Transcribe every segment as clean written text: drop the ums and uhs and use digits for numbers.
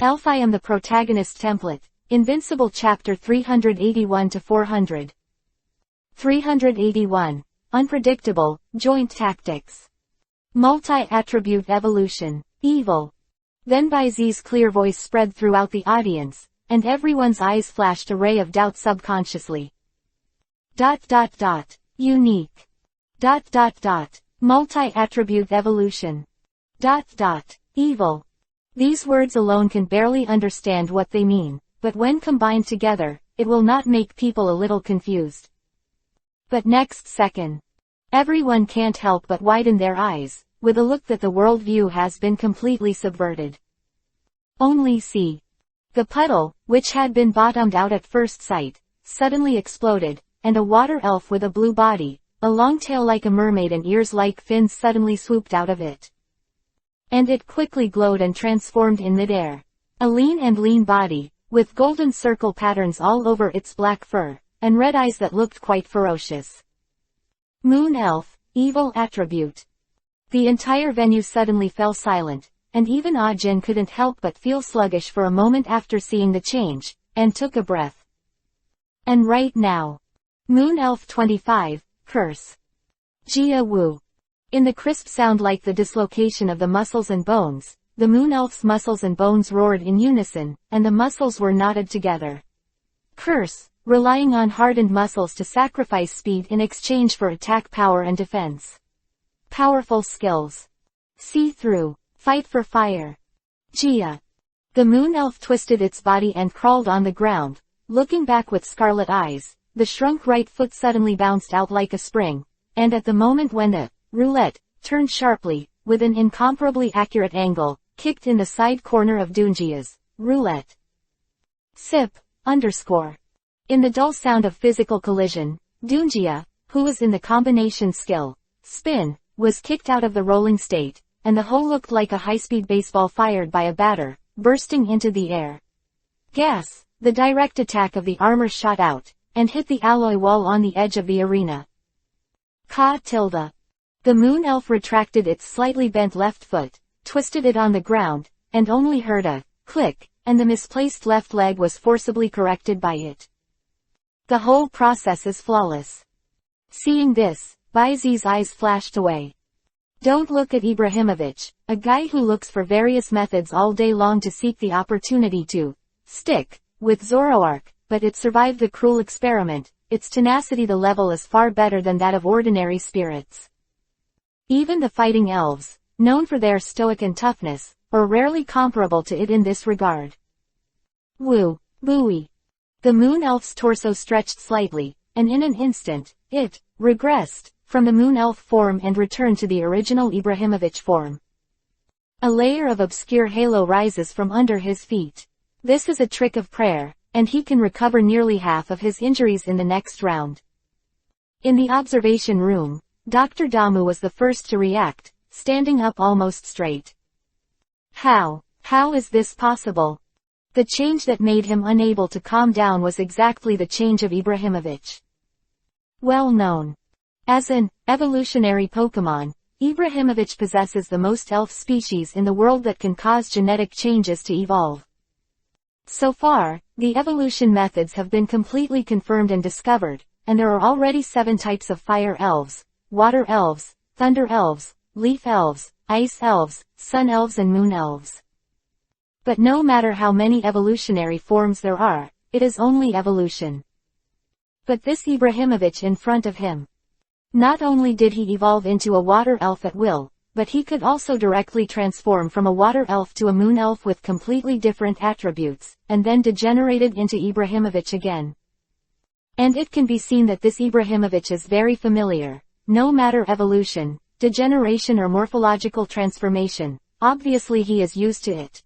Elf I am the protagonist template, Invincible chapter 381 to 400. 381. Unpredictable, joint tactics. Multi-attribute evolution. Evil. Then Baizi's clear voice spread throughout the audience, and everyone's eyes flashed a ray of doubt subconsciously. ... Unique. ... Multi-attribute evolution. ... Evil. These words alone can barely understand what they mean, but when combined together, it will not make people a little confused. But next second, everyone can't help but widen their eyes, with a look that the worldview has been completely subverted. Only see. The puddle, which had been bottomed out at first sight, suddenly exploded, and a water elf with a blue body, a long tail like a mermaid and ears like fins suddenly swooped out of it. And it quickly glowed and transformed in midair. A lean body, with golden circle patterns all over its black fur, and red eyes that looked quite ferocious. Moon Elf, evil attribute. The entire venue suddenly fell silent, and even Ah Jin couldn't help but feel sluggish for a moment after seeing the change, and took a breath. And right now. Moon Elf 25, Curse. Jia Wu. In the crisp sound like the dislocation of the muscles and bones, the Moon Elf's muscles and bones roared in unison, and the muscles were knotted together. Curse, relying on hardened muscles to sacrifice speed in exchange for attack power and defense. Powerful skills. See through, fight for fire. Jia. The Moon Elf twisted its body and crawled on the ground, looking back with scarlet eyes. The shrunk right foot suddenly bounced out like a spring, and at the moment when the roulette turned sharply, with an incomparably accurate angle, kicked in the side corner of Dunjia's roulette. Sip, _. In the dull sound of physical collision, Dunjia, who was in the combination skill, spin, was kicked out of the rolling state, and the whole looked like a high-speed baseball fired by a batter, bursting into the air. Gas, the direct attack of the armor shot out, and hit the alloy wall on the edge of the arena. Ka tilde. The Moon Elf retracted its slightly bent left foot, twisted it on the ground, and only heard a click, and the misplaced left leg was forcibly corrected by it. The whole process is flawless. Seeing this, Baizi's eyes flashed away. Don't look at Ibrahimovic, a guy who looks for various methods all day long to seek the opportunity to stick with Zoroark, but it survived the cruel experiment. Its tenacity, the level is far better than that of ordinary spirits. Even the fighting elves, known for their stoic and toughness, are rarely comparable to it in this regard. Woo, buoy. The Moon Elf's torso stretched slightly, and in an instant, it regressed from the Moon Elf form and returned to the original Ibrahimovic form. A layer of obscure halo rises from under his feet. This is a trick of prayer, and he can recover nearly half of his injuries in the next round. In the observation room, Dr. Damu was the first to react, standing up almost straight. How is this possible? The change that made him unable to calm down was exactly the change of Ibrahimovic. Well known as an evolutionary Pokemon, Ibrahimovic possesses the most elf species in the world that can cause genetic changes to evolve. So far, the evolution methods have been completely confirmed and discovered, and there are already 7 types of fire elves, water elves, thunder elves, leaf elves, ice elves, sun elves and moon elves. But no matter how many evolutionary forms there are, it is only evolution. But this Ibrahimovic in front of him. Not only did he evolve into a water elf at will, but he could also directly transform from a water elf to a moon elf with completely different attributes, and then degenerated into Ibrahimovic again. And it can be seen that this Ibrahimovic is very familiar, no matter evolution, degeneration or morphological transformation, obviously he is used to it.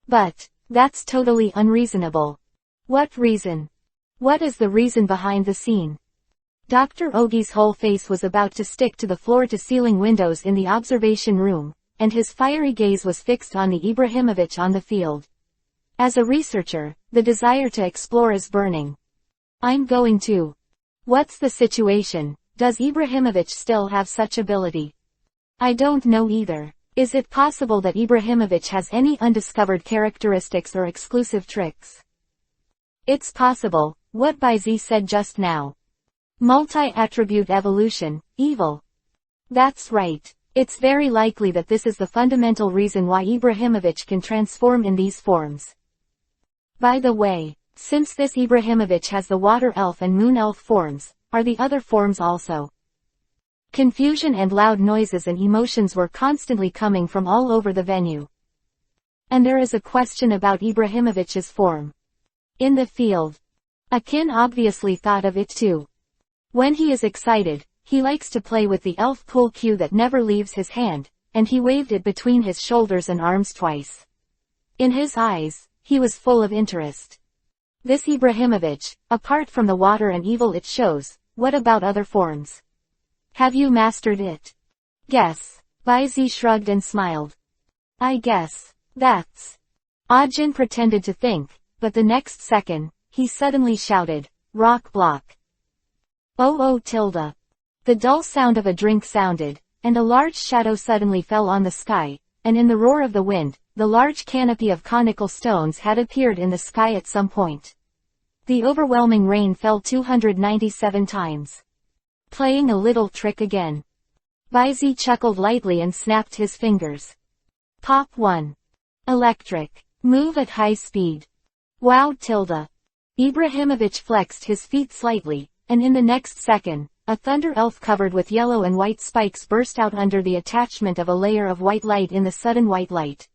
But that's totally unreasonable. What reason? What is the reason behind the scene? Dr. Ogi's whole face was about to stick to the floor-to-ceiling windows in the observation room, and his fiery gaze was fixed on the Ibrahimovic on the field. As a researcher, the desire to explore is burning. I'm going to. What's the situation? Does Ibrahimovic still have such ability? I don't know either. Is it possible that Ibrahimovic has any undiscovered characteristics or exclusive tricks? It's possible, what Baizi said just now. Multi-attribute evolution, evil. That's right. It's very likely that this is the fundamental reason why Ibrahimovic can transform in these forms. By the way, since this Ibrahimovic has the water elf and moon elf forms, are the other forms also? Confusion and loud noises and emotions were constantly coming from all over the venue. And there is a question about Ibrahimovic's form. In the field. Akin obviously thought of it too. When he is excited, he likes to play with the elf pool cue that never leaves his hand, and he waved it between his shoulders and arms twice. In his eyes, he was full of interest. This Ibrahimovic, apart from the water and evil it shows, what about other forms? Have you mastered it? Guess. Baizi shrugged and smiled. I guess. That's. Ajin pretended to think, but the next second, he suddenly shouted, rock block. Oh tilde. The dull sound of a drink sounded, and a large shadow suddenly fell on the sky, and in the roar of the wind, the large canopy of conical stones had appeared in the sky at some point. The overwhelming rain fell 297 times. Playing a little trick again. Baizi chuckled lightly and snapped his fingers. Pop 1. Electric. Move at high speed. Wow tilde. Ibrahimovic flexed his feet slightly, and in the next second, a thunder elf covered with yellow and white spikes burst out under the attachment of a layer of white light in the sudden white light.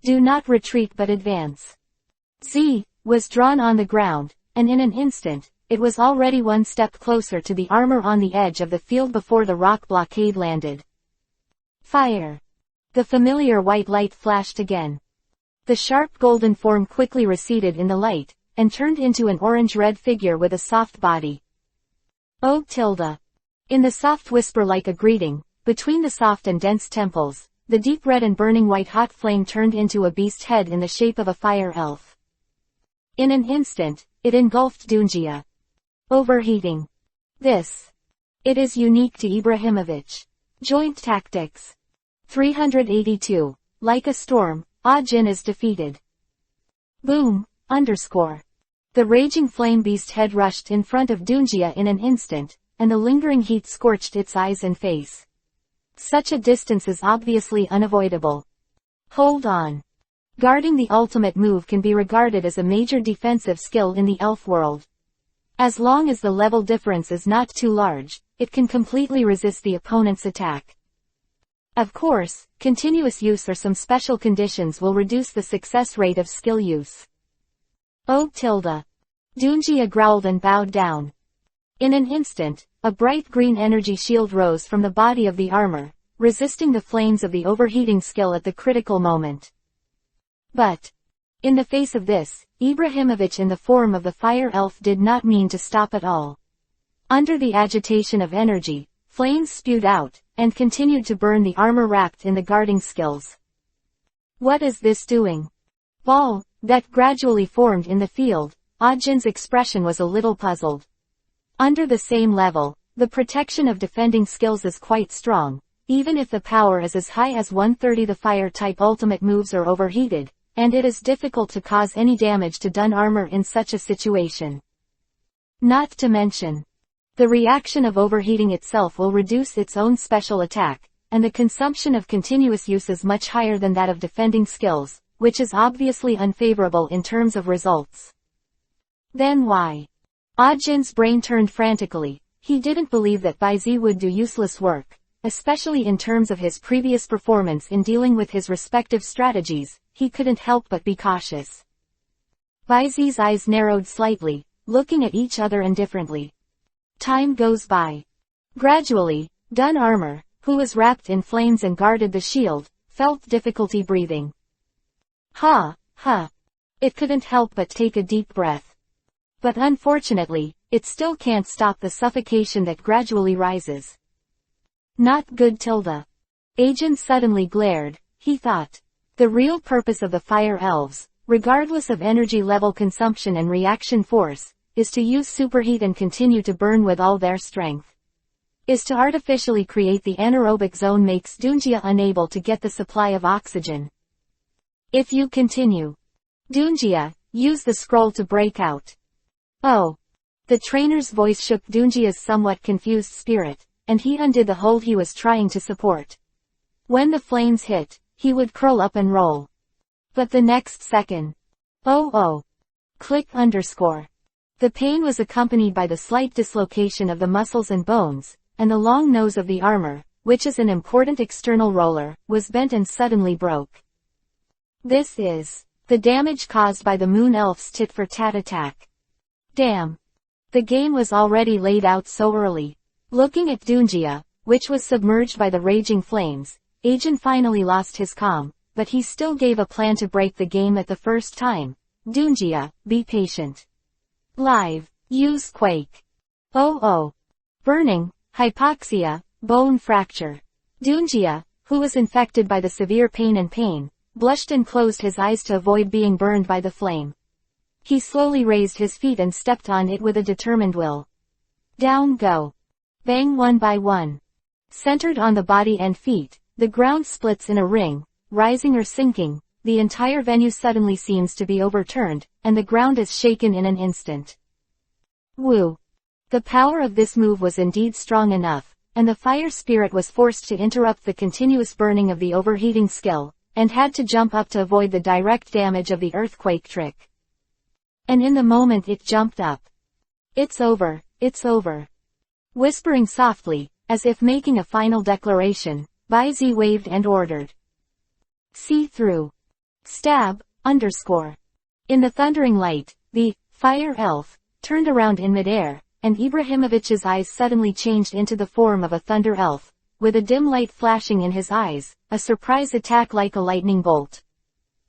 Do not retreat but advance. Z was drawn on the ground, and in an instant, it was already one step closer to the armor on the edge of the field before the rock blockade landed. Fire. The familiar white light flashed again. The sharp golden form quickly receded in the light, and turned into an orange-red figure with a soft body. Oh tilde. In the soft whisper like a greeting, between the soft and dense temples, the deep red and burning white hot flame turned into a beast head in the shape of a fire elf. In an instant, it engulfed Dunjia. Overheating. This. It is unique to Ibrahimovic. Joint tactics. 382. Like a storm, Ajin is defeated. Boom, underscore. The raging flame beast head rushed in front of Dunjia in an instant, and the lingering heat scorched its eyes and face. Such a distance is obviously unavoidable. Hold on. Guarding the ultimate move can be regarded as a major defensive skill in the elf world. As long as the level difference is not too large, it can completely resist the opponent's attack. Of course, continuous use or some special conditions will reduce the success rate of skill use. Oh tilde. Dunjia growled and bowed down. In an instant, a bright green energy shield rose from the body of the armor, resisting the flames of the overheating skill at the critical moment. But, in the face of this, Ibrahimovic in the form of the fire elf did not mean to stop at all. Under the agitation of energy, flames spewed out, and continued to burn the armor wrapped in the guarding skills. What is this doing? Ball, that gradually formed in the field. Ajin's expression was a little puzzled. Under the same level, the protection of defending skills is quite strong, even if the power is as high as 130. The fire type ultimate moves are overheated, and it is difficult to cause any damage to done armor in such a situation. Not to mention, the reaction of overheating itself will reduce its own special attack, and the consumption of continuous use is much higher than that of defending skills, which is obviously unfavorable in terms of results. Then why? Ajin's brain turned frantically. He didn't believe that Baizi would do useless work, especially in terms of his previous performance in dealing with his respective strategies. He couldn't help but be cautious. Baizi's eyes narrowed slightly, looking at each other indifferently. Time goes by. Gradually, Dun Armor, who was wrapped in flames and guarded the shield, felt difficulty breathing. It couldn't help but take a deep breath. But unfortunately, it still can't stop the suffocation that gradually rises. Not good tilde. Ajin suddenly glared, he thought. The real purpose of the fire elves, regardless of energy level consumption and reaction force, is to use superheat and continue to burn with all their strength. is to artificially create the anaerobic zone makes Dungia unable to get the supply of oxygen. If you continue. Dungia, use the scroll to break out. Oh. The trainer's voice shook Dungia's somewhat confused spirit, and he undid the hold he was trying to support. When the flames hit, he would curl up and roll. But the next second. Oh. Click underscore. The pain was accompanied by the slight dislocation of the muscles and bones, and the long nose of the armor, which is an important external roller, was bent and suddenly broke. This is the damage caused by the Moon Elf's tit-for-tat attack. Damn. The game was already laid out so early. Looking at Dungia, which was submerged by the raging flames, Agent finally lost his calm, but he still gave a plan to break the game at the first time. Dungia, be patient. Live. Use quake. Oh. Burning, hypoxia, bone fracture. Dungia, who was infected by the severe pain, blushed and closed his eyes to avoid being burned by the flame. He slowly raised his feet and stepped on it with a determined will. Down go. Bang one by one. Centered on the body and feet, the ground splits in a ring, rising or sinking, the entire venue suddenly seems to be overturned, and the ground is shaken in an instant. Woo! The power of this move was indeed strong enough, and the fire spirit was forced to interrupt the continuous burning of the overheating skill, and had to jump up to avoid the direct damage of the earthquake trick. And in the moment it jumped up. It's over, it's over. Whispering softly, as if making a final declaration, Bai Zi waved and ordered. See through. Stab, underscore. In the thundering light, the fire elf turned around in midair, and Ibrahimovich's eyes suddenly changed into the form of a thunder elf, with a dim light flashing in his eyes, a surprise attack like a lightning bolt.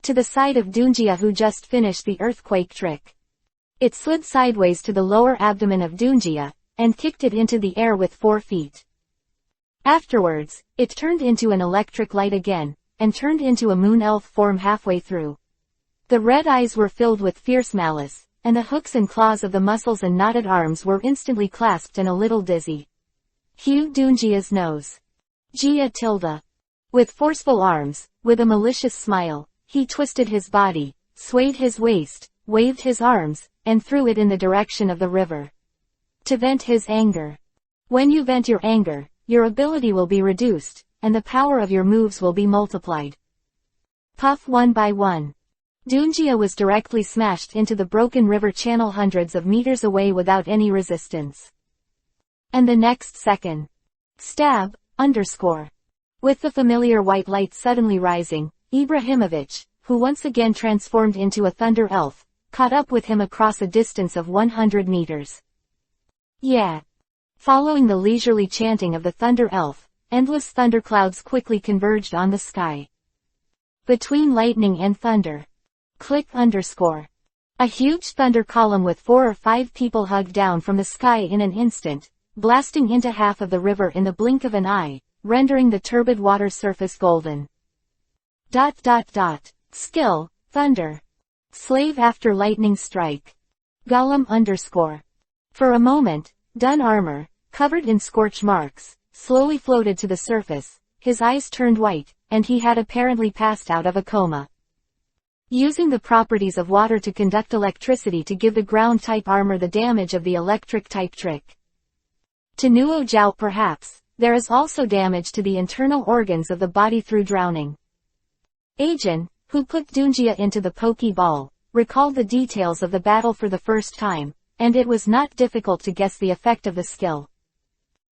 To the side of Dungia, who just finished the earthquake trick. It slid sideways to the lower abdomen of Dungia, and kicked it into the air with 4 feet. Afterwards, it turned into an electric light again, and turned into a moon elf form halfway through. The red eyes were filled with fierce malice, and the hooks and claws of the muscles and knotted arms were instantly clasped and a little dizzy. Hugh Dungia's nose. Gia tilde. With forceful arms, with a malicious smile, he twisted his body, swayed his waist, waved his arms, and threw it in the direction of the river. To vent his anger. When you vent your anger, your ability will be reduced, and the power of your moves will be multiplied. Puff one by one. Dungia was directly smashed into the broken river channel hundreds of meters away without any resistance. And the next second. Stab, underscore. With the familiar white light suddenly rising, Ibrahimovich, who once again transformed into a thunder elf, caught up with him across a distance of 100 meters. Yeah. Following the leisurely chanting of the thunder elf, endless thunderclouds quickly converged on the sky. Between lightning and thunder. Click underscore. A huge thunder column with 4 or 5 people hugged down from the sky in an instant, blasting into half of the river in the blink of an eye, rendering the turbid water surface golden. ... Skill, thunder. Slave after lightning strike. Golem underscore. For a moment, Dun armor, covered in scorch marks, slowly floated to the surface, his eyes turned white, and he had apparently passed out of a coma. Using the properties of water to conduct electricity to give the ground-type armor the damage of the electric-type trick. To Nuo Jiao perhaps, there is also damage to the internal organs of the body through drowning. Ajin, who put Dungia into the Pokeball, recalled the details of the battle for the first time, and it was not difficult to guess the effect of the skill.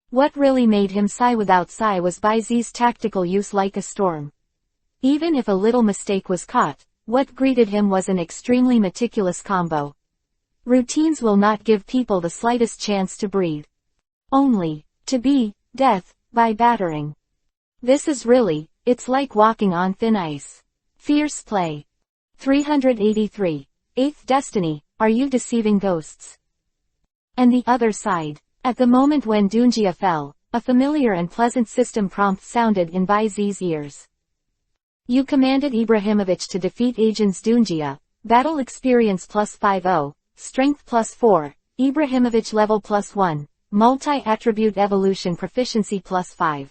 What really made him sigh without sigh was Bai Zi's tactical use like a storm. Even if a little mistake was caught, what greeted him was an extremely meticulous combo. Routines will not give people the slightest chance to breathe. Only, to be, death, by battering. This is really, it's like walking on thin ice. Fierce play. 383. Eighth Destiny, are you deceiving ghosts? And the other side. At the moment when Dungia fell, a familiar and pleasant system prompt sounded in Bai Zi's ears. You commanded Ibrahimovich to defeat Agents Dungia, battle experience +50, strength +4, Ibrahimovich level +1, multi-attribute evolution proficiency +5.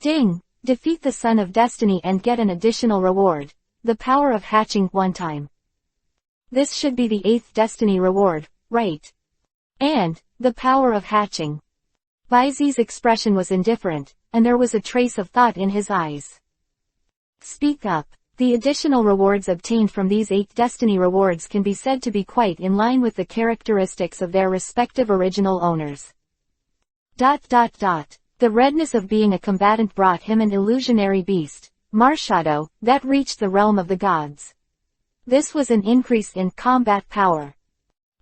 Ding! Defeat the Son of Destiny and get an additional reward. The power of hatching one time. This should be the 8th destiny reward, right? And, the power of hatching. Baizi's expression was indifferent, and there was a trace of thought in his eyes. Speak up. The additional rewards obtained from these 8 destiny rewards can be said to be quite in line with the characteristics of their respective original owners. The redness of being a combatant brought him an illusionary beast, Marshadow, that reached the realm of the gods. This was an increase in combat power.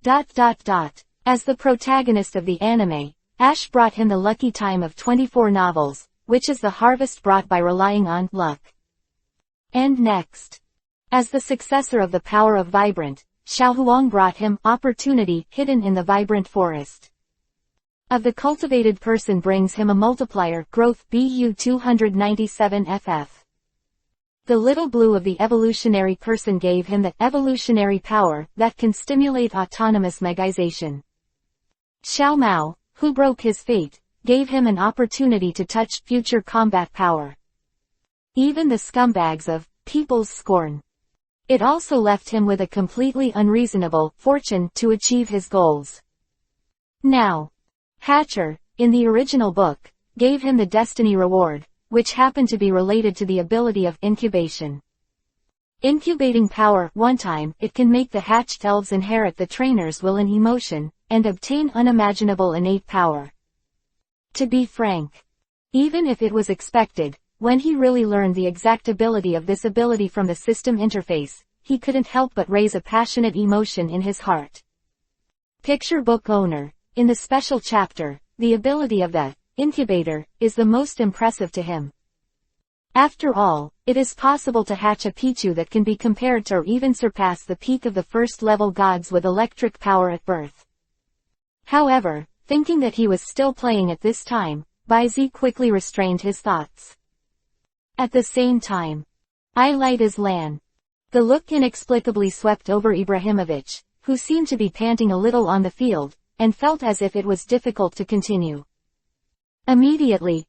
As the protagonist of the anime, Ash brought him the lucky time of 24 novels, which is the harvest brought by relying on luck. And next. As the successor of the power of Vibrant, Xiaohuang brought him opportunity hidden in the vibrant forest. Of the cultivated person brings him a multiplier growth BU 297 FF. The little blue of the evolutionary person gave him the evolutionary power that can stimulate autonomous megization. Xiao Mao, who broke his fate, gave him an opportunity to touch future combat power. Even the scumbags of people's scorn. It also left him with a completely unreasonable fortune to achieve his goals. Now, Hatcher, in the original book, gave him the destiny reward, which happened to be related to the ability of incubation. Incubating power, one time, it can make the hatched elves inherit the trainer's will and emotion, and obtain unimaginable innate power. To be frank, even if it was expected, when he really learned the exact ability of this ability from the system interface, he couldn't help but raise a passionate emotion in his heart. Picture book owner, in the special chapter, the ability of the incubator is the most impressive to him. After all, it is possible to hatch a Pichu that can be compared to or even surpass the peak of the first-level gods with electric power at birth. However, thinking that he was still playing at this time, Baizi quickly restrained his thoughts. At the same time, I light as Lan. The look inexplicably swept over Ibrahimovic, who seemed to be panting a little on the field, and felt as if it was difficult to continue. Immediately,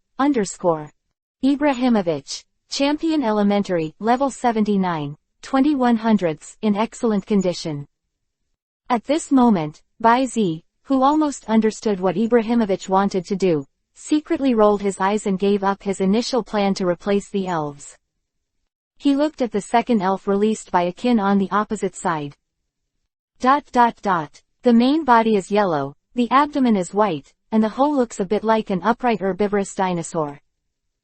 Ibrahimovic, Champion Elementary, level 79, 2100ths, in excellent condition. At this moment, Baizi, who almost understood what Ibrahimovic wanted to do, secretly rolled his eyes and gave up his initial plan to replace the elves. He looked at the second elf released by Akin on the opposite side. The main body is yellow, the abdomen is white, and the whole looks a bit like an upright herbivorous dinosaur.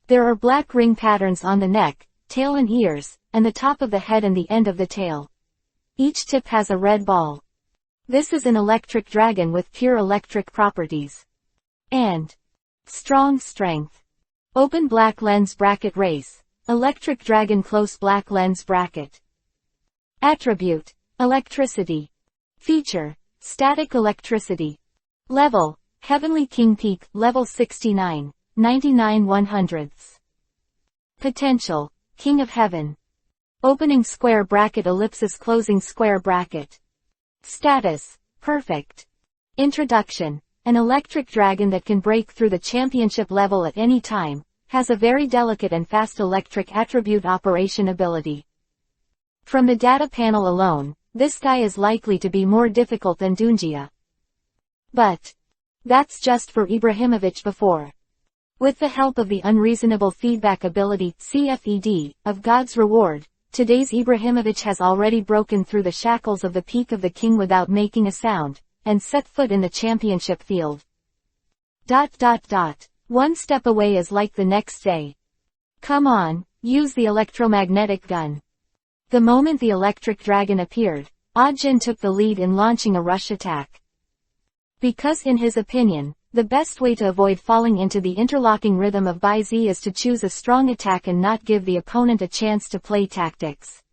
There are black ring patterns on the neck, tail and ears, and the top of the head and the end of the tail. Each tip has a red ball. This is an electric dragon with pure electric properties. And strong strength. Open black lens bracket race. Electric dragon close black lens bracket. Attribute. Electricity. Feature. Static electricity. Level. Heavenly King Peak, level 69, 99 100ths. Potential. King of Heaven. Opening square bracket ellipsis closing square bracket. Status. Perfect. Introduction. An electric dragon that can break through the championship level at any time, has a very delicate and fast electric attribute operation ability. From the data panel alone, this guy is likely to be more difficult than Dunjia. But that's just for Ibrahimovic before. With the help of the unreasonable feedback ability, CFED, of God's reward, today's Ibrahimovic has already broken through the shackles of the peak of the king without making a sound, and set foot in the championship field. One step away is like the next day. Come on, use the electromagnetic gun. The moment the electric dragon appeared, Ajin took the lead in launching a rush attack. Because in his opinion, the best way to avoid falling into the interlocking rhythm of Baizi is to choose a strong attack and not give the opponent a chance to play tactics.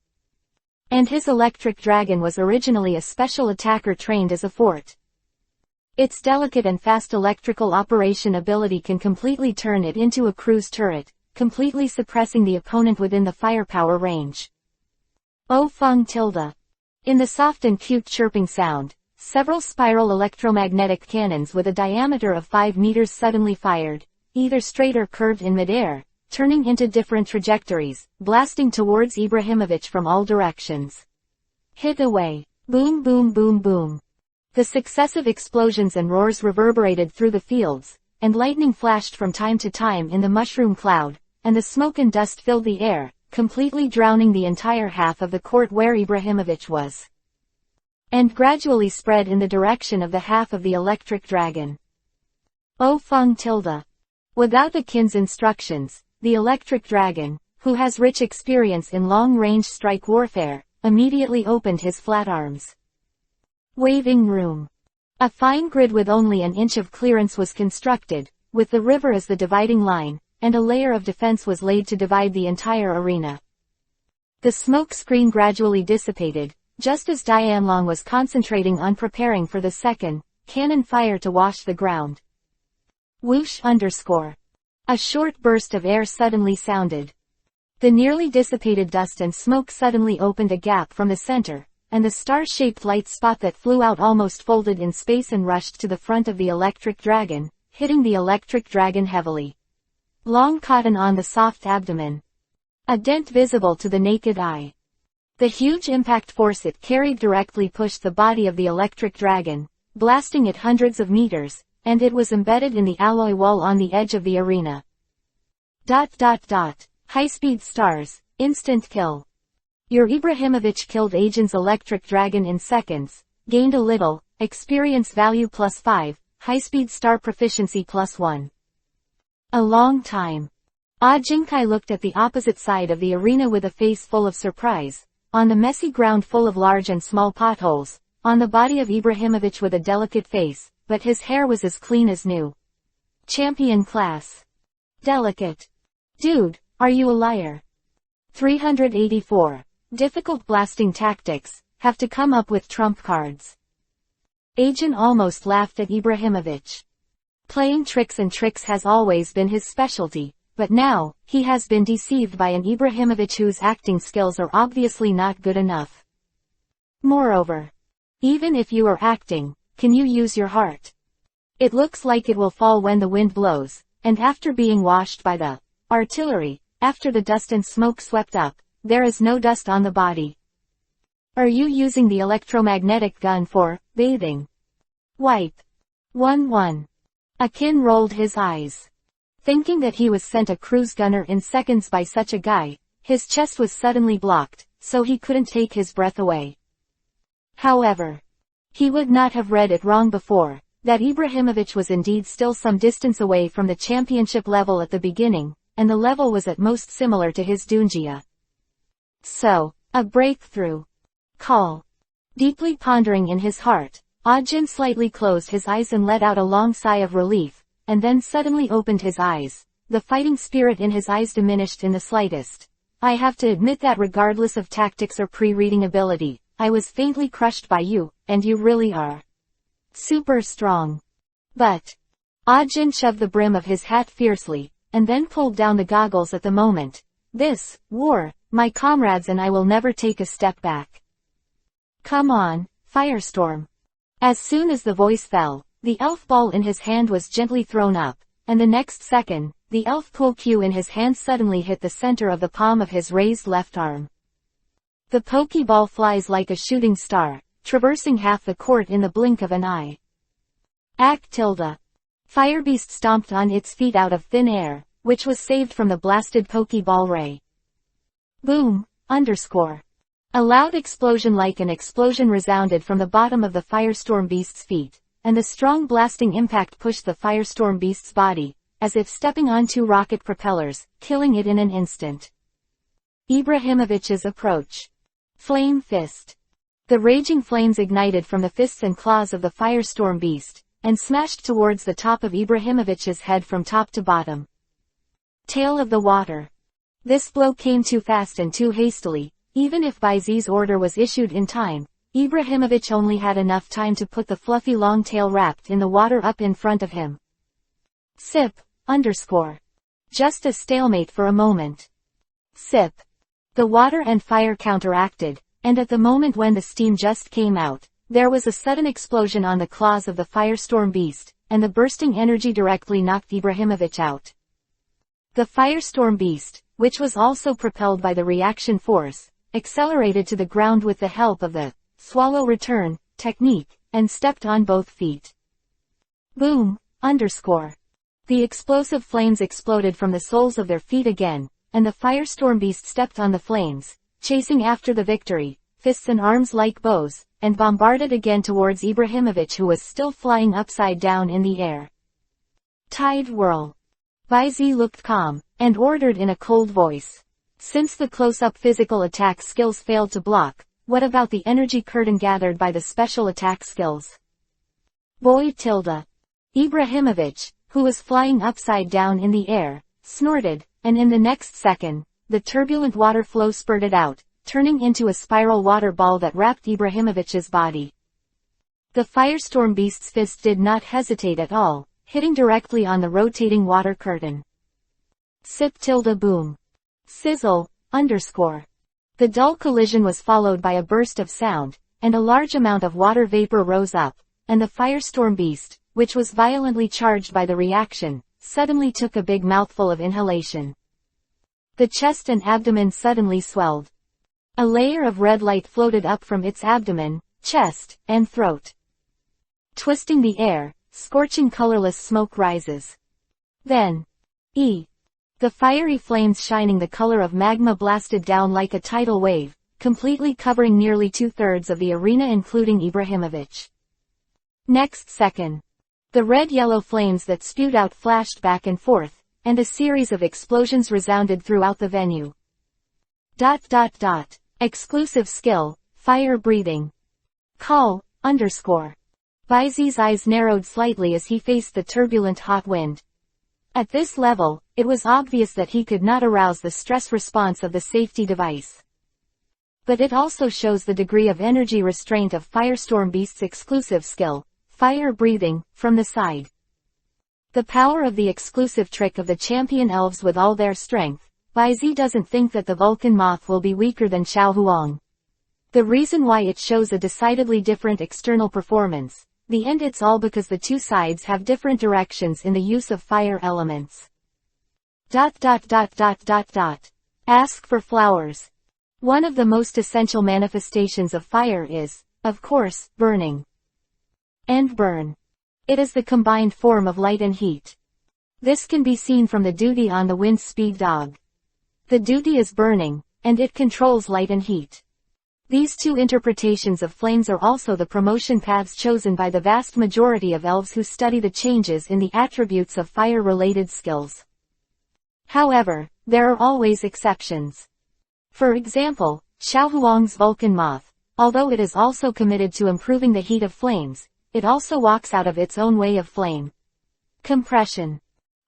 And his electric dragon was originally a special attacker trained as a fort. Its delicate and fast electrical operation ability can completely turn it into a cruise turret, completely suppressing the opponent within the firepower range. Oh Feng tilde. In the soft and cute chirping sound, Several spiral electromagnetic cannons with a diameter of 5 meters suddenly fired, either straight or curved in midair, turning into different trajectories, blasting towards Ibrahimović from all directions. Hit away. Boom boom boom boom. The successive explosions and roars reverberated through the fields, and lightning flashed from time to time in the mushroom cloud, and the smoke and dust filled the air, completely drowning the entire half of the court where Ibrahimović was, and gradually spread in the direction of the half of the electric dragon. Oh Feng tilde. Without the king's instructions, the electric dragon, who has rich experience in long-range strike warfare, immediately opened his flat arms. Waving room. A fine grid with only an inch of clearance was constructed, with the river as the dividing line, and a layer of defense was laid to divide the entire arena. The smoke screen gradually dissipated, just as Dianlong was concentrating on preparing for the second cannon fire to wash the ground. Whoosh _. A short burst of air suddenly sounded. The nearly dissipated dust and smoke suddenly opened a gap from the center, and the star-shaped light spot that flew out almost folded in space and rushed to the front of the electric dragon, hitting the electric dragon heavily. Long cotton on the soft abdomen. A dent visible to the naked eye. The huge impact force it carried directly pushed the body of the electric dragon, blasting it hundreds of meters, and it was embedded in the alloy wall on the edge of the arena. High-speed stars, instant kill. Your Ibrahimović killed Agent's electric dragon in seconds, gained a little, experience value +5, high-speed star proficiency +1. A long time. Ajinkai looked at the opposite side of the arena with a face full of surprise, on the messy ground full of large and small potholes, on the body of Ibrahimović with a delicate face, but his hair was as clean as new. Champion class. Delicate. Dude, are you a liar? 384. Difficult blasting tactics, have to come up with trump cards. Agent almost laughed at Ibrahimović. Playing tricks and tricks has always been his specialty, but now, he has been deceived by an Ibrahimović whose acting skills are obviously not good enough. Moreover, even if you are acting, can you use your heart? It looks like it will fall when the wind blows, and after being washed by the artillery, after the dust and smoke swept up, there is no dust on the body. Are you using the electromagnetic gun for bathing? Wipe. 1-1. Akin rolled his eyes. Thinking that he was sent a cruise gunner in seconds by such a guy, his chest was suddenly blocked, so he couldn't take his breath away. However, he would not have read it wrong before, that Ibrahimović was indeed still some distance away from the championship level at the beginning, and the level was at most similar to his Dunjia. So, a breakthrough. Call. Deeply pondering in his heart, Ajin slightly closed his eyes and let out a long sigh of relief, and then suddenly opened his eyes. The fighting spirit in his eyes diminished in the slightest. I have to admit that regardless of tactics or pre-reading ability, I was faintly crushed by you, and you really are super strong. But Ajin shoved the brim of his hat fiercely, and then pulled down the goggles at the moment. This war, my comrades and I will never take a step back. Come on, Firestorm. As soon as the voice fell, the elf ball in his hand was gently thrown up, and the next second, the elf pool cue in his hand suddenly hit the center of the palm of his raised left arm. The Pokeball flies like a shooting star, traversing half the court in the blink of an eye. Firebeast stomped on its feet out of thin air, which was saved from the blasted Pokeball ray. Boom, _. A loud explosion like an explosion resounded from the bottom of the Firestorm Beast's feet, and the strong blasting impact pushed the Firestorm Beast's body, as if stepping on two rocket propellers, killing it in an instant. Ibrahimović's approach. Flame Fist. The raging flames ignited from the fists and claws of the Firestorm Beast, and smashed towards the top of Ibrahimović's head from top to bottom. Tail of the Water. This blow came too fast and too hastily. Even if Baizi's order was issued in time, Ibrahimović only had enough time to put the fluffy long tail wrapped in the water up in front of him. Sip, _. Just a stalemate for a moment. Sip. The water and fire counteracted, and at the moment when the steam just came out, There was a sudden explosion on the claws of the firestorm beast, and the bursting energy directly knocked Ibrahimovic out. The firestorm beast, which was also propelled by the reaction force, accelerated to the ground with the help of the swallow return technique, and stepped on both feet. Boom! The explosive flames exploded from the soles of their feet again, and the firestorm beast stepped on the flames, chasing after the victory, fists and arms like bows, and bombarded again towards Ibrahimovic, who was still flying upside down in the air. Tide whirl. Baizi looked calm, and ordered in a cold voice. Since the close-up physical attack skills failed to block, what about the energy curtain gathered by the special attack skills? Boy tilde. Ibrahimovic, who was flying upside down in the air, snorted, and in the next second, the turbulent water flow spurted out, turning into a spiral water ball that wrapped Ibrahimovic's body. The firestorm beast's fist did not hesitate at all, hitting directly on the rotating water curtain. Sip tilde boom. Sizzle, _. The dull collision was followed by a burst of sound, and a large amount of water vapor rose up, and the firestorm beast, which was violently charged by the reaction, suddenly took a big mouthful of inhalation. The chest and abdomen suddenly swelled. A layer of red light floated up from its abdomen, chest, and throat. Twisting the air, scorching colorless smoke rises. Then, the fiery flames shining the color of magma blasted down like a tidal wave, completely covering nearly 2/3 of the arena including Ibrahimovic. Next second, the red-yellow flames that spewed out flashed back and forth, and a series of explosions resounded throughout the venue. Exclusive skill, fire breathing. Call, _. Baizi's eyes narrowed slightly as he faced the turbulent hot wind. At this level, it was obvious that he could not arouse the stress response of the safety device. But it also shows the degree of energy restraint of Firestorm Beast's exclusive skill, fire breathing, from the side. The power of the exclusive trick of the champion elves with all their strength. Baizi doesn't think that the Vulcan moth will be weaker than Xiao Huang. The reason why it shows a decidedly different external performance, it's all because the two sides have different directions in the use of fire elements. Ask for flowers. One of the most essential manifestations of fire is, of course, burning. And burn. It is the combined form of light and heat. This can be seen from the duty on the wind speed dog. The duty is burning, and it controls light and heat. These two interpretations of flames are also the promotion paths chosen by the vast majority of elves who study the changes in the attributes of fire-related skills. However, there are always exceptions. For example, Xiao Huang's Vulcan moth, although it is also committed to improving the heat of flames, it also walks out of its own way of flame. Compression.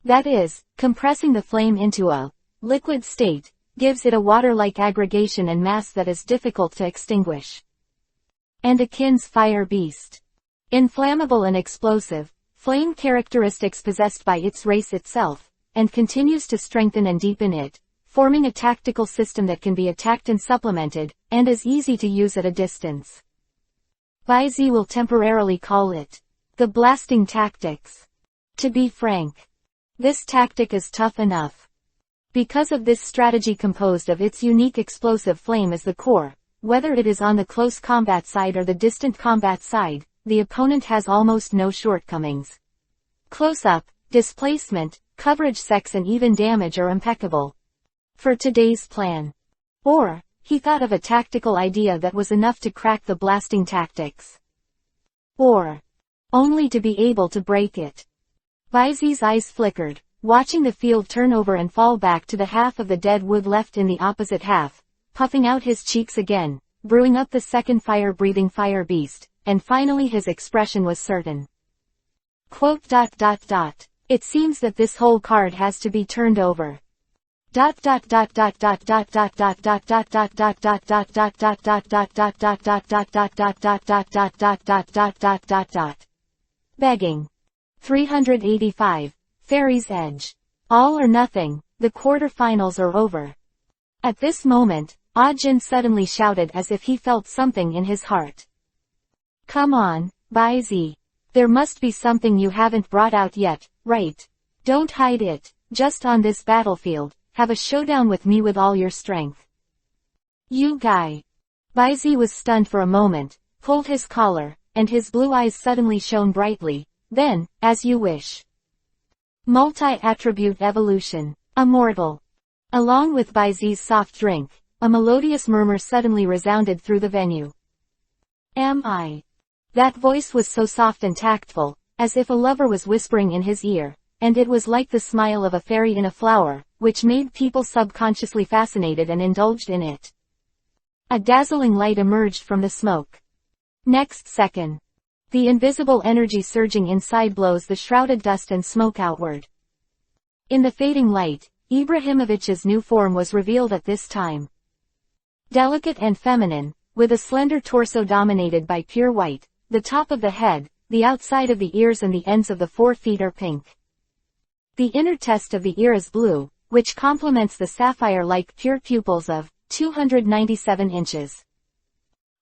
That is, compressing the flame into a liquid state, gives it a water-like aggregation and mass that is difficult to extinguish. And Akin's fire beast. Inflammable and explosive, flame characteristics possessed by its race itself, and continues to strengthen and deepen it, forming a tactical system that can be attacked and supplemented, and is easy to use at a distance. Baizi will temporarily call it the blasting tactics. To be frank, this tactic is tough enough. Because of this strategy composed of its unique explosive flame as the core, whether it is on the close combat side or the distant combat side, the opponent has almost no shortcomings. Close-up, displacement, coverage sex and even damage are impeccable. For today's plan. Or, he thought of a tactical idea that was enough to crack the blasting tactics. Or, only to be able to break it. Baizi's eyes flickered, watching the field turn over and fall back to the half of the dead wood left in the opposite half, puffing out his cheeks again, brewing up the second fire-breathing fire beast, and finally his expression was certain. It seems that this whole card has to be turned over. Begging. 385. Fairy's Edge. All or nothing, the quarter-finals are over. At this moment, Ah Jin suddenly shouted as if he felt something in his heart. Come on, Baizi. There must be something you haven't brought out yet, right? Don't hide it, just on this battlefield, have a showdown with me with all your strength. You guy. Baizi was stunned for a moment, pulled his collar, and his blue eyes suddenly shone brightly. Then, as you wish. Multi-attribute evolution. Immortal. Along with Baizi's soft drink, a melodious murmur suddenly resounded through the venue. Am I? That voice was so soft and tactful, as if a lover was whispering in his ear, and it was like the smile of a fairy in a flower, which made people subconsciously fascinated and indulged in it. A dazzling light emerged from the smoke. Next second, the invisible energy surging inside blows the shrouded dust and smoke outward. In the fading light, Ibrahimovich's new form was revealed at this time. Delicate and feminine, with a slender torso dominated by pure white, the top of the head, the outside of the ears and the ends of the 4 feet are pink. The inner test of the ear is blue, which complements the sapphire-like pure pupils of 297 inches.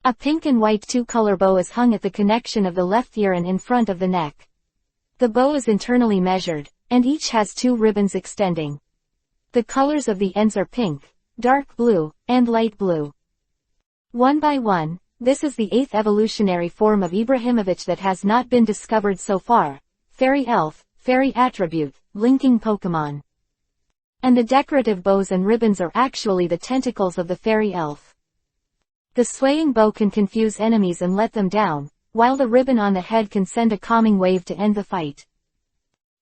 A pink and white 2-color bow is hung at the connection of the left ear and in front of the neck. The bow is internally measured, and each has 2 ribbons extending. The colors of the ends are pink, dark blue, and light blue. One by one, this is the 8th evolutionary form of Ibrahimovich that has not been discovered so far. Fairy elf, fairy attribute, blinking Pokemon. And the decorative bows and ribbons are actually the tentacles of the fairy elf. The swaying bow can confuse enemies and let them down, while the ribbon on the head can send a calming wave to end the fight.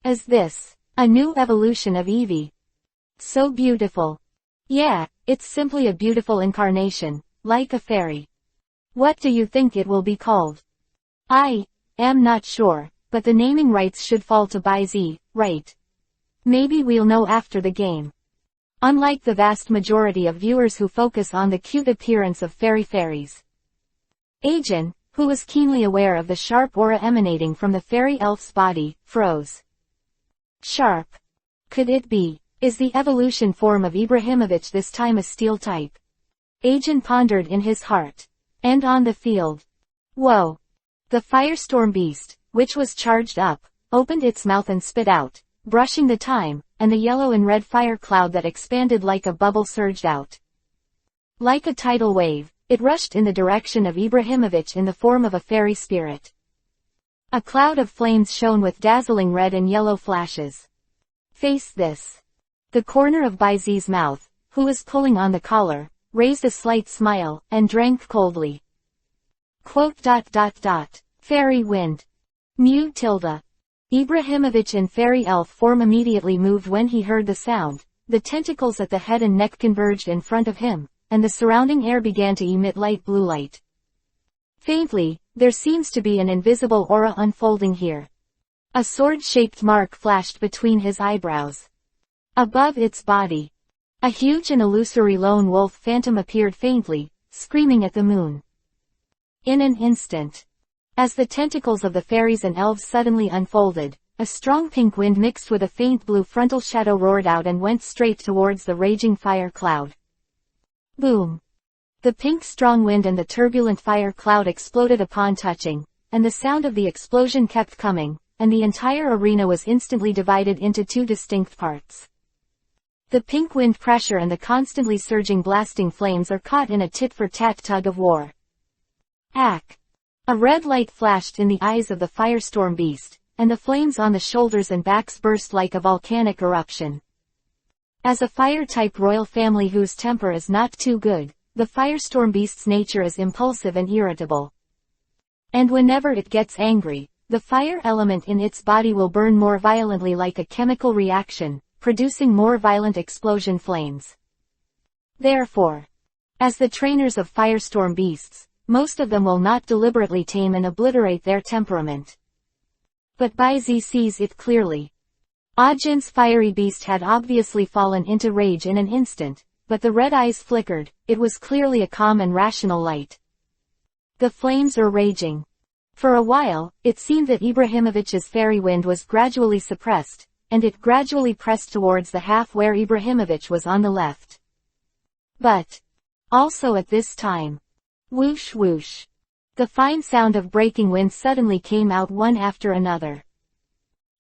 Is this a new evolution of Eevee? So beautiful. Yeah, it's simply a beautiful incarnation, like a fairy. What do you think it will be called? I am not sure, but the naming rights should fall to Baizi, right? Maybe we'll know after the game. Unlike the vast majority of viewers who focus on the cute appearance of fairies. Ajin, who was keenly aware of the sharp aura emanating from the fairy elf's body, froze. Sharp. Could it be? Is the evolution form of Ibrahimovich this time a steel type? Ajin pondered in his heart. And on the field. Whoa. The firestorm beast, which was charged up, opened its mouth and spit out, brushing the time, and the yellow and red fire cloud that expanded like a bubble surged out. Like a tidal wave, it rushed in the direction of Ibrahimovich in the form of a fairy spirit. A cloud of flames shone with dazzling red and yellow flashes. Face this. The corner of Baizi's mouth, who was pulling on the collar, raised a slight smile, and drank coldly. Quote. Fairy wind. Mew tilde. Ibrahimovich and fairy elf form immediately moved when he heard the sound. The tentacles at the head and neck converged in front of him, and the surrounding air began to emit light blue light. Faintly, there seems to be an invisible aura unfolding here. A sword-shaped mark flashed between his eyebrows. Above its body, a huge and illusory lone wolf phantom appeared faintly, screaming at the moon. In an instant, as the tentacles of the fairies and elves suddenly unfolded, a strong pink wind mixed with a faint blue frontal shadow roared out and went straight towards the raging fire cloud. Boom! The pink strong wind and the turbulent fire cloud exploded upon touching, and the sound of the explosion kept coming, and the entire arena was instantly divided into 2 distinct parts. The pink wind pressure and the constantly surging blasting flames are caught in a tit-for-tat tug of war. Ack! A red light flashed in the eyes of the firestorm beast, and the flames on the shoulders and backs burst like a volcanic eruption. As a fire-type royal family whose temper is not too good, the firestorm beast's nature is impulsive and irritable. And whenever it gets angry, the fire element in its body will burn more violently like a chemical reaction, producing more violent explosion flames. Therefore, as the trainers of firestorm beasts, most of them will not deliberately tame and obliterate their temperament. But Baizi sees it clearly. Ajin's fiery beast had obviously fallen into rage in an instant, but the red eyes flickered. It was clearly a calm and rational light. The flames are raging. For a while, it seemed that Ibrahimovich's fairy wind was gradually suppressed, and it gradually pressed towards the half where Ibrahimovich was on the left. But also at this time, whoosh whoosh. The fine sound of breaking wind suddenly came out one after another.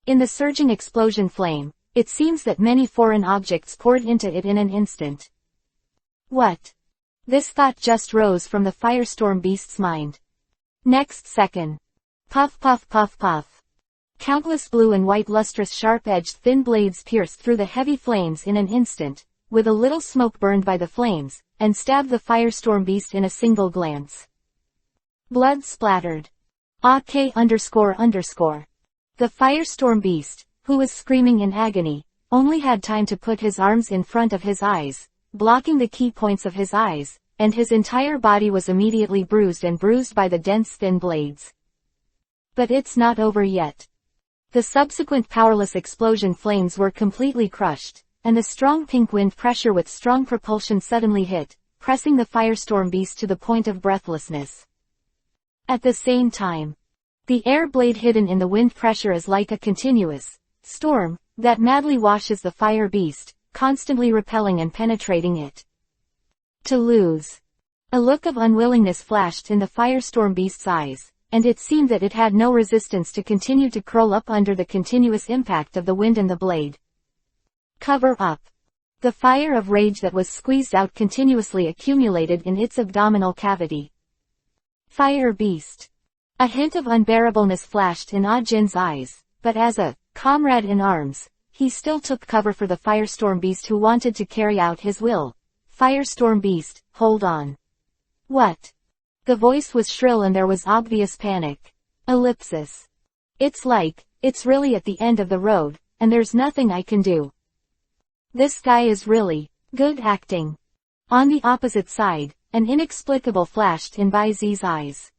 In the surging explosion flame, it seems that many foreign objects poured into it in an instant. What? This thought just rose from the firestorm beast's mind. Next second. Puff puff puff puff. Countless blue and white lustrous sharp-edged thin blades pierced through the heavy flames in an instant, with a little smoke burned by the flames, and stabbed the firestorm beast in a single glance. Blood splattered. AK__. The firestorm beast, who was screaming in agony, only had time to put his arms in front of his eyes, blocking the key points of his eyes, and his entire body was immediately bruised by the dense thin blades. But it's not over yet. The subsequent powerless explosion flames were completely crushed, and the strong pink wind pressure with strong propulsion suddenly hit, pressing the firestorm beast to the point of breathlessness. At the same time, the air blade hidden in the wind pressure is like a continuous storm that madly washes the fire beast, constantly repelling and penetrating it. To lose. A look of unwillingness flashed in the firestorm beast's eyes, and it seemed that it had no resistance to continue to curl up under the continuous impact of the wind and the blade. Cover up. The fire of rage that was squeezed out continuously accumulated in its abdominal cavity. Fire beast. A hint of unbearableness flashed in Ah Jin's eyes, but as a comrade in arms, he still took cover for the firestorm beast who wanted to carry out his will. Firestorm beast, hold on. What? The voice was shrill and there was obvious panic. Ellipsis. It's really at the end of the road, and there's nothing I can do. This guy is really good acting. On the opposite side, an inexplicable flashed in Bai Zi's eyes.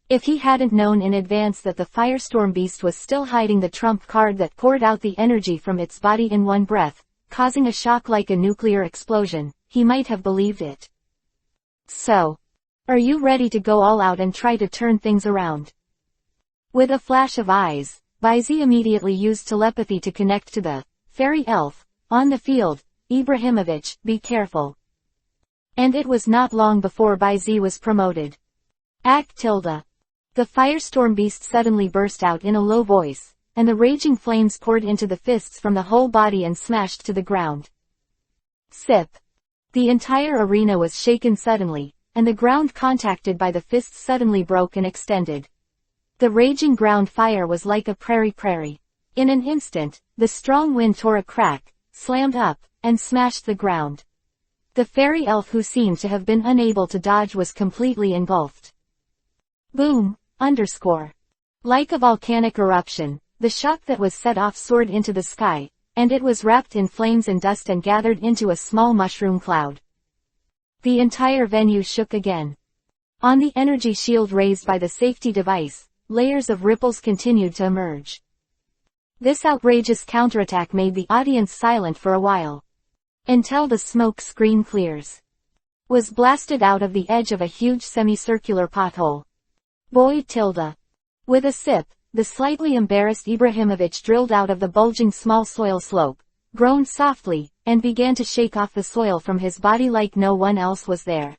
If he hadn't known in advance that the firestorm beast was still hiding the trump card that poured out the energy from its body in one breath, causing a shock like a nuclear explosion, he might have believed it. So, are you ready to go all out and try to turn things around? With a flash of eyes, Bai Zi immediately used telepathy to connect to the fairy elf on the field. Ibrahimovic, be careful. And it was not long before Bai Zi was promoted. The firestorm beast suddenly burst out in a low voice, and the raging flames poured into the fists from the whole body and smashed to the ground. Sip. The entire arena was shaken suddenly, and the ground contacted by the fists suddenly broke and extended. The raging ground fire was like a prairie. In an instant, the strong wind tore a crack, slammed up, and smashed the ground. The fairy elf who seemed to have been unable to dodge was completely engulfed. Boom. Like a volcanic eruption, the shock that was set off soared into the sky, and it was wrapped in flames and dust and gathered into a small mushroom cloud. The entire venue shook again. On the energy shield raised by the safety device, layers of ripples continued to emerge. This outrageous counterattack made the audience silent for a while. Until the smoke screen clears. Was blasted out of the edge of a huge semicircular pothole. With a sip, the slightly embarrassed Ibrahimovic drilled out of the bulging small soil slope, groaned softly, and began to shake off the soil from his body like no one else was there.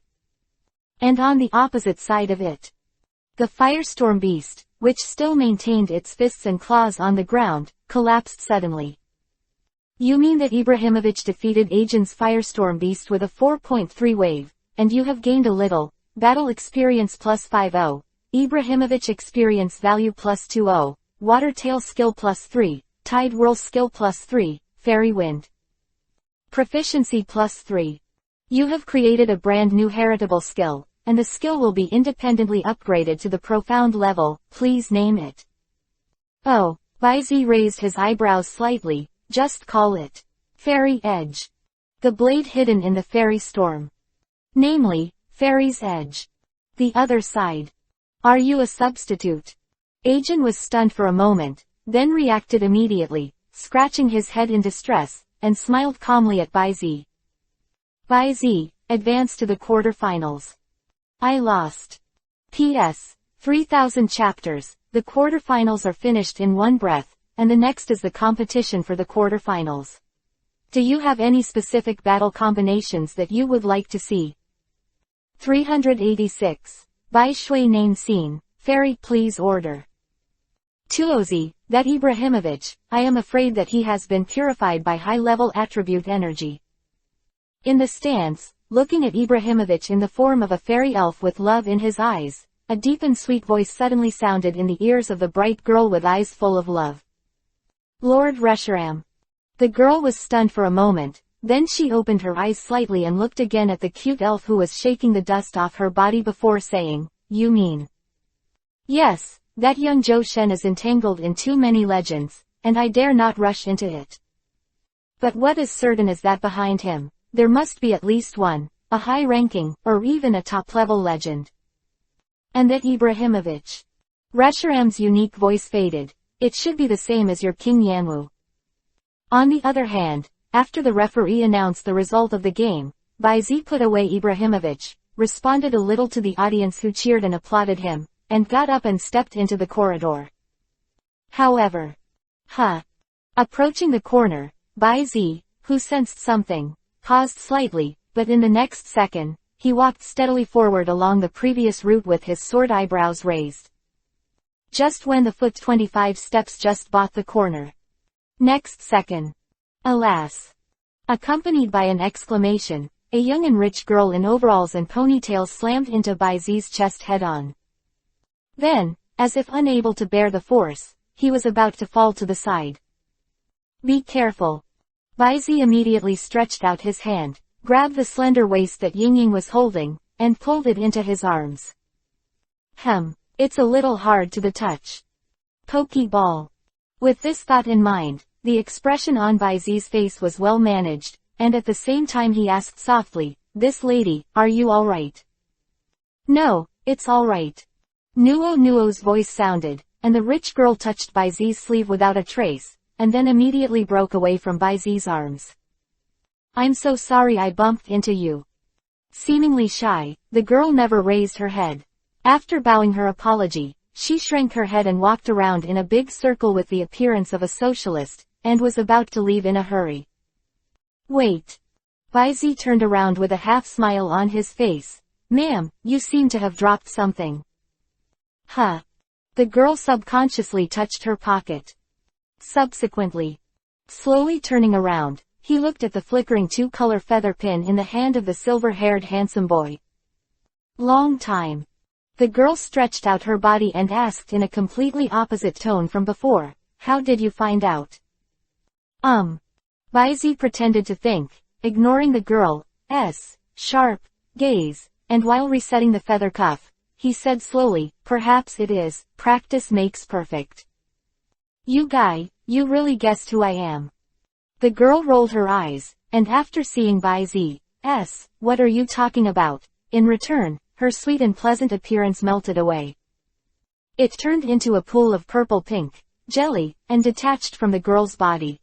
And on the opposite side of it, the firestorm beast, which still maintained its fists and claws on the ground, collapsed suddenly. You mean that Ibrahimovic defeated Ajin's firestorm beast with a 4.3 wave, and you have gained a little battle experience plus 50. Ibrahimovic experience value plus 20, water tail skill plus 3, tide whirl skill plus 3, fairy wind. Proficiency plus 3. You have created a brand new heritable skill, and the skill will be independently upgraded to the profound level, please name it. Oh, Bai Zi raised his eyebrows slightly, just call it Fairy Edge. The blade hidden in the fairy storm. Namely, Fairy's Edge. The other side. Are you a substitute? Ajin was stunned for a moment, then reacted immediately, scratching his head in distress, and smiled calmly at Bai Zi. Bai Zi, advanced to the quarterfinals. I lost. P.S. 3,000 chapters, the quarterfinals are finished in one breath, and the next is the competition for the quarterfinals. Do you have any specific battle combinations that you would like to see? 386. Bai Shui Nain Scene, Fairy please order. Tuozi, that Ibrahimovic, I am afraid that he has been purified by high-level attribute energy. In the stance, looking at Ibrahimovic in the form of a fairy elf with love in his eyes, a deep and sweet voice suddenly sounded in the ears of the bright girl with eyes full of love. Lord Reshiram. The girl was stunned for a moment, then she opened her eyes slightly and looked again at the cute elf who was shaking the dust off her body before saying, You mean? Yes, that young Zhou Shen is entangled in too many legends, and I dare not rush into it. But what is certain is that behind him, there must be at least one, a high-ranking, or even a top-level legend. And that Ibrahimovic. Reshiram's unique voice faded. It should be the same as your King Yanwu. On the other hand, after the referee announced the result of the game, Baizi put away Ibrahimovic, responded a little to the audience who cheered and applauded him, and got up and stepped into the corridor. However, approaching the corner, Baizi, who sensed something, paused slightly, but in the next second, he walked steadily forward along the previous route with his sword eyebrows raised. Just when the foot 25 steps just bought the corner. Next second. Alas! Accompanied by an exclamation, a young and rich girl in overalls and ponytails slammed into Baizi's chest head-on. Then, as if unable to bear the force, he was about to fall to the side. Be careful. Baizi immediately stretched out his hand, grabbed the slender waist that Yingying was holding, and pulled it into his arms. It's a little hard to the touch. Pokeball. With this thought in mind, the expression on Baizi's face was well managed, and at the same time he asked softly, This lady, are you alright? No, it's alright. Nuo's voice sounded, and the rich girl touched Baizi's sleeve without a trace, and then immediately broke away from Baizi's arms. I'm so sorry I bumped into you. Seemingly shy, the girl never raised her head. After bowing her apology, she shrank her head and walked around in a big circle with the appearance of a socialist, and was about to leave in a hurry. Wait. Baizi turned around with a half-smile on his face. Ma'am, you seem to have dropped something. The girl subconsciously touched her pocket. Subsequently, slowly turning around, he looked at the flickering two-color feather pin in the hand of the silver-haired handsome boy. Long time. The girl stretched out her body and asked in a completely opposite tone from before, How did you find out? Baizi pretended to think, ignoring the girl's sharp gaze, and while resetting the feather cuff, he said slowly, Perhaps it is, practice makes perfect. You guy, you really guessed who I am. The girl rolled her eyes, and after seeing Baizi's, What are you talking about? In return, her sweet and pleasant appearance melted away. It turned into a pool of purple-pink jelly, and detached from the girl's body.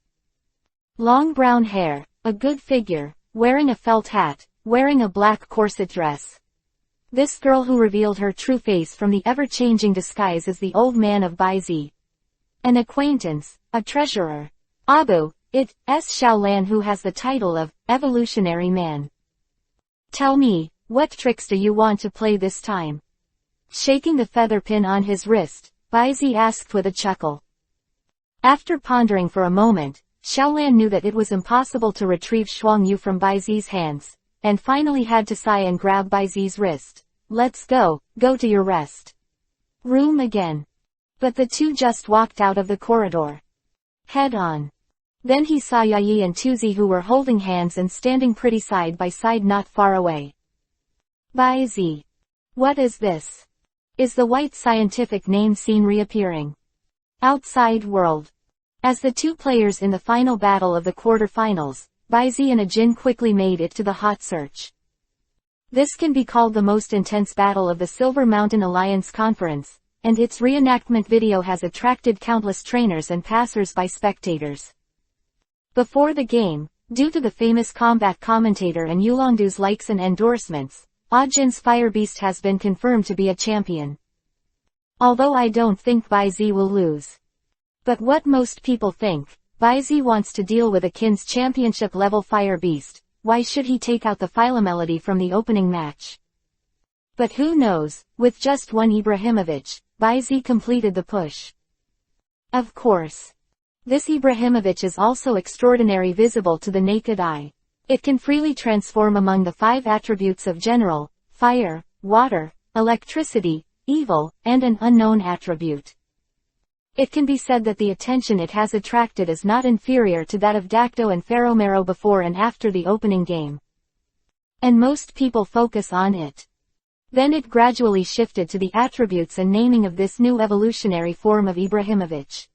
Long brown hair, a good figure, wearing a felt hat, wearing a black corset dress. This girl who revealed her true face from the ever-changing disguise is the old man of Baizi. An acquaintance, a treasurer. Abu, it's Xiaolan who has the title of Evolutionary Man. Tell me, what tricks do you want to play this time? Shaking the feather pin on his wrist, Baizi asked with a chuckle. After pondering for a moment, Xiaolan knew that it was impossible to retrieve Shuangyu from Baizi's hands, and finally had to sigh and grab Baizi's wrist. Let's go to your rest room again. But the two just walked out of the corridor. Head on. Then he saw Yayi and Tuzi who were holding hands and standing pretty side by side not far away. Baizi. What is this? Is the white scientific name seen reappearing? Outside world. As the two players in the final battle of the quarterfinals, Baizi and Ajin quickly made it to the hot search. This can be called the most intense battle of the Silver Mountain Alliance Conference, and its reenactment video has attracted countless trainers and passers-by spectators. Before the game, due to the famous combat commentator and Yulongdu's likes and endorsements, Ajin's Fire Beast has been confirmed to be a champion. Although I don't think Baizi will lose. But what most people think, Baizi wants to deal with Akin's championship-level Fire Beast. Why should he take out the Philomelody from the opening match? But who knows, with just one Ibrahimovic, Baizi completed the push. Of course. This Ibrahimovic is also extraordinary visible to the naked eye. It can freely transform among the 5 attributes of general, fire, water, electricity, evil, and an unknown attribute. It can be said that the attention it has attracted is not inferior to that of Dacto and Feromero before and after the opening game. And most people focus on it. Then it gradually shifted to the attributes and naming of this new evolutionary form of Ibrahimovic.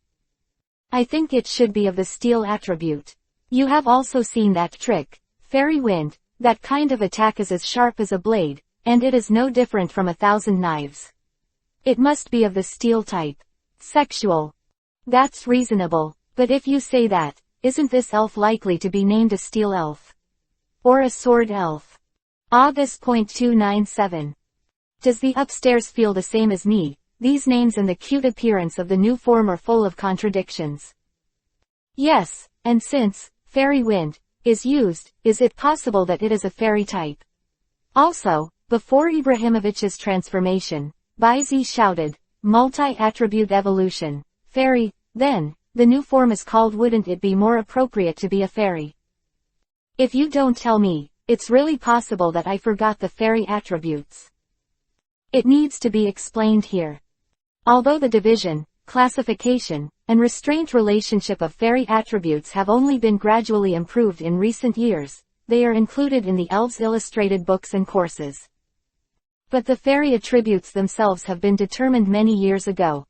I think it should be of the steel attribute. You have also seen that trick, Fairy Wind, that kind of attack is as sharp as a blade, and it is no different from 1,000 knives. It must be of the steel type. Sexual. That's reasonable, but if you say that, isn't this elf likely to be named a steel elf? Or a sword elf? August.297. Does the upstairs feel the same as me? These names and the cute appearance of the new form are full of contradictions. Yes, and since Fairy Wind is used, is it possible that it is a fairy type? Also, before Ibrahimovic's transformation, Baizi shouted, multi-attribute evolution, fairy, then, the new form is called. Wouldn't it be more appropriate to be a fairy? If you don't tell me, it's really possible that I forgot the fairy attributes. It needs to be explained here. Although the division, classification, and restraint relationship of fairy attributes have only been gradually improved in recent years, they are included in the Elves illustrated books and courses. But the fairy attributes themselves have been determined many years ago.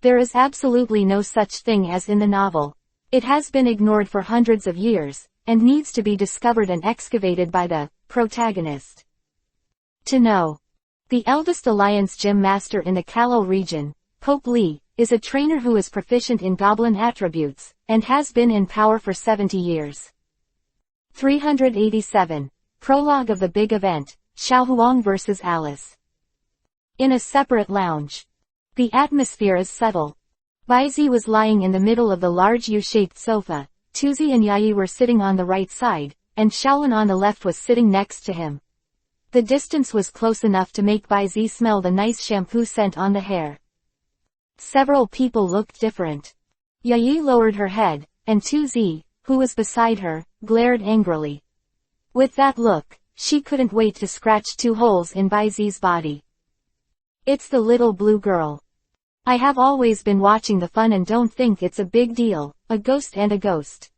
There is absolutely no such thing as in the novel. It has been ignored for hundreds of years, and needs to be discovered and excavated by the protagonist. To know. The eldest Alliance Gym Master in the Kalal region, Pope Lee, is a trainer who is proficient in goblin attributes, and has been in power for 70 years. 387. Prologue of the big event, Xiaohuang vs. Alice. In a separate lounge. The atmosphere is subtle. Baizi was lying in the middle of the large U-shaped sofa, Tuzi and Yai were sitting on the right side, and Shaolin on the left was sitting next to him. The distance was close enough to make Baizi smell the nice shampoo scent on the hair. Several people looked different. Yai lowered her head, and Tuzi, who was beside her, glared angrily. With that look, she couldn't wait to scratch 2 holes in Baizi's body. It's the little blue girl. I have always been watching the fun and don't think it's a big deal, a ghost and a ghost.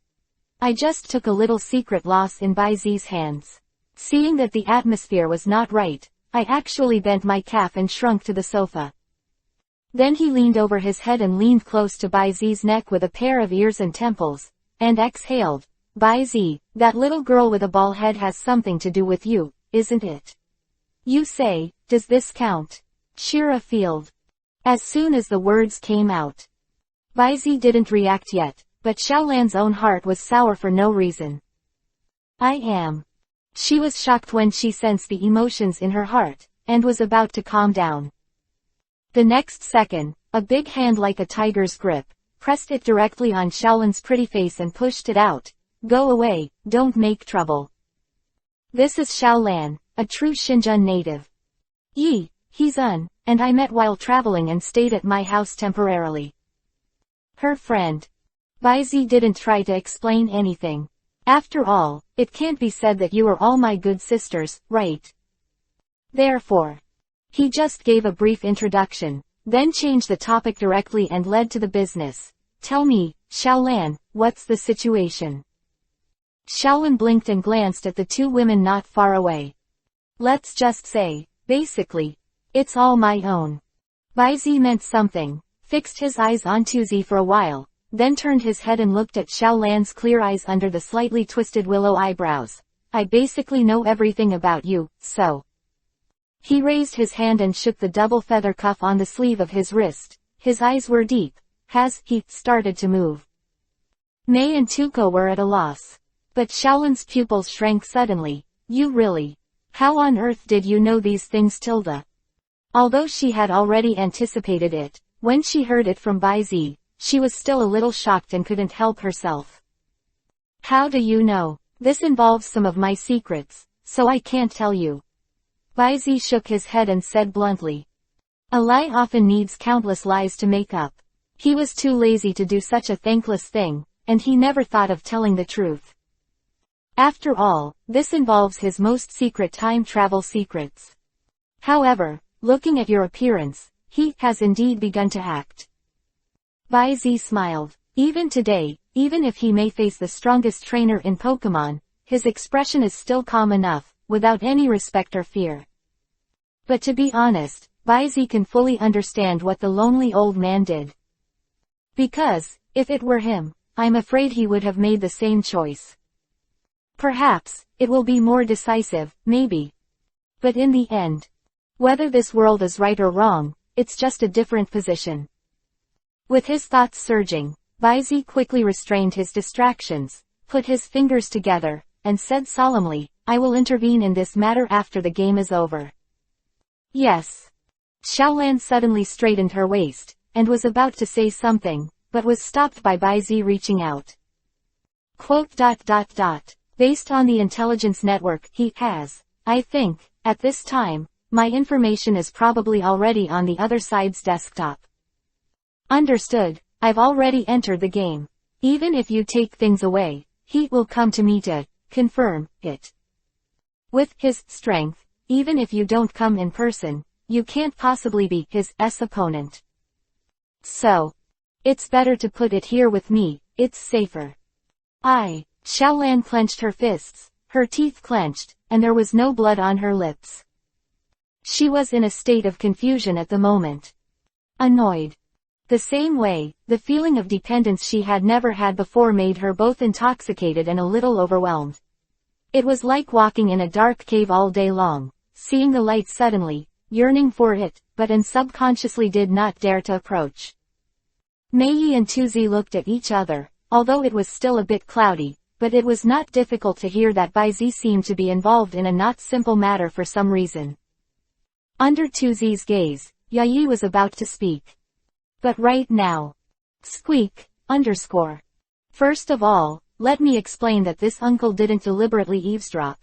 I just took a little secret loss in Baizi's hands. Seeing that the atmosphere was not right, I actually bent my calf and shrunk to the sofa. Then he leaned over his head and leaned close to Baizi's neck with a pair of ears and temples, and exhaled, Baizi, that little girl with a ball head has something to do with you, isn't it? You say, does this count? Shira Field. As soon as the words came out. Baizi didn't react yet, but Xiaolan's own heart was sour for no reason. I am. She was shocked when she sensed the emotions in her heart, and was about to calm down. The next second, a big hand like a tiger's grip, pressed it directly on Xiaolan's pretty face and pushed it out. Go away, don't make trouble. This is Xiaolan, a true Xinjiang native. He's and I met while traveling and stayed at my house temporarily. Her friend. Baizi didn't try to explain anything. After all, it can't be said that you are all my good sisters, right? Therefore. He just gave a brief introduction, then changed the topic directly and led to the business. Tell me, Xiaolan, what's the situation? Xiaolan blinked and glanced at the 2 women not far away. Let's just say, basically, it's all my own. Baizi meant something, fixed his eyes on Tuzi for a while, then turned his head and looked at Xiaolan's clear eyes under the slightly twisted willow eyebrows. I basically know everything about you, so. He raised his hand and shook the double feather cuff on the sleeve of his wrist. His eyes were deep. He started to move. Mei and Tuko were at a loss. But Xiaolan's pupils shrank suddenly. You really? How on earth did you know these things, Tilda? Although she had already anticipated it, when she heard it from Baizi, she was still a little shocked and couldn't help herself. How do you know? This involves some of my secrets, so I can't tell you. Baizi shook his head and said bluntly. A lie often needs countless lies to make up. He was too lazy to do such a thankless thing, and he never thought of telling the truth. After all, this involves his most secret time travel secrets. However, looking at your appearance, he has indeed begun to act. Baizi smiled. Even today, even if he may face the strongest trainer in Pokemon, his expression is still calm enough, without any respect or fear. But to be honest, Baizi can fully understand what the lonely old man did. Because, if it were him, I'm afraid he would have made the same choice. Perhaps, it will be more decisive, maybe. But in the end, whether this world is right or wrong, it's just a different position. With his thoughts surging, Baizi quickly restrained his distractions, put his fingers together, and said solemnly, I will intervene in this matter after the game is over. Yes. Xiaolan suddenly straightened her waist, and was about to say something, but was stopped by Baizi reaching out. Based on the intelligence network he has, I think, at this time, my information is probably already on the other side's desktop. Understood, I've already entered the game. Even if you take things away, he will come to me to confirm it. With his strength, even if you don't come in person, you can't possibly be his opponent. So, it's better to put it here with me, it's safer. Xiaolan clenched her fists, her teeth clenched, and there was no blood on her lips. She was in a state of confusion at the moment. Annoyed. The same way, the feeling of dependence she had never had before made her both intoxicated and a little overwhelmed. It was like walking in a dark cave all day long, seeing the light suddenly, yearning for it, but subconsciously did not dare to approach. Mei and Tuzi looked at each other, although it was still a bit cloudy, but it was not difficult to hear that Baizi seemed to be involved in a not simple matter for some reason. Under Tuzi's gaze, Yayi was about to speak. But right now. Squeak, _. First of all, let me explain that this uncle didn't deliberately eavesdrop.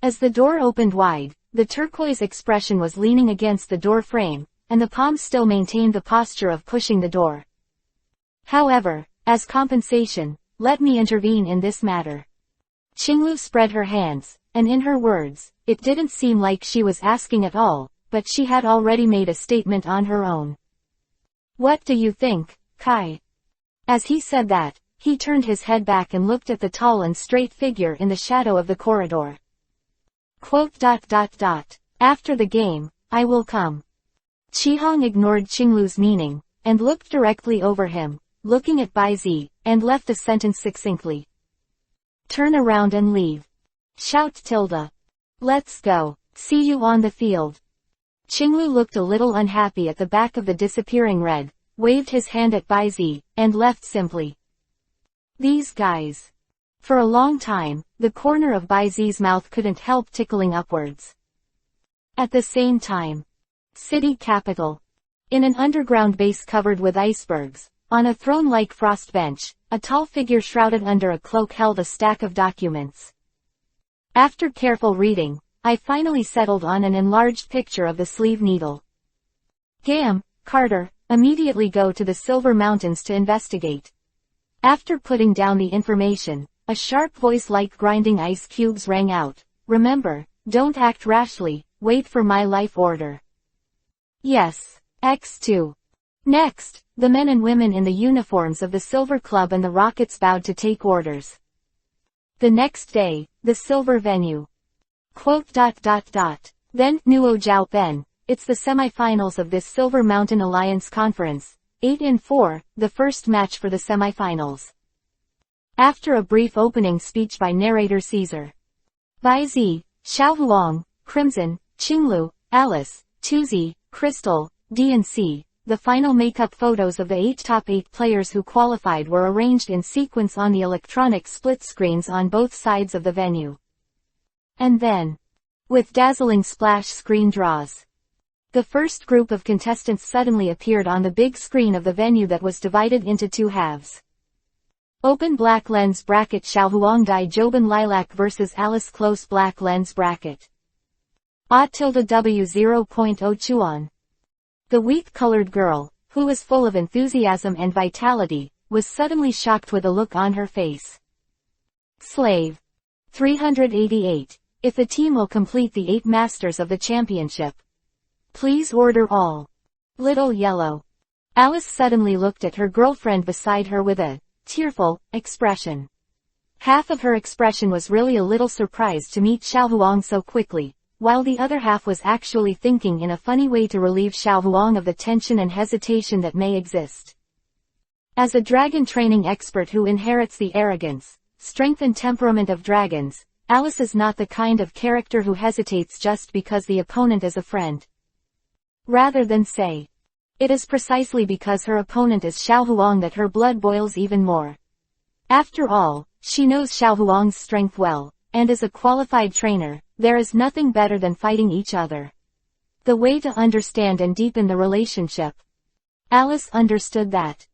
As the door opened wide, the turquoise expression was leaning against the door frame, and the palm still maintained the posture of pushing the door. However, as compensation, let me intervene in this matter. Qinglu spread her hands, and in her words, it didn't seem like she was asking at all, but she had already made a statement on her own. What do you think, Kai? As he said that, he turned his head back and looked at the tall and straight figure in the shadow of the corridor. After the game, I will come. Qihong ignored Qinglu's meaning, and looked directly over him, looking at Baizi, and left the sentence succinctly. Turn around and leave. Shout tilde. Let's go. See you on the field. Qinglu looked a little unhappy at the back of the disappearing red, waved his hand at Baizi, and left simply. These guys. For a long time, the corner of Baizi's mouth couldn't help tickling upwards. At the same time. City capital. In an underground base covered with icebergs, on a throne-like frost bench, a tall figure shrouded under a cloak held a stack of documents. After careful reading, I finally settled on an enlarged picture of the sleeve needle. Gam, Carter, immediately go to the Silver Mountains to investigate. After putting down the information, a sharp voice like grinding ice cubes rang out. Remember, don't act rashly, wait for my life order. Yes. X2. Next, the men and women in the uniforms of the Silver Club and the Rockets bowed to take orders. The next day, the Silver Venue. Then, Nuo Jiao Ben, it's the semifinals of this Silver Mountain Alliance Conference, 8-4, the first match for the semifinals. After a brief opening speech by narrator Caesar. Baizi, Xiaohuang, Crimson, Qinglu, Alice, Tuzi, Crystal, D and C, the final makeup photos of the top 8 players who qualified were arranged in sequence on the electronic split screens on both sides of the venue. And then, with dazzling splash screen draws, the first group of contestants suddenly appeared on the big screen of the venue that was divided into 2 halves. Open black lens bracket Xiaohuang Dai Joban Lilac vs Alice Close black lens bracket. A-W0.0 Chuan. The wheat-colored girl, who was full of enthusiasm and vitality, was suddenly shocked with a look on her face. Slave. 388. If the team will complete the 8 masters of the championship, please order all. Little Yellow. Alice suddenly looked at her girlfriend beside her with a tearful expression. Half of her expression was really a little surprised to meet Xiao Huang so quickly, while the other half was actually thinking in a funny way to relieve Xiao Huang of the tension and hesitation that may exist. As a dragon training expert who inherits the arrogance, strength and temperament of dragons, Alice is not the kind of character who hesitates just because the opponent is a friend. Rather than say, it is precisely because her opponent is Xiao Huang that her blood boils even more. After all, she knows Xiao Huang's strength well, and as a qualified trainer, there is nothing better than fighting each other. The way to understand and deepen the relationship. Alice understood that.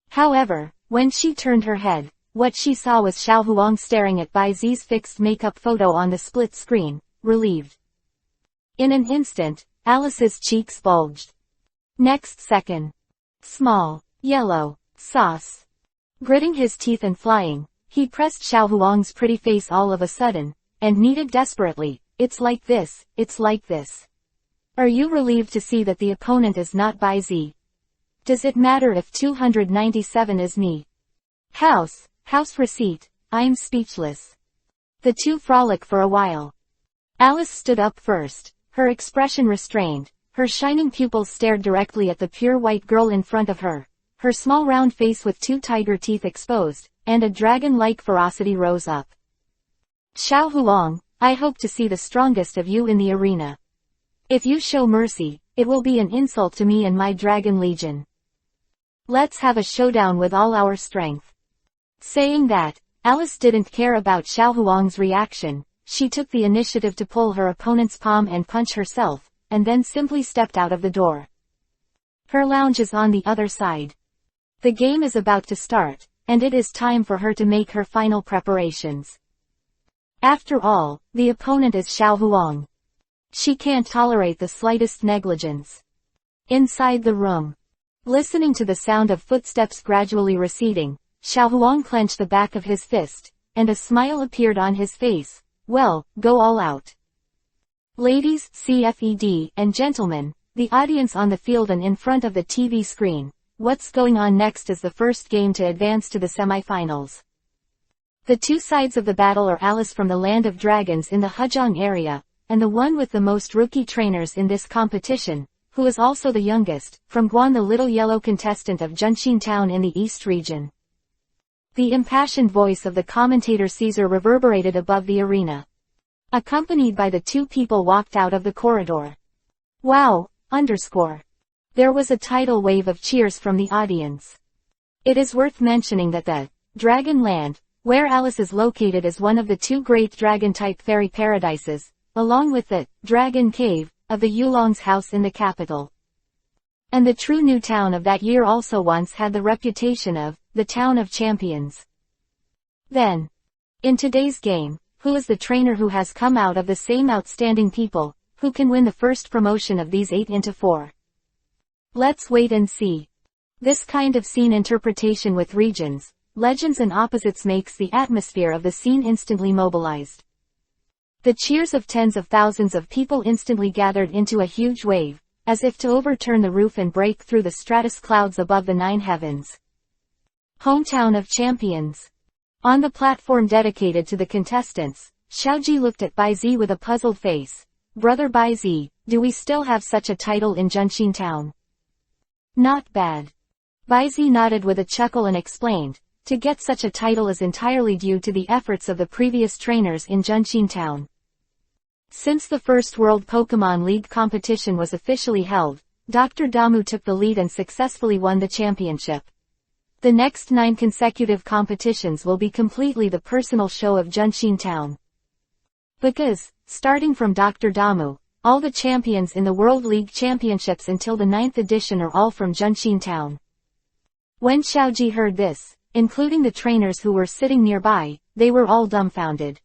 However, when she turned her head, what she saw was Xiao Huang staring at Bai Zi's fixed makeup photo on the split screen, relieved. In an instant, Alice's cheeks bulged. Next second. Small, yellow, sauce. Gritting his teeth and flying, he pressed Xiao Huang's pretty face all of a sudden, and kneaded desperately, it's like this, it's like this. Are you relieved to see that the opponent is not Bai Zi? Does it matter if 297 is me? House receipt, I'm speechless. The two frolic for a while. Alice stood up first, her expression restrained. Her shining pupils stared directly at the pure white girl in front of her. Her small round face with 2 tiger teeth exposed, and a dragon-like ferocity rose up. Xiao Huang, I hope to see the strongest of you in the arena. If you show mercy, it will be an insult to me and my dragon legion. Let's have a showdown with all our strength. Saying that, Alice didn't care about Xiao Huang's reaction. She took the initiative to pull her opponent's palm and punch herself, and then simply stepped out of the door. Her lounge is on the other side. The game is about to start, and it is time for her to make her final preparations. After all, the opponent is Xiao Huang. She can't tolerate the slightest negligence. Inside the room. Listening to the sound of footsteps gradually receding, Xiao Huang clenched the back of his fist, and a smile appeared on his face. Well, go all out. Ladies, CFED, and gentlemen, the audience on the field and in front of the TV screen, what's going on next is the first game to advance to the semifinals. The 2 sides of the battle are Alice from the Land of Dragons in the Hezhong area, and the one with the most rookie trainers in this competition, who is also the youngest, from Guan, the little yellow contestant of Junxin Town in the East region. The impassioned voice of the commentator Caesar reverberated above the arena. Accompanied by the 2 people walked out of the corridor. Wow! There was a tidal wave of cheers from the audience. It is worth mentioning that the Dragon Land, where Alice is located, is one of the 2 great dragon-type fairy paradises, along with the Dragon Cave of the Yulong's house in the capital. And the true new town of that year also once had the reputation of the Town of Champions. Then, in today's game, who is the trainer who has come out of the same outstanding people, who can win the first promotion of these 8 into 4? Let's wait and see. This kind of scene interpretation with regions, legends and opposites makes the atmosphere of the scene instantly mobilized. The cheers of tens of thousands of people instantly gathered into a huge wave, as if to overturn the roof and break through the stratus clouds above the 9 heavens. Hometown of Champions. On the platform dedicated to the contestants, Xiaoji looked at Bai Zi with a puzzled face. Brother Bai Zi, do we still have such a title in Junxin Town? Not bad. Bai Zi nodded with a chuckle and explained, to get such a title is entirely due to the efforts of the previous trainers in Junxin Town. Since the first World Pokémon League competition was officially held, Dr. Damu took the lead and successfully won the championship. The next 9 consecutive competitions will be completely the personal show of Junxin Town. Because, starting from Dr. Damu, all the champions in the World League Championships until the 9th edition are all from Junxin Town. When Xiaoji heard this, including the trainers who were sitting nearby, they were all dumbfounded.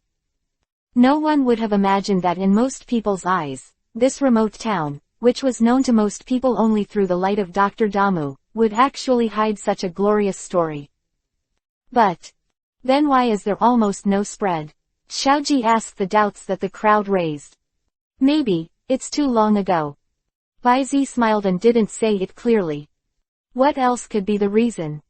No one would have imagined that in most people's eyes, this remote town, which was known to most people only through the light of Dr. Damu, would actually hide such a glorious story. But then why is there almost no spread? Xiaoji asked the doubts that the crowd raised. Maybe, it's too long ago. Baizi smiled and didn't say it clearly. What else could be the reason?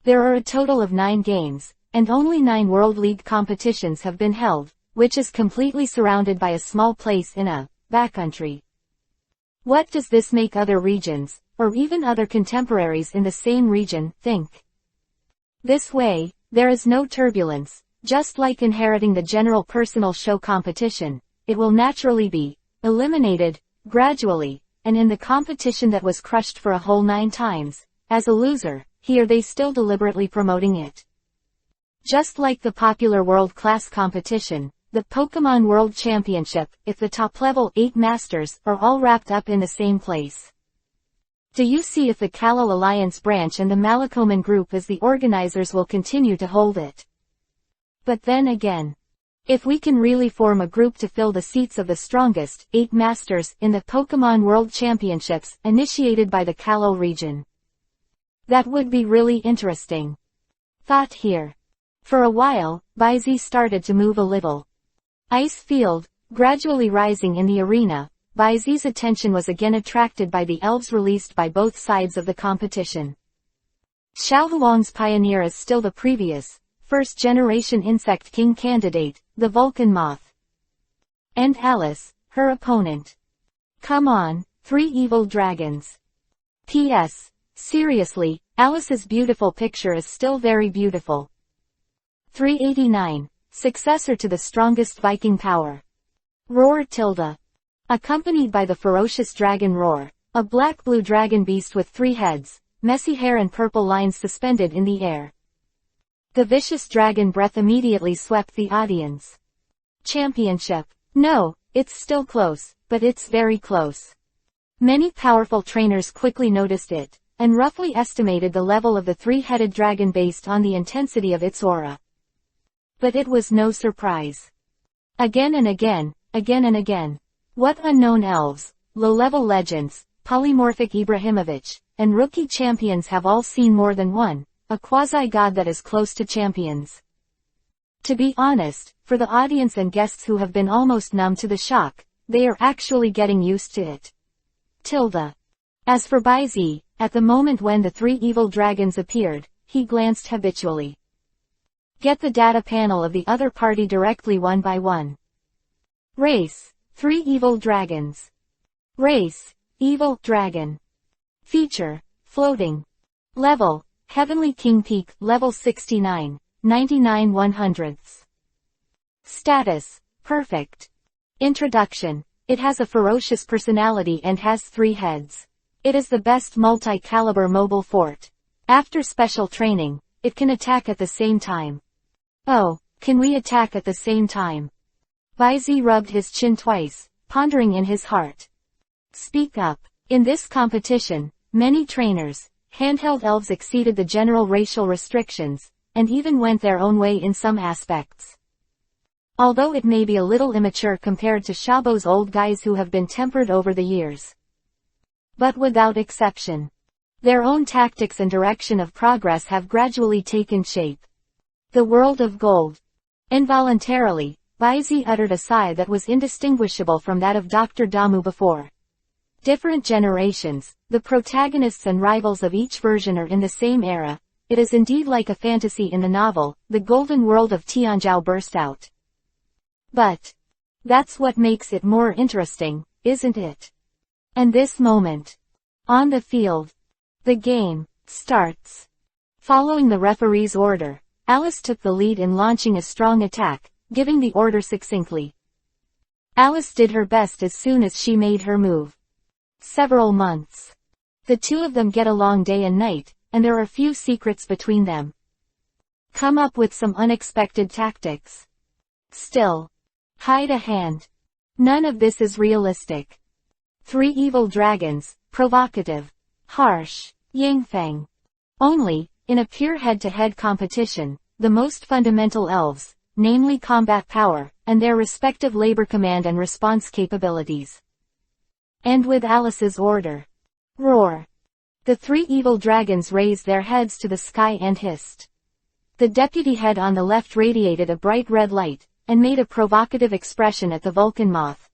There are a total of 9 games, and only 9 World League competitions have been held, which is completely surrounded by a small place in a backcountry. What does this make other regions, or even other contemporaries in the same region, think? This way, there is no turbulence, just like inheriting the general personal show competition, it will naturally be eliminated, gradually, and in the competition that was crushed for a whole 9 times, as a loser, here they still deliberately promoting it. Just like the popular world-class competition, the Pokemon World Championship, if the top-level 8 masters are all wrapped up in the same place. Do you see if the Kalo Alliance branch and the Malakoman group as the organizers will continue to hold it? But then again, if we can really form a group to fill the seats of the strongest 8 masters in the Pokemon World Championships initiated by the Kalo region, that would be really interesting. Thought here. For a while, Baizi started to move a little. Ice field, gradually rising in the arena, Baizi's attention was again attracted by the elves released by both sides of the competition. Xiao Huang's pioneer is still the previous, first-generation Insect King candidate, the Vulcan Moth. And Alice, her opponent. Come on, 3 evil dragons. P.S. Seriously, Alice's beautiful picture is still very beautiful. 389. Successor to the strongest Viking power. Roar tilde. Accompanied by the ferocious dragon Roar, a black-blue dragon beast with 3 heads, messy hair and purple lines suspended in the air. The vicious dragon breath immediately swept the audience. Championship. No, it's still close, but it's very close. Many powerful trainers quickly noticed it, and roughly estimated the level of the 3-headed dragon based on the intensity of its aura. But it was no surprise. Again and again, again and again. What unknown elves, low-level legends, polymorphic Ibrahimovic, and rookie champions have all seen more than one, a quasi-god that is close to champions. To be honest, for the audience and guests who have been almost numb to the shock, they are actually getting used to it. Tilde. As for Baizi, at the moment when the 3 evil dragons appeared, he glanced habitually. Get the data panel of the other party directly one by one. Race, 3 evil dragons. Race, evil dragon. Feature, floating. Level, Heavenly King Peak, level 69, 99 100ths. Status, perfect. Introduction, it has a ferocious personality and has 3 heads. It is the best multi-caliber mobile fort. After special training, it can attack at the same time. Oh, can we attack at the same time? Baizi rubbed his chin twice, pondering in his heart. Speak up. In this competition, many trainers, handheld elves exceeded the general racial restrictions, and even went their own way in some aspects. Although it may be a little immature compared to Shabo's old guys who have been tempered over the years. But without exception, their own tactics and direction of progress have gradually taken shape. The world of gold. Involuntarily, Baizi uttered a sigh that was indistinguishable from that of Dr. Damu before. Different generations, the protagonists and rivals of each version are in the same era. It is indeed like a fantasy in the novel, the golden world of Tianzhao burst out. But that's what makes it more interesting, isn't it? And this moment. On the field. The game starts. Following the referee's order, Alice took the lead in launching a strong attack, giving the order succinctly. Alice did her best as soon as she made her move. Several months. The two of them get along day and night, and there are few secrets between them. Come up with some unexpected tactics. Still. Hide a hand. None of this is realistic. 3 evil dragons, provocative, harsh, Yingfeng. Only, in a pure head-to-head competition, the most fundamental elves, namely combat power, and their respective labor command and response capabilities. And with Alice's order, roar! The three evil dragons raised their heads to the sky and hissed. The deputy head on the left radiated a bright red light, and made a provocative expression at the Vulcan moth.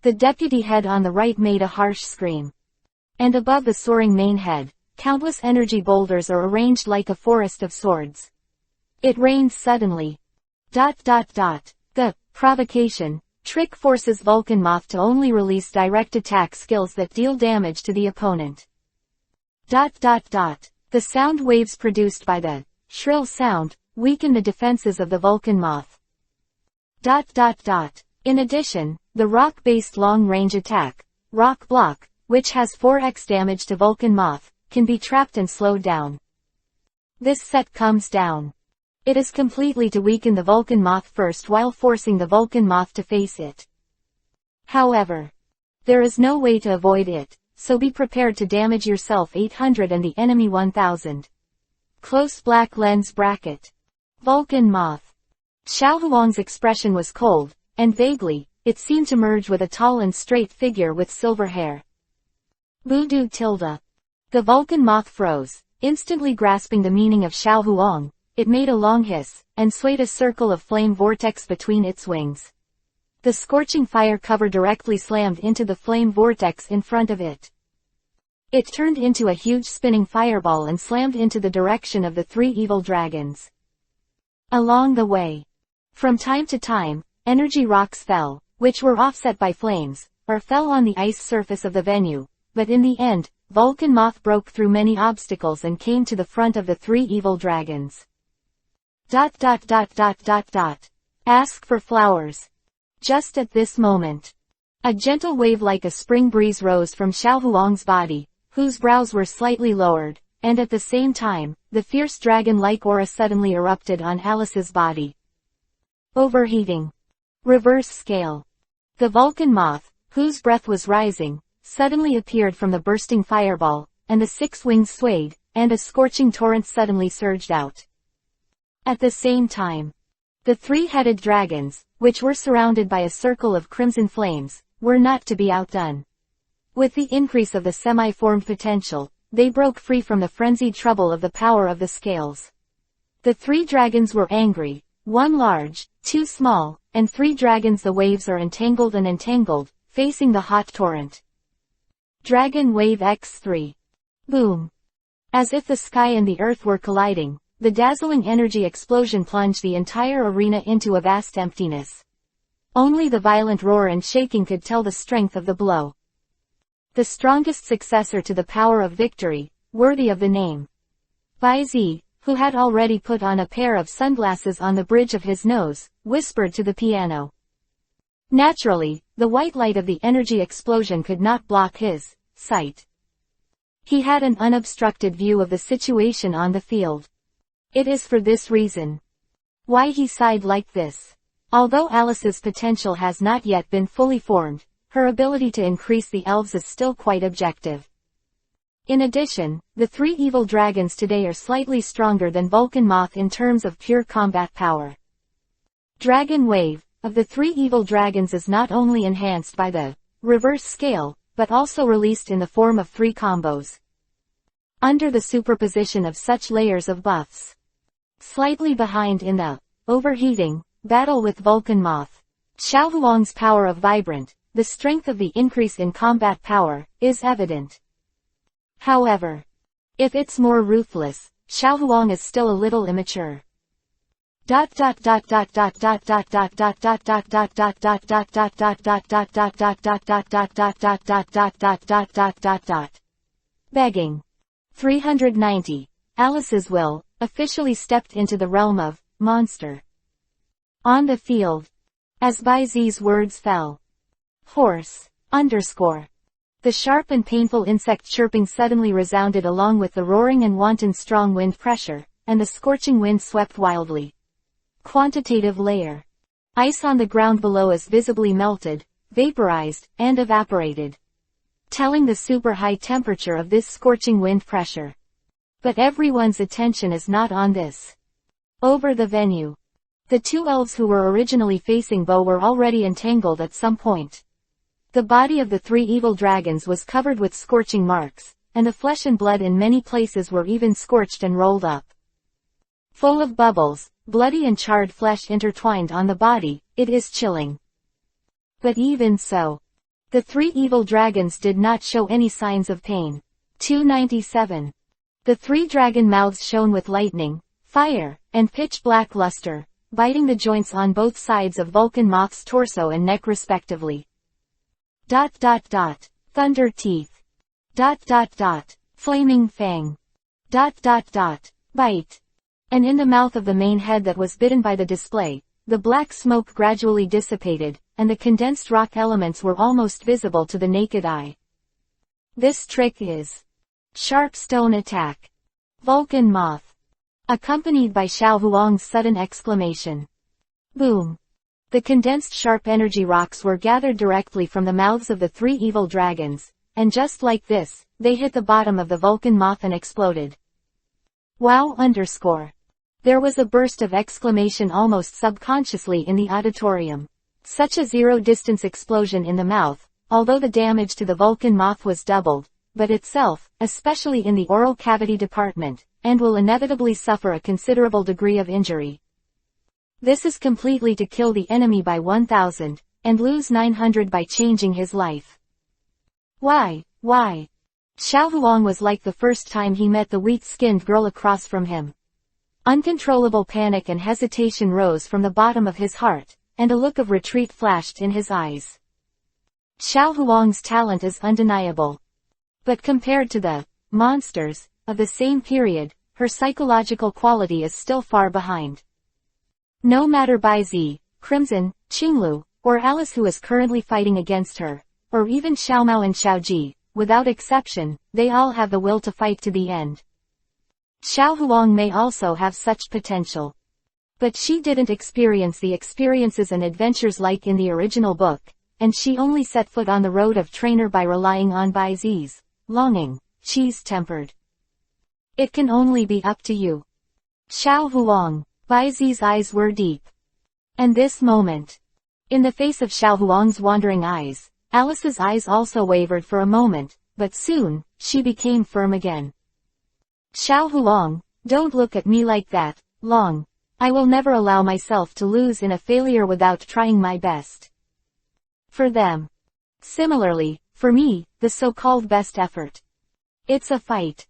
The deputy head on the right made a harsh scream. And above the soaring main head, countless energy boulders are arranged like a forest of swords. It rained suddenly. The provocation trick forces Vulcan moth to only release direct attack skills that deal damage to the opponent. The sound waves produced by the shrill sound weaken the defenses of the Vulcan moth. In addition, the rock-based long-range attack, Rock Block, which has 4x damage to Vulcan moth, can be trapped and slowed down. This set comes down. It is completely to weaken the Vulcan moth first while forcing the Vulcan moth to face it. However, there is no way to avoid it, so be prepared to damage yourself 800 and the enemy 1000. Close black lens bracket. Vulcan moth. Xiao Huang's expression was cold, and vaguely, it seemed to merge with a tall and straight figure with silver hair. Voodoo tilde. The Vulcan moth froze, instantly grasping the meaning of Xiao Huang. It made a long hiss, and swayed a circle of flame vortex between its wings. The scorching fire cover directly slammed into the flame vortex in front of it. It turned into a huge spinning fireball and slammed into the direction of the three evil dragons. Along the way, from time to time, energy rocks fell, which were offset by flames, or fell on the ice surface of the venue, but in the end, Vulcan moth broke through many obstacles and came to the front of the three evil dragons. Ask for flowers. Just at this moment, a gentle wave like a spring breeze rose from Xiao Huang's body, whose brows were slightly lowered, and at the same time, the fierce dragon-like aura suddenly erupted on Alice's body. Overheating. Reverse scale. The Vulcan moth, whose breath was rising, suddenly appeared from the bursting fireball, and the six wings swayed, and a scorching torrent suddenly surged out. At the same time, the three-headed dragons, which were surrounded by a circle of crimson flames, were not to be outdone. With the increase of the semi-formed potential, they broke free from the frenzied trouble of the power of the scales. The three dragons were angry, one large, two small, and three dragons. The waves are entangled and entangled, facing the hot torrent. Dragon Wave X3. Boom. As if the sky and the earth were colliding, the dazzling energy explosion plunged the entire arena into a vast emptiness. Only the violent roar and shaking could tell the strength of the blow. The strongest successor to the power of victory, worthy of the name. Bai Zi, who had already put on a pair of sunglasses on the bridge of his nose, whispered to the piano. Naturally, the white light of the energy explosion could not block his sight. He had an unobstructed view of the situation on the field. It is for this reason why he sighed like this. Although Alice's potential has not yet been fully formed, her ability to increase the elves is still quite objective. In addition, the three evil dragons today are slightly stronger than Vulcan moth in terms of pure combat power. Dragon Wave of the three evil dragons is not only enhanced by the reverse scale, but also released in the form of three combos. Under the superposition of such layers of buffs. Slightly behind in the overheating battle with Vulcan moth, Xiao Huang's power of vibrant, the strength of the increase in combat power, is evident. However, if it's more ruthless, Xiao Huang is still a little immature. Begging. 390. Alice's will officially stepped into the realm of monster. On the field. As Bai Zi's words fell. Horse. The sharp and painful insect chirping suddenly resounded along with the roaring and wanton strong wind pressure, and the scorching wind swept wildly. Quantitative layer. Ice on the ground below is visibly melted, vaporized, and evaporated. Telling the super high temperature of this scorching wind pressure. But everyone's attention is not on this. Over the venue. The two elves who were originally facing Bo were already entangled at some point. The body of the three evil dragons was covered with scorching marks, and the flesh and blood in many places were even scorched and rolled up. Full of bubbles, bloody and charred flesh intertwined on the body, it is chilling. But even so, the three evil dragons did not show any signs of pain. 297. The three dragon mouths shone with lightning, fire, and pitch-black luster, biting the joints on both sides of Vulcan Moth's torso and neck respectively. Thunder teeth. Flaming fang. Bite. And in the mouth of the main head that was bitten by the display, the black smoke gradually dissipated, and the condensed rock elements were almost visible to the naked eye. This trick is Sharp Stone Attack. Vulcan Moth. Accompanied by Xiao Huang's sudden exclamation. Boom. The condensed sharp energy rocks were gathered directly from the mouths of the three evil dragons, and just like this, they hit the bottom of the Vulcan Moth and exploded. Wow! There was a burst of exclamation almost subconsciously in the auditorium. Such a zero-distance explosion in the mouth, although the damage to the Vulcan Moth was doubled, but itself, especially in the oral cavity department, and will inevitably suffer a considerable degree of injury. This is completely to kill the enemy by 1000, and lose 900 by changing his life. Why? Xiao Huang was like the first time he met the wheat-skinned girl across from him. Uncontrollable panic and hesitation rose from the bottom of his heart, and a look of retreat flashed in his eyes. Xiao Huang's talent is undeniable. But compared to the monsters of the same period, her psychological quality is still far behind. No matter Bai Zi, Crimson, Qinglu, or Alice who is currently fighting against her, or even Xiaomao and Xiaoji, without exception, they all have the will to fight to the end. Xiao Huang may also have such potential. But she didn't experience the experiences and adventures like in the original book, and she only set foot on the road of trainer by relying on Bai Zi's longing, cheese-tempered. It can only be up to you. Xiao Huang. Bai Zi's eyes were deep. And this moment. In the face of Xiao Huang's wandering eyes, Alice's eyes also wavered for a moment, but soon, she became firm again. Xiao Huang, don't look at me like that, Long. I will never allow myself to lose in a failure without trying my best. For them. Similarly, for me, the so-called best effort. It's a fight.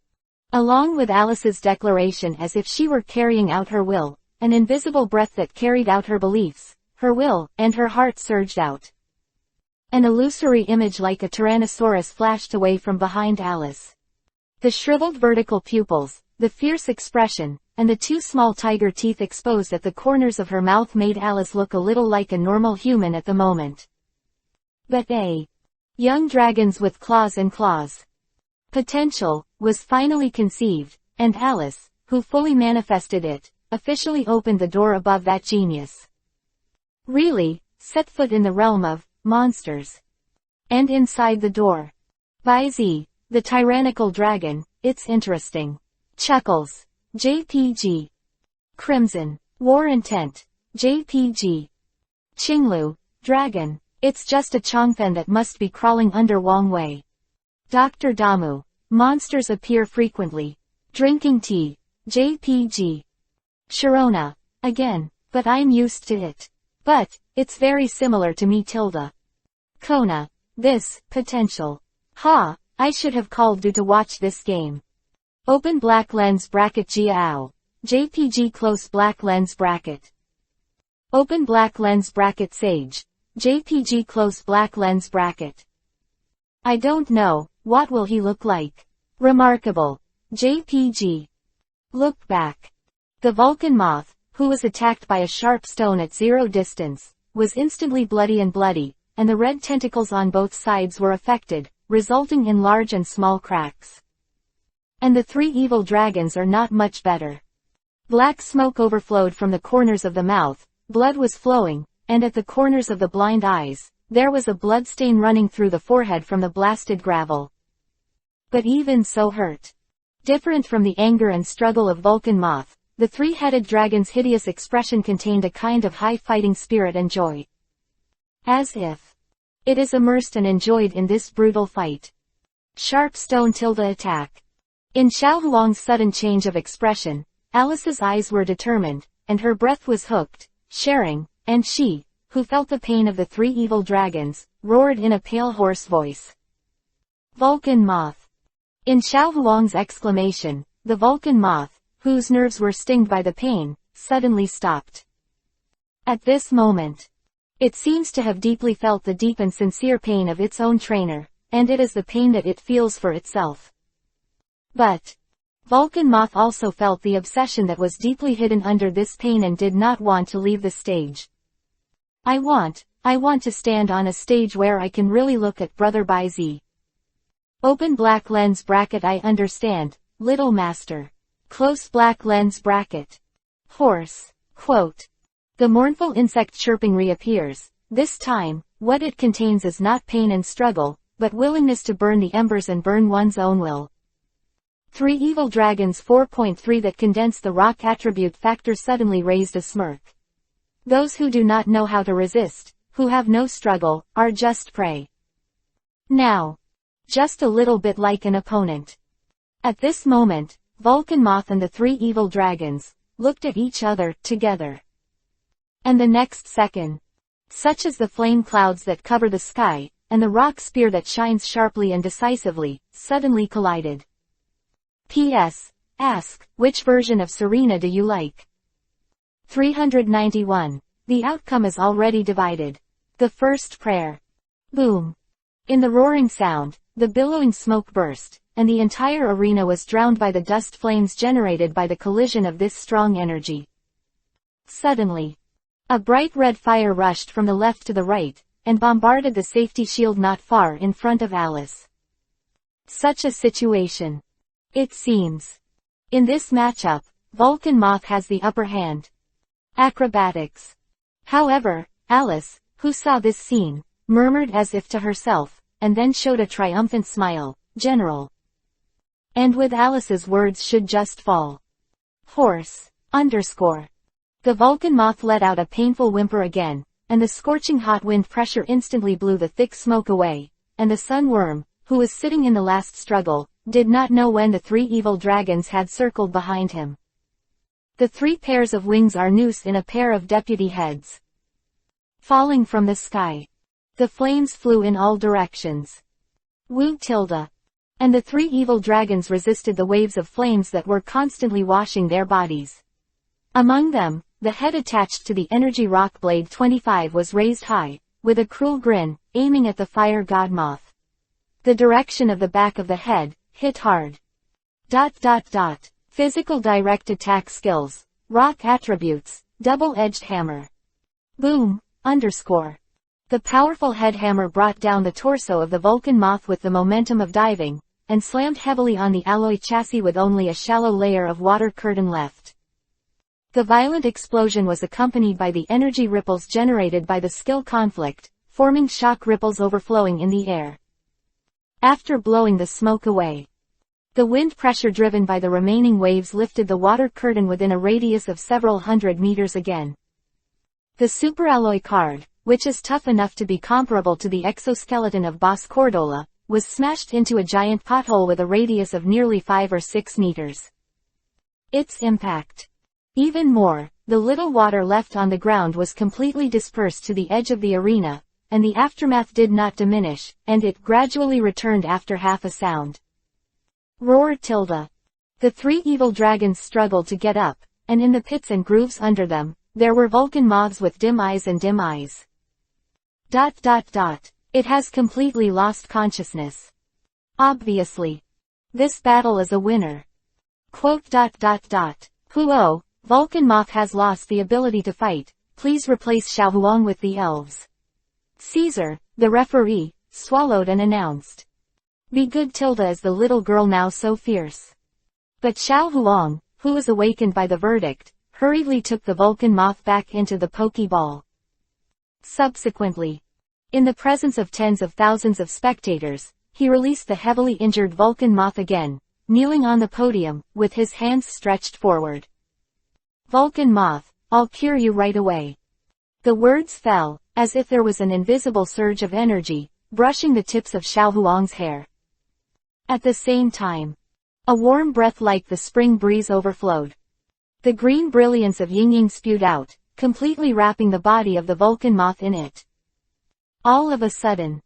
Along with Alice's declaration as if she were carrying out her will, an invisible breath that carried out her beliefs, her will, and her heart surged out. An illusory image like a tyrannosaurus flashed away from behind Alice. The shriveled vertical pupils, the fierce expression, and the two small tiger teeth exposed at the corners of her mouth made Alice look a little like a normal human at the moment. But young dragons with claws and claws. Potential was finally conceived, and Alice, who fully manifested it, officially opened the door above that genius. Really, set foot in the realm of monsters. And inside the door. Bai Zi, the tyrannical dragon, it's interesting. Chuckles. JPG. Crimson. War intent. JPG. Qinglu. Dragon. It's just a Chongfen that must be crawling under Wang Wei. Dr. Damu. Monsters appear frequently. Drinking tea. JPG. Sharona. Again, but I'm used to it. But, it's very similar to me tilde. Kona. This, potential. Ha, I should have called Du to watch this game. Open black lens bracket Jiao. JPG close black lens bracket. Open black lens bracket Sage. JPG close black lens bracket. I don't know, what will he look like? Remarkable. JPG. Look back. The Vulcan moth, who was attacked by a sharp stone at zero distance, was instantly bloody, and the red tentacles on both sides were affected, resulting in large and small cracks. And the three evil dragons are not much better. Black smoke overflowed from the corners of the mouth, blood was flowing, and at the corners of the blind eyes, there was a blood stain running through the forehead from the blasted gravel. But even so hurt. Different from the anger and struggle of Vulcan moth, the three-headed dragon's hideous expression contained a kind of high fighting spirit and joy. As if It is immersed and enjoyed in this brutal fight. Sharp stone tilde attack. In Xiao Huang's sudden change of expression, Alice's eyes were determined, and her breath was hooked, sharing, and she, who felt the pain of the three evil dragons, roared in a pale hoarse voice. Vulcan moth. In Xiao Huang's exclamation, the Vulcan moth, whose nerves were stinged by the pain, suddenly stopped. At this moment, it seems to have deeply felt the deep and sincere pain of its own trainer, and it is the pain that it feels for itself. But Vulcan moth also felt the obsession that was deeply hidden under this pain and did not want to leave the stage. I want to stand on a stage where I can really look at Brother Bai Zi. Open black lens bracket. I understand, little master. Close black lens bracket. Horse. Quote. The mournful insect chirping reappears. This time, what it contains is not pain and struggle, but willingness to burn the embers and burn one's own will. Three evil dragons 4.3 that condense the rock attribute factor suddenly raised a smirk. Those who do not know how to resist, who have no struggle, are just prey. Now. Just a little bit like an opponent. At this moment, Vulcan moth and the three evil dragons looked at each other together. And the next second, such as the flame clouds that cover the sky, and the rock spear that shines sharply and decisively, suddenly collided. P.S. Ask, which version of Serena do you like? 391. The outcome is already divided. The first prayer. Boom. In the roaring sound, the billowing smoke burst, and the entire arena was drowned by the dust flames generated by the collision of this strong energy. Suddenly, a bright red fire rushed from the left to the right, and bombarded the safety shield not far in front of Alice. Such a situation. It seems. In this matchup, Vulcan moth has the upper hand. Acrobatics. However, Alice, who saw this scene, murmured as if to herself, and then showed a triumphant smile, General. And with Alice's words should just fall. Horse. Underscore. The Vulcan moth let out a painful whimper again, and the scorching hot wind pressure instantly blew the thick smoke away, and the sun worm, who was sitting in the last struggle, did not know when the three evil dragons had circled behind him. The three pairs of wings are noosed in a pair of deputy heads. Falling from the sky. The flames flew in all directions. Woo tilde. And the three evil dragons resisted the waves of flames that were constantly washing their bodies. Among them, the head attached to the energy rock blade 25 was raised high, with a cruel grin, aiming at the fire god moth. The direction of the back of the head hit hard. Physical direct attack skills, rock attributes, double-edged hammer. Boom, underscore. The powerful head hammer brought down the torso of the Vulcan moth with the momentum of diving, and slammed heavily on the alloy chassis with only a shallow layer of water curtain left. The violent explosion was accompanied by the energy ripples generated by the skill conflict, forming shock ripples overflowing in the air. After blowing the smoke away, the wind pressure driven by the remaining waves lifted the water curtain within a radius of several hundred meters again. The superalloy card, which is tough enough to be comparable to the exoskeleton of Boss Cordola, was smashed into a giant pothole with a radius of nearly 5 or 6 meters. Its impact. Even more, the little water left on the ground was completely dispersed to the edge of the arena, and the aftermath did not diminish, and it gradually returned after half a sound. Roar tilde. The three evil dragons struggled to get up, and in the pits and grooves under them, there were Vulcan moths with dim eyes and dim eyes. It has completely lost consciousness. Obviously. This battle is a winner. Quote. Huo, Vulcan moth has lost the ability to fight, please replace Xiao Huang with the elves. Caesar, the referee, swallowed and announced. Be good tilde is the little girl now so fierce. But Xiao Huang, who was awakened by the verdict, hurriedly took the Vulcan moth back into the Pokeball. Subsequently, in the presence of tens of thousands of spectators, he released the heavily injured Vulcan moth again, kneeling on the podium, with his hands stretched forward. Vulcan moth, I'll cure you right away. The words fell, as if there was an invisible surge of energy, brushing the tips of Xiao Huang's hair. At the same time, a warm breath like the spring breeze overflowed. The green brilliance of yin-yang spewed out, completely wrapping the body of the Vulcan moth in it. All of a sudden,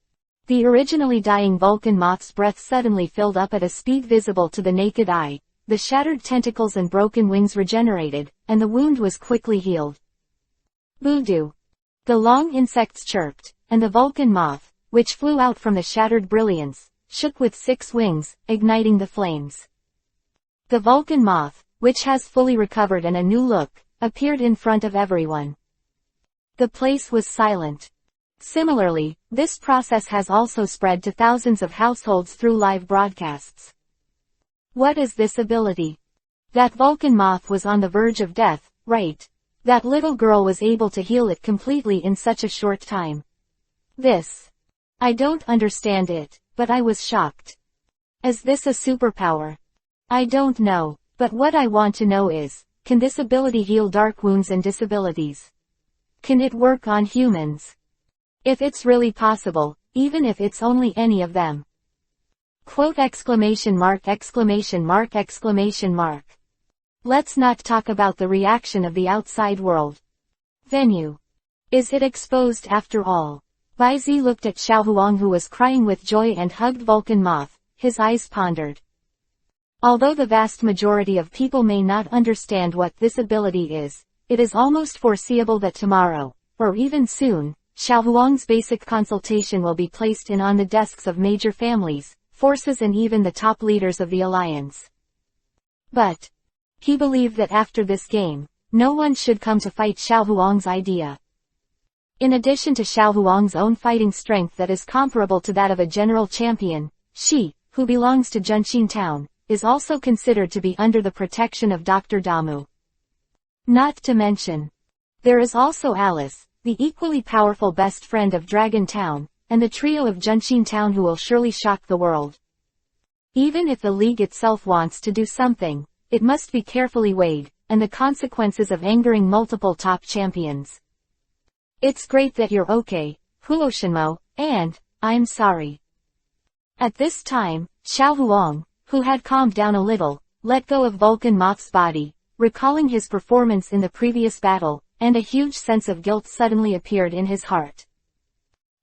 the originally dying Vulcan moth's breath suddenly filled up at a speed visible to the naked eye, the shattered tentacles and broken wings regenerated, and the wound was quickly healed. Voodoo. The long insects chirped, and the Vulcan moth, which flew out from the shattered brilliance, shook with 6 wings, igniting the flames. The Vulcan moth, which has fully recovered and a new look, appeared in front of everyone. The place was silent. Similarly, this process has also spread to thousands of households through live broadcasts. What is this ability? That Vulcan moth was on the verge of death, right? That little girl was able to heal it completely in such a short time. I don't understand it, but I was shocked. Is this a superpower? I don't know, but what I want to know is, can this ability heal dark wounds and disabilities? Can it work on humans? If it's really possible, even if it's only any of them. Quote exclamation mark exclamation mark exclamation mark. Let's not talk about the reaction of the outside world. Venue. Is it exposed after all? Bai Zi looked at Xiao Huang who was crying with joy and hugged Vulcan moth, his eyes pondered. Although the vast majority of people may not understand what this ability is, it is almost foreseeable that tomorrow, or even soon, Xiao Huang's basic consultation will be placed in on the desks of major families, forces and even the top leaders of the alliance. But he believed that after this game, no one should come to fight Xiao Huang's idea. In addition to Xiao Huang's own fighting strength that is comparable to that of a general champion, she, who belongs to Junxin Town, is also considered to be under the protection of Dr. Damu. Not to mention, there is also Alice, the equally powerful best friend of Dragon Town, and the trio of Junxin Town who will surely shock the world. Even if the League itself wants to do something, it must be carefully weighed, and the consequences of angering multiple top champions. It's great that you're okay, Huoshinmo, and, I'm sorry. At this time, Xiao Huang, who had calmed down a little, let go of Vulcan Moth's body, recalling his performance in the previous battle, and a huge sense of guilt suddenly appeared in his heart.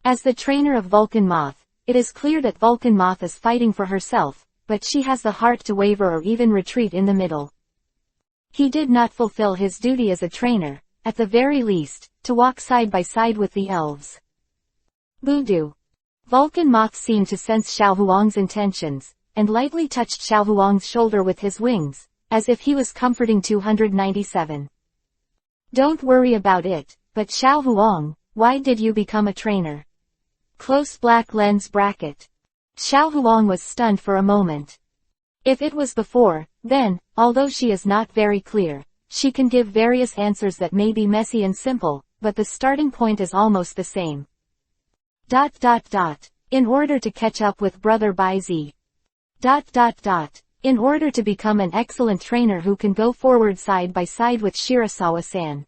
As the trainer of Vulcan Moth, it is clear that Vulcan Moth is fighting for herself, but she has the heart to waver or even retreat in the middle. He did not fulfill his duty as a trainer, at the very least, to walk side by side with the elves. Voodoo. Vulcan Moth seemed to sense Xiao Huang's intentions, and lightly touched Xiao Huang's shoulder with his wings, as if he was comforting 297. Don't worry about it, but Xiao Huang, why did you become a trainer? Close black lens bracket. Xiao Huang was stunned for a moment. If it was before, then, although she is not very clear, she can give various answers that may be messy and simple, but the starting point is almost the same. In order to catch up with Brother Bai Zi. In order to become an excellent trainer who can go forward side by side with Shirasawa-san.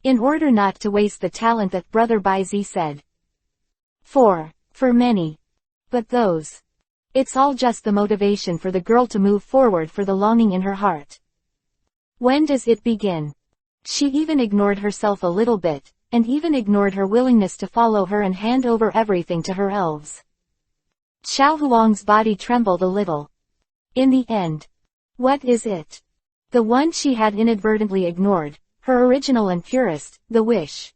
In order not to waste the talent that Brother Bai Zi said. For many. But those. It's all just the motivation for the girl to move forward for the longing in her heart. When does it begin? She even ignored herself a little bit, and even ignored her willingness to follow her and hand over everything to her elves. Xiao Huang's body trembled a little. In the end. What is it? The one she had inadvertently ignored, her original and purest, the wish.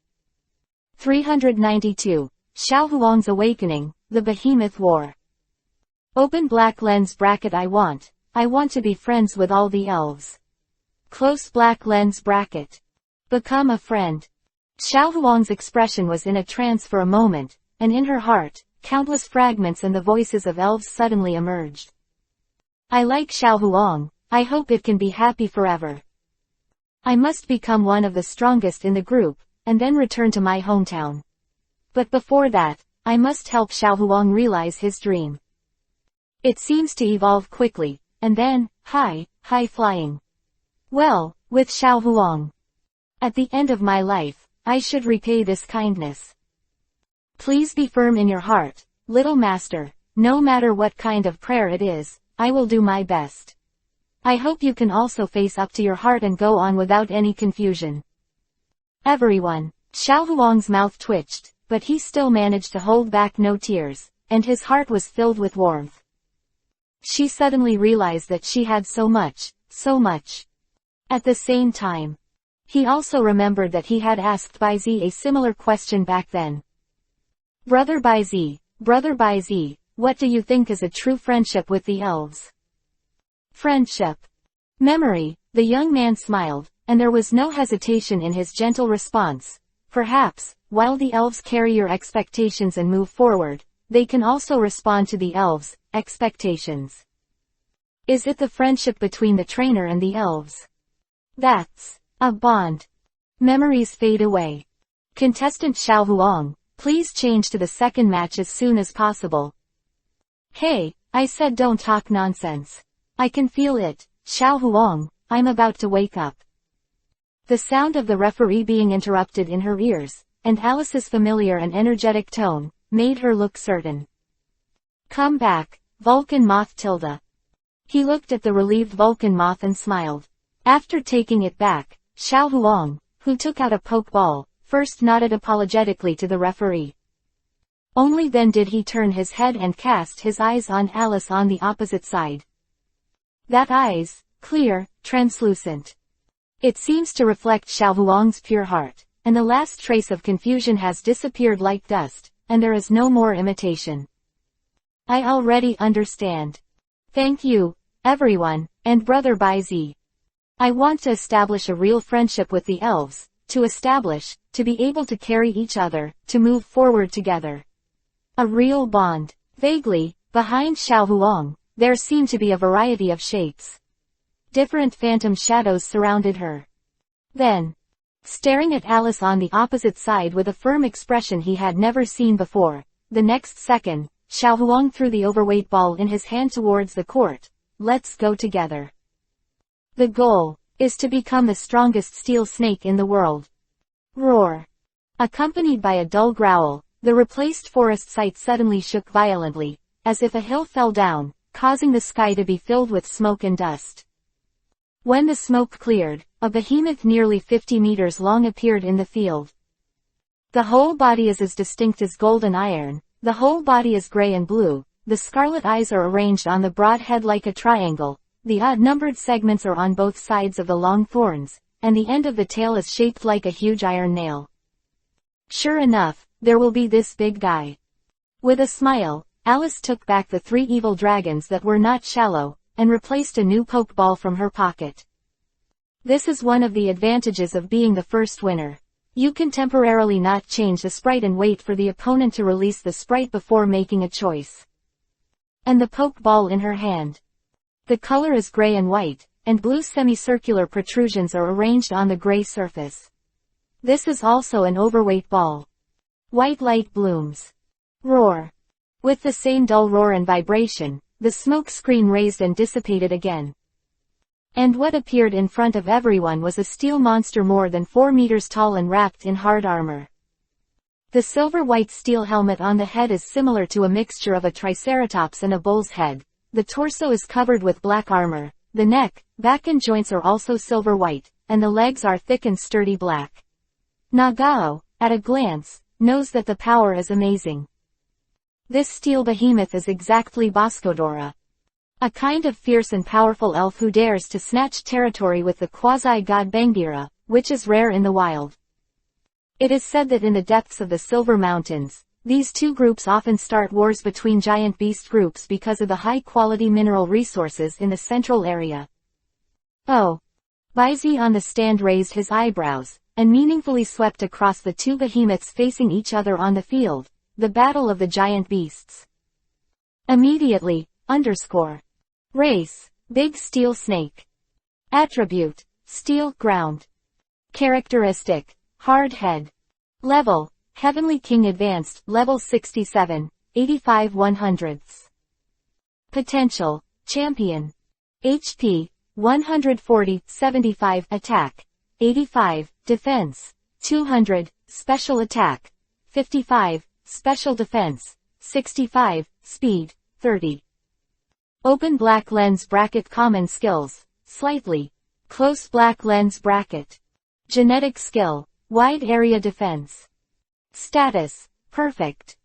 392. Xiao Huang's awakening, the Behemoth War. Open black lens bracket. I want to be friends with all the elves. Close black lens bracket. Become a friend. Xiao Huang's expression was in a trance for a moment, and in her heart, countless fragments and the voices of elves suddenly emerged. I like Xiao Huang, I hope it can be happy forever. I must become one of the strongest in the group, and then return to my hometown. But before that, I must help Xiao Huang realize his dream. It seems to evolve quickly, and then, high flying. Well, with Xiao Huang. At the end of my life, I should repay this kindness. Please be firm in your heart, little master, no matter what kind of prayer it is, I will do my best. I hope you can also face up to your heart and go on without any confusion. Everyone. Xiao Huang's mouth twitched, but he still managed to hold back no tears, and his heart was filled with warmth. She suddenly realized that she had so much. At the same time, he also remembered that he had asked Baizi a similar question back then. Brother Baizi, what do you think is a true friendship with the elves? Friendship. Memory, the young man smiled, and there was no hesitation in his gentle response. Perhaps, while the elves carry your expectations and move forward, they can also respond to the elves' expectations. Is it the friendship between the trainer and the elves? That's a bond. Memories fade away. Contestant Xiao Huang, please change to the second match as soon as possible. Hey, I said don't talk nonsense. I can feel it, Xiao Huang, I'm about to wake up. The sound of the referee being interrupted in her ears, and Alice's familiar and energetic tone, made her look certain. Come back, Vulcan Moth Tilda. He looked at the relieved Vulcan Moth and smiled. After taking it back, Xiao Huang, who took out a pokeball, first nodded apologetically to the referee. Only then did he turn his head and cast his eyes on Alice on the opposite side. That eyes, clear, translucent. It seems to reflect Xiao Huang's pure heart, and the last trace of confusion has disappeared like dust, and there is no more imitation. I already understand. Thank you, everyone, and Brother Baizi. I want to establish a real friendship with the elves, to be able to carry each other, to move forward together. A real bond. Vaguely, behind Xiao Huang, there seemed to be a variety of shapes. Different phantom shadows surrounded her. Then, staring at Alice on the opposite side with a firm expression he had never seen before, the next second, Xiao Huang threw the overweight ball in his hand towards the court. Let's go together. The goal is to become the strongest steel snake in the world. Roar. Accompanied by a dull growl, the replaced forest site suddenly shook violently, as if a hill fell down, causing the sky to be filled with smoke and dust. When the smoke cleared, a behemoth nearly 50 meters long appeared in the field. The whole body is as distinct as gold and iron, the whole body is gray and blue, the scarlet eyes are arranged on the broad head like a triangle, the odd-numbered segments are on both sides of the long thorns, and the end of the tail is shaped like a huge iron nail. Sure enough, there will be this big guy. With a smile, Alice took back the 3 evil dragons that were not shallow, and replaced a new pokeball from her pocket. This is one of the advantages of being the first winner. You can temporarily not change the sprite and wait for the opponent to release the sprite before making a choice. And the pokeball in her hand. The color is gray and white, and blue semicircular protrusions are arranged on the gray surface. This is also an overweight ball. White light blooms. Roar. With the same dull roar and vibration, the smoke screen raised and dissipated again. And what appeared in front of everyone was a steel monster more than 4 meters tall and wrapped in hard armor. The silver-white steel helmet on the head is similar to a mixture of a triceratops and a bull's head. The torso is covered with black armor, the neck, back and joints are also silver-white, and the legs are thick and sturdy black. Nagao, at a glance, knows that the power is amazing. This steel behemoth is exactly Boscodora. A kind of fierce and powerful elf who dares to snatch territory with the quasi-god Bangira, which is rare in the wild. It is said that in the depths of the Silver Mountains, these two groups often start wars between giant beast groups because of the high-quality mineral resources in the central area. Oh. Baizi on the stand raised his eyebrows, and meaningfully swept across the 2 behemoths facing each other on the field. The battle of the giant beasts. Immediately, Race, big steel snake. Attribute, steel ground. Characteristic, hard head. Level, Heavenly King Advanced, level 67, 85/100. Potential, Champion. HP, 140, 75, Attack, 85, defense, 200, special attack, 55, special defense, 65, speed, 30. Open black lens bracket common skills, slightly, close black lens bracket. Genetic skill, wide area defense. Status, perfect.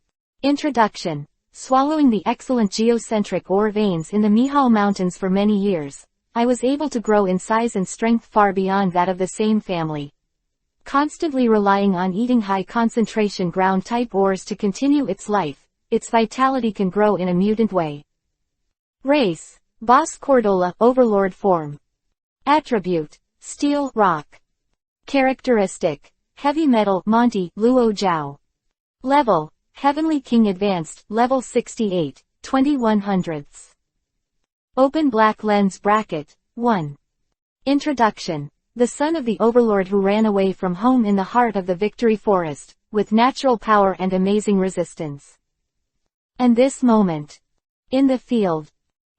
Introduction. Swallowing the excellent geocentric ore veins in the Mihal Mountains for many years, I was able to grow in size and strength far beyond that of the same family. Constantly relying on eating high concentration ground type ores to continue its life, its vitality can grow in a mutant way. Race, Boss Cordola, Overlord form. Attribute, Steel, Rock. Characteristic, Heavy Metal, Monty, Luo Jiao. Level, Heavenly King Advanced, Level 68, 2100ths. Open black lens bracket, 1. Introduction. The son of the Overlord who ran away from home in the heart of the Victory Forest, with natural power and amazing resistance. And this moment. In the field.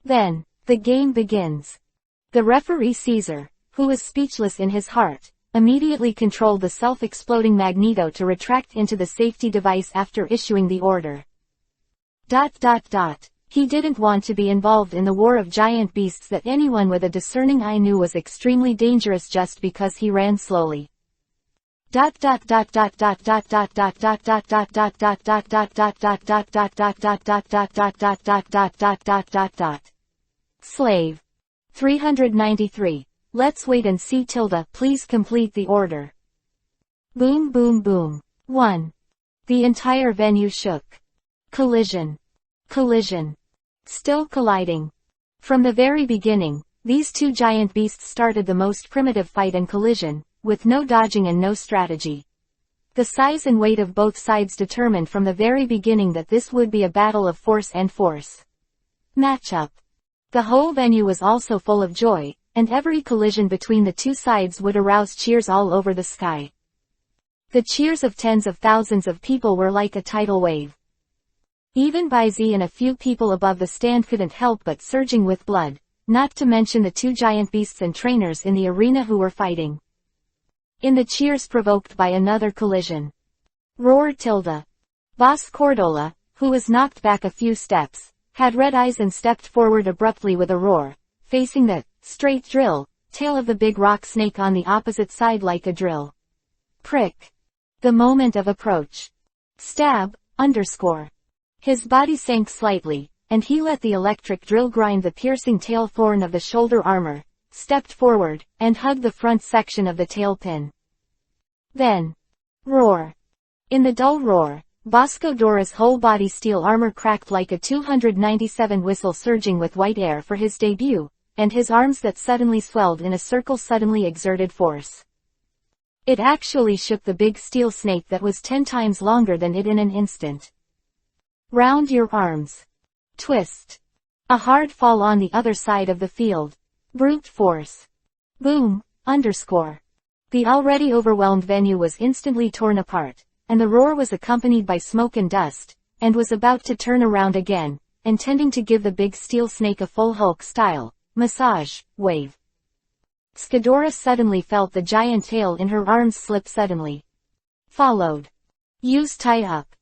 Then, the game begins. The referee Caesar, who is speechless in his heart, immediately controlled the self-exploding Magneto to retract into the safety device after issuing the order. He didn't want to be involved in the war of giant beasts that anyone with a discerning eye knew was extremely dangerous just because he ran slowly. Slave. 393. Let's wait and see. Please complete the order. Boom boom boom. 1. The entire venue shook. Collision. Collision. Still colliding. From the very beginning, these two giant beasts started the most primitive fight and collision, with no dodging and no strategy. The size and weight of both sides determined from the very beginning that this would be a battle of force and force. Matchup. The whole venue was also full of joy, and every collision between the two sides would arouse cheers all over the sky. The cheers of tens of thousands of people were like a tidal wave. Even Baizi and a few people above the stand couldn't help but surging with blood, not to mention the two giant beasts and trainers in the arena who were fighting. In the cheers provoked by another collision. Roar. Boss Cordola, who was knocked back a few steps, had red eyes and stepped forward abruptly with a roar, facing the straight drill tail of the big rock snake on the opposite side like a drill. Prick. The moment of approach. Stab. His body sank slightly, and he let the electric drill grind the piercing tail thorn of the shoulder armor, stepped forward, and hugged the front section of the tail pin. Then. Roar. In the dull roar, Bosco Dora's whole body steel armor cracked like a 297 whistle surging with white air for his debut, and his arms that suddenly swelled in a circle suddenly exerted force. It actually shook the big steel snake that was 10 times longer than it in an instant. Round your arms. Twist. A hard fall on the other side of the field. Brute force. Boom. The already overwhelmed venue was instantly torn apart, and the roar was accompanied by smoke and dust, and was about to turn around again, intending to give the big steel snake a full Hulk-style massage wave. Skadora suddenly felt the giant tail in her arms slip suddenly. Followed. Use tie-up.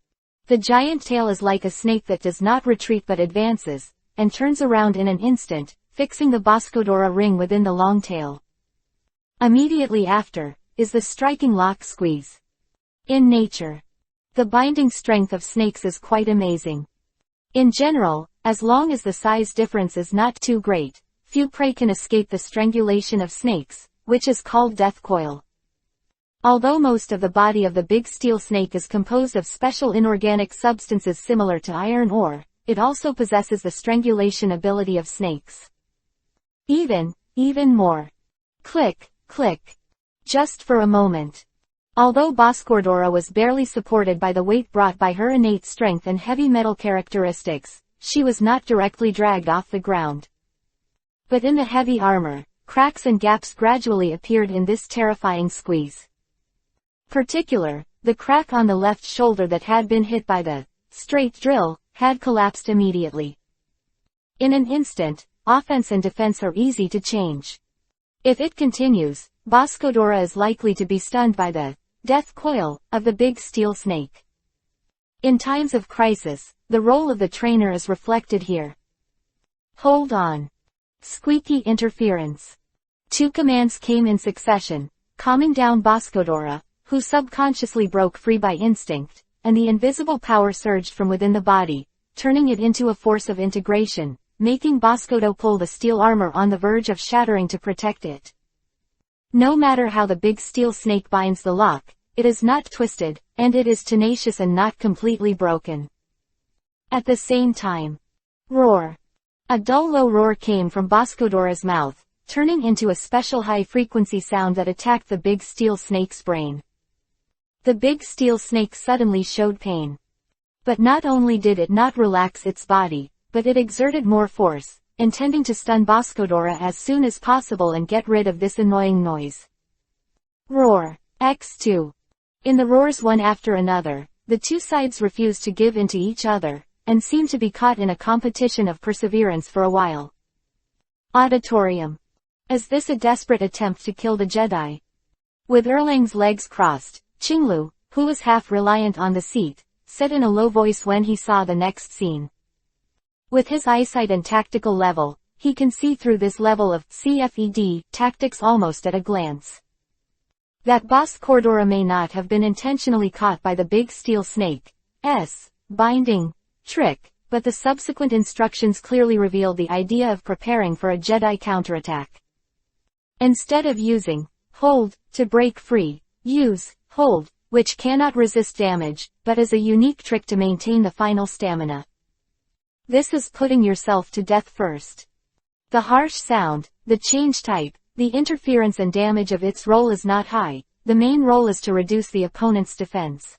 The giant tail is like a snake that does not retreat but advances, and turns around in an instant, fixing the Boscodora ring within the long tail. Immediately after, is the striking lock squeeze. In nature, the binding strength of snakes is quite amazing. In general, as long as the size difference is not too great, few prey can escape the strangulation of snakes, which is called death coil. Although most of the body of the big steel snake is composed of special inorganic substances similar to iron ore, it also possesses the strangulation ability of snakes. Even more. Click, click. Just for a moment. Although Boscordora was barely supported by the weight brought by her innate strength and heavy metal characteristics, she was not directly dragged off the ground. But in the heavy armor, cracks and gaps gradually appeared in this terrifying squeeze. The crack on the left shoulder that had been hit by the straight drill had collapsed immediately. In an instant, offense and defense are easy to change. If it continues, Boscodora is likely to be stunned by the death coil of the big steel snake. In times of crisis, the role of the trainer is reflected here. Hold on. Squeaky interference. Two commands came in succession, calming down Boscodora, who subconsciously broke free by instinct, and the invisible power surged from within the body, turning it into a force of integration, making Boscodo pull the steel armor on the verge of shattering to protect it. No matter how the big steel snake binds the lock, it is not twisted, and it is tenacious and not completely broken. At the same time, roar. A dull low roar came from Boscodora's mouth, turning into a special high-frequency sound that attacked the big steel snake's brain. The big steel snake suddenly showed pain. But not only did it not relax its body, but it exerted more force, intending to stun Boscodora as soon as possible and get rid of this annoying noise. Roar. X2. In the roars one after another, the two sides refused to give in to each other, and seemed to be caught in a competition of perseverance for a while. Auditorium. Is this a desperate attempt to kill the Jedi? With Erlang's legs crossed, Qinglu, who was half reliant on the seat, said in a low voice when he saw the next scene. With his eyesight and tactical level, he can see through this level of CFED tactics almost at a glance. That Boscodora may not have been intentionally caught by the big steel snake's binding trick, but the subsequent instructions clearly revealed the idea of preparing for a Jedi counterattack. Instead of using hold to break free, use hold, which cannot resist damage, but is a unique trick to maintain the final stamina. This is putting yourself to death first. The harsh sound, the change type, the interference and damage of its roll is not high. The main role is to reduce the opponent's defense.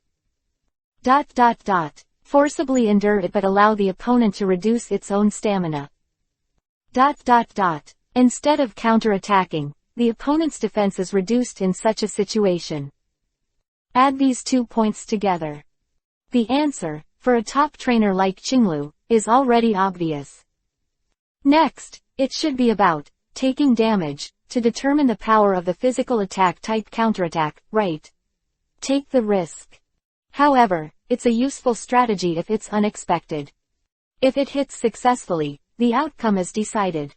Forcibly endure it but allow the opponent to reduce its own stamina. Instead of counterattacking, the opponent's defense is reduced in such a situation. Add these 2 points together. The answer, for a top trainer like Qinglu, is already obvious. Next, it should be about taking damage to determine the power of the physical attack type counterattack, right? Take the risk. However, it's a useful strategy if it's unexpected. If it hits successfully, the outcome is decided.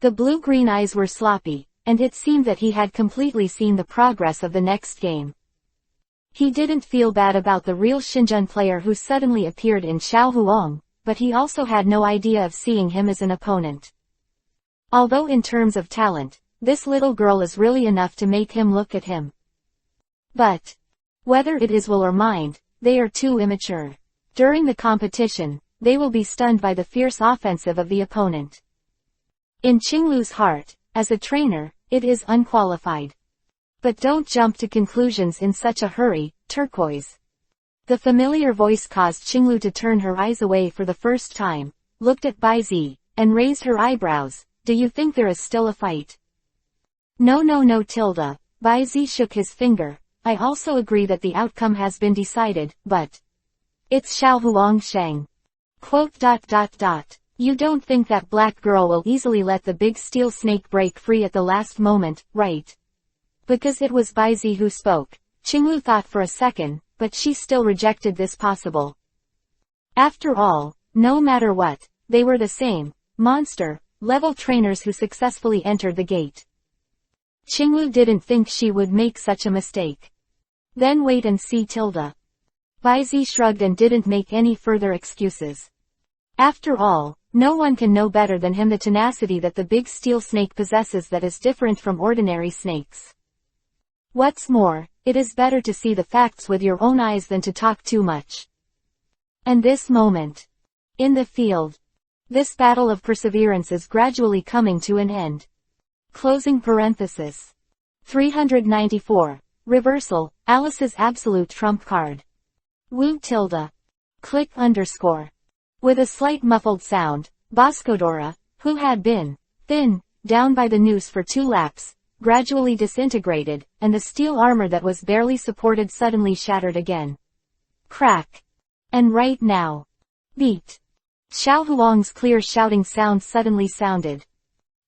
The blue-green eyes were sloppy, and it seemed that he had completely seen the progress of the next game. He didn't feel bad about the real Xinjun player who suddenly appeared in Xiao Huang, but he also had no idea of seeing him as an opponent. Although in terms of talent, this little girl is really enough to make him look at him. But whether it is will or mind, they are too immature. During the competition, they will be stunned by the fierce offensive of the opponent. In Qinglu's heart, as a trainer, it is unqualified. But don't jump to conclusions in such a hurry, turquoise. The familiar voice caused Qinglu to turn her eyes away for the first time, looked at Baizi, and raised her eyebrows. Do you think there is still a fight? No, Tilda. Baizi shook his finger. I also agree that the outcome has been decided, but it's Xiao Huang Sheng. You don't think that black girl will easily let the big steel snake break free at the last moment, right? Because it was Baizi who spoke. Qinglu thought for a second, but she still rejected this possible. After all, no matter what, they were the same, monster-level trainers who successfully entered the gate. Qinglu didn't think she would make such a mistake. Then wait and see Tilda. Baizi shrugged and didn't make any further excuses. After all, no one can know better than him the tenacity that the big steel snake possesses that is different from ordinary snakes. What's more, it is better to see the facts with your own eyes than to talk too much. And this moment. In the field. This battle of perseverance is gradually coming to an end. Closing parenthesis. 394. Reversal, Alice's absolute trump card. Woo tilde. Click underscore. With a slight muffled sound, Boscodora, who had been down by the noose for 2 laps, gradually disintegrated, and the steel armor that was barely supported suddenly shattered again. Crack. And right now. Beat. Xiao Huang's clear shouting sound suddenly sounded.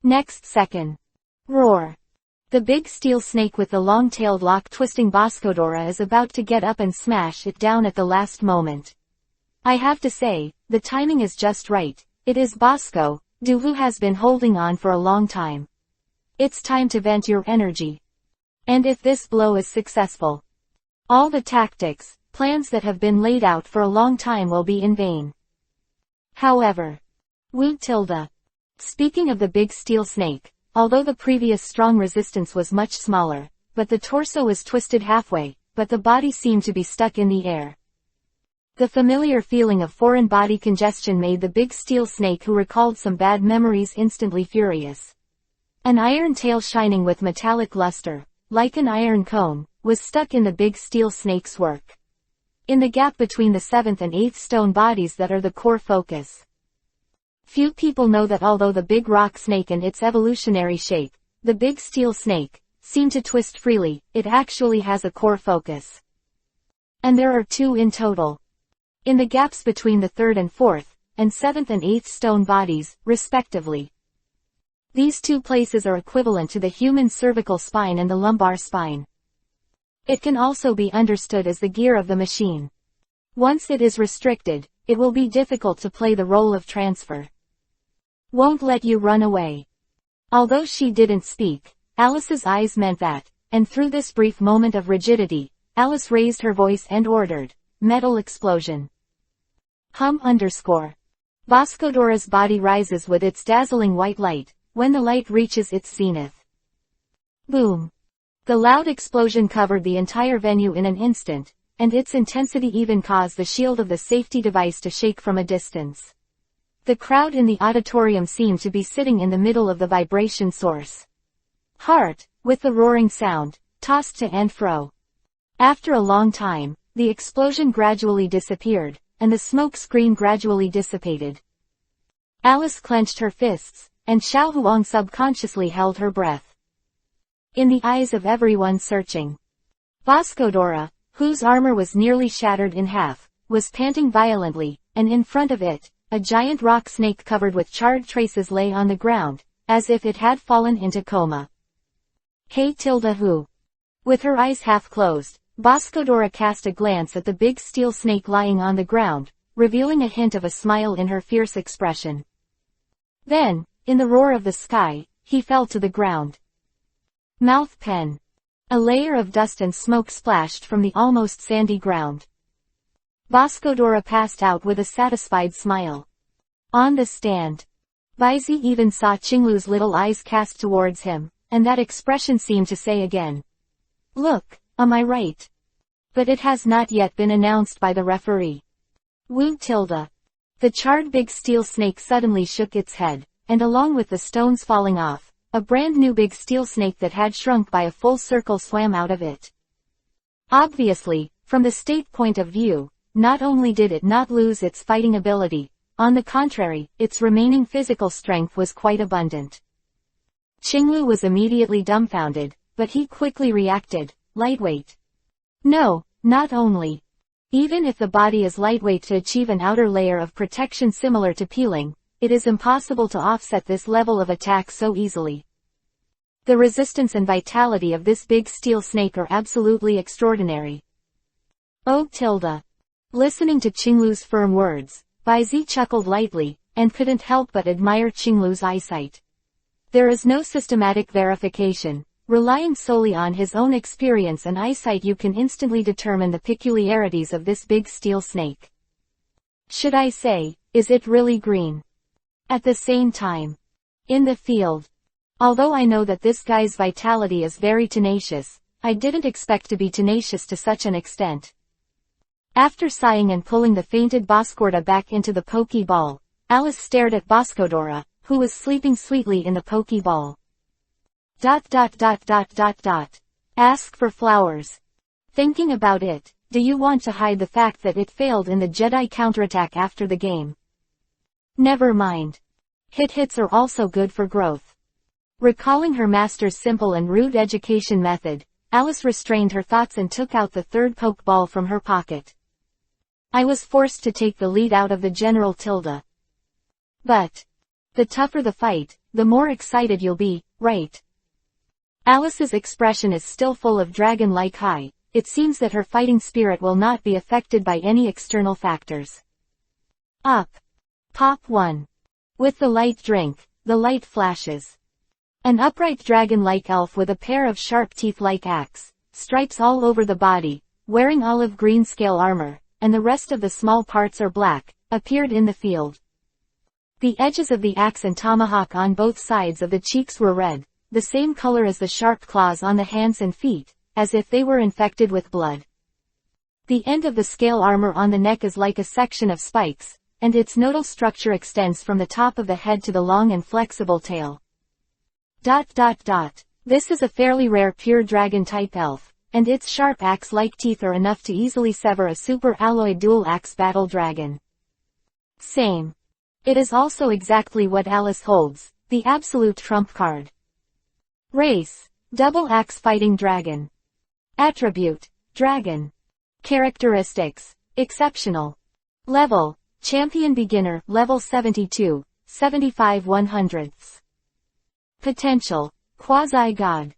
Next second. Roar. The big steel snake with the long-tailed lock-twisting Boscodora is about to get up and smash it down at the last moment. I have to say, the timing is just right. It is Bosco, who has been holding on for a long time. It's time to vent your energy. And if this blow is successful, all the tactics, plans that have been laid out for a long time will be in vain. However, Speaking of the big steel snake, although the previous strong resistance was much smaller, but the torso was twisted halfway, but the body seemed to be stuck in the air. The familiar feeling of foreign body congestion made the big steel snake, who recalled some bad memories, instantly furious. An iron tail shining with metallic luster, like an iron cone, was stuck in the big steel snake's work. In the gap between the 7th and 8th stone bodies that are the core focus. Few people know that although the big rock snake and its evolutionary shape, the big steel snake, seem to twist freely, it actually has a core focus. And there are 2 in total. In the gaps between the 3rd and 4th, and 7th and 8th stone bodies, respectively. These 2 places are equivalent to the human cervical spine and the lumbar spine. It can also be understood as the gear of the machine. Once it is restricted, it will be difficult to play the role of transfer. Won't let you run away. Although she didn't speak, Alice's eyes meant that, and through this brief moment of rigidity, Alice raised her voice and ordered, "Metal explosion." Boscodora's body rises with its dazzling white light, when the light reaches its zenith. Boom! The loud explosion covered the entire venue in an instant, and its intensity even caused the shield of the safety device to shake from a distance. The crowd in the auditorium seemed to be sitting in the middle of the vibration source. Heart, with the roaring sound, tossed to and fro. After a long time, the explosion gradually disappeared, and the smoke screen gradually dissipated. Alice clenched her fists, and Xiao Huang subconsciously held her breath. In the eyes of everyone searching, Boscodora, whose armor was nearly shattered in half, was panting violently, and in front of it, a giant rock snake covered with charred traces lay on the ground, as if it had fallen into coma. Who? With her eyes half closed, Boscodora cast a glance at the big steel snake lying on the ground, revealing a hint of a smile in her fierce expression. Then, in the roar of the sky, he fell to the ground. Mouth pen. A layer of dust and smoke splashed from the almost sandy ground. Boscodora passed out with a satisfied smile. On the stand, Baizi even saw Qinglu's little eyes cast towards him, and that expression seemed to say again, "Look, am I right?" But it has not yet been announced by the referee. The charred big steel snake suddenly shook its head, and along with the stones falling off, a brand new big steel snake that had shrunk by a full circle swam out of it. Obviously, from the state point of view, not only did it not lose its fighting ability, on the contrary, its remaining physical strength was quite abundant. Qinglu was immediately dumbfounded, but he quickly reacted, lightweight. No, not only. Even if the body is lightweight to achieve an outer layer of protection similar to peeling, it is impossible to offset this level of attack so easily. The resistance and vitality of this big steel snake are absolutely extraordinary. Listening to Qinglu's firm words, Baizi chuckled lightly, and couldn't help but admire Qinglu's eyesight. There is no systematic verification. Relying solely on his own experience and eyesight, you can instantly determine the peculiarities of this big steel snake. Should I say, is it really green? At the same time, in the field, although I know that this guy's vitality is very tenacious, I didn't expect to be tenacious to such an extent. After sighing and pulling the fainted Boscorda back into the pokeball, Alice stared at Boscodora, who was sleeping sweetly in the pokeball. Ask for flowers. Thinking about it, do you want to hide the fact that it failed in the Jedi counterattack after the game? Never mind. Hits are also good for growth. Recalling her master's simple and rude education method, Alice restrained her thoughts and took out the third pokeball from her pocket. I was forced to take the lead out of the General Tilda. But the tougher the fight, the more excited you'll be, right? Alice's expression is still full of dragon-like high. It seems that her fighting spirit will not be affected by any external factors. Up. Pop 1. With the light drink, the light flashes. An upright dragon-like elf with a pair of sharp teeth like axe, stripes all over the body, wearing olive green scale armor, and the rest of the small parts are black, appeared in the field. The edges of the axe and tomahawk on both sides of the cheeks were red, the same color as the sharp claws on the hands and feet, as if they were infected with blood. The end of the scale armor on the neck is like a section of spikes, and its nodal structure extends from the top of the head to the long and flexible tail. This is a fairly rare pure dragon-type elf, and its sharp axe-like teeth are enough to easily sever a super-alloyed dual-axe battle dragon. Same. It is also exactly what Alice holds, the absolute trump card. Race: double-axe fighting dragon. Attribute: dragon. Characteristics: exceptional. Level: champion beginner, level 72, 75/100ths. Potential: quasi-god.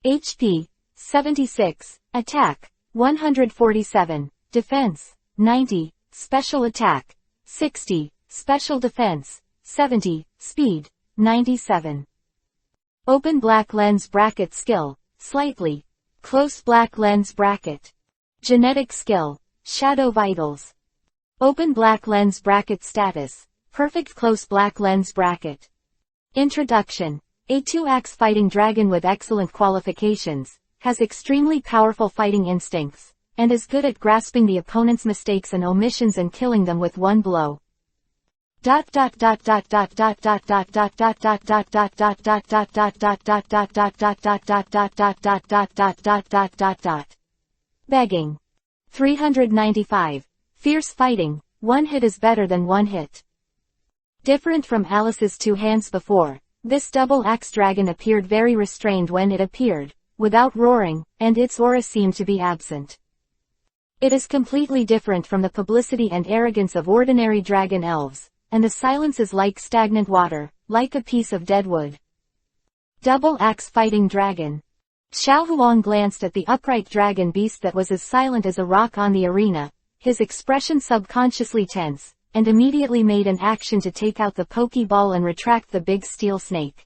HP: 76, attack: 147, defense: 90, special attack: 60, special defense: 70, speed: 97. Open black lens bracket skill: slightly. Close black lens bracket. Genetic skill: shadow vitals. Open black lens bracket status: perfect close black lens bracket. Introduction: a two-axe fighting dragon with excellent qualifications, has extremely powerful fighting instincts, and is good at grasping the opponent's mistakes and omissions and killing them with one blow. Begging. 395. Fierce fighting, one hit is better than one hit. Different from Alice's two hands before, this double-axe dragon appeared very restrained when it appeared, without roaring, and its aura seemed to be absent. It is completely different from the publicity and arrogance of ordinary dragon elves, and the silence is like stagnant water, like a piece of dead wood. Double-axe fighting dragon. Xiao Huang glanced at the upright dragon beast that was as silent as a rock on the arena, his expression subconsciously tense, and immediately made an action to take out the Pokeball and retract the big steel snake.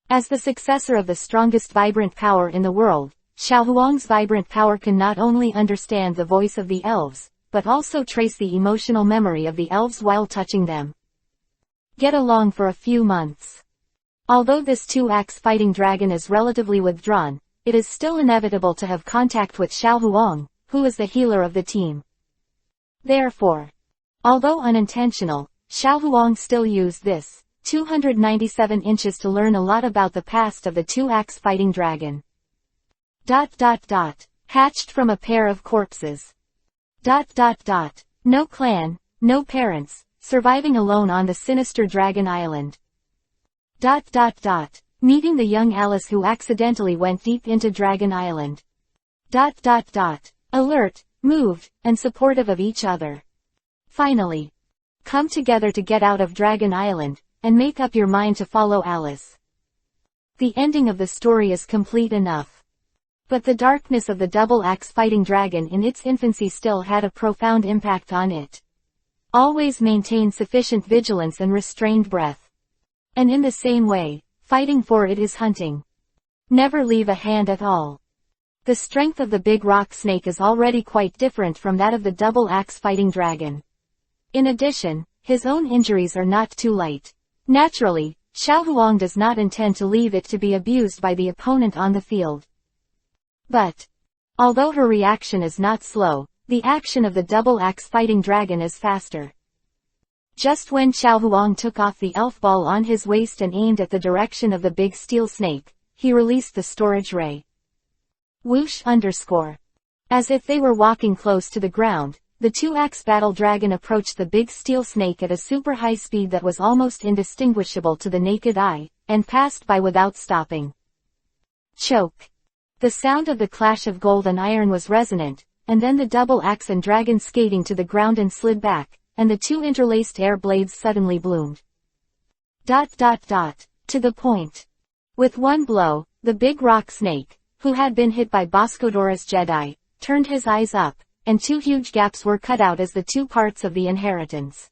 As the successor of the strongest vibrant power in the world, Xiao Huang's vibrant power can not only understand the voice of the elves, but also trace the emotional memory of the elves while touching them. Get along for a few months. Although this two-axe fighting dragon is relatively withdrawn, it is still inevitable to have contact with Xiao Huang, who is the healer of the team. Therefore, although unintentional, Xiao Huang still used this 297 inches to learn a lot about the past of the two-axe fighting dragon. Hatched from a pair of corpses. No clan, no parents, surviving alone on the sinister Dragon Island. Meeting the young Alice who accidentally went deep into Dragon Island. Alert, moved, and supportive of each other. Finally, come together to get out of Dragon Island, and make up your mind to follow Alice. The ending of the story is complete enough. But the darkness of the double-axe fighting dragon in its infancy still had a profound impact on it. Always maintain sufficient vigilance and restrained breath. And in the same way, fighting for it is hunting. Never leave a hand at all. The strength of the big rock snake is already quite different from that of the double-axe fighting dragon. In addition, his own injuries are not too light. Naturally, Xiao Huang does not intend to leave it to be abused by the opponent on the field. But, although her reaction is not slow, the action of the double-axe fighting dragon is faster. Just when Xiao Huang took off the elf ball on his waist and aimed at the direction of the big steel snake, he released the storage ray. Whoosh _. As if they were walking close to the ground, the two-axe battle dragon approached the big steel snake at a super high speed that was almost indistinguishable to the naked eye, and passed by without stopping. Choke. The sound of the clash of gold and iron was resonant, and then the double-axe and dragon skating to the ground and slid back, and the two interlaced air blades suddenly bloomed. To the point. With one blow, the big rock snake, who had been hit by Boscodora's Jedi, turned his eyes up, and two huge gaps were cut out as the two parts of the inheritance.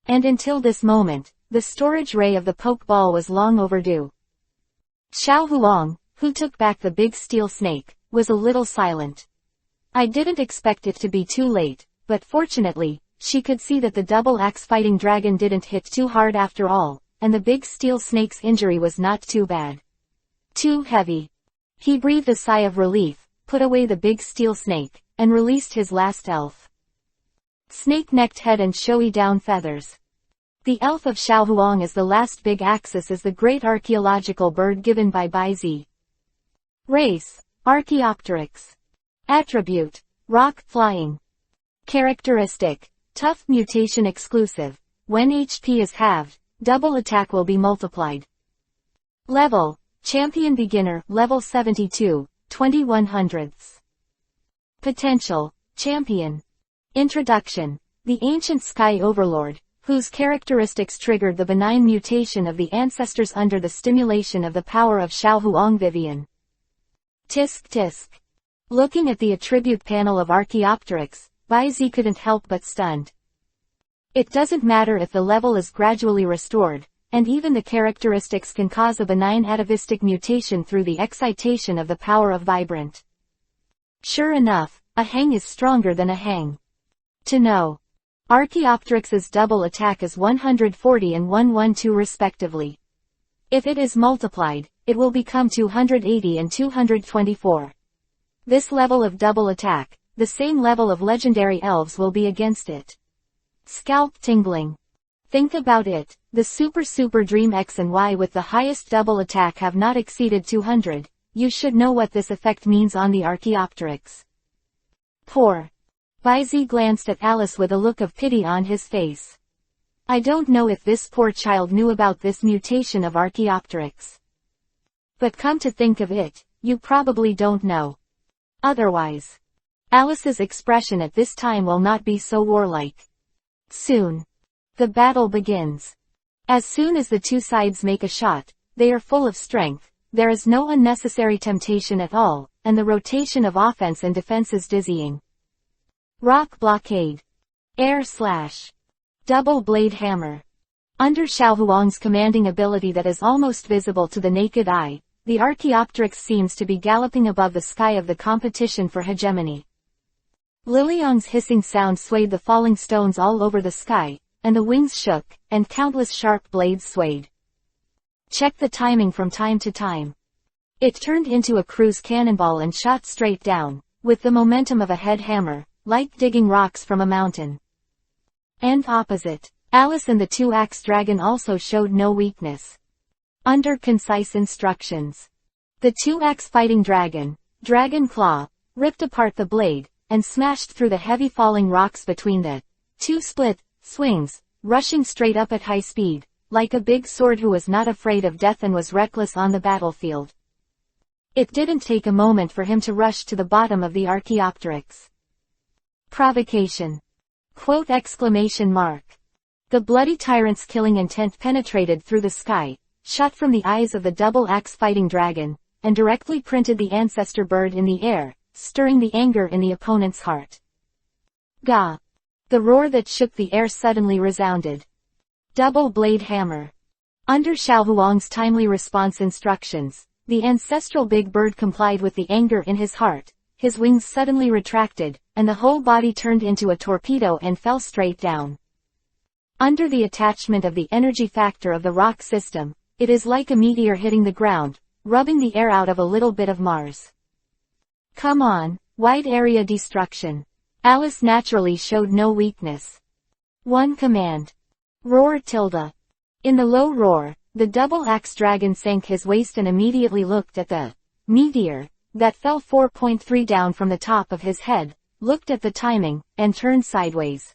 And until this moment, the storage ray of the poke ball was long overdue. Xiao Huang, who took back the big steel snake, was a little silent. I didn't expect it to be too late, but fortunately, she could see that the double-axe fighting dragon didn't hit too hard after all, and the big steel snake's injury was not too bad. Too heavy. He breathed a sigh of relief, put away the big steel snake, and released his last elf. Snake-necked head and showy down feathers. The elf of Xiao Huang is the last big axis is the great archaeological bird given by Bai Zi. Race, Archaeopteryx. Attribute, rock flying. Characteristic, tough mutation exclusive. When HP is halved, double attack will be multiplied. Level, champion beginner, level 72, 2100s. Potential, champion. Introduction, the ancient sky overlord, whose characteristics triggered the benign mutation of the ancestors under the stimulation of the power of Xiao Huang Vivian. Tisk tisk. Looking at the attribute panel of Archaeopteryx, Bai Zi couldn't help but stunned. It doesn't matter if the level is gradually restored, and even the characteristics can cause a benign atavistic mutation through the excitation of the power of vibrant. Sure enough, a hang is stronger than a hang. To know. Archaeopteryx's double attack is 140 and 112 respectively. If it is multiplied, it will become 280 and 224. This level of double attack, the same level of legendary elves will be against it. Scalp tingling. Think about it, the Super Dream X and Y with the highest double attack have not exceeded 200, you should know what this effect means on the Archaeopteryx. Poor. Bai Zi glanced at Alice with a look of pity on his face. I don't know if this poor child knew about this mutation of Archaeopteryx. But come to think of it, you probably don't know. Otherwise. Alice's expression at this time will not be so warlike. Soon. The battle begins. As soon as the two sides make a shot, they are full of strength, there is no unnecessary temptation at all, and the rotation of offense and defense is dizzying. Rock blockade. Air slash. Double blade hammer. Under Xiao Huang's commanding ability that is almost visible to the naked eye, the Archaeopteryx seems to be galloping above the sky of the competition for hegemony. Liliang's hissing sound swayed the falling stones all over the sky, and the wings shook, and countless sharp blades swayed. Check the timing from time to time. It turned into a cruise cannonball and shot straight down, with the momentum of a head hammer, like digging rocks from a mountain. And opposite, Alice and the two-axe dragon also showed no weakness. Under concise instructions. The two-axe fighting dragon, Dragon Claw, ripped apart the blade, and smashed through the heavy falling rocks between the two split swings, rushing straight up at high speed, like a big sword who was not afraid of death and was reckless on the battlefield. It didn't take a moment for him to rush to the bottom of the Archaeopteryx. Provocation. Quote exclamation mark. The bloody tyrant's killing intent penetrated through the sky, shot from the eyes of the double-axe fighting dragon, and directly printed the ancestor bird in the air, stirring the anger in the opponent's heart. Gah! The roar that shook the air suddenly resounded. Double blade hammer. Under Xiao Huang's timely response instructions, the ancestral big bird complied with the anger in his heart, his wings suddenly retracted, and the whole body turned into a torpedo and fell straight down. Under the attachment of the energy factor of the rock system, it is like a meteor hitting the ground, rubbing the air out of a little bit of Mars. Come on, wide area destruction. Alice naturally showed no weakness. One command. Roar tilde. In the low roar, the double-axe dragon sank his waist and immediately looked at the meteor that fell 4.3 down from the top of his head, looked at the timing, and turned sideways.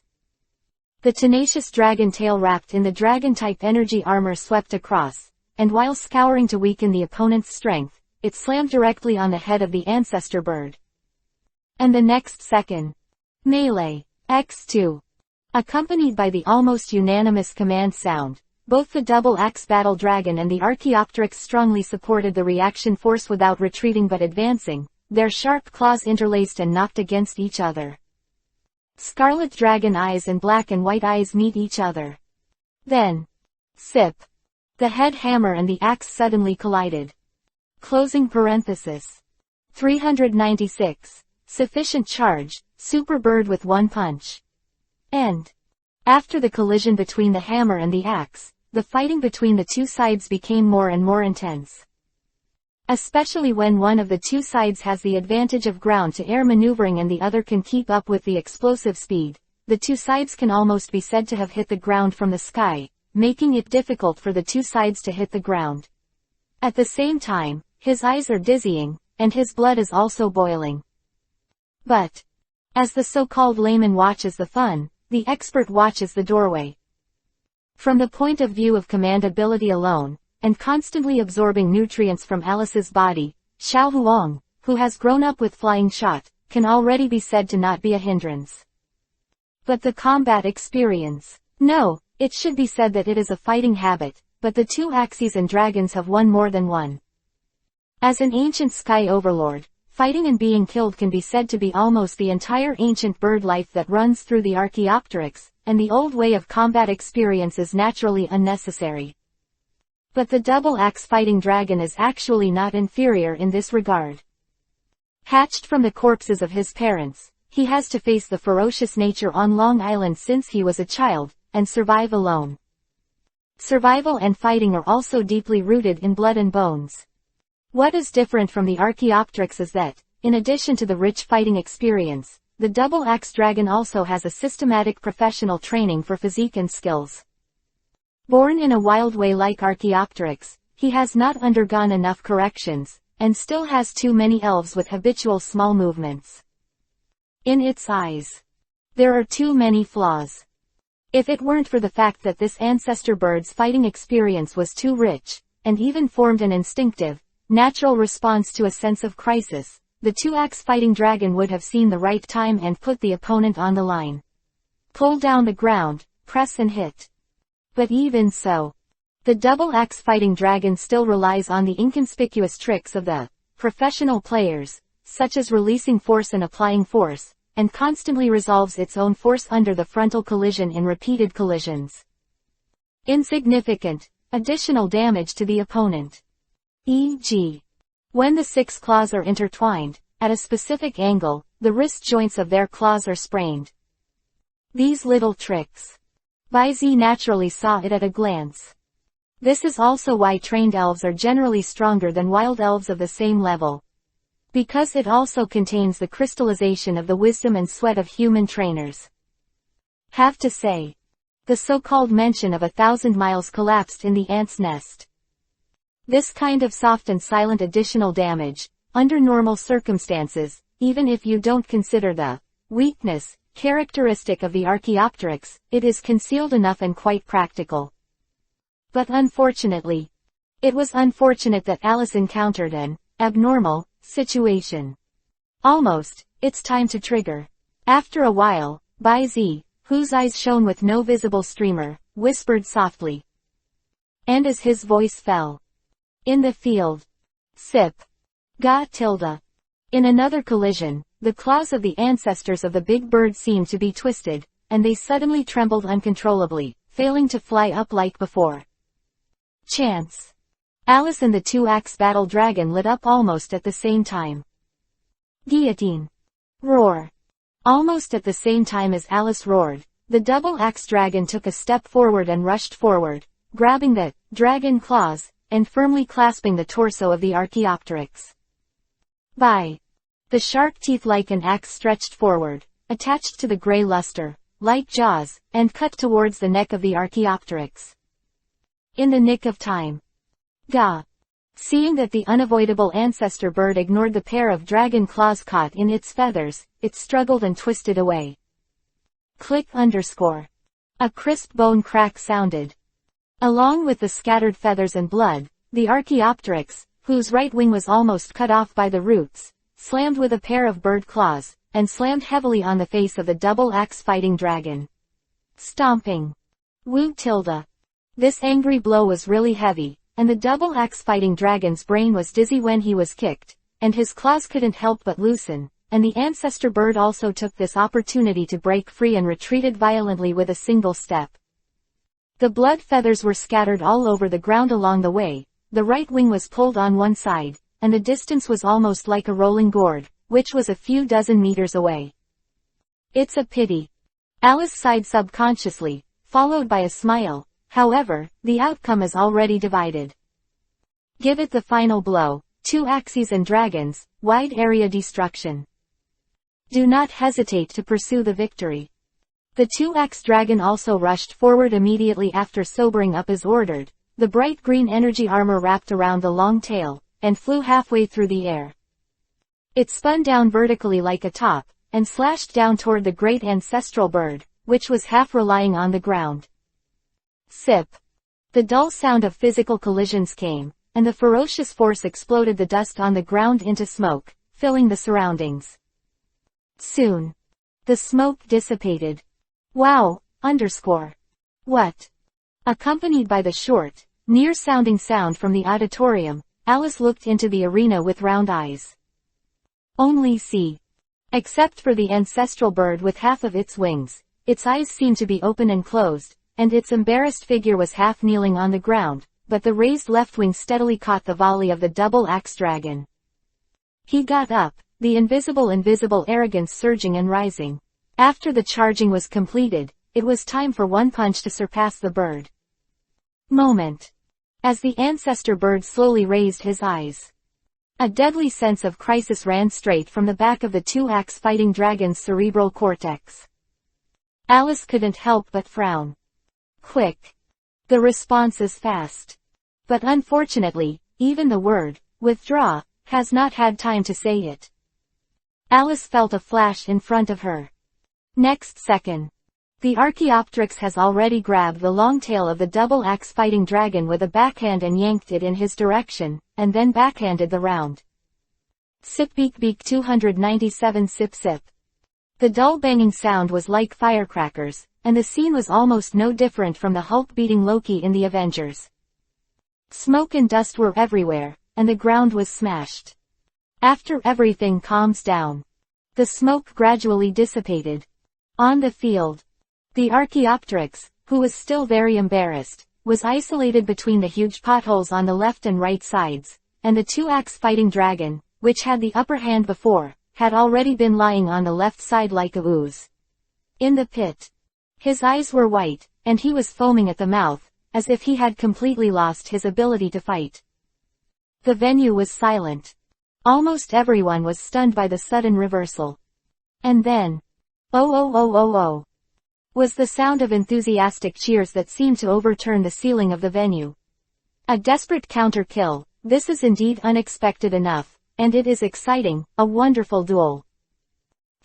The tenacious dragon tail wrapped in the dragon-type energy armor swept across, and while scouring to weaken the opponent's strength, it slammed directly on the head of the ancestor bird. And the next second. Melee. X2. Accompanied by the almost unanimous command sound, Both the double-axe battle dragon and the Archaeopteryx strongly supported the reaction force without retreating but advancing, their sharp claws interlaced and knocked against each other. Scarlet dragon eyes and black and white eyes meet each other. Then, sip. The head hammer and the axe suddenly collided. Closing parenthesis. 396. Sufficient charge, super bird with one punch. End. After the collision between the hammer and the axe, the fighting between the two sides became more and more intense. Especially when one of the two sides has the advantage of ground-to-air maneuvering and the other can keep up with the explosive speed, the two sides can almost be said to have hit the ground from the sky, making it difficult for the two sides to hit the ground. At the same time, his eyes are dizzying, and his blood is also boiling. But, as the so-called layman watches the fun, the expert watches the doorway. From the point of view of command ability alone, and constantly absorbing nutrients from Alice's body, Xiao Huang, who has grown up with flying shot, can already be said to not be a hindrance. But the combat experience. No, it should be said that it is a fighting habit, but the two axes and dragons have one more than one. As an ancient sky overlord, fighting and being killed can be said to be almost the entire ancient bird life that runs through the Archaeopteryx, and the old way of combat experience is naturally unnecessary. But the double-axe fighting dragon is actually not inferior in this regard. Hatched from the corpses of his parents, he has to face the ferocious nature on Long Island since he was a child, and survive alone. Survival and fighting are also deeply rooted in blood and bones. What is different from the Archaeopteryx is that, in addition to the rich fighting experience, the double-axe dragon also has a systematic professional training for physique and skills. Born in a wild way like Archaeopteryx, he has not undergone enough corrections, and still has too many elves with habitual small movements. In its eyes, there are too many flaws. If it weren't for the fact that this ancestor bird's fighting experience was too rich, and even formed an instinctive, natural response to a sense of crisis, the two-axe fighting dragon would have seen the right time and put the opponent on the line. Pull down the ground, press and hit. But even so, the double-axe fighting dragon still relies on the inconspicuous tricks of the professional players, such as releasing force and applying force, and constantly resolves its own force under the frontal collision in repeated collisions. Insignificant, additional damage to the opponent. E.g. when the 6 claws are intertwined, at a specific angle, the wrist joints of their claws are sprained. These little tricks. Bai Zi naturally saw it at a glance. This is also why trained elves are generally stronger than wild elves of the same level. Because it also contains the crystallization of the wisdom and sweat of human trainers. Have to say. The so-called mention of 1,000 miles collapsed in the ant's nest. This kind of soft and silent additional damage, under normal circumstances, even if you don't consider the weakness characteristic of the Archaeopteryx, it is concealed enough and quite practical. But unfortunately, it was unfortunate that Alice encountered an abnormal situation. Almost, it's time to trigger. After a while, Bai Zi, whose eyes shone with no visible streamer, whispered softly. And as his voice fell. In the field. Sip. Ga tilde. In another collision, the claws of the ancestors of the big bird seemed to be twisted, and they suddenly trembled uncontrollably, failing to fly up like before. Chance. Alice and the two-axe battle dragon lit up almost at the same time. Guillotine. Roar. Almost at the same time as Alice roared, the double-axe dragon took a step forward and rushed forward, grabbing the dragon claws, and firmly clasping the torso of the Archaeopteryx. By. The sharp teeth like an axe stretched forward, attached to the gray luster, like jaws, and cut towards the neck of the Archaeopteryx. In the nick of time. Ga. Seeing that the unavoidable ancestor bird ignored the pair of dragon claws caught in its feathers, it struggled and twisted away. Click _. A crisp bone crack sounded. Along with the scattered feathers and blood, the Archaeopteryx, whose right wing was almost cut off by the roots, slammed with a pair of bird claws, and slammed heavily on the face of the double-axe fighting dragon. Stomping. Wu tilde. This angry blow was really heavy, and the double axe fighting dragon's brain was dizzy when he was kicked, and his claws couldn't help but loosen, and the ancestor bird also took this opportunity to break free and retreated violently with a single step. The blood feathers were scattered all over the ground along the way, the right wing was pulled on one side, and the distance was almost like a rolling gourd, which was a few dozen meters away. It's a pity. Alice sighed subconsciously, followed by a smile. However, the outcome is already divided. Give it the final blow, 2 axes and dragons, wide area destruction. Do not hesitate to pursue the victory. The 2-axe dragon also rushed forward immediately after sobering up as ordered. The bright green energy armor wrapped around the long tail, and flew halfway through the air. It spun down vertically like a top, and slashed down toward the great ancestral bird, which was half relying on the ground. Sip. The dull sound of physical collisions came, and the ferocious force exploded the dust on the ground into smoke, filling the surroundings. Soon, the smoke dissipated. Wow! What? Accompanied by the short, near-sounding sound from the auditorium, Alice looked into the arena with round eyes. Only see. Except for the ancestral bird with half of its wings, its eyes seemed to be open and closed, and its embarrassed figure was half kneeling on the ground, but the raised left wing steadily caught the volley of the double-axe dragon. He got up, the invisible arrogance surging and rising. After the charging was completed, it was time for one punch to surpass the bird. Moment. As the ancestor bird slowly raised his eyes. A deadly sense of crisis ran straight from the back of the 2-axe fighting dragon's cerebral cortex. Alice couldn't help but frown. Quick. The response is fast. But unfortunately, even the word, withdraw, has not had time to say it. Alice felt a flash in front of her. Next second. The Archaeopteryx has already grabbed the long tail of the double-axe fighting dragon with a backhand and yanked it in his direction, and then backhanded the round. Sip beak beak 297 sip sip. The dull banging sound was like firecrackers, and the scene was almost no different from the Hulk beating Loki in the Avengers. Smoke and dust were everywhere, and the ground was smashed. After everything calms down, the smoke gradually dissipated. On the field, the Archaeopteryx, who was still very embarrassed, was isolated between the huge potholes on the left and right sides, and the 2-axe fighting dragon, which had the upper hand before, had already been lying on the left side like a ooze. In the pit, his eyes were white, and he was foaming at the mouth, as if he had completely lost his ability to fight. The venue was silent. Almost everyone was stunned by the sudden reversal. And then, oh, was the sound of enthusiastic cheers that seemed to overturn the ceiling of the venue. A desperate counter-kill. This is indeed unexpected enough, and it is exciting, a wonderful duel.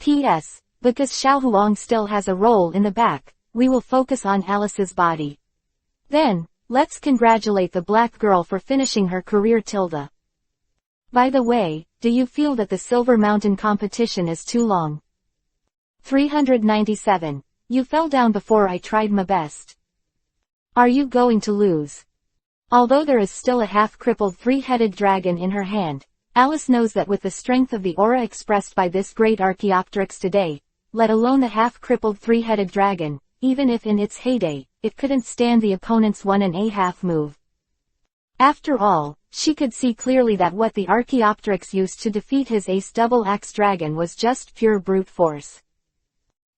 P.S. Because Xiao Huang still has a role in the back, we will focus on Alice's body. Then, let's congratulate the black girl for finishing her career tilde. By the way, do you feel that the Silver Mountain competition is too long? 397. You fell down before I tried my best. Are you going to lose? Although there is still a half-crippled 3-headed dragon in her hand, Alice knows that with the strength of the aura expressed by this great Archaeopteryx today, let alone the half-crippled 3-headed dragon, even if in its heyday, it couldn't stand the opponent's 1.5 move. After all, she could see clearly that what the Archaeopteryx used to defeat his ace double-axe dragon was just pure brute force.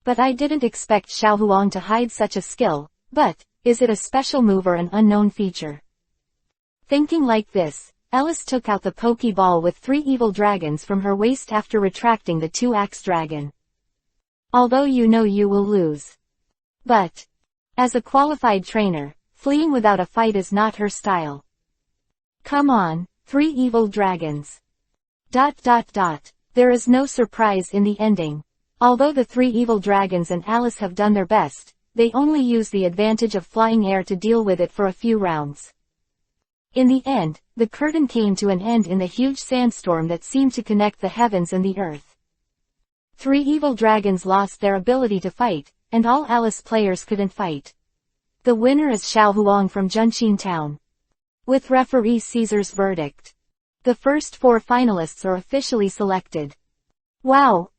But I didn't expect Xiao Huang to hide such a skill, but, is it a special move or an unknown feature? Thinking like this, Alice took out the Pokeball with 3 evil dragons from her waist after retracting the 2-axe dragon. Although you know you will lose. But, as a qualified trainer, fleeing without a fight is not her style. Come on, 3 evil dragons. ... There is no surprise in the ending. Although the 3 evil dragons and Alice have done their best, they only use the advantage of flying air to deal with it for a few rounds. In the end, the curtain came to an end in the huge sandstorm that seemed to connect the heavens and the earth. 3 evil dragons lost their ability to fight, and all Alice players couldn't fight. The winner is Xiao Huang from Junqin Town. With referee Caesar's verdict, the first 4 finalists are officially selected. Wow!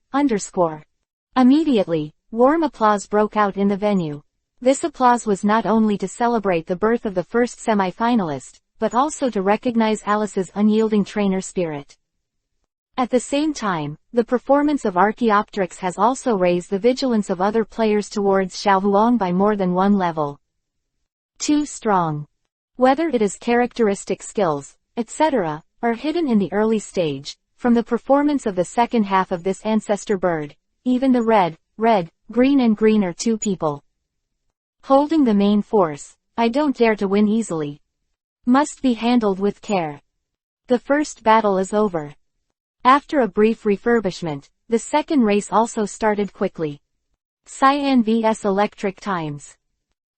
Immediately, warm applause broke out in the venue. This applause was not only to celebrate the birth of the first semi-finalist, but also to recognize Alice's unyielding trainer spirit. At the same time, the performance of Archaeopteryx has also raised the vigilance of other players towards Xiao Huang by more than one level. Too strong. Whether it is characteristic skills, etc., are hidden in the early stage, from the performance of the second half of this ancestor bird, even the red, green and green are 2 people. Holding the main force, I don't dare to win easily. Must be handled with care. The first battle is over. After a brief refurbishment, the second race also started quickly. Cyan vs Electric Times.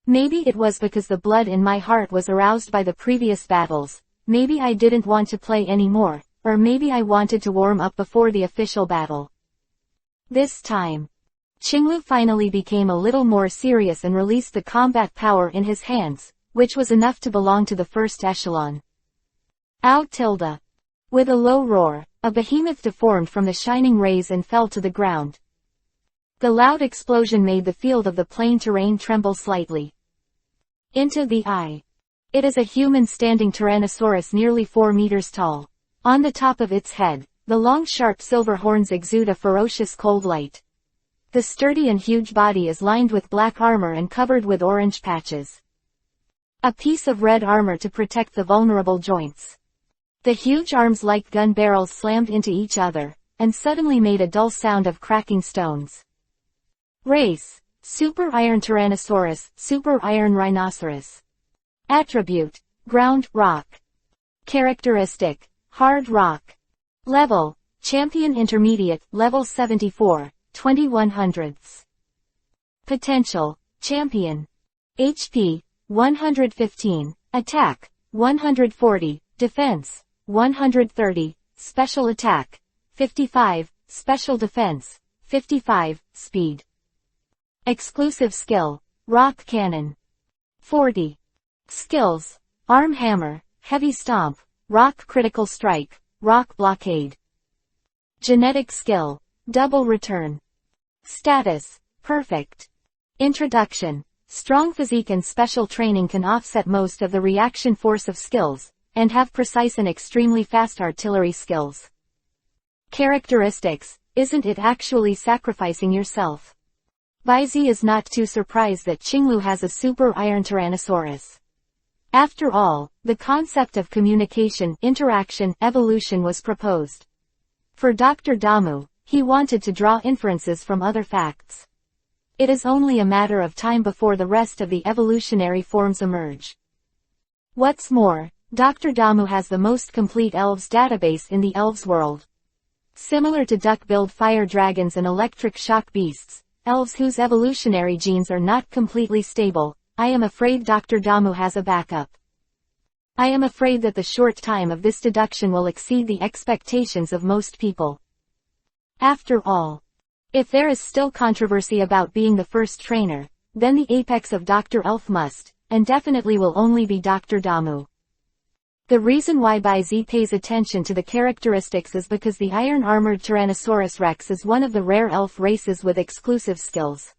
Maybe it was because the blood in my heart was aroused by the previous battles, maybe I didn't want to play anymore, or maybe I wanted to warm up before the official battle. This time, Qinglu finally became a little more serious and released the combat power in his hands, which was enough to belong to the first echelon. Ow! With a low roar, a behemoth deformed from the shining rays and fell to the ground. The loud explosion made the field of the plain terrain tremble slightly. Into the eye. It is a human standing Tyrannosaurus nearly 4 meters tall. On the top of its head, the long sharp silver horns exude a ferocious cold light. The sturdy and huge body is lined with black armor and covered with orange patches. A piece of red armor to protect the vulnerable joints. The huge arms like gun barrels slammed into each other, and suddenly made a dull sound of cracking stones. Race: Super Iron Tyrannosaurus, Super Iron Rhinoceros. Attribute: Ground, Rock. Characteristic: Hard Rock. Level: Champion Intermediate, Level 74, 2100ths. Potential: Champion. HP: 115, Attack: 140, Defense: 130, Special Attack: 55, Special Defense: 55, Speed. Exclusive Skill: Rock Cannon. 40. Skills: Arm Hammer, Heavy Stomp, Rock Critical Strike, Rock Blockade. Genetic Skill: Double Return. Status: Perfect. Introduction: Strong physique and special training can offset most of the reaction force of skills, and have precise and extremely fast artillery skills. Characteristics: Isn't it actually sacrificing yourself? Baizi is not too surprised that Qinglu has a super iron Tyrannosaurus. After all, the concept of communication, interaction, evolution was proposed. For Dr. Damu, he wanted to draw inferences from other facts. It is only a matter of time before the rest of the evolutionary forms emerge. What's more, Dr. Damu has the most complete elves database in the elves world. Similar to duck-billed fire dragons and electric shock beasts, elves whose evolutionary genes are not completely stable, I am afraid Dr. Damu has a backup. I am afraid that the short time of this deduction will exceed the expectations of most people. After all, if there is still controversy about being the first trainer, then the apex of Dr. Elf must, and definitely will only be Dr. Damu. The reason why Baizi pays attention to the characteristics is because the iron-armored Tyrannosaurus Rex is one of the rare elf races with exclusive skills.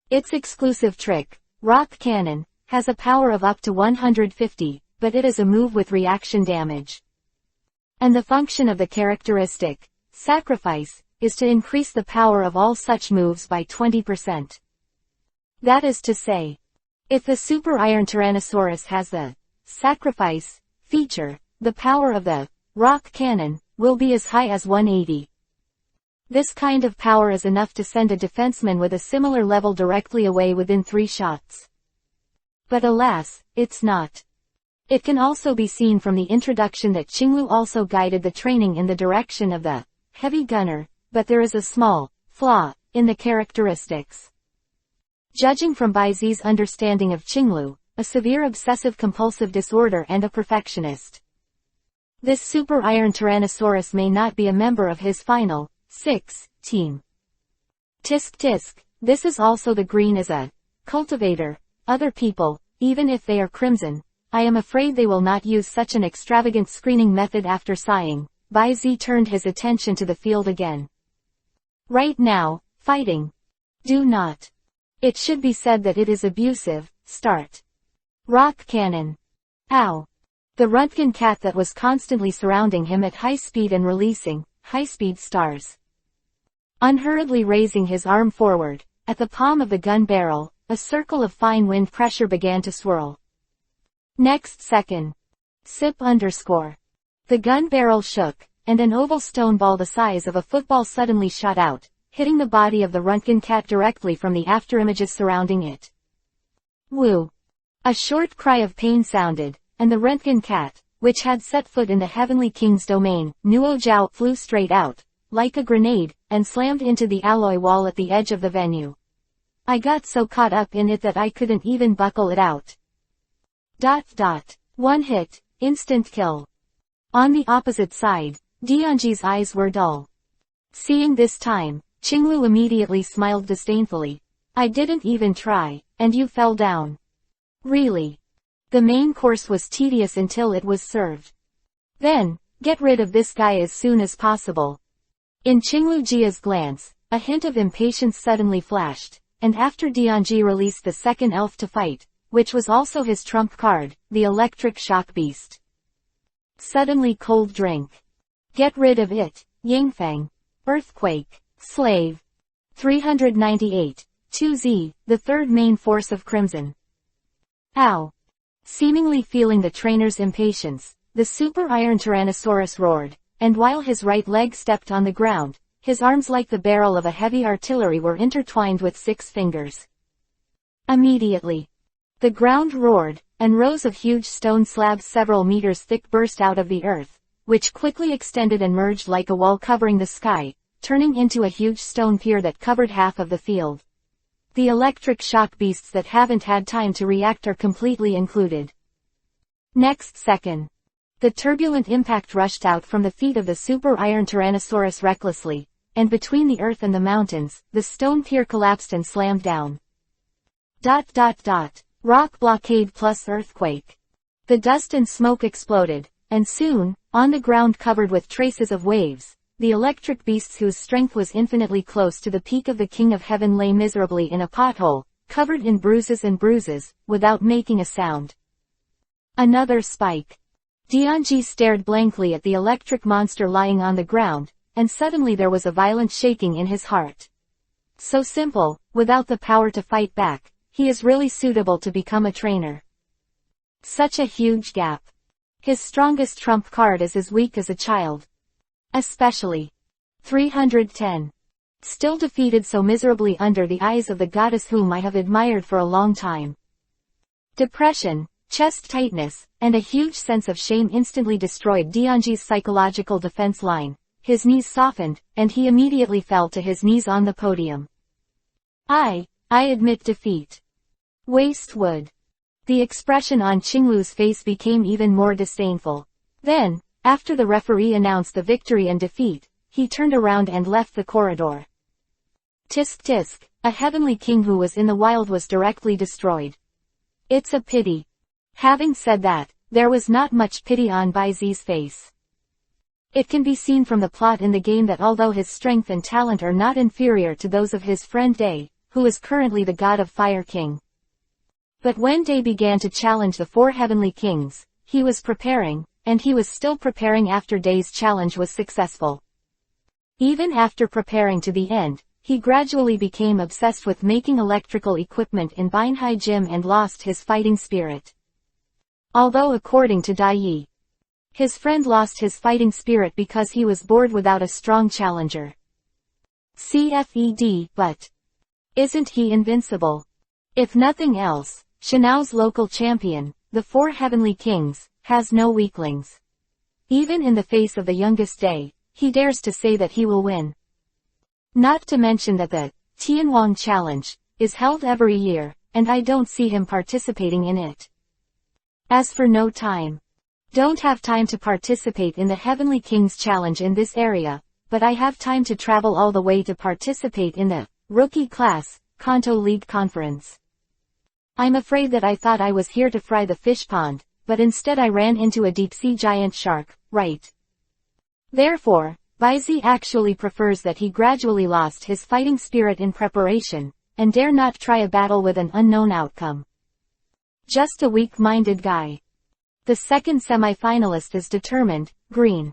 Its exclusive trick, Rock Cannon, has a power of up to 150, but it is a move with reaction damage. And the function of the characteristic, Sacrifice, is to increase the power of all such moves by 20%. That is to say, if the Super Iron Tyrannosaurus has the Sacrifice feature, the power of the Rock Cannon will be as high as 180. This kind of power is enough to send a defenseman with a similar level directly away within 3 shots. But alas, it's not. It can also be seen from the introduction that Qinglu also guided the training in the direction of the heavy gunner, but there is a small flaw in the characteristics. Judging from Baizi's understanding of Qinglu, a severe obsessive-compulsive disorder and a perfectionist, this Super Iron Tyrannosaurus may not be a member of his final 6 team. Tisk tisk, this is also the green as a cultivator, other people, even if they are crimson. I am afraid they will not use such an extravagant screening method. After sighing, Bai Zi turned his attention to the field again. Right now, fighting. Do not. It should be said that it is abusive. Start. Rock cannon. Ow. The Röntgen cat that was constantly surrounding him at high speed and releasing high-speed stars. Unhurriedly raising his arm forward, at the palm of the gun barrel, a circle of fine wind pressure began to swirl. Next second. Sip _. The gun barrel shook, and an oval stone ball the size of a football suddenly shot out, hitting the body of the Röntgen cat directly from the afterimages surrounding it. Woo! A short cry of pain sounded, and the Röntgen cat, which had set foot in the Heavenly King's domain, Nuo Jiao, flew straight out, like a grenade, and slammed into the alloy wall at the edge of the venue. I got so caught up in it that I couldn't even buckle it out. ... One hit, instant kill. On the opposite side, Dianji's eyes were dull. Seeing this time, Qinglu immediately smiled disdainfully. I didn't even try, and you fell down. Really? The main course was tedious until it was served. Then, get rid of this guy as soon as possible. In Qinglu Jia's glance, a hint of impatience suddenly flashed, and after Dianji released the second elf to fight, which was also his trump card, the electric shock beast. Suddenly cold drink. Get rid of it, Yingfeng. Earthquake. Slave. 398. 2Z, the third main force of Crimson. Ow. Seemingly feeling the trainer's impatience, the super iron Tyrannosaurus roared, and while his right leg stepped on the ground, his arms like the barrel of a heavy artillery were intertwined with 6 fingers. Immediately, the ground roared, and rows of huge stone slabs several meters thick burst out of the earth, which quickly extended and merged like a wall covering the sky, turning into a huge stone pier that covered half of the field. The electric shock beasts that haven't had time to react are completely included. Next second, the turbulent impact rushed out from the feet of the super iron Tyrannosaurus recklessly, and between the earth and the mountains, the stone pier collapsed and slammed down. ... Rock blockade plus earthquake. The dust and smoke exploded, and soon, on the ground covered with traces of waves, the electric beasts whose strength was infinitely close to the peak of the King of Heaven lay miserably in a pothole, covered in bruises, without making a sound. Another spike. Dianji stared blankly at the electric monster lying on the ground, and suddenly there was a violent shaking in his heart. So simple, without the power to fight back, he is really suitable to become a trainer. Such a huge gap. His strongest trump card is as weak as a child. Especially 310. Still defeated so miserably under the eyes of the goddess whom I have admired for a long time. Depression, chest tightness, and a huge sense of shame instantly destroyed Dianji's psychological defense line. His knees softened, and he immediately fell to his knees on the podium. I admit defeat. Waste wood. The expression on Qinglu's face became even more disdainful. Then, after the referee announced the victory and defeat, he turned around and left the corridor. Tisk tisk, a heavenly king who was in the wild was directly destroyed. It's a pity. Having said that, there was not much pity on Bai Zi's face. It can be seen from the plot in the game that although his strength and talent are not inferior to those of his friend Day, who is currently the god of Fire King. But when Day began to challenge the 4 heavenly kings, he was preparing, and he was still preparing after Day's challenge was successful. Even after preparing to the end, he gradually became obsessed with making electrical equipment in Binhai Gym and lost his fighting spirit. Although according to Dai Yi, his friend lost his fighting spirit because he was bored without a strong challenger. CFED, but isn't he invincible? If nothing else, Shanao's local champion, the 4 heavenly kings, has no weaklings. Even in the face of the youngest Day, he dares to say that he will win. Not to mention that the Tianwang Challenge is held every year, and I don't see him participating in it. As for no time. Don't have time to participate in the Heavenly Kings Challenge in this area, but I have time to travel all the way to participate in the Rookie Class, Kanto League Conference. I'm afraid that I thought I was here to fry the fish pond, but instead I ran into a deep-sea giant shark, right? Therefore, Baizi actually prefers that he gradually lost his fighting spirit in preparation, and dare not try a battle with an unknown outcome. Just a weak-minded guy. The second semi-finalist is determined, green.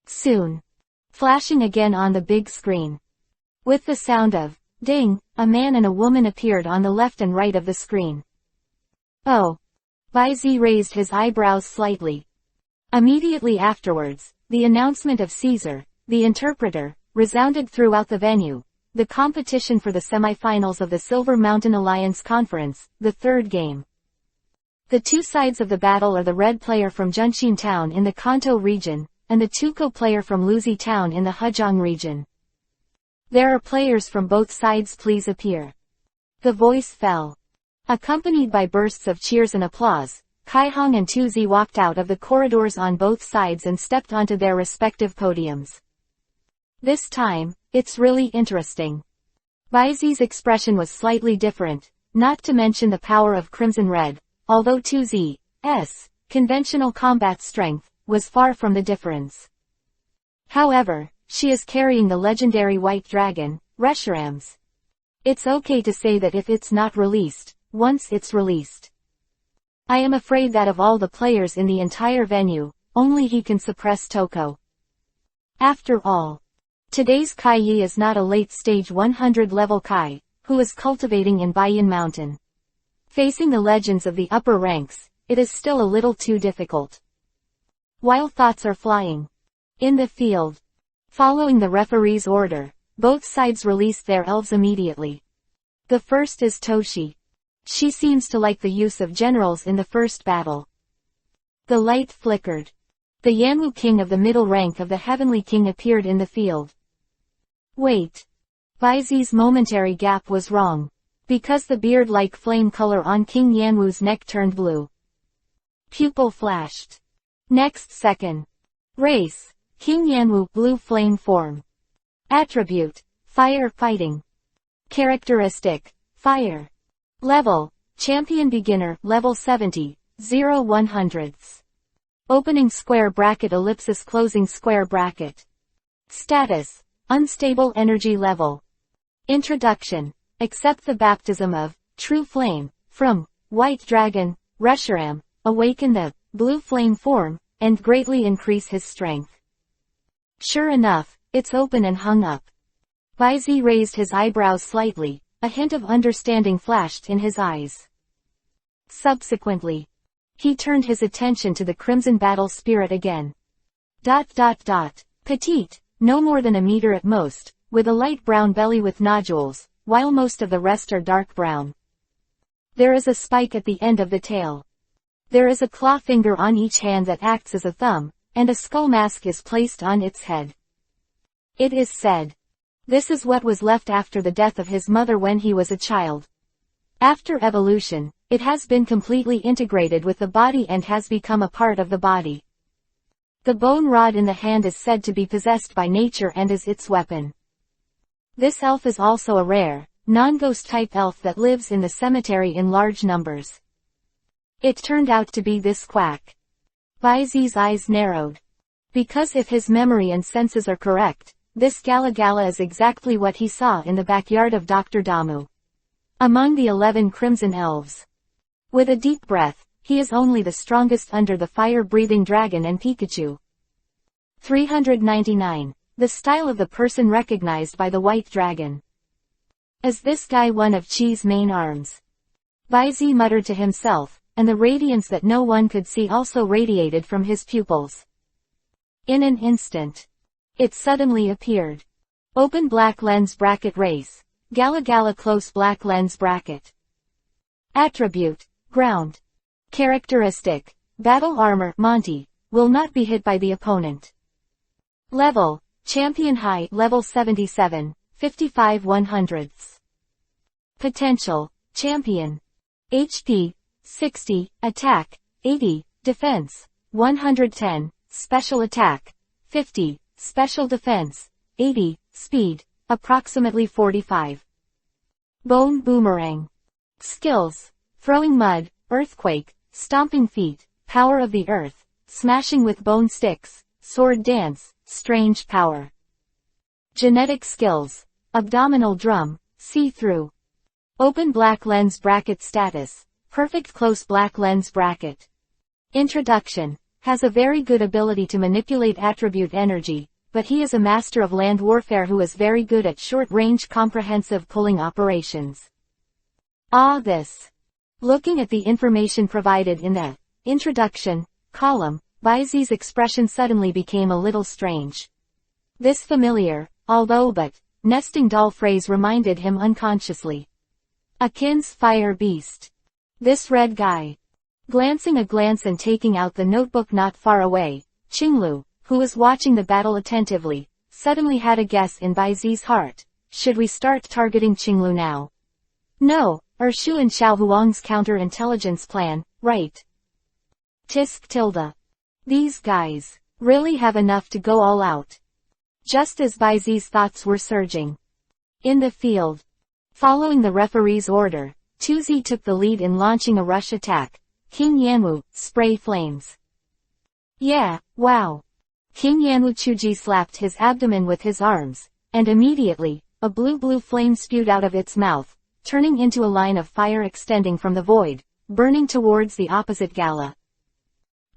Soon. Flashing again on the big screen. With the sound of ding, a man and a woman appeared on the left and right of the screen. Oh. Baizi raised his eyebrows slightly. Immediately afterwards, the announcement of Caesar, the interpreter, resounded throughout the venue. The competition for the semi-finals of the Silver Mountain Alliance Conference, the third game. The two sides of the battle are the red player from Junshin Town in the Kanto region, and the Tuko player from Luzi Town in the Hejong region. There are players from both sides, please appear. The voice fell. Accompanied by bursts of cheers and applause, Kaihong and Tuzi walked out of the corridors on both sides and stepped onto their respective podiums. This time, it's really interesting. Baizi's expression was slightly different, not to mention the power of Crimson Red, although Tuzi's conventional combat strength was far from the difference. However, she is carrying the legendary white dragon, Reshiram's. It's okay to say that if it's not released, once it's released. I am afraid that of all the players in the entire venue, only he can suppress Toko. After all, today's Kai Yi is not a late-stage 100-level Kai, who is cultivating in Baiyan Mountain. Facing the legends of the upper ranks, it is still a little too difficult. While thoughts are flying in the field, following the referee's order, both sides released their elves immediately. The first is Toshi. She seems to like the use of generals in the first battle. The light flickered. The Yanwu king of the middle rank of the heavenly king appeared in the field. Wait. Baizi's momentary gap was wrong. Because the beard-like flame color on King Yanwu's neck turned blue. Pupil flashed. Next second. Race. King Yanwu, blue flame form. Attribute. Fire fighting. Characteristic. Fire. Level. Champion beginner, level 70, 0/100. Opening square bracket ellipsis closing square bracket. Status. Unstable energy level. Introduction. Accept the baptism of true flame from White Dragon, Reshiram, awaken the blue flame form, and greatly increase his strength. Sure enough, it's open and hung up. Baizi raised his eyebrows slightly, a hint of understanding flashed in his eyes. Subsequently, he turned his attention to the crimson battle spirit again. Petite, no more than a meter at most, with a light brown belly with nodules, while most of the rest are dark brown. There is a spike at the end of the tail. There is a claw finger on each hand that acts as a thumb, and a skull mask is placed on its head. It is said. This is what was left after the death of his mother when he was a child. After evolution, it has been completely integrated with the body and has become a part of the body. The bone rod in the hand is said to be possessed by nature and is its weapon. This elf is also a rare, non-ghost type elf that lives in the cemetery in large numbers. It turned out to be this quack. Baizi's eyes narrowed. Because if his memory and senses are correct, this Gala Gala is exactly what he saw in the backyard of Dr. Damu. Among the 11 crimson elves. With a deep breath, he is only the strongest under the fire-breathing dragon and Pikachu. 399. The style of the person recognized by the white dragon. Is this guy one of Chi's main arms? Baizi muttered to himself, and the radiance that no one could see also radiated from his pupils. In an instant, it suddenly appeared. Open black lens bracket race. Gala Gala close black lens bracket. Attribute, ground. Characteristic, battle armor, Monty, will not be hit by the opponent. Level, champion high, level 77, 55/100. Potential, champion. HP, 60, attack, 80, defense, 110, special attack, 50, special defense, 80, speed, approximately 45. Bone boomerang. Skills, throwing mud, earthquake, stomping feet, power of the earth, smashing with bone sticks, sword dance, strange power. Genetic skills, abdominal drum, see-through. Open black lens bracket status, perfect close black lens bracket. Introduction, has a very good ability to manipulate attribute energy, but he is a master of land warfare who is very good at short-range comprehensive pulling operations. This. Looking at the information provided in the introduction column, Baizi's expression suddenly became a little strange. This familiar, although but, nesting doll phrase reminded him unconsciously. Akin's fire beast. This red guy. Glancing a glance and taking out the notebook not far away, Qinglu, who was watching the battle attentively, suddenly had a guess in Baizi's heart. Should we start targeting Qinglu now? No, or Shu and Xiao Huang's counterintelligence plan, right? Tisk tilde. These guys really have enough to go all out. Just as Baizi's thoughts were surging. In the field. Following the referee's order, Tuzi took the lead in launching a rush attack. King Yanwu, spray flames. Yeah, wow. King Yanwu Chuji slapped his abdomen with his arms, and immediately, a blue flame spewed out of its mouth, turning into a line of fire extending from the void, burning towards the opposite Gala.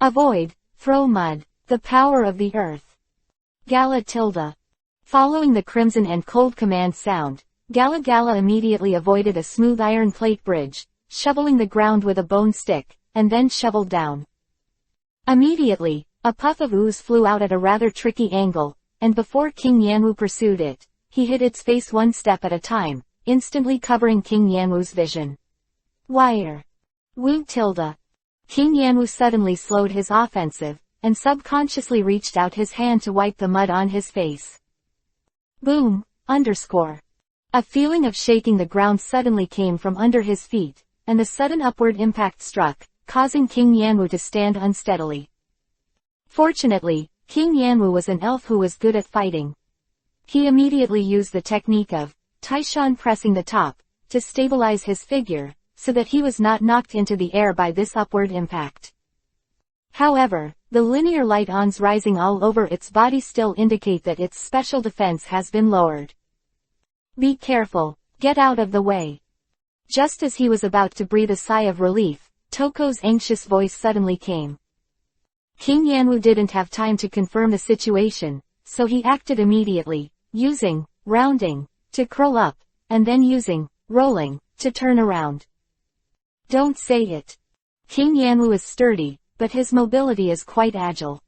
Avoid, throw mud, the power of the earth. Gala tilde. Following the crimson and cold command sound, Gala immediately avoided a smooth iron plate bridge, shoveling the ground with a bone stick, and then shoveled down. Immediately, a puff of ooze flew out at a rather tricky angle, and before King Yanwu pursued it, he hit its face one step at a time, instantly covering King Yanwu's vision. Wire. Wu tilde. King Yanwu suddenly slowed his offensive, and subconsciously reached out his hand to wipe the mud on his face. Boom, underscore. A feeling of shaking the ground suddenly came from under his feet, and the sudden upward impact struck, causing King Yanwu to stand unsteadily. Fortunately, King Yanwu was an elf who was good at fighting. He immediately used the technique of Taishan pressing the top, to stabilize his figure, so that he was not knocked into the air by this upward impact. However, the linear light ons rising all over its body still indicate that its special defense has been lowered. Be careful, get out of the way. Just as he was about to breathe a sigh of relief, Toko's anxious voice suddenly came. King Yanwu didn't have time to confirm the situation, so he acted immediately, using rounding to curl up, and then using rolling to turn around. Don't say it. King Yanwu is sturdy, but his mobility is quite agile.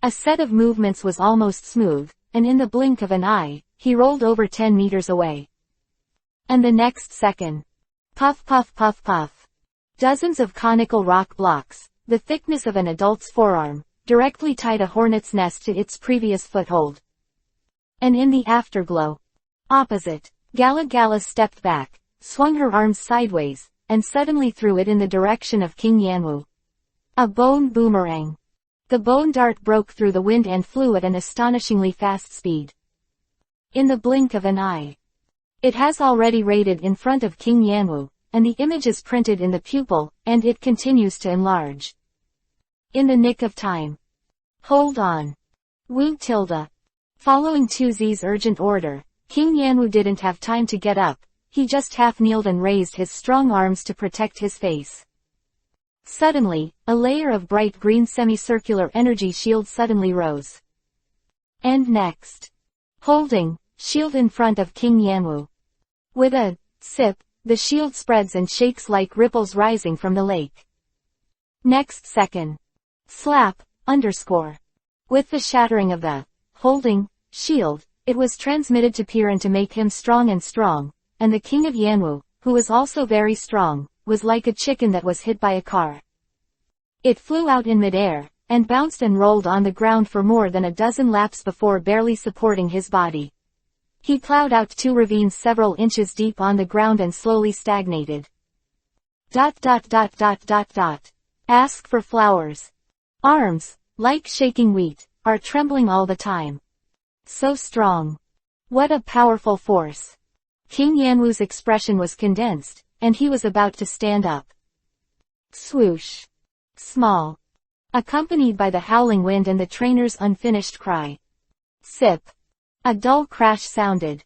A set of movements was almost smooth, and in the blink of an eye, he rolled over 10 meters away. And the next second. Puff puff puff puff. Dozens of conical rock blocks, the thickness of an adult's forearm, directly tied a hornet's nest to its previous foothold. And in the afterglow. Opposite, Gala stepped back, swung her arms sideways, and suddenly threw it in the direction of King Yanwu. A bone boomerang. The bone dart broke through the wind and flew at an astonishingly fast speed. In the blink of an eye. It has already raided in front of King Yanwu, and the image is printed in the pupil, and it continues to enlarge. In the nick of time. Hold on. Wu tilde. Following Tuzi's urgent order, King Yanwu didn't have time to get up, he just half-kneeled and raised his strong arms to protect his face. Suddenly, a layer of bright green semicircular energy shield suddenly rose. And next. Holding, shield in front of King Yanwu. With a sip, the shield spreads and shakes like ripples rising from the lake. Next second. Slap, underscore. With the shattering of the holding shield, it was transmitted to Piran to make him strong, and the king of Yanwu, who was also very strong, was like a chicken that was hit by a car. It flew out in midair, and bounced and rolled on the ground for more than a dozen laps before barely supporting his body. He plowed out 2 ravines several inches deep on the ground and slowly stagnated. ... Ask for flowers. Arms, like shaking wheat, are trembling all the time. So strong. What a powerful force. King Yanwu's expression was condensed, and he was about to stand up. Swoosh. Small. Accompanied by the howling wind and the trainer's unfinished cry. Sip. A dull crash sounded.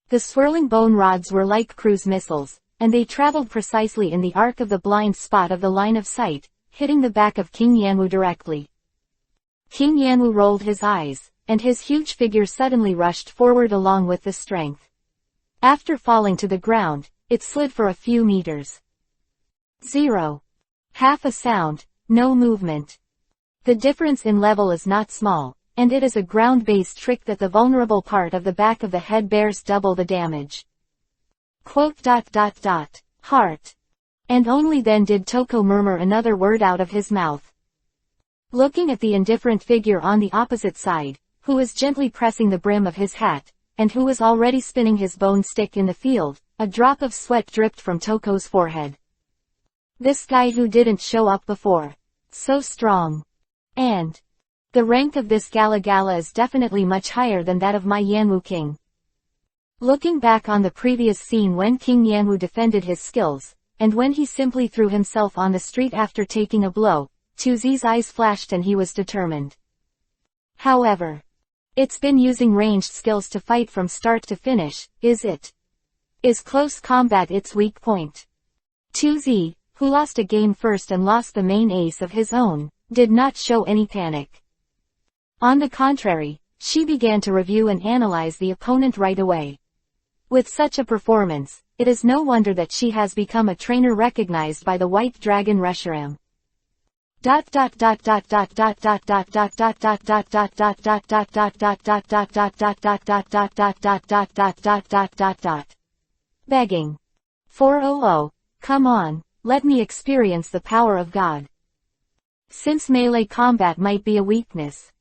The swirling bone rods were like cruise missiles, and they traveled precisely in the arc of the blind spot of the line of sight, hitting the back of King Yanwu directly. King Yanwu rolled his eyes, and his huge figure suddenly rushed forward along with the strength. After falling to the ground, it slid for a few meters. 0. Half a sound, no movement. The difference in level is not small, and it is a ground-based trick that the vulnerable part of the back of the head bears double the damage. Heart. And only then did Toko murmur another word out of his mouth. Looking at the indifferent figure on the opposite side, who was gently pressing the brim of his hat, and who was already spinning his bone stick in the field, a drop of sweat dripped from Toko's forehead. This guy who didn't show up before. So strong. And the rank of this Gala is definitely much higher than that of my Yanwu king. Looking back on the previous scene when King Yanwu defended his skills, and when he simply threw himself on the street after taking a blow, Tuzi's eyes flashed and he was determined. However, it's been using ranged skills to fight from start to finish, is it? Is close combat its weak point? Tuzi, who lost a game first and lost the main ace of his own, did not show any panic. On the contrary, she began to review and analyze the opponent right away. With such a performance, it is no wonder that she has become a trainer recognized by the White Dragon Reshiram. Begging. 400, come on, let me experience the power of God. Since melee combat might be a weakness.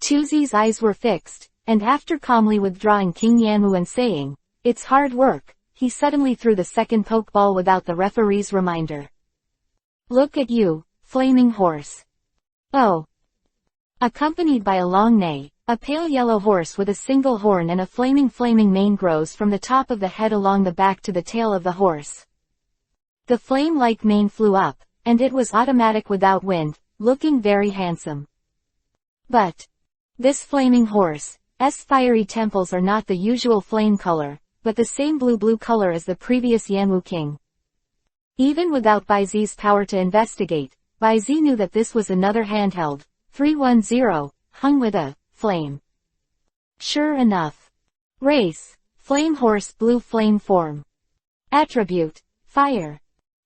Tuzi's eyes were fixed, and after calmly withdrawing King Yanwu and saying, "It's hard work," he suddenly threw the second pokeball without the referee's reminder. "Look at you, flaming horse." Oh. Accompanied by a long neigh, a pale yellow horse with a single horn and a flaming mane grows from the top of the head along the back to the tail of the horse. The flame-like mane flew up, and it was automatic without wind, looking very handsome. But this flaming horse's fiery temples are not the usual flame color, but the same blue color as the previous Yanwu king. Even without Baizi's power to investigate, Baizi knew that this was another handheld, 310, hung with a flame. Sure enough. Race, flame horse, blue flame form. Attribute, fire.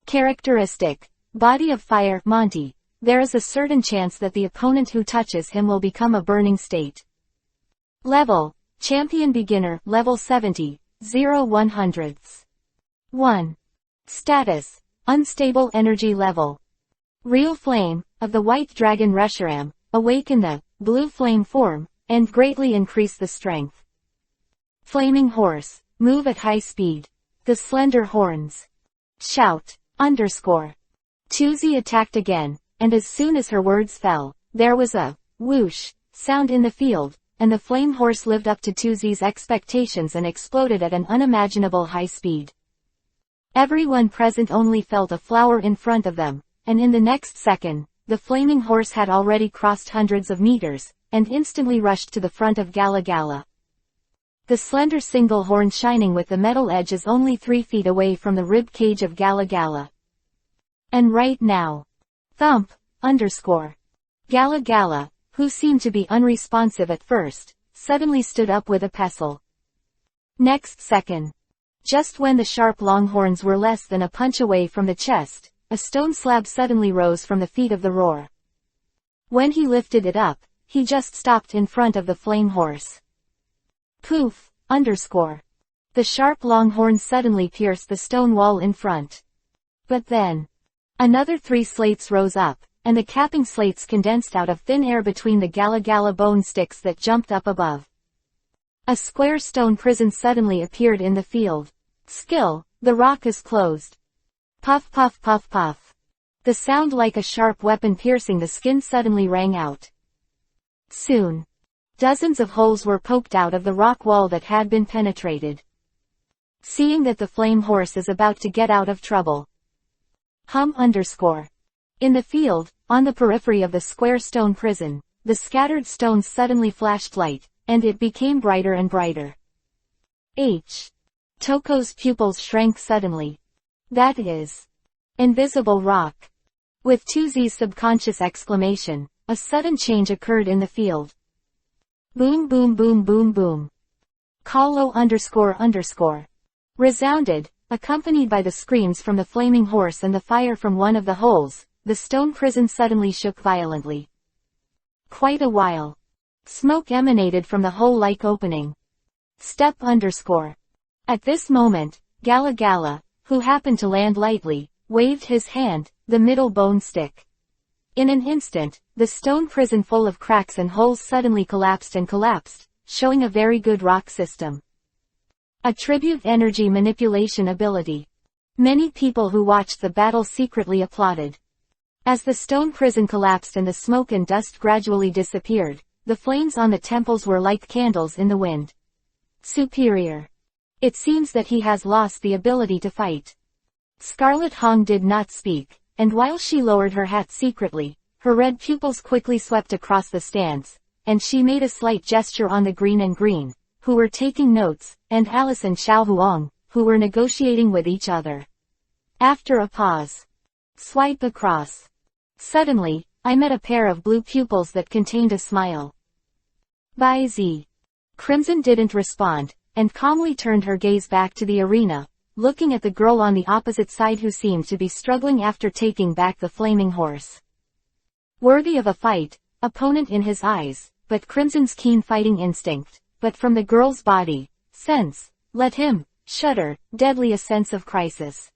Characteristic, body of fire, Monty. There is a certain chance that the opponent who touches him will become a burning state. Level, champion beginner, level 70, 0/100. 1. Status, unstable energy level. Real flame, of the White Dragon Reshiram, awaken the blue flame form, and greatly increase the strength. Flaming horse, move at high speed. The slender horns. Shout, _. Tuzi attacked again, and as soon as her words fell, there was a whoosh sound in the field, and the flame horse lived up to Tuzi's expectations and exploded at an unimaginable high speed. Everyone present only felt a flower in front of them, and in the next second, the flaming horse had already crossed hundreds of meters, and instantly rushed to the front of Gala. The slender single horn shining with the metal edge is only 3 feet away from the rib cage of Gala. And right now, thump, Gala, who seemed to be unresponsive at first, suddenly stood up with a pestle. Next second, just when the sharp long horns were less than a punch away from the chest, a stone slab suddenly rose from the feet of the roar. When he lifted it up, he just stopped in front of the flame horse. Poof, The sharp long horns suddenly pierced the stone wall in front. But then, another 3 slates rose up, and the capping slates condensed out of thin air between the Gala bone sticks that jumped up above. A square stone prison suddenly appeared in the field. Skill, the rock is closed. Puff. The sound like a sharp weapon piercing the skin suddenly rang out. Soon, dozens of holes were poked out of the rock wall that had been penetrated. Seeing that the flame horse is about to get out of trouble. In the field, on the periphery of the square stone prison, the scattered stones suddenly flashed light, and it became brighter and brighter. Toko's pupils shrank suddenly. That is invisible rock. With Tuzi's subconscious exclamation, a sudden change occurred in the field. Boom boom boom boom boom. Call ___ resounded, accompanied by the screams from the flaming horse and the fire from one of the holes. The stone prison suddenly shook violently. Quite a while. Smoke emanated from the hole-like opening. Step _. At this moment, Gala Gala, who happened to land lightly, waved his hand, the middle bone stick. In an instant, the stone prison full of cracks and holes suddenly collapsed, showing a very good rock system. Attribute energy manipulation ability. Many people who watched the battle secretly applauded. As the stone prison collapsed and the smoke and dust gradually disappeared, the flames on the temples were like candles in the wind. Superior. It seems that he has lost the ability to fight. Scarlet Hong did not speak, and while she lowered her hat secretly, her red pupils quickly swept across the stands, and she made a slight gesture on the green and green, who were taking notes, and Alice and Xiao Huang, who were negotiating with each other. After a pause. Swipe across. Suddenly, I met a pair of blue pupils that contained a smile. Bai Zi. Crimson didn't respond, and calmly turned her gaze back to the arena, looking at the girl on the opposite side who seemed to be struggling after taking back the flaming horse. Worthy of a fight, opponent in his eyes, but Crimson's keen fighting instinct, but from the girl's body, sense, let him, shudder, deadly a sense of crisis.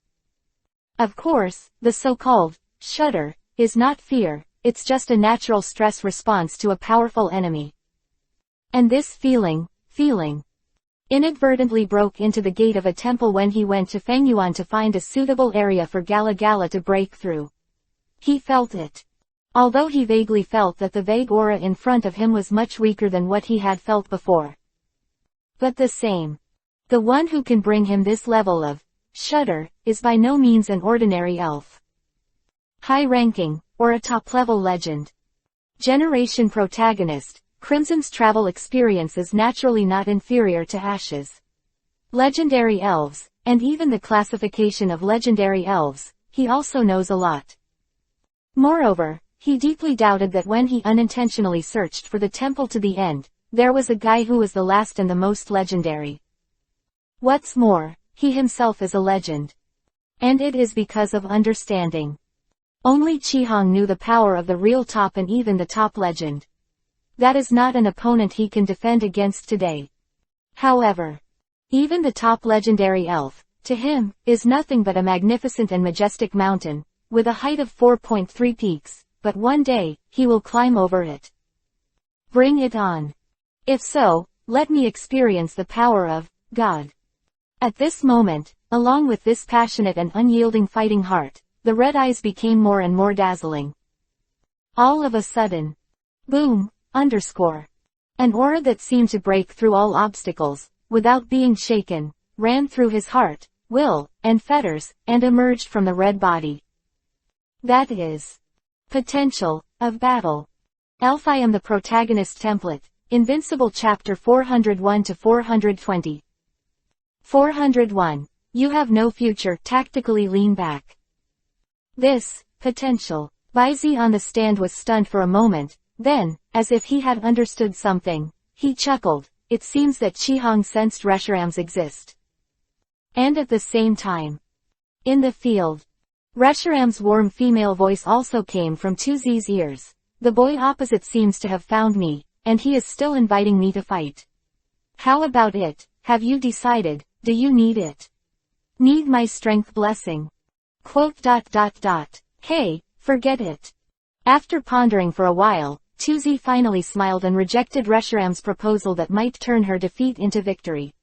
Of course, the so-called, shudder, is not fear, it's just a natural stress response to a powerful enemy. And this feeling, inadvertently broke into the gate of a temple when he went to Fengyuan to find a suitable area for Gala Gala to break through. He felt it. Although he vaguely felt that the vague aura in front of him was much weaker than what he had felt before. But the same. The one who can bring him this level of shudder is by no means an ordinary elf. High-ranking, or a top-level legend. Generation protagonist, Crimson's travel experience is naturally not inferior to Ash's. Legendary elves, and even the classification of legendary elves, he also knows a lot. Moreover, he deeply doubted that when he unintentionally searched for the temple to the end, there was a guy who was the last and the most legendary. What's more, he himself is a legend. And it is because of understanding. Only Qihong knew the power of the real top and even the top legend. That is not an opponent he can defend against today. However, even the top legendary elf, to him, is nothing but a magnificent and majestic mountain, with a height of 4.3 peaks, but one day, he will climb over it. Bring it on. If so, let me experience the power of God. At this moment, along with this passionate and unyielding fighting heart, the red eyes became more and more dazzling. All of a sudden, boom, _. An aura that seemed to break through all obstacles, without being shaken, ran through his heart, will, and fetters, and emerged from the red body. That is potential of battle. Elf I am the protagonist template, Invincible Chapter 401 to 420. 401. You have no future, tactically lean back. This potential. Bai Zi on the stand was stunned for a moment, then, as if he had understood something, he chuckled. It seems that Qihong sensed Reshiram's exist. And at the same time, in the field, Reshiram's warm female voice also came from Tuzi's ears. The boy opposite seems to have found me, and he is still inviting me to fight. How about it? Have you decided? Do you need it? Need my strength blessing? ... Hey, forget it. After pondering for a while, Tuzi finally smiled and rejected Reshiram's proposal that might turn her defeat into victory.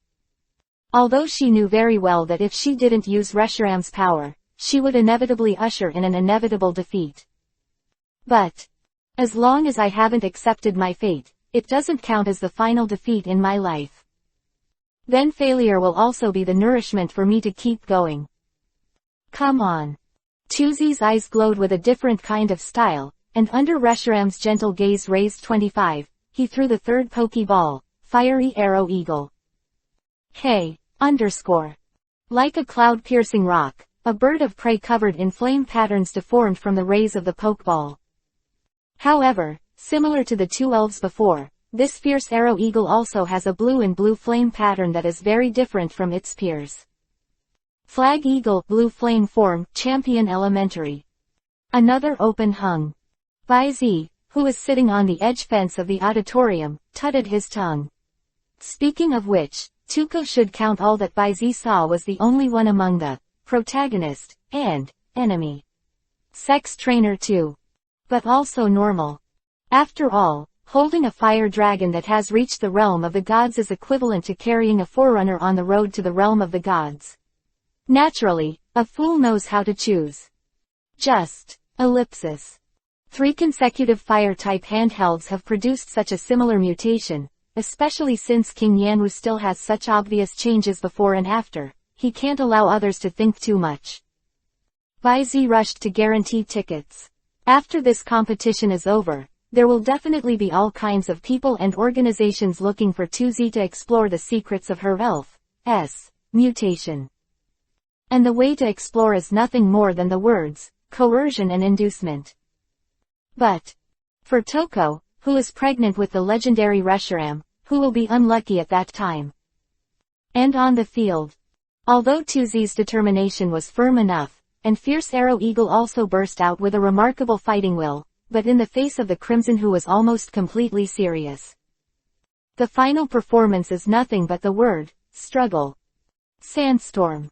Although she knew very well that if she didn't use Reshiram's power, she would inevitably usher in an inevitable defeat. But as long as I haven't accepted my fate, it doesn't count as the final defeat in my life. Then failure will also be the nourishment for me to keep going. Come on. Tuzi's eyes glowed with a different kind of style, and under Reshiram's gentle gaze raised 25, he threw the third Pokeball, Fiery Arrow Eagle. Hey! Underscore. Like a cloud-piercing rock, a bird of prey covered in flame patterns deformed from the rays of the Pokeball. However, similar to the two elves before, this fierce arrow eagle also has a blue and blue flame pattern that is very different from its peers. Flag Eagle, Blue Flame Form, Champion Elementary. Another open hung. Bai Zi, who was sitting on the edge fence of the auditorium, tutted his tongue. Speaking of which, Tuko should count all that Bai Zi saw was the only one among the protagonist and enemy. Sex trainer too. But also normal. After all, holding a fire dragon that has reached the realm of the gods is equivalent to carrying a forerunner on the road to the realm of the gods. Naturally, a fool knows how to choose. Just. Ellipsis. 3 consecutive fire-type handhelds have produced such a similar mutation, especially since King Yanwu still has such obvious changes before and after. He can't allow others to think too much. Bai Zi rushed to guarantee tickets. After this competition is over, there will definitely be all kinds of people and organizations looking for Tuzi to explore the secrets of her elf's mutation. And the way to explore is nothing more than the words, coercion and inducement. But for Toko, who is pregnant with the legendary Reshiram, who will be unlucky at that time. And on the field. Although Tuzi's determination was firm enough, and Fierce Arrow Eagle also burst out with a remarkable fighting will, but in the face of the Crimson who was almost completely serious. The final performance is nothing but the word, struggle. Sandstorm.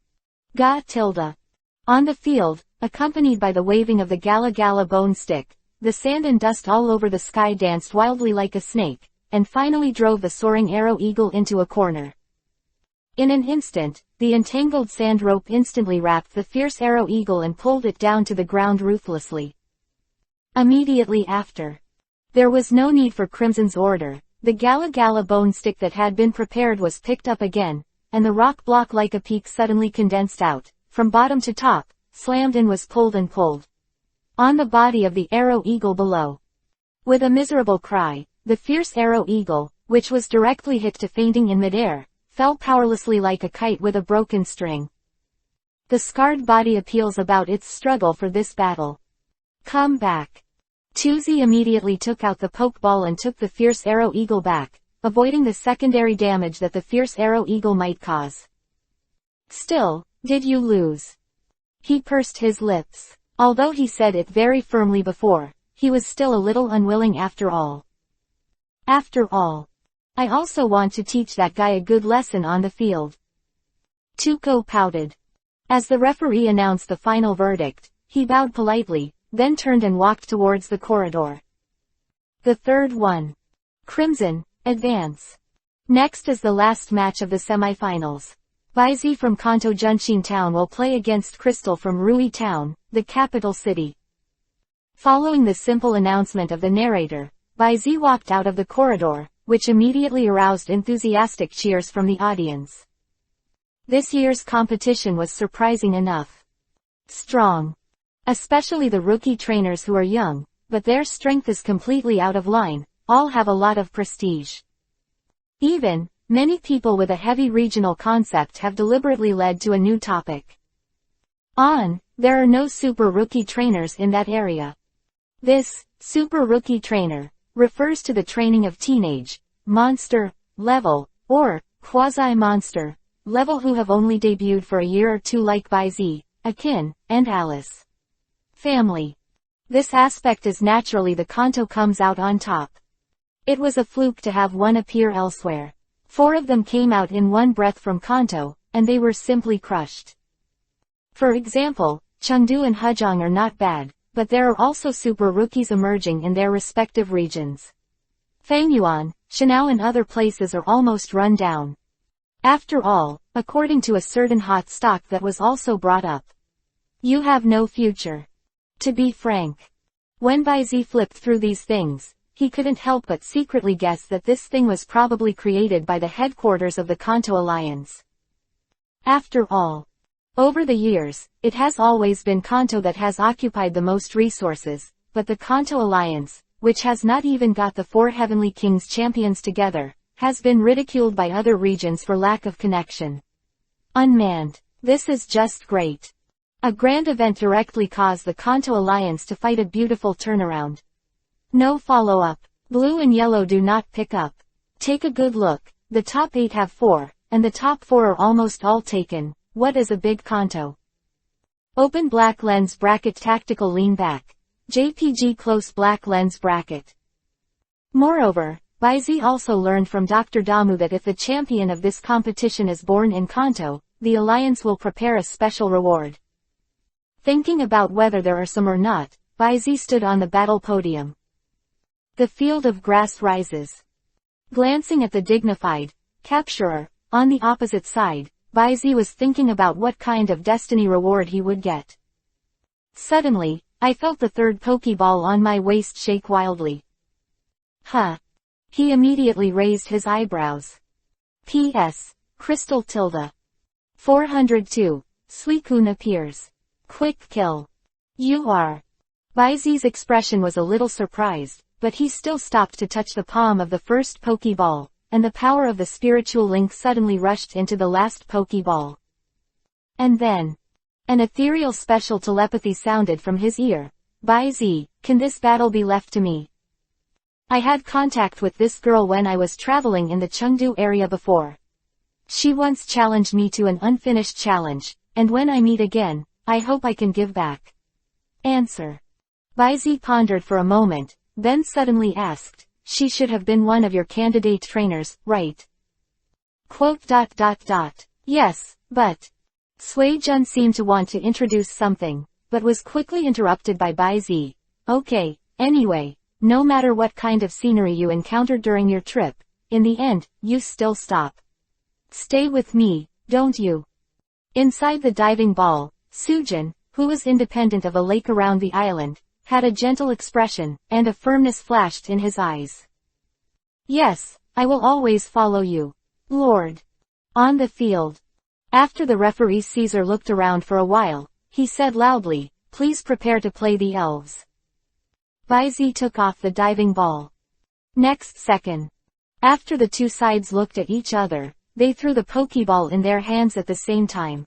Ga tilde. On the field, accompanied by the waving of the Gala Gala bone stick, the sand and dust all over the sky danced wildly like a snake, and finally drove the soaring arrow eagle into a corner. In an instant, the entangled sand rope instantly wrapped the fierce arrow eagle and pulled it down to the ground ruthlessly. Immediately after. There was no need for Crimson's order, the Gala Gala bone stick that had been prepared was picked up again, and the rock block like a peak suddenly condensed out, from bottom to top, slammed and was pulled and pulled. On the body of the arrow eagle below. With a miserable cry, the fierce arrow eagle, which was directly hit to fainting in midair, fell powerlessly like a kite with a broken string. The scarred body appeals about its struggle for this battle. Come back. Tuzi immediately took out the pokeball and took the fierce arrow eagle back, avoiding the secondary damage that the fierce arrow eagle might cause. Still, did you lose? He pursed his lips. Although he said it very firmly before, he was still a little unwilling after all. After all. I also want to teach that guy a good lesson on the field. Tuko pouted. As the referee announced the final verdict, he bowed politely, then turned and walked towards the corridor. The third one. Crimson, advance. Next is the last match of the semifinals. Bai Zi from Kanto Junshin Town will play against Crystal from Rui Town, the capital city. Following the simple announcement of the narrator, Bai Zi walked out of the corridor, which immediately aroused enthusiastic cheers from the audience. This year's competition was surprising enough. Strong. Especially the rookie trainers who are young, but their strength is completely out of line, all have a lot of prestige. Even, many people with a heavy regional concept have deliberately led to a new topic. There are no super rookie trainers in that area. This, super rookie trainer, refers to the training of teenage, monster, level, or, quasi-monster, level who have only debuted for a year or two like Bai Zi, Akin, and Alice. Family. This aspect is naturally the Kanto comes out on top. It was a fluke to have one appear elsewhere. 4 of them came out in one breath from Kanto, and they were simply crushed. For example, Chengdu and Hejong are not bad, but there are also super rookies emerging in their respective regions. Fangyuan, Shanao and other places are almost run down. After all, according to a certain hot stock that was also brought up, you have no future. To be frank. When Bai Zi flipped through these things, he couldn't help but secretly guess that this thing was probably created by the headquarters of the Kanto Alliance. After all. Over the years, it has always been Kanto that has occupied the most resources, but the Kanto Alliance, which has not even got the 4 Heavenly Kings champions together, has been ridiculed by other regions for lack of connection. Unmanned. This is just great. A grand event directly caused the Kanto Alliance to fight a beautiful turnaround. No follow-up. Blue and yellow do not pick up. Take a good look. The top 8 have 4, and the top 4 are almost all taken. What is a big Kanto? Open black lens bracket tactical lean back. JPG close black lens bracket. Moreover, Baizi also learned from Dr. Damu that if the champion of this competition is born in Kanto, the alliance will prepare a special reward. Thinking about whether there are some or not, Baizi stood on the battle podium. The field of grass rises. Glancing at the dignified capturer on the opposite side, Baizi was thinking about what kind of destiny reward he would get. Suddenly, I felt the third Pokeball on my waist shake wildly. Huh. He immediately raised his eyebrows. P.S. Crystal tilde. 402. Suicune appears. Quick kill. You are. Baizi's expression was a little surprised, but he still stopped to touch the palm of the first Pokeball, and the power of the spiritual link suddenly rushed into the last Pokeball. And then, an ethereal special telepathy sounded from his ear. Baizi, can this battle be left to me? I had contact with this girl when I was traveling in the Chengdu area before. She once challenged me to an unfinished challenge, and when I meet again, I hope I can give back. Answer. Baizi pondered for a moment, then suddenly asked, she should have been one of your candidate trainers, right? Quote. Yes, but. Sui Jun seemed to want to introduce something, but was quickly interrupted by Baizi. Okay, anyway, no matter what kind of scenery you encountered during your trip, in the end, you still stop. Stay with me, don't you? Inside the diving ball, Sujin, who was independent of a lake around the island, had a gentle expression, and a firmness flashed in his eyes. Yes, I will always follow you, Lord. On the field. After the referee Caesar looked around for a while, he said loudly, please prepare to play the elves. Baizi took off the diving ball. Next second. After the two sides looked at each other, they threw the Pokeball in their hands at the same time.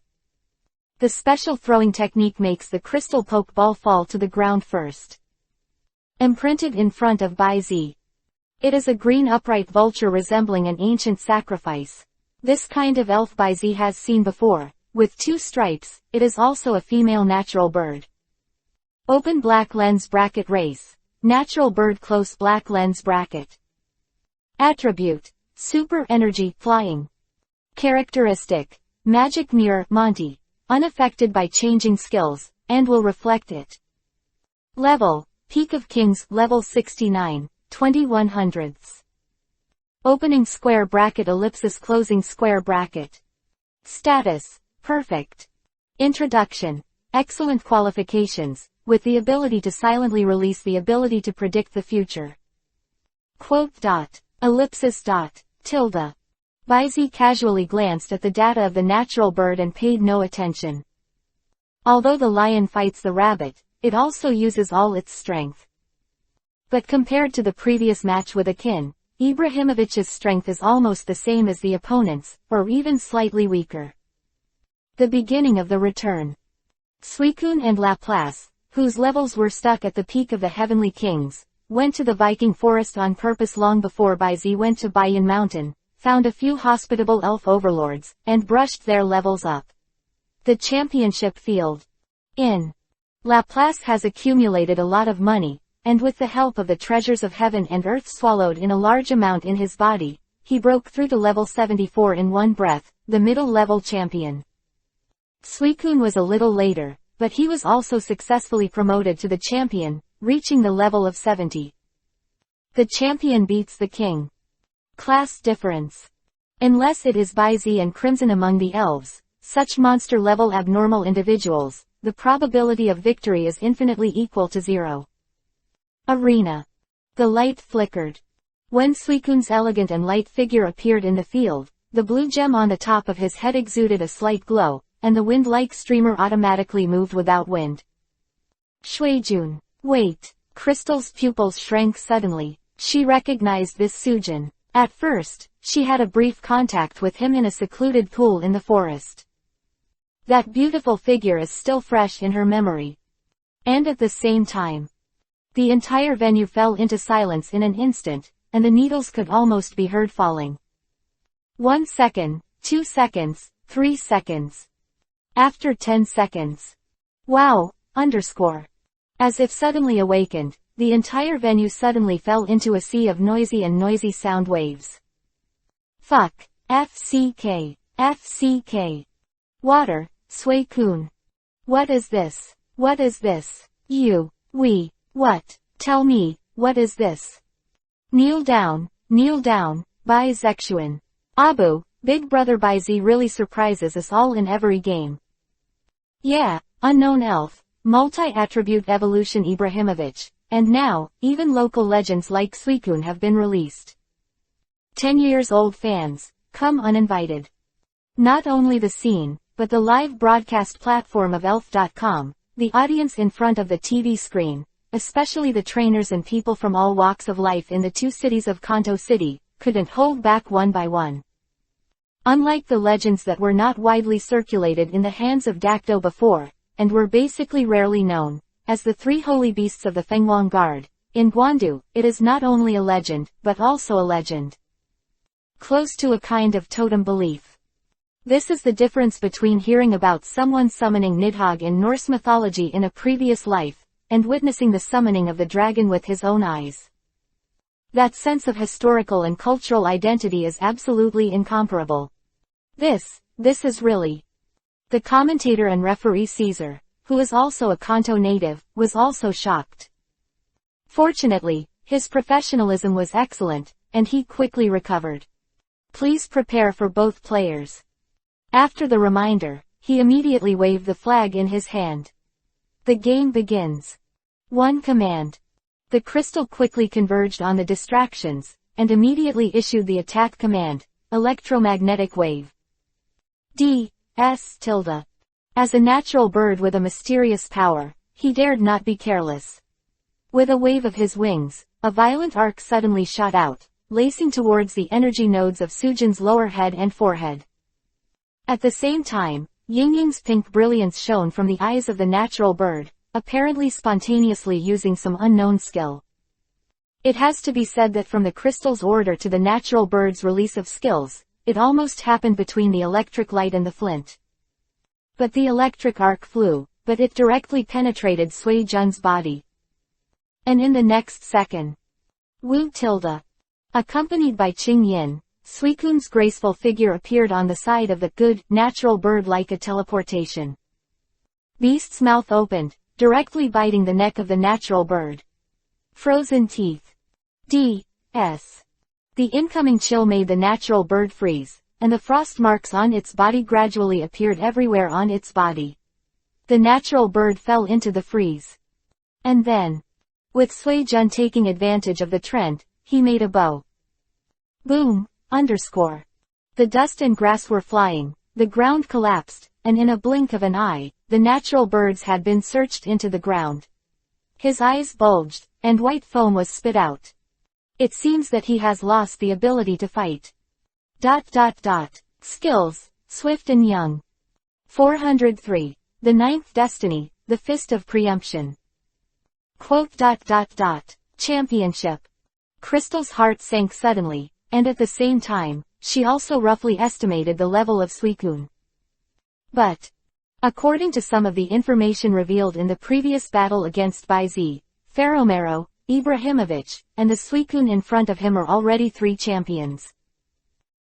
The special throwing technique makes the crystal Pokeball fall to the ground first. Imprinted in front of Baizi. It is a green upright vulture resembling an ancient sacrifice. This kind of elf Baizi has seen before. With 2 stripes, it is also a female natural bird. Open black lens bracket race. Natural bird close black lens bracket. Attribute. Super energy, flying. Characteristic. Magic mirror, Monty. Unaffected by changing skills, and will reflect it. Level. Peak of Kings, level 69, 2100ths. Opening square bracket ellipsis closing square bracket. Status. Perfect. Introduction. Excellent qualifications, with the ability to silently release the ability to predict the future. Quote. Ellipsis. Tilde. Baizi casually glanced at the data of the natural bird and paid no attention. Although the lion fights the rabbit, it also uses all its strength. But compared to the previous match with Akin, Ibrahimovich's strength is almost the same as the opponent's, or even slightly weaker. The beginning of the return. Suicune and Laplace, whose levels were stuck at the peak of the Heavenly Kings, went to the Viking forest on purpose long before Baizi went to Baiyan Mountain, found a few hospitable elf overlords, and brushed their levels up. The championship field. In. Laplace has accumulated a lot of money, and with the help of the treasures of heaven and earth swallowed in a large amount in his body, he broke through to level 74 in one breath, the middle-level champion. Suicune was a little later, but he was also successfully promoted to the champion, reaching the level of 70. The champion beats the king. Class difference. Unless it is Baizi and Crimson among the elves, such monster-level abnormal individuals, the probability of victory is infinitely equal to 0. Arena. The light flickered. When Suicune's elegant and light figure appeared in the field, the blue gem on the top of his head exuded a slight glow, and the wind-like streamer automatically moved without wind. Shuijun. Wait. Crystal's pupils shrank suddenly. She recognized this Sujin. At first, she had a brief contact with him in a secluded pool in the forest. That beautiful figure is still fresh in her memory. And at the same time, the entire venue fell into silence in an instant, and the needles could almost be heard falling. 1 second, 2 seconds, 3 seconds. After 10 seconds. Wow! As if suddenly awakened, the entire venue suddenly fell into a sea of noisy sound waves. Fuck. FCK. FCK. Water. Sui-kun. What is this? What is this? You. We. What? Tell me, what is this? Kneel down, Bai Zexuan. Abu, Big Brother Bai Z really surprises us all in every game. Yeah, Unknown Elf, Multi-Attribute Evolution Ibrahimovic, and now, even local legends like Suicune have been released. 10 years old fans, come uninvited. Not only the scene, but the live broadcast platform of elf.com, the audience in front of the TV screen, especially the trainers and people from all walks of life in the two cities of Kanto City, couldn't hold back one by one. Unlike the legends that were not widely circulated in the hands of Dakdo before, and were basically rarely known, as the three holy beasts of the Fenghuang Guard, in Guandu, it is not only a legend, but also a legend. Close to a kind of totem belief. This is the difference between hearing about someone summoning Nidhogg in Norse mythology in a previous life, and witnessing the summoning of the dragon with his own eyes. That sense of historical and cultural identity is absolutely incomparable. This is really. The commentator and referee Caesar, who is also a Kanto native, was also shocked. Fortunately, his professionalism was excellent, and he quickly recovered. Please prepare for both players. After the reminder, he immediately waved the flag in his hand. The game begins. One command. The crystal quickly converged on the distractions, and immediately issued the attack command, electromagnetic wave. D.S. As a natural bird with a mysterious power, he dared not be careless. With a wave of his wings, a violent arc suddenly shot out, lacing towards the energy nodes of Sujin's lower head and forehead. At the same time, Yingying's pink brilliance shone from the eyes of the natural bird, apparently spontaneously using some unknown skill. It has to be said that from the crystal's order to the natural bird's release of skills, it almost happened between the electric light and the flint. But the electric arc flew, but it directly penetrated Sui Jun's body. And in the next second, Wu Tilda, accompanied by Qing Yin, Suikun's graceful figure appeared on the side of the good, natural bird like a teleportation. Beast's mouth opened, directly biting the neck of the natural bird. Frozen teeth. D.S. The incoming chill made the natural bird freeze, and the frost marks on its body gradually appeared everywhere on its body. The natural bird fell into the freeze. And then, with Sui Jun taking advantage of the trend, he made a bow. Boom! The dust and grass were flying, the ground collapsed, and in a blink of an eye, the natural birds had been searched into the ground. His eyes bulged, and white foam was spit out. It seems that he has lost the ability to fight. Skills, Swift and Young. 403. The Ninth Destiny, the Fist of Preemption. Championship. Crystal's heart sank suddenly, and at the same time, she also roughly estimated the level of Suicune. But, according to some of the information revealed in the previous battle against Baizi, Feromero, Ibrahimovic, and the Suicune in front of him are already 3 champions.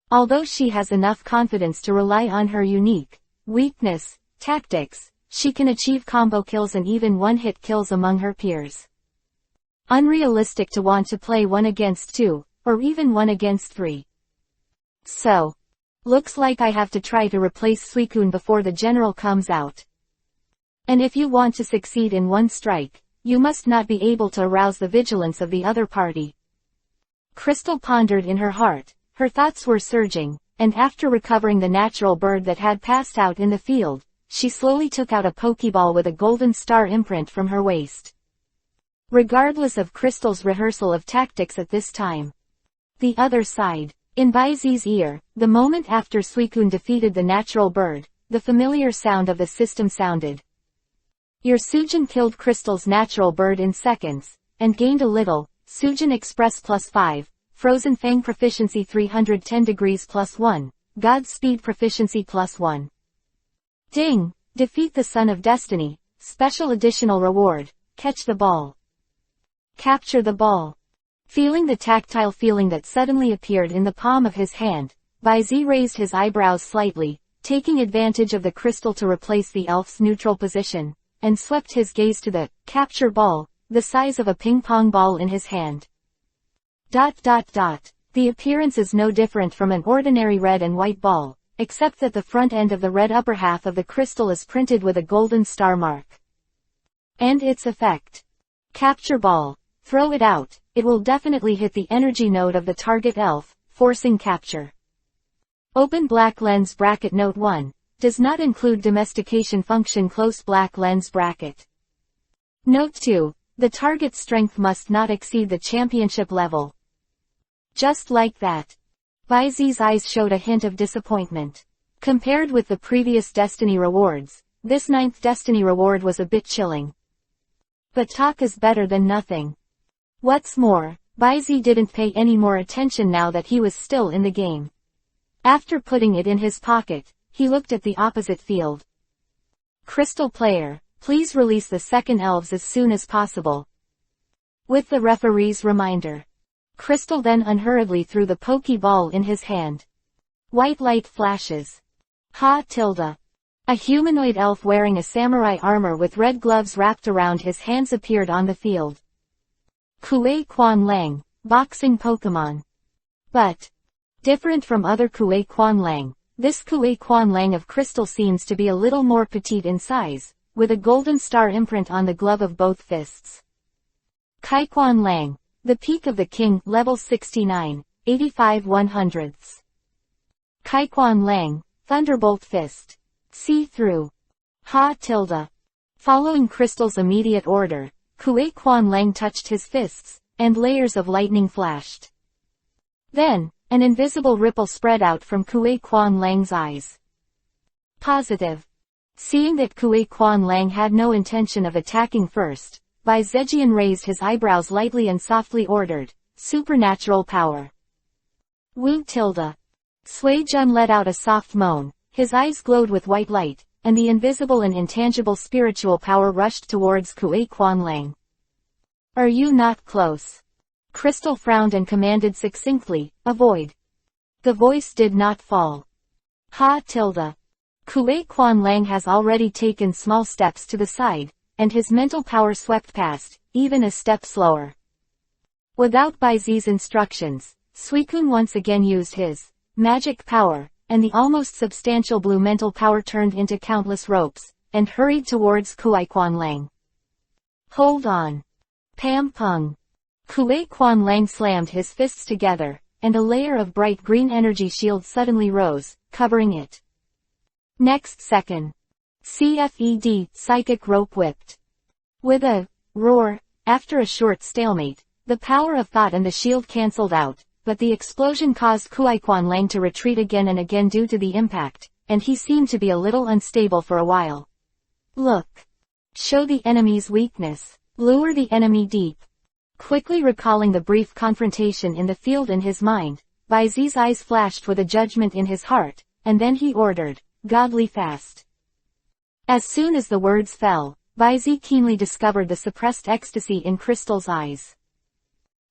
Although she has enough confidence to rely on her unique weakness, tactics, she can achieve combo kills and even one-hit kills among her peers. Unrealistic to want to play 1 against 2, or even 1 against 3. So, looks like I have to try to replace Suicune before the general comes out. And if you want to succeed in one strike, you must not be able to arouse the vigilance of the other party. Crystal pondered in her heart, her thoughts were surging, and after recovering the natural bird that had passed out in the field, she slowly took out a pokeball with a golden star imprint from her waist. Regardless of Crystal's rehearsal of tactics at this time. The other side. In Baizi's ear, the moment after Suicune defeated the natural bird, the familiar sound of the system sounded. Your Sujin killed Crystal's natural bird in seconds, and gained a little, Sujin Express +5, Frozen Fang Proficiency 310 degrees +1, Godspeed Proficiency +1. Ding! Defeat the Son of Destiny, special additional reward, catch the ball. Capture the ball. Feeling the tactile feeling that suddenly appeared in the palm of his hand, Baizi raised his eyebrows slightly, taking advantage of the crystal to replace the elf's neutral position, and swept his gaze to the capture ball, the size of a ping-pong ball in his hand. The appearance is no different from an ordinary red and white ball, except that the front end of the red upper half of the crystal is printed with a golden star mark. And its effect. Capture ball. Throw it out, it will definitely hit the energy node of the target elf, forcing capture. Open black lens bracket note 1. Does not include domestication function close black lens bracket. Note 2. The target's strength must not exceed the championship level. Just like that. Baizi's eyes showed a hint of disappointment. Compared with the previous Destiny rewards, this 9th Destiny reward was a bit chilling. But talk is better than nothing. What's more, Baizi didn't pay any more attention now that he was still in the game. After putting it in his pocket, he looked at the opposite field. Crystal player, please release the second elves as soon as possible. With the referee's reminder. Crystal then unhurriedly threw the pokeball in his hand. White light flashes. A humanoid elf wearing a samurai armor with red gloves wrapped around his hands appeared on the field. Kuei Quan Lang, boxing Pokemon. But, different from other Kuei Quan Lang, this Kuei Quan Lang of Crystal seems to be a little more petite in size, with a golden star imprint on the glove of both fists. Kai Quan Lang, the Peak of the King, level 69, 85/100. Kai Quan Lang, Thunderbolt Fist. See-through. Following Crystal's immediate order, Kuei Quan Lang touched his fists, and layers of lightning flashed. Then, an invisible ripple spread out from Kuei Quan Lang's eyes. Positive. Seeing that Kuei Quan Lang had no intention of attacking first, Bai Zhejian raised his eyebrows lightly and softly ordered, supernatural power. Wu tilde. Sui Jun let out a soft moan, his eyes glowed with white light, and the invisible and intangible spiritual power rushed towards Kuei Quan Lang. Are you not close? Crystal frowned and commanded succinctly, avoid. The voice did not fall. Kuei Quan Lang has already taken small steps to the side, and his mental power swept past, even a step slower. Without Baizi's instructions, Suicune once again used his magic power, and the almost substantial blue mental power turned into countless ropes, and hurried towards Kuei Quan Lang. Hold on. Pam Pung. Kuei Quan Lang slammed his fists together, and a layer of bright green energy shield suddenly rose, covering it. Next second. CFED, psychic rope whipped. With a roar, after a short stalemate, the power of thought and the shield cancelled out, but the explosion caused Kuei Quan Lang to retreat again and again due to the impact, and he seemed to be a little unstable for a while. Look. Show the enemy's weakness. Lure the enemy deep. Quickly recalling the brief confrontation in the field in his mind, Baizi's eyes flashed with a judgment in his heart, and then he ordered, godly fast. As soon as the words fell, Baizi keenly discovered the suppressed ecstasy in Crystal's eyes.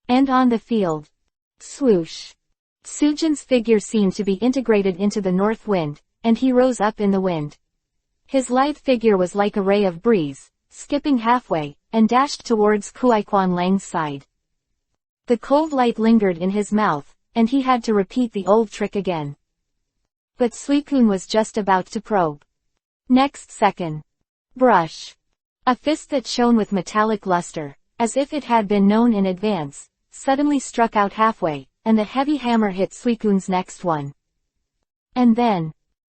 And on the field. Swoosh. Sujin's figure seemed to be integrated into the north wind, and he rose up in the wind. His lithe figure was like a ray of breeze, skipping halfway, and dashed towards Kuei Quan Lang's side. The cold light lingered in his mouth, and he had to repeat the old trick again. But Suicune was just about to probe. Next second. Brush. A fist that shone with metallic luster, as if it had been known in advance, suddenly struck out halfway, and the heavy hammer hit Suicune's next one. And then.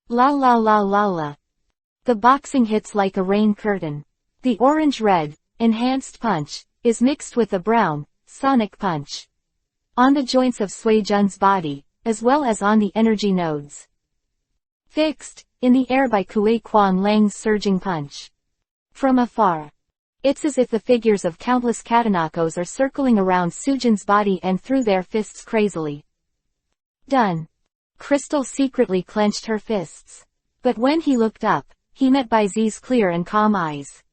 La la la la la. The boxing hits like a rain curtain. The orange-red, enhanced punch, is mixed with the brown, sonic punch. On the joints of Sui Jun's body, as well as on the energy nodes. Fixed, in the air by Kui Quan Lang's surging punch. From afar. It's as if the figures of countless katanakos are circling around Sujin's body and through their fists crazily. Done. Crystal secretly clenched her fists. But when he looked up, he met Baizi's clear and calm eyes.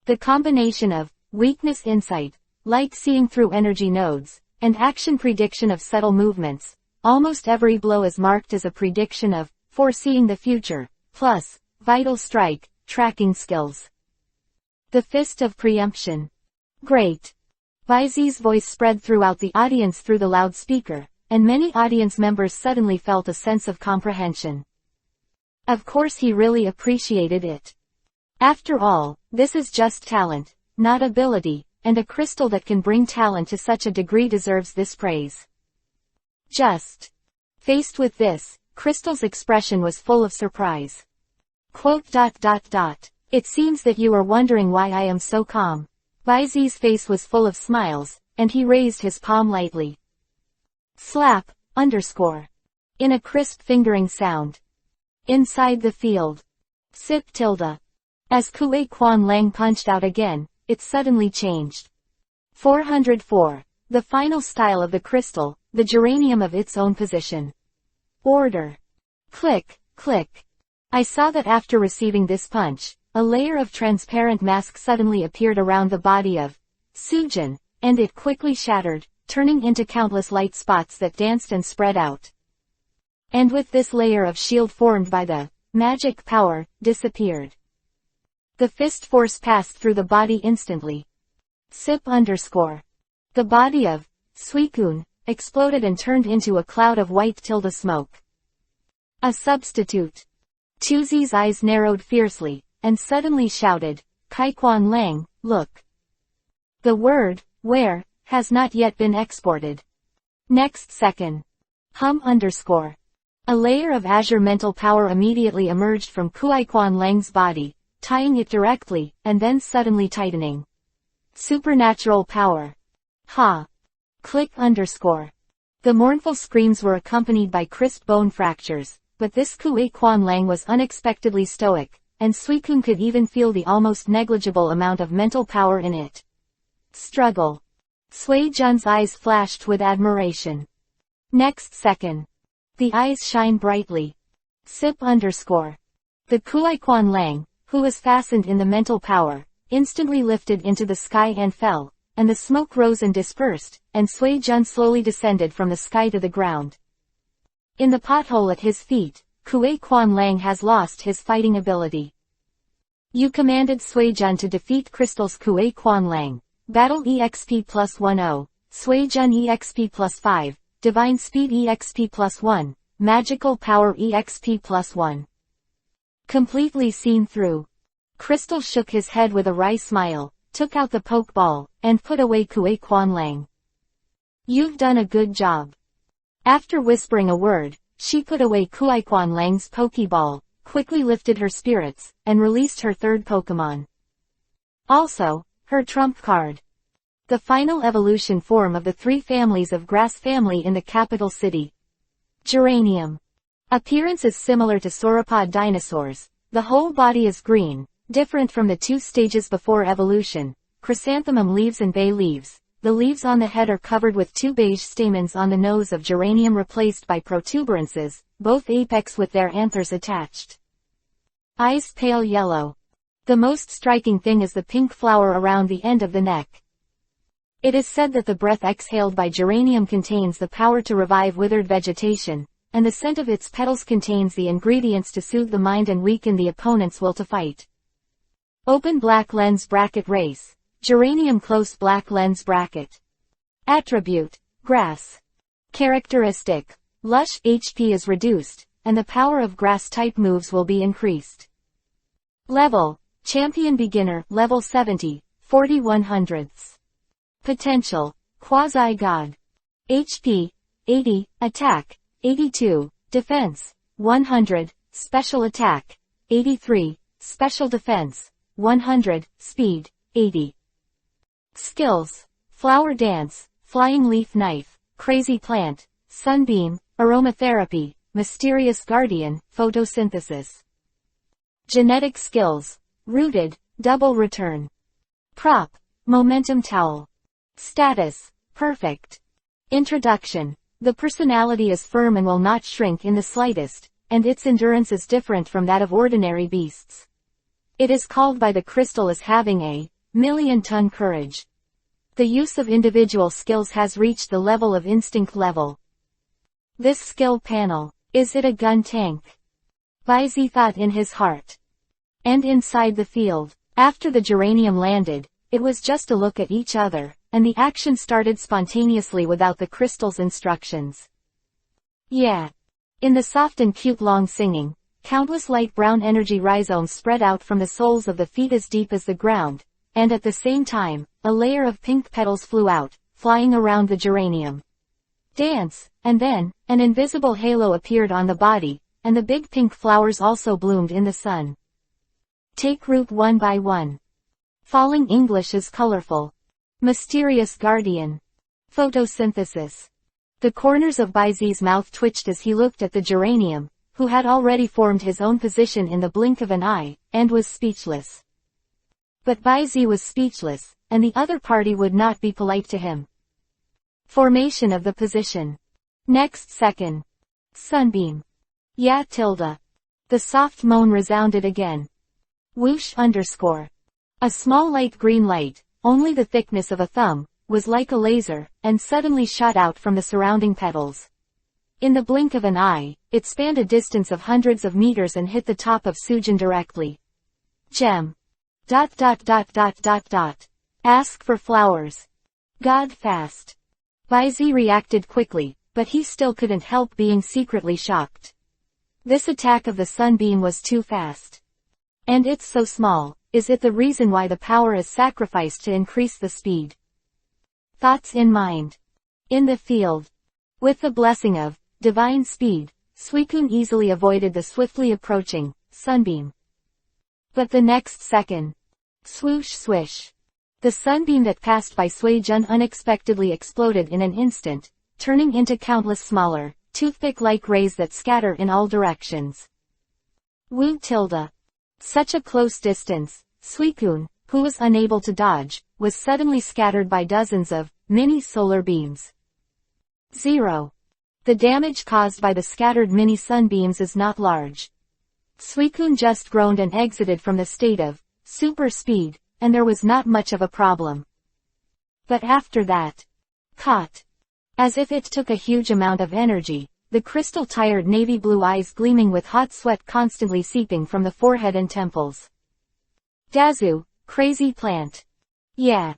The combination of weakness insight, light seeing through energy nodes, and action prediction of subtle movements, almost every blow is marked as a prediction of foreseeing the future, plus vital strike, tracking skills. The fist of preemption. Great. Baizi's voice spread throughout the audience through the loudspeaker, and many audience members suddenly felt a sense of comprehension. Of course he really appreciated it. After all, this is just talent, not ability, and a crystal that can bring talent to such a degree deserves this praise. Just. Faced with this, Crystal's expression was full of surprise. Quote. It seems that you are wondering why I am so calm. Baizi's face was full of smiles, and he raised his palm lightly. Slap, underscore. In a crisp fingering sound. Inside the field. Sip tilde. As Kui Quan Lang punched out again, it suddenly changed. 404. The final style of the crystal, the geranium of its own position. Order. Click, click. I saw that after receiving this punch, a layer of transparent mask suddenly appeared around the body of Sujin, and it quickly shattered, turning into countless light spots that danced and spread out. And with this layer of shield formed by the magic power, disappeared. The fist force passed through the body instantly. Sip underscore. The body of Suikun exploded and turned into a cloud of white tilde smoke. A substitute. Chuzi's eyes narrowed fiercely, and suddenly shouted, Kai Quan Lang, look. The word, where, has not yet been exported. Next second. Hum underscore. A layer of azure mental power immediately emerged from Kui Quan Lang's body, tying it directly, and then suddenly tightening. Supernatural power. Ha. Click underscore. The mournful screams were accompanied by crisp bone fractures, but this Kui Quan Lang was unexpectedly stoic, and Suikun could even feel the almost negligible amount of mental power in it. Struggle. Sui Jun's eyes flashed with admiration. Next second. The eyes shine brightly. Sip underscore. The Kui Quan Lang, who was fastened in the mental power, instantly lifted into the sky and fell, and the smoke rose and dispersed, and Sui Jun slowly descended from the sky to the ground. In the pothole at his feet, Kui Quan Lang has lost his fighting ability. You commanded Sui Jun to defeat Crystal's Kui Quan Lang. Battle EXP plus 10, Sui Jun EXP plus 5, Divine Speed EXP plus 1, Magical Power EXP plus 1. Completely seen through. Crystal shook his head with a wry smile, took out the pokeball, and put away Kui Quan Lang. You've done a good job. After whispering a word, she put away Kui Quan Lang's pokeball, quickly lifted her spirits, and released her third Pokemon. Also, her trump card. The final evolution form of the three families of grass family in the capital city. Geranium. Appearance is similar to sauropod dinosaurs. The whole body is green, different from the two stages before evolution, chrysanthemum leaves and bay leaves. The leaves on the head are covered with two beige stamens on the nose of geranium replaced by protuberances, both apex with their anthers attached. Eyes pale yellow. The most striking thing is the pink flower around the end of the neck. It is said that the breath exhaled by geranium contains the power to revive withered vegetation, and the scent of its petals contains the ingredients to soothe the mind and weaken the opponent's will to fight. Open black lens bracket race. Geranium close black lens bracket. Attribute. Grass. Characteristic. Lush HP is reduced, and the power of grass-type moves will be increased. Level. Champion Beginner, level 70, 4100. Potential. Quasi-God. HP. 80, Attack. 82, Defense. 100, Special Attack. 83, special defense, 100, speed, 80. Skills: flower dance, flying leaf knife, crazy plant, sunbeam, aromatherapy, mysterious guardian, photosynthesis. Genetic skills: rooted, double return. Prop: momentum towel. Status: perfect. Introduction: the personality is firm and will not shrink in the slightest, and its endurance is different from that of ordinary beasts. It is called by the crystal as having a million-ton courage. The use of individual skills has reached the level of instinct level. This skill panel, is it a gun tank? Baizi thought in his heart. And inside the field, after the geranium landed, it was just a look at each other, and the action started spontaneously without the crystal's instructions. Yeah. In the soft and cute long singing, countless light brown energy rhizomes spread out from the soles of the feet as deep as the ground, and at the same time, a layer of pink petals flew out, flying around the geranium. Dance, and then, an invisible halo appeared on the body, and the big pink flowers also bloomed in the sun. Take root one by one. Falling English is colorful. Mysterious guardian. Photosynthesis. The corners of Baizi's mouth twitched as he looked at the geranium, who had already formed his own position in the blink of an eye, and was speechless. But Baizi was speechless, and the other party would not be polite to him. Formation of the position. Next second. Sunbeam. Yeah tilde. The soft moan resounded again. Whoosh underscore. A small light green light, only the thickness of a thumb, was like a laser, and suddenly shot out from the surrounding petals. In the blink of an eye, it spanned a distance of hundreds of meters and hit the top of Sujin directly. Gem. ... Ask for flowers. God fast. Baizi reacted quickly, but he still couldn't help being secretly shocked. This attack of the sunbeam was too fast. And it's so small, is it the reason why the power is sacrificed to increase the speed? Thoughts in mind. In the field. With the blessing of divine speed, Suicune easily avoided the swiftly approaching sunbeam. But the next second. Swoosh swish. The sunbeam that passed by Suijun unexpectedly exploded in an instant, turning into countless smaller, toothpick-like rays that scatter in all directions. Woo tilde. Such a close distance, Suicune, who was unable to dodge, was suddenly scattered by dozens of mini solar beams. 0. The damage caused by the scattered mini sunbeams is not large. Suicune just groaned and exited from the state of super speed, and there was not much of a problem. But after that, caught. As if it took a huge amount of energy, the crystal-tired navy blue eyes gleaming with hot sweat constantly seeping from the forehead and temples. Dazu, crazy plant. Yeah.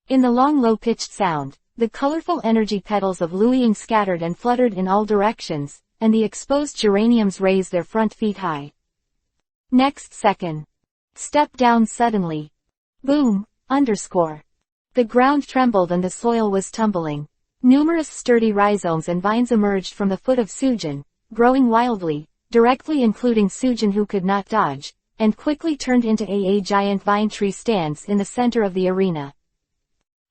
In the long low-pitched sound, the colorful energy petals of Luiying scattered and fluttered in all directions, and the exposed geraniums raised their front feet high. Next second. Step down suddenly. Boom, underscore. The ground trembled and the soil was tumbling. Numerous sturdy rhizomes and vines emerged from the foot of Sujin, growing wildly, directly including Sujin who could not dodge, and quickly turned into a giant vine tree stands in the center of the arena.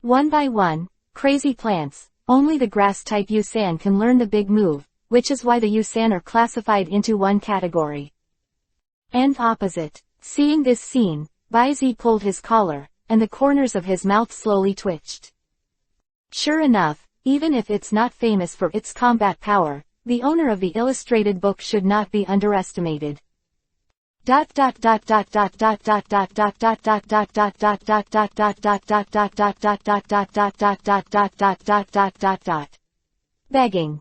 One by one, crazy plants, only the grass-type Yusan can learn the big move, which is why the Yusan are classified into one category. And opposite. Seeing this scene, Baizi pulled his collar, and the corners of his mouth slowly twitched. Sure enough, even if it's not famous for its combat power, the owner of the illustrated book should not be underestimated. Begging.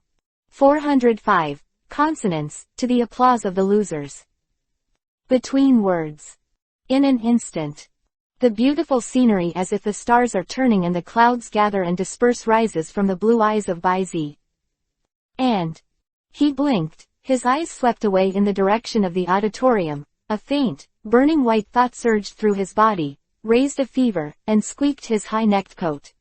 405 consonants, to the applause of the losers. Between words. In an instant. The beautiful scenery as if the stars are turning and the clouds gather and disperse rises from the blue eyes of Baizi. And he blinked, his eyes swept away in the direction of the auditorium, a faint, burning white thought surged through his body, raised a fever, and squeaked his high-necked coat.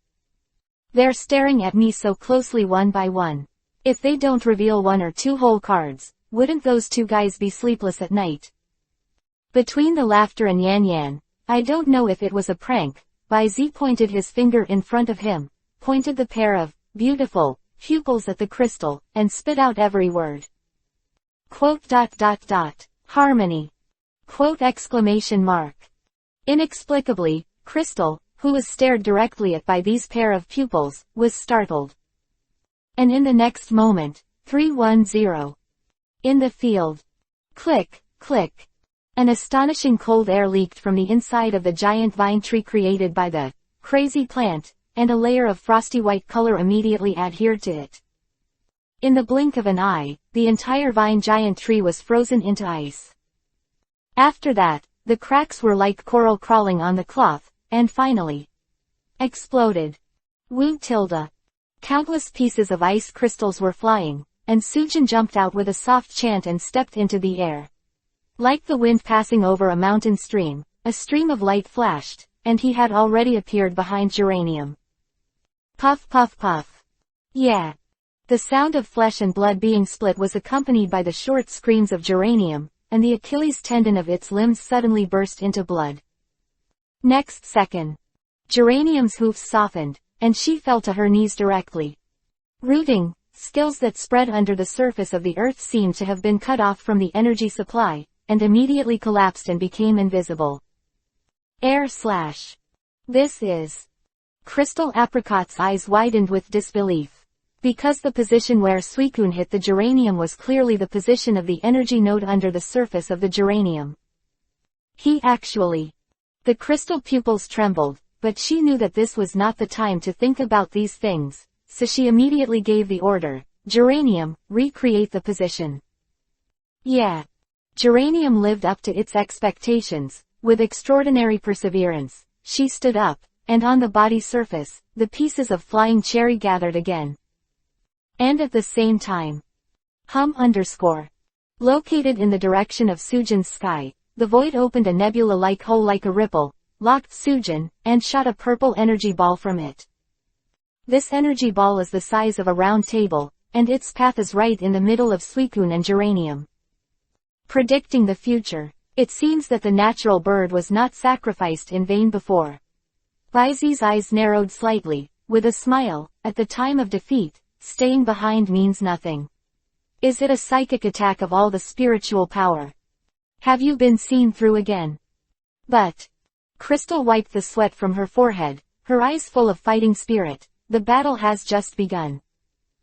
They're staring at me so closely one by one. If they don't reveal one or two whole cards, wouldn't those two guys be sleepless at night? Between the laughter and Yan Yan, I don't know if it was a prank, Bai Zi pointed his finger in front of him, pointed the pair of beautiful pupils at the crystal, and spit out every word. Quote ... Harmony. Quote exclamation mark. Inexplicably, Crystal, who was stared directly at by these pair of pupils, was startled. And in the next moment, 310. In the field. Click, click. An astonishing cold air leaked from the inside of the giant vine tree created by the crazy plant, and a layer of frosty white color immediately adhered to it. In the blink of an eye, the entire vine giant tree was frozen into ice. After that, the cracks were like coral crawling on the cloth, and finally exploded. Wu tilde. Countless pieces of ice crystals were flying, and Sujin jumped out with a soft chant and stepped into the air. Like the wind passing over a mountain stream, a stream of light flashed, and he had already appeared behind Geranium. Puff puff puff. Yeah. The sound of flesh and blood being split was accompanied by the short screams of Geranium, and the Achilles tendon of its limbs suddenly burst into blood. Next second, Geranium's hoofs softened, and she fell to her knees directly. Rooting, skills that spread under the surface of the earth seemed to have been cut off from the energy supply, and immediately collapsed and became invisible. Air slash. This is. Crystal Apricot's eyes widened with disbelief. Because the position where Suicune hit the geranium was clearly the position of the energy node under the surface of the geranium. He actually. The crystal pupils trembled, but she knew that this was not the time to think about these things, so she immediately gave the order, Geranium, recreate the position. Yeah. Geranium lived up to its expectations. With extraordinary perseverance, she stood up, and on the body surface, the pieces of flying cherry gathered again. And at the same time, located in the direction of Sujin's sky, the void opened a nebula-like hole like a ripple, locked Sujin, and shot a purple energy ball from it. This energy ball is the size of a round table, and its path is right in the middle of Suicune and Geranium. Predicting the future, it seems that the natural bird was not sacrificed in vain before. Baizi's eyes narrowed slightly, with a smile. At the time of defeat, staying behind means nothing. Is it a psychic attack of all the spiritual power? Have you been seen through again? But Crystal wiped the sweat from her forehead, her eyes full of fighting spirit. The battle has just begun.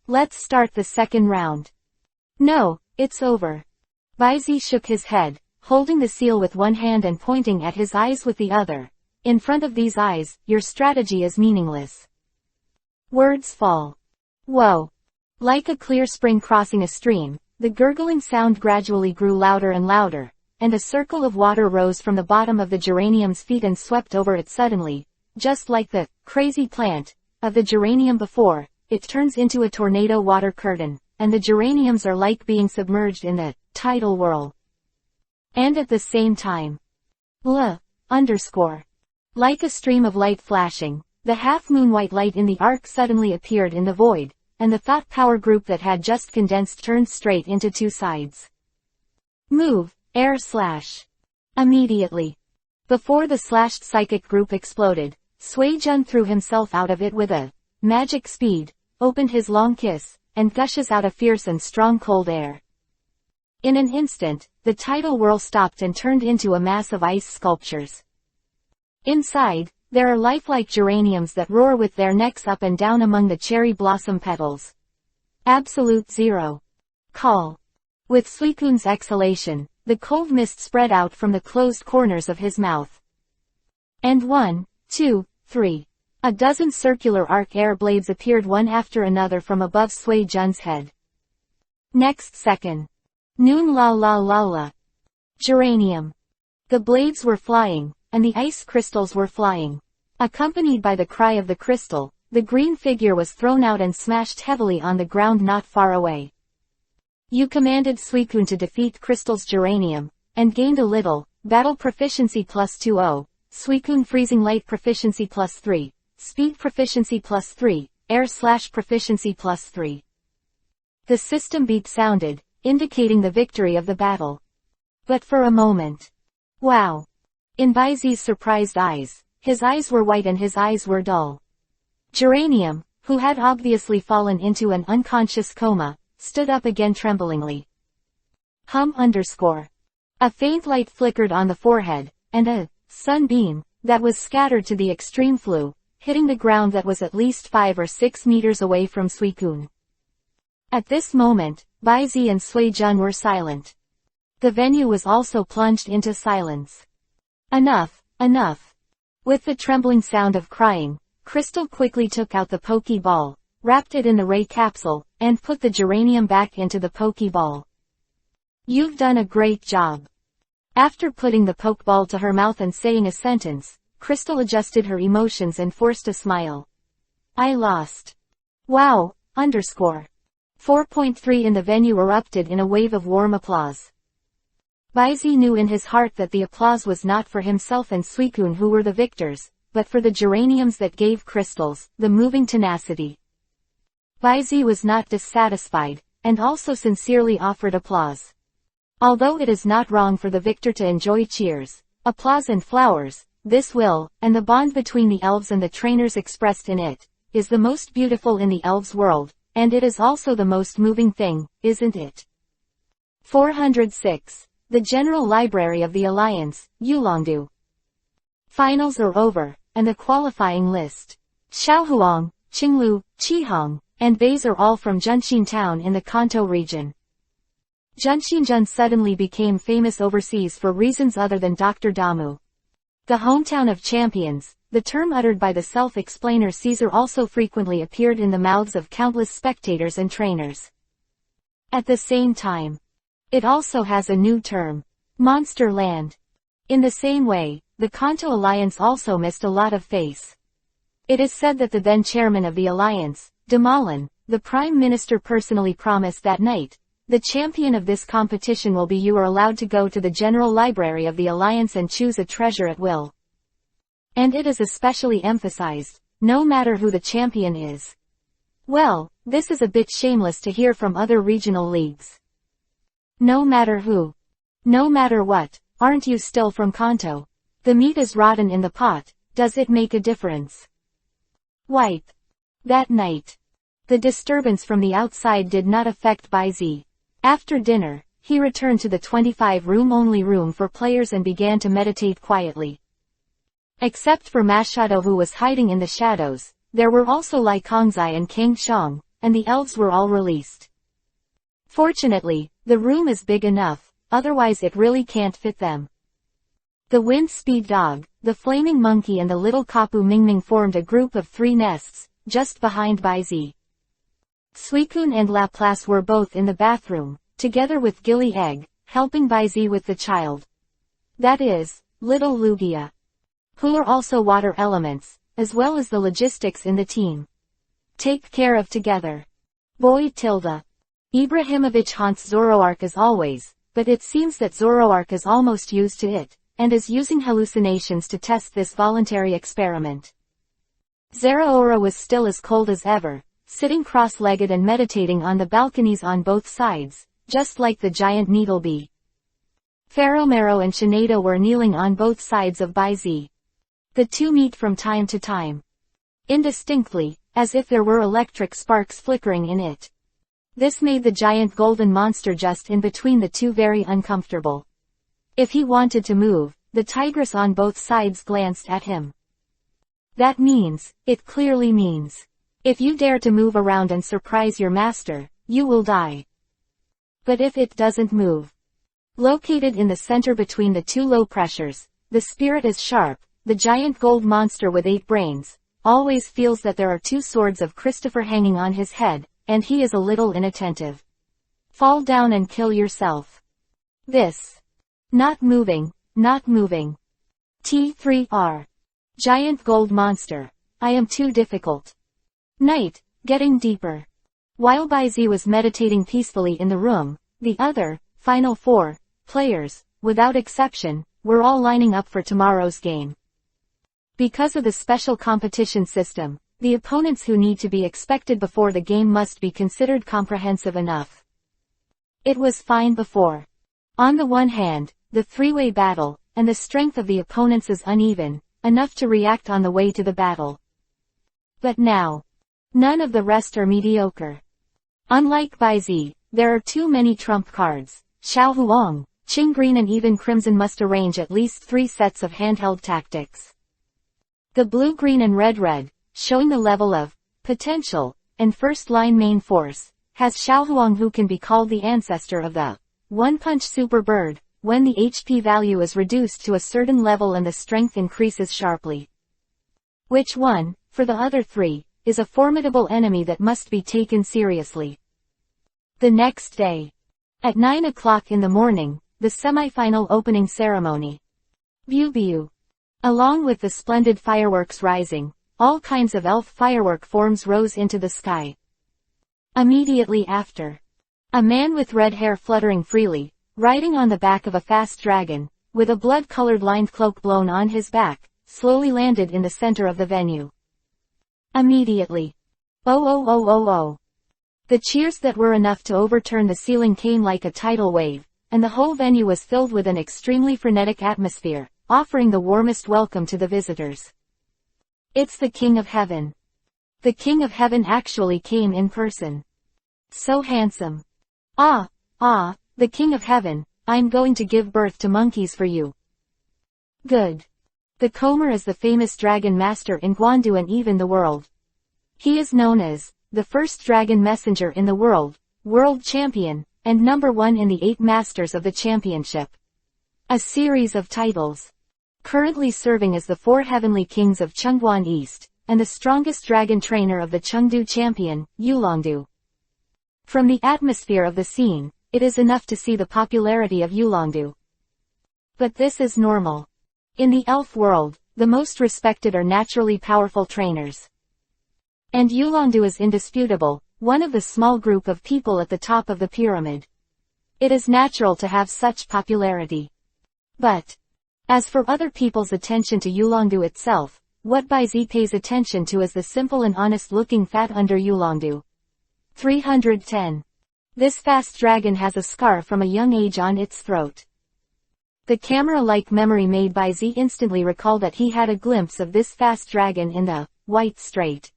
Let's start the second round. No, it's over. Baizi shook his head, holding the seal with one hand and pointing at his eyes with the other. In front of these eyes, your strategy is meaningless. Words fall. Whoa. Like a clear spring crossing a stream, the gurgling sound gradually grew louder and louder, and a circle of water rose from the bottom of the geranium's feet and swept over it suddenly. Just like the crazy plant of the geranium before, it turns into a tornado water curtain, and the geraniums are like being submerged in the tidal whirl. And at the same time, like a stream of light flashing, the half-moon white light in the arc suddenly appeared in the void, and the thought power group that had just condensed turned straight into two sides. Move, air slash. Immediately. Before the slashed psychic group exploded, Suijun threw himself out of it with a magic speed, opened his long kiss, and gushes out a fierce and strong cold air. In an instant, the tidal whirl stopped and turned into a mass of ice sculptures. Inside, there are lifelike geraniums that roar with their necks up and down among the cherry blossom petals. Absolute zero. Call. With Suicune's exhalation, the cold mist spread out from the closed corners of his mouth. And 1, 2, 3. A dozen circular arc air blades appeared one after another from above Suijun's head. Next second. Noon la la la la. Geranium. The blades were flying, and the ice crystals were flying. Accompanied by the cry of the crystal, the green figure was thrown out and smashed heavily on the ground not far away. You commanded Suicune to defeat Crystal's geranium, and gained a little, battle proficiency plus 2. Suicune freezing light proficiency plus 3, speed proficiency plus 3, air slash proficiency plus 3. The system beep sounded, indicating the victory of the battle. But for a moment, Wow! In Baizi's surprised eyes, his eyes were white and his eyes were dull. Geranium, who had obviously fallen into an unconscious coma, stood up again tremblingly. A faint light flickered on the forehead, and a sunbeam that was scattered to the extreme flew, hitting the ground that was at least 5 or 6 meters away from Suicune. At this moment, Baizi and Suijun were silent. The venue was also plunged into silence. Enough, enough. With the trembling sound of crying, Crystal quickly took out the Pokeball, wrapped it in the Ray capsule, and put the geranium back into the Pokeball. You've done a great job. After putting the Pokeball to her mouth and saying a sentence, Crystal adjusted her emotions and forced a smile. I lost. Wow, 4.3 in the venue erupted in a wave of warm applause. Baizi knew in his heart that the applause was not for himself and Suicune who were the victors, but for the geraniums that gave Crystals the moving tenacity. Baizi was not dissatisfied, and also sincerely offered applause. Although it is not wrong for the victor to enjoy cheers, applause and flowers, this will, and the bond between the elves and the trainers expressed in it, is the most beautiful in the elves' world, and it is also the most moving thing, isn't it? 406. The General Library of the Alliance, Yulongdu. Finals are over, and the qualifying list. Xiaohuang, Qinglu, Qihong, and Baise are all from Junshin Town in the Kanto region. Junshinjun suddenly became famous overseas for reasons other than Dr. Damu. The hometown of champions, the term uttered by the self-explainer Caesar also frequently appeared in the mouths of countless spectators and trainers. At the same time, it also has a new term, Monster Land. In the same way, the Kanto Alliance also missed a lot of face. It is said that the then chairman of the alliance, Damalan, the prime minister personally promised that night, the champion of this competition will be you are allowed to go to the general library of the alliance and choose a treasure at will. And it is especially emphasized, no matter who the champion is. Well, this is a bit shameless to hear from other regional leagues. No matter who. No matter what, aren't you still from Kanto? The meat is rotten in the pot, does it make a difference? Wipe. That night. The disturbance from the outside did not affect Baizi. After dinner, he returned to the 25-room-only room for players and began to meditate quietly. Except for Mashado who was hiding in the shadows, there were also Lai Kongzai and Kang Xiong, and the elves were all released. Fortunately, the room is big enough, otherwise it really can't fit them. The wind speed dog, the flaming monkey and the little Kapu Mingming formed a group of 3 nests, just behind Baizi. Suicune and Laplace were both in the bathroom, together with Gilly Egg, helping Baizi with the child. That is, little Lugia. Who are also water elements, as well as the logistics in the team. Take care of together. Boy tilde. Ibrahimovic haunts Zoroark as always, but it seems that Zoroark is almost used to it, and is using hallucinations to test this voluntary experiment. Zeraora was still as cold as ever, sitting cross-legged and meditating on the balconies on both sides, just like the giant needlebee. Ferromero and Shinado were kneeling on both sides of Baizi. The two meet from time to time. Indistinctly, as if there were electric sparks flickering in it. This made the giant golden monster just in between the two very uncomfortable. If he wanted to move, the tigress on both sides glanced at him. That means, it clearly means, if you dare to move around and surprise your master, you will die. But if it doesn't move. Located in the center between the two low pressures, the spirit is sharp, the giant gold monster with 8 brains, always feels that there are 2 swords of Christopher hanging on his head, and he is a little inattentive. Fall down and kill yourself. This. Not moving, not moving. T3R. Giant gold monster. I am too difficult. Night, getting deeper. While Baizi was meditating peacefully in the room, the other, final 4, players, without exception, were all lining up for tomorrow's game. Because of the special competition system, the opponents who need to be expected before the game must be considered comprehensive enough. It was fine before. On the one hand, the 3-way battle, and the strength of the opponents is uneven, enough to react on the way to the battle. But now, none of the rest are mediocre. Unlike Baizi, there are too many trump cards. Xiao Huang, Qing Green and even Crimson must arrange at least 3 sets of handheld tactics. The Blue Green and Red, showing the level of potential and first-line main force, has Xiao Huang, who can be called the ancestor of the one-punch super bird, when the HP value is reduced to a certain level and the strength increases sharply. Which one, for the other 3, is a formidable enemy that must be taken seriously. The next day, at 9 o'clock in the morning, the semi-final opening ceremony. Biu. Along with the splendid fireworks rising, all kinds of elf firework forms rose into the sky. Immediately after, a man with red hair fluttering freely, riding on the back of a fast dragon, with a blood-colored lined cloak blown on his back, slowly landed in the center of the venue. Immediately. Oh. The cheers that were enough to overturn the ceiling came like a tidal wave, and the whole venue was filled with an extremely frenetic atmosphere, offering the warmest welcome to the visitors. It's the King of Heaven. The King of Heaven actually came in person. So handsome. Ah, the King of Heaven, I'm going to give birth to monkeys for you. Good. The Comer is the famous dragon master in Guandu and even the world. He is known as the first dragon messenger in the world champion, and number 1 in the 8 masters of the championship. A series of titles. Currently serving as the 4 heavenly kings of Chengguan East, and the strongest dragon trainer of the Chengdu champion, Yulongdu. From the atmosphere of the scene, it is enough to see the popularity of Yulongdu. But this is normal. In the elf world, the most respected are naturally powerful trainers. And Yulongdu is indisputable, one of the small group of people at the top of the pyramid. It is natural to have such popularity. But, as for other people's attention to Yulongdu itself, what Baizi pays attention to is the simple and honest-looking fat under Yulongdu. 310. This fast dragon has a scar from a young age on its throat. The camera-like memory made Baizi instantly recalled that he had a glimpse of this fast dragon in the White Strait.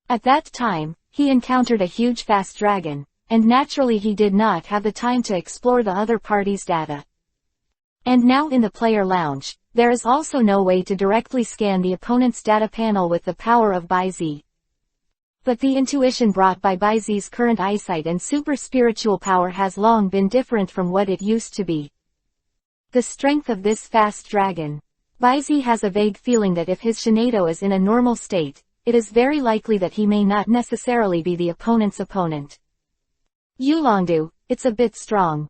At that time, he encountered a huge fast dragon, and naturally he did not have the time to explore the other party's data. And now in the player lounge, there is also no way to directly scan the opponent's data panel with the power of Baizi. But the intuition brought by Baizi's current eyesight and super spiritual power has long been different from what it used to be. The strength of this fast dragon. Baizi has a vague feeling that if his Shinado is in a normal state, it is very likely that he may not necessarily be the opponent's opponent. Yulongdu, it's a bit strong.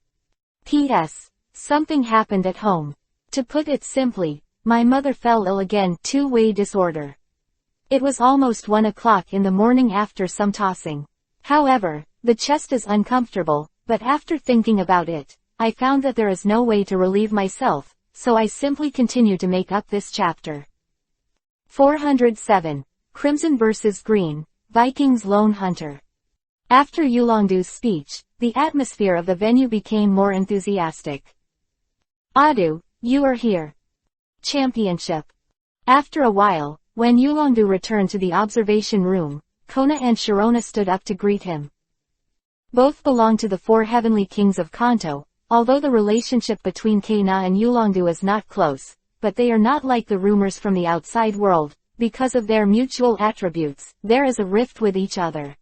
P.S. Something happened at home. To put it simply, my mother fell ill again, two-way disorder. It was almost 1 o'clock in the morning after some tossing. However, the chest is uncomfortable, but after thinking about it, I found that there is no way to relieve myself, so I simply continue to make up this chapter. 407. Crimson vs. Green, Viking's Lone Hunter. After Yulongdu's speech, the atmosphere of the venue became more enthusiastic. Adu, you are here. Championship. After a while, when Yulongdu returned to the observation room, Kona and Sharona stood up to greet him. Both belong to the 4 heavenly kings of Kanto, although the relationship between Kena and Yulongdu is not close, but they are not like the rumors from the outside world. Because of their mutual attributes, there is a rift with each other.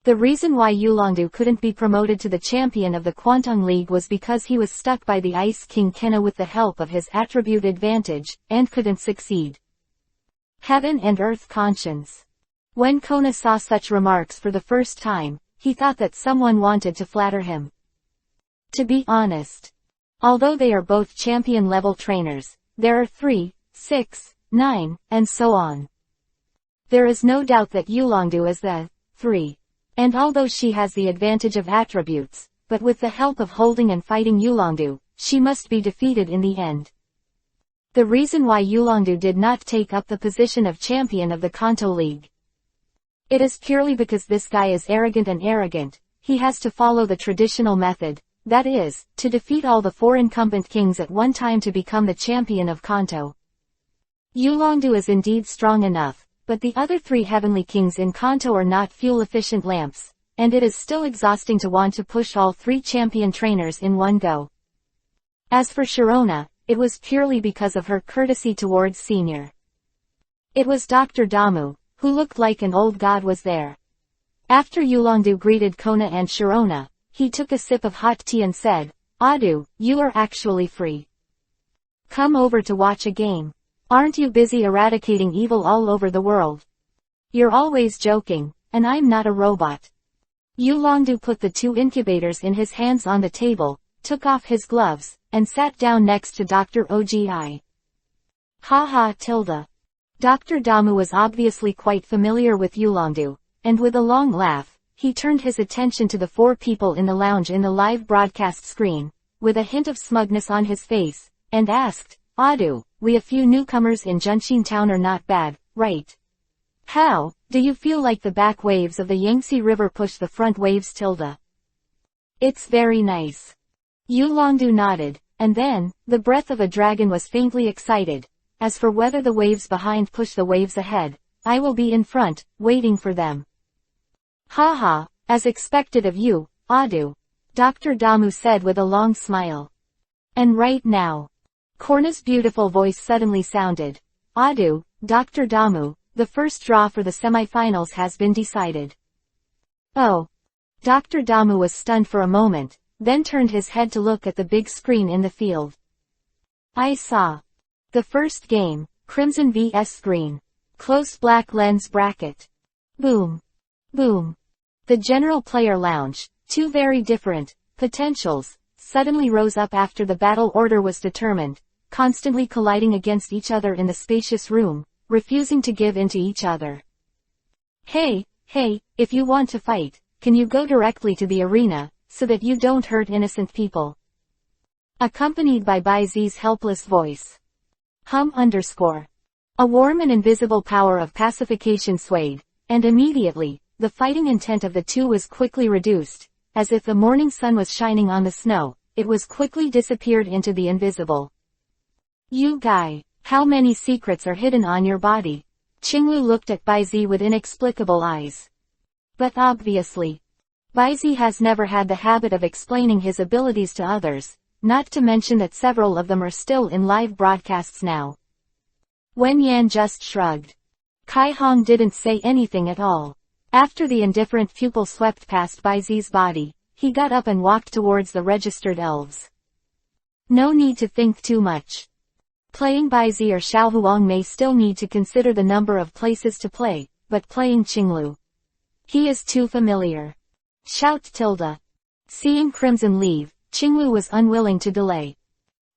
The reason why Yulongdu couldn't be promoted to the champion of the Kwantung League was because he was stuck by the Ice King Kena with the help of his attribute advantage, and couldn't succeed. Heaven and Earth Conscience. When Kona saw such remarks for the first time, he thought that someone wanted to flatter him. To be honest, although they are both champion-level trainers, there are 3, 6, 9, and so on. There is no doubt that Yulongdu is the 3. And although she has the advantage of attributes, but with the help of holding and fighting Yulongdu, she must be defeated in the end. The reason why Yulongdu did not take up the position of champion of the Kanto League. It is purely because this guy is arrogant, he has to follow the traditional method, that is, to defeat all the 4 incumbent kings at one time to become the champion of Kanto. Yulongdu is indeed strong enough, but the other 3 heavenly kings in Kanto are not fuel-efficient lamps, and it is still exhausting to want to push all 3 champion trainers in one go. As for Sharona, it was purely because of her courtesy towards Senior. It was Dr. Damu, who looked like an old god, was there. After Yulongdu greeted Kona and Sharona, he took a sip of hot tea and said, "Adu, you are actually free. Come over to watch a game. Aren't you busy eradicating evil all over the world? You're always joking, and I'm not a robot." Yulongdu put the 2 incubators in his hands on the table, took off his gloves, and sat down next to Dr. Ogi. Ha ha tilde. Dr. Damu was obviously quite familiar with Yulongdu, and with a long laugh, he turned his attention to the 4 people in the lounge in the live broadcast screen, with a hint of smugness on his face, and asked, "Adu, we a few newcomers in Junshin town are not bad, right? How do you feel like the back waves of the Yangtze River push the front waves tilde?" "It's very nice." Yulongdu nodded, and then, the breath of a dragon was faintly excited. "As for whether the waves behind push the waves ahead, I will be in front, waiting for them." "Ha ha, as expected of you, Adu," Dr. Damu said with a long smile. "And right now," Korna's beautiful voice suddenly sounded. "Adu, Dr. Damu, the first draw for the semifinals has been decided." "Oh." Dr. Damu was stunned for a moment, then turned his head to look at the big screen in the field. "I saw. The first game, Crimson vs Green. Close black lens bracket. Boom. Boom." The general player lounge, 2 very different potentials, suddenly rose up after the battle order was determined, constantly colliding against each other in the spacious room, refusing to give in to each other. Hey, if you want to fight, can you go directly to the arena, so that you don't hurt innocent people?" Accompanied by Bai Zi's helpless voice. A warm and invisible power of pacification swayed, and immediately, the fighting intent of the 2 was quickly reduced, as if the morning sun was shining on the snow, it was quickly disappeared into the invisible. "You guy, how many secrets are hidden on your body?" Qinglu looked at Bai Zi with inexplicable eyes. But obviously, Bai Zi has never had the habit of explaining his abilities to others, not to mention that several of them are still in live broadcasts now. Wen Yan just shrugged. Kai Hong didn't say anything at all. After the indifferent pupil swept past Bai Zi's body, he got up and walked towards the registered elves. No need to think too much. Playing Bai Zi or Xiao Huang may still need to consider the number of places to play, but playing Qinglu, he is too familiar. Shout tilde. Seeing Crimson leave, Qinglu was unwilling to delay.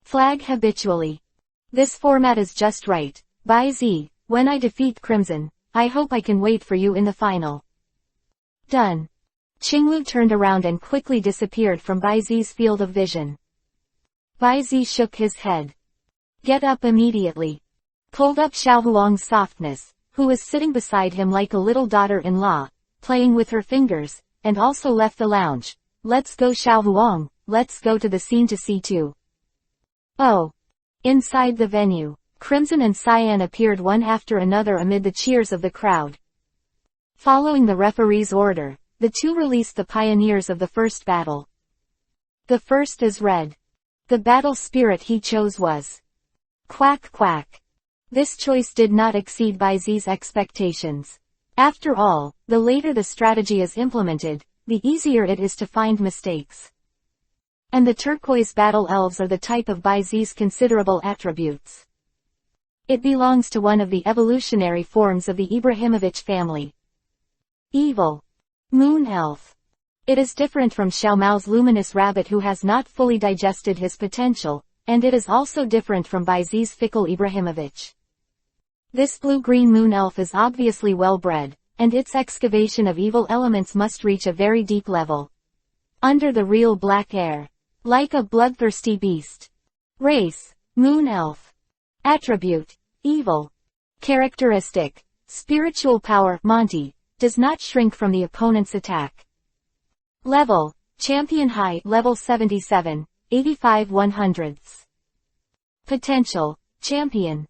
Flag habitually. This format is just right. Bai Zi, when I defeat Crimson, I hope I can wait for you in the final. Done. Qinglu turned around and quickly disappeared from Bai Zi's field of vision. Bai Zi shook his head. Get up immediately. Pulled up Xiao Huang's softness, who was sitting beside him like a little daughter-in-law, playing with her fingers, and also left the lounge. Let's go Xiao Huang, let's go to the scene to see too. Oh. Inside the venue, Crimson and Cyan appeared one after another amid the cheers of the crowd. Following the referee's order, the 2 released the pioneers of the first battle. The first is Red. The battle spirit he chose was Quack Quack. This choice did not exceed Bai Zi's expectations. After all, the later the strategy is implemented, the easier it is to find mistakes. And the turquoise battle elves are the type of Bai Zi's considerable attributes. It belongs to one of the evolutionary forms of the Ibrahimovich family. Evil. Moon elf. It is different from Xiao Mao's luminous rabbit who has not fully digested his potential, and it is also different from Bai Zi's fickle Ibrahimovich. This blue-green moon elf is obviously well-bred, and its excavation of evil elements must reach a very deep level. Under the real black air. Like a bloodthirsty beast. Race, moon elf. Attribute, evil. Characteristic, spiritual power, Monty, does not shrink from the opponent's attack. Level, Champion High, Level 77, 85 100ths. Potential, Champion.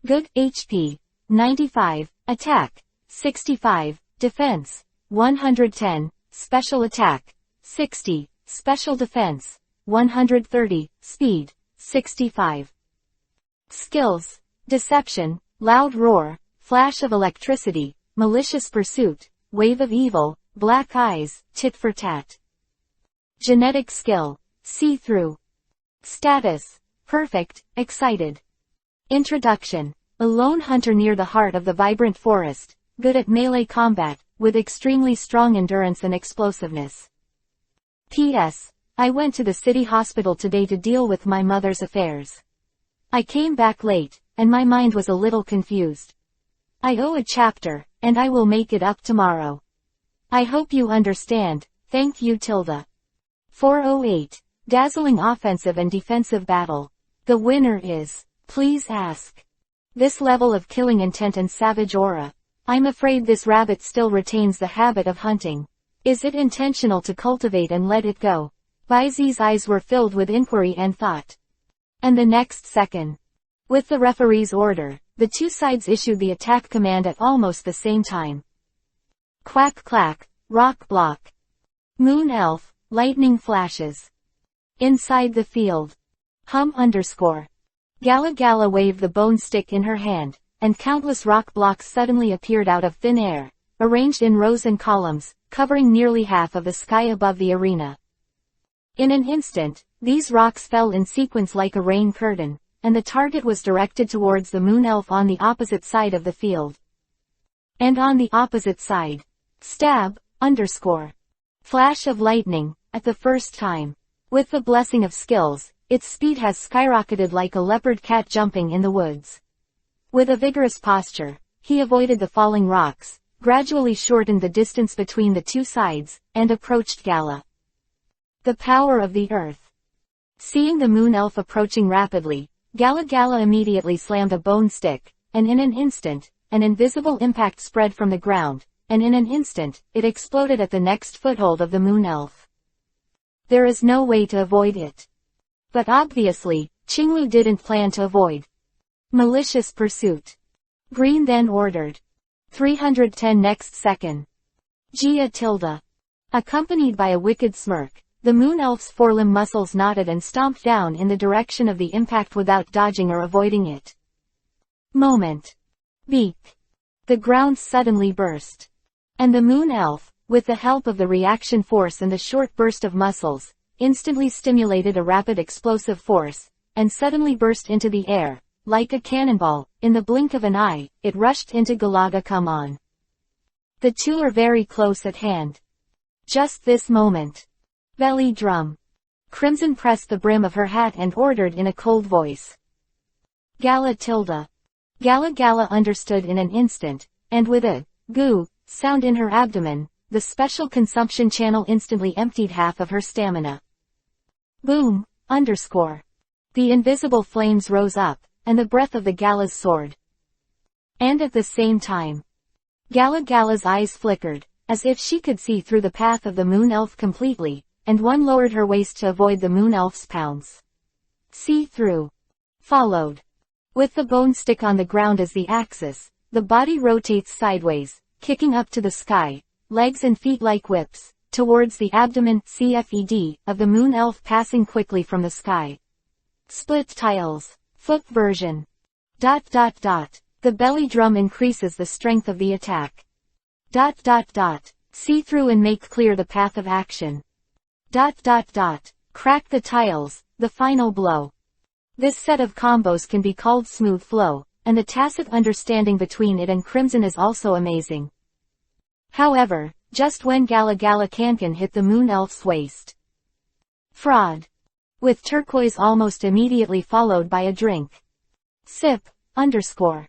Good, HP, 95, Attack, 65, Defense, 110, Special Attack, 60, Special Defense, 130, Speed, 65. Skills, Deception, Loud Roar, Flash of Electricity, Malicious Pursuit, Wave of Evil, Black Eyes, Tit for Tat. Genetic Skill, See-Through. Status, Perfect, Excited. Introduction, a lone hunter near the heart of the vibrant forest, good at melee combat, with extremely strong endurance and explosiveness. P.S. I went to the city hospital today to deal with my mother's affairs. I came back late, and my mind was a little confused. I owe a chapter, and I will make it up tomorrow. I hope you understand, thank you Tilda. 408. Dazzling offensive and defensive battle. The winner is, please ask. This level of killing intent and savage aura. I'm afraid this rabbit still retains the habit of hunting. Is it intentional to cultivate and let it go? Baizi's eyes were filled with inquiry and thought. And the next second. With the referee's order, the two sides issued the attack command at almost the same time. Quack clack, rock block. Moon elf, lightning flashes. Inside the field. Hum _. Gala Gala waved the bone stick in her hand, and countless rock blocks suddenly appeared out of thin air, arranged in rows and columns, covering nearly half of the sky above the arena. In an instant, these rocks fell in sequence like a rain curtain, and the target was directed towards the moon elf on the opposite side of the field. And on the opposite side. Stab, _. Flash of lightning, at the first time. With the blessing of skills, its speed has skyrocketed like a leopard cat jumping in the woods. With a vigorous posture, he avoided the falling rocks, gradually shortened the distance between the two sides, and approached Gala. The power of the earth. Seeing the moon elf approaching rapidly, Gala Gala immediately slammed a bone stick, and in an instant, an invisible impact spread from the ground, and in an instant, it exploded at the next foothold of the moon elf. There is no way to avoid it. But obviously, Qinglu didn't plan to avoid. Malicious pursuit. Green then ordered. 310 next second. Gia tilde. Accompanied by a wicked smirk, the moon elf's forelimb muscles knotted and stomped down in the direction of the impact without dodging or avoiding it. Moment. Beep. The ground suddenly burst. And the moon elf, with the help of the reaction force and the short burst of muscles, instantly stimulated a rapid explosive force, and suddenly burst into the air. Like a cannonball, in the blink of an eye, it rushed into Galaga. Come on. The two are very close at hand. Just this moment. Belly drum. Crimson pressed the brim of her hat and ordered in a cold voice. Gala tilde. Gala Gala understood in an instant, and with a goo sound in her abdomen, the special consumption channel instantly emptied half of her stamina. Boom, _. The invisible flames rose up, and the breath of the Gala's soared. And at the same time, Gala Gala's eyes flickered, as if she could see through the path of the moon elf completely, and one lowered her waist to avoid the moon elf's pounce. See through. Followed. With the bone stick on the ground as the axis, the body rotates sideways, kicking up to the sky, legs and feet like whips, towards the abdomen CFED of the moon elf passing quickly from the sky. Split tiles. Foot version. ... The belly drum increases the strength of the attack. ... See through and make clear the path of action. ... Crack the tiles, the final blow. This set of combos can be called smooth flow, and the tacit understanding between it and Crimson is also amazing. However, just when Gala Gala Cancan hit the moon elf's waist. Fraud. With turquoise almost immediately followed by a drink. Sip, _.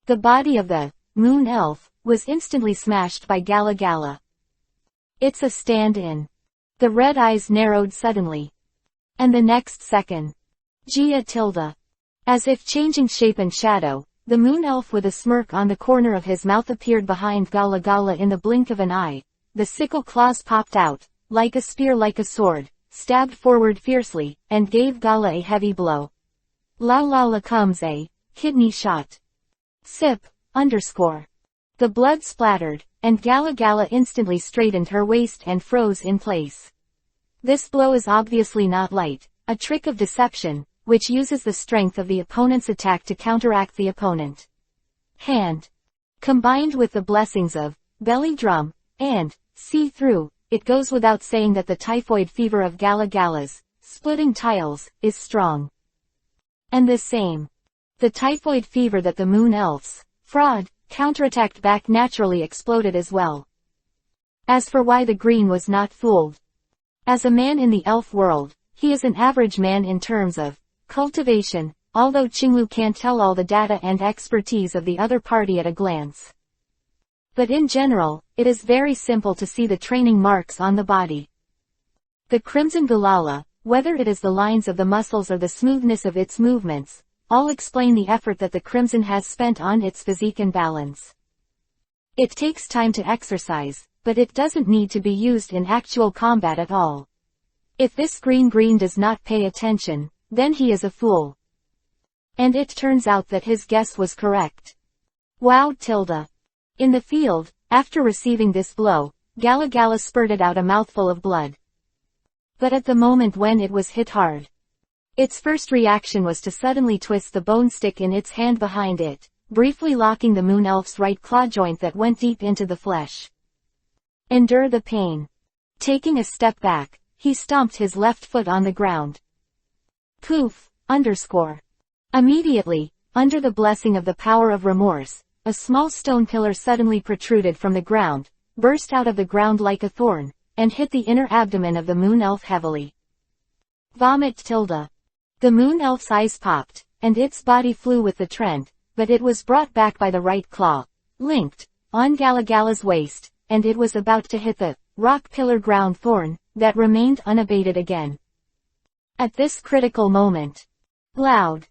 The body of the moon elf was instantly smashed by Gala Gala. It's a stand-in. The red eyes narrowed suddenly. And the next second. Gia tilde. As if changing shape and shadow, the moon elf with a smirk on the corner of his mouth appeared behind Gala Gala in the blink of an eye. The sickle claws popped out, like a spear like a sword, stabbed forward fiercely, and gave Gala a heavy blow. La la la comes a kidney shot. Sip, underscore. The blood splattered, and Gala instantly straightened her waist and froze in place. This blow is obviously not light, a trick of deception, which uses the strength of the opponent's attack to counteract the opponent. Hand. Combined with the blessings of belly drum and see-through, it goes without saying that the typhoid fever of Gala's splitting tiles is strong. And the same. The typhoid fever that the Moon Elf's fraud counterattacked back naturally exploded as well. As for why the Green was not fooled. As a man in the elf world, he is an average man in terms of cultivation, although Qinglu can't tell all the data and expertise of the other party at a glance. But in general, it is very simple to see the training marks on the body. The Crimson Galala, whether it is the lines of the muscles or the smoothness of its movements, all explain the effort that the Crimson has spent on its physique and balance. It takes time to exercise, but it doesn't need to be used in actual combat at all. If this green does not pay attention, then he is a fool. And it turns out that his guess was correct. Wow tilde. In the field, after receiving this blow, Gala spurted out a mouthful of blood. But at the moment when it was hit hard, its first reaction was to suddenly twist the bone stick in its hand behind it, briefly locking the Moon Elf's right claw joint that went deep into the flesh. Endure the pain. Taking a step back, he stomped his left foot on the ground. Poof, underscore. Immediately, under the blessing of the power of remorse, a small stone pillar suddenly protruded from the ground, burst out of the ground like a thorn, and hit the inner abdomen of the Moon Elf heavily. Vomit tilde. The Moon Elf's eyes popped, and its body flew with the trend, but it was brought back by the right claw, linked, on Gala's waist, and it was about to hit the rock pillar ground thorn, that remained unabated again. At this critical moment. Loud.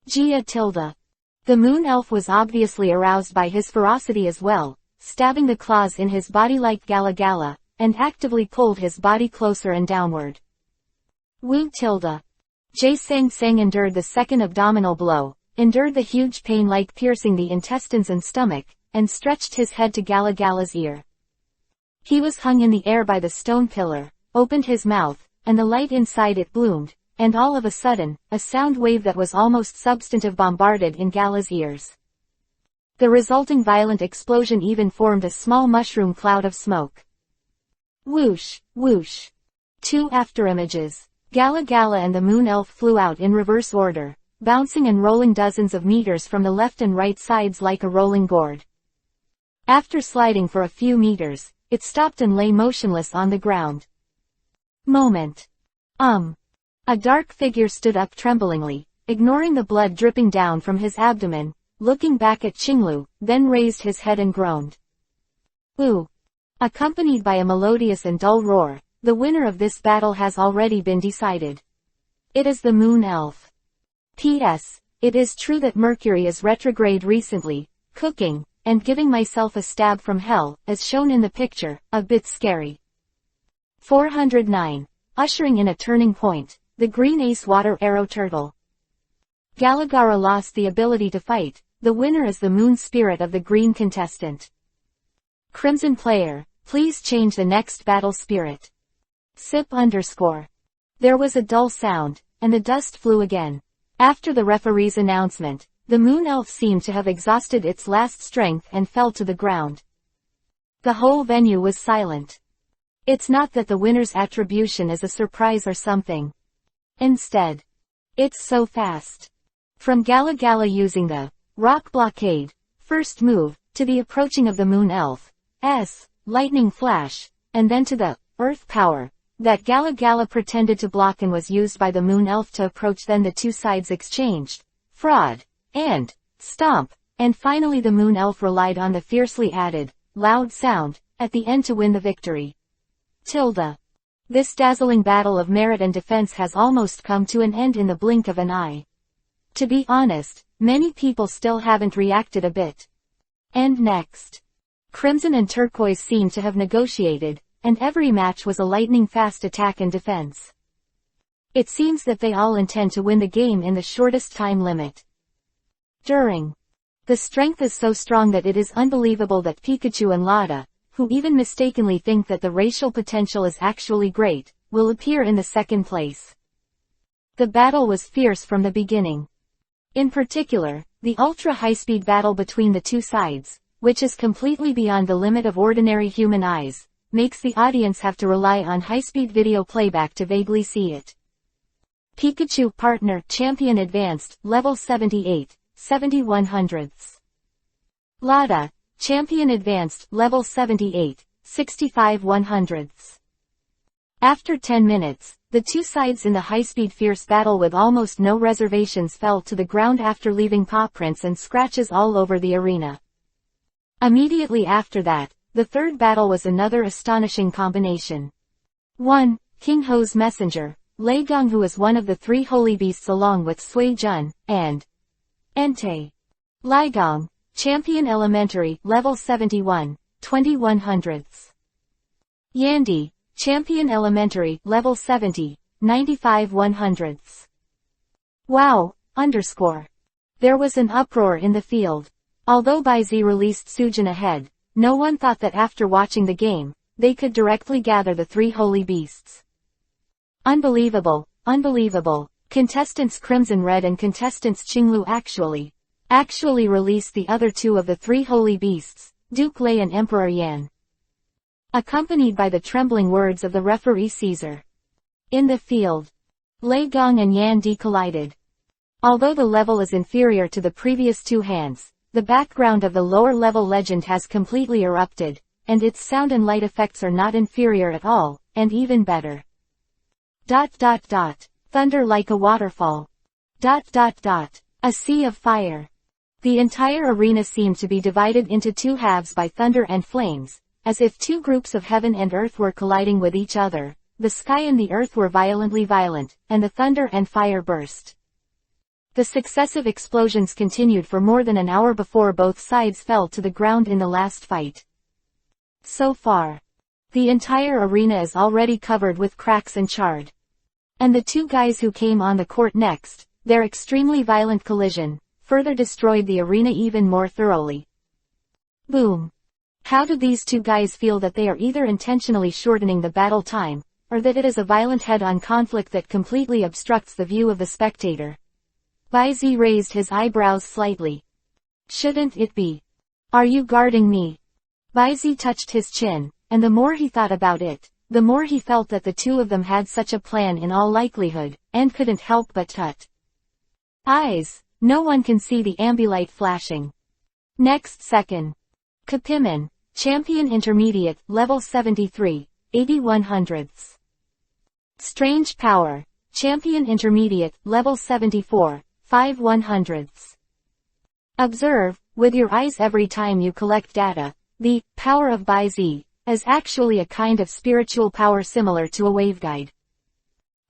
Gia tilde. The Moon Elf was obviously aroused by his ferocity as well, stabbing the claws in his body like Gala, and actively pulled his body closer and downward. Wu tilde. Jai Sang endured the second abdominal blow, endured the huge pain like piercing the intestines and stomach, and stretched his head to Gala's ear. He was hung in the air by the stone pillar, opened his mouth, and the light inside it bloomed, and all of a sudden, a sound wave that was almost substantive bombarded in Gala's ears. The resulting violent explosion even formed a small mushroom cloud of smoke. Whoosh, whoosh. 2 afterimages. Gala and the Moon Elf flew out in reverse order, bouncing and rolling dozens of meters from the left and right sides like a rolling gourd. After sliding for a few meters, it stopped and lay motionless on the ground. Moment. A dark figure stood up tremblingly, ignoring the blood dripping down from his abdomen, looking back at Qinglu, then raised his head and groaned. Ooh. Accompanied by a melodious and dull roar, the winner of this battle has already been decided. It is the Moon Elf. P.S. It is true that Mercury is retrograde recently, cooking, and giving myself a stab from hell, as shown in the picture, a bit scary. 409. Ushering in a turning point, the Green Ace Water Arrow Turtle. Gala lost the ability to fight, the winner is the moon spirit of the green contestant. Crimson player, please change the next battle spirit. Sip underscore. There was a dull sound, and the dust flew again. After the referee's announcement, the Moon Elf seemed to have exhausted its last strength and fell to the ground. The whole venue was silent. It's not that the winner's attribution is a surprise or something. Instead, it's so fast. From Gala using the rock blockade, first move, to the approaching of the Moon Elf's lightning flash, and then to the earth power that Gala pretended to block and was used by the Moon Elf to approach, then the two sides exchanged fraud and stomp, and finally the Moon Elf relied on the fiercely added loud sound at the end to win the victory. Tilde. This dazzling battle of merit and defense has almost come to an end in the blink of an eye. To be honest, many people still haven't reacted a bit. And next. Crimson and Turquoise seem to have negotiated, and every match was a lightning-fast attack and defense. It seems that they all intend to win the game in the shortest time limit. The strength is so strong that it is unbelievable that Pikachu and Lada, who even mistakenly think that the racial potential is actually great, will appear in the second place. The battle was fierce from the beginning. In particular, the ultra-high-speed battle between the two sides, which is completely beyond the limit of ordinary human eyes, makes the audience have to rely on high-speed video playback to vaguely see it. Pikachu Partner Champion Advanced, Level 78, 7100ths. Lada, Champion Advanced, Level 78, 65/100ths. After 10 minutes, the two sides in the high-speed fierce battle with almost no reservations fell to the ground after leaving paw prints and scratches all over the arena. Immediately after that, the third battle was another astonishing combination. 1. King Ho's messenger, Lei Gong, who is one of the three holy beasts along with Sui Jun, and Entei. Lai Gong, Champion Elementary, Level 71, 2100ths. Yandy, Champion Elementary, Level 70, 95/100ths. Wow! There was an uproar in the field. Although Baizi released Sujin ahead, no one thought that after watching the game, they could directly gather the three holy beasts. Unbelievable, unbelievable. Contestants Crimson Red and contestants Qinglu actually released the other two of the three holy beasts, Duke Lei and Emperor Yan. Accompanied by the trembling words of the referee Caesar. In the field, Lei Gong and Yan Di collided. Although the level is inferior to the previous two hands, the background of the lower-level legend has completely erupted, and its sound and light effects are not inferior at all, and even better. Thunder like a waterfall. A sea of fire. The entire arena seemed to be divided into two halves by thunder and flames, as if two groups of heaven and earth were colliding with each other. The sky and the earth were violently violent, and the thunder and fire burst. The successive explosions continued for more than an hour before both sides fell to the ground in the last fight. So far, the entire arena is already covered with cracks and charred. And the two guys who came on the court next, their extremely violent collision, further destroyed the arena even more thoroughly. Boom! How do these two guys feel that they are either intentionally shortening the battle time, or that it is a violent head-on conflict that completely obstructs the view of the spectator? Baizi raised his eyebrows slightly. Shouldn't it be? Are you guarding me? Baizi touched his chin, and the more he thought about it, the more he felt that the two of them had such a plan in all likelihood, and couldn't help but tut. Eyes, no one can see the ambilight flashing. Next second. Kapiman, Champion Intermediate, Level 73, 8100ths. Strange Power, Champion Intermediate, Level 74, 5100ths. Observe, with your eyes every time you collect data. The power of Baizi is actually a kind of spiritual power similar to a waveguide.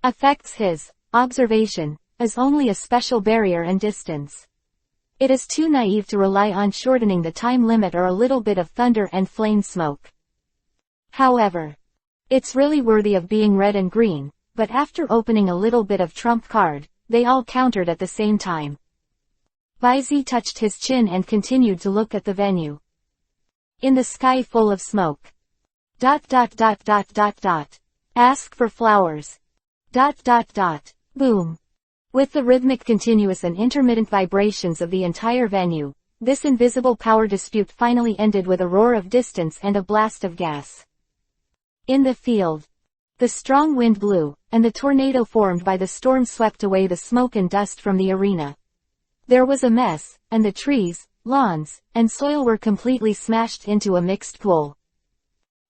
Affects his observation is only a special barrier and distance. It is too naive to rely on shortening the time limit or a little bit of thunder and flame smoke. However, it's really worthy of being red and green, but after opening a little bit of trump card, they all countered at the same time. Baizi touched his chin and continued to look at the venue. In the sky full of smoke. Ask for flowers. Boom. With the rhythmic continuous and intermittent vibrations of the entire venue, this invisible power dispute finally ended with a roar of distance and a blast of gas. In the field, the strong wind blew, and the tornado formed by the storm swept away the smoke and dust from the arena. There was a mess, and the trees, lawns, and soil were completely smashed into a mixed pool.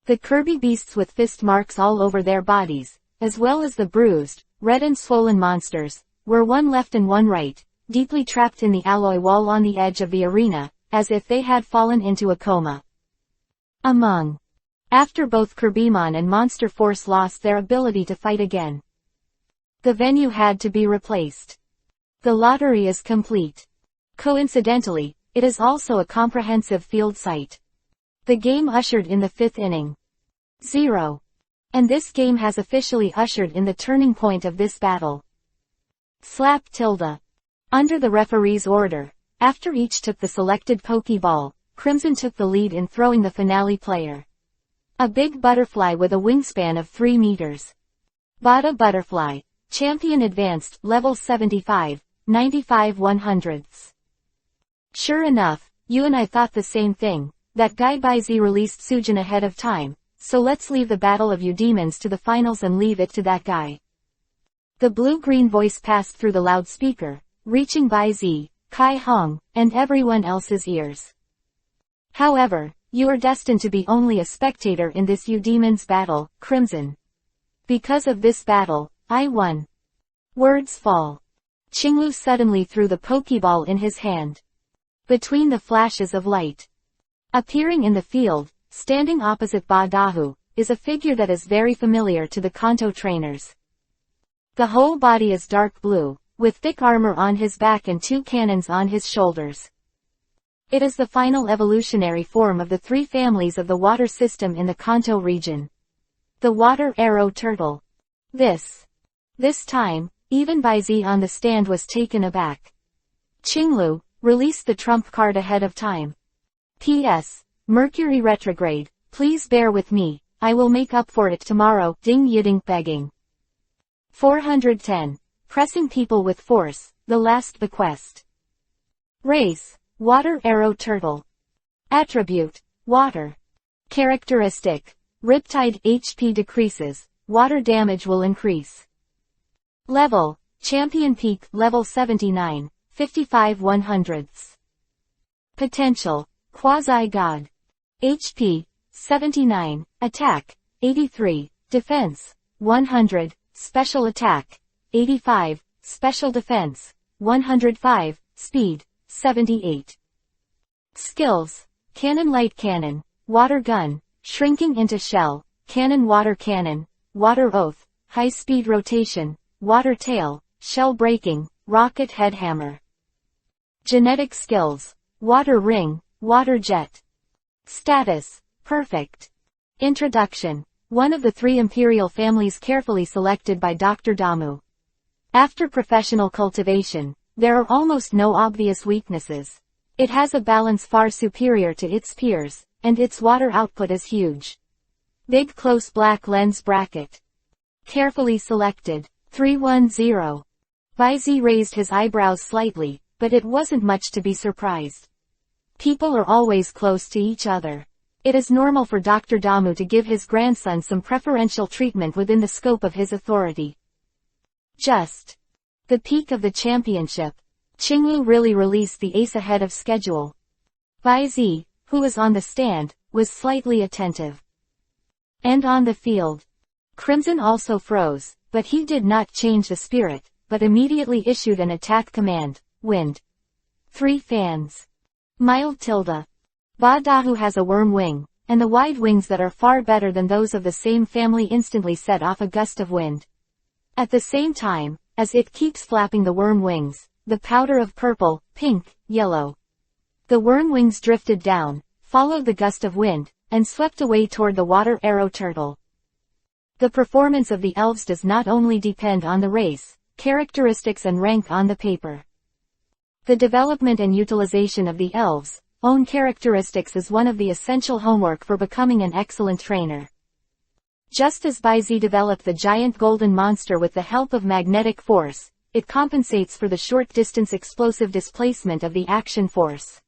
The Kirby beasts with fist marks all over their bodies, as well as the bruised, red and swollen monsters, were one left and one right, deeply trapped in the alloy wall on the edge of the arena, as if they had fallen into a coma. After both Kirbymon and Monster Force lost their ability to fight again, the venue had to be replaced. The lottery is complete. Coincidentally, it is also a comprehensive field site. The game ushered in the fifth inning. 0. And this game has officially ushered in the turning point of this battle. Slap tilde. Under the referee's order, after each took the selected Pokeball, Crimson took the lead in throwing the finale player. A big butterfly with a wingspan of 3 meters. Bada Butterfly. Champion advanced, level 75, 95 100ths. Sure enough, you and I thought the same thing. That guy Baizi released Sujin ahead of time, so let's leave the battle of you demons to the finals and leave it to that guy. The blue-green voice passed through the loudspeaker, reaching Baizi, Kai Hong, and everyone else's ears. However, you are destined to be only a spectator in this you demons battle, Crimson. Because of this battle, I won. Words fall. Qinglu suddenly threw the Pokeball in his hand. Between the flashes of light. Appearing in the field, standing opposite Ba Dahu, is a figure that is very familiar to the Kanto trainers. The whole body is dark blue, with thick armor on his back and 2 cannons on his shoulders. It is the final evolutionary form of the 3 families of the water system in the Kanto region. The water arrow turtle. This time, even Baizi on the stand was taken aback. Qinglu released the trump card ahead of time. P.S. Mercury retrograde, please bear with me, I will make up for it tomorrow, ding yiding begging. 410. Pressing people with force, the last bequest. Race, water arrow turtle. Attribute, water. Characteristic, Riptide HP decreases, water damage will increase. Level, champion peak, level 79, 55 100ths. Potential, quasi-god. HP, 79, attack, 83, defense, 100, special attack, 85, special defense, 105, speed, 78. Skills, cannon light cannon, water gun, shrinking into shell, cannon water cannon, water oath, high speed rotation, water tail, shell breaking, rocket head hammer. Genetic skills, water ring, water jet. Status, perfect. Introduction, one of the 3 imperial families carefully selected by Dr. Damu. After professional cultivation, there are almost no obvious weaknesses. It has a balance far superior to its peers, and its water output is huge. Big close black lens bracket. Carefully selected. 310. Baizi raised his eyebrows slightly, but it wasn't much to be surprised. People are always close to each other. It is normal for Dr. Damu to give his grandson some preferential treatment within the scope of his authority. Just the peak of the championship. Qinglu really released the ace ahead of schedule. Baizi, who was on the stand, was slightly attentive. And on the field. Crimson also froze, but he did not change the spirit, but immediately issued an attack command, wind. 3 fans. Mild tilde. Ba Dahu has a worm wing, and the wide wings that are far better than those of the same family instantly set off a gust of wind. At the same time, as it keeps flapping the worm wings, the powder of purple, pink, yellow. The worm wings drifted down, followed the gust of wind, and swept away toward the water arrow turtle. The performance of the elves does not only depend on the race, characteristics and rank on the paper. The development and utilization of the elves' own characteristics is one of the essential homework for becoming an excellent trainer. Just as Baizi developed the giant golden monster with the help of magnetic force, it compensates for the short-distance explosive displacement of the action force.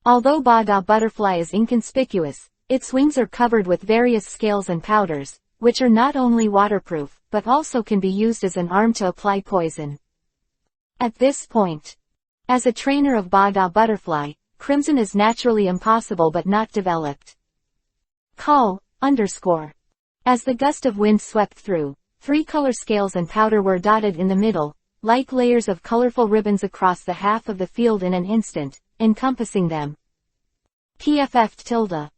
Although Bada Butterfly is inconspicuous, its wings are covered with various scales and powders, which are not only waterproof, but also can be used as an arm to apply poison. At this point, as a trainer of Bada Butterfly, Crimson is naturally impossible but not developed. Call, _. As the gust of wind swept through, 3 color scales and powder were dotted in the middle, like layers of colorful ribbons across the half of the field in an instant, encompassing them. PFF tilde.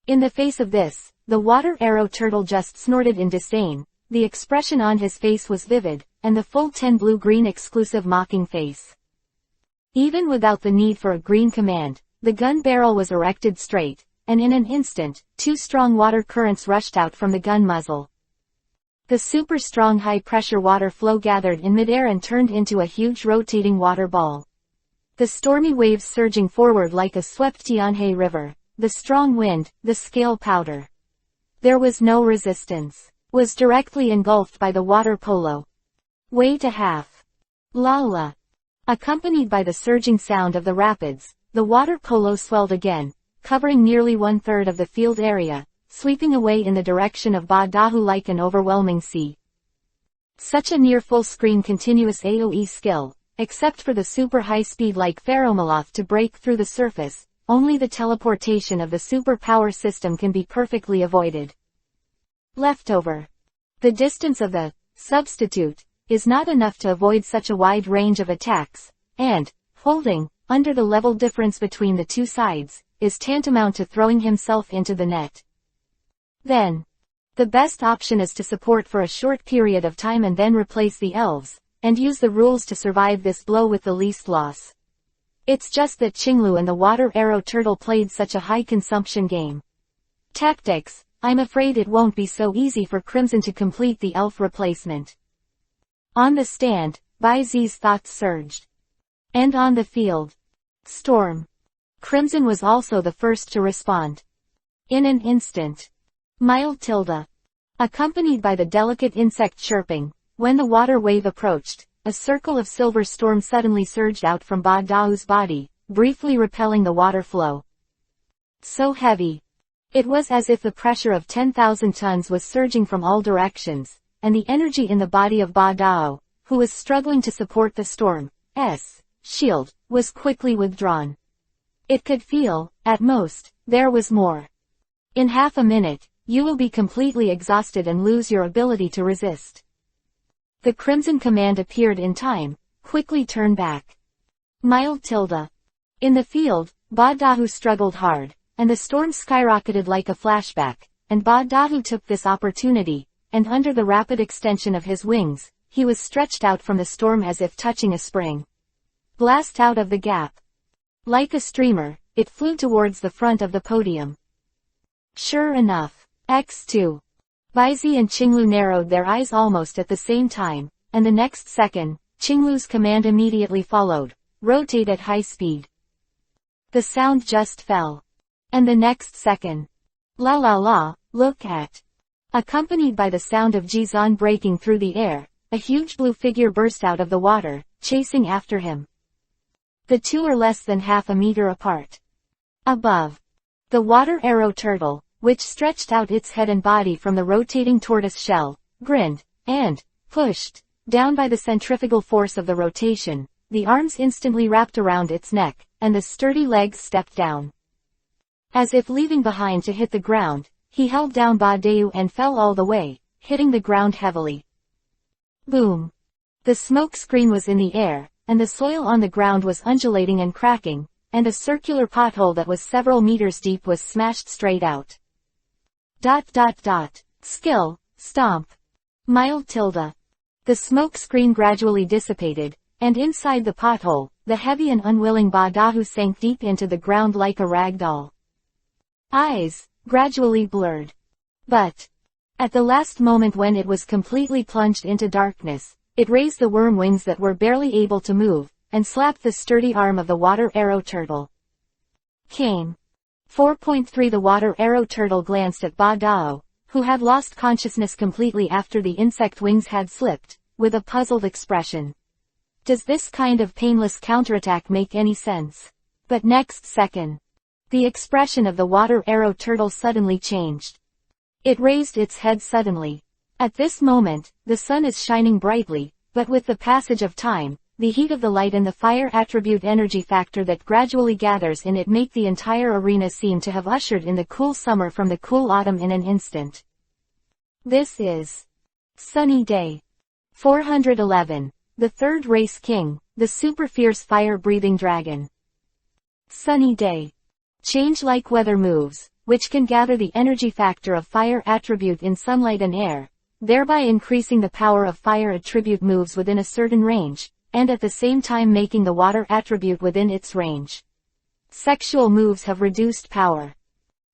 In the face of this, the water arrow turtle just snorted in disdain. The expression on his face was vivid, and the full 10 blue-green exclusive mocking face. Even without the need for a green command, the gun barrel was erected straight, and in an instant, 2 strong water currents rushed out from the gun muzzle. The super strong high-pressure water flow gathered in midair and turned into a huge rotating water ball. The stormy waves surging forward like a swept Tianhe River, the strong wind, the scale powder. There was no resistance. Was directly engulfed by the water polo. Way to half. La la. Accompanied by the surging sound of the rapids, the water polo swelled again, covering nearly 1/3 of the field area, sweeping away in the direction of Ba Dahu like an overwhelming sea. Such a near full-screen continuous AoE skill, except for the super high-speed like Ferromaloth to break through the surface, only the teleportation of the super power system can be perfectly avoided. Leftover. The distance of the substitute is not enough to avoid such a wide range of attacks, and, holding, under the level difference between the two sides, is tantamount to throwing himself into the net. Then, the best option is to support for a short period of time and then replace the elves, and use the rules to survive this blow with the least loss. It's just that Qinglu and the water arrow turtle played such a high consumption game. Tactics, I'm afraid it won't be so easy for Crimson to complete the elf replacement. On the stand, Bai Zi's thoughts surged. And on the field. Storm. Crimson was also the first to respond. In an instant. Mild tilde. Accompanied by the delicate insect chirping, when the water wave approached, a circle of silver storm suddenly surged out from Ba Dao's body, briefly repelling the water flow. So heavy. It was as if the pressure of 10,000 tons was surging from all directions, and the energy in the body of Ba Dao, who was struggling to support the storm's shield, was quickly withdrawn. It could feel, at most, there was more. In half a minute, you will be completely exhausted and lose your ability to resist. The Crimson command appeared in time, quickly turn back. Mild tilde. In the field, Ba Dahu struggled hard, and the storm skyrocketed like a flashback, and Ba Dahu took this opportunity, and under the rapid extension of his wings, he was stretched out from the storm as if touching a spring. Blast out of the gap. Like a streamer, it flew towards the front of the podium. Sure enough, X2. Baizi and Qinglu narrowed their eyes almost at the same time, and the next second, Qinglu's command immediately followed, rotate at high speed. The sound just fell. And the next second. La la la, look at. Accompanied by the sound of Jizan breaking through the air, a huge blue figure burst out of the water, chasing after him. The two are less than half a meter apart. Above. The water arrow turtle, which stretched out its head and body from the rotating tortoise shell, grinned, and, pushed, down by the centrifugal force of the rotation, the arms instantly wrapped around its neck, and the sturdy legs stepped down. As if leaving behind to hit the ground, he held down Ba Dao and fell all the way, hitting the ground heavily. Boom. The smoke screen was in the air, and the soil on the ground was undulating and cracking, and a circular pothole that was several meters deep was smashed straight out. ... Skill, stomp. Mild tilde. The smoke screen gradually dissipated, and inside the pothole, the heavy and unwilling Ba Dahu sank deep into the ground like a rag doll. Eyes, gradually blurred. But, at the last moment when it was completely plunged into darkness, it raised the worm wings that were barely able to move, and slapped the sturdy arm of the water arrow turtle. Came. 4.3 The water arrow turtle glanced at Ba Dao, who had lost consciousness completely after the insect wings had slipped, with a puzzled expression. Does this kind of painless counterattack make any sense? But next second, the expression of the water arrow turtle suddenly changed. It raised its head suddenly. At this moment, the sun is shining brightly, but with the passage of time, the heat of the light and the fire attribute energy factor that gradually gathers in it make the entire arena seem to have ushered in the cool summer from the cool autumn in an instant. This is Sunny Day. 411. The third race king, the super fierce fire-breathing dragon. Sunny Day. Change like weather moves, which can gather the energy factor of fire attribute in sunlight and air, thereby increasing the power of fire attribute moves within a certain range, and at the same time making the water attribute within its range. Sexual moves have reduced power.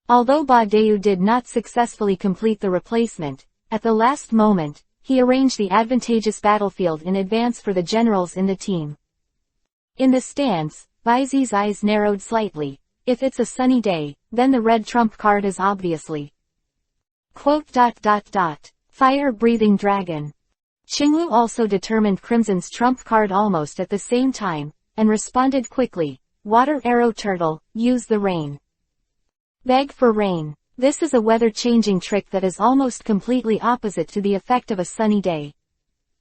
Although Ba Deu did not successfully complete the replacement, at the last moment, he arranged the advantageous battlefield in advance for the generals in the team. In the stands, Baizi's eyes narrowed slightly. If it's a sunny day, then the red trump card is obviously. Fire-breathing dragon. Qinglu also determined Crimson's trump card almost at the same time, and responded quickly. Water arrow turtle, use the rain. Beg for rain. This is a weather-changing trick that is almost completely opposite to the effect of a sunny day.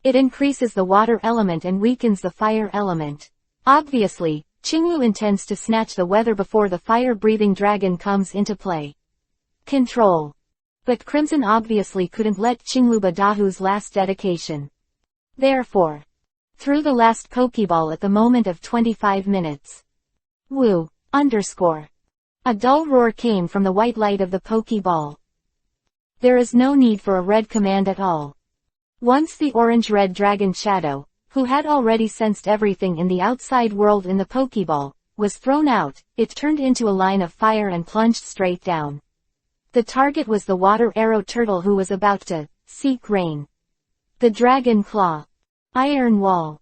It increases the water element and weakens the fire element. Obviously, Qinglu intends to snatch the weather before the fire-breathing dragon comes into play. Control. But Crimson obviously couldn't let Qinglu Badahu's last dedication. Therefore, threw the last Pokeball at the moment of 25 minutes. Woo! A dull roar came from the white light of the Pokeball. There is no need for a red command at all. Once the orange-red dragon Shadow, who had already sensed everything in the outside world in the Pokeball, was thrown out, it turned into a line of fire and plunged straight down. The target was the water arrow turtle who was about to seek rain. The dragon claw. Iron wall.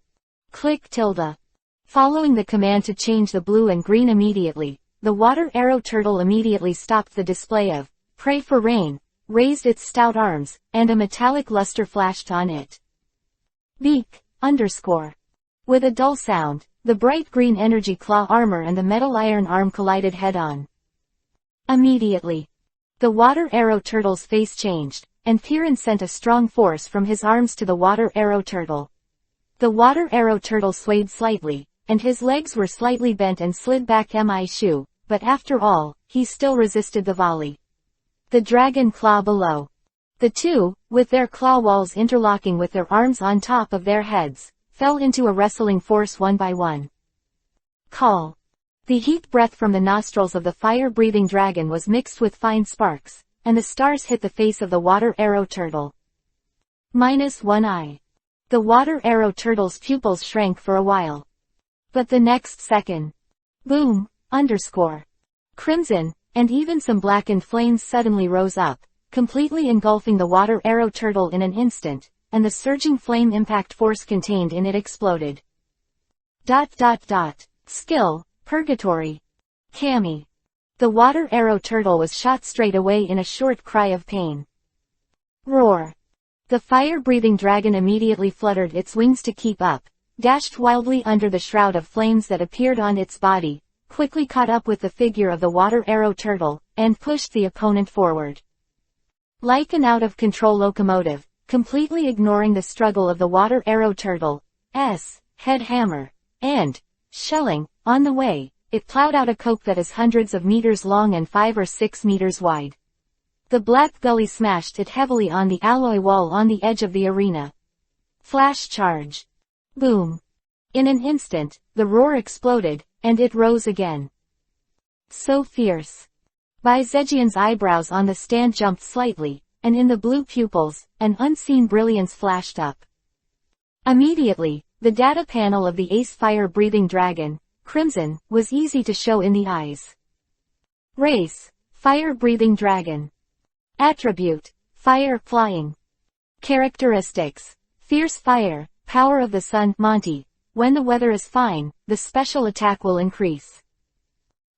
Click tilde. Following the command to change the blue and green immediately, the water arrow turtle immediately stopped the display of pray for rain, raised its stout arms, and a metallic luster flashed on it. Beak. With a dull sound, the bright green energy claw armor and the metal iron arm collided head-on. Immediately, the water arrow turtle's face changed, and Piran sent a strong force from his arms to the water arrow turtle. The water arrow turtle swayed slightly, and his legs were slightly bent and slid back mi shoe, but after all, he still resisted the volley. The dragon claw below. The two, with their claw walls interlocking with their arms on top of their heads, fell into a wrestling force one by one. Call. The heat breath from the nostrils of the fire-breathing dragon was mixed with fine sparks, and the stars hit the face of the water arrow turtle. -1 eye. The water arrow turtle's pupils shrank for a while. But the next second. Boom! Crimson, and even some blackened flames suddenly rose up, completely engulfing the water arrow turtle in an instant, and the surging flame impact force contained in it exploded. Skill, Purgatory. Kami. The water arrow turtle was shot straight away in a short cry of pain. Roar. The fire-breathing dragon immediately fluttered its wings to keep up, dashed wildly under the shroud of flames that appeared on its body, quickly caught up with the figure of the water arrow turtle, and pushed the opponent forward. Like an out-of-control locomotive, completely ignoring the struggle of the water arrow turtle's head hammer, and, shelling, on the way, it plowed out a cope that is hundreds of meters long and 5 or 6 meters wide. The black gully smashed it heavily on the alloy wall on the edge of the arena. Flash charge. Boom. In an instant, the roar exploded, and it rose again. So fierce. Zhejian's eyebrows on the stand jumped slightly, and in the blue pupils, an unseen brilliance flashed up. Immediately, the data panel of the ace fire-breathing dragon, Crimson, was easy to show in the eyes. Race, fire-breathing dragon. Attribute, fire flying. Characteristics, fierce fire, power of the sun, Monty. When the weather is fine, the special attack will increase.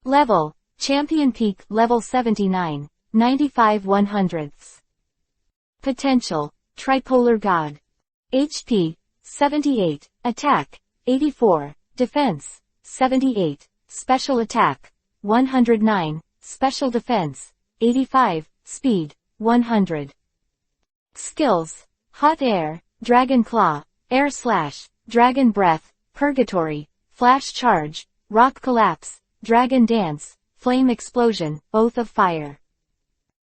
Level, champion peak, level 79, 95/100ths. Potential, tripolar god. HP, 78, attack, 84, defense, 78, special attack, 109, special defense, 85, speed, 100. Skills, hot air, dragon claw, air slash, dragon breath, purgatory, flash charge, rock collapse, dragon dance, flame explosion, oath of fire.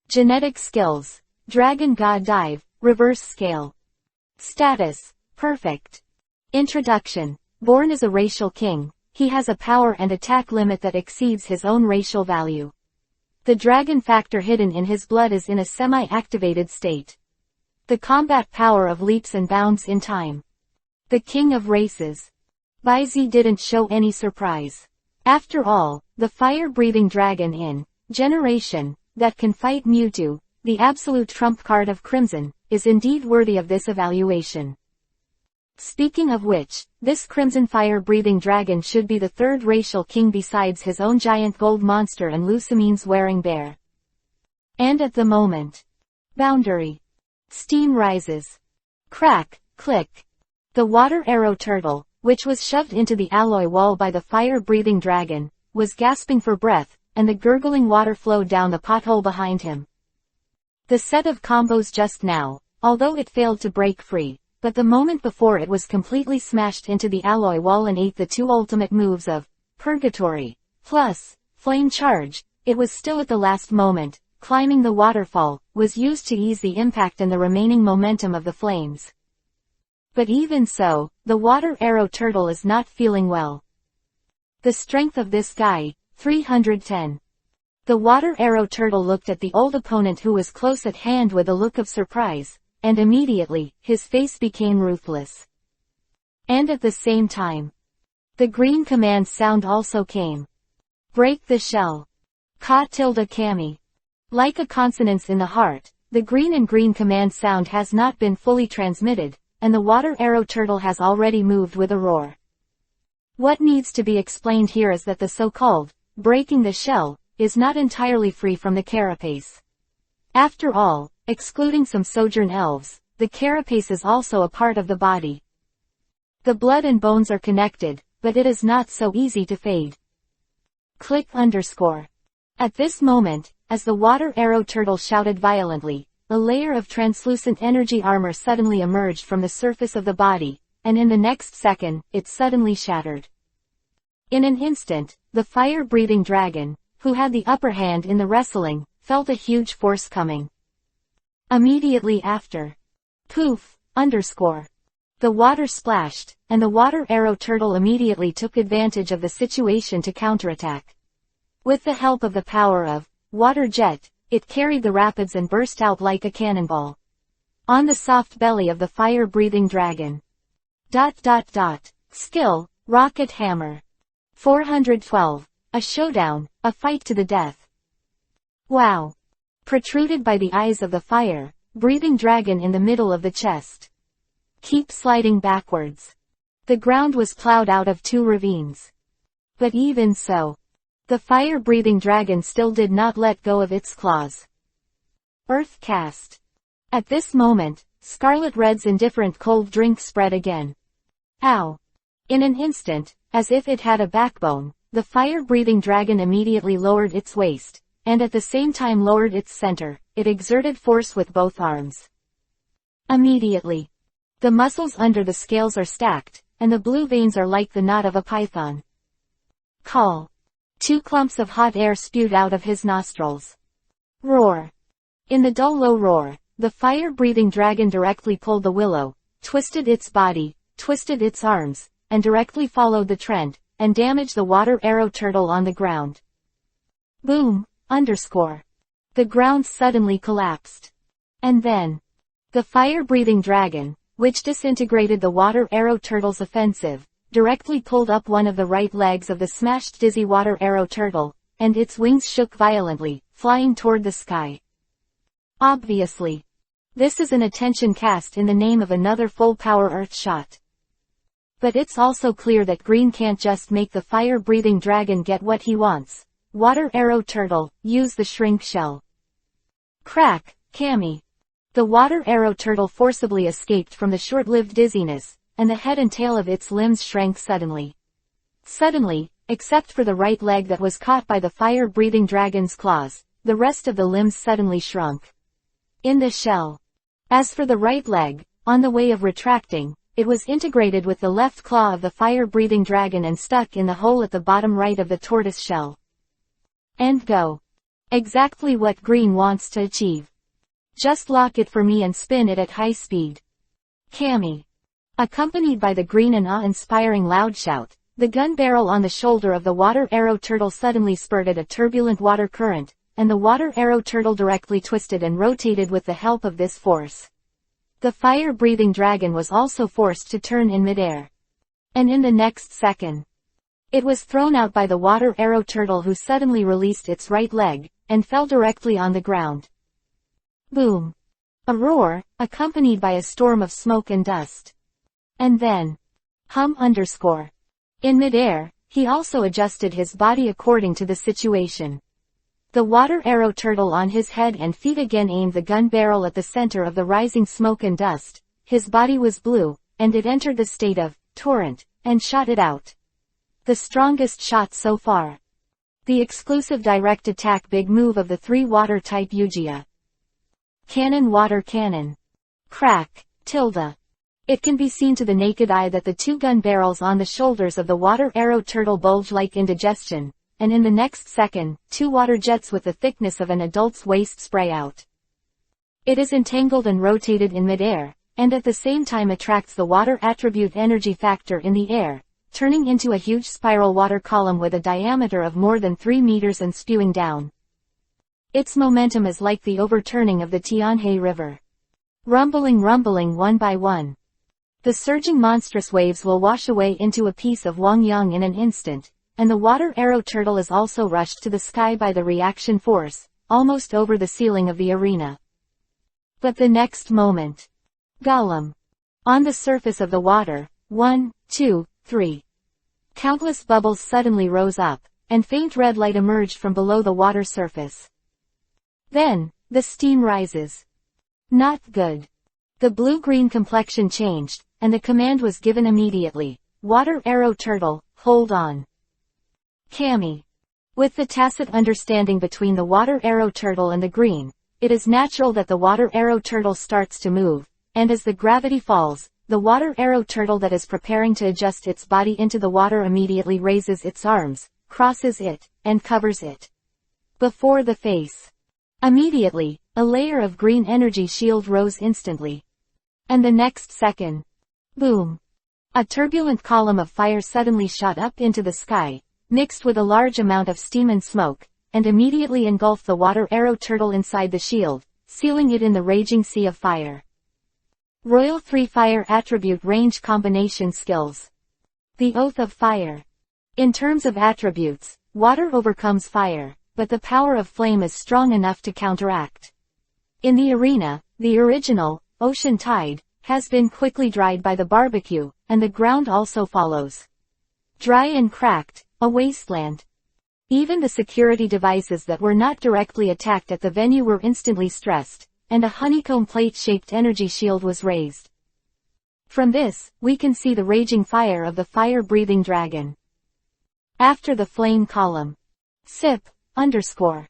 Genetic skills, dragon god dive, reverse scale. Status, perfect. Introduction, born as a racial king, he has a power and attack limit that exceeds his own racial value. The dragon factor hidden in his blood is in a semi-activated state. The combat power of leaps and bounds in time. The king of races. Baizi didn't show any surprise. After all, the fire-breathing dragon in Generation that can fight Mewtwo, the absolute trump card of Crimson, is indeed worthy of this evaluation. Speaking of which, this Crimson fire-breathing dragon should be the third racial king besides his own giant gold monster and Lucamine's wearing bear. And at the moment. Boundary. Steam rises. Crack, click. The water arrow turtle, which was shoved into the alloy wall by the fire-breathing dragon, was gasping for breath, and the gurgling water flowed down the pothole behind him. The set of combos just now, although it failed to break free, but the moment before it was completely smashed into the alloy wall and ate the two ultimate moves of Purgatory, plus Flame Charge, it was still at the last moment. Climbing the waterfall was used to ease the impact and the remaining momentum of the flames. But even so, the water arrow turtle is not feeling well. The strength of this guy, 310. The water arrow turtle looked at the old opponent who was close at hand with a look of surprise, and immediately, his face became ruthless. And at the same time, the green command sound also came. Break the shell. Ka-tilde-kami. Like a consonance in the heart, the green and green command sound has not been fully transmitted, and the water arrow turtle has already moved with a roar. What needs to be explained here is that the so-called breaking the shell is not entirely free from the carapace. After all, excluding some sojourn elves, the carapace is also a part of the body. The blood and bones are connected, but it is not so easy to fade. Click _. At this moment, as the water arrow turtle shouted violently, a layer of translucent energy armor suddenly emerged from the surface of the body, and in the next second, it suddenly shattered. In an instant, the fire-breathing dragon, who had the upper hand in the wrestling, felt a huge force coming. Immediately after. Poof, _. The water splashed, and the water arrow turtle immediately took advantage of the situation to counterattack. With the help of the power of water jet, it carried the rapids and burst out like a cannonball on the soft belly of the fire-breathing dragon. Skill, rocket hammer. 412. A showdown, a fight to the death. Wow. Protruded by the eyes of the fire-breathing dragon in the middle of the chest. Keep sliding backwards. The ground was plowed out of 2 ravines. But even so, the fire-breathing dragon still did not let go of its claws. Earth cast. At this moment, Scarlet Red's indifferent cold drink spread again. Ow. In an instant, as if it had a backbone, the fire-breathing dragon immediately lowered its waist, and at the same time lowered its center. It exerted force with both arms. Immediately, the muscles under the scales are stacked, and the blue veins are like the knot of a python. Call. 2 clumps of hot air spewed out of his nostrils. Roar. In the dull low roar, the fire-breathing dragon directly pulled the willow, twisted its body, twisted its arms, and directly followed the trend, and damaged the water arrow turtle on the ground. Boom, _. The ground suddenly collapsed. And then, the fire-breathing dragon, which disintegrated the water arrow turtle's offensive, directly pulled up one of the right legs of the smashed dizzy water arrow turtle, and its wings shook violently, flying toward the sky. Obviously, this is an attention cast in the name of another full-power earth shot. But it's also clear that Green can't just make the fire-breathing dragon get what he wants. Water arrow turtle, use the shrink shell. Crack, Kami. The water arrow turtle forcibly escaped from the short-lived dizziness, and the head and tail of its limbs shrank suddenly. Suddenly, except for the right leg that was caught by the fire-breathing dragon's claws, the rest of the limbs suddenly shrunk in the shell. As for the right leg, on the way of retracting, it was integrated with the left claw of the fire-breathing dragon and stuck in the hole at the bottom right of the tortoise shell. And go. Exactly what Green wants to achieve. Just lock it for me and spin it at high speed. Kami. Accompanied by the green and awe-inspiring loud shout, the gun barrel on the shoulder of the water arrow turtle suddenly spurted a turbulent water current, and the water arrow turtle directly twisted and rotated with the help of this force. The fire-breathing dragon was also forced to turn in midair. And in the next second, it was thrown out by the water arrow turtle, who suddenly released its right leg, and fell directly on the ground. Boom. A roar, accompanied by a storm of smoke and dust. And then. Hum underscore. In midair, he also adjusted his body according to the situation. The water arrow turtle on his head and feet again aimed the gun barrel at the center of the rising smoke and dust. His body was blue, and it entered the state of torrent, and shot it out. The strongest shot so far. The exclusive direct attack big move of the 3 water type Ugia. Cannon water cannon. Crack, tilde. It can be seen to the naked eye that the 2 gun barrels on the shoulders of the water arrow turtle bulge like indigestion, and in the next second, 2 water jets with the thickness of an adult's waist spray out. It is entangled and rotated in midair, and at the same time attracts the water attribute energy factor in the air, turning into a huge spiral water column with a diameter of more than 3 meters and spewing down. Its momentum is like the overturning of the Tianhe River. Rumbling one by one. The surging monstrous waves will wash away into a piece of Wangyang in an instant, and the water arrow turtle is also rushed to the sky by the reaction force, almost over the ceiling of the arena. But the next moment. Golem. On the surface of the water, 1, 2, 3. Countless bubbles suddenly rose up, and faint red light emerged from below the water surface. Then, the steam rises. Not good. The blue-green complexion changed, and the command was given immediately. Water arrow turtle, hold on. Kami. With the tacit understanding between the water arrow turtle and the green, it is natural that the water arrow turtle starts to move, and as the gravity falls, the water arrow turtle that is preparing to adjust its body into the water immediately raises its arms, crosses it, and covers it. Before the face. Immediately, a layer of green energy shield rose instantly. And the next second. Boom. A turbulent column of fire suddenly shot up into the sky, mixed with a large amount of steam and smoke, and immediately engulfed the water arrow turtle inside the shield, sealing it in the raging sea of fire. Royal 3 Fire Attribute Range Combination Skills. The Oath of Fire. In terms of attributes, water overcomes fire, but the power of flame is strong enough to counteract. In the arena, the original, Ocean Tide, has been quickly dried by the barbecue, and the ground also follows. Dry and cracked, a wasteland. Even the security devices that were not directly attacked at the venue were instantly stressed, and a honeycomb plate-shaped energy shield was raised. From this, we can see the raging fire of the fire-breathing dragon. After the flame column. Sip, underscore.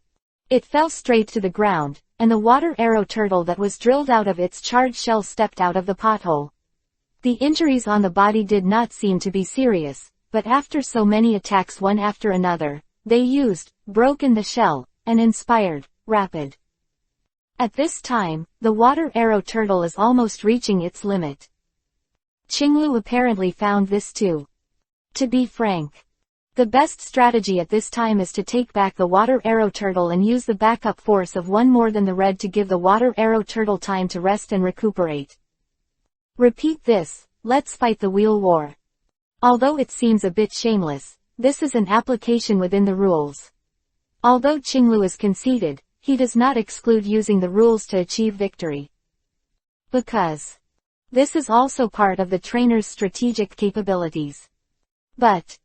It fell straight to the ground, and the water arrow turtle that was drilled out of its charred shell stepped out of the pothole. The injuries on the body did not seem to be serious, but after so many attacks one after another, they used, broken the shell, and inspired, rapid. At this time, the water arrow turtle is almost reaching its limit. Qinglu apparently found this too. To be frank. The best strategy at this time is to take back the water arrow turtle and use the backup force of one more than the red to give the water arrow turtle time to rest and recuperate. Repeat this, let's fight the wheel war. Although it seems a bit shameless, this is an application within the rules. Although Qinglu is conceited, he does not exclude using the rules to achieve victory. Because this is also part of the trainer's strategic capabilities. But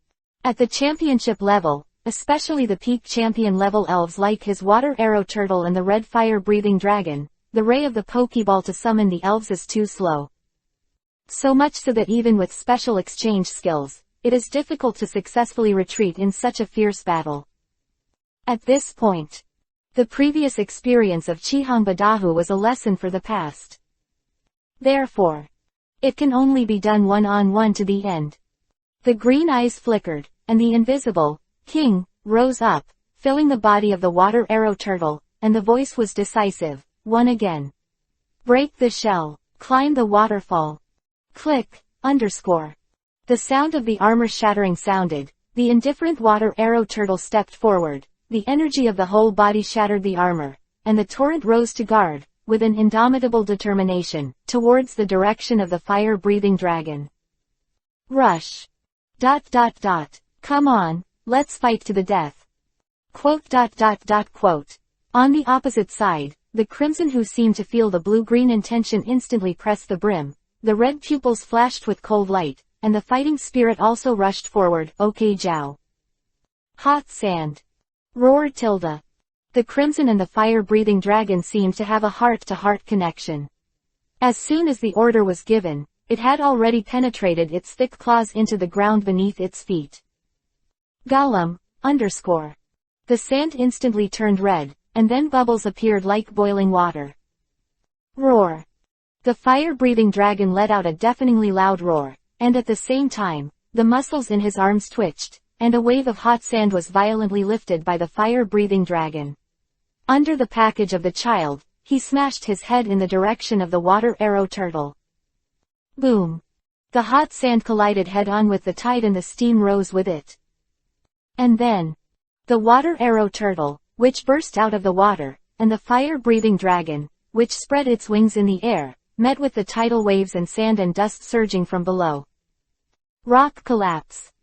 at the championship level, especially the peak champion level elves like his water arrow turtle and the red fire-breathing dragon, the ray of the Pokeball to summon the elves is too slow. So much so that even with special exchange skills, it is difficult to successfully retreat in such a fierce battle. At this point, the previous experience of Chihang Badahu was a lesson for the past. Therefore, it can only be done one-on-one to the end. The green eyes flickered, and the invisible king rose up, filling the body of the water arrow turtle, and the voice was decisive, one again. Break the shell, climb the waterfall. Click, underscore. The sound of the armor shattering sounded, the indifferent water arrow turtle stepped forward, the energy of the whole body shattered the armor, and the torrent rose to guard, with an indomitable determination, towards the direction of the fire-breathing dragon. Rush. ... Come on, let's fight to the death. Quote. On the opposite side, the crimson, who seemed to feel the blue-green intention, instantly pressed the brim, the red pupils flashed with cold light, and the fighting spirit also rushed forward. Okay, Zhao. Hot sand. Roared Tilda. The crimson and the fire-breathing dragon seemed to have a heart-to-heart connection. As soon as the order was given, it had already penetrated its thick claws into the ground beneath its feet. Gollum, _. The sand instantly turned red, and then bubbles appeared like boiling water. Roar. The fire-breathing dragon let out a deafeningly loud roar, and at the same time, the muscles in his arms twitched, and a wave of hot sand was violently lifted by the fire-breathing dragon. Under the package of the child, he smashed his head in the direction of the water arrow turtle. Boom. The hot sand collided head-on with the tide and the steam rose with it. And then, the water arrow turtle, which burst out of the water, and the fire-breathing dragon, which spread its wings in the air, met with the tidal waves and sand and dust surging from below. Rock collapse.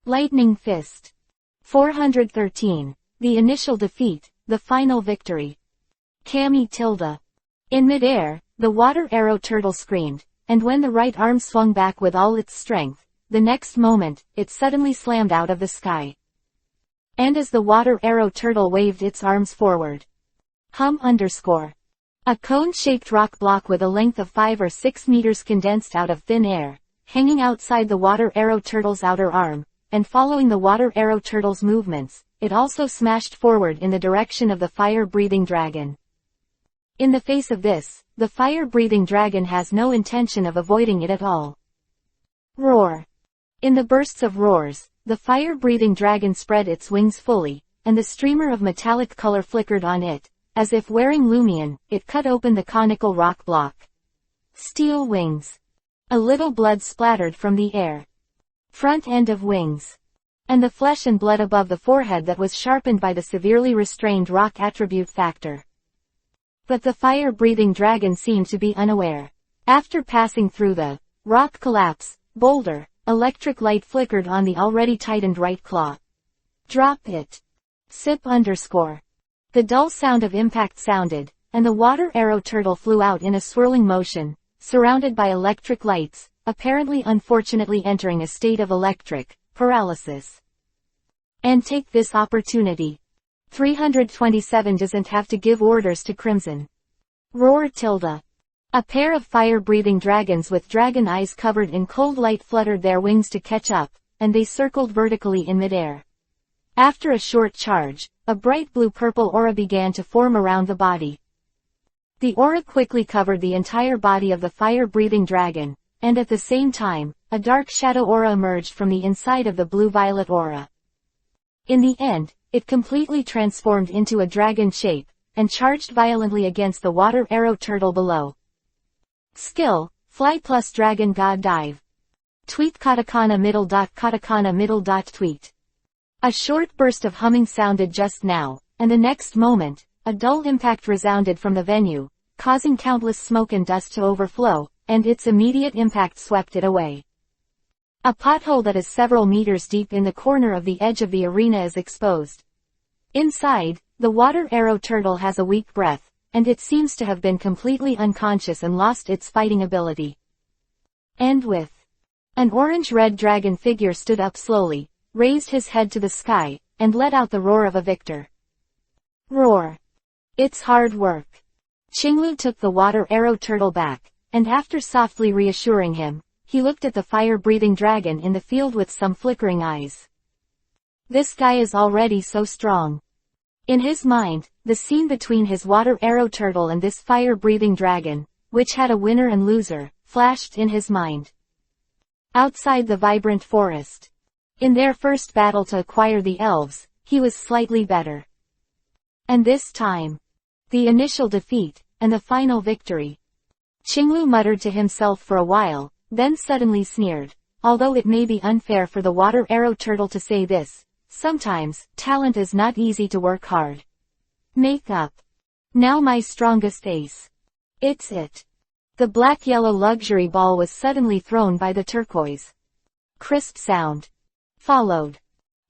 Lightning fist. 413. The initial defeat, the final victory. Cammy Tilda. In midair, the water arrow turtle screamed, and when the right arm swung back with all its strength, the next moment, it suddenly slammed out of the sky. And as the water arrow turtle waved its arms forward, _. A cone-shaped rock block with a length of 5 or 6 meters condensed out of thin air, hanging outside the water arrow turtle's outer arm, and following the water arrow turtle's movements, it also smashed forward in the direction of the fire-breathing dragon. In the face of this, the fire-breathing dragon has no intention of avoiding it at all. Roar. In the bursts of roars, the fire-breathing dragon spread its wings fully, and the streamer of metallic color flickered on it. As if wearing Lumion, it cut open the conical rock block. Steel wings. A little blood splattered from the air. Front end of wings. And the flesh and blood above the forehead that was sharpened by the severely restrained rock attribute factor. But the fire-breathing dragon seemed to be unaware. After passing through the rock collapse boulder, electric light flickered on the already tightened right claw. Drop it. Sip _. The dull sound of impact sounded, and the water arrow turtle flew out in a swirling motion, surrounded by electric lights, apparently unfortunately entering a state of electric paralysis. And take this opportunity. 327 doesn't have to give orders to Crimson. Roar Tilda. A pair of fire-breathing dragons with dragon eyes covered in cold light fluttered their wings to catch up, and they circled vertically in midair. After a short charge, a bright blue-purple aura began to form around the body. The aura quickly covered the entire body of the fire-breathing dragon, and at the same time, a dark shadow aura emerged from the inside of the blue-violet aura. In the end, it completely transformed into a dragon shape, and charged violently against the water arrow turtle below. Skill, Fly plus Dragon God Dive. Tweet katakana middle. Tweet. A short burst of humming sounded just now, and the next moment, a dull impact resounded from the venue, causing countless smoke and dust to overflow, and its immediate impact swept it away. A pothole that is several meters deep in the corner of the edge of the arena is exposed. Inside, the water arrow turtle has a weak breath, and it seems to have been completely unconscious and lost its fighting ability. And with an orange-red dragon figure stood up slowly, raised his head to the sky, and let out the roar of a victor. Roar. It's hard work. Qinglu took the water arrow turtle back, and after softly reassuring him, he looked at the fire-breathing dragon in the field with some flickering eyes. This guy is already so strong. In his mind, the scene between his water arrow turtle and this fire-breathing dragon, which had a winner and loser, flashed in his mind. Outside the vibrant forest. In their first battle to acquire the elves, he was slightly better. And this time, the initial defeat, and the final victory. Qinglu muttered to himself for a while, then suddenly sneered. Although it may be unfair for the water arrow turtle to say this, sometimes, talent is not easy to work hard. Make up. Now my strongest ace. It's it. The black-yellow luxury ball was suddenly thrown by the turquoise. Crisp sound. Followed.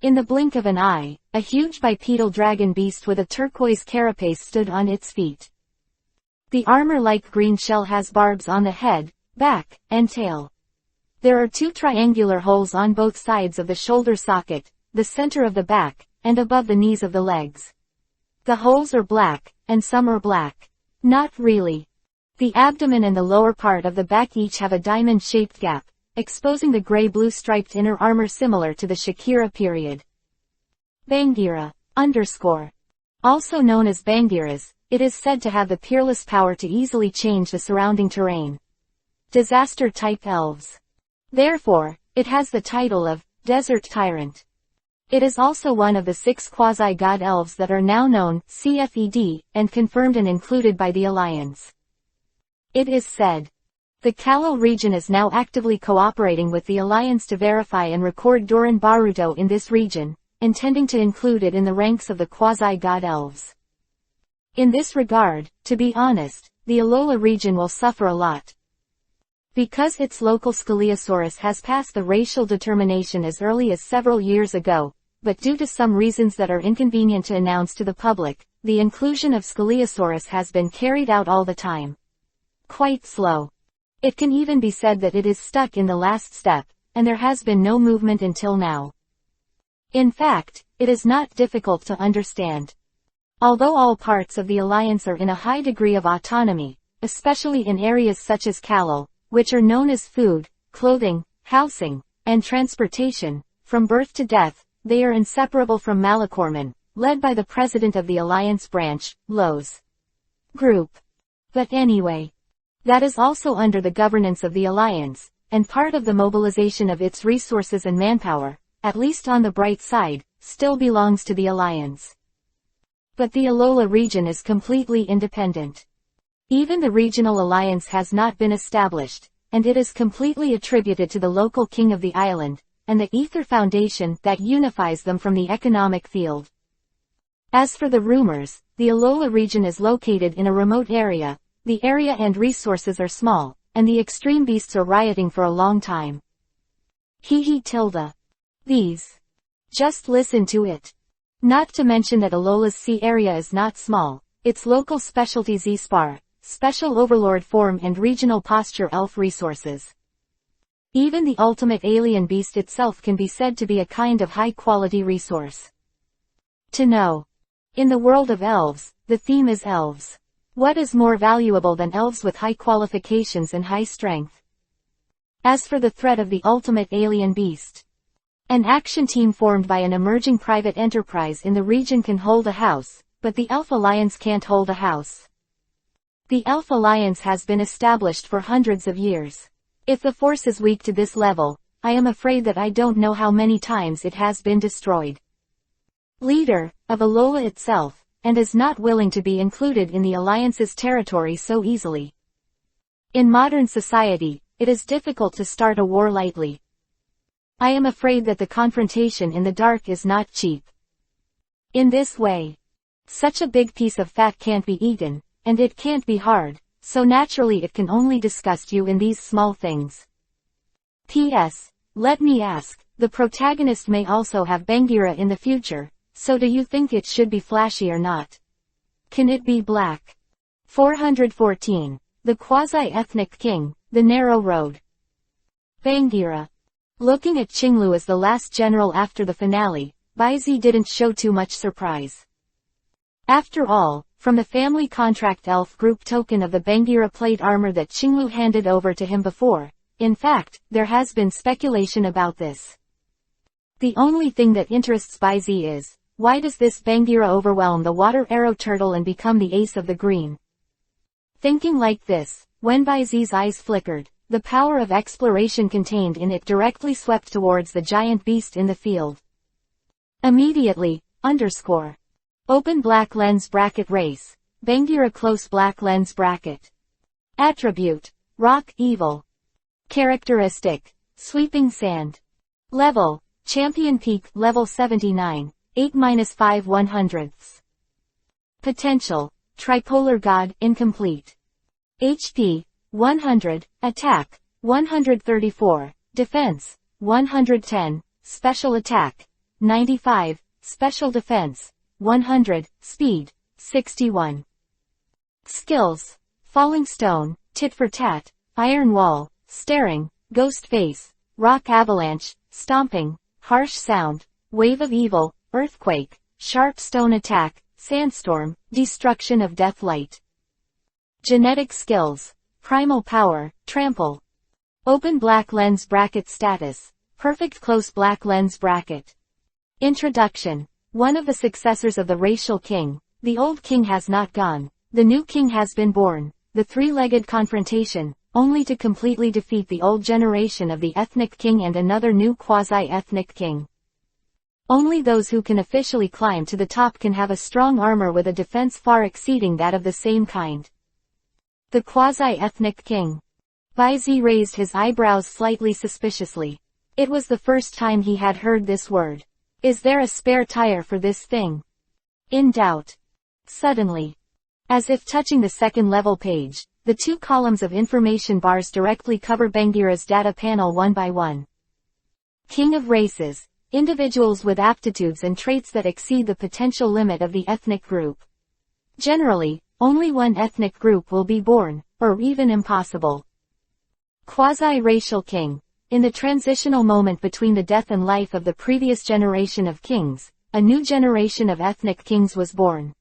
In the blink of an eye, A huge bipedal dragon beast with a turquoise carapace stood on its feet. The armor-like green shell has barbs on the head, back, and tail. There are 2 triangular holes on both sides of the shoulder socket, the center of the back, and above the knees of the legs. The holes are black, and some are black. Not really. The abdomen and the lower part of the back each have a diamond-shaped gap, exposing the gray-blue striped inner armor similar to the Shakira period. Bagheera, _ also known as Bagheeras, it is said to have the peerless power to easily change the surrounding terrain. Disaster-type elves. Therefore, it has the title of Desert Tyrant. It is also one of the 6 quasi-god elves that are now known, CFED, and confirmed and included by the Alliance. It is said. The Kalo region is now actively cooperating with the Alliance to verify and record Doran Baruto in this region, intending to include it in the ranks of the quasi-god elves. In this regard, to be honest, the Alola region will suffer a lot. Because its local Scaliosaurus has passed the racial determination as early as several years ago, but due to some reasons that are inconvenient to announce to the public, the inclusion of Scaliosaurus has been carried out all the time. Quite slow. It can even be said that it is stuck in the last step, and there has been no movement until now. In fact, it is not difficult to understand. Although all parts of the Alliance are in a high degree of autonomy, especially in areas such as Kalo, which are known as food, clothing, housing, and transportation, from birth to death, they are inseparable from Malakorman, led by the president of the Alliance branch, Lowe's Group. But anyway, that is also under the governance of the Alliance, and part of the mobilization of its resources and manpower, at least on the bright side, still belongs to the Alliance. But the Alola region is completely independent. Even the regional alliance has not been established, and it is completely attributed to the local king of the island, and the Ether Foundation that unifies them from the economic field. As for the rumors, the Alola region is located in a remote area, the area and resources are small, and the extreme beasts are rioting for a long time. These. Just listen to it. Not to mention that Alola's sea area is not small, its local specialty Z-Spar, Special Overlord form and regional posture elf resources. Even the ultimate alien beast itself can be said to be a kind of high-quality resource. To know. In the world of elves, the theme is elves. What is more valuable than elves with high qualifications and high strength? As for the threat of the ultimate alien beast, an action team formed by an emerging private enterprise in the region can hold a house, but the Elf Alliance can't hold a house. The Elf Alliance has been established for hundreds of years. If the force is weak to this level, I am afraid that I don't know how many times it has been destroyed. Leader of Alola itself, and is not willing to be included in the Alliance's territory so easily. In modern society, it is difficult to start a war lightly. I am afraid that the confrontation in the dark is not cheap. In this way, such a big piece of fat can't be eaten, and it can't be hard, so naturally it can only disgust you in these small things. P.S. Let me ask, the protagonist may also have Bagheera in the future, so do you think it should be flashy or not? Can it be black? 414. The Quasi-Ethnic King, The Narrow Road. Bagheera. Looking at Qinglu as the last general after the finale, Baizi didn't show too much surprise. After all, from the family contract elf group token of the Bagheera plate armor that Qinglu handed over to him before, in fact, there has been speculation about this. The only thing that interests Baizi is, why does this Bagheera overwhelm the water arrow turtle and become the ace of the green? Thinking like this, when Baizi's eyes flickered, the power of exploration contained in it directly swept towards the giant beast in the field. Immediately, Open black lens bracket race. Bagheera close black lens bracket. Attribute. Rock evil. Characteristic. Sweeping sand. Level. Champion peak level 79. 8-5 100ths. Potential. Tripolar god incomplete. HP. 100. Attack. 134. Defense. 110. Special attack. 95. Special Defense, 100, Speed, 61. Skills: Falling Stone, Tit for Tat, Iron Wall, Staring, Ghost Face, Rock Avalanche, Stomping, Harsh Sound, Wave of Evil, Earthquake, Sharp Stone Attack, Sandstorm, Destruction of Death Light. Genetic Skills: Primal Power, Trample. Open black lens bracket status, Perfect close black lens bracket. Introduction. One of the successors of the racial king, the old king has not gone, the new king has been born, the three-legged confrontation, only to completely defeat the old generation of the ethnic king and another new quasi-ethnic king. Only those who can officially climb to the top can have a strong armor with a defense far exceeding that of the same kind. The quasi-ethnic king. Baizi raised his eyebrows slightly suspiciously. It was the first time he had heard this word. Is there a spare tire for this thing? In doubt. Suddenly. As if touching the second level page, the two columns of information bars directly cover Bagheera's data panel one by one. King of Races. Individuals with aptitudes and traits that exceed the potential limit of the ethnic group. Generally, only one ethnic group will be born, or even impossible. Quasi-racial king. In the transitional moment between the death and life of the previous generation of kings, a new generation of ethnic kings was born.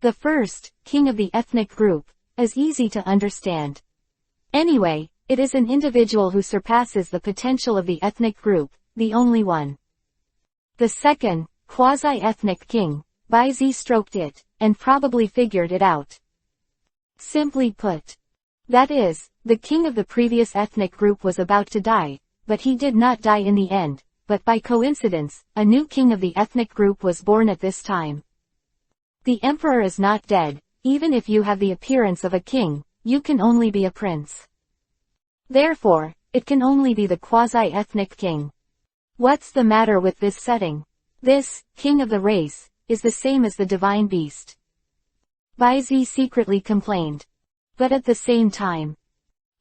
The first, king of the ethnic group, is easy to understand. Anyway, it is an individual who surpasses the potential of the ethnic group, the only one. The second, quasi-ethnic king, Baizi stroked it, and probably figured it out. Simply put. That is, the king of the previous ethnic group was about to die, but he did not die in the end, but by coincidence, a new king of the ethnic group was born at this time. The emperor is not dead, even if you have the appearance of a king, you can only be a prince. Therefore, it can only be the quasi-ethnic king. What's the matter with this setting? This, king of the race, is the same as the divine beast. Baizi secretly complained. But at the same time,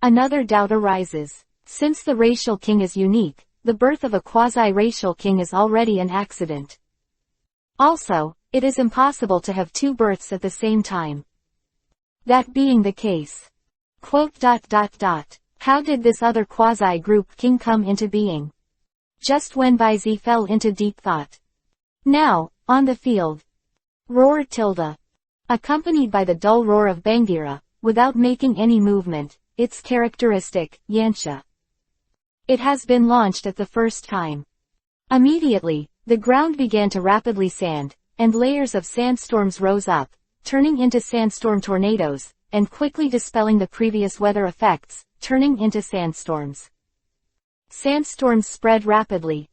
another doubt arises. Since the racial king is unique, the birth of a quasi-racial king is already an accident. Also, it is impossible to have two births at the same time. That being the case. How did this other quasi-group king come into being? Just when Baizi fell into deep thought. Now, on the field. Roar tilde. Accompanied by the dull roar of Bagheera, without making any movement, its characteristic, Yansha. It has been launched at the first time. Immediately, the ground began to rapidly sand, and layers of sandstorms rose up, turning into sandstorm tornadoes, and quickly dispelling the previous weather effects, turning into sandstorms. Sandstorms spread rapidly.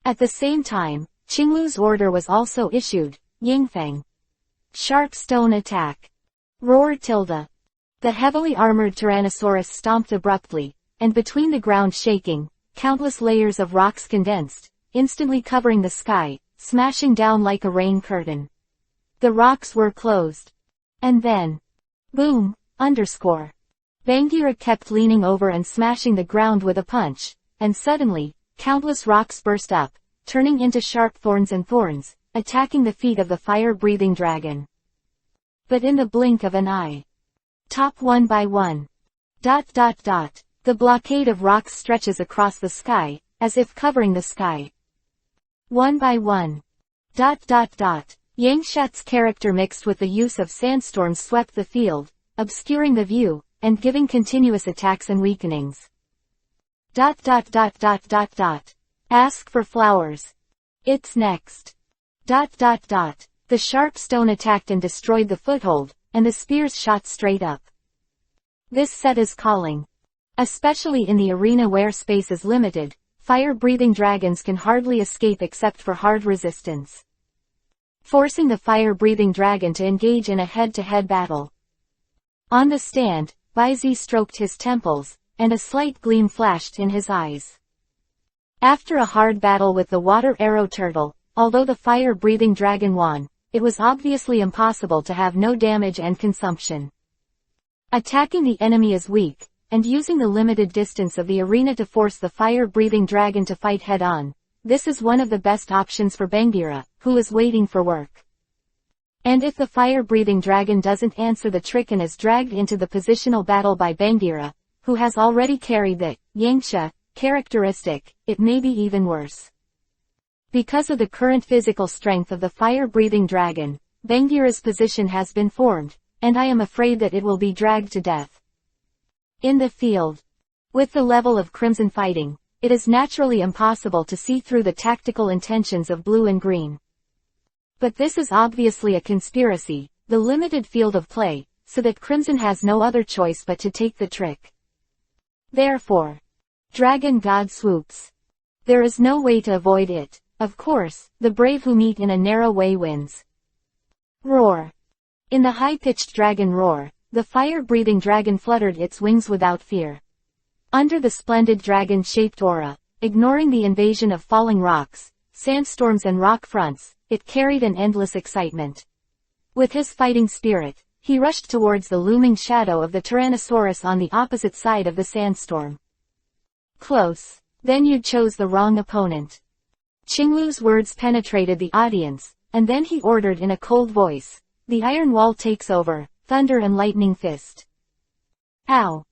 At the same time, Qinglu's order was also issued, Yingfeng. Sharp stone attack. Roar tilde. The heavily armored Tyrannosaurus stomped abruptly, and between the ground shaking, countless layers of rocks condensed, instantly covering the sky, smashing down like a rain curtain. The rocks were closed. And then, boom, underscore. Bagheera kept leaning over and smashing the ground with a punch, and suddenly, countless rocks burst up, turning into sharp thorns and thorns, attacking the feet of the fire-breathing dragon. But in the blink of an eye. Top one by one. The blockade of rocks stretches across the sky, as if covering the sky. One by one. Yangshat's character mixed with the use of sandstorms swept the field, obscuring the view, and giving continuous attacks and weakenings. Ask for flowers. It's next. The sharp stone attacked and destroyed the foothold, and the spears shot straight up. This set is calling. Especially in the arena where space is limited, fire-breathing dragons can hardly escape except for hard resistance. Forcing the fire-breathing dragon to engage in a head-to-head battle. On the stand, Baizi stroked his temples, and a slight gleam flashed in his eyes. After a hard battle with the water arrow turtle, although the fire-breathing dragon won, it was obviously impossible to have no damage and consumption. Attacking the enemy is weak, and using the limited distance of the arena to force the fire-breathing dragon to fight head-on, this is one of the best options for Bagheera, who is waiting for work. And if the fire-breathing dragon doesn't answer the trick and is dragged into the positional battle by Bagheera, who has already carried the Yangsha characteristic, it may be even worse. Because of the current physical strength of the fire-breathing dragon, Bagheera's position has been formed, and I am afraid that it will be dragged to death. In the field. With the level of crimson fighting, it is naturally impossible to see through the tactical intentions of blue and green. But this is obviously a conspiracy, the limited field of play, so that crimson has no other choice but to take the trick. Therefore, Dragon God swoops. There is no way to avoid it. Of course, the brave who meet in a narrow way wins. Roar. In the high-pitched dragon roar, the fire-breathing dragon fluttered its wings without fear. Under the splendid dragon-shaped aura, ignoring the invasion of falling rocks, sandstorms and rock fronts, it carried an endless excitement. With his fighting spirit, he rushed towards the looming shadow of the Tyrannosaurus on the opposite side of the sandstorm. Close. Then you chose the wrong opponent. Qinglu's words penetrated the audience, and then he ordered in a cold voice, "The iron wall takes over, thunder and lightning fist." Ow!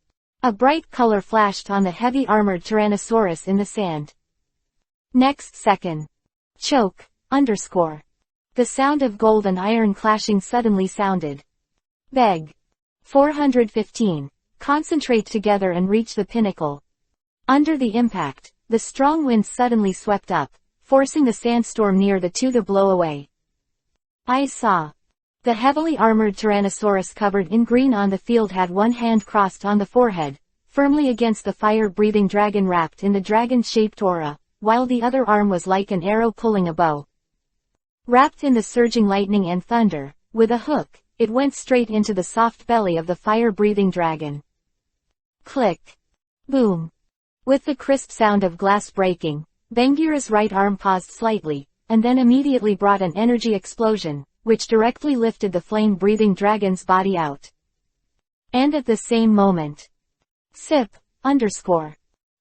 A bright color flashed on the heavy armored Tyrannosaurus in the sand. Next second. Choke, underscore. The sound of gold and iron clashing suddenly sounded. Beg. 415. Concentrate together and reach the pinnacle. Under the impact, the strong wind suddenly swept up, forcing the sandstorm near the two to blow away. I saw. The heavily armored Tyrannosaurus covered in green on the field had one hand crossed on the forehead, firmly against the fire-breathing dragon wrapped in the dragon-shaped aura, while the other arm was like an arrow pulling a bow. Wrapped in the surging lightning and thunder, with a hook, it went straight into the soft belly of the fire-breathing dragon. Click. Boom. With the crisp sound of glass breaking, Bagheera's right arm paused slightly, and then immediately brought an energy explosion, which directly lifted the flame-breathing dragon's body out. And at the same moment, sip, underscore.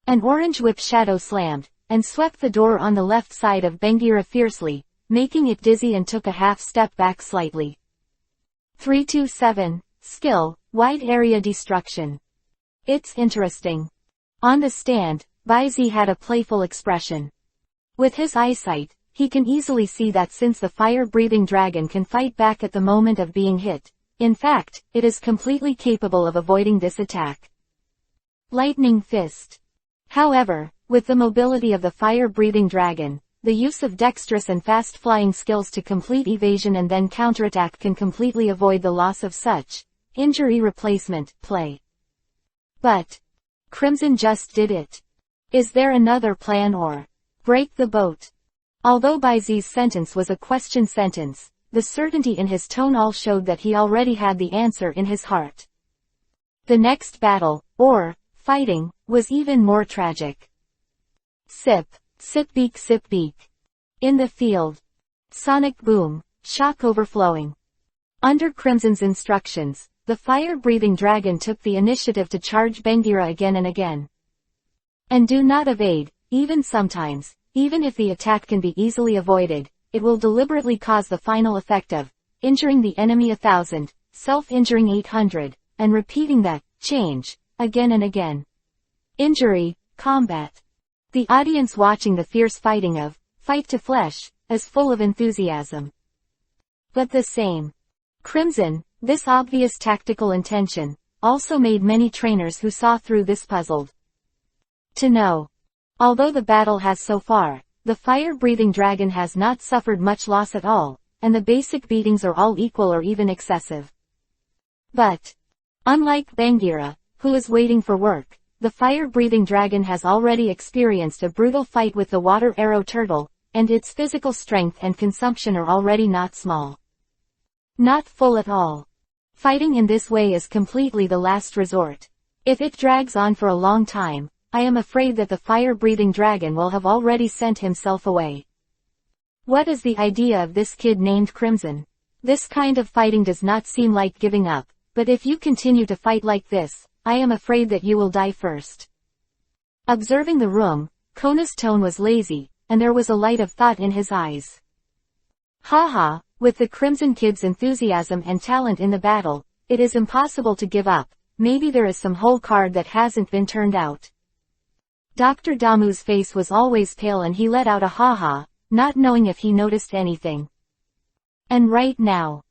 An orange whip shadow slammed, and swept the door on the left side of Bagheera fiercely, making it dizzy and took a half step back slightly. 327, skill, wide area destruction. It's interesting. On the stand, Baizi had a playful expression. With his eyesight, he can easily see that since the fire-breathing dragon can fight back at the moment of being hit, in fact, it is completely capable of avoiding this attack. Lightning fist. However, with the mobility of the fire-breathing dragon, the use of dexterous and fast-flying skills to complete evasion and then counterattack can completely avoid the loss of such injury replacement play. But Crimson just did it. Is there another plan or break the boat? Although Baizi's sentence was a question sentence, the certainty in his tone all showed that he already had the answer in his heart. The next battle, or fighting, was even more tragic. Sip, sip beak. In the field. Sonic boom, shock overflowing. Under Crimson's instructions, the fire-breathing dragon took the initiative to charge Bagheera again and again. And do not evade, even sometimes, even if the attack can be easily avoided, it will deliberately cause the final effect of injuring the enemy 1,000, self-injuring 800, and repeating that change again and again. Injury, combat. The audience watching the fierce fighting of fight to flesh is full of enthusiasm. But the same Crimson, this obvious tactical intention, also made many trainers who saw through this puzzled to know. Although the battle has so far, the fire-breathing dragon has not suffered much loss at all, and the basic beatings are all equal or even excessive. But, unlike Bagheera, who is waiting for work, the fire-breathing dragon has already experienced a brutal fight with the water arrow turtle, and its physical strength and consumption are already not small. Not full at all. Fighting in this way is completely the last resort. If it drags on for a long time, I am afraid that the fire-breathing dragon will have already sent himself away. What is the idea of this kid named Crimson? This kind of fighting does not seem like giving up, but if you continue to fight like this, I am afraid that you will die first. Observing the room, Kona's tone was lazy, and there was a light of thought in his eyes. Haha, with the Crimson Kid's enthusiasm and talent in the battle, it is impossible to give up. Maybe there is some whole card that hasn't been turned out. Dr. Damu's face was always pale and he let out a ha-ha, not knowing if he noticed anything. And right now.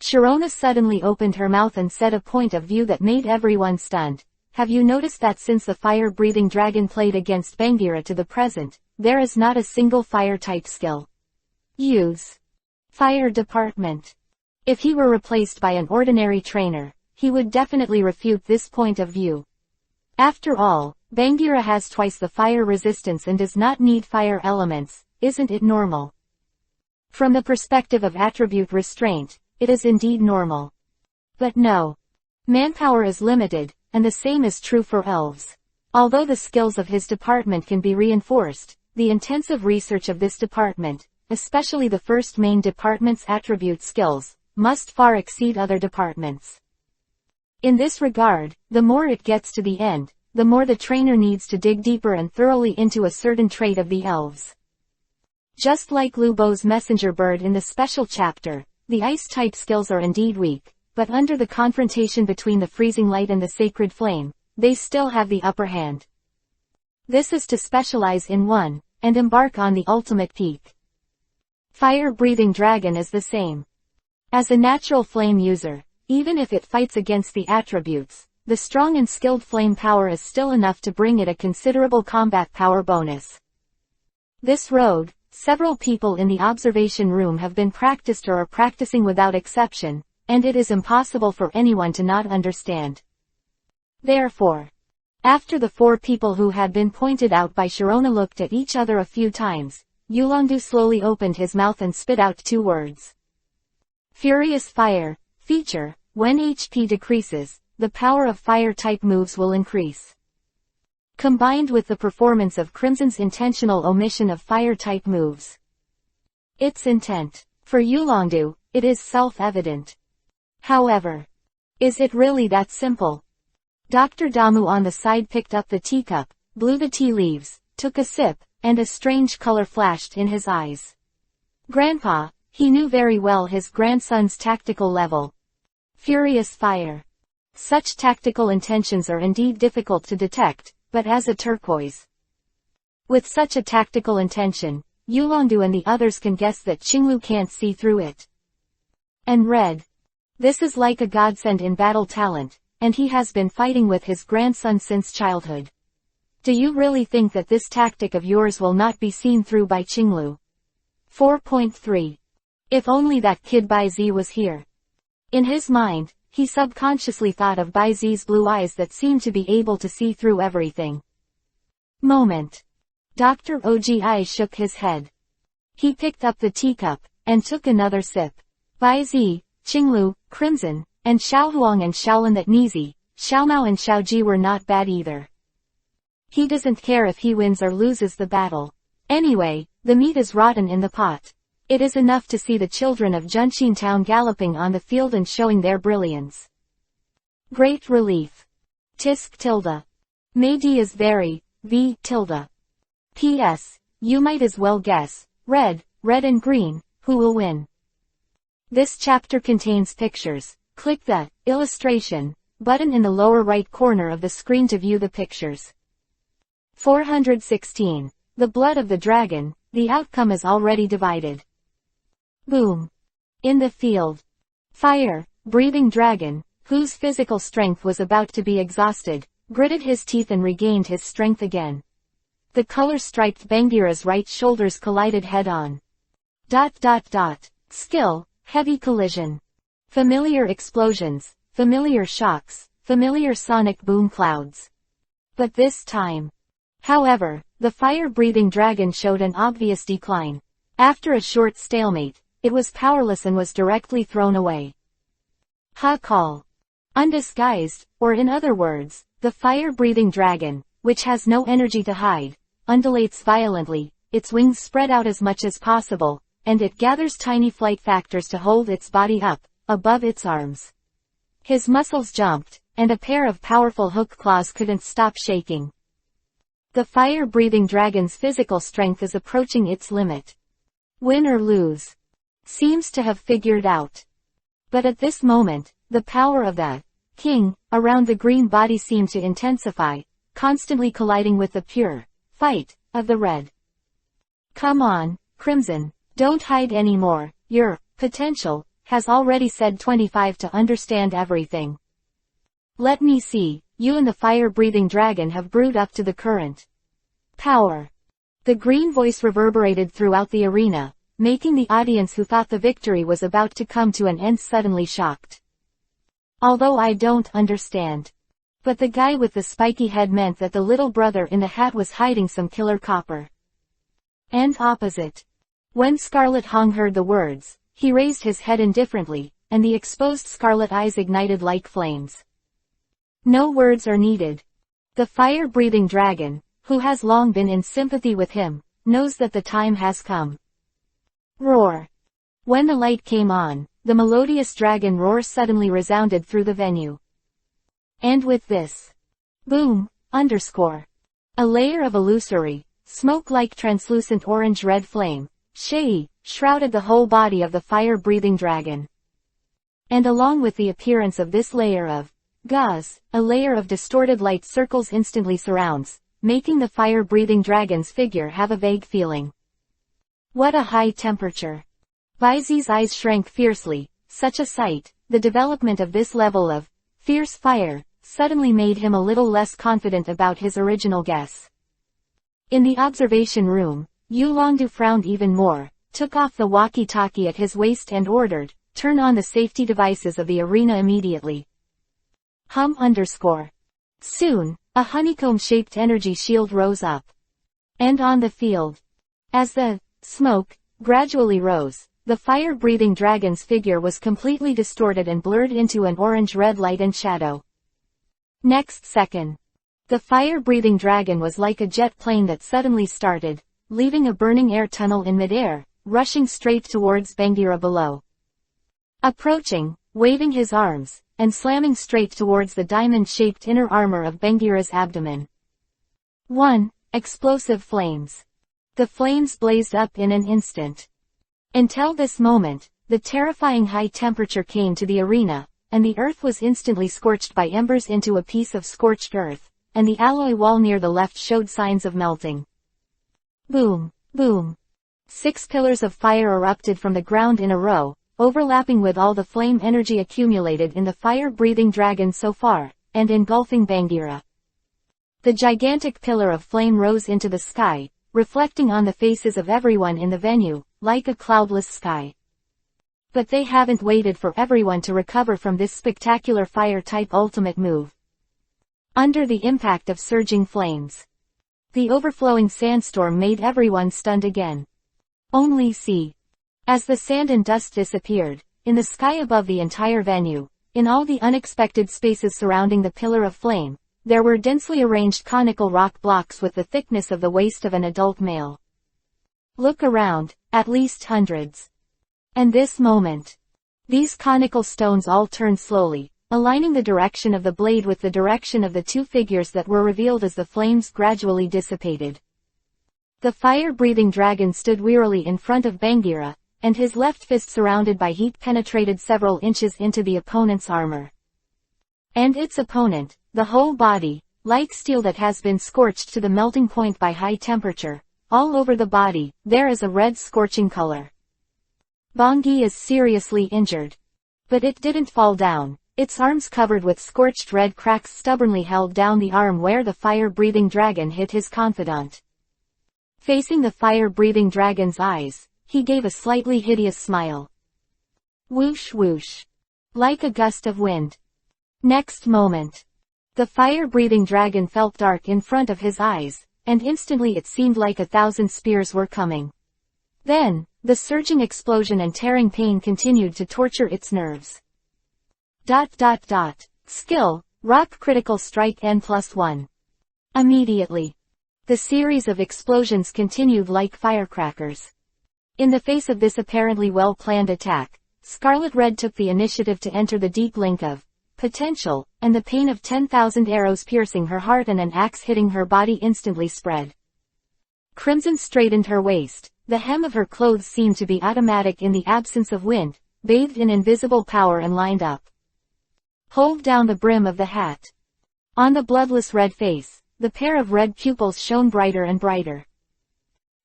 Sharona suddenly opened her mouth and said a point of view that made everyone stunned. Have you noticed that since the fire-breathing dragon played against Bangira to the present, there is not a single fire-type skill? Use. Fire department. If he were replaced by an ordinary trainer, he would definitely refute this point of view. After all, Bangira has twice the fire resistance and does not need fire elements, isn't it normal? From the perspective of attribute restraint, it is indeed normal. But no. Manpower is limited, and the same is true for elves. Although the skills of his department can be reinforced, the intensive research of this department, especially the first main department's attribute skills, must far exceed other departments. In this regard, the more it gets to the end, the more the trainer needs to dig deeper and thoroughly into a certain trait of the elves. Just like Lubo's messenger bird in the special chapter, the ice-type skills are indeed weak, but under the confrontation between the freezing light and the sacred flame, they still have the upper hand. This is to specialize in one, and embark on the ultimate peak. Fire-breathing dragon is the same. As a natural flame user, even if it fights against the attributes, the strong and skilled flame power is still enough to bring it a considerable combat power bonus. This road, several people in the observation room have been practiced or are practicing without exception, and it is impossible for anyone to not understand. Therefore, after the four people who had been pointed out by Sharona looked at each other a few times, Yulongdu slowly opened his mouth and spit out two words. Furious Fire. Feature, when HP decreases, the power of fire-type moves will increase. Combined with the performance of Crimson's intentional omission of fire-type moves. Its intent. For Yulongdu, it is self-evident. However, is it really that simple? Dr. Damu on the side picked up the teacup, blew the tea leaves, took a sip, and a strange color flashed in his eyes. Grandpa, he knew very well his grandson's tactical level. Furious Fire. Such tactical intentions are indeed difficult to detect, but as a turquoise. With such a tactical intention, Yulongdu and the others can guess that Qinglu can't see through it. And red. This is like a godsend in battle talent, and he has been fighting with his grandson since childhood. Do you really think that this tactic of yours will not be seen through by Qinglu? 4.3. If only that kid Bai Zi was here. In his mind, he subconsciously thought of Bai Zi's blue eyes that seemed to be able to see through everything. Moment. Dr. Ogi shook his head. He picked up the teacup, and took another sip. Bai Zi, Qinglu, Crimson, and Xiaohuang and Xiaolin that Nizi, Xiaomao and Xiaoji were not bad either. He doesn't care if he wins or loses the battle. Anyway, the meat is rotten in the pot. It is enough to see the children of Junqin Town galloping on the field and showing their brilliance. Great relief. Tisk tilde. Meidi is very, v tilde. P.S. You might as well guess, red and green, who will win. This chapter contains pictures. Click the illustration button in the lower right corner of the screen to view the pictures. 416. The blood of the dragon, the outcome is already divided. Boom. In the field. Fire, breathing dragon, whose physical strength was about to be exhausted, gritted his teeth and regained his strength again. The color-striped Bangira's right shoulders collided head-on. ... Skill, heavy collision. Familiar explosions, familiar shocks, familiar sonic boom clouds. But this time. However, the fire-breathing dragon showed an obvious decline. After a short stalemate, it was powerless and was directly thrown away. Ha-call. Undisguised, or in other words, the fire-breathing dragon, which has no energy to hide, undulates violently, its wings spread out as much as possible, and it gathers tiny flight factors to hold its body up, above its arms. His muscles jumped, and a pair of powerful hook claws couldn't stop shaking. The fire-breathing dragon's physical strength is approaching its limit. Win or lose. Seems to have figured out. But at this moment, the power of the king around the green body seemed to intensify, constantly colliding with the pure fight of the red. Come on, Crimson, don't hide anymore. Your potential has already said 25 to understand everything. Let me see, you and the fire-breathing dragon have brewed up to the current power. The green voice reverberated throughout the arena, making the audience who thought the victory was about to come to an end suddenly shocked. Although I don't understand. But the guy with the spiky head meant that the little brother in the hat was hiding some killer copper. And opposite. When Scarlet Hong heard the words, he raised his head indifferently, and the exposed scarlet eyes ignited like flames. No words are needed. The fire-breathing dragon, who has long been in sympathy with him, knows that the time has come. Roar. When the light came on, the melodious dragon roar suddenly resounded through the venue. And with this boom, a layer of illusory, smoke-like translucent orange-red flame, shrouded the whole body of the fire-breathing dragon. And along with the appearance of this layer of gauze, a layer of distorted light circles instantly surrounds, making the fire-breathing dragon's figure have a vague feeling. What a high temperature. Baizi's eyes shrank fiercely. Such a sight, the development of this level of fierce fire, suddenly made him a little less confident about his original guess. In the observation room, Yu Longdu frowned even more, took off the walkie-talkie at his waist and ordered, turn on the safety devices of the arena immediately. Soon, a honeycomb-shaped energy shield rose up. And on the field, as the smoke gradually rose, the fire-breathing dragon's figure was completely distorted and blurred into an orange-red light and shadow. Next second, the fire-breathing dragon was like a jet plane that suddenly started, leaving a burning air tunnel in midair, rushing straight towards Bangira below. Approaching, waving his arms, and slamming straight towards the diamond-shaped inner armor of Bangira's abdomen. 1. Explosive flames. The flames blazed up in an instant. Until this moment, the terrifying high temperature came to the arena, and the earth was instantly scorched by embers into a piece of scorched earth, and the alloy wall near the left showed signs of melting. Boom, boom. 6 pillars of fire erupted from the ground in a row, overlapping with all the flame energy accumulated in the fire-breathing dragon so far, and engulfing Bangira. The gigantic pillar of flame rose into the sky, reflecting on the faces of everyone in the venue, like a cloudless sky. But they haven't waited for everyone to recover from this spectacular fire-type ultimate move. Under the impact of surging flames, the overflowing sandstorm made everyone stunned again. Only see. As the sand and dust disappeared, in the sky above the entire venue, in all the unexpected spaces surrounding the pillar of flame, there were densely arranged conical rock blocks with the thickness of the waist of an adult male. Look around, at least hundreds. And this moment, these conical stones all turned slowly, aligning the direction of the blade with the direction of the two figures that were revealed as the flames gradually dissipated. The fire-breathing dragon stood wearily in front of Bangira, and his left fist surrounded by heat penetrated several inches into the opponent's armor. And its opponent, the whole body, like steel that has been scorched to the melting point by high temperature, all over the body, there is a red scorching color. Banggi is seriously injured. But it didn't fall down, its arms covered with scorched red cracks stubbornly held down the arm where the fire-breathing dragon hit his confidant. Facing the fire-breathing dragon's eyes, he gave a slightly hideous smile. Whoosh whoosh. Like a gust of wind. Next moment, the fire-breathing dragon felt dark in front of his eyes, and instantly it seemed like 1,000 spears were coming. Then, the surging explosion and tearing pain continued to torture its nerves. Skill, Rock Critical Strike N+1. Immediately, the series of explosions continued like firecrackers. In the face of this apparently well-planned attack, Scarlet Red took the initiative to enter the deep link of potential, and the pain of 10,000 arrows piercing her heart and an axe hitting her body instantly spread. Crimson straightened her waist. The hem of her clothes seemed to be automatic in the absence of wind, bathed in invisible power and lined up. Hold down the brim of the hat. On the bloodless red face, the pair of red pupils shone brighter and brighter.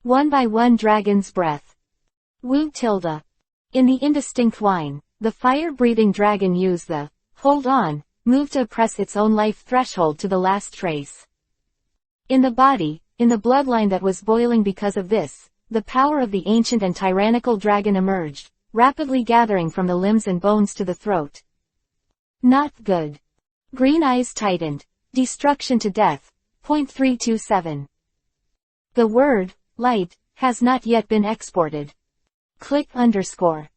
One by one dragon's breath. Woo tilde. In the indistinct whine, the fire-breathing dragon used the hold on move to oppress its own life threshold to the last trace. In the body, in the bloodline that was boiling because of this, the power of the ancient and tyrannical dragon emerged, rapidly gathering from the limbs and bones to the throat. Not good. Green eyes tightened. Destruction to death. 327. The word, light, has not yet been exported. Click _.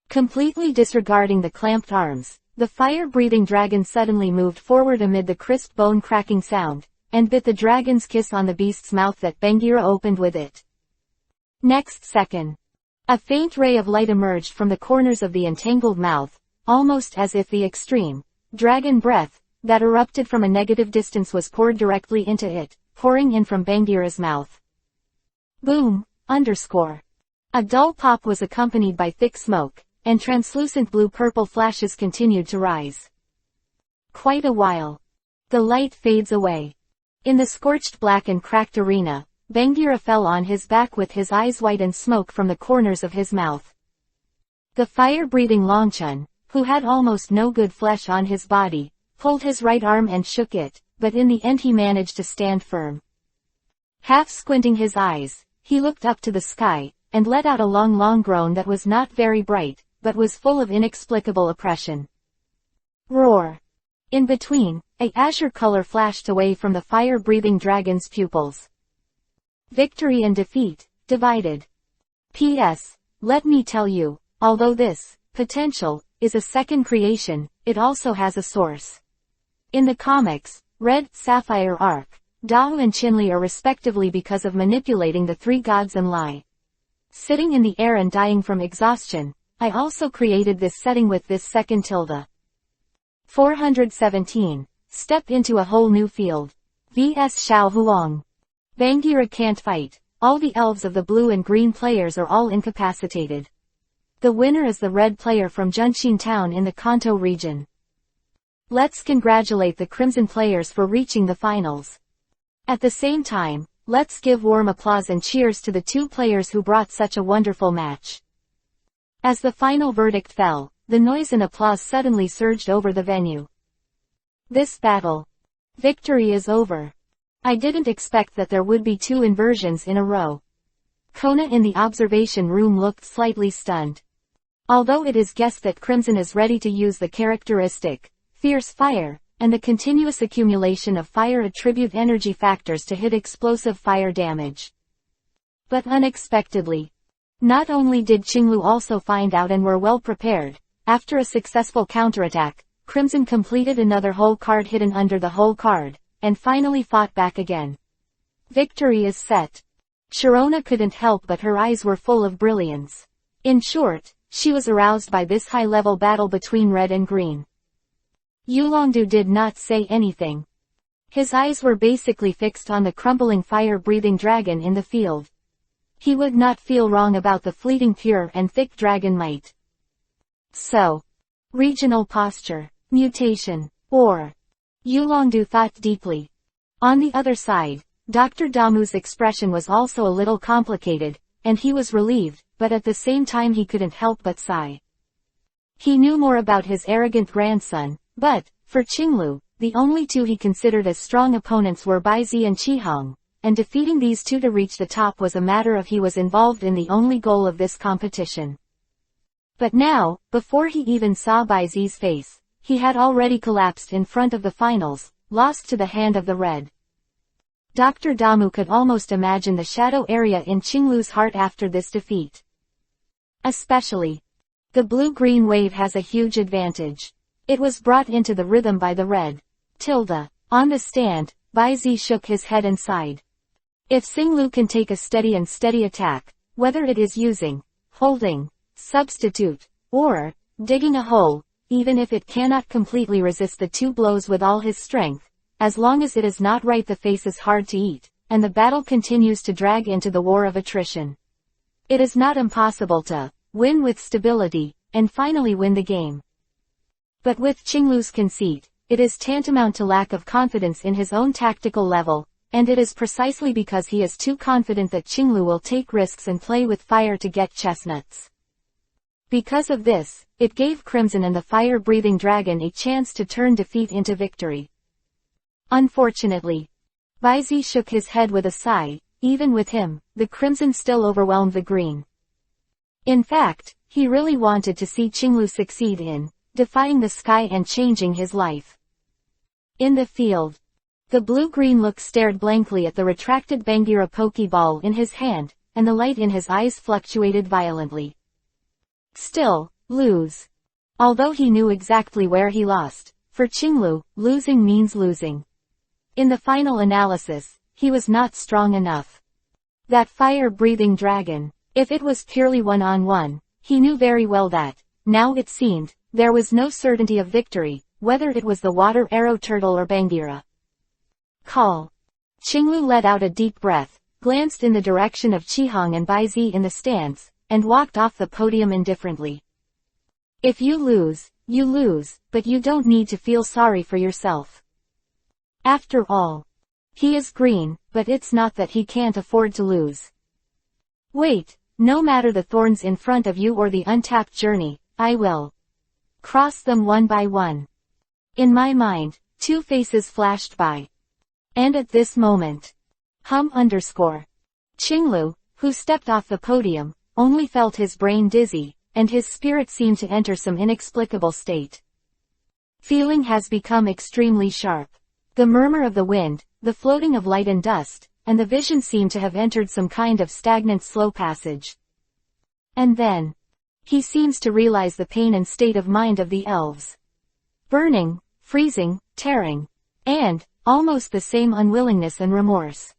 Completely disregarding the clamped arms, the fire-breathing dragon suddenly moved forward amid the crisp bone-cracking sound, and bit the dragon's kiss on the beast's mouth that Bagheera opened with it. Next second, a faint ray of light emerged from the corners of the entangled mouth, almost as if the extreme dragon breath that erupted from a negative distance was poured directly into it, pouring in from Bagheera's mouth. Boom, _. A dull pop was accompanied by thick smoke, and translucent blue-purple flashes continued to rise. Quite a while. The light fades away. In the scorched black and cracked arena, Bagheera fell on his back with his eyes white and smoke from the corners of his mouth. The fire-breathing Longchun, who had almost no good flesh on his body, pulled his right arm and shook it, but in the end he managed to stand firm. Half squinting his eyes, he looked up to the sky, and let out a long groan that was not very bright, but was full of inexplicable oppression. Roar! In between, a azure color flashed away from the fire-breathing dragon's pupils. Victory and defeat, divided. P.S. Let me tell you, although this, potential, is a second creation, it also has a source. In the comics, Red, Sapphire arc, Dao and Chinli are respectively because of manipulating the three gods and Lai. Sitting in the air and dying from exhaustion, I also created this setting with this second tilde. 417. Step into a whole new field. vs Xiao Huang. Bagheera can't fight. All the elves of the blue and green players are all incapacitated. The winner is the red player from Junxin Town in the Kanto region. Let's congratulate the crimson players for reaching the finals. At the same time, let's give warm applause and cheers to the two players who brought such a wonderful match. As the final verdict fell, the noise and applause suddenly surged over the venue. This battle. Victory is over. I didn't expect that there would be two inversions in a row. Kona in the observation room looked slightly stunned. Although it is guessed that Crimson is ready to use the characteristic, fierce fire, and the continuous accumulation of fire attribute energy factors to hit explosive fire damage. But unexpectedly, not only did Qinglu also find out and were well prepared, after a successful counterattack, Crimson completed another whole card hidden under the whole card, and finally fought back again. Victory is set. Sharona couldn't help but her eyes were full of brilliance. In short, she was aroused by this high-level battle between red and green. Yulongdu did not say anything. His eyes were basically fixed on the crumbling fire-breathing dragon in the field. He would not feel wrong about the fleeting pure and thick dragon might. So, regional posture, mutation, or... Yulongdu thought deeply. On the other side, Dr. Damu's expression was also a little complicated, and he was relieved, but at the same time he couldn't help but sigh. He knew more about his arrogant grandson, but, for Qinglu, the only two he considered as strong opponents were Baizi and Qihong, and defeating these two to reach the top was a matter of he was involved in the only goal of this competition. But now, before he even saw Baizi's face, he had already collapsed in front of the finals, lost to the hand of the red. Dr. Damu could almost imagine the shadow area in Qinglu's heart after this defeat. Especially, the blue-green wave has a huge advantage. It was brought into the rhythm by the red. On the stand, Baizi shook his head and sighed. If Xinglu can take a steady attack, whether it is using, holding, substitute, or digging a hole, even if it cannot completely resist the 2 blows with all his strength. As long as it is not right, the face is hard to eat, and the battle continues to drag into the war of attrition. It is not impossible to win with stability, and finally win the game. But with Qinglu's conceit, it is tantamount to lack of confidence in his own tactical level, and it is precisely because he is too confident that Qinglu will take risks and play with fire to get chestnuts. Because of this, it gave Crimson and the fire-breathing dragon a chance to turn defeat into victory. Unfortunately, Baizi shook his head with a sigh. Even with him, the Crimson still overwhelmed the Green. In fact, he really wanted to see Qinglu succeed in defying the sky and changing his life. In the field, the blue-green look stared blankly at the retracted Bangira Pokeball in his hand, and the light in his eyes fluctuated violently. Still, lose. Although he knew exactly where he lost, for Qinglu, losing means losing. In the final analysis, he was not strong enough. That fire-breathing dragon, if it was purely one-on-one, he knew very well that, now it seemed, there was no certainty of victory, whether it was the water arrow turtle or Bangira. Call. Qinglu let out a deep breath, glanced in the direction of Qihong and Baizi in the stands, and walked off the podium indifferently. If you lose, but you don't need to feel sorry for yourself. After all, he is green, but it's not that he can't afford to lose. Wait, no matter the thorns in front of you or the untapped journey, I will cross them one by one. In my mind, 2 faces flashed by. And at this moment, Qinglu, who stepped off the podium, only felt his brain dizzy, and his spirit seemed to enter some inexplicable state. Feeling has become extremely sharp. The murmur of the wind, the floating of light and dust, and the vision seemed to have entered some kind of stagnant slow passage. And then, he seems to realize the pain and state of mind of the elves. Burning, freezing, tearing, and, almost the same unwillingness and remorse.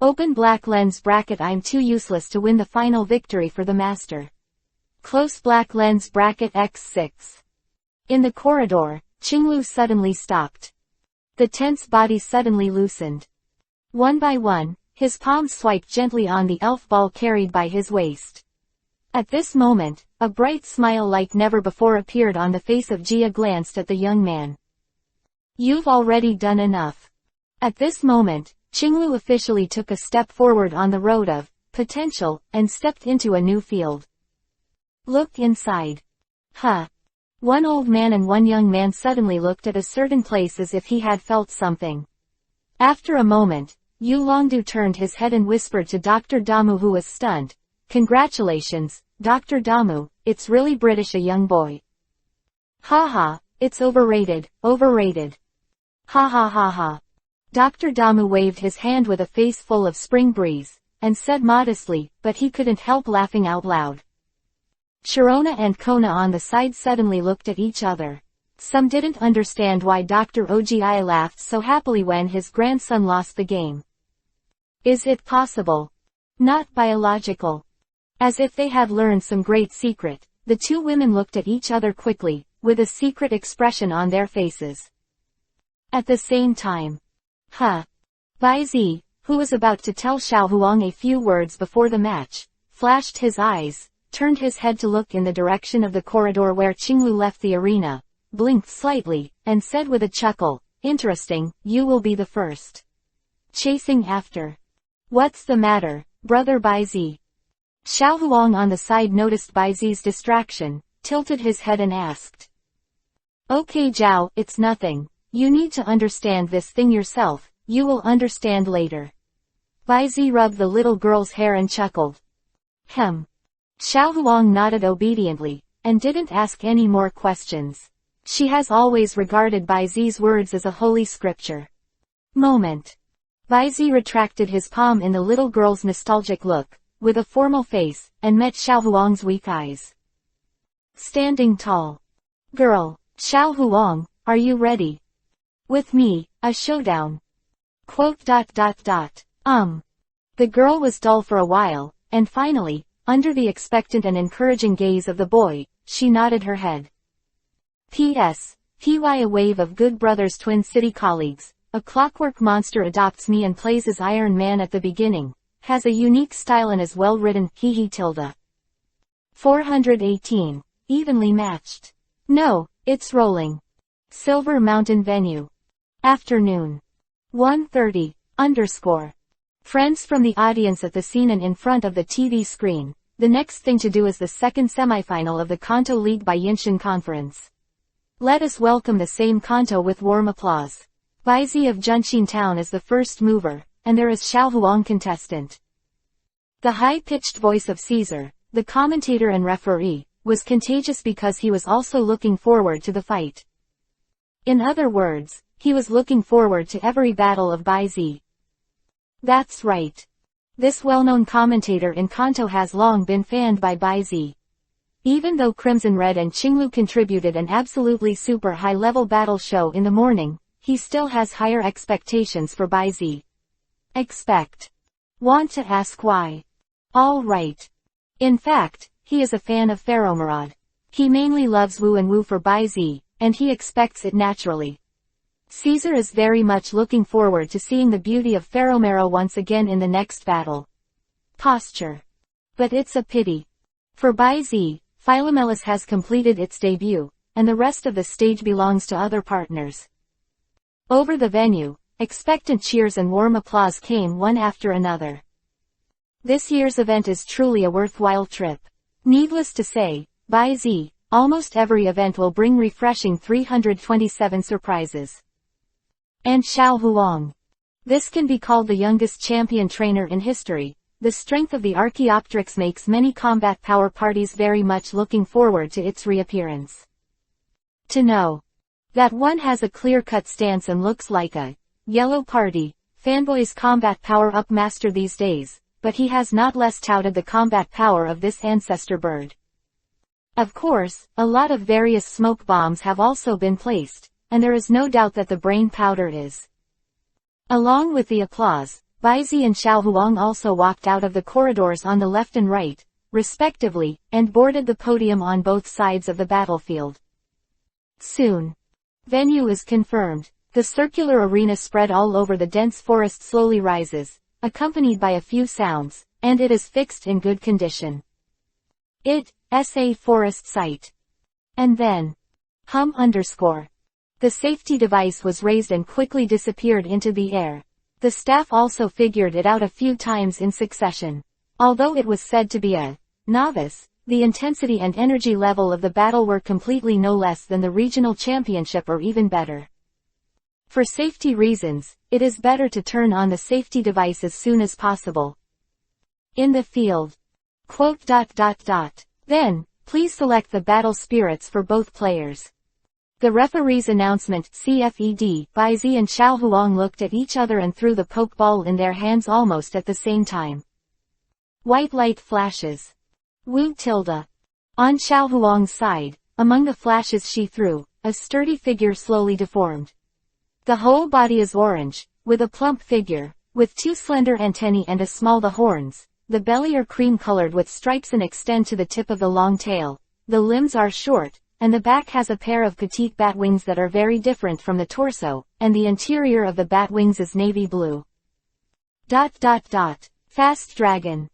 Open black lens bracket. I'm too useless to win the final victory for the master. Close black lens bracket x6. In the corridor, Qinglu suddenly stopped. The tense body suddenly loosened. One by one, his palms swiped gently on the elf ball carried by his waist. At this moment, a bright smile like never before appeared on the face of Jia. Glanced at the young man. You've already done enough. At this moment, Qinglu officially took a step forward on the road of potential, and stepped into a new field. Look inside. One old man and one young man suddenly looked at a certain place as if he had felt something. After a moment, Yu Longdu turned his head and whispered to Dr. Damu, who was stunned. Congratulations, Dr. Damu, it's really British, a young boy. Haha, it's overrated. Ha ha ha ha. Dr. Damu waved his hand with a face full of spring breeze, and said modestly, but he couldn't help laughing out loud. Sharona and Kona on the side suddenly looked at each other. Some didn't understand why Dr. Ogi laughed so happily when his grandson lost the game. Is it possible? Not biological. As if they had learned some great secret, the 2 women looked at each other quickly, with a secret expression on their faces. At the same time, Baizi, who was about to tell Xiao Huang a few words before the match, flashed his eyes, turned his head to look in the direction of the corridor where Qinglu left the arena, blinked slightly, and said with a chuckle, interesting, you will be the first. Chasing after. What's the matter, brother Baizi? Xiao Huang on the side noticed Baizi's distraction, tilted his head and asked. Okay Zhao, it's nothing. You need to understand this thing yourself, you will understand later. Baizi rubbed the little girl's hair and chuckled. Xiao Huang nodded obediently, and didn't ask any more questions. She has always regarded Baizi's words as a holy scripture. Baizi retracted his palm in the little girl's nostalgic look, with a formal face, and met Xiao Huang's weak eyes. Standing tall. Girl, Xiao Huang, are you ready? With me, a showdown. The girl was dull for a while, and finally, under the expectant and encouraging gaze of the boy, she nodded her head. P.S. PY a wave of good brothers Twin City colleagues. A clockwork monster adopts me and plays as Iron Man at the beginning. Has a unique style and is well written, hehe tilde. 418. Evenly matched. No, it's rolling. Silver Mountain Venue. Afternoon. 1:30. Friends from the audience at the scene and in front of the TV screen. The next thing to do is the second semifinal of the Kanto League by Yinshin Conference. Let us welcome the same Kanto with warm applause. Baizi of Junshin Town is the first mover, and there is Xiaohuang contestant. The high-pitched voice of Caesar, the commentator and referee, was contagious because he was also looking forward to the fight. In other words, he was looking forward to every battle of Baizi. That's right. This well-known commentator in Kanto has long been fanned by Baizi. Even though Crimson Red and Qinglu contributed an absolutely super high-level battle show in the morning, he still has higher expectations for Baizi. Want to ask why? All right. In fact, he is a fan of Pharaohmerod. He mainly loves Wu and Wu for Baizi, and he expects it naturally. Caesar is very much looking forward to seeing the beauty of Pharaohmero once again in the next battle. Posture. But it's a pity. For Baizi, Philomelis has completed its debut, and the rest of the stage belongs to other partners. Over the venue, expectant cheers and warm applause came one after another. This year's event is truly a worthwhile trip. Needless to say, Baizi, almost every event will bring refreshing 327 surprises. And Xiaohuang. This can be called the youngest champion trainer in history. The strength of the Archaeopteryx makes many combat power parties very much looking forward to its reappearance. To know that one has a clear-cut stance and looks like a yellow party, fanboy's combat power-up master these days, but he has not less touted the combat power of this ancestor bird. Of course, a lot of various smoke bombs have also been placed, and there is no doubt that the brain powder is. Along with the applause, Baizi and Xiaohuang also walked out of the corridors on the left and right, respectively, and boarded the podium on both sides of the battlefield. Soon. Venue is confirmed. The circular arena spread all over the dense forest slowly rises, accompanied by a few sounds, and it is fixed in good condition. S.A. forest site. And then. The safety device was raised and quickly disappeared into the air. The staff also figured it out a few times in succession. Although it was said to be a novice, the intensity and energy level of the battle were completely no less than the regional championship or even better. For safety reasons, it is better to turn on the safety device as soon as possible. In the field. Then, please select the battle spirits for both players. The referee's announcement, CFED, Baizi and Xiaohuang looked at each other and threw the pokeball in their hands almost at the same time. White light flashes. Wu tilde. On Xiaohuang's side, among the flashes she threw, a sturdy figure slowly deformed. The whole body is orange, with a plump figure, with two slender antennae and a small the horns. The belly are cream-colored with stripes and extend to the tip of the long tail. The limbs are short, and the back has a pair of petite bat wings that are very different from the torso, and the interior of the bat wings is navy blue. Fast dragon.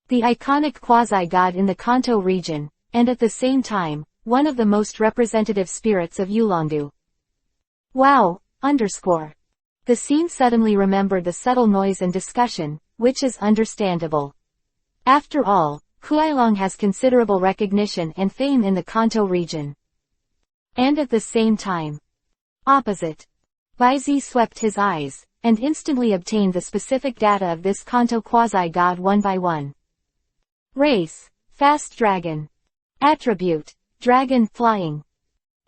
The iconic quasi-god in the Kanto region, and at the same time, one of the most representative spirits of Yulongdu. Wow! The scene suddenly remembered the subtle noise and discussion, which is understandable. After all, Kuailong has considerable recognition and fame in the Kanto region. And at the same time. Opposite. Baizi swept his eyes, and instantly obtained the specific data of this Kanto quasi-god one by one. Race, fast dragon. Attribute, dragon flying.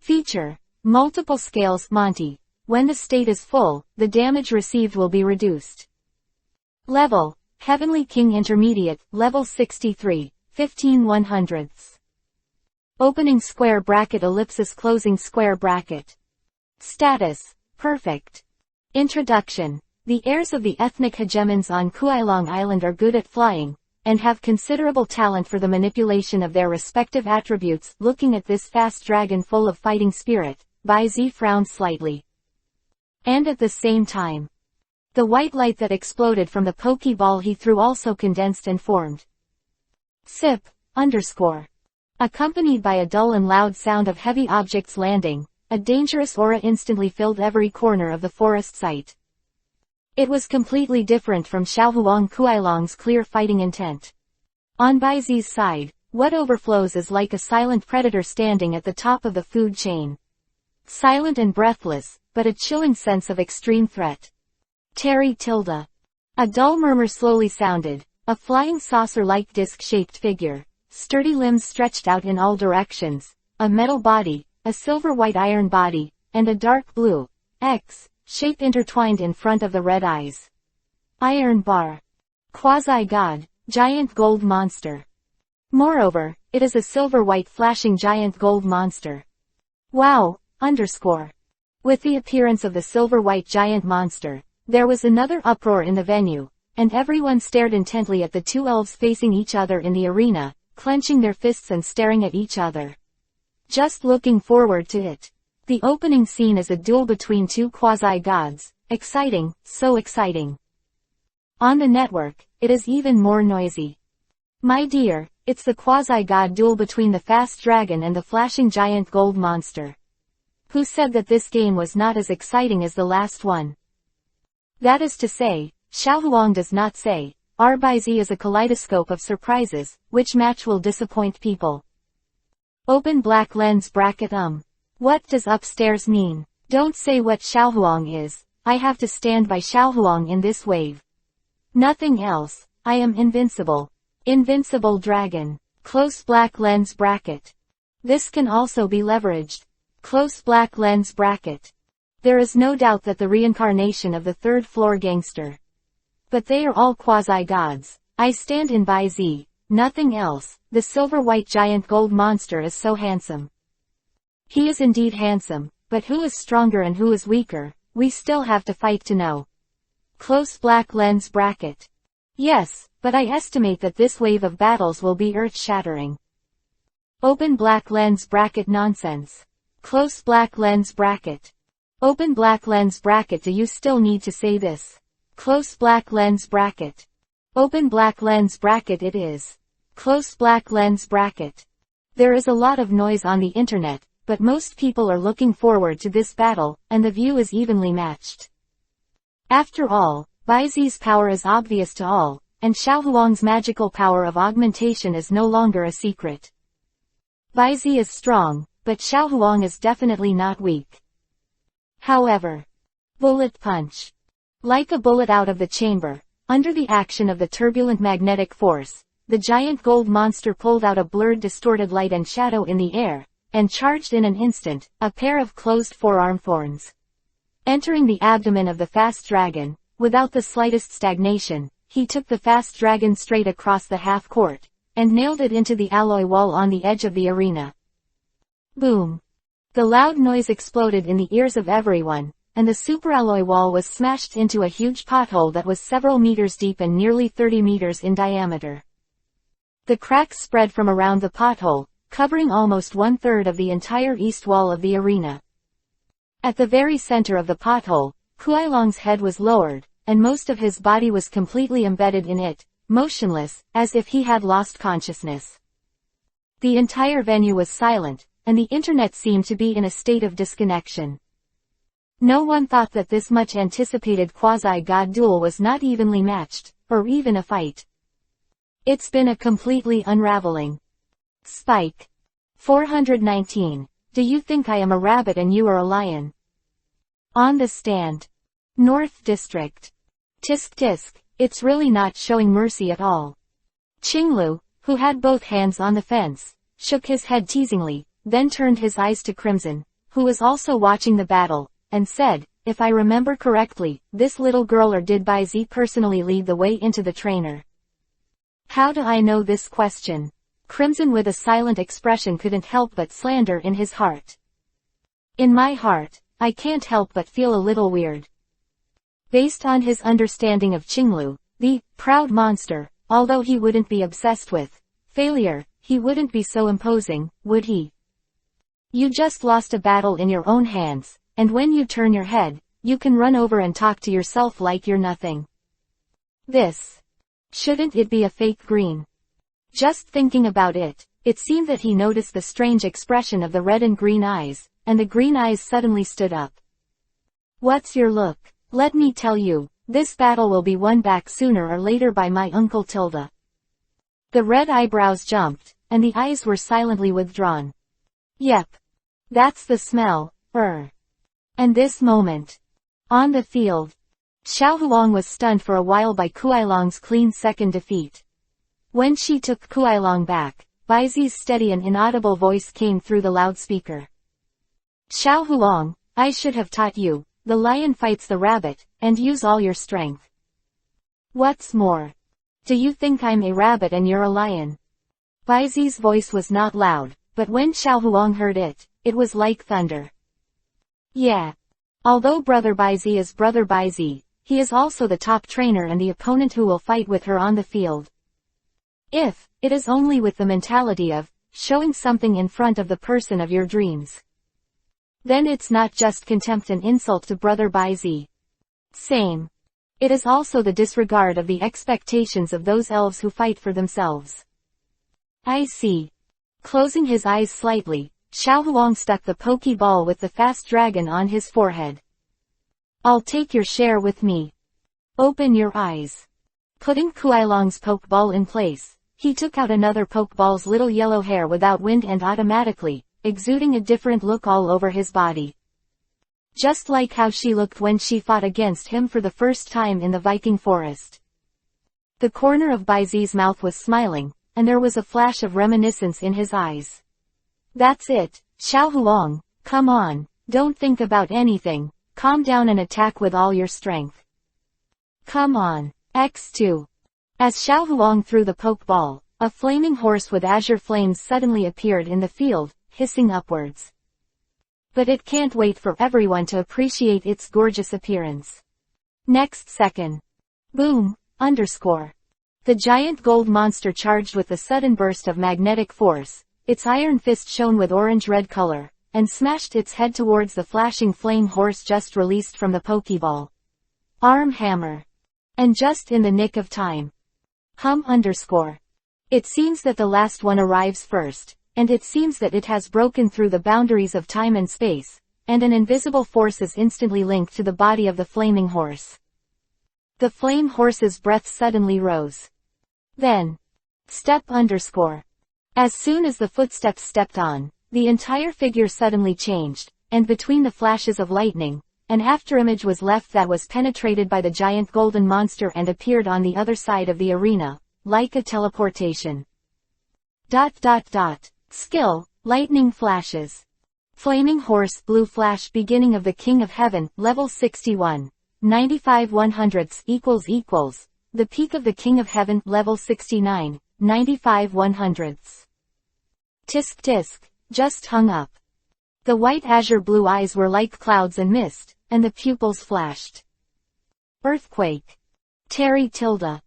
Feature, multiple scales Monty. When the state is full, the damage received will be reduced. Level, Heavenly King Intermediate, level 63, 15/100. Opening square bracket ellipsis closing square bracket. Status, perfect. Introduction. The heirs of the ethnic hegemons on Kuailong Island are good at flying, and have considerable talent for the manipulation of their respective attributes. Looking at this fast dragon full of fighting spirit, Bai Zi frowned slightly. And at the same time, the white light that exploded from the pokeball he threw also condensed and formed. Sip, _ Accompanied by a dull and loud sound of heavy objects landing, a dangerous aura instantly filled every corner of the forest site. It was completely different from Xiaohuang Kuailong's clear fighting intent. On Bai Zi's side, what overflows is like a silent predator standing at the top of the food chain. Silent and breathless, but a chilling sense of extreme threat. Terry tilde. A dull murmur slowly sounded, a flying saucer-like disc-shaped figure, sturdy limbs stretched out in all directions, a metal body, a silver-white iron body, and a dark blue X shape intertwined in front of the red eyes. Iron bar. Quasi-god, giant gold monster. Moreover, it is a silver-white flashing giant gold monster. Wow, _ With the appearance of the silver-white giant monster, there was another uproar in the venue, and everyone stared intently at the two elves facing each other in the arena, clenching their fists and staring at each other. Just looking forward to it. The opening scene is a duel between two quasi-gods. Exciting, so exciting. On the network, it is even more noisy. My dear, it's the quasi-god duel between the fast dragon and the flashing giant gold monster. Who said that this game was not as exciting as the last one? That is to say, Xiaohuang does not say. Our Bai Zi is a kaleidoscope of surprises. Which match will disappoint people? Open black lens bracket. What does upstairs mean? Don't say what Xiaohuang is. I have to stand by Xiaohuang in this wave. Nothing else. I am invincible. Invincible dragon. Close black lens bracket. This can also be leveraged. Close black lens bracket. There is no doubt that the reincarnation of the third floor gangster. But they are all quasi-gods. I stand in Bai Zi. Nothing else. The silver-white giant gold monster is so handsome. He is indeed handsome, but who is stronger and who is weaker, we still have to fight to know. Close black lens bracket. Yes, but I estimate that this wave of battles will be earth-shattering. Open black lens bracket. Nonsense. Close black lens bracket. Open black lens bracket. Do you still need to say this? Close black lens bracket. Open black lens bracket. It is. Close black lens bracket. There is a lot of noise on the internet, but most people are looking forward to this battle, and the view is evenly matched. After all, Bai Zi's power is obvious to all, and Xiaohuang's magical power of augmentation is no longer a secret. Bai Zi is strong, but Xiaohuang is definitely not weak. However, bullet punch. Like a bullet out of the chamber, under the action of the turbulent magnetic force, the giant gold monster pulled out a blurred distorted light and shadow in the air, and charged in an instant, a pair of closed forearm thorns. Entering the abdomen of the fast dragon, without the slightest stagnation, he took the fast dragon straight across the half-court, and nailed it into the alloy wall on the edge of the arena. Boom! The loud noise exploded in the ears of everyone, and the superalloy wall was smashed into a huge pothole that was several meters deep and nearly 30 meters in diameter. The cracks spread from around the pothole, covering almost 1/3 of the entire east wall of the arena. At the very center of the pothole, Kuailong's head was lowered, and most of his body was completely embedded in it, motionless, as if he had lost consciousness. The entire venue was silent, and the internet seemed to be in a state of disconnection. No one thought that this much anticipated quasi-god duel was not evenly matched, or even a fight. It's been a completely unraveling. Spike. 419. Do you think I am a rabbit and you are a lion? On the stand. North District. Tisk tisk, it's really not showing mercy at all. Qinglu, who had both hands on the fence, shook his head teasingly, then turned his eyes to Crimson, who was also watching the battle, and said, if I remember correctly, this little girl or did Bai Zi personally lead the way into the trainer? How do I know this question? Crimson with a silent expression couldn't help but slander in his heart. In my heart, I can't help but feel a little weird. Based on his understanding of Qinglu, the proud monster, although he wouldn't be obsessed with failure, he wouldn't be so imposing, would he? You just lost a battle in your own hands, and when you turn your head, you can run over and talk to yourself like you're nothing. This. Shouldn't it be a fake grin? Just thinking about it, it seemed that he noticed the strange expression of the red and green eyes, and the green eyes suddenly stood up. What's your look? Let me tell you, this battle will be won back sooner or later by my Uncle Tilda. The red eyebrows jumped, and the eyes were silently withdrawn. Yep. That's the smell, And this moment. On the field. Xiao Huang was stunned for a while by Kuailong's clean second defeat. When she took Kuailong back, Baizi's steady and inaudible voice came through the loudspeaker. Xiao Huang, I should have taught you, the lion fights the rabbit, and use all your strength. What's more? Do you think I'm a rabbit and you're a lion? Baizi's voice was not loud, but when Xiao Huang heard it, it was like thunder. Yeah. Although Brother Baizi is Brother Baizi, he is also the top trainer and the opponent who will fight with her on the field. If it is only with the mentality of showing something in front of the person of your dreams, then it's not just contempt and insult to Brother Baizi. Same. It is also the disregard of the expectations of those elves who fight for themselves. I see. Closing his eyes slightly, Xiao Huang stuck the pokeball with the fast dragon on his forehead. I'll take your share with me. Open your eyes. Putting Kuailong's pokeball in place, he took out another pokeball's little yellow hair without wind and automatically, exuding a different look all over his body. Just like how she looked when she fought against him for the first time in the Viking forest. The corner of Baizi's mouth was smiling, and there was a flash of reminiscence in his eyes. That's it, Xiao Huang, come on, don't think about anything, calm down and attack with all your strength. Come on, X2. As Xiao Huang threw the pokeball, a flaming horse with azure flames suddenly appeared in the field, hissing upwards. But it can't wait for everyone to appreciate its gorgeous appearance. Next second. Boom, _. The giant gold monster charged with a sudden burst of magnetic force, its iron fist shone with orange-red color, and smashed its head towards the flashing flame horse just released from the pokeball. Arm hammer. And just in the nick of time. _. It seems that the last one arrives first, and it seems that it has broken through the boundaries of time and space, and an invisible force is instantly linked to the body of the flaming horse. The flame horse's breath suddenly rose. Then. Step _. As soon as the footsteps stepped on, the entire figure suddenly changed, and between the flashes of lightning, an afterimage was left that was penetrated by the giant golden monster and appeared on the other side of the arena, like a teleportation. Skill, lightning flashes. Flaming horse, blue flash beginning of the King of Heaven, level 61. 95 100ths == the peak of the King of Heaven, level 69, 95 100ths. Tisk tisk, just hung up. The white azure blue eyes were like clouds and mist, and the pupils flashed. Earthquake. Terry Tilda.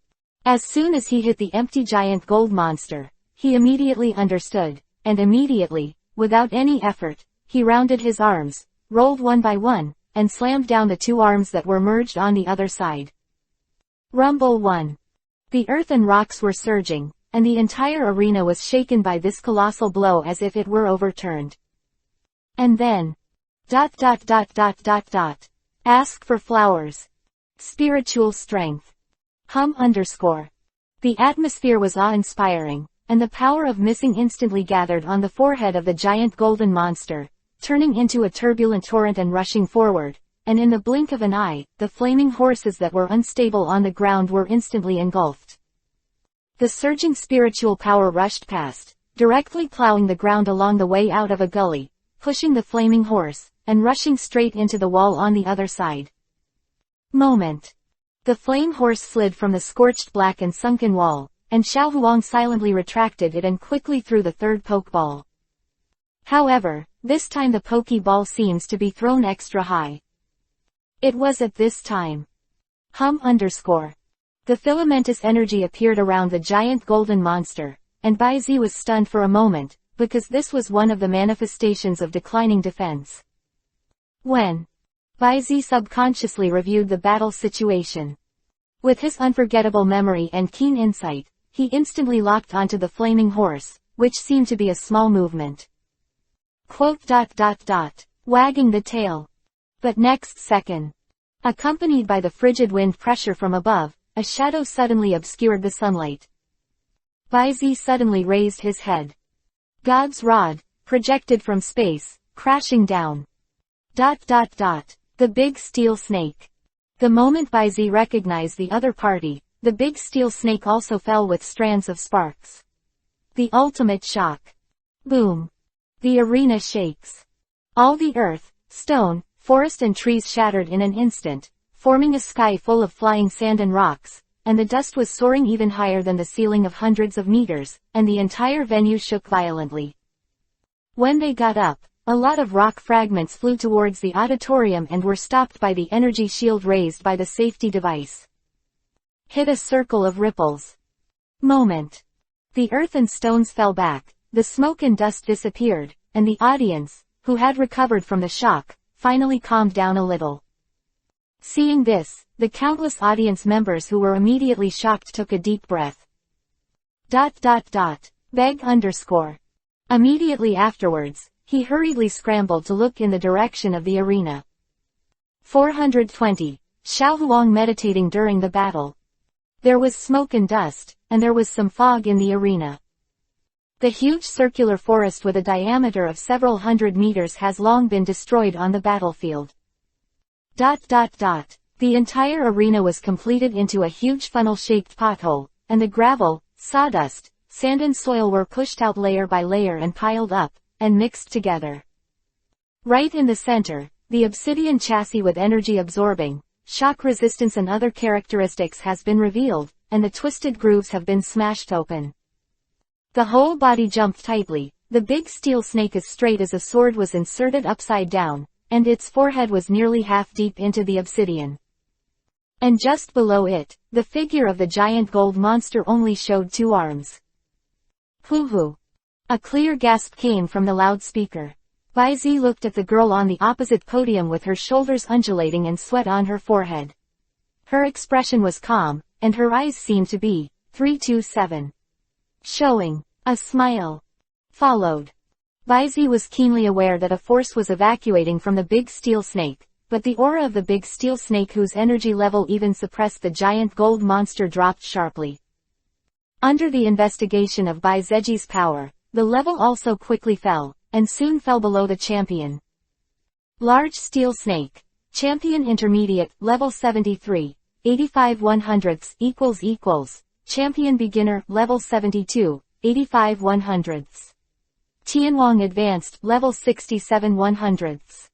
As soon as he hit the empty giant gold monster, he immediately understood, and immediately, without any effort, he rounded his arms, rolled one by one, and slammed down the two arms that were merged on the other side. Rumble 1. The earth and rocks were surging, and the entire arena was shaken by this colossal blow as if it were overturned. And then. Ask for flowers. Spiritual strength. _. The atmosphere was awe-inspiring, and the power of missing instantly gathered on the forehead of the giant golden monster, turning into a turbulent torrent and rushing forward, and in the blink of an eye, the flaming horses that were unstable on the ground were instantly engulfed. The surging spiritual power rushed past, directly plowing the ground along the way out of a gully, pushing the flaming horse, and rushing straight into the wall on the other side. Moment. The flame horse slid from the scorched black and sunken wall, and Xiao Huang silently retracted it and quickly threw the third pokeball. However, this time the pokeball seems to be thrown extra high. It was at this time. The The filamentous energy appeared around the giant golden monster, and Bai Zi was stunned for a moment, because this was one of the manifestations of declining defense. When Bai Zi subconsciously reviewed the battle situation. With his unforgettable memory and keen insight, he instantly locked onto the flaming horse, which seemed to be a small movement. Wagging the tail. But next second, accompanied by the frigid wind pressure from above, a shadow suddenly obscured the sunlight. Bai Zi suddenly raised his head. God's rod, projected from space, crashing down. The big steel snake. The moment Bai Zi recognized the other party, the big steel snake also fell with strands of sparks. The ultimate shock. Boom. The arena shakes. All the earth, stone, forest and trees shattered in an instant, forming a sky full of flying sand and rocks, and the dust was soaring even higher than the ceiling of hundreds of meters, and the entire venue shook violently. When they got up, a lot of rock fragments flew towards the auditorium and were stopped by the energy shield raised by the safety device. Hit a circle of ripples. Moment. The earth and stones fell back, the smoke and dust disappeared, and the audience, who had recovered from the shock, finally calmed down a little. Seeing this, the countless audience members who were immediately shocked took a deep breath. Beg _. Immediately afterwards, he hurriedly scrambled to look in the direction of the arena. 420. Xiao Huang meditating during the battle. There was smoke and dust, and there was some fog in the arena. The huge circular forest with a diameter of several hundred meters has long been destroyed on the battlefield. The entire arena was completed into a huge funnel-shaped pothole, and the gravel, sawdust, sand and soil were pushed out layer by layer and piled up, and mixed together. Right in the center, the obsidian chassis with energy absorbing, shock resistance and other characteristics has been revealed, and the twisted grooves have been smashed open. The whole body jumped tightly, the big steel snake as straight as a sword was inserted upside down, and its forehead was nearly half deep into the obsidian. And just below it, the figure of the giant gold monster only showed 2 arms. Hoo-hoo. A clear gasp came from the loudspeaker. Bai Zi looked at the girl on the opposite podium with her shoulders undulating and sweat on her forehead. Her expression was calm, and her eyes seemed to be 327. Showing a smile. Followed. Bai Zi was keenly aware that a force was evacuating from the big steel snake, but the aura of the big steel snake whose energy level even suppressed the giant gold monster dropped sharply. Under the investigation of Bai Ziji's power, the level also quickly fell, and soon fell below the champion. Large steel snake. Champion intermediate, level 73, 85 100ths == Champion beginner, level 72, 85 100ths. Tianwang advanced, level 67 100ths.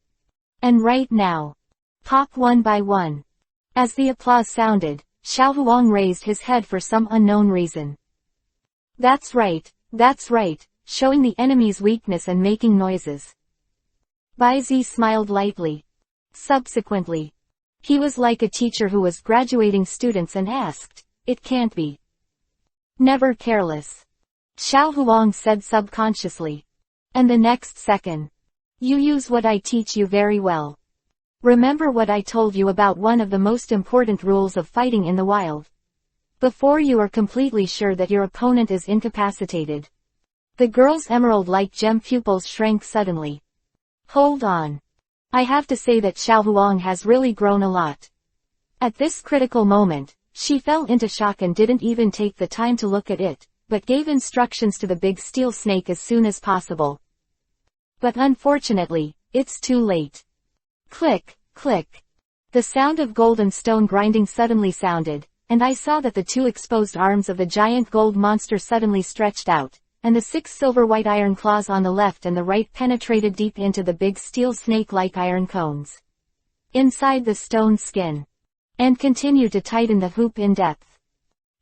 And right now. Pop one by one. As the applause sounded, Xiao Huang raised his head for some unknown reason. That's right, showing the enemy's weakness and making noises. Bai Zi smiled lightly. Subsequently, he was like a teacher who was graduating students and asked, "It can't be." Never careless. Xiao Huang said subconsciously. And the next second. You use what I teach you very well. Remember what I told you about one of the most important rules of fighting in the wild. Before you are completely sure that your opponent is incapacitated. The girl's emerald-like gem pupils shrank suddenly. Hold on. I have to say that Xiao Huang has really grown a lot. At this critical moment, she fell into shock and didn't even take the time to look at it, but gave instructions to the big steel snake as soon as possible. But unfortunately, it's too late. Click, click. The sound of gold and stone grinding suddenly sounded, and I saw that the 2 exposed arms of the giant gold monster suddenly stretched out, and the 6 silver-white iron claws on the left and the right penetrated deep into the big steel snake-like iron cones. Inside the stone skin. And continued to tighten the hoop in depth.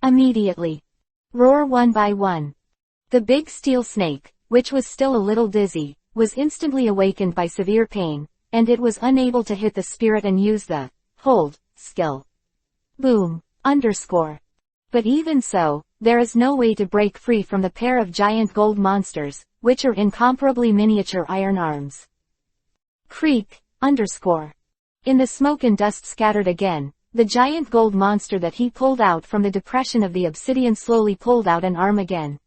Immediately. Roar one by one. The big steel snake, which was still a little dizzy, was instantly awakened by severe pain, and it was unable to hit the spirit and use the hold skill. Boom _. But even so, there is no way to break free from the pair of giant gold monsters, which are incomparably miniature iron arms. Creak, underscore. In the smoke and dust scattered again, the giant gold monster that he pulled out from the depression of the obsidian slowly pulled out an arm again.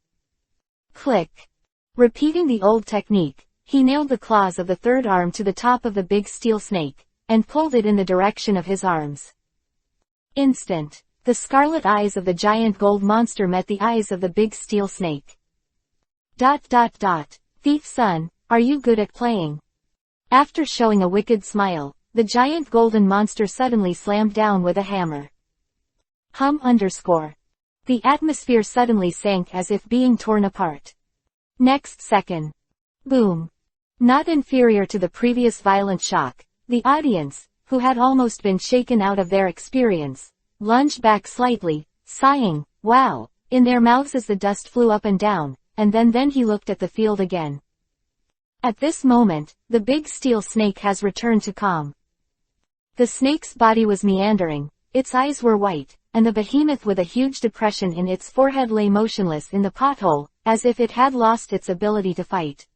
Click. Repeating the old technique, he nailed the claws of the third arm to the top of the big steel snake, and pulled it in the direction of his arms. Instant. The scarlet eyes of the giant gold monster met the eyes of the big steel snake. ... Thief son, are you good at playing? After showing a wicked smile, the giant golden monster suddenly slammed down with a hammer. Hum underscore. The atmosphere suddenly sank as if being torn apart. Next second. Boom. Not inferior to the previous violent shock, the audience, who had almost been shaken out of their experience, lunged back slightly, sighing, wow, in their mouths as the dust flew up and down, and then he looked at the field again. At this moment, the big steel snake has returned to calm. The snake's body was meandering, its eyes were white, and the behemoth with a huge depression in its forehead lay motionless in the pothole, as if it had lost its ability to fight.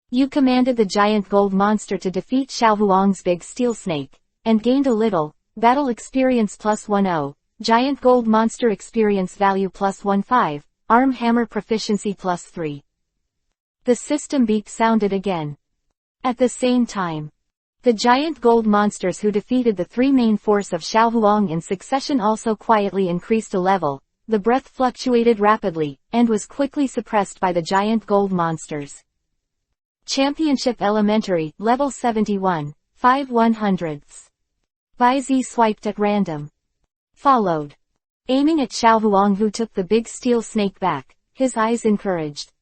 You commanded the giant gold monster to defeat Xiao Huang's big steel snake, and gained a little, battle experience +10, giant gold monster experience value +15, arm hammer proficiency +3. The system beep sounded again. At the same time, the giant gold monsters who defeated the three main force of Xiao Huang in succession also quietly increased a level, the breath fluctuated rapidly, and was quickly suppressed by the giant gold monsters. Championship Elementary, Level 71, 5/100ths. Bai Zi swiped at random. Followed. Aiming at Xiao Huang who took the big steel snake back, his eyes encouraged.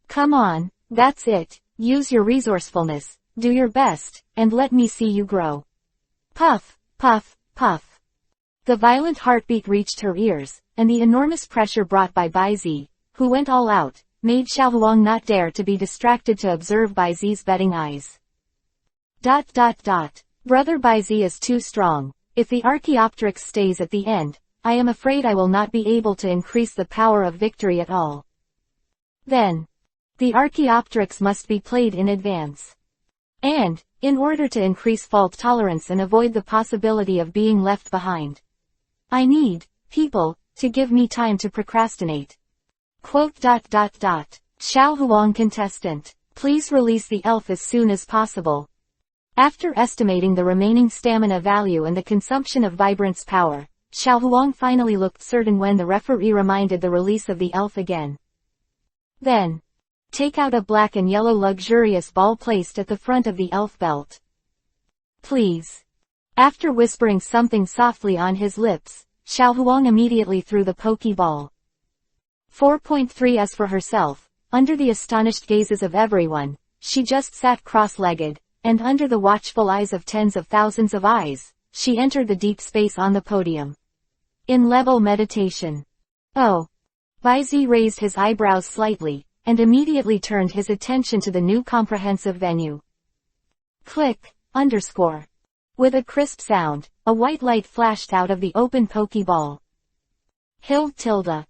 Come on, that's it, use your resourcefulness, do your best, and let me see you grow. Puff, puff, puff. The violent heartbeat reached her ears, and the enormous pressure brought by Bai Zi, who went all out, made Xiao Huang not dare to be distracted to observe Bai Zi's betting eyes. ... Brother Bai Zi is too strong. If the Archaeopteryx stays at the end, I am afraid I will not be able to increase the power of victory at all. Then, the Archaeopteryx must be played in advance. And, in order to increase fault tolerance and avoid the possibility of being left behind, I need, people, to give me time to procrastinate. Xiao Huang contestant, please release the elf as soon as possible. After estimating the remaining stamina value and the consumption of vibrance power, Xiao Huang finally looked certain when the referee reminded the release of the elf again. Then, take out a black and yellow luxurious ball placed at the front of the elf belt. Please. After whispering something softly on his lips, Xiao Huang immediately threw the pokeball. 4.3 As for herself, under the astonished gazes of everyone, she just sat cross-legged, and under the watchful eyes of tens of thousands of eyes, she entered the deep space on the podium. In level meditation. Oh. Bai Zi raised his eyebrows slightly, and immediately turned his attention to the new comprehensive venue. Click, underscore. With a crisp sound, a white light flashed out of the open pokeball. Hild tilde.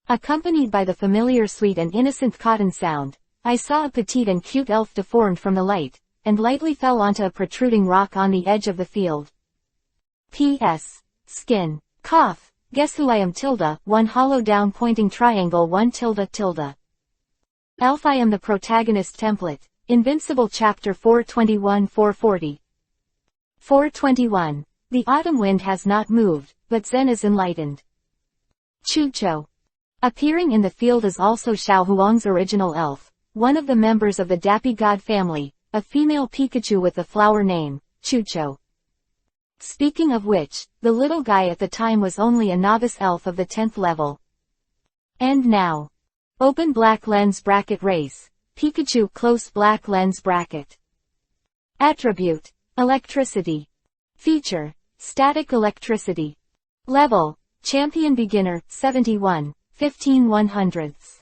Accompanied by the familiar sweet and innocent cotton sound, I saw a petite and cute elf deformed from the light, and lightly fell onto a protruding rock on the edge of the field. P.S. Skin. Cough. Guess who I am tilde, 1 hollow down pointing triangle 1 tilde. Elf I am the protagonist template, Invincible Chapter 421-440. 421. The autumn wind has not moved, but Zen is enlightened. Chucho. Appearing in the field is also Xiao Huang's original elf, one of the members of the Dappy God family, a female Pikachu with the flower name, Chucho. Speaking of which, the little guy at the time was only a novice elf of the 10th level. And now. Open black lens bracket race, Pikachu close black lens bracket. Attribute, electricity. Feature, static electricity. Level, champion beginner, 71, 15/100ths.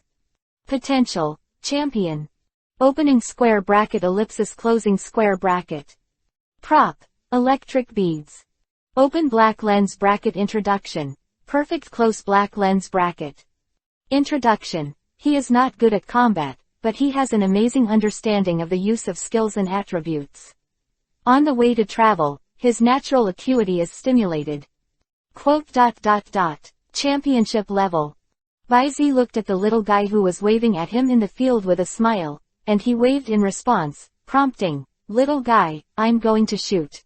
Potential, champion. Opening square bracket ellipsis closing square bracket. Prop, electric beads. Open black lens bracket introduction. Perfect close black lens bracket. Introduction. He is not good at combat, but he has an amazing understanding of the use of skills and attributes. On the way to travel, his natural acuity is stimulated. Quote. Championship level. Baizi looked at the little guy who was waving at him in the field with a smile, and he waved in response, prompting, "Little guy, I'm going to shoot."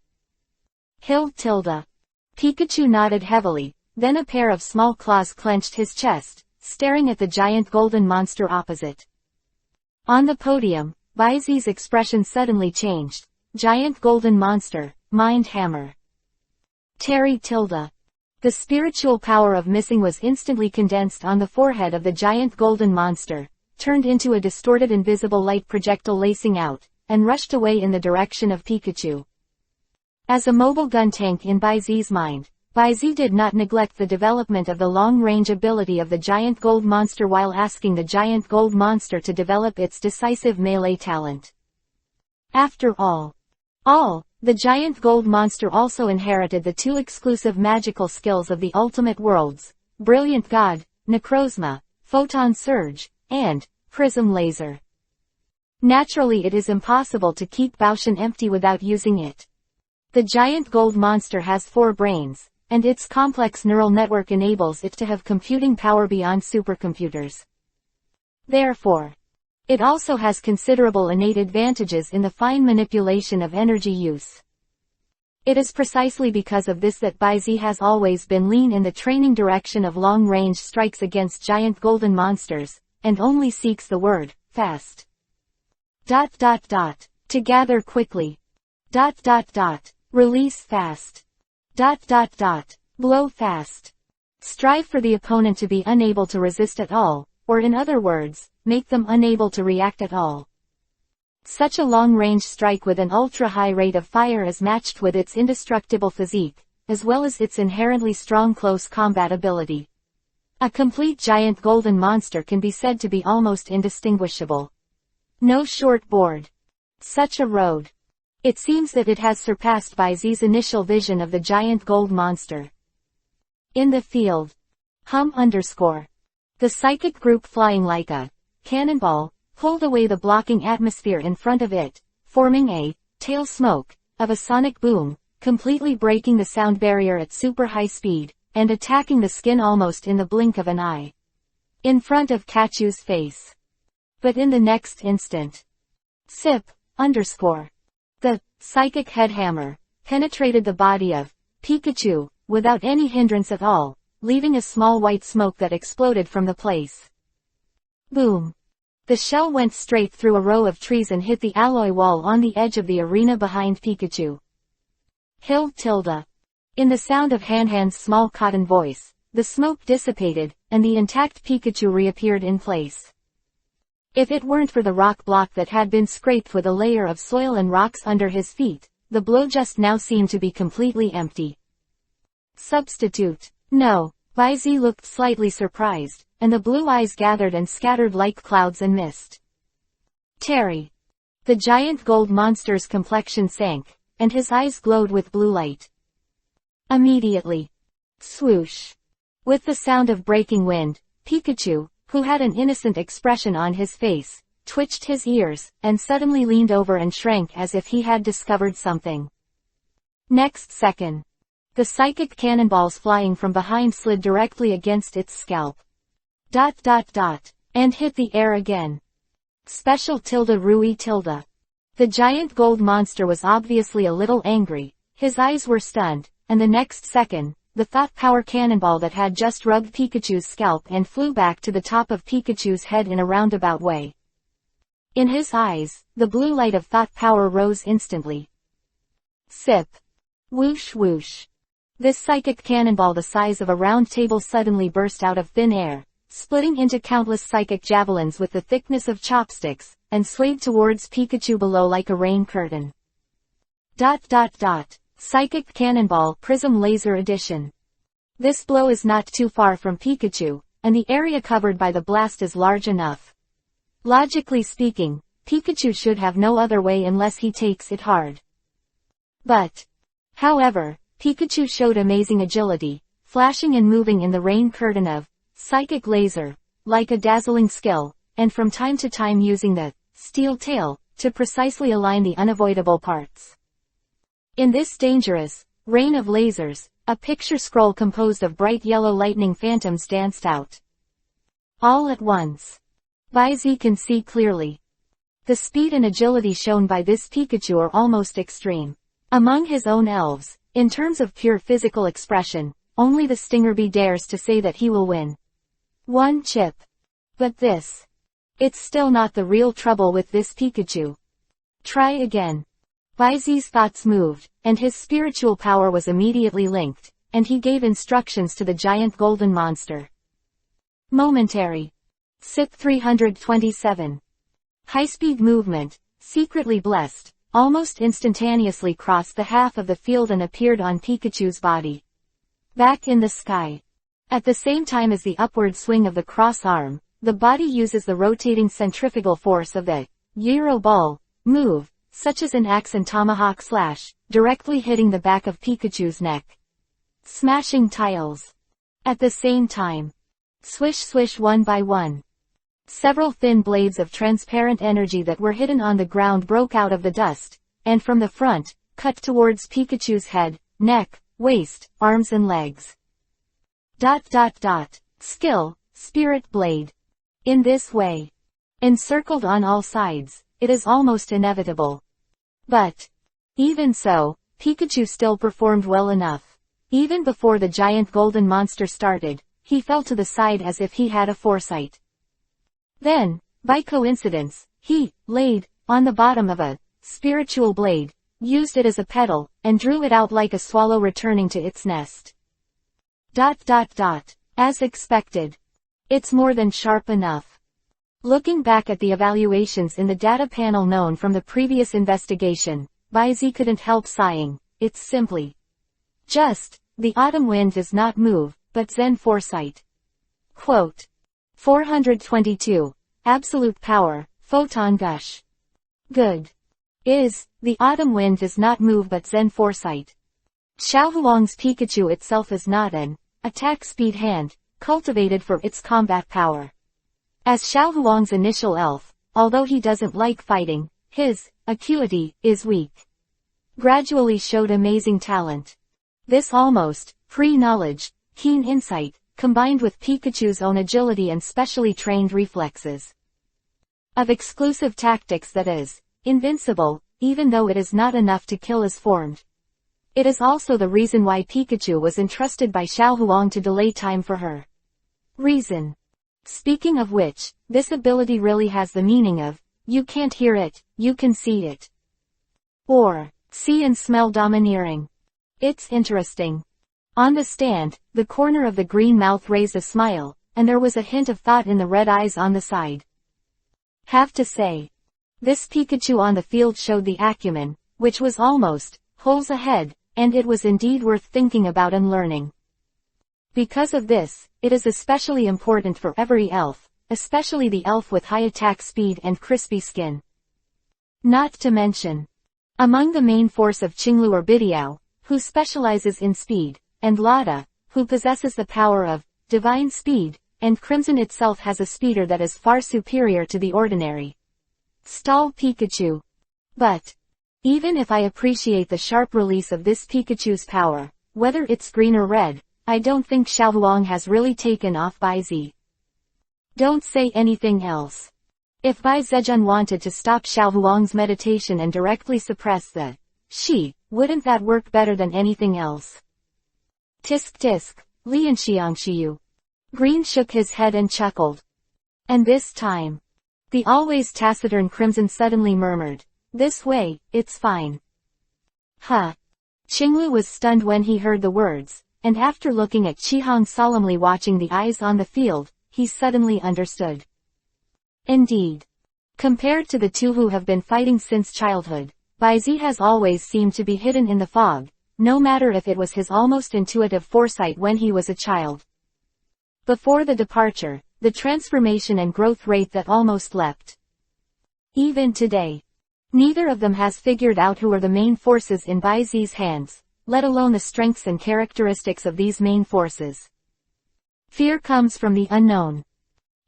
Pikachu nodded heavily, then a pair of small claws clenched his chest, staring at the giant golden monster opposite. On the podium, Baizi's expression suddenly changed. Giant golden monster, mind hammer. The spiritual power of missing was instantly condensed on the forehead of the giant golden monster, turned into a distorted invisible light projectile lacing out, and rushed away in the direction of Pikachu. As a mobile gun tank in Baizi's mind, Baizi did not neglect the development of the long-range ability of the giant gold monster while asking the giant gold monster to develop its decisive melee talent. After all, the giant gold monster also inherited the two exclusive magical skills of the ultimate worlds, Brilliant God, Necrozma, Photon Surge, and Prism Laser. Naturally, it is impossible to keep Baoshan empty without using it. The giant gold monster has 4 brains, and its complex neural network enables it to have computing power beyond supercomputers. Therefore, it also has considerable innate advantages in the fine manipulation of energy use. It is precisely because of this that Baizi has always been lean in the training direction of long-range strikes against giant golden monsters, and only seeks the word, fast. To gather quickly. Release fast. Blow fast. Strive for the opponent to be unable to resist at all, or in other words, make them unable to react at all. Such a long-range strike with an ultra-high rate of fire is matched with its indestructible physique, as well as its inherently strong close combat ability. A complete giant golden monster can be said to be almost indistinguishable. No short board. Such a road. It seems that it has surpassed Baizi's initial vision of the giant gold monster. In the field. The psychic group flying like a cannonball, pulled away the blocking atmosphere in front of it, forming a tail smoke of a sonic boom, completely breaking the sound barrier at super high speed, and attacking the skin almost in the blink of an eye. In front of Kachu's face. But in the next instant. The psychic headhammer penetrated the body of Pikachu, without any hindrance at all, leaving a small white smoke that exploded from the place. Boom. The shell went straight through a row of trees and hit the alloy wall on the edge of the arena behind Pikachu. In the sound of Han's small cotton voice, the smoke dissipated, and the intact Pikachu reappeared in place. If it weren't for the rock block that had been scraped with a layer of soil and rocks under his feet, the blow just now seemed to be completely empty. No, Baizi looked slightly surprised, and the blue eyes gathered and scattered like clouds and mist. The giant gold monster's complexion sank, and his eyes glowed with blue light. Immediately. Swoosh. With the sound of breaking wind, Pikachu, who had an innocent expression on his face, twitched his ears, and suddenly leaned over and shrank as if he had discovered something. Next second. The psychic cannonballs flying from behind slid directly against its scalp. And hit the air again. Rui. The giant gold monster was obviously a little angry, his eyes were stunned, and the next second, the thought power cannonball that had just rubbed Pikachu's scalp and flew back to the top of Pikachu's head in a roundabout way. In his eyes, the blue light of thought power rose instantly. Whoosh whoosh. This psychic cannonball the size of a round table suddenly burst out of thin air, splitting into countless psychic javelins with the thickness of chopsticks, and swayed towards Pikachu below like a rain curtain. Psychic Cannonball Prism Laser Edition. This blow is not too far from Pikachu, and the area covered by the blast is large enough. Logically speaking, Pikachu should have no other way unless he takes it hard. However, Pikachu showed amazing agility, flashing and moving in the rain curtain of psychic laser, like a dazzling skill, and from time to time using the steel tail to precisely align the unavoidable parts. In this dangerous rain of lasers, a picture scroll composed of bright yellow lightning phantoms danced out. All at once, Baizi can see clearly. The speed and agility shown by this Pikachu are almost extreme. Among his own elves, in terms of pure physical expression, only the Stingerbee dares to say that he will win. One chip. But it's still not the real trouble with this Pikachu. Try again. Baizi's thoughts moved, and his spiritual power was immediately linked, and he gave instructions to the giant golden monster. Momentary. SIP 327. High-speed movement, secretly blessed, almost instantaneously crossed the half of the field and appeared on Pikachu's body. Back in the sky. At the same time as the upward swing of the cross arm, the body uses the rotating centrifugal force of the gyro ball move, such as an axe and tomahawk slash, directly hitting the back of Pikachu's neck. Smashing tiles. At the same time. Swish swish one by one. Several thin blades of transparent energy that were hidden on the ground broke out of the dust, and from the front, cut towards Pikachu's head, neck, waist, arms and legs. Skill, Spirit Blade. In this way, encircled on all sides, it is almost inevitable. But, even so, Pikachu still performed well enough. Even before the giant golden monster started, he fell to the side as if he had a foresight. Then, by coincidence, he laid on the bottom of a spiritual blade, used it as a pedal, and drew it out like a swallow returning to its nest. As expected. It's more than sharp enough. Looking back at the evaluations in the data panel known from the previous investigation, Baizi couldn't help sighing. It's simply just, the autumn wind does not move, but Zen foresight. Quote. 422. Absolute power, photon gush. Good. The autumn wind does not move but Zen foresight. Xiaohuang's Pikachu itself is not an attack speed hand, cultivated for its combat power. As Xiaohuang's initial elf, although he doesn't like fighting, his acuity is weak. Gradually showed amazing talent. This almost pre-knowledge, keen insight, combined with Pikachu's own agility and specially trained reflexes of exclusive tactics that is invincible, even though it is not enough to kill is formed. It is also the reason why Pikachu was entrusted by Xiaohuang to delay time for her reason. Speaking of which, this ability really has the meaning of, you can't hear it, you can see it. Or, see and smell domineering. It's interesting. On the stand, the corner of the green mouth raised a smile, and there was a hint of thought in the red eyes on the side. Have to say, this Pikachu on the field showed the acumen, which was almost holes ahead, and it was indeed worth thinking about and learning. Because of this, it is especially important for every elf, especially the elf with high attack speed and crispy skin. Not to mention, among the main force of Qinglu or Bidiao, who specializes in speed, and Lada, who possesses the power of divine speed, and Crimson itself has a speeder that is far superior to the ordinary stall Pikachu. But, even if I appreciate the sharp release of this Pikachu's power, whether it's green or red, I don't think Xiaohuang has really taken off Baizi. Don't say anything else. If Bai Zejun wanted to stop Xiaohuang's meditation and directly suppress the she, wouldn't that work better than anything else? Tisk tisk, Lianxiangxiu. Green shook his head and chuckled. And this time, the always taciturn Crimson suddenly murmured, this way, it's fine. Huh. Qinglu was stunned when he heard the words, and after looking at Qihang solemnly watching the eyes on the field, he suddenly understood. Indeed. Compared to the two who have been fighting since childhood, Baizi has always seemed to be hidden in the fog, no matter if it was his almost intuitive foresight when he was a child. Before the departure, the transformation and growth rate that almost leapt. Even today, neither of them has figured out who are the main forces in Baizi's hands, let alone the strengths and characteristics of these main forces. Fear comes from the unknown.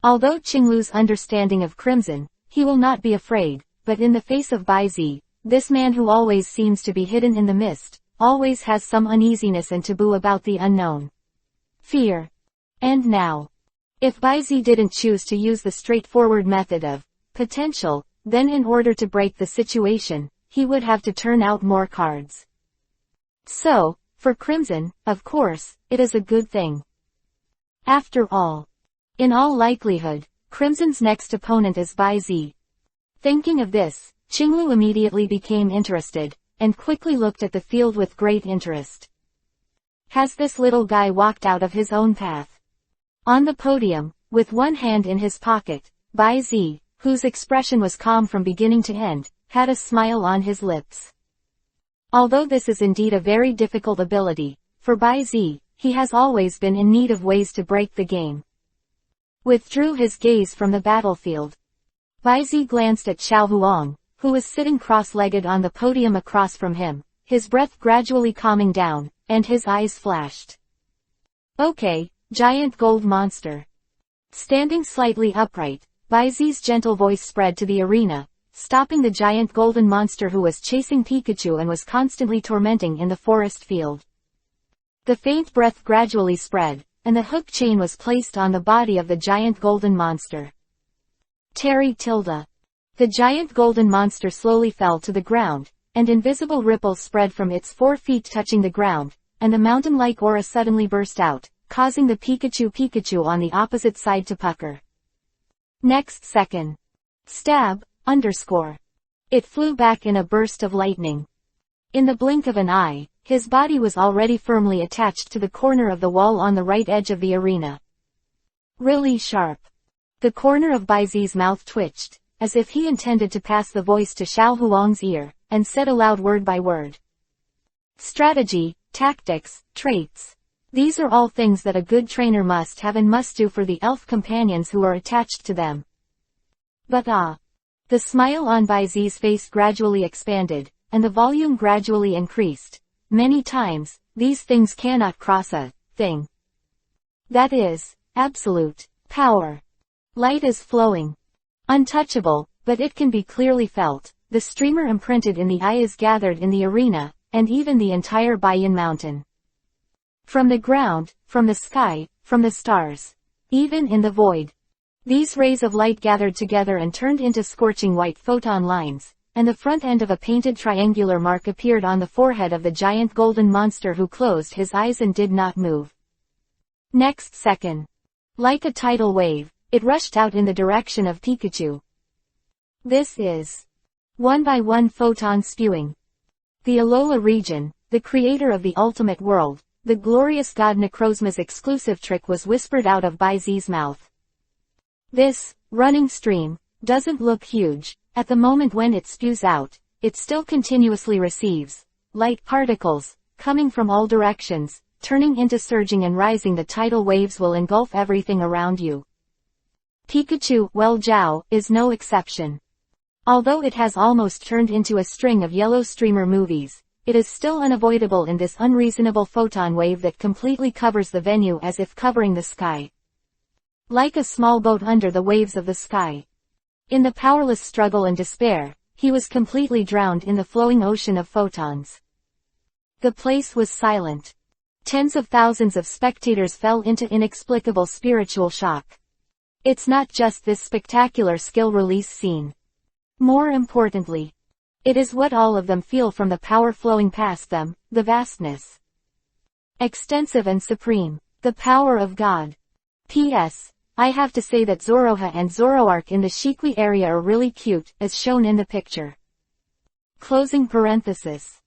Although Qinglu's understanding of Crimson, he will not be afraid, but in the face of Bai Zi, this man who always seems to be hidden in the mist, always has some uneasiness and taboo about the unknown. Fear. And now, if Bai Zi didn't choose to use the straightforward method of potential, then in order to break the situation, he would have to turn out more cards. So, for Crimson, of course, it is a good thing. After all, in all likelihood, Crimson's next opponent is Bai Zi. Thinking of this, Qinglu immediately became interested, and quickly looked at the field with great interest. Has this little guy walked out of his own path? On the podium, with one hand in his pocket, Bai Zi, whose expression was calm from beginning to end, had a smile on his lips. Although this is indeed a very difficult ability, for Bai Zi, he has always been in need of ways to break the game. Withdrew his gaze from the battlefield. Bai Zi glanced at Xiao Huang, who was sitting cross-legged on the podium across from him, his breath gradually calming down, and his eyes flashed. Okay, giant gold monster. Standing slightly upright, Bai Zi's gentle voice spread to the arena, stopping the giant golden monster who was chasing Pikachu and was constantly tormenting in the forest field. The faint breath gradually spread, and the hook chain was placed on the body of the giant golden monster. Terry tilde. The giant golden monster slowly fell to the ground, and invisible ripples spread from its 4 feet touching the ground, and the mountain-like aura suddenly burst out, causing the Pikachu on the opposite side to pucker. Next second. Stab, _. It flew back in a burst of lightning. In the blink of an eye, his body was already firmly attached to the corner of the wall on the right edge of the arena. Really sharp. The corner of Bai Zi's mouth twitched, as if he intended to pass the voice to Xiao Huang's ear, and said aloud word by word. Strategy, tactics, traits. These are all things that a good trainer must have and must do for the elf companions who are attached to them. But the smile on Bai Zi's face gradually expanded, and the volume gradually increased. Many times, these things cannot cross a thing. That is, absolute power. Light is flowing. Untouchable, but it can be clearly felt. The streamer imprinted in the eye is gathered in the arena, and even the entire Baiyan Mountain. From the ground, from the sky, from the stars. Even in the void. These rays of light gathered together and turned into scorching white photon lines, and the front end of a painted triangular mark appeared on the forehead of the giant golden monster who closed his eyes and did not move. Next second. Like a tidal wave, it rushed out in the direction of Pikachu. This is one by one photon spewing. The Alola region, the creator of the ultimate world, the glorious god Necrozma's exclusive trick was whispered out of Bai Zi's mouth. This running stream doesn't look huge. At the moment when it spews out, it still continuously receives light particles, coming from all directions, turning into surging and rising. The tidal waves will engulf everything around you. Pikachu, well Zhao, is no exception. Although it has almost turned into a string of yellow streamer movies, it is still unavoidable in this unreasonable photon wave that completely covers the venue as if covering the sky. Like a small boat under the waves of the sky. In the powerless struggle and despair, he was completely drowned in the flowing ocean of photons. The place was silent. Tens of thousands of spectators fell into inexplicable spiritual shock. It's not just this spectacular skill release scene. More importantly, it is what all of them feel from the power flowing past them, the vastness. Extensive and supreme. The power of God. P.S. I have to say that Zoroha and Zoroark in the Shikwi area are really cute, as shown in the picture. Closing parenthesis.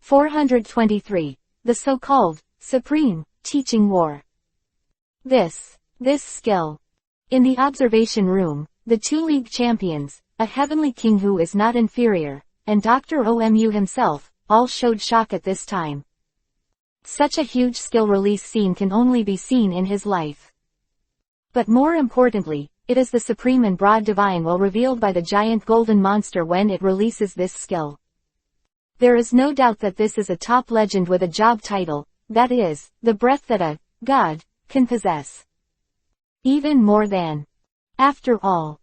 423. The so-called, supreme, teaching war. This skill. In the observation room, the 2 league champions, a heavenly king who is not inferior, and Dr. Omu himself, all showed shock at this time. Such a huge skill release scene can only be seen in his life. But more importantly, it is the supreme and broad divine will revealed by the giant golden monster when it releases this skill. There is no doubt that this is a top legend with a job title, that is, the breath that a god can possess. Even more than. After all,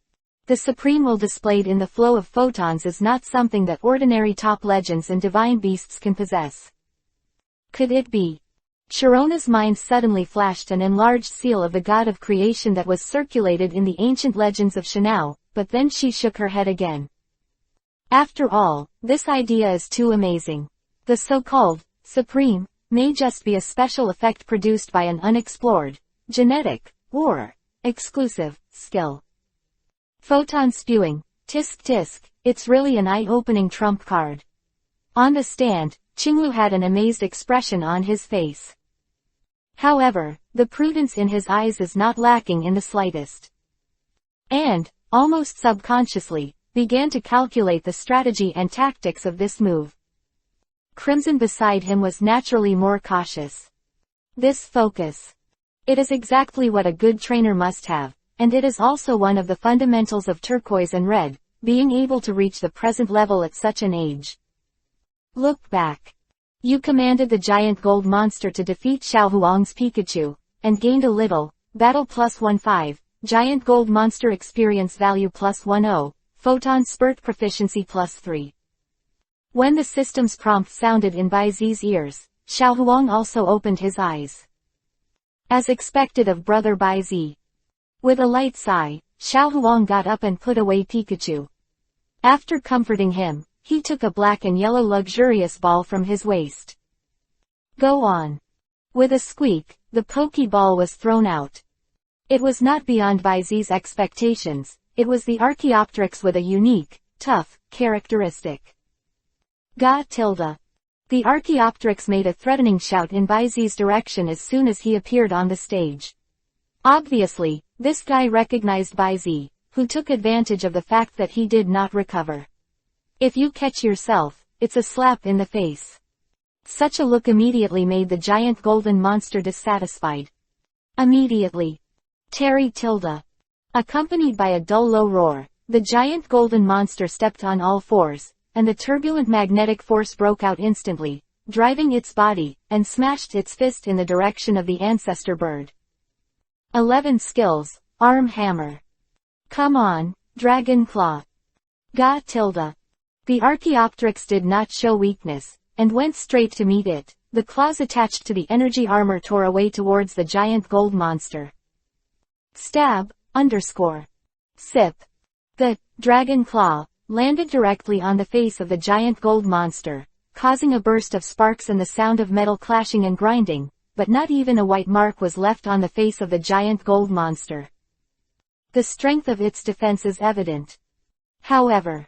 the supreme will displayed in the flow of photons is not something that ordinary top legends and divine beasts can possess. Could it be? Sharona's mind suddenly flashed an enlarged seal of the god of creation that was circulated in the ancient legends of Shanao, but then she shook her head again. After all, this idea is too amazing. The so-called supreme may just be a special effect produced by an unexplored, genetic, or exclusive skill. Photon spewing, tisk tisk, it's really an eye-opening trump card. On the stand, Qinglu had an amazed expression on his face. However, the prudence in his eyes is not lacking in the slightest. And, almost subconsciously, began to calculate the strategy and tactics of this move. Crimson beside him was naturally more cautious. This focus. It is exactly what a good trainer must have, and it is also one of the fundamentals of turquoise and red, being able to reach the present level at such an age. Look back. You commanded the giant gold monster to defeat Xiao Huang's Pikachu, and gained a little, battle +15, giant gold monster experience value +10, photon spurt proficiency +3. When the system's prompt sounded in Bai Zi's ears, Xiao Huang also opened his eyes. As expected of brother Bai Zi. With a light sigh, Xiao Huang got up and put away Pikachu. After comforting him, he took a black and yellow luxurious ball from his waist. Go on. With a squeak, the Pokeball was thrown out. It was not beyond Bai Zi's expectations, it was the Archaeopteryx with a unique, tough, characteristic. Ga tilde. The Archaeopteryx made a threatening shout in Bai Zi's direction as soon as he appeared on the stage. Obviously, this guy recognized Bai Zi, who took advantage of the fact that he did not recover. If you catch yourself, it's a slap in the face. Such a look immediately made the giant golden monster dissatisfied. Immediately. Terry tilde. Accompanied by a dull low roar, the giant golden monster stepped on all fours, and the turbulent magnetic force broke out instantly, driving its body, and smashed its fist in the direction of the ancestor bird. 11 skills, arm hammer. Come on, dragon claw. Ga tilde. The Archaeopteryx did not show weakness, and went straight to meet it. The claws attached to the energy armor tore away towards the giant gold monster. Stab, _ Sip. The dragon claw landed directly on the face of the giant gold monster, causing a burst of sparks and the sound of metal clashing and grinding, but not even a white mark was left on the face of the giant gold monster. The strength of its defense is evident. However,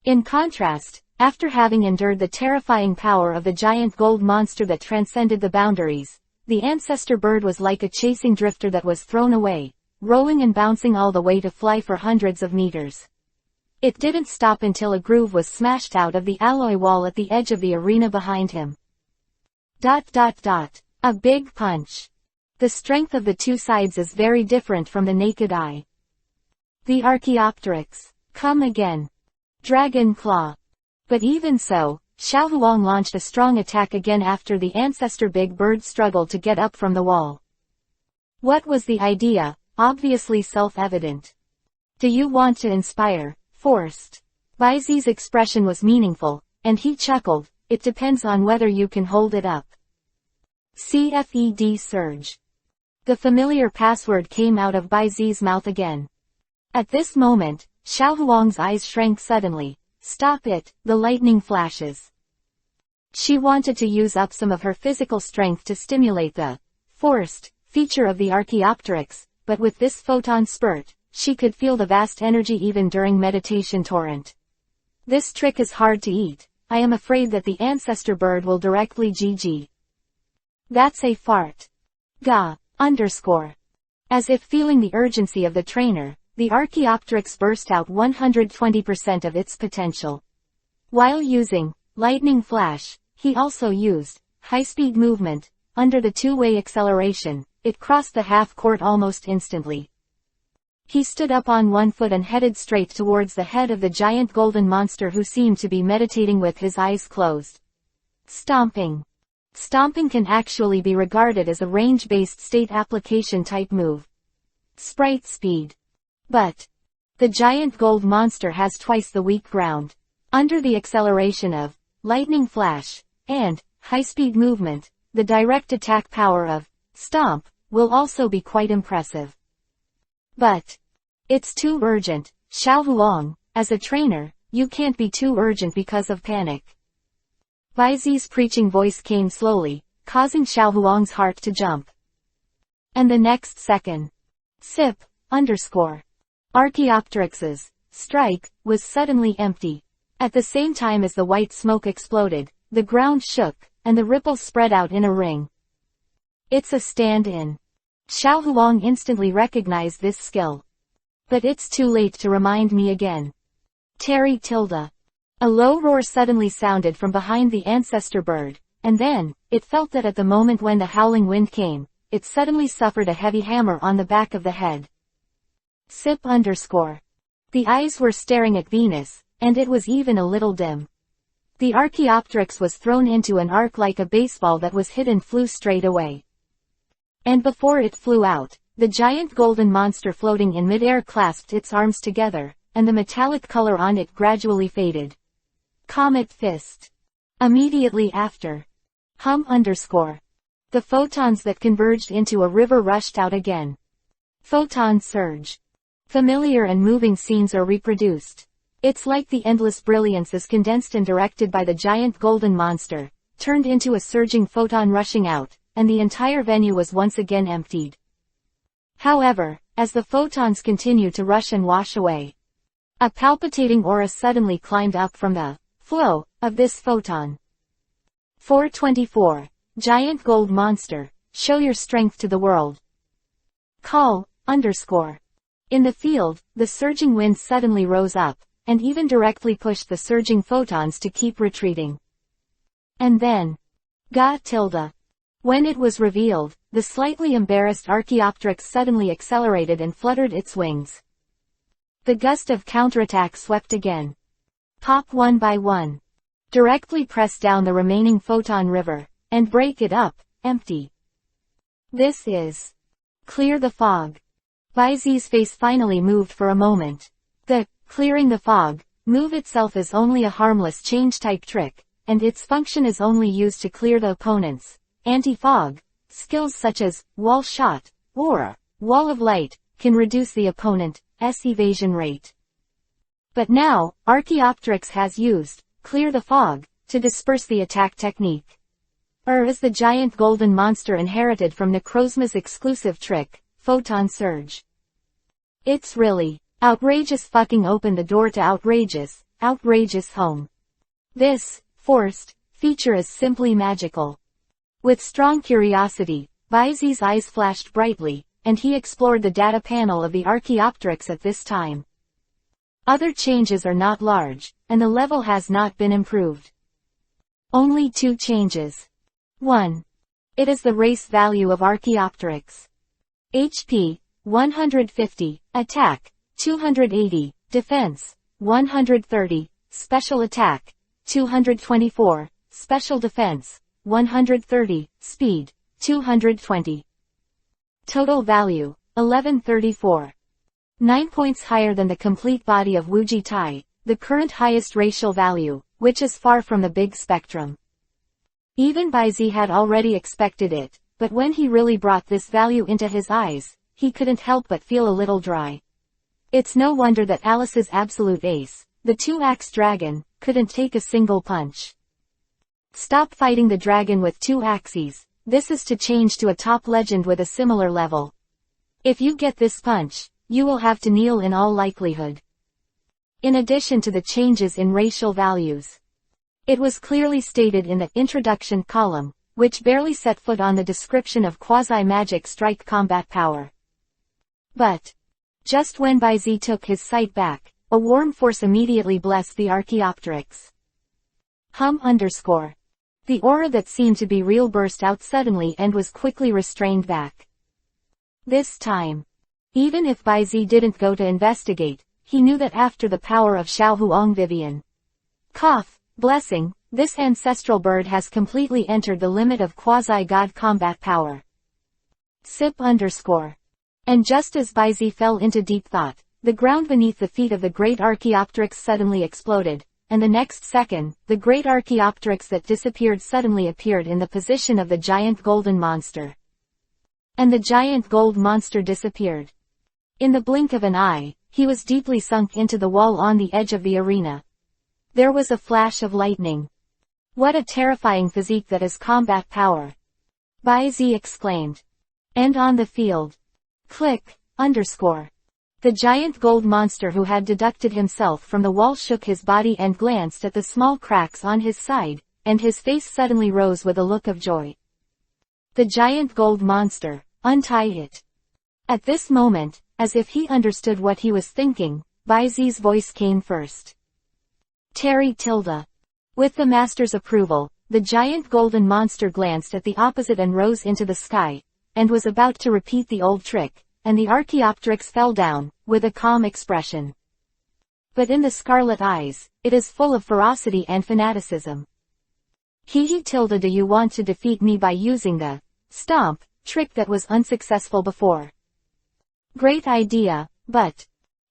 in contrast, after having endured the terrifying power of the giant gold monster that transcended the boundaries, the ancestor bird was like a chasing drifter that was thrown away, rolling and bouncing all the way to fly for hundreds of meters. It didn't stop until a groove was smashed out of the alloy wall at the edge of the arena behind him. A big punch. The strength of the two sides is very different from the naked eye. The Archaeopteryx. Come again. Dragon claw. But even so, Xiao Huang launched a strong attack again after the ancestor big bird struggled to get up from the wall. What was the idea? Obviously self-evident. Do you want to inspire? Forced. Bai Zi's expression was meaningful, and he chuckled, it depends on whether you can hold it up. CFED surge. The familiar password came out of Bai Zi's mouth again. At this moment, Xiao Huang's eyes shrank suddenly. Stop it, the lightning flashes. She wanted to use up some of her physical strength to stimulate the forced feature of the Archaeopteryx, but with this photon spurt, she could feel the vast energy even during meditation torrent. This trick is hard to eat. I am afraid that the ancestor bird will directly GG. That's a fart. Ga, _ As if feeling the urgency of the trainer, the Archaeopteryx burst out 120% of its potential. While using lightning flash, he also used high-speed movement. Under the two-way acceleration, it crossed the half-court almost instantly. He stood up on one foot and headed straight towards the head of the giant golden monster, who seemed to be meditating with his eyes closed. Stomping. Stomping can actually be regarded as a range-based state application type move. Sprite speed. But the giant gold monster has twice the weak ground. Under the acceleration of lightning flash and high-speed movement, the direct attack power of stomp will also be quite impressive. But it's too urgent, Xiao Huang. As a trainer, you can't be too urgent because of panic. Bai Zi's preaching voice came slowly, causing Xiao Huang's heart to jump. And the next second, sip, Archaeopteryx's strike was suddenly empty. At the same time as the white smoke exploded, the ground shook, and the ripples spread out in a ring. It's a stand-in. Xiao Huang instantly recognized this skill. But it's too late to remind me again. Terry tilde. A low roar suddenly sounded from behind the ancestor bird, and then, it felt that at the moment when the howling wind came, it suddenly suffered a heavy hammer on the back of the head. Sip _ The eyes were staring at Venus, and it was even a little dim. The Archaeopteryx was thrown into an arc like a baseball that was hit and flew straight away. And before it flew out, the giant golden monster floating in midair clasped its arms together, and the metallic color on it gradually faded. Comet fist. Immediately after. The photons that converged into a river rushed out again. Photon surge. Familiar and moving scenes are reproduced. It's like the endless brilliance is condensed and directed by the giant golden monster, turned into a surging photon rushing out, and the entire venue was once again emptied. However, as the photons continue to rush and wash away, a palpitating aura suddenly climbed up from the flow of this photon. 424. Giant gold monster, show your strength to the world. Call, _ In the field, the surging wind suddenly rose up, and even directly pushed the surging photons to keep retreating. And then, When it was revealed, the slightly embarrassed Archaeopteryx suddenly accelerated and fluttered its wings. The gust of counterattack swept again. Pop one by one. Directly press down the remaining photon river, and break it up, empty. This is clear the fog. Bai Zi's face finally moved for a moment. The clearing the fog move itself is only a harmless change-type trick, and its function is only used to clear the opponent's anti-fog. Skills such as wall shot or wall of light can reduce the opponent's evasion rate. But now, Archaeopteryx has used clear the fog to disperse the attack technique. Is the giant golden monster inherited from Necrozma's exclusive trick, Photon Surge. It's really outrageous. Fucking open the door to outrageous home. This forced feature is simply magical. With strong curiosity, Bai Zi's eyes flashed brightly, and he explored the data panel of the Archaeopteryx at this time. Other changes are not large, and the level has not been improved. Only 2 changes. 1. It is the race value of Archaeopteryx. HP, 150, attack, 280, defense, 130, special attack, 224, special defense, 130, speed, 220. Total value, 1134. 9 points higher than the complete body of Wuji Tai, the current highest racial value, which is far from the big spectrum. Even Bai Zi had already expected it, but when he really brought this value into his eyes, he couldn't help but feel a little dry. It's no wonder that Alice's absolute ace, the 2-axe dragon, couldn't take a single punch. Stop fighting the dragon with 2 axes, this is to change to a top legend with a similar level. If you get this punch, you will have to kneel in all likelihood. In addition to the changes in racial values, it was clearly stated in the introduction column, which barely set foot on the description of quasi-magic strike combat power. But just when Bai Zi took his sight back, a warm force immediately blessed the Archaeopteryx. The aura that seemed to be real burst out suddenly and was quickly restrained back. This time, Even if Bai Zi didn't go to investigate, he knew that after the power of Xiao Huang Vivian Cough, blessing, this ancestral bird has completely entered the limit of quasi-god combat power. Sip _ And just as Bai Zi fell into deep thought, the ground beneath the feet of the great Archaeopteryx suddenly exploded, and the next second, the great Archaeopteryx that disappeared suddenly appeared in the position of the giant golden monster. And the giant gold monster disappeared. In the blink of an eye, he was deeply sunk into the wall on the edge of the arena. There was a flash of lightning. What a terrifying physique that is combat power! Bai Zi exclaimed. And on the field. Click, _ The giant gold monster who had deducted himself from the wall shook his body and glanced at the small cracks on his side, and his face suddenly rose with a look of joy. The giant gold monster, untie it. At this moment, as if he understood what he was thinking, Bai Zi's voice came first. Terry tilde. With the master's approval, the giant golden monster glanced at the opposite and rose into the sky, and was about to repeat the old trick, and the Archaeopteryx fell down, with a calm expression. But in the scarlet eyes, it is full of ferocity and fanaticism. Do you want to defeat me by using the stomp trick that was unsuccessful before? Great idea, but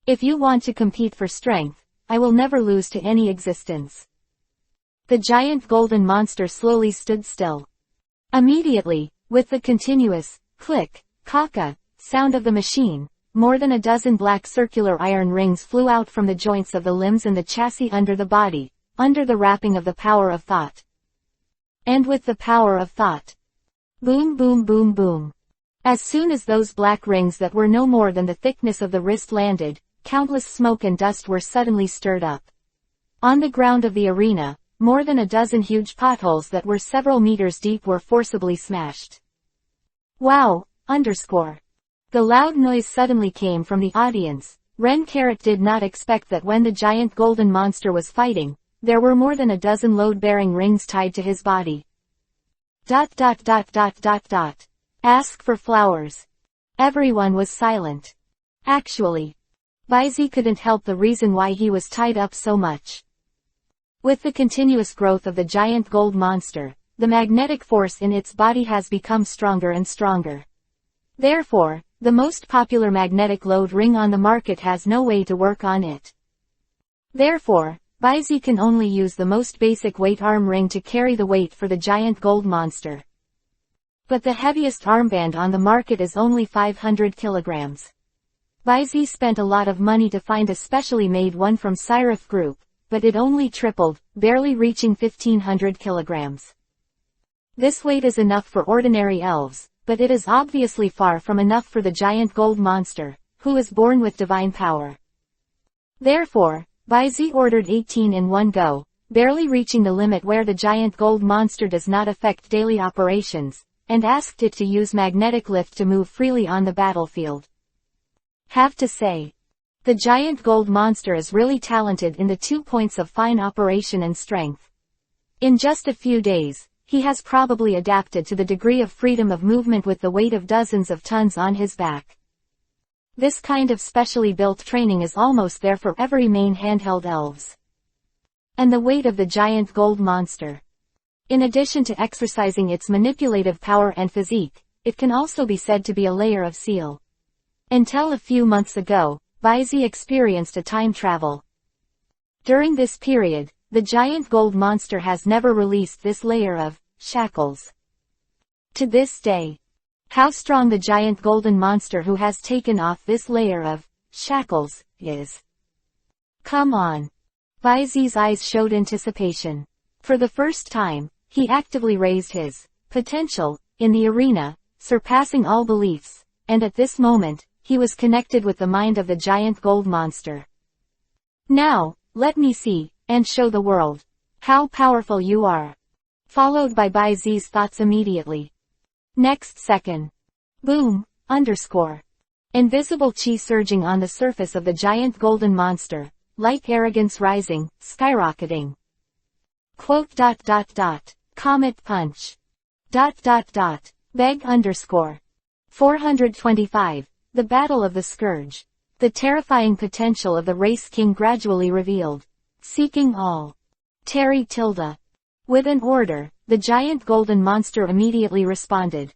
if you want to compete for strength, I will never lose to any existence. The giant golden monster slowly stood still. Immediately, with the continuous click, caca sound of the machine, more than a dozen black circular iron rings flew out from the joints of the limbs and the chassis under the body, under the wrapping of the power of thought. And with the power of thought. Boom boom boom boom. As soon as those black rings that were no more than the thickness of the wrist landed, countless smoke and dust were suddenly stirred up. On the ground of the arena, more than a dozen huge potholes that were several meters deep were forcibly smashed. Wow, _ The loud noise suddenly came from the audience. Ren Carrot did not expect that when the giant golden monster was fighting, there were more than a dozen load-bearing rings tied to his body. ... Ask for flowers. Everyone was silent. Actually, Bai Zi couldn't help the reason why he was tied up so much. With the continuous growth of the giant gold monster, the magnetic force in its body has become stronger and stronger. Therefore, the most popular magnetic load ring on the market has no way to work on it. Therefore, Bai Zi can only use the most basic weight arm ring to carry the weight for the giant gold monster. But the heaviest armband on the market is only 500 kilograms. Bai Zi spent a lot of money to find a specially made one from Sirif Group, but it only tripled, barely reaching 1500 kilograms. This weight is enough for ordinary elves, but it is obviously far from enough for the giant gold monster, who is born with divine power. Therefore, Bai Zi ordered 18 in one go, barely reaching the limit where the giant gold monster does not affect daily operations, and asked it to use magnetic lift to move freely on the battlefield. Have to say, the giant gold monster is really talented in the 2 points of fine operation and strength. In just a few days, he has probably adapted to the degree of freedom of movement with the weight of dozens of tons on his back. This kind of specially built training is almost there for every main handheld elves. And the weight of the giant gold monster. In addition to exercising its manipulative power and physique, it can also be said to be a layer of seal. Until a few months ago, Bai Zi experienced a time travel. During this period, the giant gold monster has never released this layer of shackles. To this day, how strong the giant golden monster who has taken off this layer of shackles is. Come on. Bai Zi's eyes showed anticipation. For the first time, he actively raised his potential in the arena, surpassing all beliefs, and at this moment, he was connected with the mind of the giant gold monster. Now, let me see, and show the world how powerful you are. Followed by Bai Zi's thoughts immediately. Next second. Boom, _ Invisible chi surging on the surface of the giant golden monster, like arrogance rising, skyrocketing. Quote ... Comet punch. Beg _ 425. The Battle of the Scourge. The terrifying potential of the Race King gradually revealed. Seeking all. Terry Tilda. With an order, the giant golden monster immediately responded.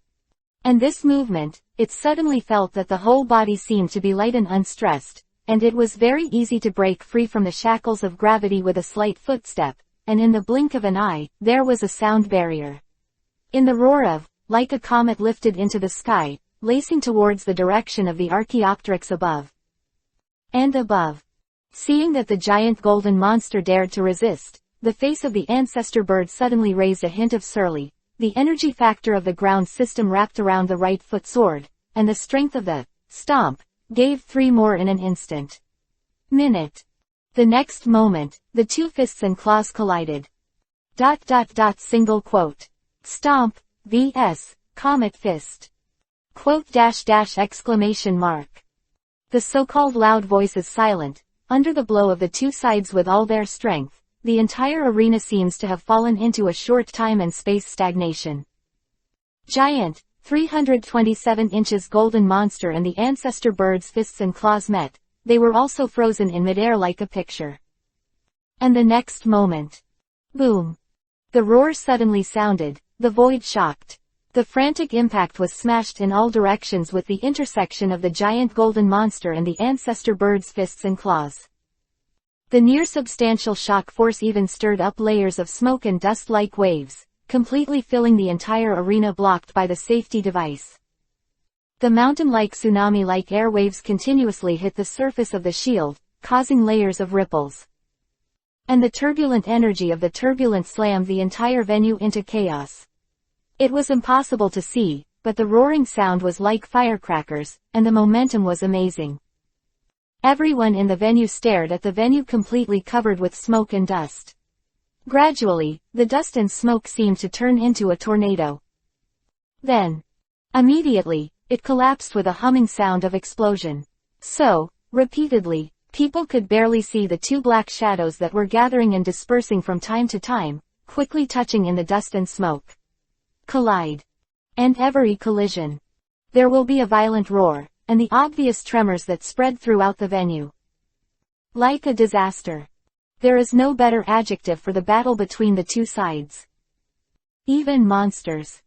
And this movement, it suddenly felt that the whole body seemed to be light and unstressed, and it was very easy to break free from the shackles of gravity with a slight footstep, and in the blink of an eye, there was a sound barrier. In the roar of, like a comet lifted into the sky, lacing towards the direction of the Archaeopteryx above. And above. Seeing that the giant golden monster dared to resist, the face of the ancestor bird suddenly raised a hint of surly. The energy factor of the ground system wrapped around the right foot soared, and the strength of the stomp gave 3 more in an instant. Minute. The next moment, the 2 fists and claws collided. ... Single quote. Stomp, vs. Comet fist. Quote -- exclamation mark. The so-called loud voice is silent. Under the blow of the 2 sides with all their strength, the entire arena seems to have fallen into a short time and space stagnation. Giant, 327 inches golden monster and the ancestor bird's fists and claws met. They were also frozen in midair like a picture. And the next moment. Boom. The roar suddenly sounded, the void shocked. The frantic impact was smashed in all directions with the intersection of the giant golden monster and the ancestor bird's fists and claws. The near-substantial shock force even stirred up layers of smoke and dust like waves, completely filling the entire arena blocked by the safety device. The mountain-like tsunami-like airwaves continuously hit the surface of the shield, causing layers of ripples. And the turbulent energy of the turbulent slammed the entire venue into chaos. It was impossible to see, but the roaring sound was like firecrackers, and the momentum was amazing. Everyone in the venue stared at the venue completely covered with smoke and dust. Gradually, the dust and smoke seemed to turn into a tornado. Then, immediately, it collapsed with a humming sound of explosion. So, repeatedly, people could barely see the 2 black shadows that were gathering and dispersing from time to time, quickly touching in the dust and smoke. Collide. And every collision. There will be a violent roar, and the obvious tremors that spread throughout the venue. Like a disaster. There is no better adjective for the battle between the 2 sides. Even monsters.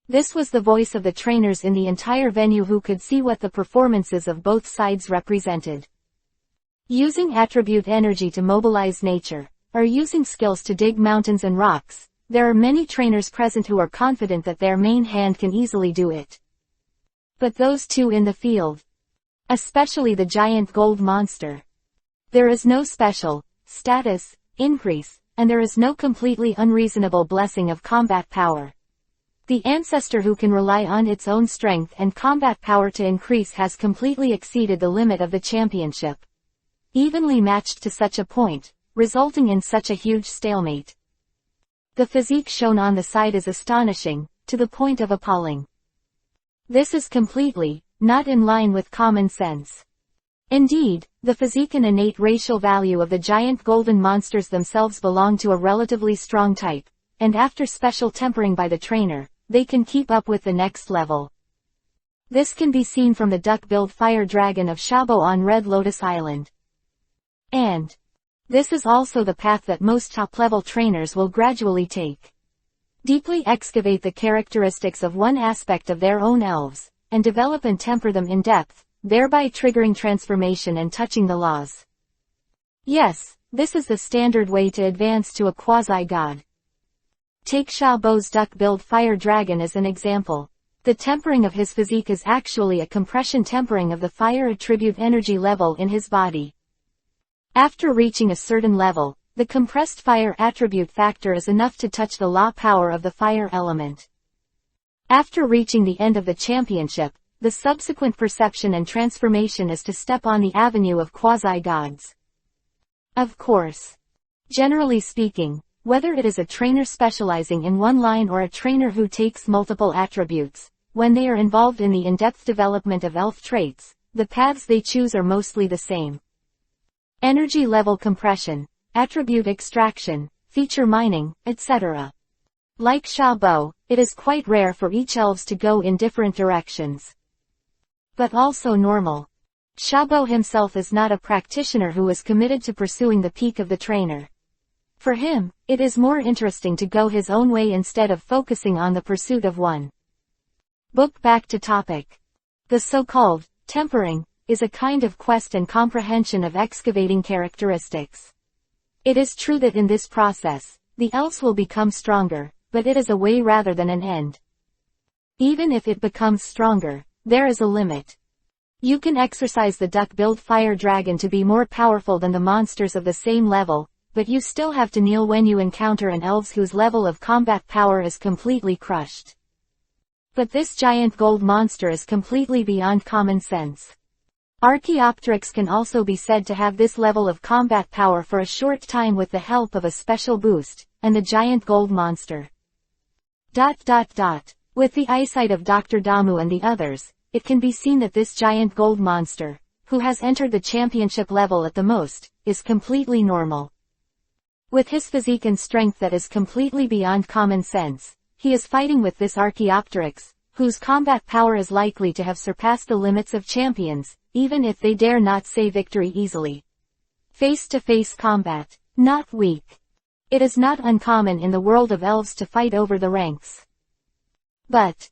This was the voice of the trainers in the entire venue who could see what the performances of both sides represented. Using attribute energy to mobilize nature, or using skills to dig mountains and rocks, there are many trainers present who are confident that their main hand can easily do it. But those 2 in the field. Especially the giant gold monster. There is no special, status, increase, and there is no completely unreasonable blessing of combat power. The ancestor who can rely on its own strength and combat power to increase has completely exceeded the limit of the championship. Evenly matched to such a point, resulting in such a huge stalemate. The physique shown on the side is astonishing, to the point of appalling. This is completely not in line with common sense. Indeed, the physique and innate racial value of the giant golden monsters themselves belong to a relatively strong type, and after special tempering by the trainer, they can keep up with the next level. This can be seen from the duck-billed fire dragon of Shabo on Red Lotus Island. And this is also the path that most top-level trainers will gradually take. Deeply excavate the characteristics of one aspect of their own elves, and develop and temper them in depth, thereby triggering transformation and touching the laws. Yes, this is the standard way to advance to a quasi-god. Take Shabo's duck-billed fire dragon as an example. The tempering of his physique is actually a compression tempering of the fire attribute energy level in his body. After reaching a certain level, the compressed fire attribute factor is enough to touch the law power of the fire element. After reaching the end of the championship, the subsequent perception and transformation is to step on the avenue of quasi-gods. Of course. Generally speaking, whether it is a trainer specializing in one line or a trainer who takes multiple attributes, when they are involved in the in-depth development of elf traits, the paths they choose are mostly the same. Energy level compression, attribute extraction, feature mining, etc. Like Shabo, it is quite rare for each elves to go in different directions. but also normal. Shabo himself is not a practitioner who is committed to pursuing the peak of the trainer. For him, it is more interesting to go his own way instead of focusing on the pursuit of one. Book back to topic. The so-called tempering is a kind of quest and comprehension of excavating characteristics. It is true that in this process, the elves will become stronger, but it is a way rather than an end. Even if it becomes stronger, there is a limit. You can exercise the duck-billed fire dragon to be more powerful than the monsters of the same level, but you still have to kneel when you encounter an elves whose level of combat power is completely crushed. But this giant gold monster is completely beyond common sense. Archaeopteryx can also be said to have this level of combat power for a short time with the help of a special boost, and the giant gold monster. With the eyesight of Dr. Damu and the others, it can be seen that this giant gold monster, who has entered the championship level at the most, is completely normal. With his physique and strength that is completely beyond common sense, he is fighting with this Archaeopteryx, whose combat power is likely to have surpassed the limits of champions, even if they dare not say victory easily. Face-to-face combat. Not weak. It is not uncommon in the world of elves to fight over the ranks. But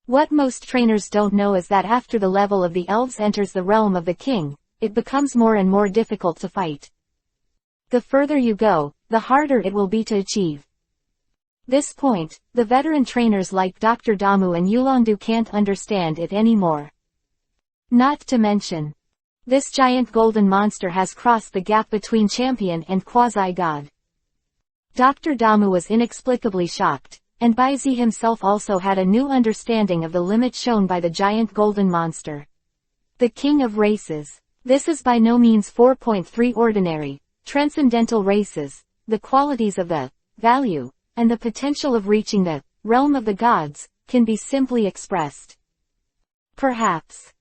what most trainers don't know is that after the level of the elves enters the realm of the king, it becomes more and more difficult to fight. The further you go, the harder it will be to achieve. This point, the veteran trainers like Dr. Damu and Yulongdu can't understand it anymore. Not to mention, this giant golden monster has crossed the gap between champion and quasi-god. Dr. Damu was inexplicably shocked, and Baizi himself also had a new understanding of the limit shown by the giant golden monster. The king of races. This is by no means 4.3 ordinary, transcendental races, the qualities of the value, and the potential of reaching the realm of the gods, can be simply expressed. Perhaps.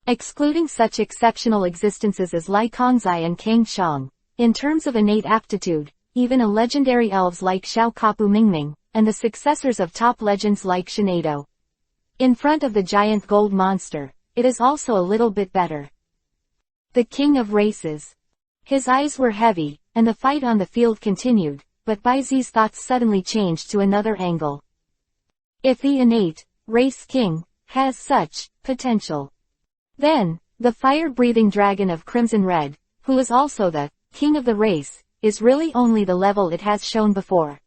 Excluding such exceptional existences as Lai Kongzai and Kang Shang, in terms of innate aptitude, even a legendary elves like Xiao Kapu Mingming, and the successors of top legends like Shinado. In front of the giant gold monster, it is also a little bit better. The king of races. His eyes were heavy, and the fight on the field continued, but Baizi's thoughts suddenly changed to another angle. If the innate race king has such potential, then the fire-breathing dragon of crimson red, who is also the king of the race, is really only the level it has shown before.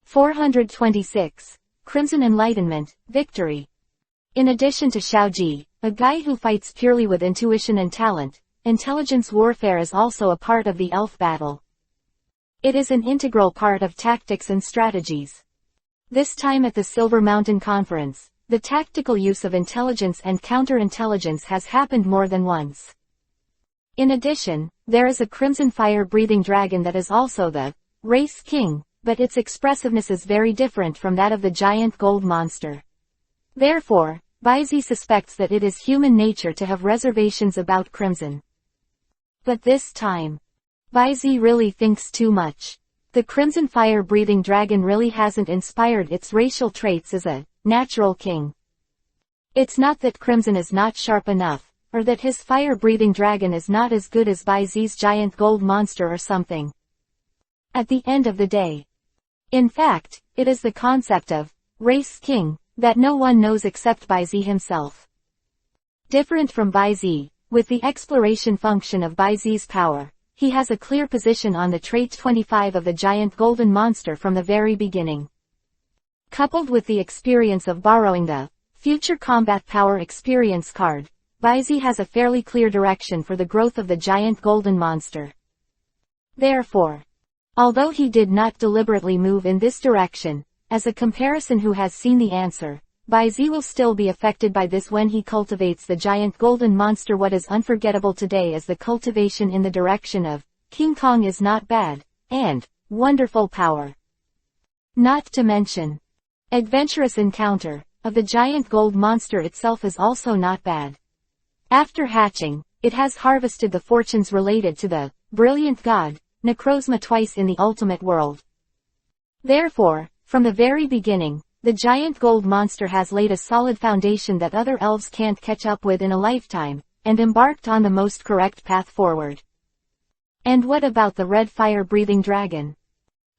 426. Crimson Enlightenment, Victory. In addition to Xiaoji, a guy who fights purely with intuition and talent, intelligence warfare is also a part of the elf battle. It is an integral part of tactics and strategies. This time at the Silver Mountain Conference, the tactical use of intelligence and counterintelligence has happened more than once. In addition, there is a crimson fire-breathing dragon that is also the race king, but its expressiveness is very different from that of the giant gold monster. Therefore, Baizi suspects that it is human nature to have reservations about crimson. But this time, Baizi really thinks too much. The crimson fire-breathing dragon really hasn't inspired its racial traits as a natural king. It's not that crimson is not sharp enough, or that his fire-breathing dragon is not as good as Baizi's giant gold monster or something. At the end of the day. In fact, it is the concept of race king that no one knows except Baizi himself. Different from Baizi, with the exploration function of Baizi's power, he has a clear position on the trait 25 of the giant golden monster from the very beginning. Coupled with the experience of borrowing the future combat power experience card, Baizi has a fairly clear direction for the growth of the giant golden monster. Therefore, although he did not deliberately move in this direction, as a comparison who has seen the answer, Baizi will still be affected by this when he cultivates the giant golden monster. What is unforgettable today is the cultivation in the direction of King Kong is not bad, and wonderful power. Not to mention, adventurous encounter of the giant gold monster itself is also not bad. After hatching, it has harvested the fortunes related to the brilliant god, Necrozma twice in the ultimate world. Therefore, from the very beginning, the giant gold monster has laid a solid foundation that other elves can't catch up with in a lifetime, and embarked on the most correct path forward. And what about the red fire-breathing dragon?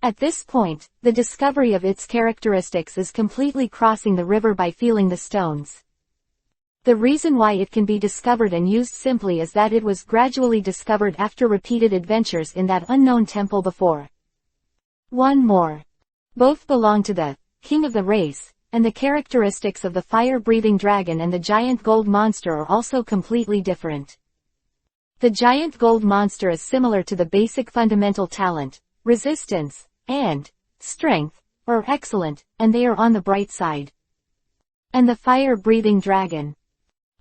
At this point, the discovery of its characteristics is completely crossing the river by feeling the stones. The reason why it can be discovered and used simply is that it was gradually discovered after repeated adventures in that unknown temple before. One more. Both belong to the king of the race, and the characteristics of the fire-breathing dragon and the giant gold monster are also completely different. The giant gold monster is similar to the basic fundamental talent, resistance, and strength, are excellent, and they are on the bright side. And the fire-breathing dragon.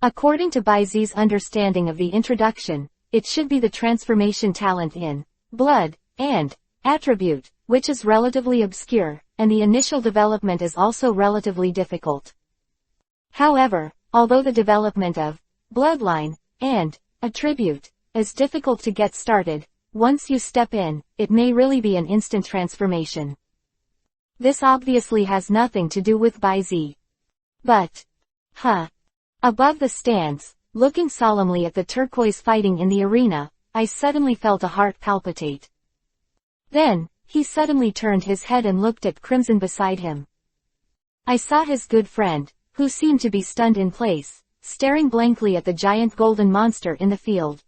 According to Baizi's understanding of the introduction, it should be the transformation talent in blood and attribute, which is relatively obscure, and the initial development is also relatively difficult. However, although the development of bloodline and attribute is difficult to get started, once you step in, it may really be an instant transformation. This obviously has nothing to do with Baizi. But, above the stands, looking solemnly at the turquoise fighting in the arena, I suddenly felt a heart palpitate. Then, he suddenly turned his head and looked at Crimson beside him. I saw his good friend, who seemed to be stunned in place, staring blankly at the giant golden monster in the field.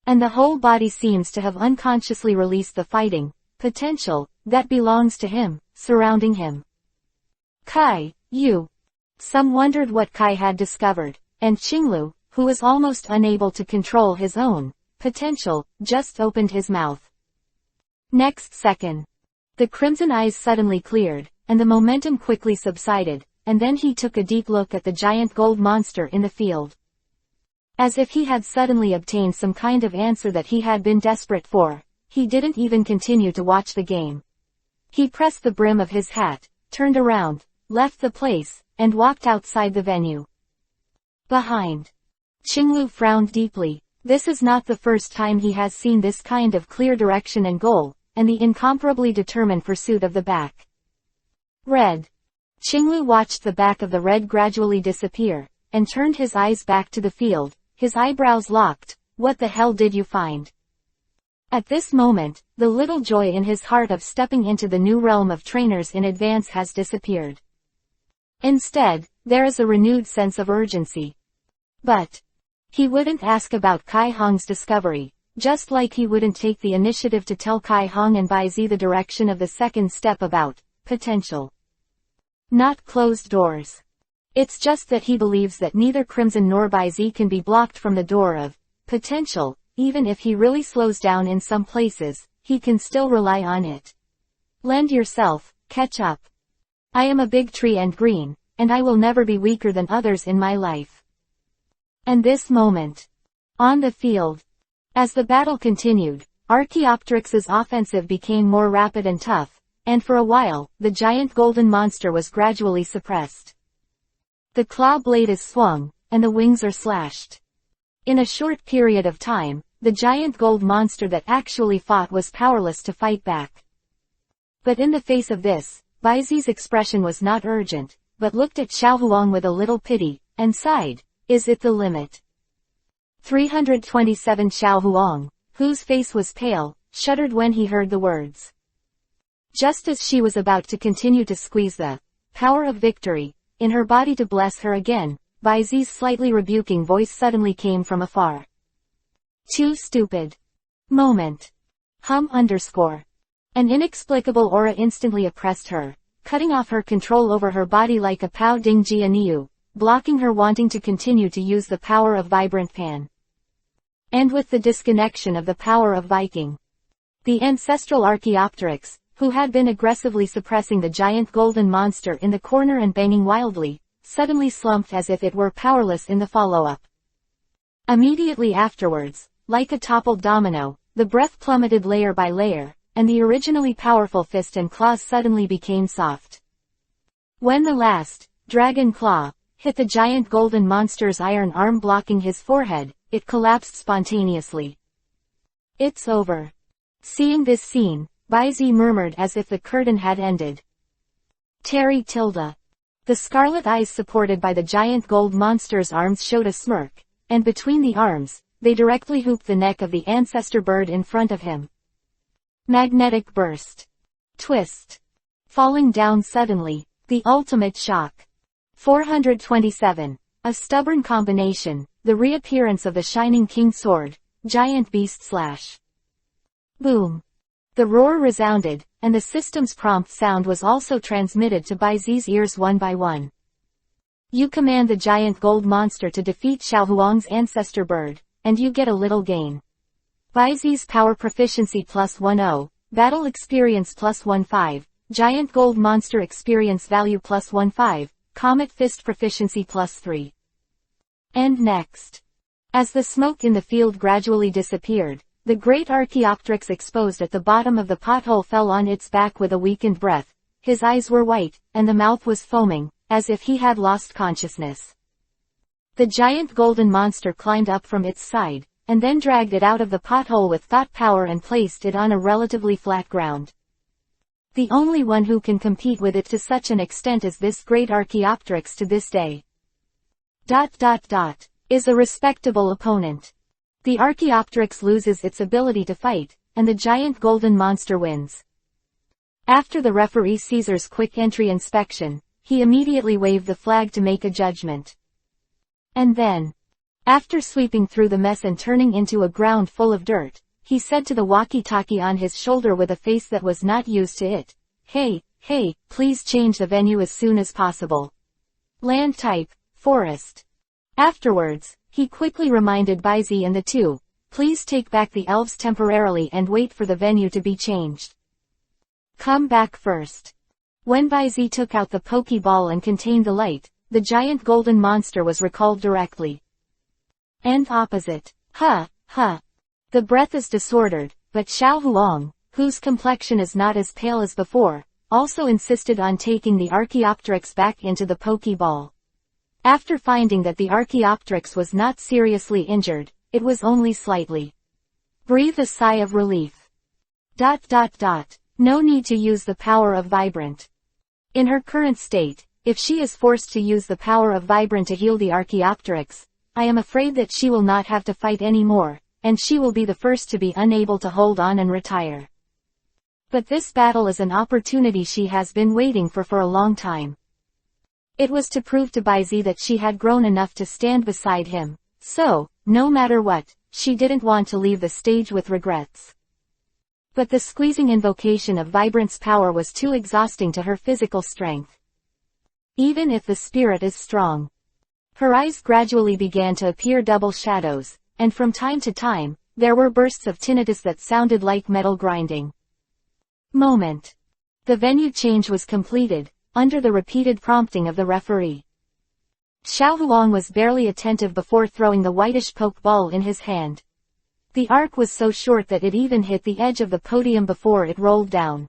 And the whole body seems to have unconsciously released the fighting potential that belongs to him, surrounding him. Kai, you. Some wondered what Kai had discovered, and Qinglu, who was almost unable to control his own potential, just opened his mouth. Next second, the crimson eyes suddenly cleared, and the momentum quickly subsided, and then he took a deep look at the giant gold monster in the field. As if he had suddenly obtained some kind of answer that he had been desperate for, he didn't even continue to watch the game. He pressed the brim of his hat, turned around, left the place, and walked outside the venue. Behind. Qinglu frowned deeply. This is not the first time he has seen this kind of clear direction and goal, and the incomparably determined pursuit of the back. Red. Qinglu watched the back of the red gradually disappear, and turned his eyes back to the field, his eyebrows locked. What the hell did you find? At this moment, the little joy in his heart of stepping into the new realm of trainers in advance has disappeared. Instead, there is a renewed sense of urgency. But he wouldn't ask about Kai Hong's discovery, just like he wouldn't take the initiative to tell Kai Hong and Baizi the direction of the second step about potential. Not closed doors. It's just that he believes that neither Crimson nor Baizi can be blocked from the door of potential. Even if he really slows down in some places, he can still rely on it. Lend yourself, catch up. I am a big tree and green, and I will never be weaker than others in my life. And this moment. On the field. As the battle continued, Archaeopteryx's offensive became more rapid and tough, and for a while, the giant golden monster was gradually suppressed. The claw blade is swung, and the wings are slashed. In a short period of time, the giant gold monster that actually fought was powerless to fight back. But in the face of this, Baizi's expression was not urgent, but looked at Xiaohuang with a little pity, and sighed, "Is it the limit?" 327 Xiaohuang, whose face was pale, shuddered when he heard the words. Just as she was about to continue to squeeze the power of victory in her body to bless her again, Baizi's slightly rebuking voice suddenly came from afar. Too stupid. Moment. An inexplicable aura instantly oppressed her, cutting off her control over her body like a Pao Ding Jia Niu, blocking her wanting to continue to use the power of Vibrant Pan. And with the disconnection of the power of Viking. The ancestral Archaeopteryx, who had been aggressively suppressing the giant golden monster in the corner and banging wildly, suddenly slumped as if it were powerless in the follow-up. Immediately afterwards, like a toppled domino, the breath plummeted layer by layer, and the originally powerful fist and claws suddenly became soft. When the last dragon claw hit the giant golden monster's iron arm blocking his forehead, it collapsed spontaneously. It's over. Seeing this scene, Baizi murmured as if the curtain had ended. Terry tilde. The scarlet eyes supported by the giant gold monster's arms showed a smirk, and between the arms, they directly hooped the neck of the ancestor bird in front of him. Magnetic burst. Twist. Falling down suddenly. The ultimate shock. 427. A stubborn combination. The reappearance of the shining king sword. Giant beast slash. Boom. The roar resounded, and the system's prompt sound was also transmitted to Baizi's ears one by one. You command the giant gold monster to defeat Xiaohuang's ancestor bird, and you get a little gain. Baizi's power proficiency +10, battle experience +15, giant gold monster experience value +15, comet fist proficiency +3. And next. As the smoke in the field gradually disappeared, the great Archaeopteryx exposed at the bottom of the pothole fell on its back with a weakened breath. His eyes were white, and the mouth was foaming, as if he had lost consciousness. The giant golden monster climbed up from its side, and then dragged it out of the pothole with thought power and placed it on a relatively flat ground. The only one who can compete with it to such an extent as this great Archaeopteryx to this day. Is a respectable opponent. The Archaeopteryx loses its ability to fight, and the giant golden monster wins. After the referee Caesar's quick entry inspection, he immediately waved the flag to make a judgment. And then, after sweeping through the mess and turning into a ground full of dirt, he said to the walkie-talkie on his shoulder with a face that was not used to it, Hey, please change the venue as soon as possible. Land type, forest. Afterwards, he quickly reminded Baizi and the two, please take back the elves temporarily and wait for the venue to be changed. Come back first. When Baizi took out the Pokeball and contained the light, the giant golden monster was recalled directly. And opposite. The breath is disordered, but Xiaohuang, whose complexion is not as pale as before, also insisted on taking the Archaeopteryx back into the Pokeball. After finding that the Archaeopteryx was not seriously injured, it was only slightly. Breathe a sigh of relief. No need to use the power of Vibrant. In her current state, if she is forced to use the power of Vibrant to heal the Archaeopteryx, I am afraid that she will not have to fight anymore, and she will be the first to be unable to hold on and retire. But this battle is an opportunity she has been waiting for a long time. It was to prove to Baizi that she had grown enough to stand beside him, so, no matter what, she didn't want to leave the stage with regrets. But the squeezing invocation of Vibrant's power was too exhausting to her physical strength. Even if the spirit is strong. Her eyes gradually began to appear double shadows, and from time to time, there were bursts of tinnitus that sounded like metal grinding. Moment. The venue change was completed, under the repeated prompting of the referee. Xiaohuang was barely attentive before throwing the whitish pokeball in his hand. The arc was so short that it even hit the edge of the podium before it rolled down.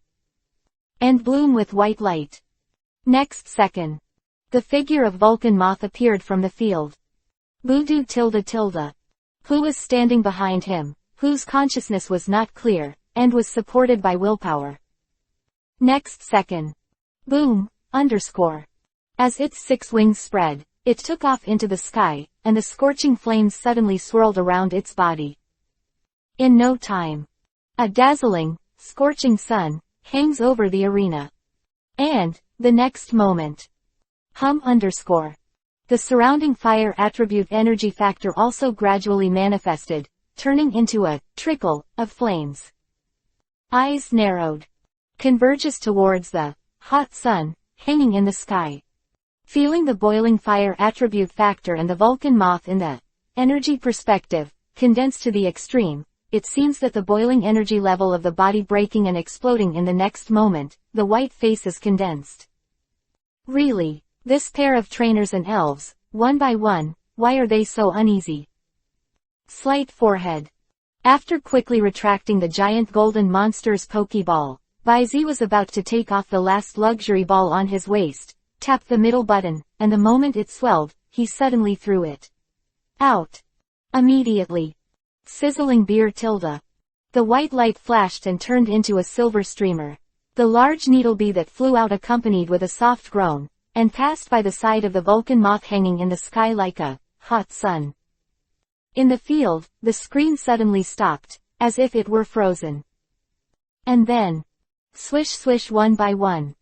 And bloom with white light. Next second. The figure of Vulcan Moth appeared from the field. Voodoo tilde. Who was standing behind him, whose consciousness was not clear, and was supported by willpower. Next second. Boom, _. As its 6 wings spread, it took off into the sky, and the scorching flames suddenly swirled around its body. In no time. A dazzling, scorching sun, hangs over the arena. And, the next moment. _. The surrounding fire attribute energy factor also gradually manifested, turning into a trickle of flames. Eyes narrowed. Converges towards the hot sun, hanging in the sky. Feeling the boiling fire attribute factor and the Vulcan Moth in the energy perspective, condensed to the extreme, it seems that the boiling energy level of the body breaking and exploding in the next moment, the white face is condensed. Really, this pair of trainers and elves, one by one, why are they so uneasy? Slight forehead. After quickly retracting the giant golden monster's Pokeball, Baizi was about to take off the last luxury ball on his waist, tap the middle button, and the moment it swelled, he suddenly threw it out. Immediately. Sizzling beer tilde. The white light flashed and turned into a silver streamer. The large needlebee that flew out accompanied with a soft groan, and passed by the side of the Vulcan moth hanging in the sky like a hot sun. In the field, the screen suddenly stopped, as if it were frozen. And then, swish swish one by one.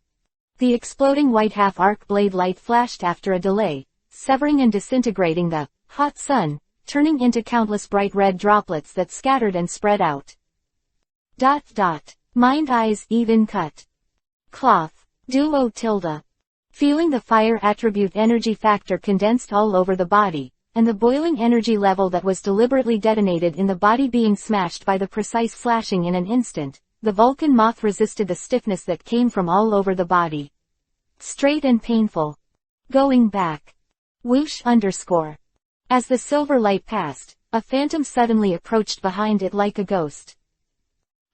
The exploding white half-arc blade light flashed after a delay, severing and disintegrating the hot sun, turning into countless bright red droplets that scattered and spread out. Mind eyes even cut. Cloth. Duo tilde. Feeling the fire attribute energy factor condensed all over the body, and the boiling energy level that was deliberately detonated in the body being smashed by the precise slashing in an instant, the Vulcan moth resisted the stiffness that came from all over the body. Straight and painful. Going back. Whoosh _. As the silver light passed, a phantom suddenly approached behind it like a ghost.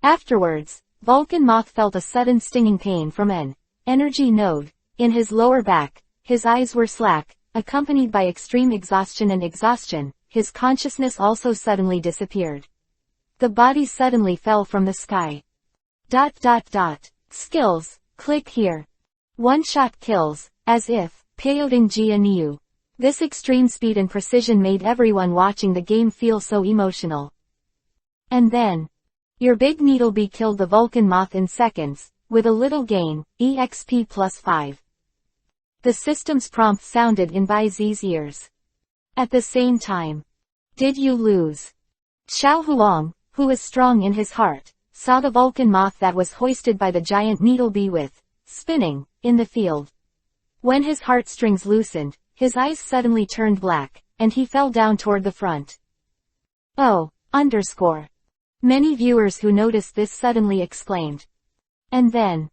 Afterwards, Vulcan moth felt a sudden stinging pain from an energy node in his lower back. His eyes were slack, accompanied by extreme exhaustion, his consciousness also suddenly disappeared. The body suddenly fell from the sky. Skills, click here. One-shot kills, as if, Peyoting Gia Niu. This extreme speed and precision made everyone watching the game feel so emotional. And then, your big needlebee killed the Vulcan moth in seconds, with a little gain, EXP +5. The system's prompt sounded in Bai Zi's ears. At the same time. Did you lose? Xiao Huang, who was strong in his heart, saw the Vulcan moth that was hoisted by the giant needlebee with, spinning, in the field. When his heartstrings loosened, his eyes suddenly turned black, and he fell down toward the front. Oh, _. Many viewers who noticed this suddenly exclaimed. And then,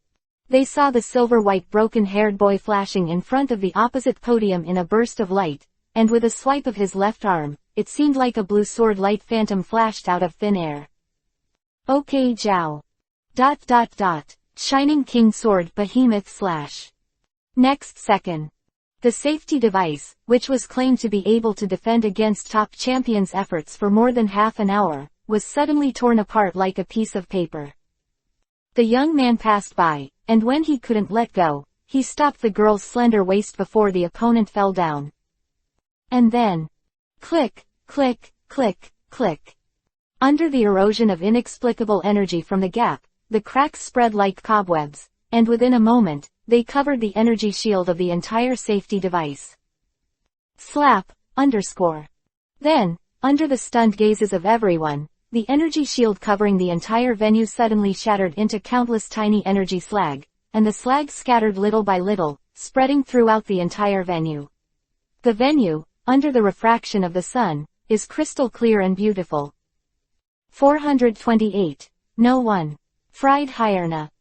they saw the silver-white broken-haired boy flashing in front of the opposite podium in a burst of light, and with a swipe of his left arm, it seemed like a blue sword light phantom flashed out of thin air. Okay Zhao. Shining King Sword Behemoth Slash. Next second. The safety device, which was claimed to be able to defend against top champions' efforts for more than half an hour, was suddenly torn apart like a piece of paper. The young man passed by, and when he couldn't let go, he stopped the girl's slender waist before the opponent fell down. And then, click, click, click, click. Under the erosion of inexplicable energy from the gap, the cracks spread like cobwebs, and within a moment, they covered the energy shield of the entire safety device. Slap, _. Then, under the stunned gazes of everyone, the energy shield covering the entire venue suddenly shattered into countless tiny energy slag, and the slag scattered little by little, spreading throughout the entire venue. The venue, under the refraction of the sun, is crystal clear and beautiful. 428. No one. Fried Hyena.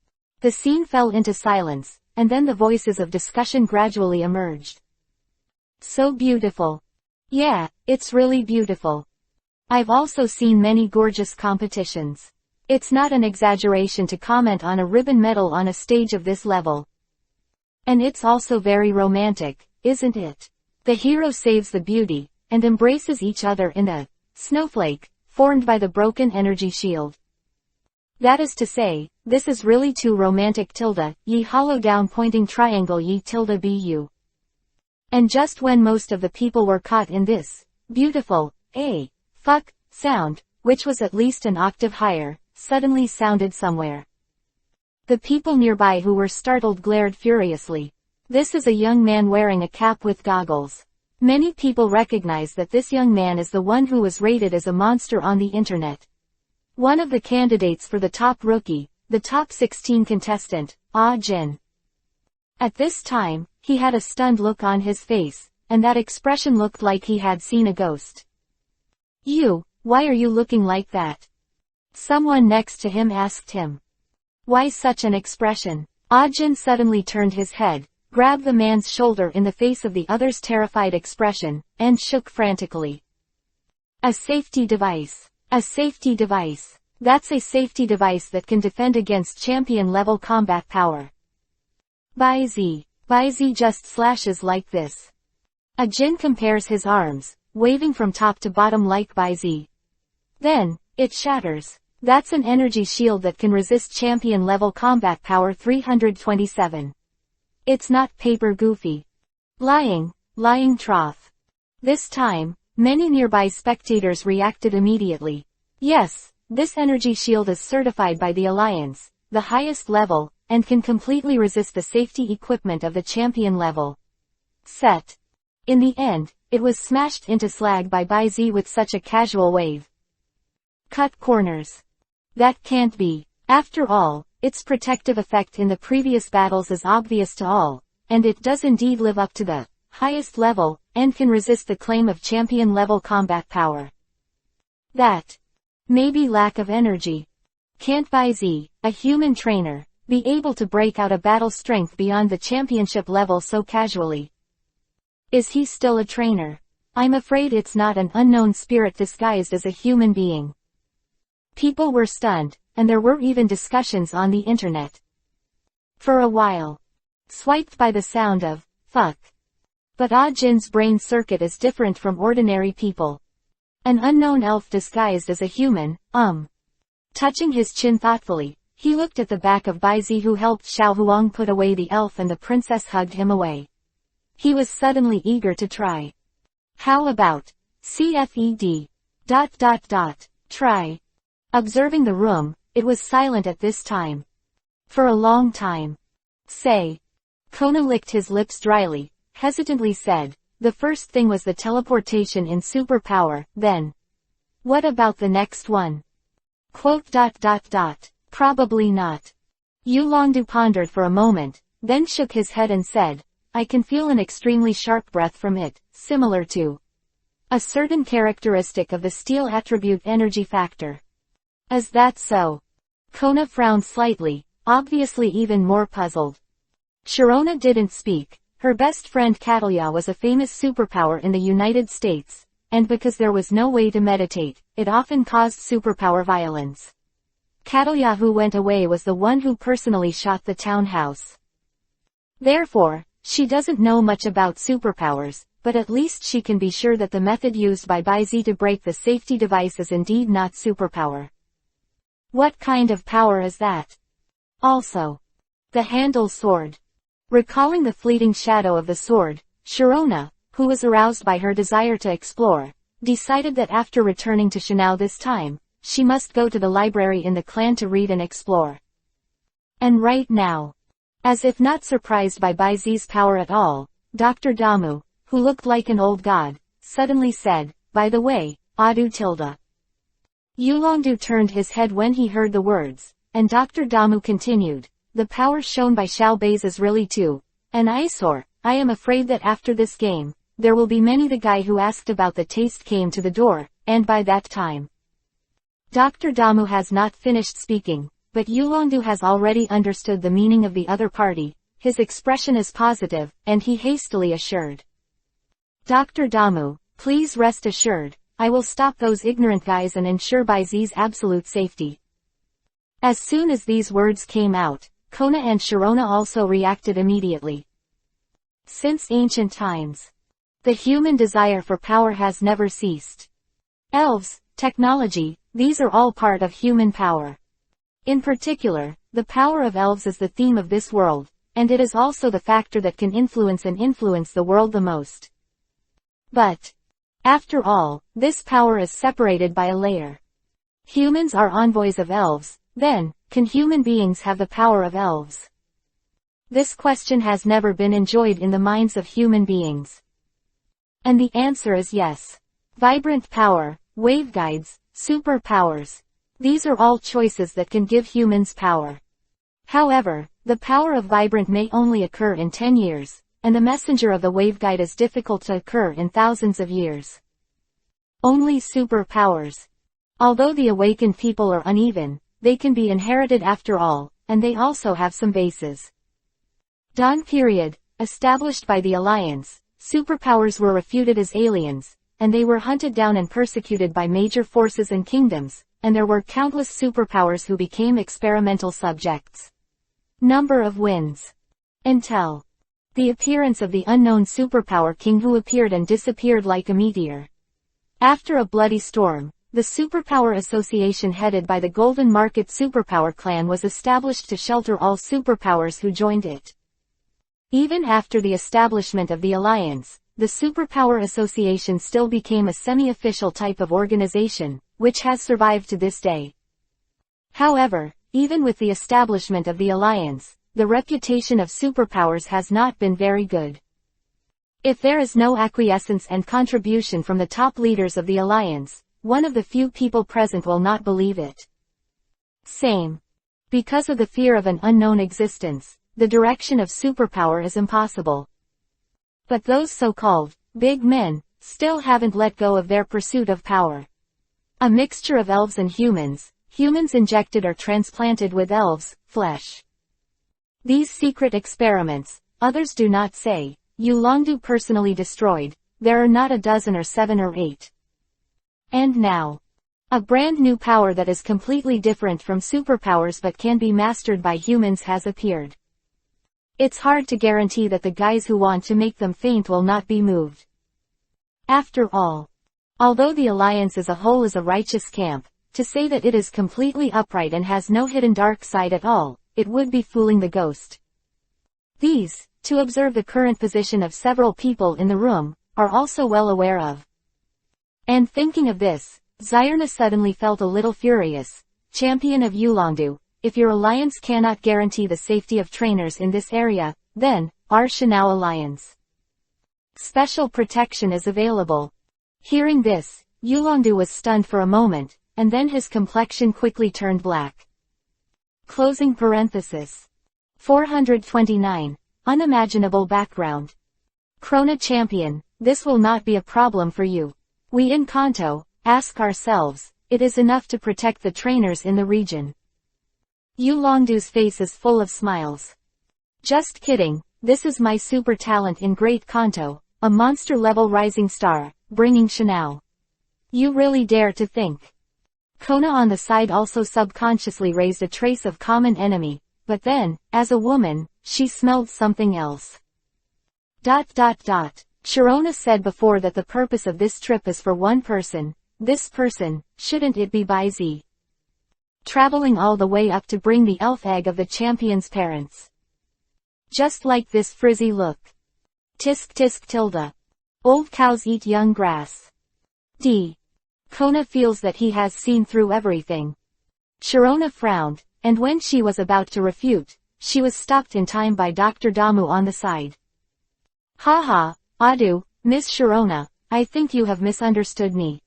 The scene fell into silence, and then the voices of discussion gradually emerged. So beautiful. Yeah, it's really beautiful. I've also seen many gorgeous competitions. It's not an exaggeration to comment on a ribbon medal on a stage of this level. And it's also very romantic, isn't it? The hero saves the beauty, and embraces each other in the snowflake, formed by the broken energy shield. That is to say, this is really too romantic ye hollow down pointing triangle ye bu. And just when most of the people were caught in this beautiful, fuck, sound, which was at least an octave higher, suddenly sounded somewhere. The people nearby who were startled glared furiously. This is a young man wearing a cap with goggles. Many people recognize that this young man is the one who was rated as a monster on the internet. One of the candidates for the top rookie, the top 16 contestant, Ah Jin. At this time, he had a stunned look on his face, and that expression looked like he had seen a ghost. Why are you looking like that? Someone next to him asked him. Why such an expression? Ah Jin suddenly turned his head, grabbed the man's shoulder in the face of the other's terrified expression, and shook frantically. A safety device. A safety device. That's a safety device that can defend against champion-level combat power. Bai Zi just slashes like this. A Jin compares his arms, waving from top to bottom like Bai Zi. Then, it shatters. That's an energy shield that can resist champion level combat power 327. It's not paper goofy. Lying trough. This time, many nearby spectators reacted immediately. Yes, this energy shield is certified by the Alliance, the highest level, and can completely resist the safety equipment of the champion level set. In the end, it was smashed into slag by Z with such a casual wave. Cut corners. That can't be. After all, its protective effect in the previous battles is obvious to all, and it does indeed live up to the highest level, and can resist the claim of champion level combat power. That may be lack of energy. Can't Z, a human trainer, be able to break out a battle strength beyond the championship level so casually? Is he still a trainer? I'm afraid it's not an unknown spirit disguised as a human being. People were stunned, and there were even discussions on the internet. For a while. Swiped by the sound of, fuck. But Ah Jin's brain circuit is different from ordinary people. An unknown elf disguised as a human, Touching his chin thoughtfully, he looked at the back of Baizi who helped Xiao Huang put away the elf and the princess hugged him away. He was suddenly eager to try. How about CFED? Try. Observing the room, it was silent at this time. For a long time. Say. Kona licked his lips dryly, hesitantly said, the first thing was the teleportation in superpower, then. What about the next one? Probably not. Yulongdu pondered for a moment, then shook his head and said, I can feel an extremely sharp breath from it, similar to a certain characteristic of the steel attribute energy factor. Is that so? Kona frowned slightly, obviously even more puzzled. Sharona didn't speak. Her best friend Catalya was a famous superpower in the United States, and because there was no way to meditate, it often caused superpower violence. Catalya who went away was the one who personally shot the townhouse. Therefore, she doesn't know much about superpowers, but at least she can be sure that the method used by Baizi to break the safety device is indeed not superpower. What kind of power is that? Also, the handle sword. Recalling the fleeting shadow of the sword, Sharona, who was aroused by her desire to explore, decided that after returning to Shanao this time, she must go to the library in the clan to read and explore. And right now, as if not surprised by Baizi's power at all, Dr. Damu, who looked like an old god, suddenly said, by the way, Adu tilde. Yulongdu turned his head when he heard the words, and Dr. Damu continued, the power shown by Xiao Baize is really too an eyesore. I am afraid that after this game, there will be many. The guy who asked about the taste came to the door, and by that time. Dr. Damu has not finished speaking, but Yulongdu has already understood the meaning of the other party. His expression is positive, and he hastily assured. Dr. Damu, please rest assured, I will stop those ignorant guys and ensure Baizi's absolute safety. As soon as these words came out, Kona and Sharona also reacted immediately. Since ancient times, the human desire for power has never ceased. Elves, technology, these are all part of human power. In particular, the power of elves is the theme of this world, and it is also the factor that can influence the world the most. But, after all, this power is separated by a layer. Humans are envoys of elves, then, can human beings have the power of elves? This question has never been enjoyed in the minds of human beings. And the answer is yes. Vibrant power, waveguides, superpowers. These are all choices that can give humans power. However, the power of vibrant may only occur in 10 years, and the messenger of the waveguide is difficult to occur in thousands of years. Only superpowers. Although the awakened people are uneven, they can be inherited after all, and they also have some bases. Dawn period, established by the Alliance, superpowers were refuted as aliens, and they were hunted down and persecuted by major forces and kingdoms, and there were countless superpowers who became experimental subjects. Number of wins. Until the appearance of the unknown superpower king who appeared and disappeared like a meteor. After a bloody storm, the Superpower Association headed by the Golden Market Superpower Clan was established to shelter all superpowers who joined it. Even after the establishment of the alliance, the Superpower Association still became a semi-official type of organization, which has survived to this day. However, even with the establishment of the alliance, the reputation of superpowers has not been very good. If there is no acquiescence and contribution from the top leaders of the alliance, one of the few people present will not believe it. Same. Because of the fear of an unknown existence, the direction of superpower is impossible. But those so-called big men still haven't let go of their pursuit of power. A mixture of elves and humans injected or transplanted with elves' flesh. These secret experiments, others do not say, Yulongdu personally destroyed. There are not a dozen or 7 or 8. And now, a brand new power that is completely different from superpowers but can be mastered by humans has appeared. It's hard to guarantee that the guys who want to make them faint will not be moved. After all, although the alliance as a whole is a righteous camp, to say that it is completely upright and has no hidden dark side at all, it would be fooling the ghost. These, to observe the current position of several people in the room, are also well aware of. And thinking of this, Zyrna suddenly felt a little furious. Champion of Yulongdu, if your alliance cannot guarantee the safety of trainers in this area, then, our Shanao alliance special protection is available. Hearing this, Yulongdu was stunned for a moment, and then his complexion quickly turned black. Closing parenthesis. 429. Unimaginable background. Krona Champion, this will not be a problem for you. We in Kanto ask ourselves, it is enough to protect the trainers in the region. Yulongdu's face is full of smiles. Just kidding, this is my super talent in Great Kanto, a monster-level rising star, bringing Shanao. You really dare to think. Kona on the side also subconsciously raised a trace of common enemy, but then, as a woman, she smelled something else. Sharona said before that the purpose of this trip is for one person. This person, shouldn't it be Baizi? Traveling all the way up to bring the elf egg of the champion's parents. Just like this frizzy look. Tisk tisk tilde. Old cows eat young grass. Kona feels that he has seen through everything. Sharona frowned, and when she was about to refute, she was stopped in time by Dr. Damu on the side. Haha, Adu, Miss Sharona, I think you have misunderstood me.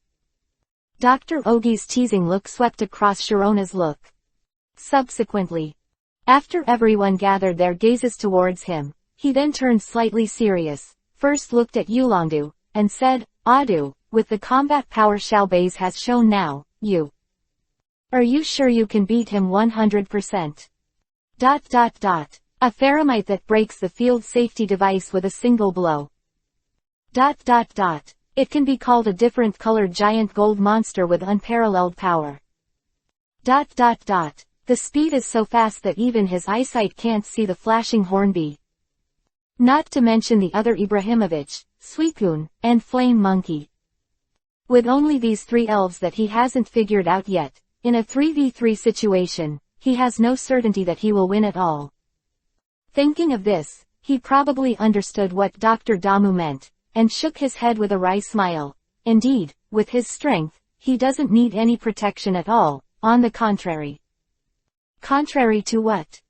Dr. Ogi's teasing look swept across Sharona's look. Subsequently, after everyone gathered their gazes towards him, he then turned slightly serious, first looked at Yulongdu, and said, Adu, with the combat power Xiaobei's has shown now, you. Are you sure you can beat him 100%? A Theramite that breaks the field safety device with a single blow. It can be called a different colored giant gold monster with unparalleled power. The speed is so fast that even his eyesight can't see the flashing hornbee. Not to mention the other Ibrahimovich, Suicune, and Flame Monkey. With only these 3 elves that he hasn't figured out yet, in a 3v3 situation, he has no certainty that he will win at all. Thinking of this, he probably understood what Dr. Damu meant, and shook his head with a wry smile. Indeed, with his strength, he doesn't need any protection at all, on the contrary. Contrary to what?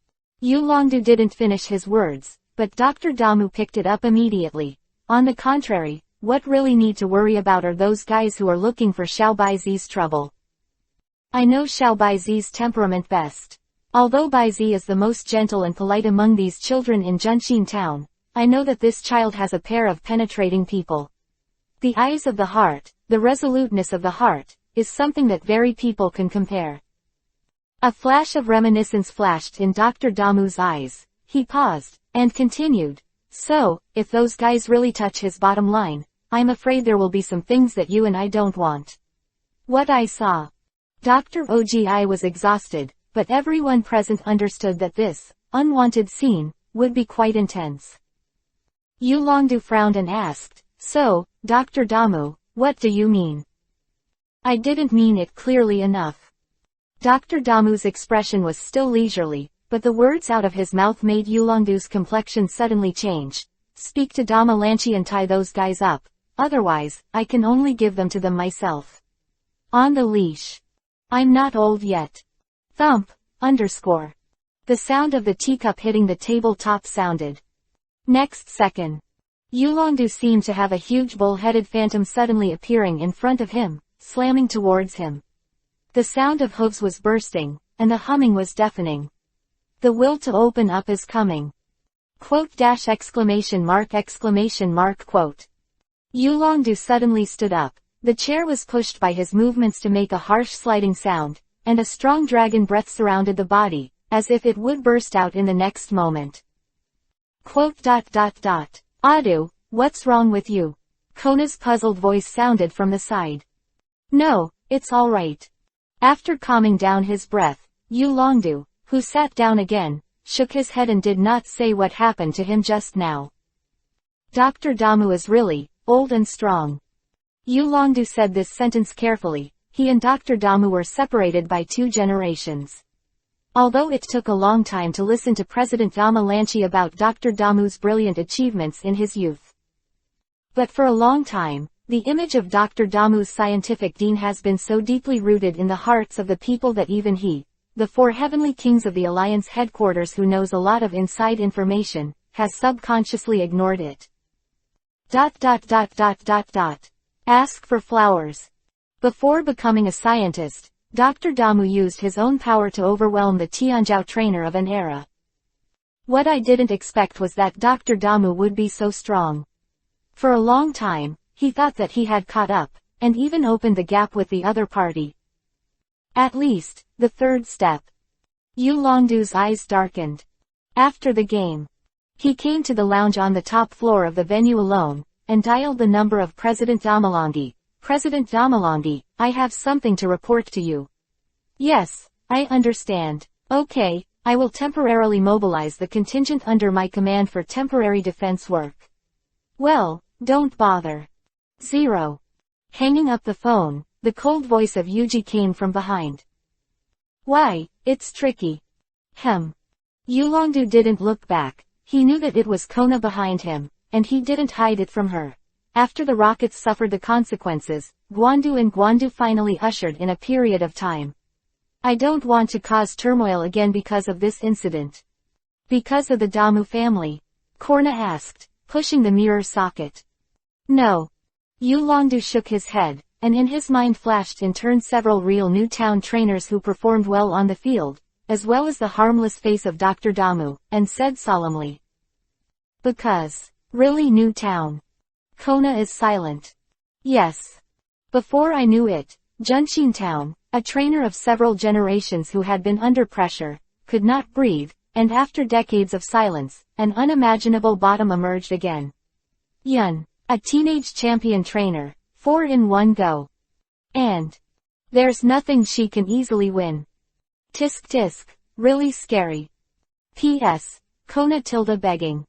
Yulongdu didn't finish his words, but Dr. Damu picked it up immediately. On the contrary, what really need to worry about are those guys who are looking for Xiao Baizi's trouble. I know Xiao Baizi's temperament best. Although Baizi is the most gentle and polite among these children in Junxin town, I know that this child has a pair of penetrating people. The eyes of the heart, the resoluteness of the heart, is something that very people can compare. A flash of reminiscence flashed in Dr. Damu's eyes. He paused, and continued. So, if those guys really touch his bottom line, I'm afraid there will be some things that you and I don't want. What I saw. Dr. Ogi was exhausted, but everyone present understood that this unwanted scene would be quite intense. Yulongdu frowned and asked, So, Dr. Damu, what do you mean? I didn't mean it clearly enough. Dr. Damu's expression was still leisurely, but the words out of his mouth made Yulongdu's complexion suddenly change. Speak to Dama Lanchi and tie those guys up, otherwise, I can only give them to them myself. On the leash. I'm not old yet. Thump, underscore. The sound of the teacup hitting the tabletop sounded. Next second. Yulongdu seemed to have a huge bull-headed phantom suddenly appearing in front of him, slamming towards him. The sound of hooves was bursting, and the humming was deafening. The will to open up is coming. Quote dash exclamation mark. Quote. Yulongdu suddenly stood up. The chair was pushed by his movements to make a harsh sliding sound, and a strong dragon breath surrounded the body, as if it would burst out in the next moment. Quote. Adu, what's wrong with you? Kona's puzzled voice sounded from the side. No, it's all right. After calming down his breath, Yulongdu, who sat down again, shook his head and did not say what happened to him just now. Dr. Damu is really old and strong. Yulongdu said this sentence carefully. He and Dr. Damu were separated by 2 generations. Although it took a long time to listen to President Dama Lanchi about Dr. Damu's brilliant achievements in his youth. But for a long time, the image of Dr. Damu's scientific dean has been so deeply rooted in the hearts of the people that even he, the 4 heavenly kings of the Alliance headquarters who knows a lot of inside information, has subconsciously ignored it. Ask for flowers. Before becoming a scientist, Dr. Damu used his own power to overwhelm the Tianzhou trainer of an era. What I didn't expect was that Dr. Damu would be so strong. For a long time, he thought that he had caught up, and even opened the gap with the other party. At least, the 3rd step. Yulongdu's eyes darkened. After the game, he came to the lounge on the top floor of the venue alone, and dialed the number of President Damalangi. President Damalangi, I have something to report to you. Yes, I understand. Okay, I will temporarily mobilize the contingent under my command for temporary defense work. Well, don't bother. 0. Hanging up the phone, the cold voice of Yuji came from behind. Why, it's tricky. Yulongdu didn't look back. He knew that it was Kona behind him, and he didn't hide it from her. After the rockets suffered the consequences, Guandu finally ushered in a period of time. I don't want to cause turmoil again because of this incident. Because of the Damu family? Korna asked, pushing the mirror socket. No. Yulongdu shook his head, and in his mind flashed in turn several real new town trainers who performed well on the field, as well as the harmless face of Dr. Damu, and said solemnly. Because. Really new town. Kona is silent. Yes. Before I knew it, Junshin Town, a trainer of several generations who had been under pressure, could not breathe, and after decades of silence, an unimaginable bottom emerged again. Yun, a teenage champion trainer, 4 in 1 go. And there's nothing she can easily win. Tisk tisk, really scary. P.S. Kona tilde begging.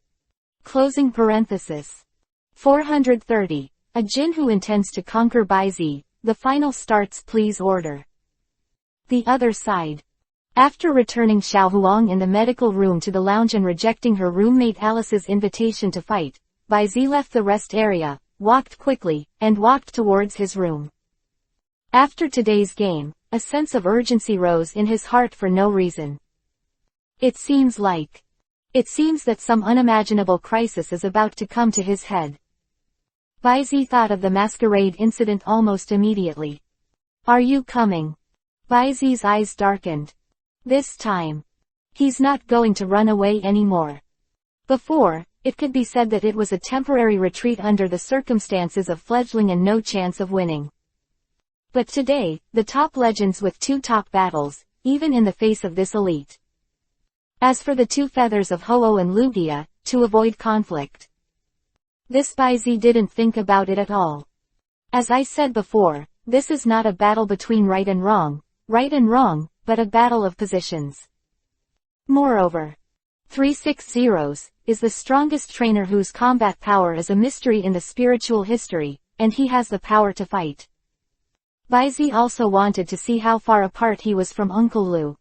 Closing parenthesis. 430. A Jin who intends to conquer Baizi. The final starts please order. The other side. After returning Xiaohuang in the medical room to the lounge and rejecting her roommate Alice's invitation to fight, Baizi left the rest area, walked quickly, and walked towards his room. After today's game, a sense of urgency rose in his heart for no reason. It seems that some unimaginable crisis is about to come to his head. Baizi thought of the masquerade incident almost immediately. Are you coming? Baizi's eyes darkened. This time. He's not going to run away anymore. Before, it could be said that it was a temporary retreat under the circumstances of fledgling and no chance of winning. But today, the top legends with 2 top battles, even in the face of this elite. As for the 2 feathers of Ho-Oh and Lugia, to avoid conflict. This Baizi didn't think about it at all. As I said before, this is not a battle between right and wrong, but a battle of positions. Moreover, 360 is the strongest trainer whose combat power is a mystery in the spiritual history, and he has the power to fight. Baizi also wanted to see how far apart he was from Uncle Lu.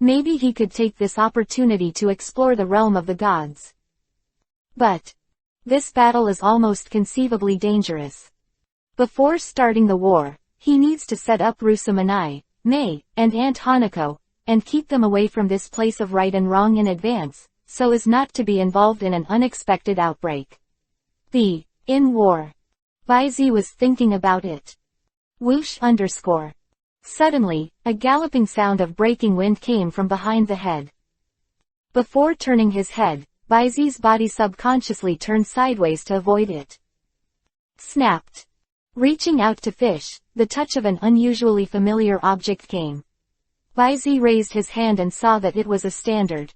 Maybe he could take this opportunity to explore the realm of the gods. But this battle is almost conceivably dangerous. Before starting the war, he needs to set up Rusumanai, Mei, and Aunt Hanako, and keep them away from this place of right and wrong in advance, so as not to be involved in an unexpected outbreak. In war. Baizi was thinking about it. Whoosh _ Suddenly, a galloping sound of breaking wind came from behind the head. Before turning his head, Baizi's body subconsciously turned sideways to avoid it. Snapped. Reaching out to fish, the touch of an unusually familiar object came. Baizi raised his hand and saw that it was a standard.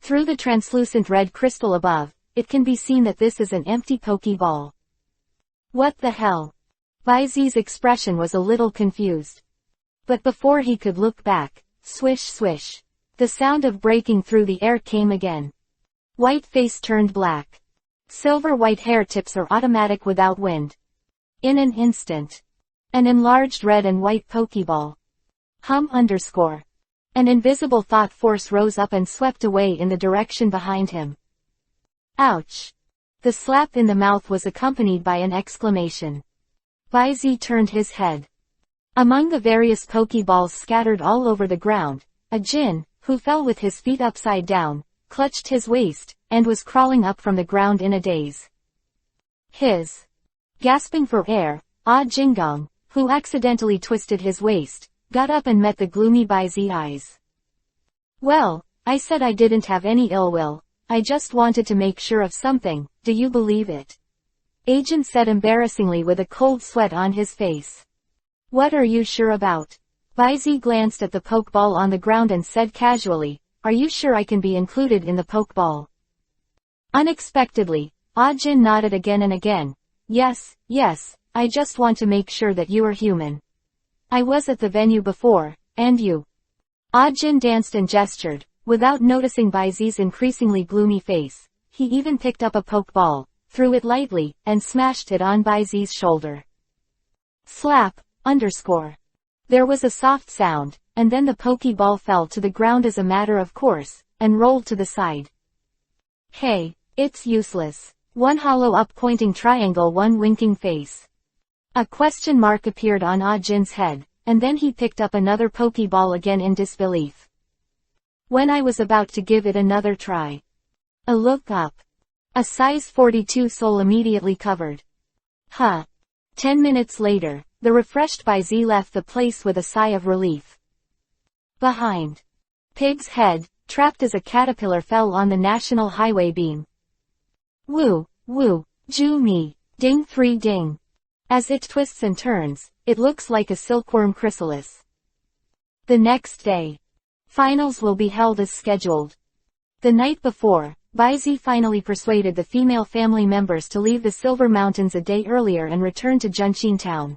Through the translucent red crystal above, it can be seen that this is an empty Pokeball. What the hell? Baizi's expression was a little confused. But before he could look back, swish swish. The sound of breaking through the air came again. White face turned black. Silver white hair tips are automatic without wind. In an instant. An enlarged red and white Pokeball. _ An invisible thought force rose up and swept away in the direction behind him. Ouch! The slap in the mouth was accompanied by an exclamation. Baizi turned his head. Among the various Pokeballs scattered all over the ground, a Jin, who fell with his feet upside down, clutched his waist, and was crawling up from the ground in a daze. Gasping for air, Jingong, who accidentally twisted his waist, got up and met the gloomy Baizi eyes. Well, I said I didn't have any ill will, I just wanted to make sure of something, do you believe it? Agent said embarrassingly with a cold sweat on his face. What are you sure about? Baizi glanced at the Pokeball on the ground and said casually, are you sure I can be included in the Pokeball? Unexpectedly, Jin nodded again and again. Yes, I just want to make sure that you are human. I was at the venue before, and you. Jin danced and gestured, without noticing Baizi's increasingly gloomy face. He even picked up a Pokeball, threw it lightly, and smashed it on Baizi's shoulder. Slap, _ There was a soft sound, and then the Pokeball fell to the ground as a matter of course, and rolled to the side. Hey, it's useless. One hollow up pointing triangle, one winking face. A question mark appeared on Jin's head, and then he picked up another Pokeball again in disbelief. When I was about to give it another try. A look up. A size 42 sole immediately covered. 10 minutes later, the refreshed Baizi left the place with a sigh of relief. Behind. Pig's head, trapped as a caterpillar, fell on the national highway beam. Woo, Ju me, ding 3 ding. As it twists and turns, it looks like a silkworm chrysalis. The next day. Finals will be held as scheduled. The night before, Baizi finally persuaded the female family members to leave the Silver Mountains a day earlier and return to Junshin Town.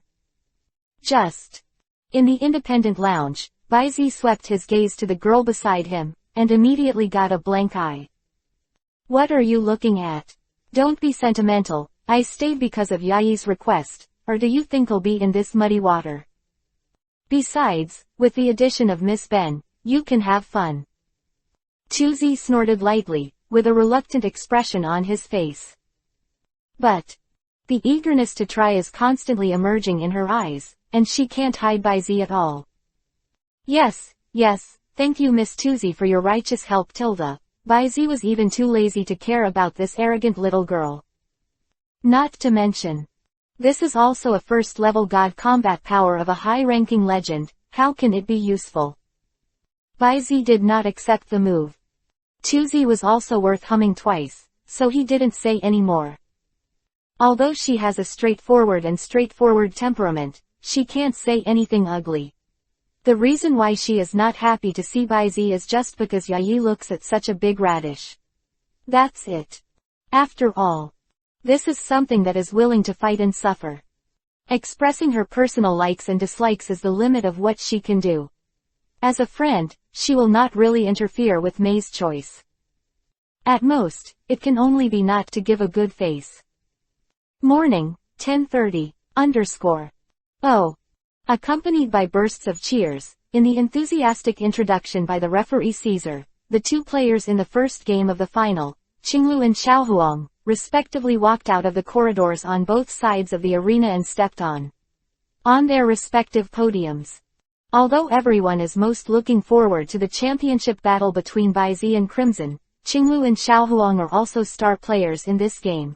Just. In the independent lounge, Baizi swept his gaze to the girl beside him, and immediately got a blank eye. What are you looking at? Don't be sentimental, I stayed because of Yai's request, or do you think I'll be in this muddy water? Besides, with the addition of Miss Ben, you can have fun. Tuzi snorted lightly, with a reluctant expression on his face. But the eagerness to try is constantly emerging in her eyes, and she can't hide Baizi at all. Yes, thank you Miss Tuzi for your righteous help Tilda. Baizi was even too lazy to care about this arrogant little girl. Not to mention. This is also a first-level god combat power of a high-ranking legend, how can it be useful? Baizi did not accept the move. Tuzi was also worth humming twice, so he didn't say any more. Although she has a straightforward temperament, she can't say anything ugly. The reason why she is not happy to see Baizi is just because Yai looks at such a big radish. That's it. After all, this is something that is willing to fight and suffer. Expressing her personal likes and dislikes is the limit of what she can do. As a friend, she will not really interfere with Mei's choice. At most, it can only be not to give a good face. Morning, 10:30, _. Oh. Accompanied by bursts of cheers, in the enthusiastic introduction by the referee Caesar, the two players in the first game of the final, Qinglu and Xiaohuang, respectively walked out of the corridors on both sides of the arena and stepped on their respective podiums. Although everyone is most looking forward to the championship battle between Baizi and Crimson, Qinglu and Xiaohuang are also star players in this game.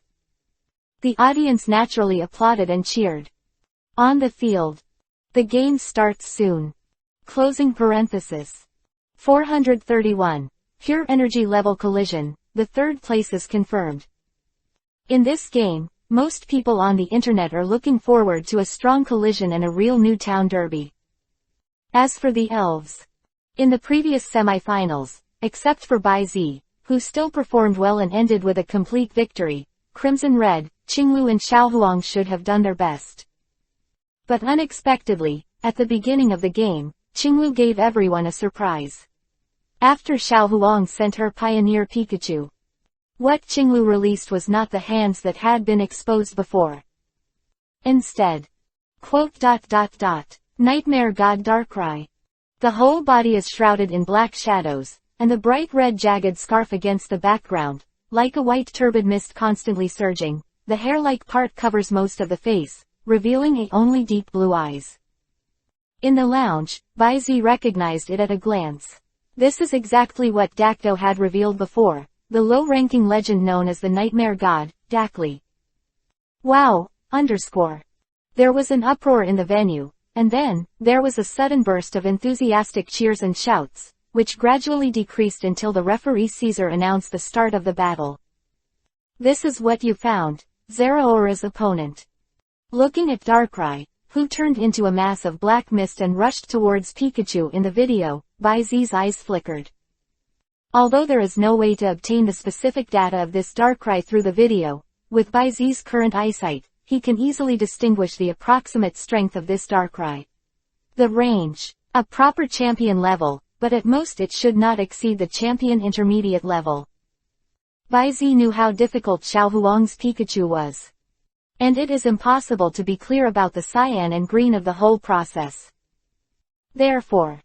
The audience naturally applauded and cheered. On the field. The game starts soon. Closing parenthesis. 431. Pure energy level collision, the third place is confirmed. In this game, most people on the internet are looking forward to a strong collision and a real new town derby. As for the elves. In the previous semi-finals, except for Baizi, who still performed well and ended with a complete victory, Crimson Red, Qinglu and Xiaohuang should have done their best. But unexpectedly, at the beginning of the game, Qinglu gave everyone a surprise. After Xiaohuang sent her Pioneer Pikachu. What Qinglu released was not the hands that had been exposed before. Instead. Nightmare God Darkrai. The whole body is shrouded in black shadows, and the bright red jagged scarf against the background, like a white turbid mist constantly surging, the hair-like part covers most of the face, revealing only deep blue eyes. In the lounge, Baizi recognized it at a glance. This is exactly what Dakdo had revealed before, the low-ranking legend known as the Nightmare God, Dakli. Wow! There was an uproar in the venue, and then, there was a sudden burst of enthusiastic cheers and shouts, which gradually decreased until the referee Caesar announced the start of the battle. This is what you found, Zeraora's opponent. Looking at Darkrai, who turned into a mass of black mist and rushed towards Pikachu in the video, Baizi's eyes flickered. Although there is no way to obtain the specific data of this Darkrai through the video, with Baizi's current eyesight, he can easily distinguish the approximate strength of this Darkrai. The range. A proper champion level, but at most it should not exceed the champion intermediate level. Baizi knew how difficult Xiaohuang's Pikachu was. And it is impossible to be clear about the cyan and green of the whole process. Therefore,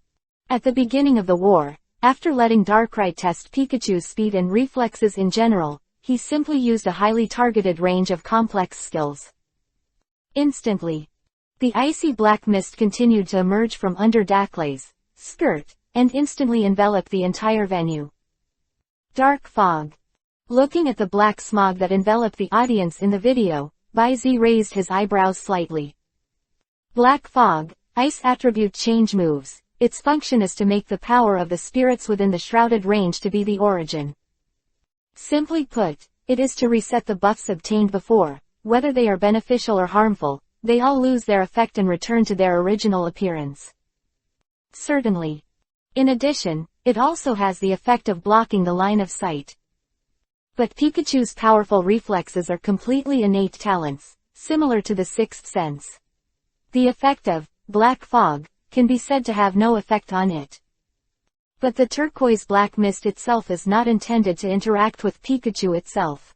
at the beginning of the war, after letting Darkrai test Pikachu's speed and reflexes in general, he simply used a highly targeted range of complex skills. Instantly, the icy black mist continued to emerge from under Daklei's skirt, and instantly enveloped the entire venue. Dark fog. Looking at the black smog that enveloped the audience in the video, Baizi raised his eyebrows slightly. Black fog, ice attribute change moves. Its function is to make the power of the spirits within the shrouded range to be the origin. Simply put, it is to reset the buffs obtained before, whether they are beneficial or harmful, they all lose their effect and return to their original appearance. Certainly. In addition, it also has the effect of blocking the line of sight. But Pikachu's powerful reflexes are completely innate talents, similar to the sixth sense. The effect of black fog can be said to have no effect on it. But the turquoise black mist itself is not intended to interact with Pikachu itself.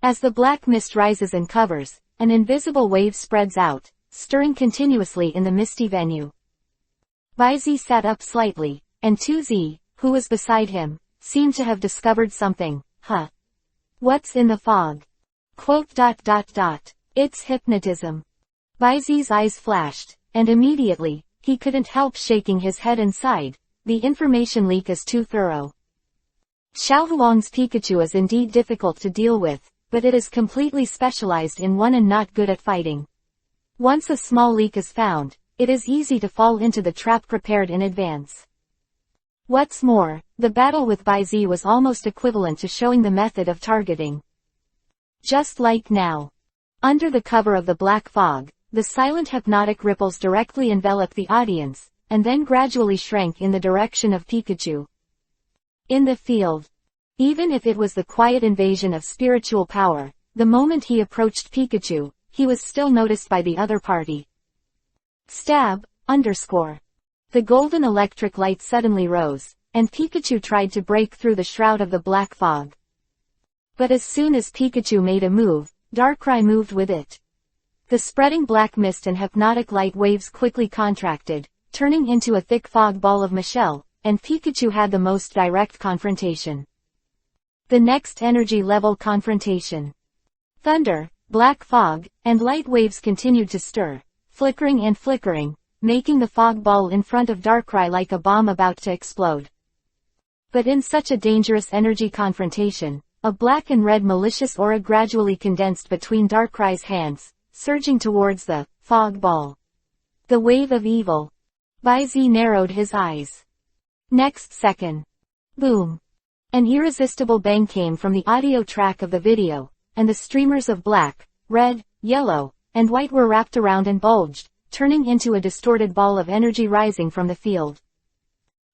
As the black mist rises and covers, an invisible wave spreads out, stirring continuously in the misty venue. Baizi sat up slightly, and 2Z, who was beside him, seemed to have discovered something. What's in the fog? It's hypnotism. Baizi's eyes flashed, and immediately, he couldn't help shaking his head and sighed. The information leak is too thorough. Xiaohuang's Pikachu is indeed difficult to deal with, but it is completely specialized in one and not good at fighting. Once a small leak is found, it is easy to fall into the trap prepared in advance. What's more, the battle with Baizi was almost equivalent to showing the method of targeting. Just like now. Under the cover of the black fog, the silent hypnotic ripples directly envelop the audience, and then gradually shrank in the direction of Pikachu. In the field. Even if it was the quiet invasion of spiritual power, the moment he approached Pikachu, he was still noticed by the other party. Stab. The golden electric light suddenly rose, and Pikachu tried to break through the shroud of the black fog. But as soon as Pikachu made a move, Darkrai moved with it. The spreading black mist and hypnotic light waves quickly contracted, turning into a thick fog ball of Michelle, and Pikachu had the most direct confrontation. The next energy level confrontation. Thunder, black fog, and light waves continued to stir, flickering and flickering, making the fog ball in front of Darkrai like a bomb about to explode. But in such a dangerous energy confrontation, a black and red malicious aura gradually condensed between Darkrai's hands, surging towards the fog ball. The wave of evil. Baizi narrowed his eyes. Next second. Boom. An irresistible bang came from the audio track of the video, and the streamers of black, red, yellow, and white were wrapped around and bulged, turning into a distorted ball of energy rising from the field.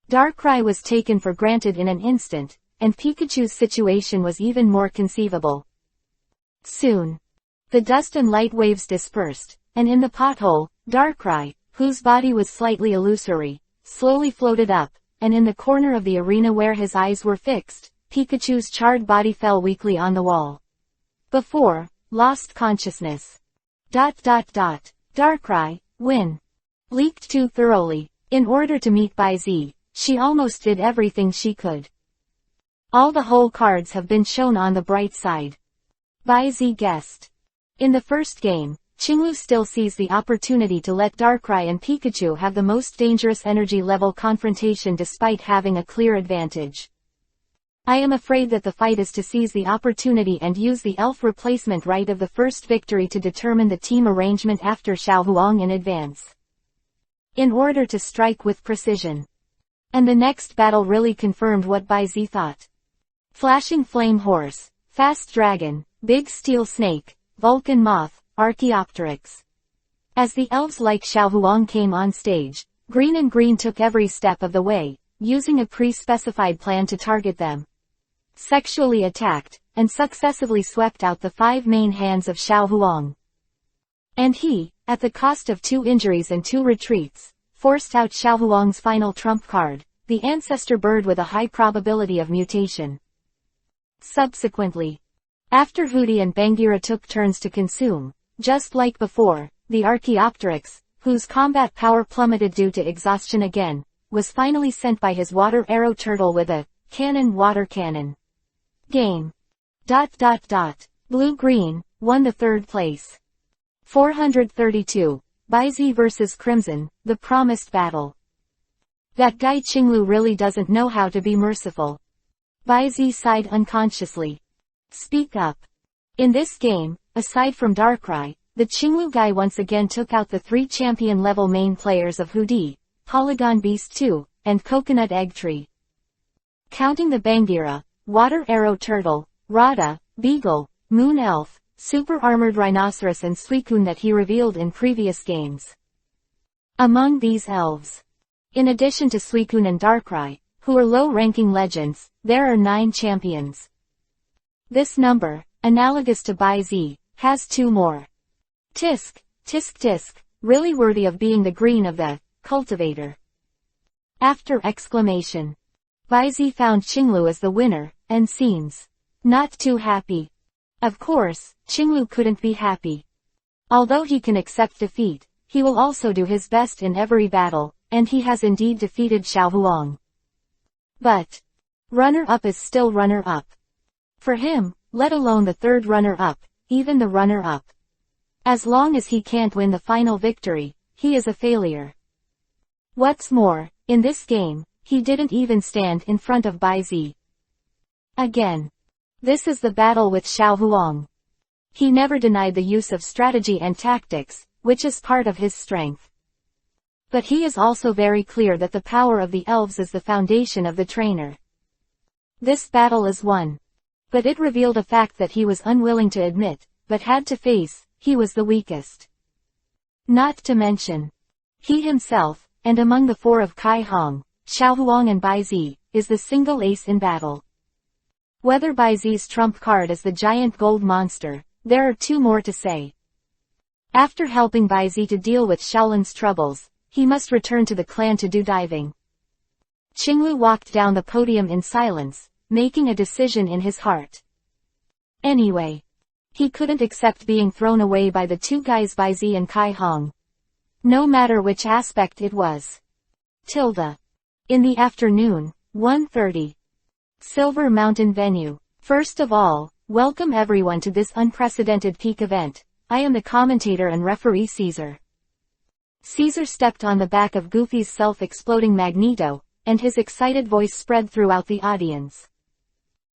Darkrai was taken for granted in an instant, and Pikachu's situation was even more conceivable. Soon, the dust and light waves dispersed, and in the pothole, Darkrai, whose body was slightly illusory, slowly floated up, and in the corner of the arena where his eyes were fixed, Pikachu's charred body fell weakly on the wall. Before, lost consciousness. Darkrai, win. Leaked too thoroughly. In order to meet Baizi, she almost did everything she could. All the whole cards have been shown on the bright side. Baizi guessed. In the first game, Qinglu still sees the opportunity to let Darkrai and Pikachu have the most dangerous energy level confrontation despite having a clear advantage. I am afraid that the fight is to seize the opportunity and use the elf replacement right of the first victory to determine the team arrangement after Xiaohuang in advance. In order to strike with precision. And the next battle really confirmed what Baizi thought. Flashing Flame Horse, Fast Dragon, Big Steel Snake, Vulcan Moth, Archaeopteryx. As the elves like Xiaohuang came on stage, Green and Green took every step of the way, using a pre-specified plan to target them. Sexually attacked, and successively swept out the 5 main hands of Xiaohuang. And he, at the cost of 2 injuries and 2 retreats, forced out Xiaohuang's final trump card, the ancestor bird with a high probability of mutation. Subsequently, after Hooty and Bangira took turns to consume, just like before, the Archaeopteryx, whose combat power plummeted due to exhaustion again, was finally sent by his water arrow turtle with a water cannon. Game. Blue-Green, won the 3rd place. 432, Baizi vs Crimson, the promised battle. That guy Qinglu really doesn't know how to be merciful. Baizi sighed unconsciously. Speak up. In this game, aside from Darkrai, the Qinglu guy once again took out the 3 champion-level main players of Hooty, Polygon Beast 2, and Coconut Egg Tree. Counting the Bangira, Water Arrow Turtle, Rada, Beagle, Moon Elf, Super Armored Rhinoceros and Suicune that he revealed in previous games. Among these elves, in addition to Suicune and Darkrai, who are low-ranking legends, there are 9 champions. This number, analogous to Baizi, has 2 more. Tisk, really worthy of being the green of the cultivator. After exclamation. Baizi found Qinglu as the winner, and seems not too happy. Of course, Qinglu couldn't be happy. Although he can accept defeat, he will also do his best in every battle, and he has indeed defeated Xiaohuang. But runner-up is still runner-up. For him, let alone the 3rd runner-up, even the runner-up. As long as he can't win the final victory, he is a failure. What's more, in this game, he didn't even stand in front of Baizi. Again. This is the battle with Xiaohuang. He never denied the use of strategy and tactics, which is part of his strength. But he is also very clear that the power of the elves is the foundation of the trainer. This battle is won. But it revealed a fact that he was unwilling to admit, but had to face: he was the weakest. Not to mention, he himself, and among the 4 of Kai Hong, Xiaohuang and Baizi, is the single ace in battle. Whether Baizi's trump card is the giant gold monster, there are 2 more to say. After helping Baizi to deal with Shaolin's troubles, he must return to the clan to do diving. Qinglu walked down the podium in silence, making a decision in his heart. Anyway, He couldn't accept being thrown away by the two guys Baizi and Kai Hong. No matter which aspect it was. Tilda. In the afternoon, 1:30. Silver Mountain Venue. First of all, welcome everyone to this unprecedented peak event. I am the commentator and referee Caesar. Caesar stepped on the back of Goofy's self-exploding Magneto, and his excited voice spread throughout the audience.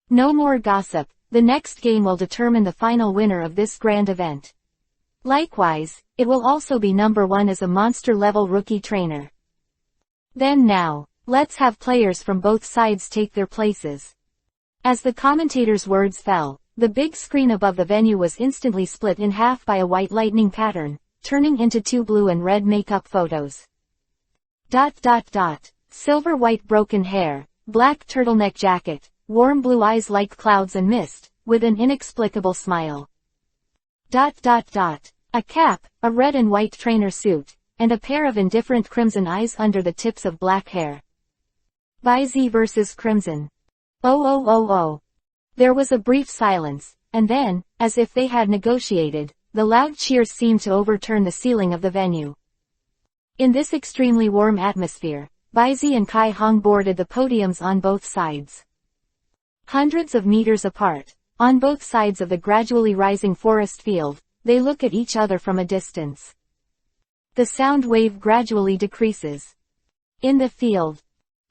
No more gossip, the next game will determine the final winner of this grand event. Likewise, it will also be number 1 as a monster-level rookie trainer. Then now, let's have players from both sides take their places. As the commentator's words fell, the big screen above the venue was instantly split in half by a white lightning pattern, turning into 2 blue and red makeup photos. ... Silver white broken hair, black turtleneck jacket, warm blue eyes like clouds and mist, with an inexplicable smile. ... A cap, a red and white trainer suit, and a pair of indifferent crimson eyes under the tips of black hair. Baizi versus Crimson. Oh. There was a brief silence, and then, as if they had negotiated, the loud cheers seemed to overturn the ceiling of the venue. In this extremely warm atmosphere, Baizi and Kai Hong boarded the podiums on both sides. Hundreds of meters apart, on both sides of the gradually rising forest field, they look at each other from a distance. The sound wave gradually decreases. In the field.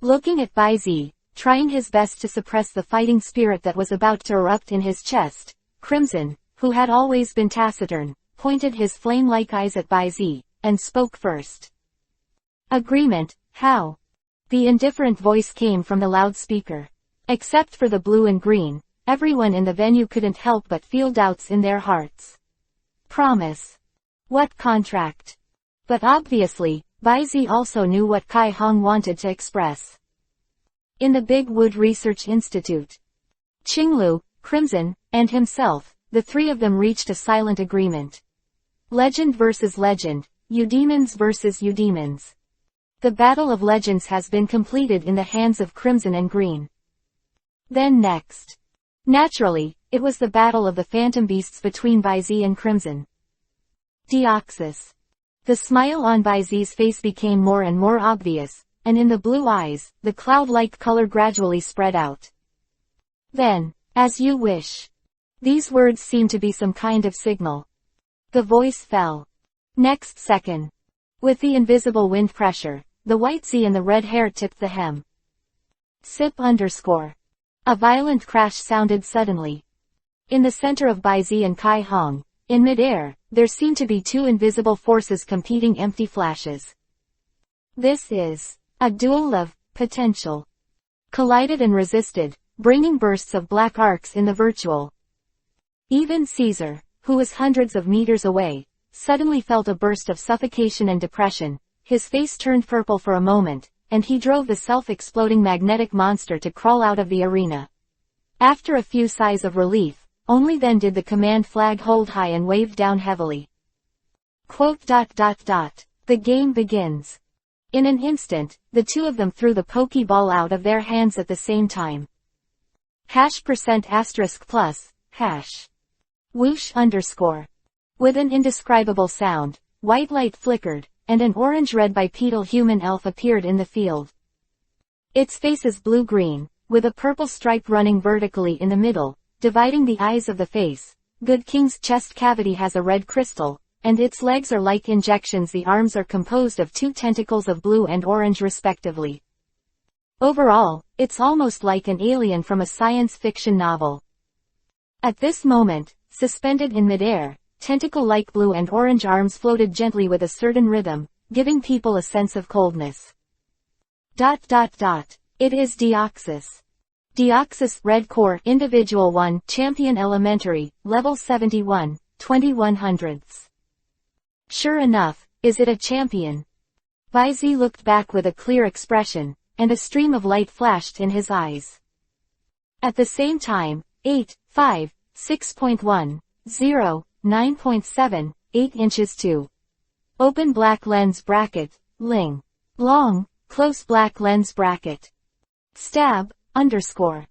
Looking at Baizi, trying his best to suppress the fighting spirit that was about to erupt in his chest, Crimson, who had always been taciturn, pointed his flame-like eyes at Baizi, and spoke first. Agreement, how? The indifferent voice came from the loudspeaker. Except for the blue and green, everyone in the venue couldn't help but feel doubts in their hearts. Promise. What contract? But obviously, Baizi also knew what Kai Hong wanted to express. In the Big Wood Research Institute, Qinglu, Crimson, and himself, the three of them reached a silent agreement. Legend versus legend, Eudemons versus Eudemons. The Battle of Legends has been completed in the hands of Crimson and Green. Then next. Naturally, it was the battle of the phantom beasts between Baizi and Crimson. Deoxys. The smile on Baizi's face became more and more obvious, and in the blue eyes, the cloud-like color gradually spread out. Then, as you wish. These words seemed to be some kind of signal. The voice fell. Next second. With the invisible wind pressure, the white Z and the red hair tipped the hem. Sip _. A violent crash sounded suddenly. In the center of Baizi and Kai Hong, in midair, there seemed to be two invisible forces competing empty flashes. This is a duel of potential. Collided and resisted, bringing bursts of black arcs in the virtual. Even Caesar, who was hundreds of meters away, suddenly felt a burst of suffocation and depression. His face turned purple for a moment, and he drove the self-exploding magnetic monster to crawl out of the arena. After a few sighs of relief, only then did the command flag hold high and waved down heavily. The game begins. In an instant, the two of them threw the Pokeball out of their hands at the same time. #+, Whoosh _. With an indescribable sound, white light flickered, and an orange-red bipedal human elf appeared in the field. Its face is blue-green, with a purple stripe running vertically in the middle, dividing the eyes of the face. Good King's chest cavity has a red crystal, and its legs are like injections. The arms are composed of two tentacles of blue and orange respectively. Overall, it's almost like an alien from a science fiction novel. At this moment, suspended in midair, tentacle-like blue and orange arms floated gently with a certain rhythm, giving people a sense of coldness. It is Deoxys. Deoxys Red Core Individual 1 Champion Elementary, Level 71, 2100s. Sure enough, is it a champion? Baizi looked back with a clear expression, and a stream of light flashed in his eyes. At the same time, 8, 5, 6.1, 0, 9.7, 8 inches to. Open black lens bracket, Ling. Long, close black lens bracket. Stab, _.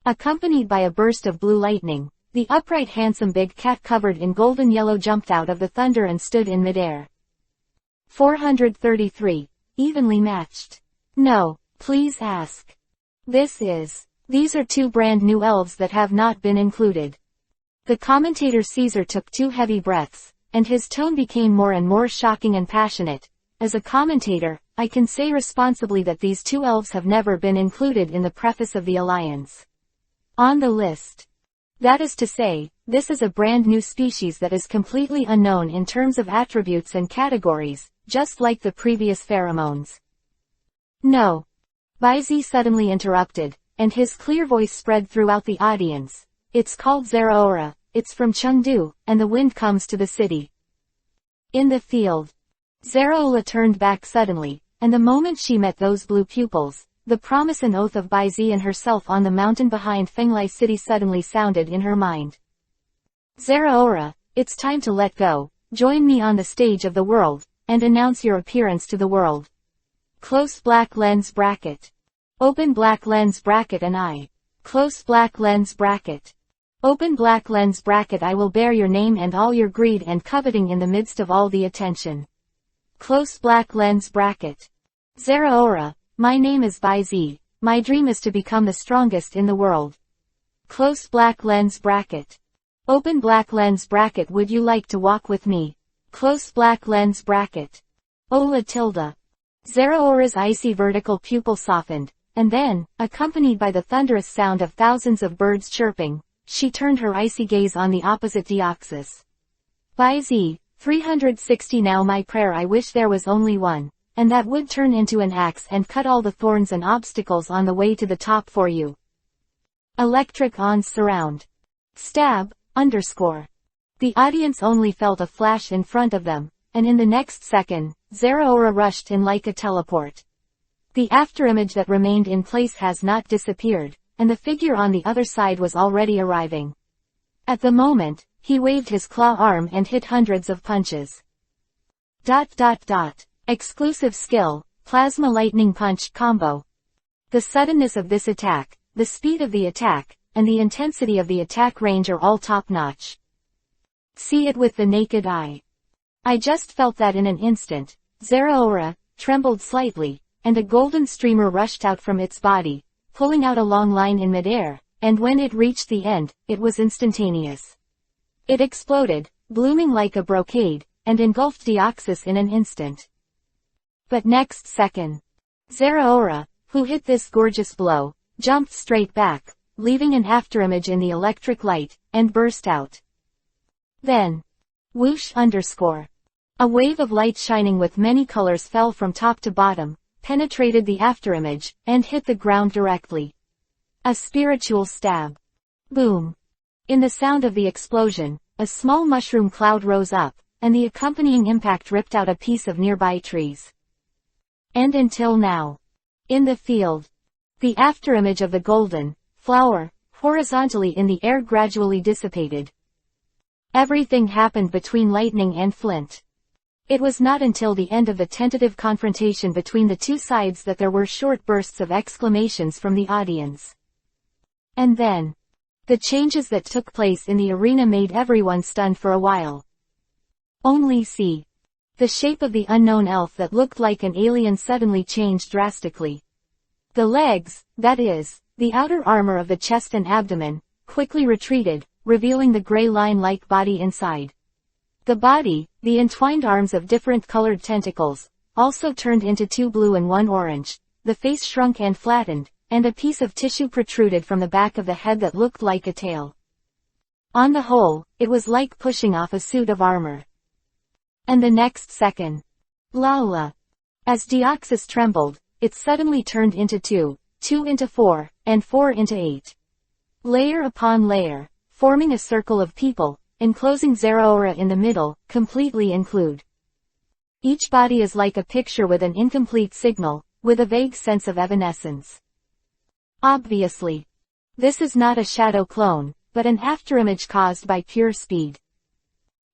Accompanied by a burst of blue lightning, The upright handsome big cat covered in golden yellow jumped out of the thunder and stood in midair. 433. Evenly matched. No, please ask. These are two brand new elves that have not been included. The commentator Caesar took two heavy breaths, and his tone became more and more shocking and passionate. As a commentator, I can say responsibly that these two elves have never been included in the preface of the Alliance. On the list. That is to say, this is a brand new species that is completely unknown in terms of attributes and categories, just like the previous pheromones. No. Baizi suddenly interrupted, and his clear voice spread throughout the audience. It's called Zeraora, it's from Chengdu, and the wind comes to the city. In the field. Zeraola turned back suddenly, and the moment she met those blue pupils, the promise and oath of Baizi and herself on the mountain behind Fenglai City suddenly sounded in her mind. Zeraora, it's time to let go, join me on the stage of the world, and announce your appearance to the world. Close black lens bracket. Open black lens bracket and I. Close black lens bracket. Open black lens bracket. I will bear your name and all your greed and coveting in the midst of all the attention. Close black lens bracket. Zeraora, my name is Baizi, my dream is to become the strongest in the world. Close black lens bracket. Open black lens bracket. Would you like to walk with me? Close black lens bracket. Ola tilde. Zeraora's icy vertical pupil softened, and then, accompanied by the thunderous sound of thousands of birds chirping, she turned her icy gaze on the opposite Deoxys. Baizi, 360. Now my prayer, I wish there was only one, and that would turn into an axe and cut all the thorns and obstacles on the way to the top for you. Electric ons surround. Stab, underscore. The audience only felt a flash in front of them, and in the next second, Zeraora rushed in like a teleport. The afterimage that remained in place has not disappeared, and the figure on the other side was already arriving. At the moment, he waved his claw arm and hit hundreds of punches. ... Exclusive skill, Plasma Lightning Punch Combo. The suddenness of this attack, the speed of the attack, and the intensity of the attack range are all top-notch. See it with the naked eye. I just felt that in an instant. Zeraora trembled slightly, and a golden streamer rushed out from its body, pulling out a long line in midair, and when it reached the end, it was instantaneous. It exploded, blooming like a brocade, and engulfed Deoxys in an instant. But next second, Zeraora, who hit this gorgeous blow, jumped straight back, leaving an afterimage in the electric light, and burst out. Then, whoosh underscore. A wave of light shining with many colors fell from top to bottom, penetrated the afterimage, and hit the ground directly. A spiritual stab. Boom. In the sound of the explosion, a small mushroom cloud rose up, and the accompanying impact ripped out a piece of nearby trees. And until now. In the field. The afterimage of the golden flower, horizontally in the air gradually dissipated. Everything happened between lightning and flint. It was not until the end of the tentative confrontation between the two sides that there were short bursts of exclamations from the audience. And then, the changes that took place in the arena made everyone stunned for a while. Only see. The shape of the unknown elf that looked like an alien suddenly changed drastically. The legs, that is, the outer armor of the chest and abdomen, quickly retreated, revealing the gray line-like body inside. The body, the entwined arms of different colored tentacles, also turned into two blue and one orange, the face shrunk and flattened, and a piece of tissue protruded from the back of the head that looked like a tail. On the whole, it was like pushing off a suit of armor. And the next second. Laula. As Deoxys trembled, it suddenly turned into 2, 2 into 4, and 4 into 8. Layer upon layer, forming a circle of people, enclosing Zeraora in the middle, completely include. Each body is like a picture with an incomplete signal, with a vague sense of evanescence. Obviously. This is not a shadow clone, but an afterimage caused by pure speed.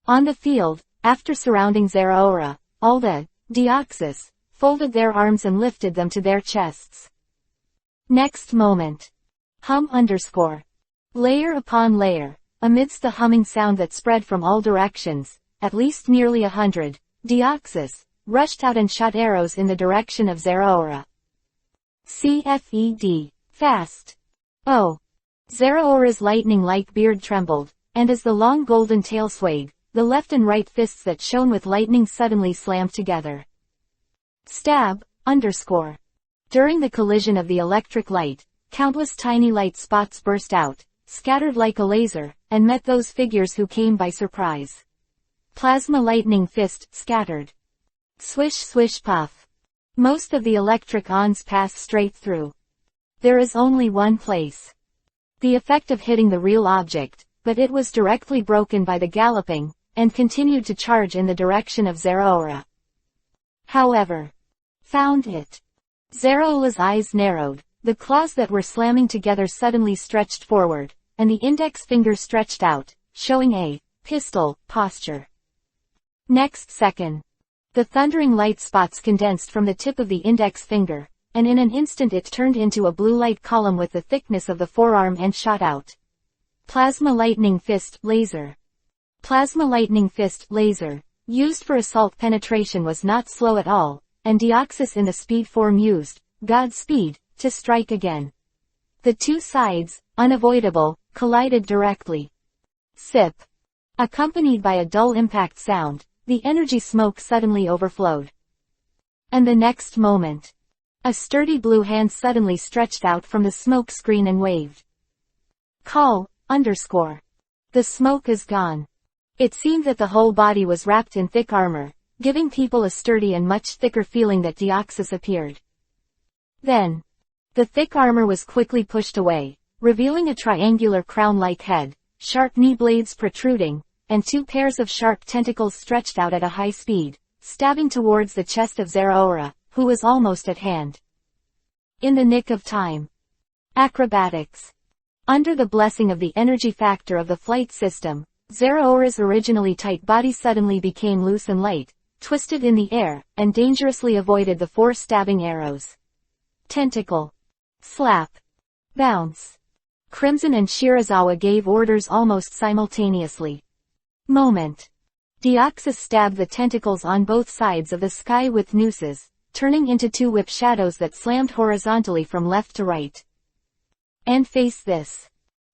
On the field, after surrounding Zeraora, all the Deoxys folded their arms and lifted them to their chests. Next moment. Hum underscore. Layer upon layer, Amidst the humming sound that spread from all directions, at least nearly 100, Deoxys rushed out and shot arrows in the direction of Zeraora. CFED. Fast. Oh. Zeraora's lightning-like beard trembled, and as the long golden tail swayed, the left and right fists that shone with lightning suddenly slammed together. Stab, underscore. During the collision of the electric light, countless tiny light spots burst out, scattered like a laser, and met those figures who came by surprise. Plasma lightning fist, scattered. Swish swish puff. Most of the electric ons pass straight through. There is only one place. The effect of hitting the real object, but it was directly broken by the galloping, and continued to charge in the direction of Zeraora. However, found it. Zeraola's eyes narrowed, the claws that were slamming together suddenly stretched forward, and the index finger stretched out, showing a pistol posture. Next second, the thundering light spots condensed from the tip of the index finger, and in an instant it turned into a blue light column with the thickness of the forearm and shot out. Plasma lightning fist, laser. Plasma lightning fist, laser, used for assault penetration was not slow at all, and Deoxys in the speed form used, Godspeed, to strike again. The two sides, unavoidable, collided directly. Sip. Accompanied by a dull impact sound, the energy smoke suddenly overflowed. And the next moment, a sturdy blue hand suddenly stretched out from the smoke screen and waved. Call, underscore. The smoke is gone. It seemed that the whole body was wrapped in thick armor, giving people a sturdy and much thicker feeling that Deoxys appeared. Then, the thick armor was quickly pushed away, revealing a triangular crown-like head, sharp knee blades protruding, and two pairs of sharp tentacles stretched out at a high speed, stabbing towards the chest of Zeraora, who was almost at hand. In the nick of time. Acrobatics. Under the blessing of the energy factor of the flight system, Zeraora's originally tight body suddenly became loose and light, twisted in the air, and dangerously avoided the 4 stabbing arrows. Tentacle. Slap. Bounce. Crimson and Shirazawa gave orders almost simultaneously. Moment. Deoxys stabbed the tentacles on both sides of the sky with nooses, turning into 2 whip shadows that slammed horizontally from left to right. And face this.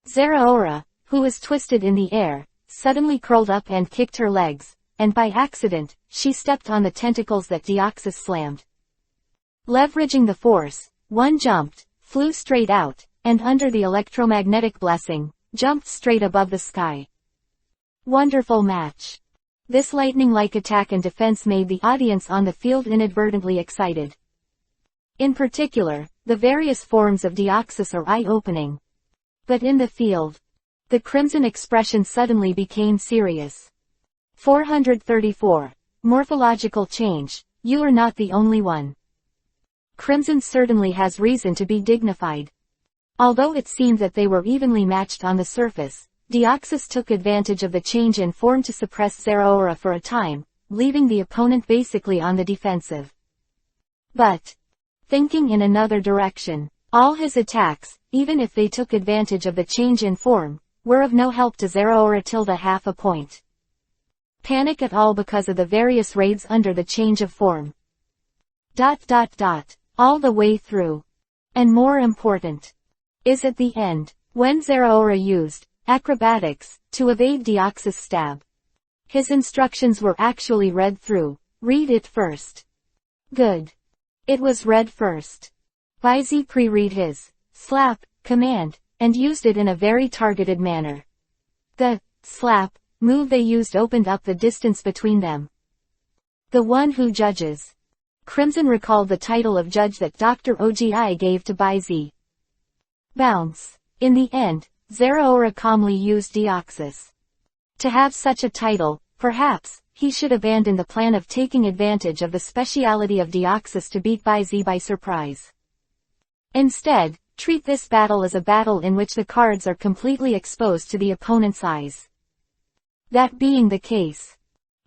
Zeraora, who was twisted in the air, suddenly curled up and kicked her legs, and by accident, she stepped on the tentacles that Deoxys slammed. Leveraging the force, one jumped, flew straight out, and under the electromagnetic blessing, jumped straight above the sky. Wonderful match. This lightning-like attack and defense made the audience on the field inadvertently excited. In particular, the various forms of Deoxys are eye-opening. But in the field, the crimson expression suddenly became serious. 434. Morphological change. You are not the only one. Crimson certainly has reason to be dignified. Although it seemed that they were evenly matched on the surface, Deoxys took advantage of the change in form to suppress Zeraora for a time, leaving the opponent basically on the defensive. But, thinking in another direction, all his attacks, even if they took advantage of the change in form, were of no help to Zeraora tilde half a point. Panic at all because of the various raids under the change of form. ... all the way through. And more important, is at the end, when Zeraora used acrobatics to evade Deoxys' stab. His instructions were actually read through. Read it first. Good. It was read first. Baizi pre-read his slap command, and used it in a very targeted manner. The slap move they used opened up the distance between them. The one who judges. Crimson recalled the title of judge that Dr. Ogi gave to Baizi. Bounce. In the end, Zeraora calmly used Deoxys. To have such a title, perhaps, he should abandon the plan of taking advantage of the speciality of Deoxys to beat Baizi by surprise. Instead, treat this battle as a battle in which the cards are completely exposed to the opponent's eyes. That being the case.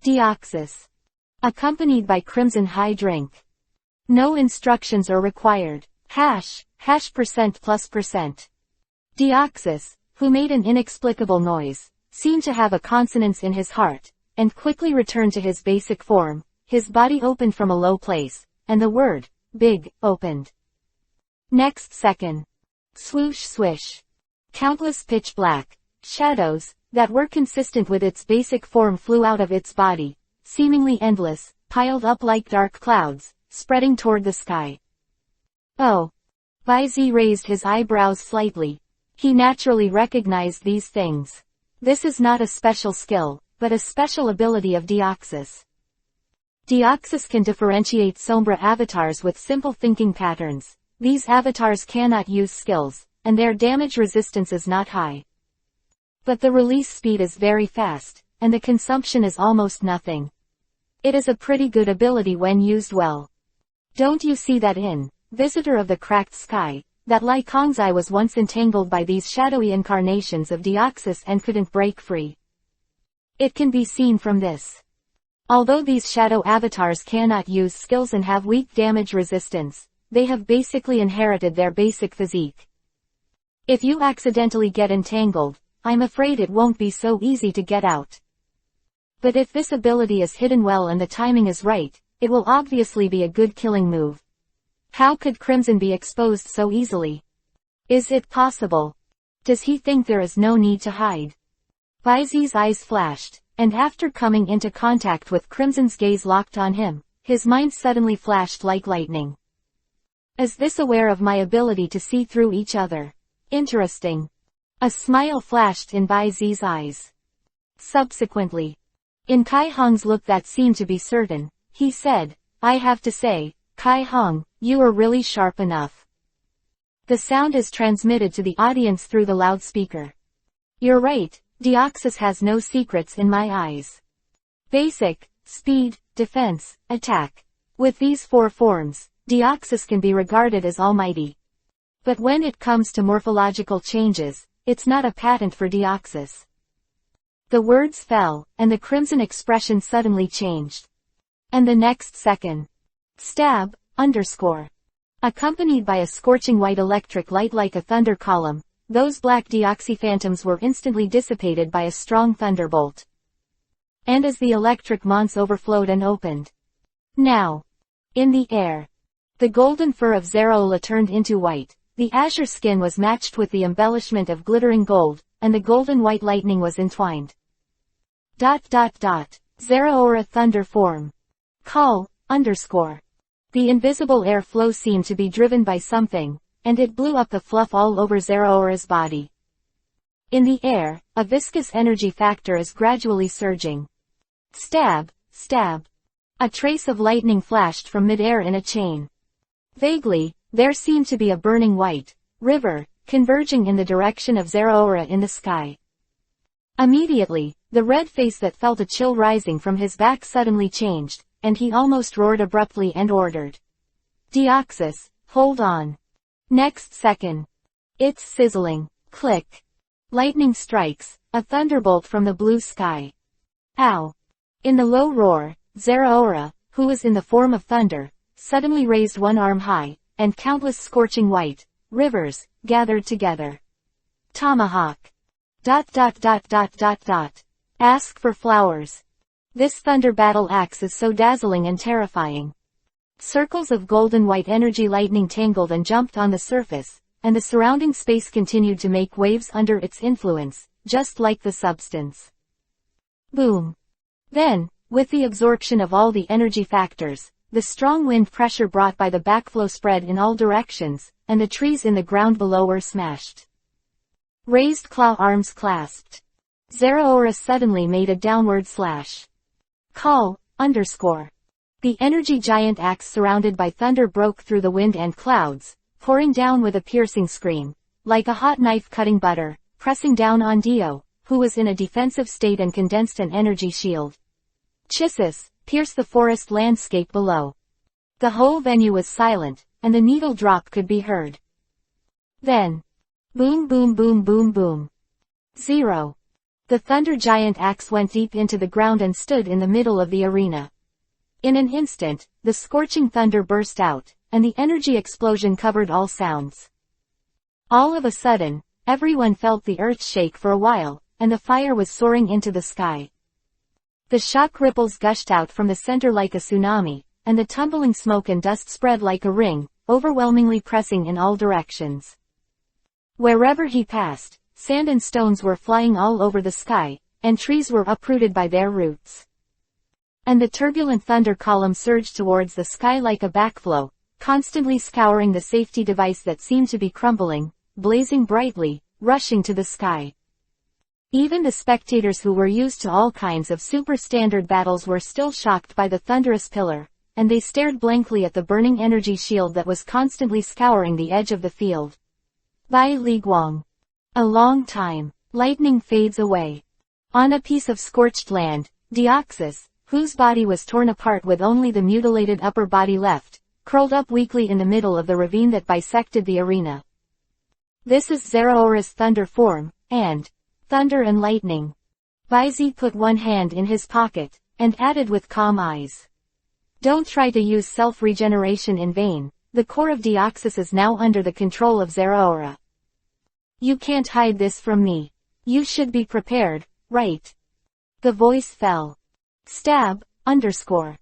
Deoxys. Accompanied by Crimson High Drink. No instructions are required. #% +%. Deoxys, who made an inexplicable noise, seemed to have a consonance in his heart, and quickly returned to his basic form. His body opened from a low place, and the word, big, opened. Next second. Swoosh swish. Countless pitch black shadows, that were consistent with its basic form flew out of its body, seemingly endless, piled up like dark clouds, spreading toward the sky. Oh. Baizi raised his eyebrows slightly. He naturally recognized these things. This is not a special skill, but a special ability of Deoxys. Deoxys can differentiate Sombra avatars with simple thinking patterns. These avatars cannot use skills, and their damage resistance is not high. But the release speed is very fast, and the consumption is almost nothing. It is a pretty good ability when used well. Don't you see that in Visitor of the Cracked Sky, that Lai Kongzai was once entangled by these shadowy incarnations of Deoxys and couldn't break free? It can be seen from this. Although these shadow avatars cannot use skills and have weak damage resistance, they have basically inherited their basic physique. If you accidentally get entangled, I'm afraid it won't be so easy to get out. But if this ability is hidden well and the timing is right, it will obviously be a good killing move. How could Crimson be exposed so easily? Is it possible? Does he think there is no need to hide? Baizi's eyes flashed, and after coming into contact with Crimson's gaze locked on him, his mind suddenly flashed like lightning. Is this aware of my ability to see through each other? Interesting. A smile flashed in Baizi's eyes. Subsequently, in Kai Hong's look that seemed to be certain, he said, I have to say, Kai Hong, you are really sharp enough. The sound is transmitted to the audience through the loudspeaker. You're right, Deoxys has no secrets in my eyes. Basic, speed, defense, attack. With these 4 forms, Deoxys can be regarded as almighty. But when it comes to morphological changes, it's not a patent for Deoxys. The words fell, and the crimson expression suddenly changed. And the next second. Stab, underscore. Accompanied by a scorching white electric light like a thunder column, those black Deoxy phantoms were instantly dissipated by a strong thunderbolt. And as the electric mons overflowed and opened. Now. In the air. The golden fur of Zerola turned into white, the azure skin was matched with the embellishment of glittering gold, and the golden white lightning was entwined. Zeroaura thunder form. Call, underscore. The invisible air flow seemed to be driven by something, and it blew up the fluff all over Zeroaura's body. In the air, a viscous energy factor is gradually surging. Stab, stab. A trace of lightning flashed from mid-air in a chain. Vaguely, there seemed to be a burning white river, converging in the direction of Zeroaura in the sky. Immediately, the red face that felt a chill rising from his back suddenly changed, and he almost roared abruptly and ordered. Deoxys, hold on. Next second. It's sizzling. Click. Lightning strikes, a thunderbolt from the blue sky. Ow. In the low roar, Zeroaura, who was in the form of thunder, suddenly raised one arm high, and countless scorching white rivers gathered together. Tomahawk. Ask for flowers. This thunder battle axe is so dazzling and terrifying. Circles of golden white energy lightning tangled and jumped on the surface, and the surrounding space continued to make waves under its influence, just like the substance. Boom. Then, with the absorption of all the energy factors, the strong wind pressure brought by the backflow spread in all directions, and the trees in the ground below were smashed. Raised claw arms clasped. Zeroaura suddenly made a downward slash. Call, underscore. The energy giant axe surrounded by thunder broke through the wind and clouds, pouring down with a piercing scream, like a hot knife cutting butter, pressing down on Dio, who was in a defensive state and condensed an energy shield. Chissus, pierced the forest landscape below. The whole venue was silent, and the needle drop could be heard. Then. Boom boom boom boom boom. 0. The thunder giant axe went deep into the ground and stood in the middle of the arena. In an instant, the scorching thunder burst out, and the energy explosion covered all sounds. All of a sudden, everyone felt the earth shake for a while, and the fire was soaring into the sky. The shock ripples gushed out from the center like a tsunami, and the tumbling smoke and dust spread like a ring, overwhelmingly pressing in all directions. Wherever he passed, sand and stones were flying all over the sky, and trees were uprooted by their roots. And the turbulent thunder column surged towards the sky like a backflow, constantly scouring the safety device that seemed to be crumbling, blazing brightly, rushing to the sky. Even the spectators who were used to all kinds of super-standard battles were still shocked by the thunderous pillar, and they stared blankly at the burning energy shield that was constantly scouring the edge of the field. Bai Li Guang. A long time. Lightning fades away. On a piece of scorched land, Deoxys, whose body was torn apart with only the mutilated upper body left, curled up weakly in the middle of the ravine that bisected the arena. This is Zeraora's thunder form, and thunder and lightning. Baizi put one hand in his pocket, and added with calm eyes. Don't try to use self-regeneration in vain, the core of Deoxys is now under the control of Zeraora. You can't hide this from me. You should be prepared, right? The voice fell. Stab, _.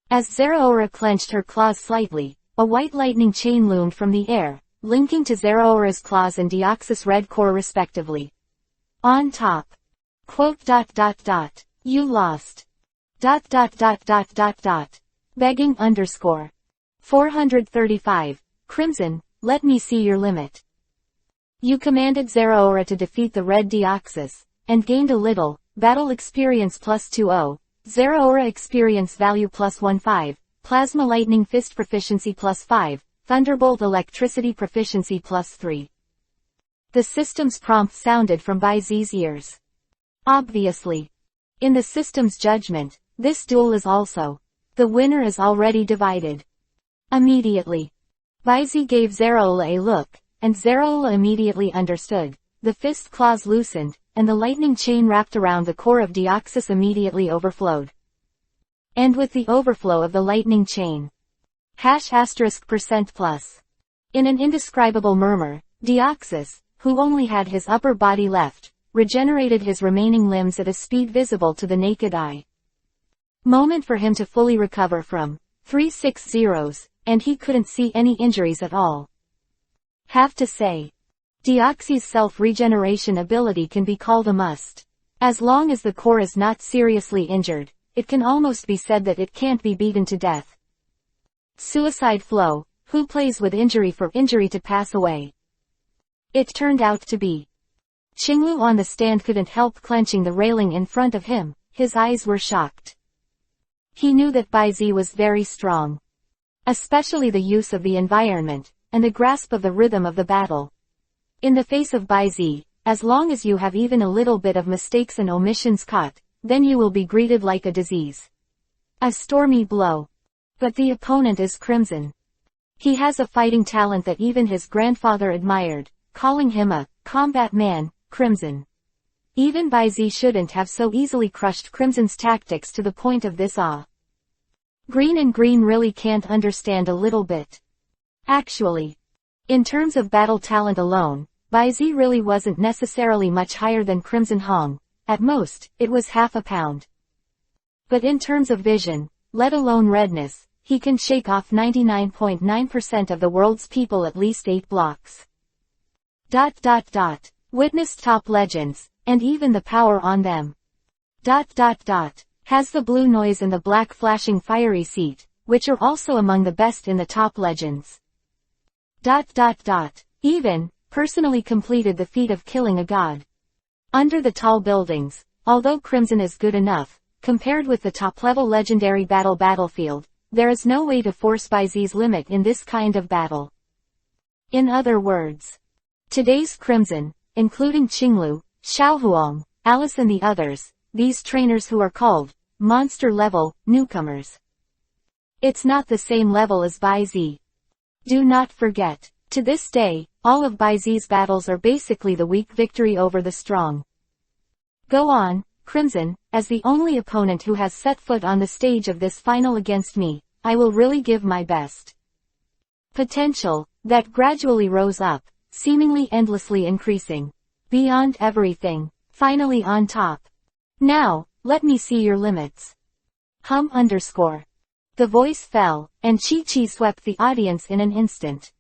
As Zeraora clenched her claws slightly, a white lightning chain loomed from the air, linking to Zeraora's claws and Deoxys' red core respectively. On top. You lost. Begging _. 435. Crimson, let me see your limit. You commanded Zeraora to defeat the red Deoxys, and gained a little, battle experience +20, Zeraora experience value +15, plasma lightning fist proficiency +5, thunderbolt electricity proficiency +3. The system's prompt sounded from Baizi's ears. Obviously. In the system's judgment, this duel is also. The winner is already divided. Immediately. Baizi gave Zeraola a look, and Zeraola immediately understood. The fist claws loosened, and the lightning chain wrapped around the core of Deoxys immediately overflowed. And with the overflow of the lightning chain. *%+. In an indescribable murmur, Deoxys, who only had his upper body left, regenerated his remaining limbs at a speed visible to the naked eye. Moment for him to fully recover from 360s, and he couldn't see any injuries at all. Have to say, Deoxys' self-regeneration ability can be called a must. As long as the core is not seriously injured, it can almost be said that it can't be beaten to death. Suicide Flow, who plays with injury for injury to pass away. It turned out to be. Qinglu on the stand couldn't help clenching the railing in front of him, his eyes were shocked. He knew that Baizi was very strong. Especially the use of the environment, and the grasp of the rhythm of the battle. In the face of Baizi, as long as you have even a little bit of mistakes and omissions caught, then you will be greeted like a disease. A stormy blow. But the opponent is Crimson. He has a fighting talent that even his grandfather admired, calling him a combat man, Crimson. Even Baizi shouldn't have so easily crushed Crimson's tactics to the point of this awe. Green and Green really can't understand a little bit. Actually. In terms of battle talent alone, Baizi really wasn't necessarily much higher than Crimson Hong. At most, it was half a pound. But in terms of vision, let alone redness, he can shake off 99.9% of the world's people at least 8 blocks. Witnessed top legends, and even the power on them. Has the blue noise and the black flashing fiery seat, which are also among the best in the top legends. Even, personally completed the feat of killing a god. Under the tall buildings, although Crimson is good enough, compared with the top-level legendary battlefield, there is no way to force Baizi's limit in this kind of battle. In other words, today's Crimson, including Qinglu, Xiaohuang, Alice and the others, these trainers who are called monster-level newcomers. It's not the same level as Baizi. Do not forget, to this day, all of Baizi's battles are basically the weak victory over the strong. Go on, Crimson, as the only opponent who has set foot on the stage of this final against me, I will really give my best. Potential, that gradually rose up, seemingly endlessly increasing. Beyond everything. Finally on top. Now, let me see your limits. Hum underscore. The voice fell, and Chi-Chi swept the audience in an instant.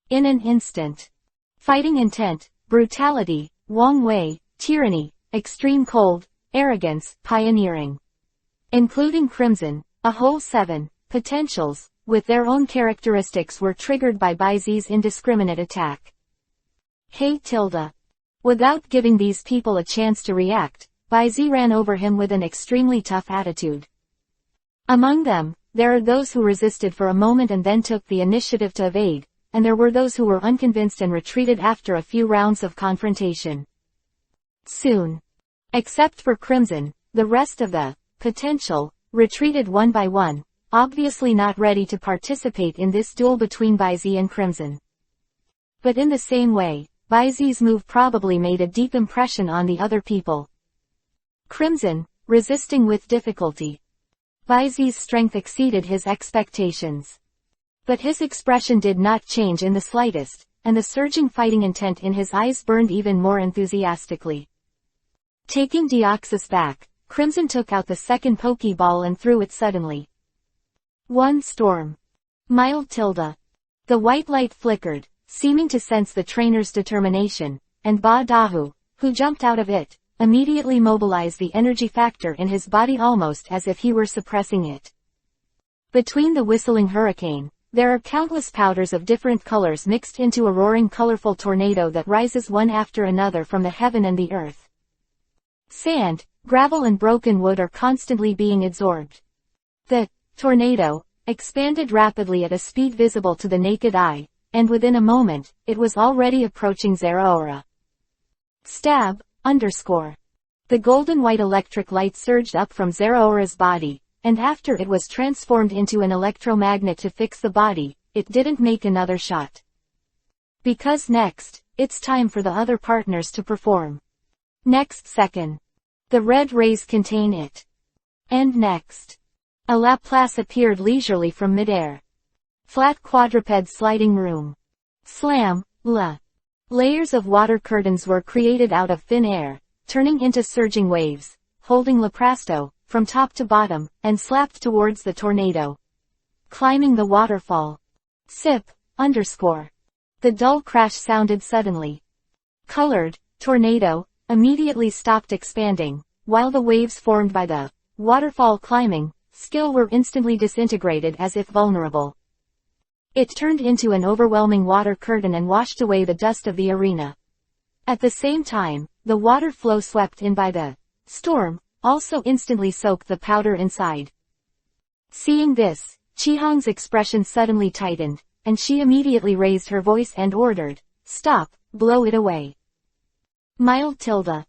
In an instant. Fighting intent, brutality, Wong Wei, tyranny, extreme cold, arrogance, pioneering. Including Crimson, a whole 7 potentials, with their own characteristics were triggered by Baizi's indiscriminate attack. Hey Tilda. Without giving these people a chance to react, Baizi ran over him with an extremely tough attitude. Among them, there are those who resisted for a moment and then took the initiative to evade, and there were those who were unconvinced and retreated after a few rounds of confrontation. Soon. Except for Crimson, the rest of the potential retreated one by one, obviously not ready to participate in this duel between Baizi and Crimson. But in the same way, Baizi's move probably made a deep impression on the other people. Crimson, resisting with difficulty. Baizi's strength exceeded his expectations. But his expression did not change in the slightest, and the surging fighting intent in his eyes burned even more enthusiastically. Taking Deoxys back, Crimson took out the second Pokeball and threw it suddenly. One storm. Mild Tilda. The white light flickered, seeming to sense the trainer's determination, and Ba Dahu, who jumped out of it, immediately mobilized the energy factor in his body almost as if he were suppressing it. Between the whistling hurricane, there are countless powders of different colors mixed into a roaring colorful tornado that rises one after another from the heaven and the earth. Sand, gravel and broken wood are constantly being absorbed. The tornado expanded rapidly at a speed visible to the naked eye, and within a moment, it was already approaching Zeraora. Stab, underscore. The golden-white electric light surged up from Zeraora's body, and after it was transformed into an electromagnet to fix the body, it didn't make another shot. Because next, it's time for the other partners to perform. Next second. The red rays contain it. And next. A Laplace appeared leisurely from midair. Flat quadruped sliding room. Slam, la. Layers of water curtains were created out of thin air, turning into surging waves, holding Leprasto, from top to bottom, and slapped towards the tornado. Climbing the waterfall. Sip, underscore. The dull crash sounded suddenly. Colored, tornado, immediately stopped expanding, while the waves formed by the waterfall climbing skill were instantly disintegrated as if vulnerable. It turned into an overwhelming water curtain and washed away the dust of the arena. At the same time, the water flow swept in by the storm also instantly soaked the powder inside. Seeing this, Chihong's expression suddenly tightened, and she immediately raised her voice and ordered, "Stop, blow it away." Mild Tilda.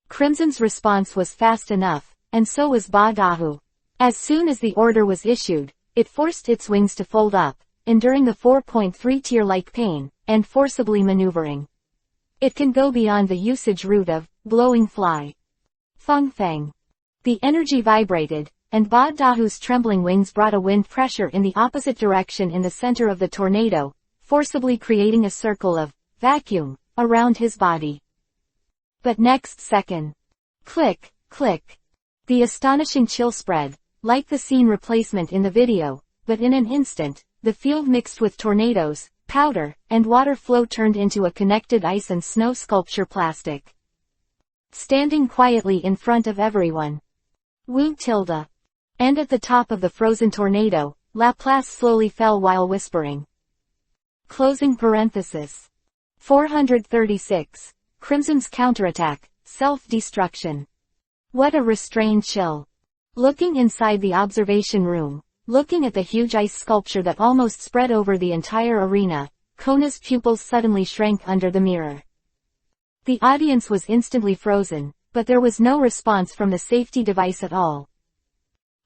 Crimson's response was fast enough, and so was Ba Dahu. As soon as the order was issued, it forced its wings to fold up, enduring the 4.3 tear-like pain, and forcibly maneuvering. It can go beyond the usage route of blowing fly. Feng Feng. The energy vibrated, and Ba Dahu's trembling wings brought a wind pressure in the opposite direction in the center of the tornado, forcibly creating a circle of vacuum around his body. But next second. Click, click. The astonishing chill spread, like the scene replacement in the video, but in an instant, the field mixed with tornadoes, powder, and water flow turned into a connected ice and snow sculpture plastic. Standing quietly in front of everyone. Wu Tilda. And at the top of the frozen tornado, Laplace slowly fell while whispering. Closing parenthesis. 436. Crimson's counterattack, self-destruction. What a restrained chill. Looking inside the observation room, looking at the huge ice sculpture that almost spread over the entire arena, Kona's pupils suddenly shrank under the mirror. The audience was instantly frozen, but there was no response from the safety device at all.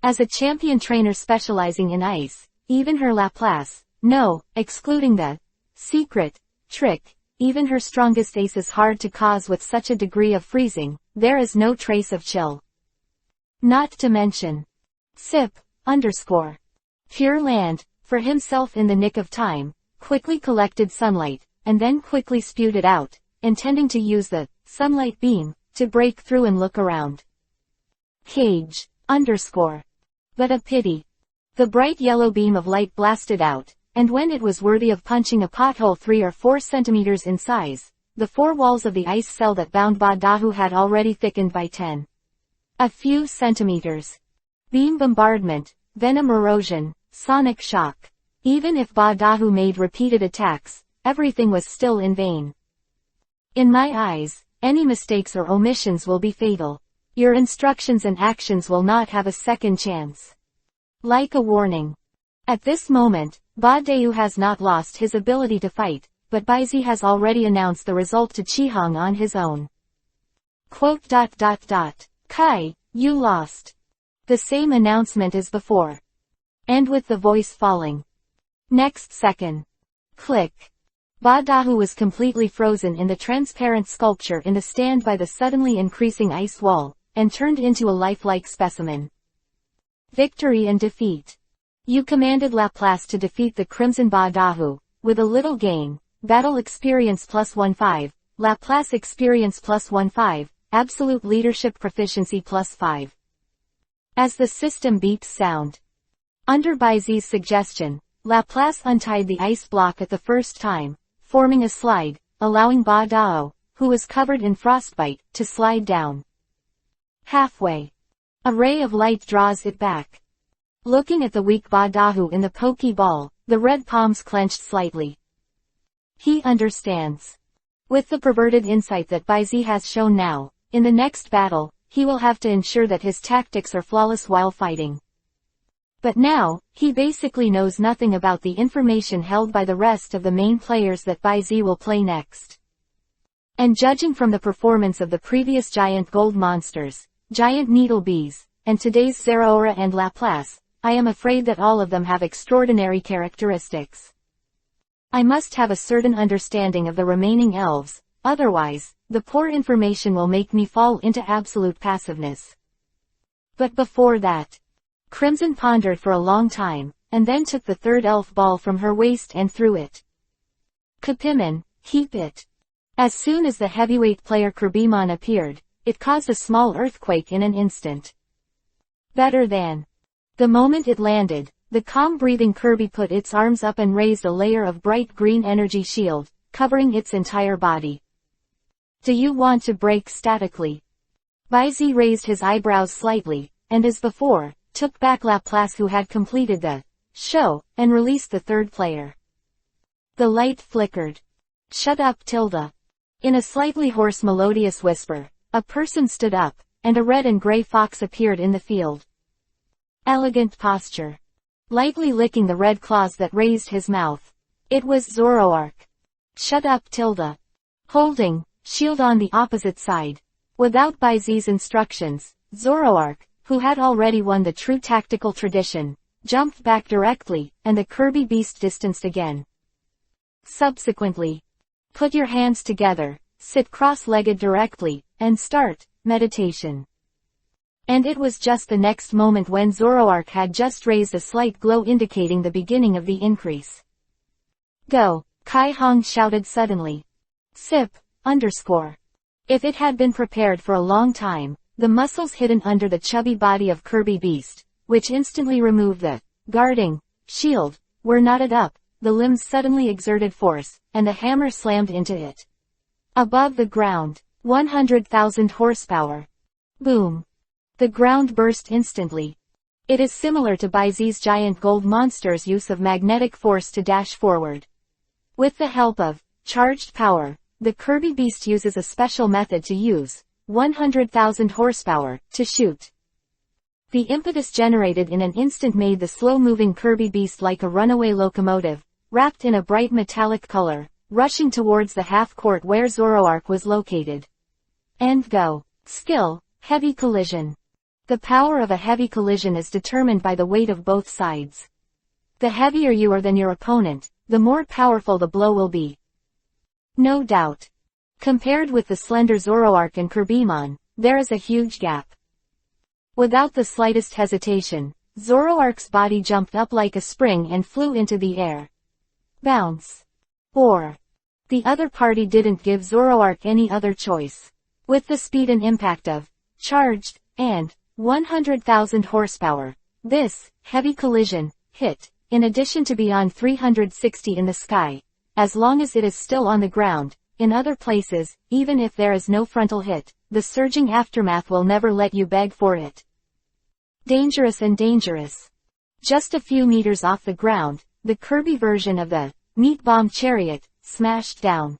As a champion trainer specializing in ice, even her Laplace, no, excluding the secret trick, even her strongest ace is hard to cause with such a degree of freezing, there is no trace of chill. Not to mention. Sip, underscore. Pure Land, for himself in the nick of time, quickly collected sunlight, and then quickly spewed it out, intending to use the sunlight beam to break through and look around. Cage, underscore. But a pity. The bright yellow beam of light blasted out, and when it was worthy of punching a pothole 3 or 4 centimeters in size, the 4 walls of the ice cell that bound Ba Dahu had already thickened by 10. A few centimeters. Beam bombardment, venom erosion, sonic shock. Even if Ba Dahu made repeated attacks, everything was still in vain. In my eyes, any mistakes or omissions will be fatal. Your instructions and actions will not have a second chance. Like a warning. At this moment, Ba Dahu has not lost his ability to fight, but Baizi has already announced the result to Chihong on his own. Quote. Kai, you lost. The same announcement as before. And with the voice falling. Next second. Click. Ba Dahu was completely frozen in the transparent sculpture in the stand by the suddenly increasing ice wall, and turned into a lifelike specimen. Victory and defeat. You commanded Laplace to defeat the Crimson Ba Dahu, with a little gain, battle experience +15, Laplace experience +15, absolute leadership proficiency +5. As the system beeps sound. Under Baizi's suggestion, Laplace untied the ice block at the first time, forming a slide, allowing Ba Dahu, who was covered in frostbite, to slide down. Halfway. A ray of light draws it back. Looking at the weak Ba Dahu in the pokey ball, the red palms clenched slightly. He understands. With the perverted insight that Baizi has shown now, in the next battle, he will have to ensure that his tactics are flawless while fighting. But now, he basically knows nothing about the information held by the rest of the main players that Baizi will play next. And judging from the performance of the previous giant gold monsters, giant needle bees, and today's Zeraora and Laplace, I am afraid that all of them have extraordinary characteristics. I must have a certain understanding of the remaining elves, otherwise, the poor information will make me fall into absolute passiveness. But before that, Crimson pondered for a long time, and then took the third elf ball from her waist and threw it. Kapiman, keep it. As soon as the heavyweight player Kirbymon appeared, it caused a small earthquake in an instant. Better than. The moment it landed, the calm-breathing Kirby put its arms up and raised a layer of bright green energy shield, covering its entire body. Do you want to break statically? Baizi raised his eyebrows slightly, and as before, took back Laplace who had completed the show, and released the third player. The light flickered. Shut up, Tilda. In a slightly hoarse melodious whisper, a person stood up, and a red and gray fox appeared in the field. Elegant posture. Lightly licking the red claws that raised his mouth. It was Zoroark. Shut up, Tilda. Holding shield on the opposite side. Without Baizi's instructions, Zoroark, who had already won the true tactical tradition, jumped back directly, and the Kirby beast distanced again. Subsequently, put your hands together, sit cross-legged directly, and start meditation. And it was just the next moment when Zoroark had just raised a slight glow indicating the beginning of the increase. Go, Kai Hong shouted suddenly. Sip, underscore. If it had been prepared for a long time, the muscles hidden under the chubby body of Kirby Beast, which instantly removed the guarding shield, were knotted up, the limbs suddenly exerted force, and the hammer slammed into it. Above the ground, 100,000 horsepower. Boom. The ground burst instantly. It is similar to Baizi's giant gold monster's use of magnetic force to dash forward. With the help of charged power, the Kirby Beast uses a special method to use 100,000 horsepower to shoot. The impetus generated in an instant made the slow-moving Kirby Beast like a runaway locomotive, wrapped in a bright metallic color, rushing towards the half-court where Zoroark was located. And go. Skill, heavy collision. The power of a heavy collision is determined by the weight of both sides. The heavier you are than your opponent, the more powerful the blow will be. No doubt. Compared with the slender Zoroark and Kirbymon, there is a huge gap. Without the slightest hesitation, Zoroark's body jumped up like a spring and flew into the air. Bounce. Or. The other party didn't give Zoroark any other choice. With the speed and impact of charged and 100,000 horsepower, this heavy collision hit, in addition to beyond 360 in the sky, as long as it is still on the ground. In other places, even if there is no frontal hit, the surging aftermath will never let you beg for it. Dangerous and dangerous. Just a few meters off the ground, the Kirby version of the meat bomb chariot smashed down.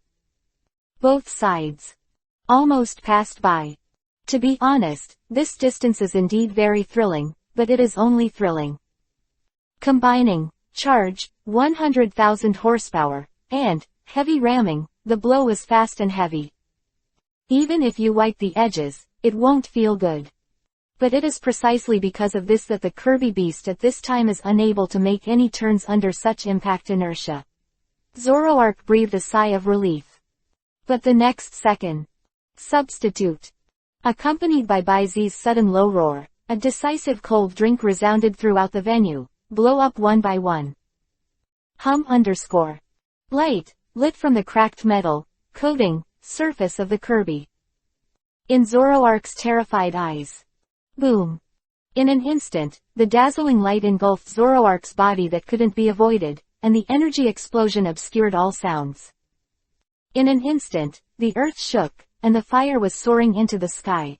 Both sides almost passed by. To be honest, this distance is indeed very thrilling, but it is only thrilling. Combining charge, 100,000 horsepower, and heavy ramming, the blow is fast and heavy. Even if you wipe the edges, it won't feel good. But it is precisely because of this that the Kirby beast at this time is unable to make any turns under such impact inertia. Zoroark breathed a sigh of relief. But the next second, substitute. Accompanied by Baizi's sudden low roar, a decisive cold drink resounded throughout the venue, blow up one by one. Light, lit from the cracked metal, coating, surface of the Kirby. In Zoroark's terrified eyes. Boom. In an instant, the dazzling light engulfed Zoroark's body that couldn't be avoided, and the energy explosion obscured all sounds. In an instant, the earth shook, and the fire was soaring into the sky.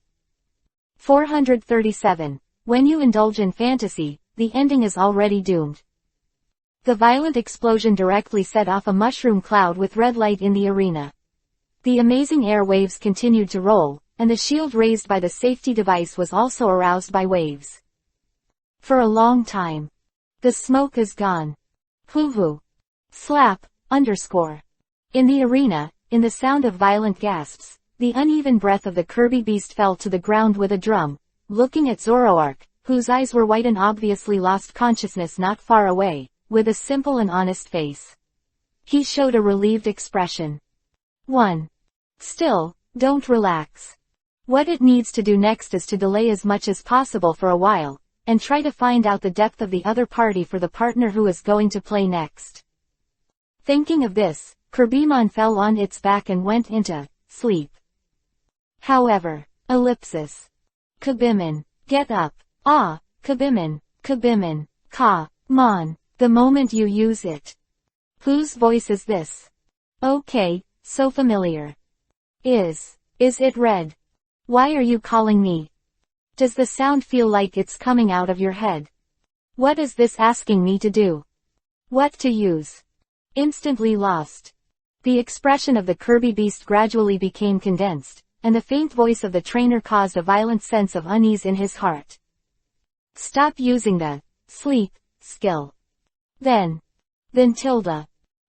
437. When you indulge in fantasy, the ending is already doomed. The violent explosion directly set off a mushroom cloud with red light in the arena. The amazing air waves continued to roll, and the shield raised by the safety device was also aroused by waves. For a long time. The smoke is gone. Hoo-hoo. Slap, _. In the arena, in the sound of violent gasps, the uneven breath of the Kirby beast fell to the ground with a drum, looking at Zoroark, whose eyes were white and obviously lost consciousness not far away, with a simple and honest face. He showed a relieved expression. 1. Still, don't relax. What it needs to do next is to delay as much as possible for a while, and try to find out the depth of the other party for the partner who is going to play next. Thinking of this, Kirbymon fell on its back and went into sleep. However, Kibimin, get up. Ah, Kibimin, Mon. The moment you use it. Whose voice is this? Okay, so familiar. Is it red? Why are you calling me? Does the sound feel like it's coming out of your head? What is this asking me to do? What to use? Instantly lost. The expression of the Kirby beast gradually became condensed, and the faint voice of the trainer caused a violent sense of unease in his heart. Stop using the sleep skill. Then Tilda.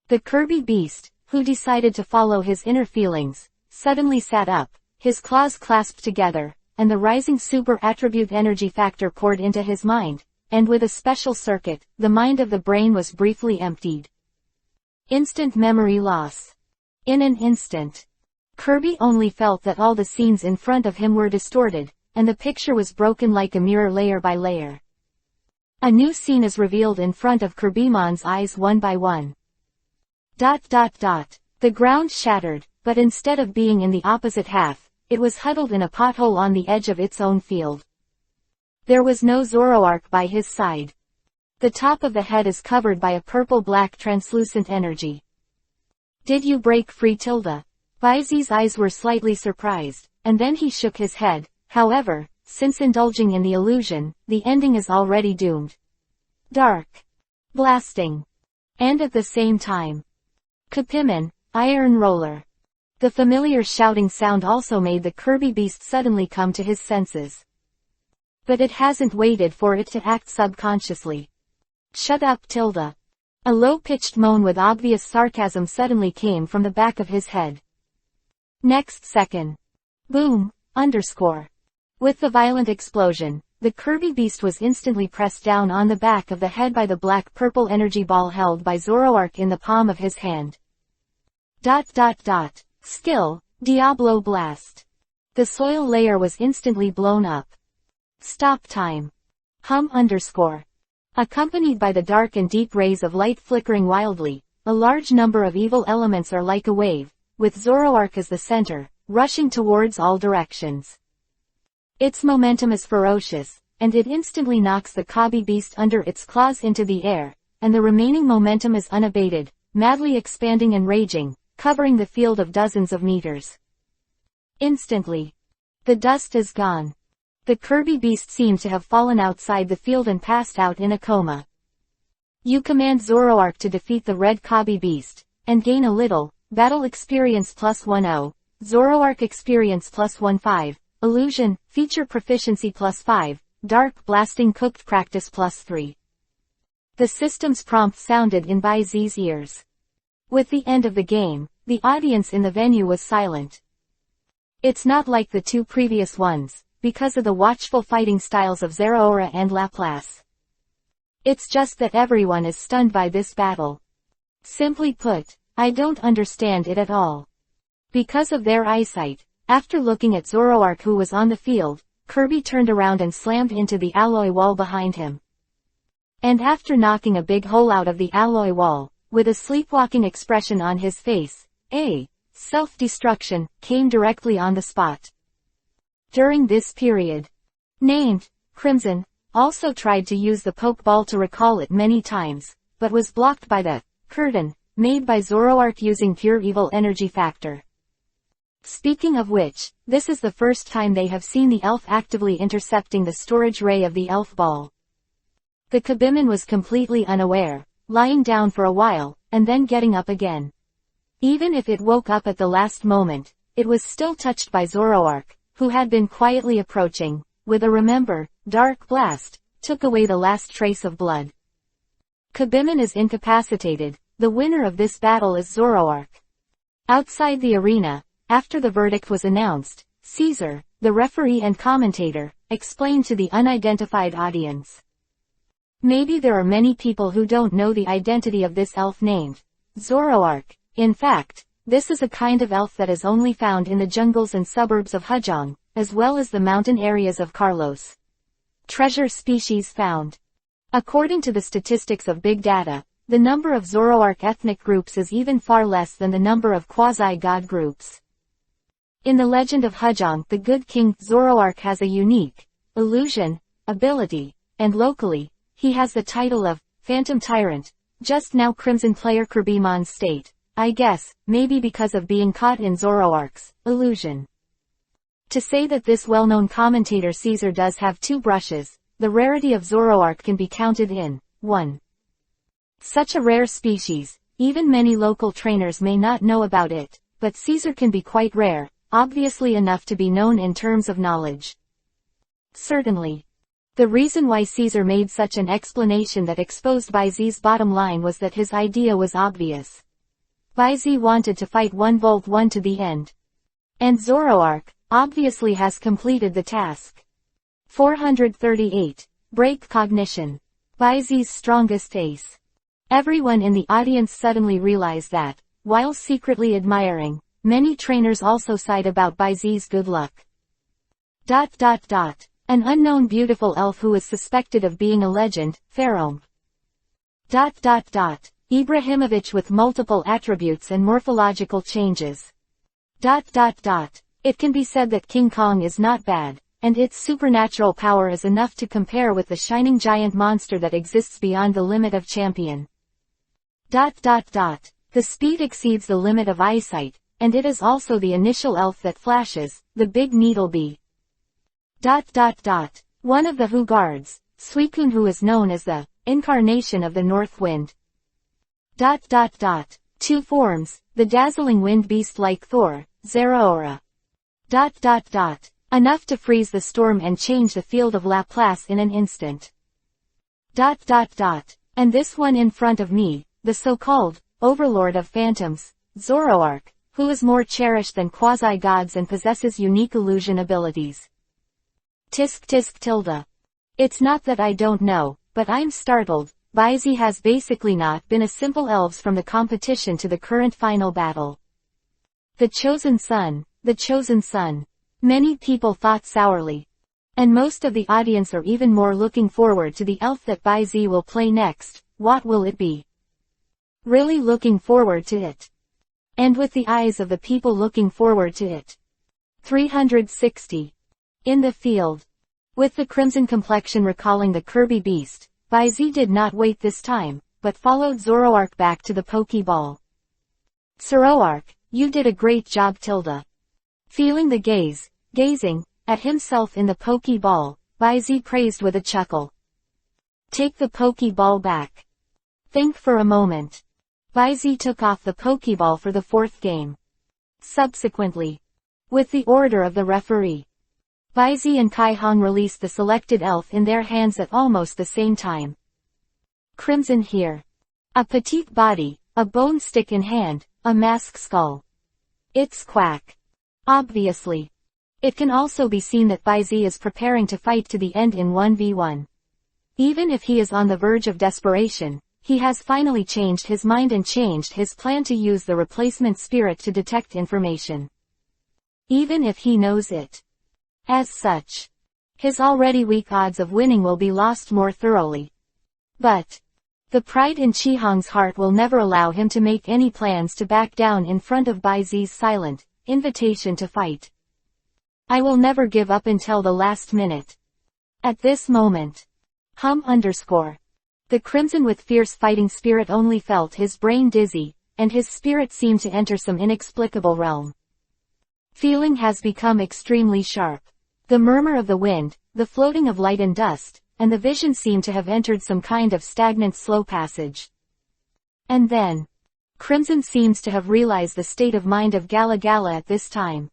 The Kirby beast, who decided to follow his inner feelings, suddenly sat up, his claws clasped together, and the rising super attribute energy factor poured into his mind, and with a special circuit, the mind of the brain was briefly emptied. Instant memory loss. In an instant. Kirby only felt that all the scenes in front of him were distorted, and the picture was broken like a mirror layer by layer. A new scene is revealed in front of Kirbymon's eyes one by one. The ground shattered, but instead of being in the opposite half, it was huddled in a pothole on the edge of its own field. There was no Zoroark by his side. The top of the head is covered by a purple-black translucent energy. Did you break free, Tilda? Baizi's eyes were slightly surprised, and then he shook his head. However, since indulging in the illusion, the ending is already doomed. Dark. Blasting. And at the same time. Kibimin, Iron Roller. The familiar shouting sound also made the Kirby beast suddenly come to his senses. But it hasn't waited for it to act subconsciously. Shut up, Tilda. A low-pitched moan with obvious sarcasm suddenly came from the back of his head. Next second. Boom, _. With the violent explosion, the Kirby beast was instantly pressed down on the back of the head by the black-purple energy ball held by Zoroark in the palm of his hand. Skill, Diablo Blast. The soil layer was instantly blown up. Stop time. Accompanied by the dark and deep rays of light flickering wildly, a large number of evil elements are like a wave, with Zoroark as the center, rushing towards all directions. Its momentum is ferocious, and it instantly knocks the Kobo beast under its claws into the air, and the remaining momentum is unabated, madly expanding and raging, covering the field of dozens of meters. Instantly, the dust is gone. The Kobo beast seemed to have fallen outside the field and passed out in a coma. You command Zoroark to defeat the red Kobo beast, and gain a little, battle experience +10, Zoroark experience +15, illusion, feature proficiency +5, dark blasting cooked practice +3. The system's prompt sounded in Bai Zi's ears. With the end of the game, the audience in the venue was silent. It's not like the two previous ones, because of the watchful fighting styles of Zeraora and Laplace. It's just that everyone is stunned by this battle. Simply put, I don't understand it at all. Because of their eyesight, after looking at Zoroark who was on the field, Kirby turned around and slammed into the alloy wall behind him. And after knocking a big hole out of the alloy wall, with a sleepwalking expression on his face, self-destruction, came directly on the spot. During this period, named Crimson also tried to use the Pokeball to recall it many times, but was blocked by the curtain made by Zoroark using pure evil energy factor. Speaking of which, this is the first time they have seen the elf actively intercepting the storage ray of the elf ball. The Koboman was completely unaware, lying down for a while, and then getting up again. Even if it woke up at the last moment, it was still touched by Zoroark, who had been quietly approaching, with a remember, dark blast, took away the last trace of blood. Koboman is incapacitated, the winner of this battle is Zoroark. Outside the arena, after the verdict was announced, Caesar, the referee and commentator, explained to the unidentified audience. Maybe there are many people who don't know the identity of this elf named Zoroark. In fact, this is a kind of elf that is only found in the jungles and suburbs of Hajong, as well as the mountain areas of Carlos. Treasure species found. According to the statistics of Big Data, the number of Zoroark ethnic groups is even far less than the number of quasi-god groups. In the legend of Hajong, the good king, Zoroark has a unique illusion ability, and locally, he has the title of Phantom Tyrant. Just now Crimson player Kirbymon's state, I guess, maybe because of being caught in Zoroark's illusion. To say that this well-known commentator Caesar does have two brushes, the rarity of Zoroark can be counted in 1. Such a rare species, even many local trainers may not know about it, but Caesar can be quite rare, obviously enough to be known in terms of knowledge. Certainly. The reason why Caesar made such an explanation that exposed Bai Zi's bottom line was that his idea was obvious. Bai Zi wanted to fight 1v1 to the end. And Zoroark, obviously has completed the task. 438. Break cognition. Bai Zi's strongest ace. Everyone in the audience suddenly realized that, while secretly admiring, many trainers also sighed about Bai Zi's good luck. An unknown beautiful elf who is suspected of being a legend, Pharaoh. Ibrahimovic with multiple attributes and morphological changes. It can be said that King Kong is not bad, and its supernatural power is enough to compare with the shining giant monster that exists beyond the limit of champion. The speed exceeds the limit of eyesight, and it is also the initial elf that flashes, the big needle bee. One of the Hu guards, Suicune, who is known as the incarnation of the north wind. Two forms, the dazzling wind beast like Thor, Zeraora. Enough to freeze the storm and change the field of Laplace in an instant. And this one in front of me, the so-called overlord of phantoms, Zoroark, who is more cherished than quasi-gods and possesses unique illusion abilities. Tisk. It's not that I don't know, but I'm startled. Bai Zi has basically not been a simple elves from the competition to the current final battle. The chosen son. Many people thought sourly. And most of the audience are even more looking forward to the elf that Bai Zi will play next. What will it be? Really looking forward to it. And with the eyes of the people looking forward to it, 360. In the field. With the crimson complexion recalling the Kirby beast, Baizi did not wait this time, but followed Zoroark back to the Pokeball. Zoroark, you did a great job tilde. Feeling the gazing, at himself in the Pokeball, Baizi praised with a chuckle. Take the Pokeball back. Think for a moment. Baizi took off the Pokeball for the fourth game. Subsequently, with the order of the referee, Baizi and Kai Hong released the selected elf in their hands at almost the same time. Crimson here. A petite body, a bone stick in hand, a mask skull. It's quack. Obviously. It can also be seen that Baizi is preparing to fight to the end in 1v1. Even if he is on the verge of desperation, he has finally changed his mind and changed his plan to use the replacement spirit to detect information. Even if he knows it. As such, his already weak odds of winning will be lost more thoroughly. But the pride in Qihong's heart will never allow him to make any plans to back down in front of Baizi's silent invitation to fight. I will never give up until the last minute. At this moment, the crimson with fierce fighting spirit only felt his brain dizzy, and his spirit seemed to enter some inexplicable realm. Feeling has become extremely sharp. The murmur of the wind, the floating of light and dust, and the vision seem to have entered some kind of stagnant slow passage. And then, Crimson seems to have realized the state of mind of Gala Gala at this time.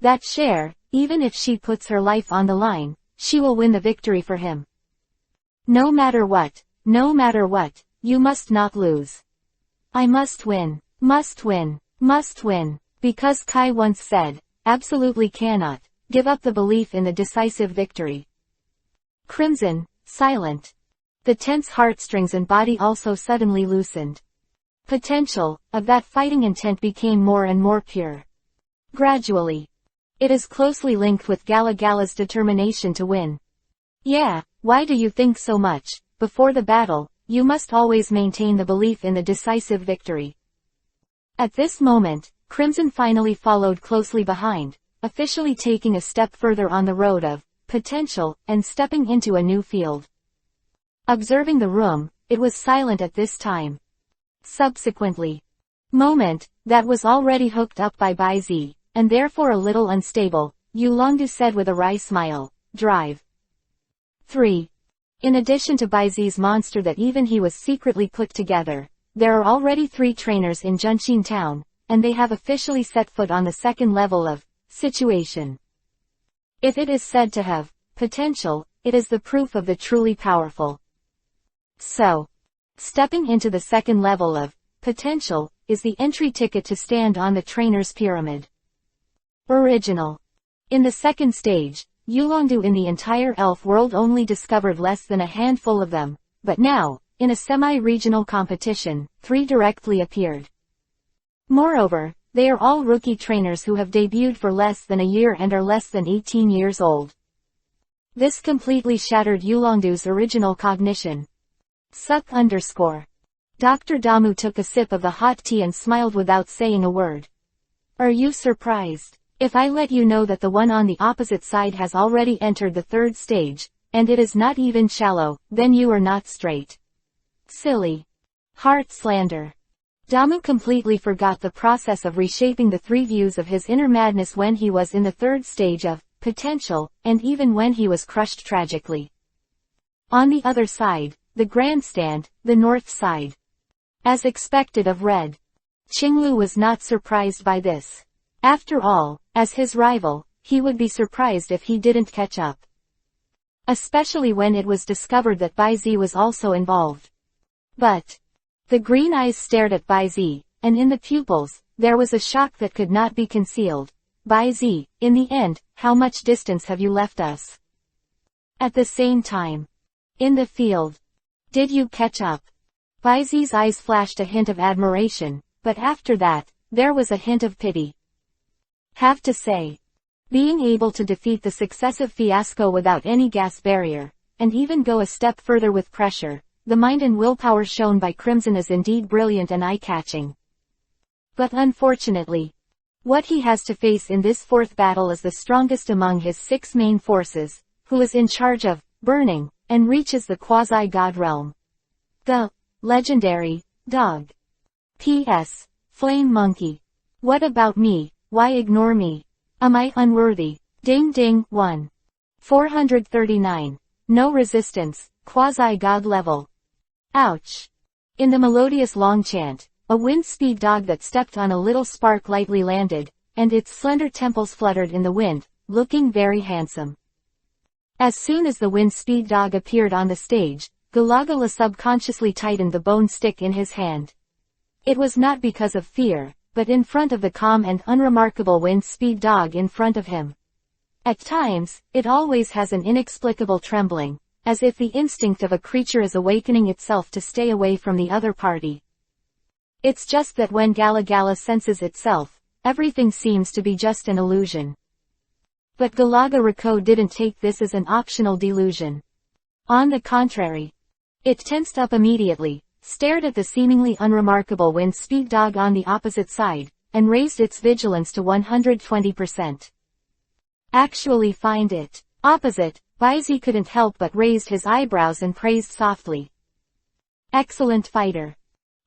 That Cher, even if she puts her life on the line, she will win the victory for him. No matter what, you must not lose. I must win, because Kai once said, absolutely cannot give up the belief in the decisive victory. Crimson, silent. The tense heartstrings and body also suddenly loosened. Potential of that fighting intent became more and more pure. Gradually. It is closely linked with Gala Gala's determination to win. Yeah, why do you think so much? Before the battle, you must always maintain the belief in the decisive victory. At this moment, Crimson finally followed closely behind, officially taking a step further on the road of potential and stepping into a new field. Observing the room, it was silent at this time. Subsequently, moment that was already hooked up by Baizi, and therefore a little unstable, Yulongdu said with a wry smile, drive. 3. In addition to Baizi's monster that even he was secretly put together, there are already 3 trainers in Junxin town, and they have officially set foot on the second level of situation. If it is said to have potential, it is the proof of the truly powerful. So, stepping into the second level of potential is the entry ticket to stand on the trainer's pyramid. Original. In the second stage, Yulongdu in the entire elf world only discovered less than a handful of them, but now, in a semi-regional competition, 3 directly appeared. Moreover, they are all rookie trainers who have debuted for less than a year and are less than 18 years old. This completely shattered Yulongdu's original cognition. Suck _ Dr. Damu took a sip of the hot tea and smiled without saying a word. Are you surprised? If I let you know that the one on the opposite side has already entered the 3rd stage, and it is not even shallow, then you are not straight. Silly. Heart slander. Damu completely forgot the process of reshaping the 3 views of his inner madness when he was in the 3rd stage of potential, and even when he was crushed tragically. On the other side, the grandstand, the north side. As expected of Red. Qinglu was not surprised by this. After all, as his rival, he would be surprised if he didn't catch up. Especially when it was discovered that Baizi was also involved. But the green eyes stared at Baizi, and in the pupils, there was a shock that could not be concealed. Baizi, in the end, how much distance have you left us? At the same time. In the field. Did you catch up? Baizi's eyes flashed a hint of admiration, but after that, there was a hint of pity. Have to say. Being able to defeat the successive fiasco without any gas barrier, and even go a step further with pressure, the mind and willpower shown by Crimson is indeed brilliant and eye-catching. But unfortunately, What he has to face in this fourth battle is the strongest among his 6 main forces, who is in charge of burning, and reaches the quasi-god realm. The legendary dog. P.S. Flame Monkey. What about me? Why ignore me? Am I unworthy? Ding ding. 1. 439. No resistance, quasi-god level. Ouch. In the melodious long chant, a wind-speed dog that stepped on a little spark lightly landed, and its slender temples fluttered in the wind, looking very handsome. As soon as the wind-speed dog appeared on the stage, Galagala subconsciously tightened the bone stick in his hand. It was not because of fear, but in front of the calm and unremarkable wind-speed dog in front of him. At times, it always has an inexplicable trembling, as if the instinct of a creature is awakening itself to stay away from the other party. It's just that when Galagala senses itself, everything seems to be just an illusion. But Galaga didn't take this as an optional delusion. On the contrary, it tensed up immediately, stared at the seemingly unremarkable wind-speed dog on the opposite side, and raised its vigilance to 120%. Actually find it opposite, Baizi couldn't help but raised his eyebrows and praised softly. Excellent fighter.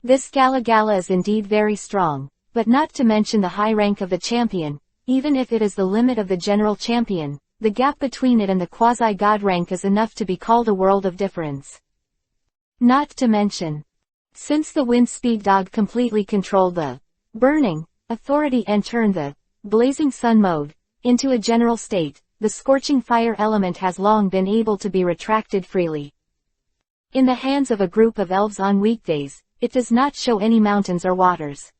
This Galagala is indeed very strong, but not to mention the high rank of the champion, even if it is the limit of the general champion, the gap between it and the quasi-god rank is enough to be called a world of difference. Not to mention, since the wind-speed dog completely controlled the burning authority and turned the blazing sun mode into a general state, the scorching fire element has long been able to be retracted freely. In the hands of a group of elves on weekdays, it does not show any mountains or waters.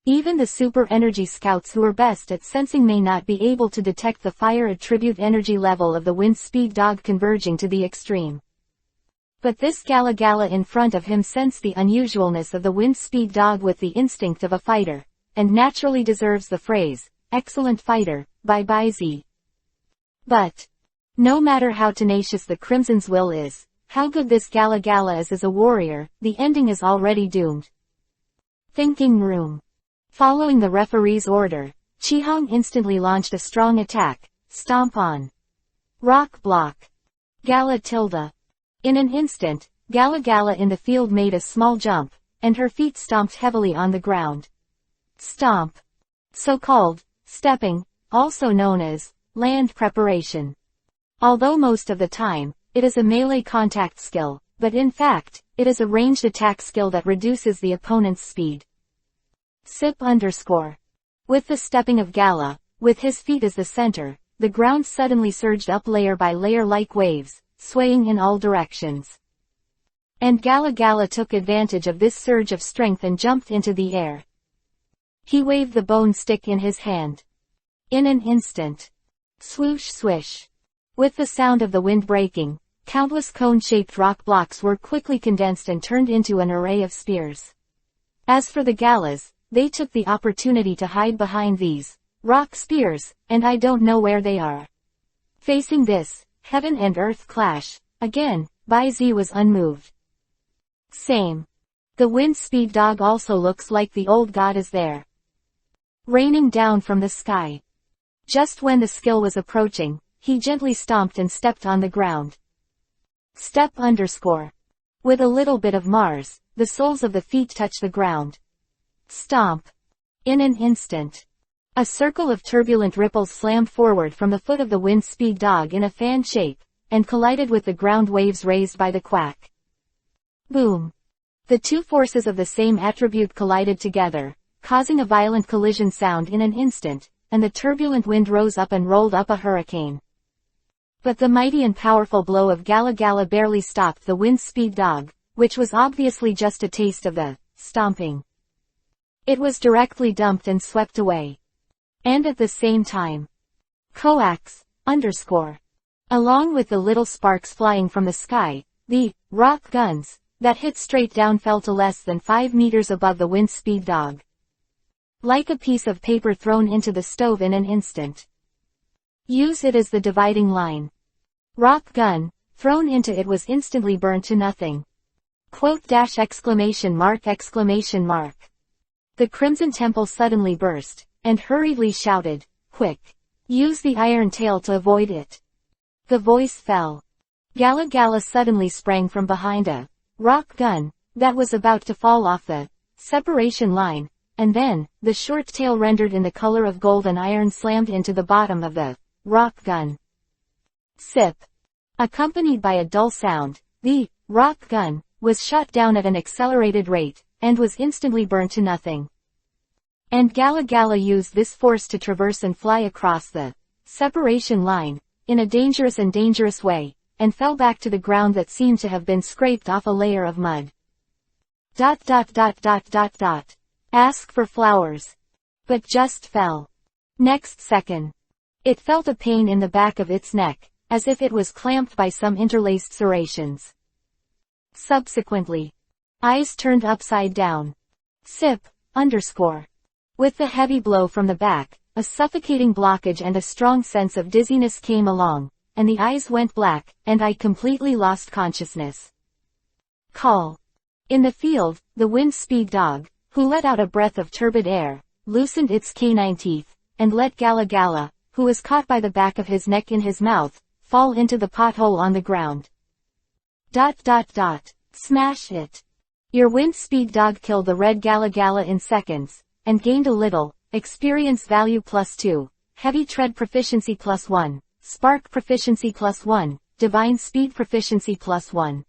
Even the super energy scouts who are best at sensing may not be able to detect the fire attribute energy level of the wind-speed dog converging to the extreme. But this Galagala in front of him sensed the unusualness of the wind-speed dog with the instinct of a fighter, and naturally deserves the phrase, excellent fighter, by Baizi. But, no matter how tenacious the Crimson's will is, how good this Galagala is as a warrior, the ending is already doomed. Thinking room. Following the referee's order, Chihong instantly launched a strong attack, stomp on. Rock block. Gala tilde. In an instant, Galagala in the field made a small jump, and her feet stomped heavily on the ground. Stomp. So-called stepping, also known as land preparation. Although most of the time, it is a melee contact skill, but in fact, it is a ranged attack skill that reduces the opponent's speed. Sip _. With the stepping of Gala, with his feet as the center, the ground suddenly surged up layer by layer like waves, swaying in all directions. And Galagala took advantage of this surge of strength and jumped into the air. He waved the bone stick in his hand. In an instant. Swoosh swish. With the sound of the wind breaking, countless cone-shaped rock blocks were quickly condensed and turned into an array of spears. As for the Galas, they took the opportunity to hide behind these rock spears, and I don't know where they are. Facing this heaven and earth clash, again, Baizi was unmoved. Same. The wind-speed dog also looks like the old god is there. Raining down from the sky. Just when the skill was approaching, he gently stomped and stepped on the ground. Step _. With a little bit of Mars, the soles of the feet touch the ground. Stomp. In an instant. A circle of turbulent ripples slammed forward from the foot of the wind-speed dog in a fan shape, and collided with the ground waves raised by the quack. Boom. The two forces of the same attribute collided together, causing a violent collision sound in an instant, and the turbulent wind rose up and rolled up a hurricane. But the mighty and powerful blow of Galagala barely stopped the wind-speed dog, which was obviously just a taste of the stomping. It was directly dumped and swept away. And at the same time, coax _. Along with the little sparks flying from the sky, the rock guns that hit straight down fell to less than 5 meters above the wind-speed dog. Like a piece of paper thrown into the stove in an instant. Use it as the dividing line. Rock gun, thrown into it was instantly burned to nothing. Quote dash exclamation mark exclamation mark. The Crimson Temple suddenly burst, and hurriedly shouted, "Quick! Use the iron tail to avoid it." The voice fell. Gala Gala suddenly sprang from behind a rock gun that was about to fall off the separation line, and then, the short tail rendered in the color of gold and iron slammed into the bottom of the rock gun. Sip. Accompanied by a dull sound, the rock gun was shot down at an accelerated rate, and was instantly burnt to nothing. And Gala Gala used this force to traverse and fly across the separation line, in a dangerous way, and fell back to the ground that seemed to have been scraped off a layer of mud. ... Ask for flowers. But just fell. Next second. It felt a pain in the back of its neck, as if it was clamped by some interlaced serrations. Subsequently. Eyes turned upside down. Sip, _. With the heavy blow from the back, a suffocating blockage and a strong sense of dizziness came along, and the eyes went black, and I completely lost consciousness. Call. In the field, the wind speed dog, who let out a breath of turbid air, loosened its canine teeth, and let Gala Gala, who was caught by the back of his neck in his mouth, fall into the pothole on the ground. ... Smash it. Your wind speed dog killed the red Gala Gala in seconds, and gained a little, experience value +2, heavy tread proficiency +1, spark proficiency +1, divine speed proficiency +1.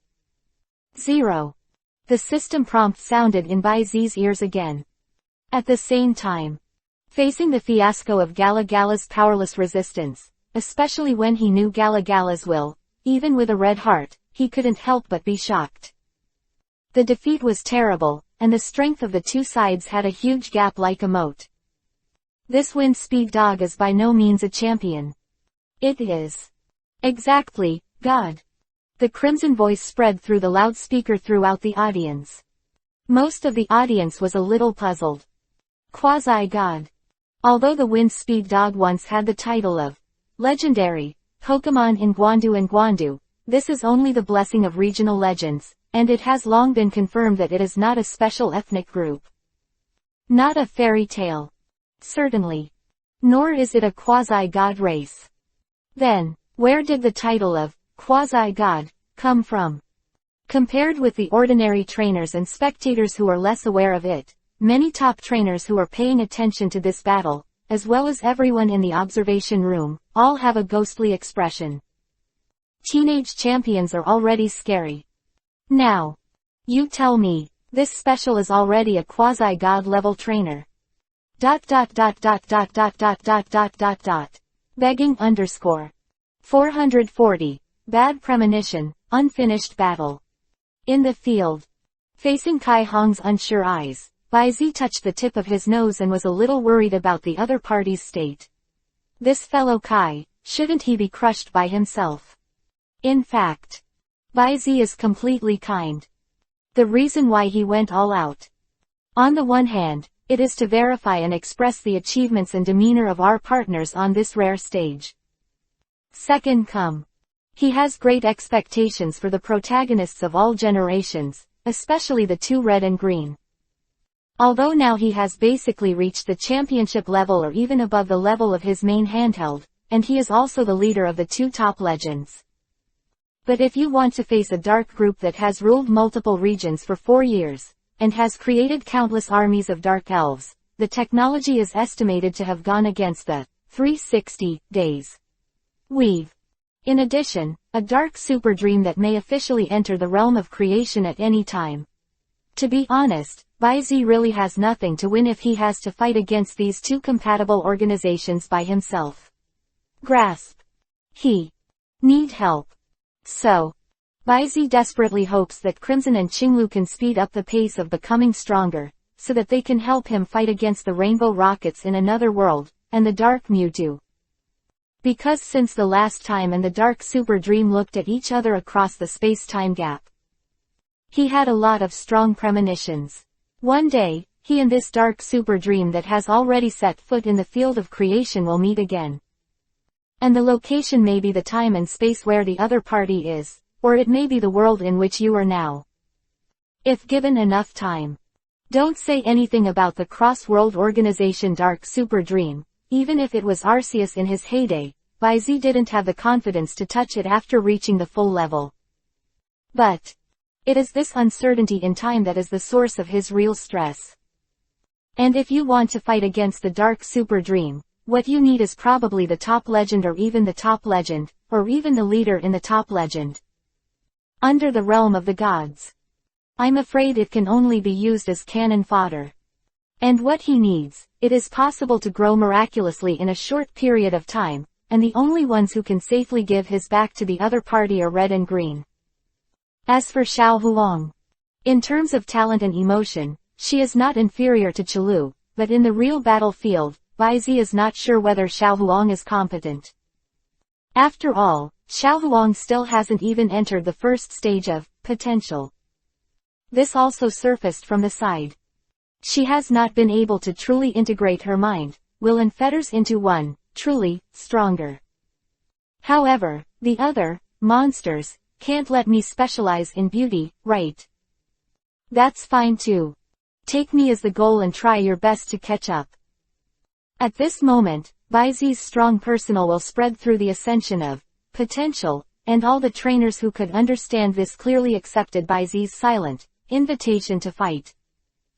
0. The system prompt sounded in Bai Zi's ears again. At the same time, facing the fiasco of Gala Gala's powerless resistance, especially when he knew Gala Gala's will, even with a red heart, he couldn't help but be shocked. The defeat was terrible, and the strength of the two sides had a huge gap like a moat. This wind speed dog is by no means a champion. It is. Exactly, God. The crimson voice spread through the loudspeaker throughout the audience. Most of the audience was a little puzzled. Quasi-God. Although the wind speed dog once had the title of legendary Pokemon in Guandu, this is only the blessing of regional legends, and it has long been confirmed that it is not a special ethnic group. Not a fairy tale. Certainly. Nor is it a quasi-god race. Then, where did the title of quasi-god come from? Compared with the ordinary trainers and spectators who are less aware of it, many top trainers who are paying attention to this battle, as well as everyone in the observation room, all have a ghostly expression. Teenage champions are already scary. Now, you tell me, this special is already a quasi-god level trainer. ... Begging _ 440. Bad premonition, unfinished battle. In the field. Facing Kai Hong's unsure eyes, Bai Zi touched the tip of his nose and was a little worried about the other party's state. This fellow Kai, shouldn't he be crushed by himself? In fact, Bai Zi is completely kind. The reason why he went all out. On the one hand, it is to verify and express the achievements and demeanor of our partners on this rare stage. Second, he has great expectations for the protagonists of all generations, especially the two red and green. Although now he has basically reached the championship level or even above the level of his main handheld, and he is also the leader of the two top legends. But if you want to face a dark group that has ruled multiple regions for 4 years, and has created countless armies of dark elves, the technology is estimated to have gone against the 360 days. Weave. In addition, a dark super dream that may officially enter the realm of creation at any time. To be honest, Bai Zi really has nothing to win if he has to fight against these two compatible organizations by himself. Grasp. He need help. So, Bai Zi desperately hopes that Crimson and Qinglu can speed up the pace of becoming stronger, so that they can help him fight against the Rainbow Rockets in another world, and the Dark Mewtwo. Because since the last time and the Dark Super Dream looked at each other across the space-time gap, he had a lot of strong premonitions. One day, he and this Dark Super Dream that has already set foot in the field of creation will meet again. And the location may be the time and space where the other party is, or it may be the world in which you are now. If given enough time. Don't say anything about the cross-world organization Dark Super Dream. Even if it was Arceus in his heyday, Baizi didn't have the confidence to touch it after reaching the full level. But it is this uncertainty in time that is the source of his real stress. And if you want to fight against the Dark Super Dream, what you need is probably the top legend or even the top legend, or even the leader in the top legend. Under the realm of the gods. I'm afraid it can only be used as cannon fodder. And what he needs, it is possible to grow miraculously in a short period of time, and the only ones who can safely give his back to the other party are red and green. As for Xiao Huang, in terms of talent and emotion, she is not inferior to Qilu, but in the real battlefield, Baizi is not sure whether Xiao Huang is competent. After all, Xiao Huang still hasn't even entered the first stage of potential. This also surfaced from the side. She has not been able to truly integrate her mind, will and fetters into one, truly, stronger. However, the other, monsters, can't let me specialize in beauty, right? That's fine too. Take me as the goal and try your best to catch up. At this moment, Baizi's strong personal will spread through the ascension of potential, and all the trainers who could understand this clearly accepted Baizi's silent invitation to fight.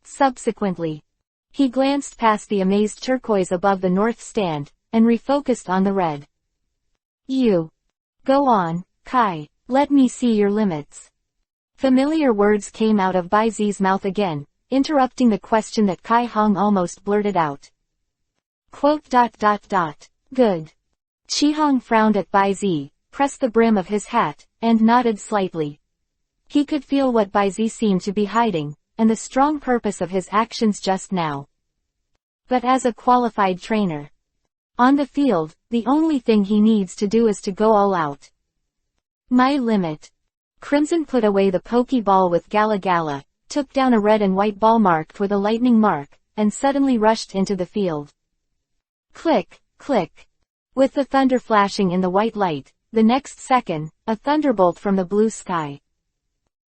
Subsequently, he glanced past the amazed turquoise above the north stand, and refocused on the red. You. Go on, Kai, let me see your limits. Familiar words came out of Baizi's mouth again, interrupting the question that Kai Hong almost blurted out. Quote. Good. Chi Hong frowned at Baizi, pressed the brim of his hat, and nodded slightly. He could feel what Baizi seemed to be hiding, and the strong purpose of his actions just now. But as a qualified trainer, on the field, the only thing he needs to do is to go all out. My limit. Crimson put away the Pokeball with Gala Gala, took down a red and white ball marked with a lightning mark, and suddenly rushed into the field. Click, click. With the thunder flashing in the white light, the next second, a thunderbolt from the blue sky.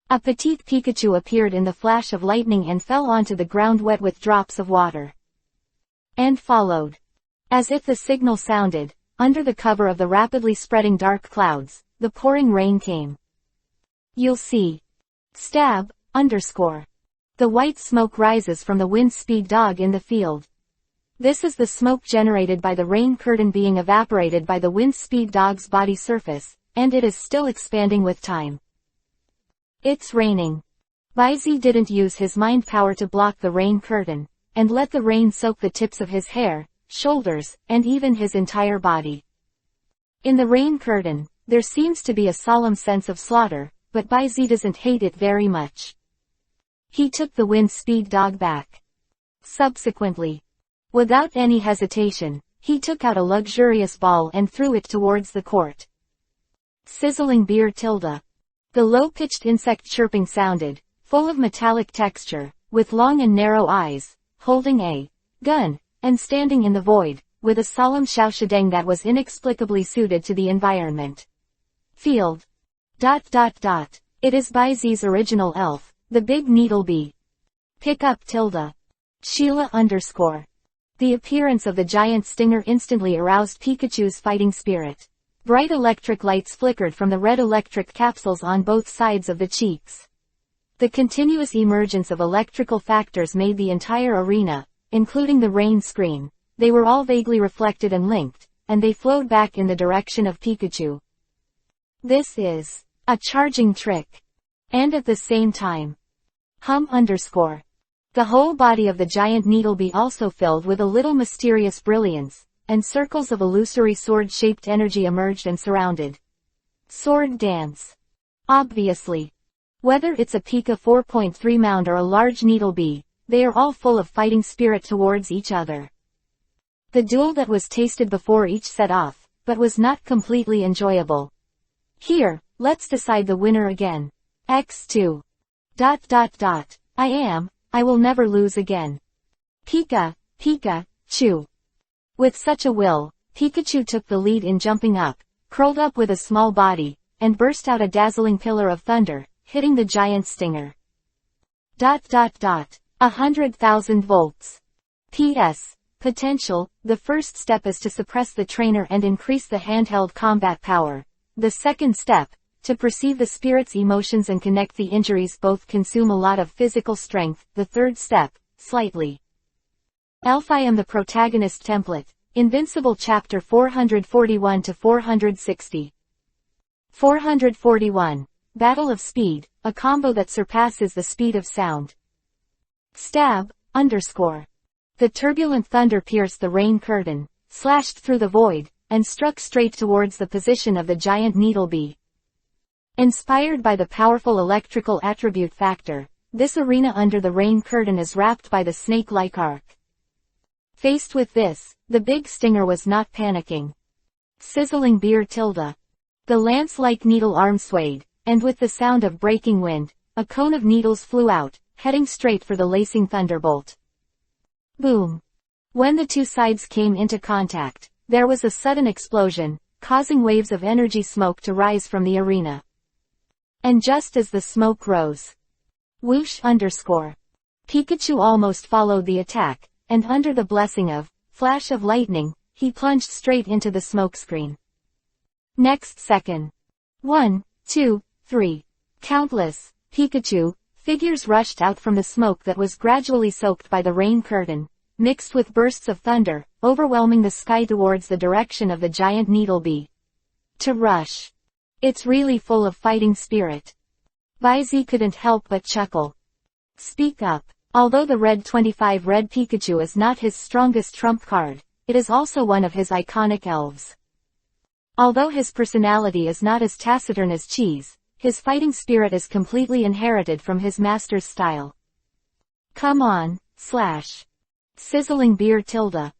A petite Pikachu appeared in the flash of lightning and fell onto the ground wet with drops of water. And followed. As if the signal sounded, under the cover of the rapidly spreading dark clouds, the pouring rain came. You'll see. Stab, _. The white smoke rises from the wind speed dog in the field. This is the smoke generated by the rain curtain being evaporated by the wind speed dog's body surface, and it is still expanding with time. It's raining. Baizi didn't use his mind power to block the rain curtain, and let the rain soak the tips of his hair, shoulders, and even his entire body. In the rain curtain, there seems to be a solemn sense of slaughter, but Baizi doesn't hate it very much. He took the wind speed dog back. Subsequently, without any hesitation, he took out a luxurious ball and threw it towards the court. Sizzling beer tilde. The low-pitched insect chirping sounded, full of metallic texture, with long and narrow eyes, holding a gun, and standing in the void, with a solemn xiaoshideng that was inexplicably suited to the environment. Field. It is Baizi's original elf, the big needlebee. Pick up tilde. Sheila _. The appearance of the giant stinger instantly aroused Pikachu's fighting spirit. Bright electric lights flickered from the red electric capsules on both sides of the cheeks. The continuous emergence of electrical factors made the entire arena, including the rain screen, they were all vaguely reflected and linked, and they flowed back in the direction of Pikachu. This is a charging trick. And at the same time, _. The whole body of the giant needlebee also filled with a little mysterious brilliance, and circles of illusory sword-shaped energy emerged and surrounded. Sword dance. Obviously. Whether it's a Pika 4.3 mound or a large needlebee, they are all full of fighting spirit towards each other. The duel that was tasted before each set off, but was not completely enjoyable. Here, let's decide the winner again. X2. I will never lose again. Pika, Chu. With such a will, Pikachu took the lead in jumping up, curled up with a small body, and burst out a dazzling pillar of thunder, hitting the giant stinger. 100,000 volts. PS. Potential. The first step is to suppress the trainer and increase the handheld combat power. The second step, to perceive the spirit's emotions and connect the injuries, both consume a lot of physical strength. The third step, slightly. I am the protagonist template. Invincible chapter 441 to 460. 441. Battle of Speed, a combo that surpasses the speed of sound. Stab, _. The turbulent thunder pierced the rain curtain, slashed through the void, and struck straight towards the position of the giant needlebee. Inspired by the powerful electrical attribute factor, this arena under the rain curtain is wrapped by the snake-like arc. Faced with this, the big stinger was not panicking. Sizzling beer tilde. The lance-like needle arm swayed, and with the sound of breaking wind, a cone of needles flew out, heading straight for the lacing thunderbolt. Boom. When the two sides came into contact, there was a sudden explosion, causing waves of energy smoke to rise from the arena. And just as the smoke rose, whoosh _. Pikachu almost followed the attack, and under the blessing of flash of lightning, he plunged straight into the smokescreen. Next second. 1, 2, 3. Countless Pikachu figures rushed out from the smoke that was gradually soaked by the rain curtain, mixed with bursts of thunder, overwhelming the sky towards the direction of the giant needlebee. To rush. It's really full of fighting spirit. Baizi couldn't help but chuckle. Speak up. Although the Red 25 Red Pikachu is not his strongest trump card, it is also one of his iconic elves. Although his personality is not as taciturn as Cheese, his fighting spirit is completely inherited from his master's style. Come on, slash. Sizzling beer tilde.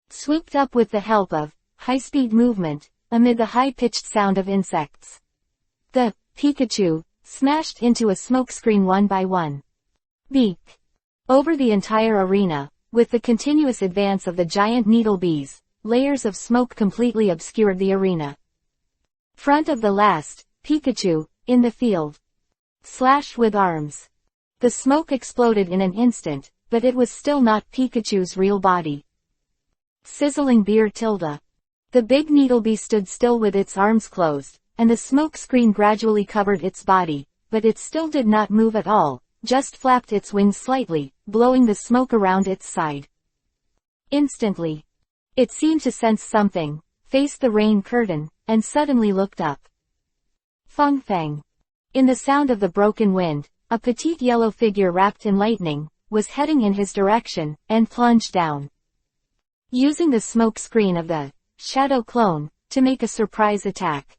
Swooped up with the help of high-speed movement, amid the high-pitched sound of insects. The Pikachu smashed into a smokescreen one by one. Beep. Over the entire arena, with the continuous advance of the giant needlebees, layers of smoke completely obscured the arena. Front of the last Pikachu, in the field. Slash with arms. The smoke exploded in an instant, but it was still not Pikachu's real body. Sizzling beer tilde. The big needlebee stood still with its arms closed, and the smoke screen gradually covered its body, but it still did not move at all, just flapped its wings slightly, blowing the smoke around its side. Instantly. It seemed to sense something, faced the rain curtain, and suddenly looked up. Feng Feng. In the sound of the broken wind, a petite yellow figure wrapped in lightning, was heading in his direction, and plunged down. Using the smoke screen of the shadow clone, to make a surprise attack.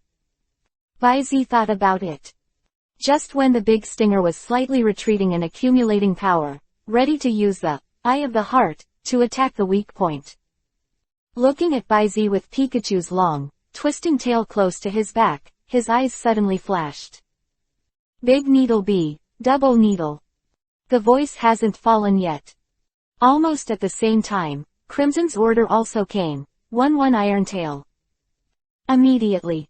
Baizi thought about it. Just when the big stinger was slightly retreating and accumulating power, ready to use the Eye of the Heart, to attack the weak point. Looking at Baizi with Pikachu's long, twisting tail close to his back, his eyes suddenly flashed. Big Needlebee, double needle. The voice hasn't fallen yet. Almost at the same time, Crimson's order also came, 1-1 Iron Tail. Immediately.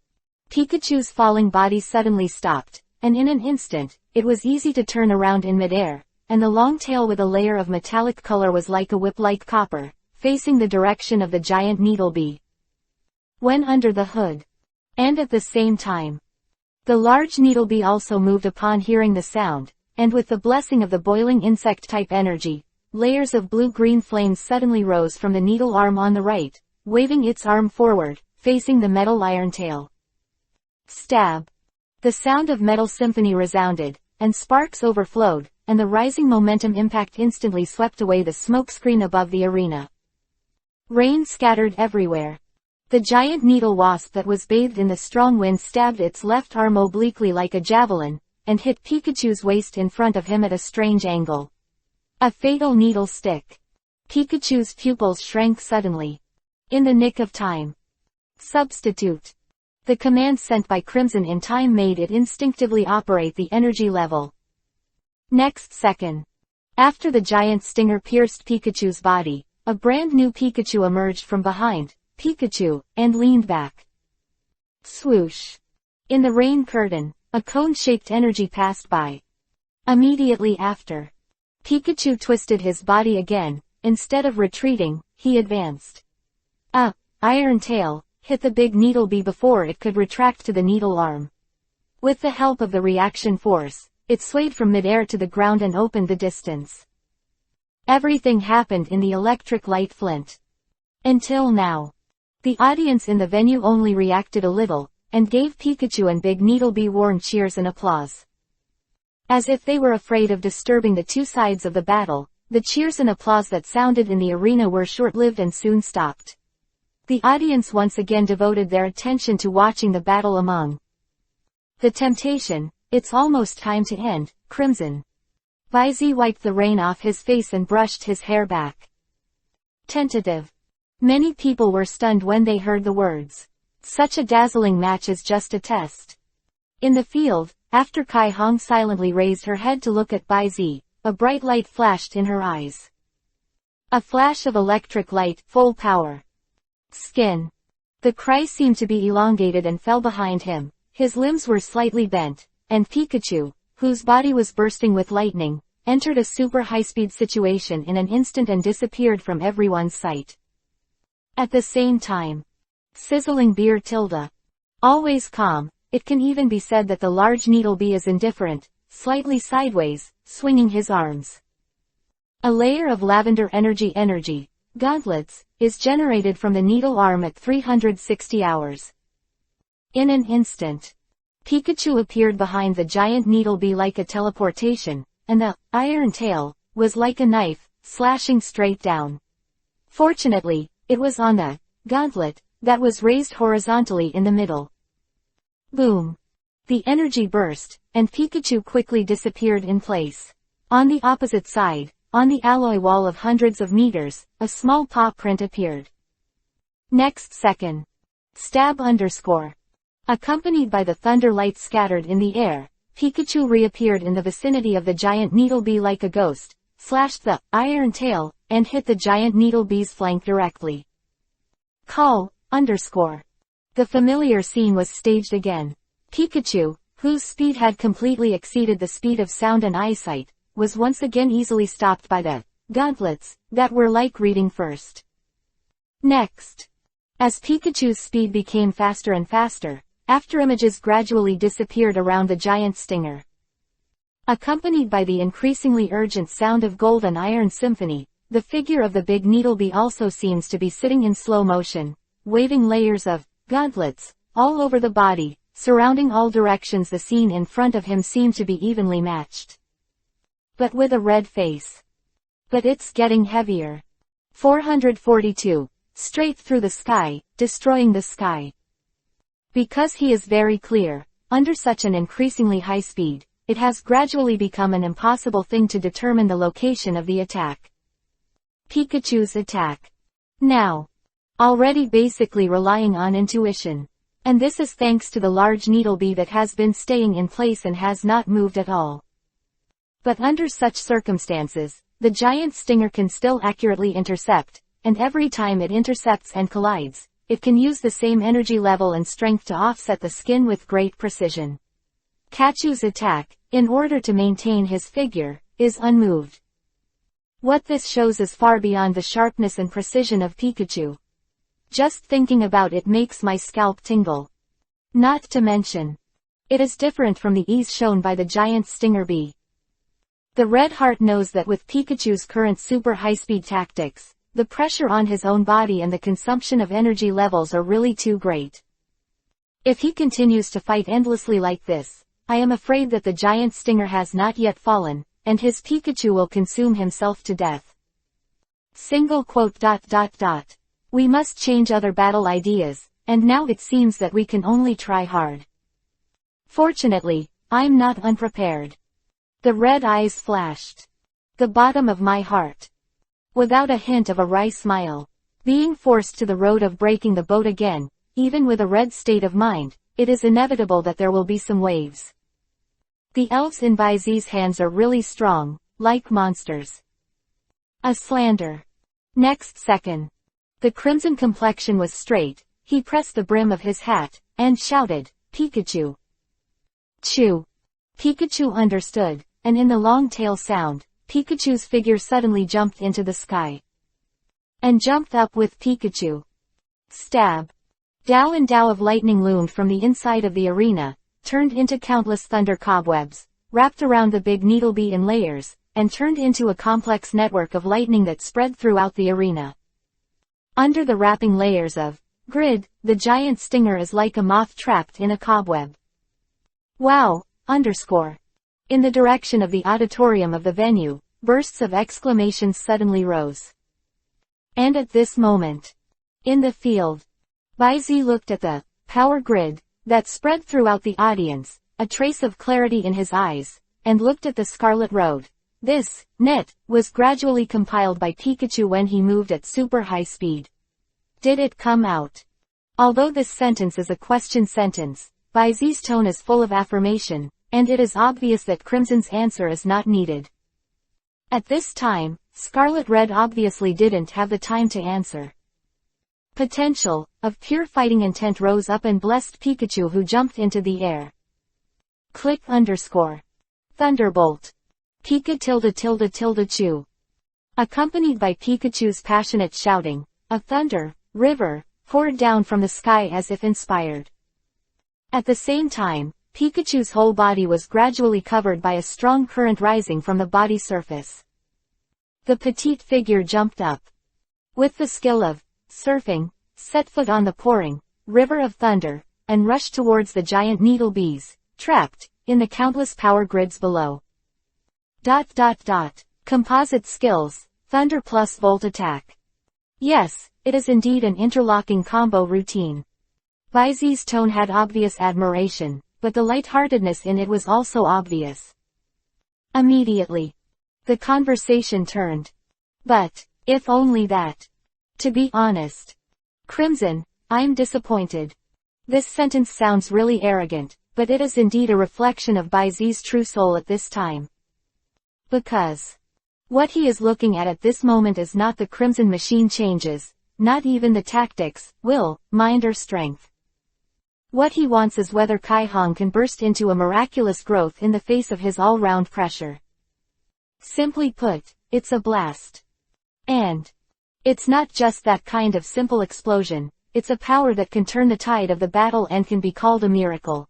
Pikachu's falling body suddenly stopped, and in an instant, it was easy to turn around in midair, and the long tail with a layer of metallic color was like a whip-like copper, facing the direction of the giant needlebee. When under the hood. And at the same time. The large needlebee also moved upon hearing the sound, and with the blessing of the boiling insect-type energy, layers of blue-green flames suddenly rose from the needle arm on the right, waving its arm forward, facing the metal iron tail. Stab. The sound of metal symphony resounded, and sparks overflowed, and the rising momentum impact instantly swept away the smoke screen above the arena. Rain scattered everywhere. The giant needle wasp that was bathed in the strong wind stabbed its left arm obliquely like a javelin, and hit Pikachu's waist in front of him at a strange angle. A fatal needle stick. Pikachu's pupils shrank suddenly. In the nick of time. Substitute. The command sent by Crimson in time made it instinctively operate the energy level. Next second. After the giant stinger pierced Pikachu's body, a brand new Pikachu emerged from behind Pikachu, and leaned back. Swoosh. In the rain curtain, a cone-shaped energy passed by. Immediately after. Pikachu twisted his body again. Instead of retreating, he advanced. Iron Tail hit the big needle bee before it could retract to the needle arm. With the help of the reaction force, it swayed from midair to the ground and opened the distance. Everything happened in the electric light flint. Until now. The audience in the venue only reacted a little, and gave Pikachu and Big Needlebee warm cheers and applause. As if they were afraid of disturbing the two sides of the battle, the cheers and applause that sounded in the arena were short-lived and soon stopped. The audience once again devoted their attention to watching the battle among the temptation. It's almost time to end, Crimson. Baizi wiped the rain off his face and brushed his hair back. Tentative. Many people were stunned when they heard the words. Such a dazzling match is just a test. In the field, after Kai Hong silently raised her head to look at Baizi, a bright light flashed in her eyes. A flash of electric light, full power. Skin. The cry seemed to be elongated and fell behind him. His limbs were slightly bent, and Pikachu, whose body was bursting with lightning, entered a super high-speed situation in an instant and disappeared from everyone's sight. At the same time, sizzling beer tilde. Always calm, it can even be said that the large needlebee is indifferent, slightly sideways, swinging his arms. A layer of lavender energy, gauntlets, is generated from the needle arm at 360 hours. In an instant, Pikachu appeared behind the giant needlebee like a teleportation, and the iron tail was like a knife, slashing straight down. Fortunately, it was on the gauntlet that was raised horizontally in the middle. Boom! The energy burst, and Pikachu quickly disappeared in place. On the opposite side, on the alloy wall of hundreds of meters, a small paw print appeared. Next second. Stab _. Accompanied by the thunder lights scattered in the air, Pikachu reappeared in the vicinity of the giant needlebee like a ghost, slashed the iron tail, and hit the giant needlebee's flank directly. Call, _. The familiar scene was staged again. Pikachu, whose speed had completely exceeded the speed of sound and eyesight, was once again easily stopped by the gauntlets that were like reading first. Next. As Pikachu's speed became faster and faster, afterimages gradually disappeared around the giant stinger. Accompanied by the increasingly urgent sound of gold and iron symphony, the figure of the big needlebee also seems to be sitting in slow motion, waving layers of gauntlets all over the body, surrounding all directions. The scene in front of him seemed to be evenly matched, but with a red face. But it's getting heavier. 442. Straight through the sky, destroying the sky. Because he is very clear, under such an increasingly high speed, it has gradually become an impossible thing to determine the location of the attack. Pikachu's attack. Now. Already basically relying on intuition. And this is thanks to the large needlebee that has been staying in place and has not moved at all. But under such circumstances, the giant stinger can still accurately intercept, and every time it intercepts and collides, it can use the same energy level and strength to offset the skin with great precision. Kachu's attack, in order to maintain his figure, is unmoved. What this shows is far beyond the sharpness and precision of Pikachu. Just thinking about it makes my scalp tingle. Not to mention, it is different from the ease shown by the giant stinger bee. The Red Heart knows that with Pikachu's current super high-speed tactics, the pressure on his own body and the consumption of energy levels are really too great. If he continues to fight endlessly like this, I am afraid that the giant stinger has not yet fallen, and his Pikachu will consume himself to death. We must change other battle ideas, and now it seems that we can only try hard. Fortunately, I'm not unprepared. The red eyes flashed. The bottom of my heart. Without a hint of a wry smile. Being forced to the road of breaking the boat again, even with a red state of mind, it is inevitable that there will be some waves. The elves in Baizi's hands are really strong, like monsters. A slander. Next second. The crimson complexion was straight, he pressed the brim of his hat, and shouted, Pikachu. Chew. Pikachu understood, and in the long tail sound, Pikachu's figure suddenly jumped into the sky. And jumped up with Pikachu. Stab. Dow and Dow of lightning loomed from the inside of the arena, turned into countless thunder cobwebs, wrapped around the big Needlebee in layers, and turned into a complex network of lightning that spread throughout the arena. Under the wrapping layers of grid, the giant stinger is like a moth trapped in a cobweb. Wow! In the direction of the auditorium of the venue, bursts of exclamations suddenly rose. And at this moment, in the field, Baizi looked at the power grid that spread throughout the audience, a trace of clarity in his eyes, and looked at the Scarlet Road. This net was gradually compiled by Pikachu when he moved at super high speed. Did it come out? Although this sentence is a question sentence, Baizi's tone is full of affirmation, and it is obvious that Crimson's answer is not needed. At this time, Scarlet Red obviously didn't have the time to answer. Potential of pure fighting intent rose up and blessed Pikachu, who jumped into the air. Click _ Thunderbolt. Pika ___ Chu. Accompanied by Pikachu's passionate shouting, a thunder river poured down from the sky as if inspired. At the same time, Pikachu's whole body was gradually covered by a strong current rising from the body surface. The petite figure jumped up. With the skill of surfing, set foot on the pouring river of thunder, and rushed towards the giant Needlebees, trapped in the countless power grids below. Composite skills, thunder plus volt attack. Yes, it is indeed an interlocking combo routine. Baizi's tone had obvious admiration, but the lightheartedness in it was also obvious. Immediately, the conversation turned. But, if only that. To be honest, Crimson, I'm disappointed. This sentence sounds really arrogant, but it is indeed a reflection of Baizi's true soul at this time. Because what he is looking at this moment is not the Crimson machine changes, not even the tactics, will, mind or strength. What he wants is whether Kai Hong can burst into a miraculous growth in the face of his all-round pressure. Simply put, it's a blast. And it's not just that kind of simple explosion, it's a power that can turn the tide of the battle and can be called a miracle.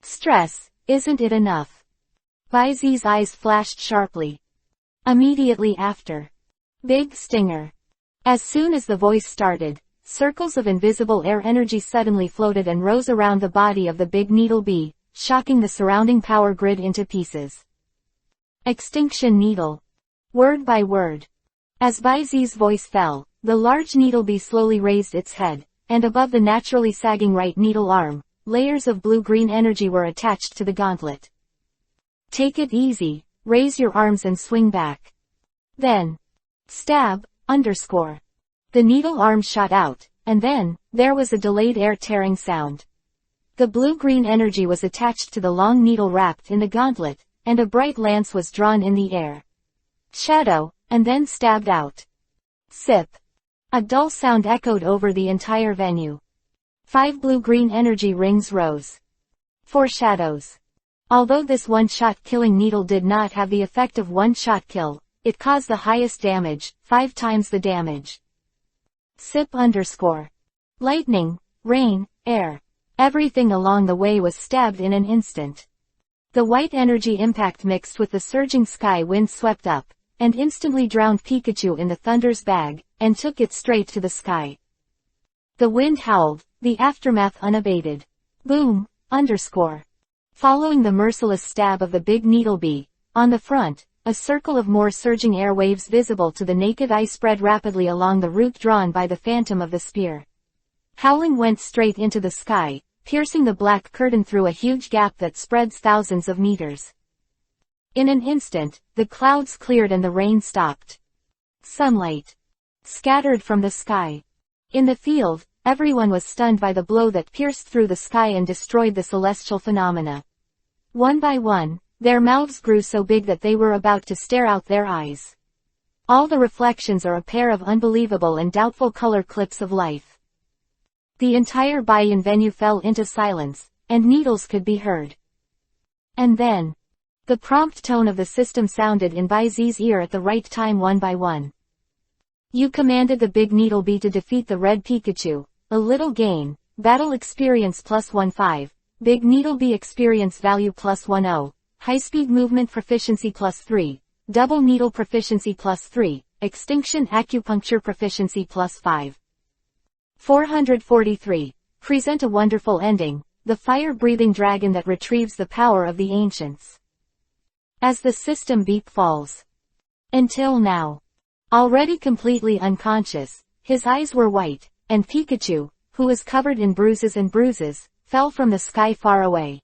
Stress, isn't it enough? Baizi's eyes flashed sharply. Immediately after. Big stinger. As soon as the voice started, circles of invisible air energy suddenly floated and rose around the body of the big Needlebee, shocking the surrounding power grid into pieces. Extinction Needle. Word by word. As Baizi's voice fell, the large Needlebee slowly raised its head, and above the naturally sagging right needle arm, layers of blue-green energy were attached to the gauntlet. Take it easy, raise your arms and swing back. Then. Stab, _ The needle arm shot out, and then, there was a delayed air-tearing sound. The blue-green energy was attached to the long needle wrapped in the gauntlet, and a bright lance was drawn in the air. Shadow, and then stabbed out. Sip. A dull sound echoed over the entire venue. 5 blue-green energy rings rose. Foreshadows. Although this one-shot killing needle did not have the effect of one-shot kill, it caused the highest damage, 5 times the damage. Sip _ Lightning, rain, air. Everything along the way was stabbed in an instant. The white energy impact mixed with the surging sky wind swept up, and instantly drowned Pikachu in the thunder's bag, and took it straight to the sky. The wind howled, the aftermath unabated. Boom, _ Following the merciless stab of the big Needlebee, on the front, a circle of more surging air waves visible to the naked eye spread rapidly along the route drawn by the phantom of the spear. Howling went straight into the sky, piercing the black curtain through a huge gap that spreads thousands of meters. In an instant, the clouds cleared and the rain stopped. Sunlight scattered from the sky. In the field, everyone was stunned by the blow that pierced through the sky and destroyed the celestial phenomena. One by one, their mouths grew so big that they were about to stare out their eyes. All the reflections are a pair of unbelievable and doubtful color clips of life. The entire Baiyan venue fell into silence, and needles could be heard. And then, The prompt tone of the system sounded in Bai Zi's ear at the right time one by one. You commanded the big Needlebee to defeat the red Pikachu. A little gain. Battle experience plus 15. Big Needlebee experience value plus 10. High-speed movement proficiency plus 3. Double needle proficiency plus 3. Extinction acupuncture proficiency plus 5. 443. Present a wonderful ending. The fire-breathing dragon that retrieves the power of the ancients. As the system beep falls. Until now. Already completely unconscious, his eyes were white, and Pikachu, who was covered in bruises and bruises, fell from the sky far away.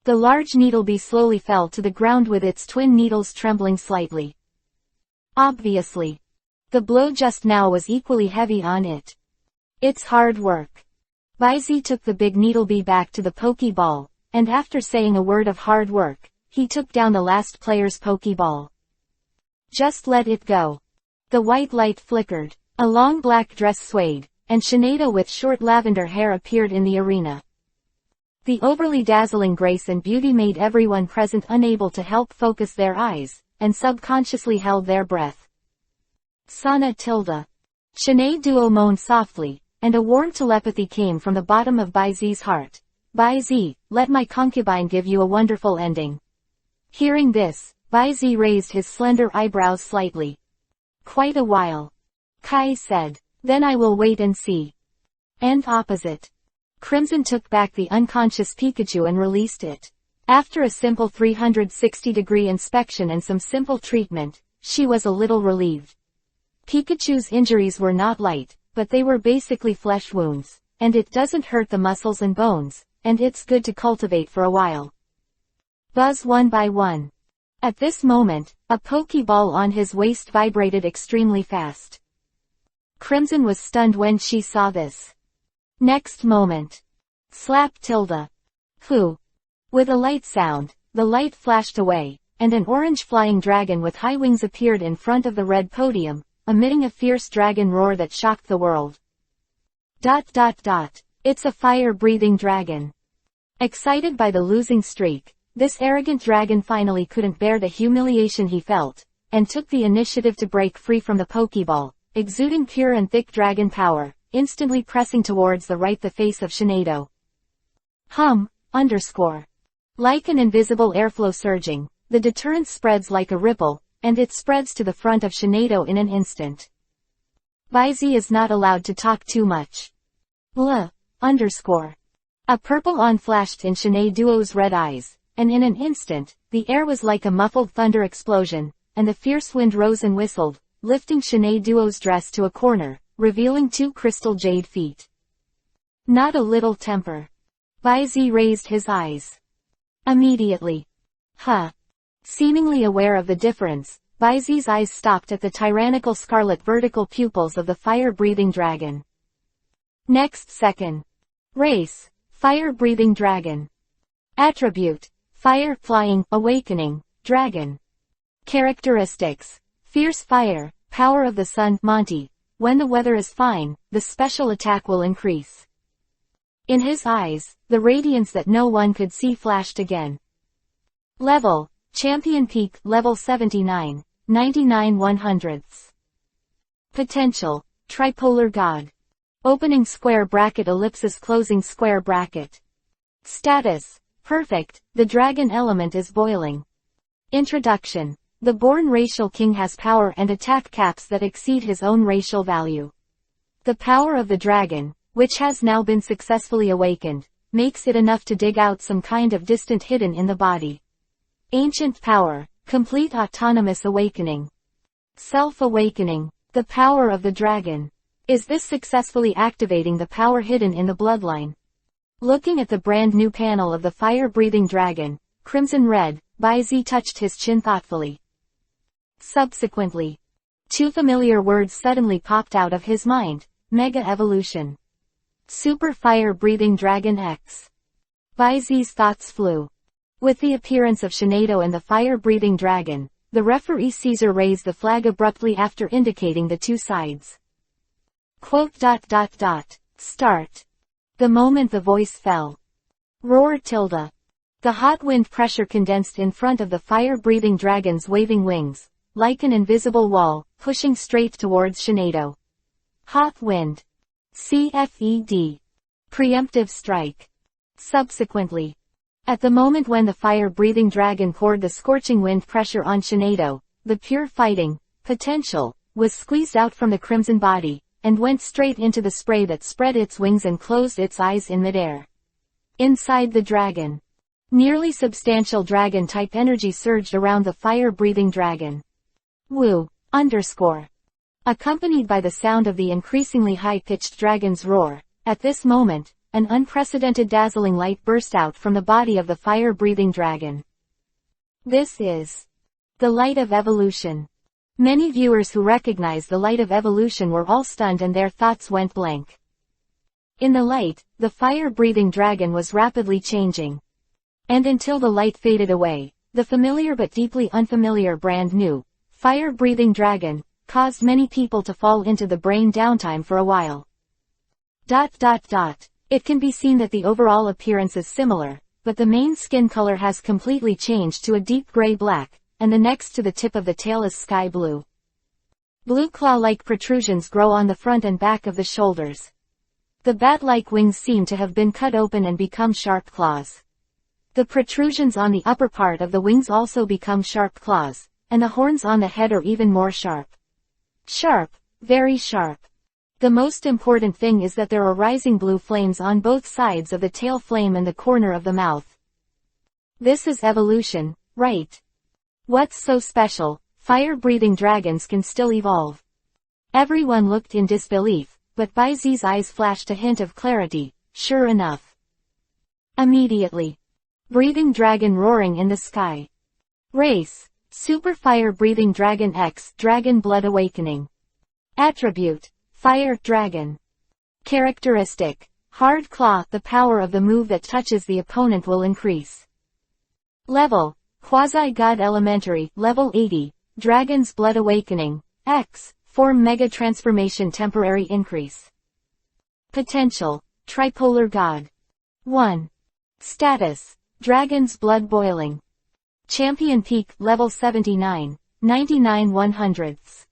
The large Needlebee slowly fell to the ground with its twin needles trembling slightly. Obviously. The blow just now was equally heavy on it. It's hard work. Bai Zi took the big Needlebee back to the Pokeball, and after saying a word of hard work, he took down the last player's Pokeball. Just let it go. The white light flickered, a long black dress swayed, and Shinado with short lavender hair appeared in the arena. The overly dazzling grace and beauty made everyone present unable to help focus their eyes, and subconsciously held their breath. Sana tilde. Shanae Duo moaned softly, and a warm telepathy came from the bottom of Bai Zi's heart. Bai Zi, let my concubine give you a wonderful ending. Hearing this, Bai Zi raised his slender eyebrows slightly. Quite a while. Kai said, then I will wait and see. And opposite. Crimson took back the unconscious Pikachu and released it. After a simple 360-degree inspection and some simple treatment, she was a little relieved. Pikachu's injuries were not light, but they were basically flesh wounds, and it doesn't hurt the muscles and bones, and it's good to cultivate for a while. Buzz one by one. At this moment, a Pokeball on his waist vibrated extremely fast. Crimson was stunned when she saw this. Next moment. Slap tilde. Who? With a light sound, the light flashed away, and an orange flying dragon with high wings appeared in front of the red podium, emitting a fierce dragon roar that shocked the world. ... It's a fire-breathing dragon. Excited by the losing streak, this arrogant dragon finally couldn't bear the humiliation he felt, and took the initiative to break free from the Pokeball, exuding pure and thick dragon power, instantly pressing towards the right the face of Shinado. Like an invisible airflow surging, the deterrence spreads like a ripple, and it spreads to the front of Shinado in an instant. Bai Zi is not allowed to talk too much. A purple on flashed in Shinado's red eyes, and in an instant, the air was like a muffled thunder explosion, and the fierce wind rose and whistled, lifting Shinado's dress to a corner, revealing 2 crystal jade feet. Not a little temper. Bai Zi raised his eyes. Immediately. Seemingly aware of the difference, Bai Zi's eyes stopped at the tyrannical scarlet vertical pupils of the fire-breathing dragon. Next second. Race, fire-breathing dragon. Attribute, fire, flying, awakening, dragon. Characteristics, fierce fire, power of the sun, Monty. When the weather is fine, the special attack will increase. In his eyes, the radiance that no one could see flashed again. Level, Champion Peak, level 79, 99 100ths. Potential, Tripolar God. Opening square bracket ellipsis closing square bracket. Status, Perfect, the dragon element is boiling. Introduction. The born racial king has power and attack caps that exceed his own racial value. The power of the dragon, which has now been successfully awakened, makes it enough to dig out some kind of distant hidden in the body. Ancient power, complete autonomous awakening. Self-awakening, the power of the dragon. Is this successfully activating the power hidden in the bloodline? Looking at the brand new panel of the fire-breathing dragon, crimson red, Bai Zi touched his chin thoughtfully. Subsequently, 2 familiar words suddenly popped out of his mind: Mega Evolution. Super Fire-Breathing Dragon X. Bai Zi's thoughts flew. With the appearance of Shinado and the fire-breathing dragon, the referee Caesar raised the flag abruptly after indicating the 2 sides. Start. The moment the voice fell. Roar tilde. The hot wind pressure condensed in front of the fire-breathing dragon's waving wings, like an invisible wall, pushing straight towards Shinado. Hot wind. CFED. Preemptive strike. Subsequently, at the moment when the fire-breathing dragon poured the scorching wind pressure on Shinado, the pure fighting potential was squeezed out from the crimson body, and went straight into the spray that spread its wings and closed its eyes in midair. Inside the dragon, nearly substantial dragon-type energy surged around the fire-breathing dragon. Woo! Accompanied by the sound of the increasingly high-pitched dragon's roar, at this moment, an unprecedented dazzling light burst out from the body of the fire-breathing dragon. This is the light of evolution. Many viewers who recognized the light of evolution were all stunned and their thoughts went blank. In the light, the fire-breathing dragon was rapidly changing. And until the light faded away, the familiar but deeply unfamiliar brand new, fire-breathing dragon, caused many people to fall into the brain downtime for a while. It can be seen that the overall appearance is similar, but the main skin color has completely changed to a deep gray-black, and the next to the tip of the tail is sky blue. Blue claw-like protrusions grow on the front and back of the shoulders. The bat-like wings seem to have been cut open and become sharp claws. The protrusions on the upper part of the wings also become sharp claws, and the horns on the head are even more sharp. Sharp, very sharp. The most important thing is that there are rising blue flames on both sides of the tail flame and the corner of the mouth. This is evolution, right? What's so special? Fire-breathing dragons can still evolve. Everyone looked in disbelief, but Baizi's eyes flashed a hint of clarity, sure enough. Immediately. Breathing dragon roaring in the sky. Race. Super fire-breathing dragon X, Dragon Blood Awakening. Attribute. Fire Dragon. Characteristic. Hard Claw. The power of the move that touches the opponent will increase. Level. Quasi-God Elementary, Level 80, Dragon's Blood Awakening, X, Form Mega Transformation Temporary Increase. Potential, Tripolar God. 1. Status, Dragon's Blood Boiling. Champion Peak, Level 79, 99 100ths.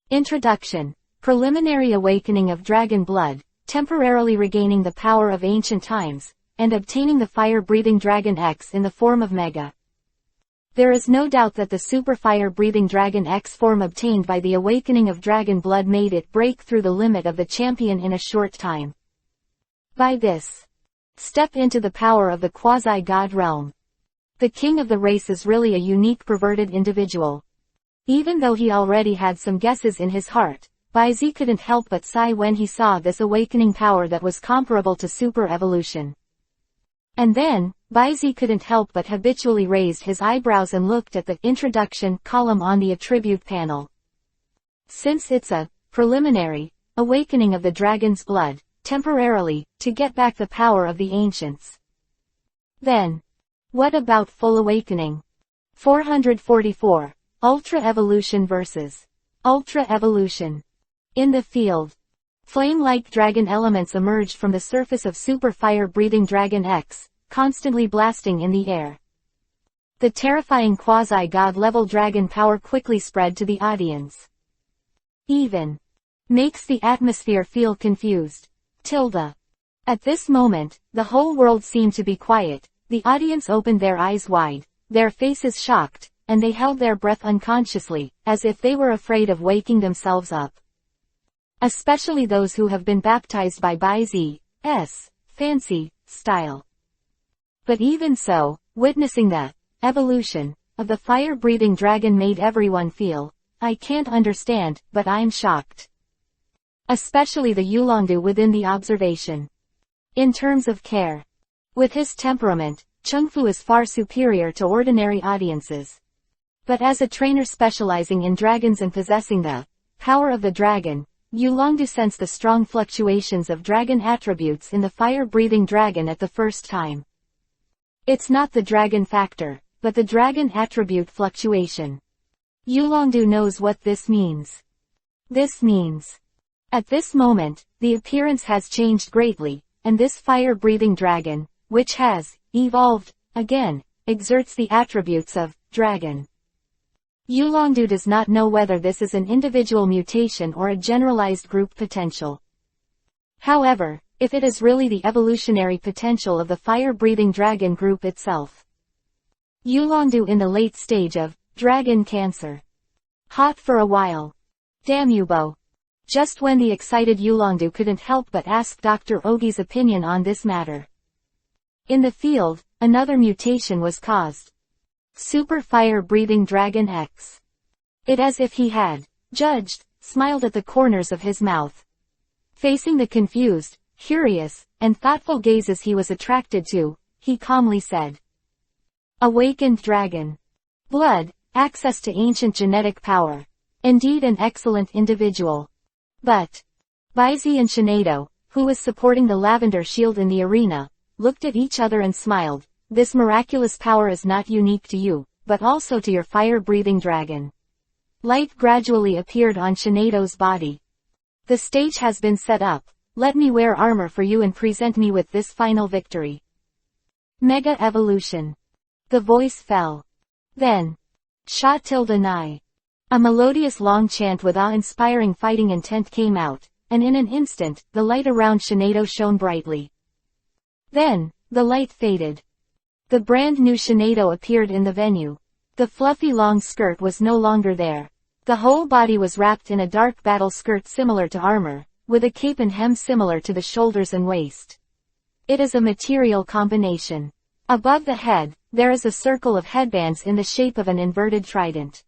Introduction, Preliminary Awakening of Dragon Blood, temporarily regaining the power of ancient times, and obtaining the fire-breathing Dragon X in the form of Mega. There is no doubt that the super fire-breathing Dragon X form obtained by the awakening of dragon blood made it break through the limit of the champion in a short time. By this step into the power of the quasi-god realm. The king of the race is really a unique perverted individual. Even though he already had some guesses in his heart, Baizi couldn't help but sigh when he saw this awakening power that was comparable to super evolution. And then, Baizi couldn't help but habitually raised his eyebrows and looked at the introduction column on the attribute panel. Since it's a preliminary awakening of the dragon's blood, temporarily, to get back the power of the ancients. Then, what about full awakening? 444. Ultra Evolution versus Ultra Evolution. In the field, flame-like dragon elements emerged from the surface of super fire-breathing Dragon X, constantly blasting in the air. The terrifying quasi-god level dragon power quickly spread to the audience. Even makes the atmosphere feel confused. At this moment, the whole world seemed to be quiet, the audience opened their eyes wide, their faces shocked, and they held their breath unconsciously, as if they were afraid of waking themselves up. Especially those who have been baptized by Baizi's fancy style. But even so, witnessing the evolution of the fire-breathing dragon made everyone feel, I can't understand, but I'm shocked. Especially the Yulongdu within the observation. In terms of care. With his temperament, Chengfu is far superior to ordinary audiences. But as a trainer specializing in dragons and possessing the power of the dragon, Yulongdu sensed the strong fluctuations of dragon attributes in the fire-breathing dragon at the first time. It's not the dragon factor, but the dragon attribute fluctuation. Yulongdu knows what this means. This means, at this moment, the appearance has changed greatly, and this fire-breathing dragon, which has evolved again, exerts the attributes of dragon. Yulongdu does not know whether this is an individual mutation or a generalized group potential. However, if it is really the evolutionary potential of the fire-breathing dragon group itself. Yulongdu in the late stage of dragon cancer. Hot for a while. Damn you, Bo. Just when the excited Yulongdu couldn't help but ask Dr. Ogi's opinion on this matter. In the field, another mutation was caused. Super fire-breathing dragon X. It as if he had judged, smiled at the corners of his mouth. Facing the confused, curious, and thoughtful gazes he was attracted to, he calmly said. Awakened dragon. Blood, access to ancient genetic power. Indeed an excellent individual. But Baizi and Shinado, who was supporting the lavender shield in the arena, looked at each other and smiled. This miraculous power is not unique to you, but also to your fire-breathing dragon. Light gradually appeared on Shinado's body. The stage has been set up. Let me wear armor for you and present me with this final victory. Mega evolution. The voice fell. Then. Sha tilde nai. A melodious long chant with awe-inspiring fighting intent came out, and in an instant, the light around Shinado shone brightly. Then, the light faded. The brand new Shinado appeared in the venue. The fluffy long skirt was no longer there. The whole body was wrapped in a dark battle skirt similar to armor, with a cape and hem similar to the shoulders and waist. It is a material combination. Above the head, there is a circle of headbands in the shape of an inverted trident.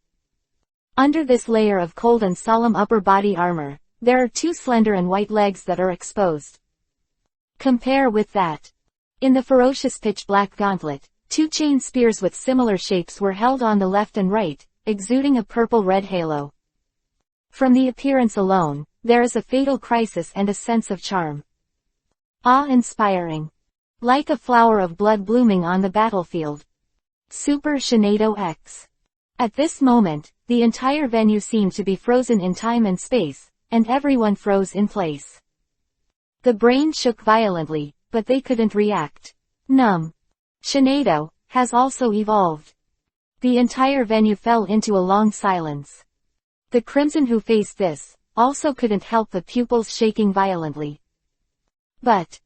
Under this layer of cold and solemn upper body armor, there are two slender and white legs that are exposed. Compare with that. In the ferocious pitch-black gauntlet, two chain spears with similar shapes were held on the left and right, exuding a purple-red halo. From the appearance alone, there is a fatal crisis and a sense of charm. Awe-inspiring. Like a flower of blood blooming on the battlefield. Super Shinado X. At this moment, the entire venue seemed to be frozen in time and space, and everyone froze in place. The brain shook violently, but they couldn't react. Numb. Shinado has also evolved. The entire venue fell into a long silence. The Crimson who faced this, also couldn't help the pupils shaking violently. But,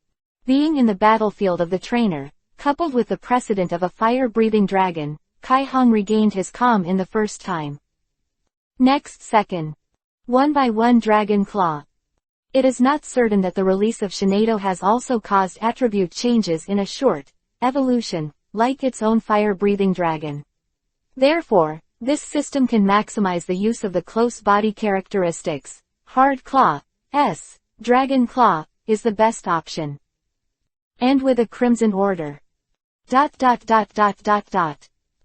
being in the battlefield of the trainer, coupled with the precedent of a fire-breathing dragon, Kai Hong regained his calm in the first time. Next second. One by one dragon claw. It is not certain that the release of Shinado has also caused attribute changes in a short evolution, like its own fire-breathing dragon. Therefore, this system can maximize the use of the close body characteristics. Hard claw, dragon claw, is the best option. And with a crimson order. ...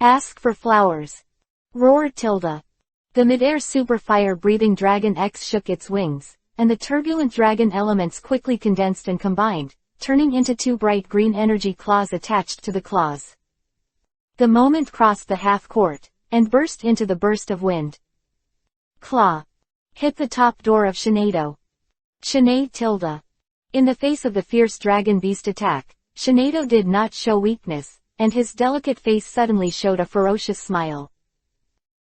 Ask for flowers. Roar tilde. The mid-air super fire-breathing dragon X shook its wings, and the turbulent dragon elements quickly condensed and combined, turning into two bright green energy claws attached to the claws. The moment crossed the half-court, and burst into the burst of wind. Claw. Hit the top door of Shinado. Shinade tilde. In the face of the fierce dragon beast attack, Shinado did not show weakness, and his delicate face suddenly showed a ferocious smile.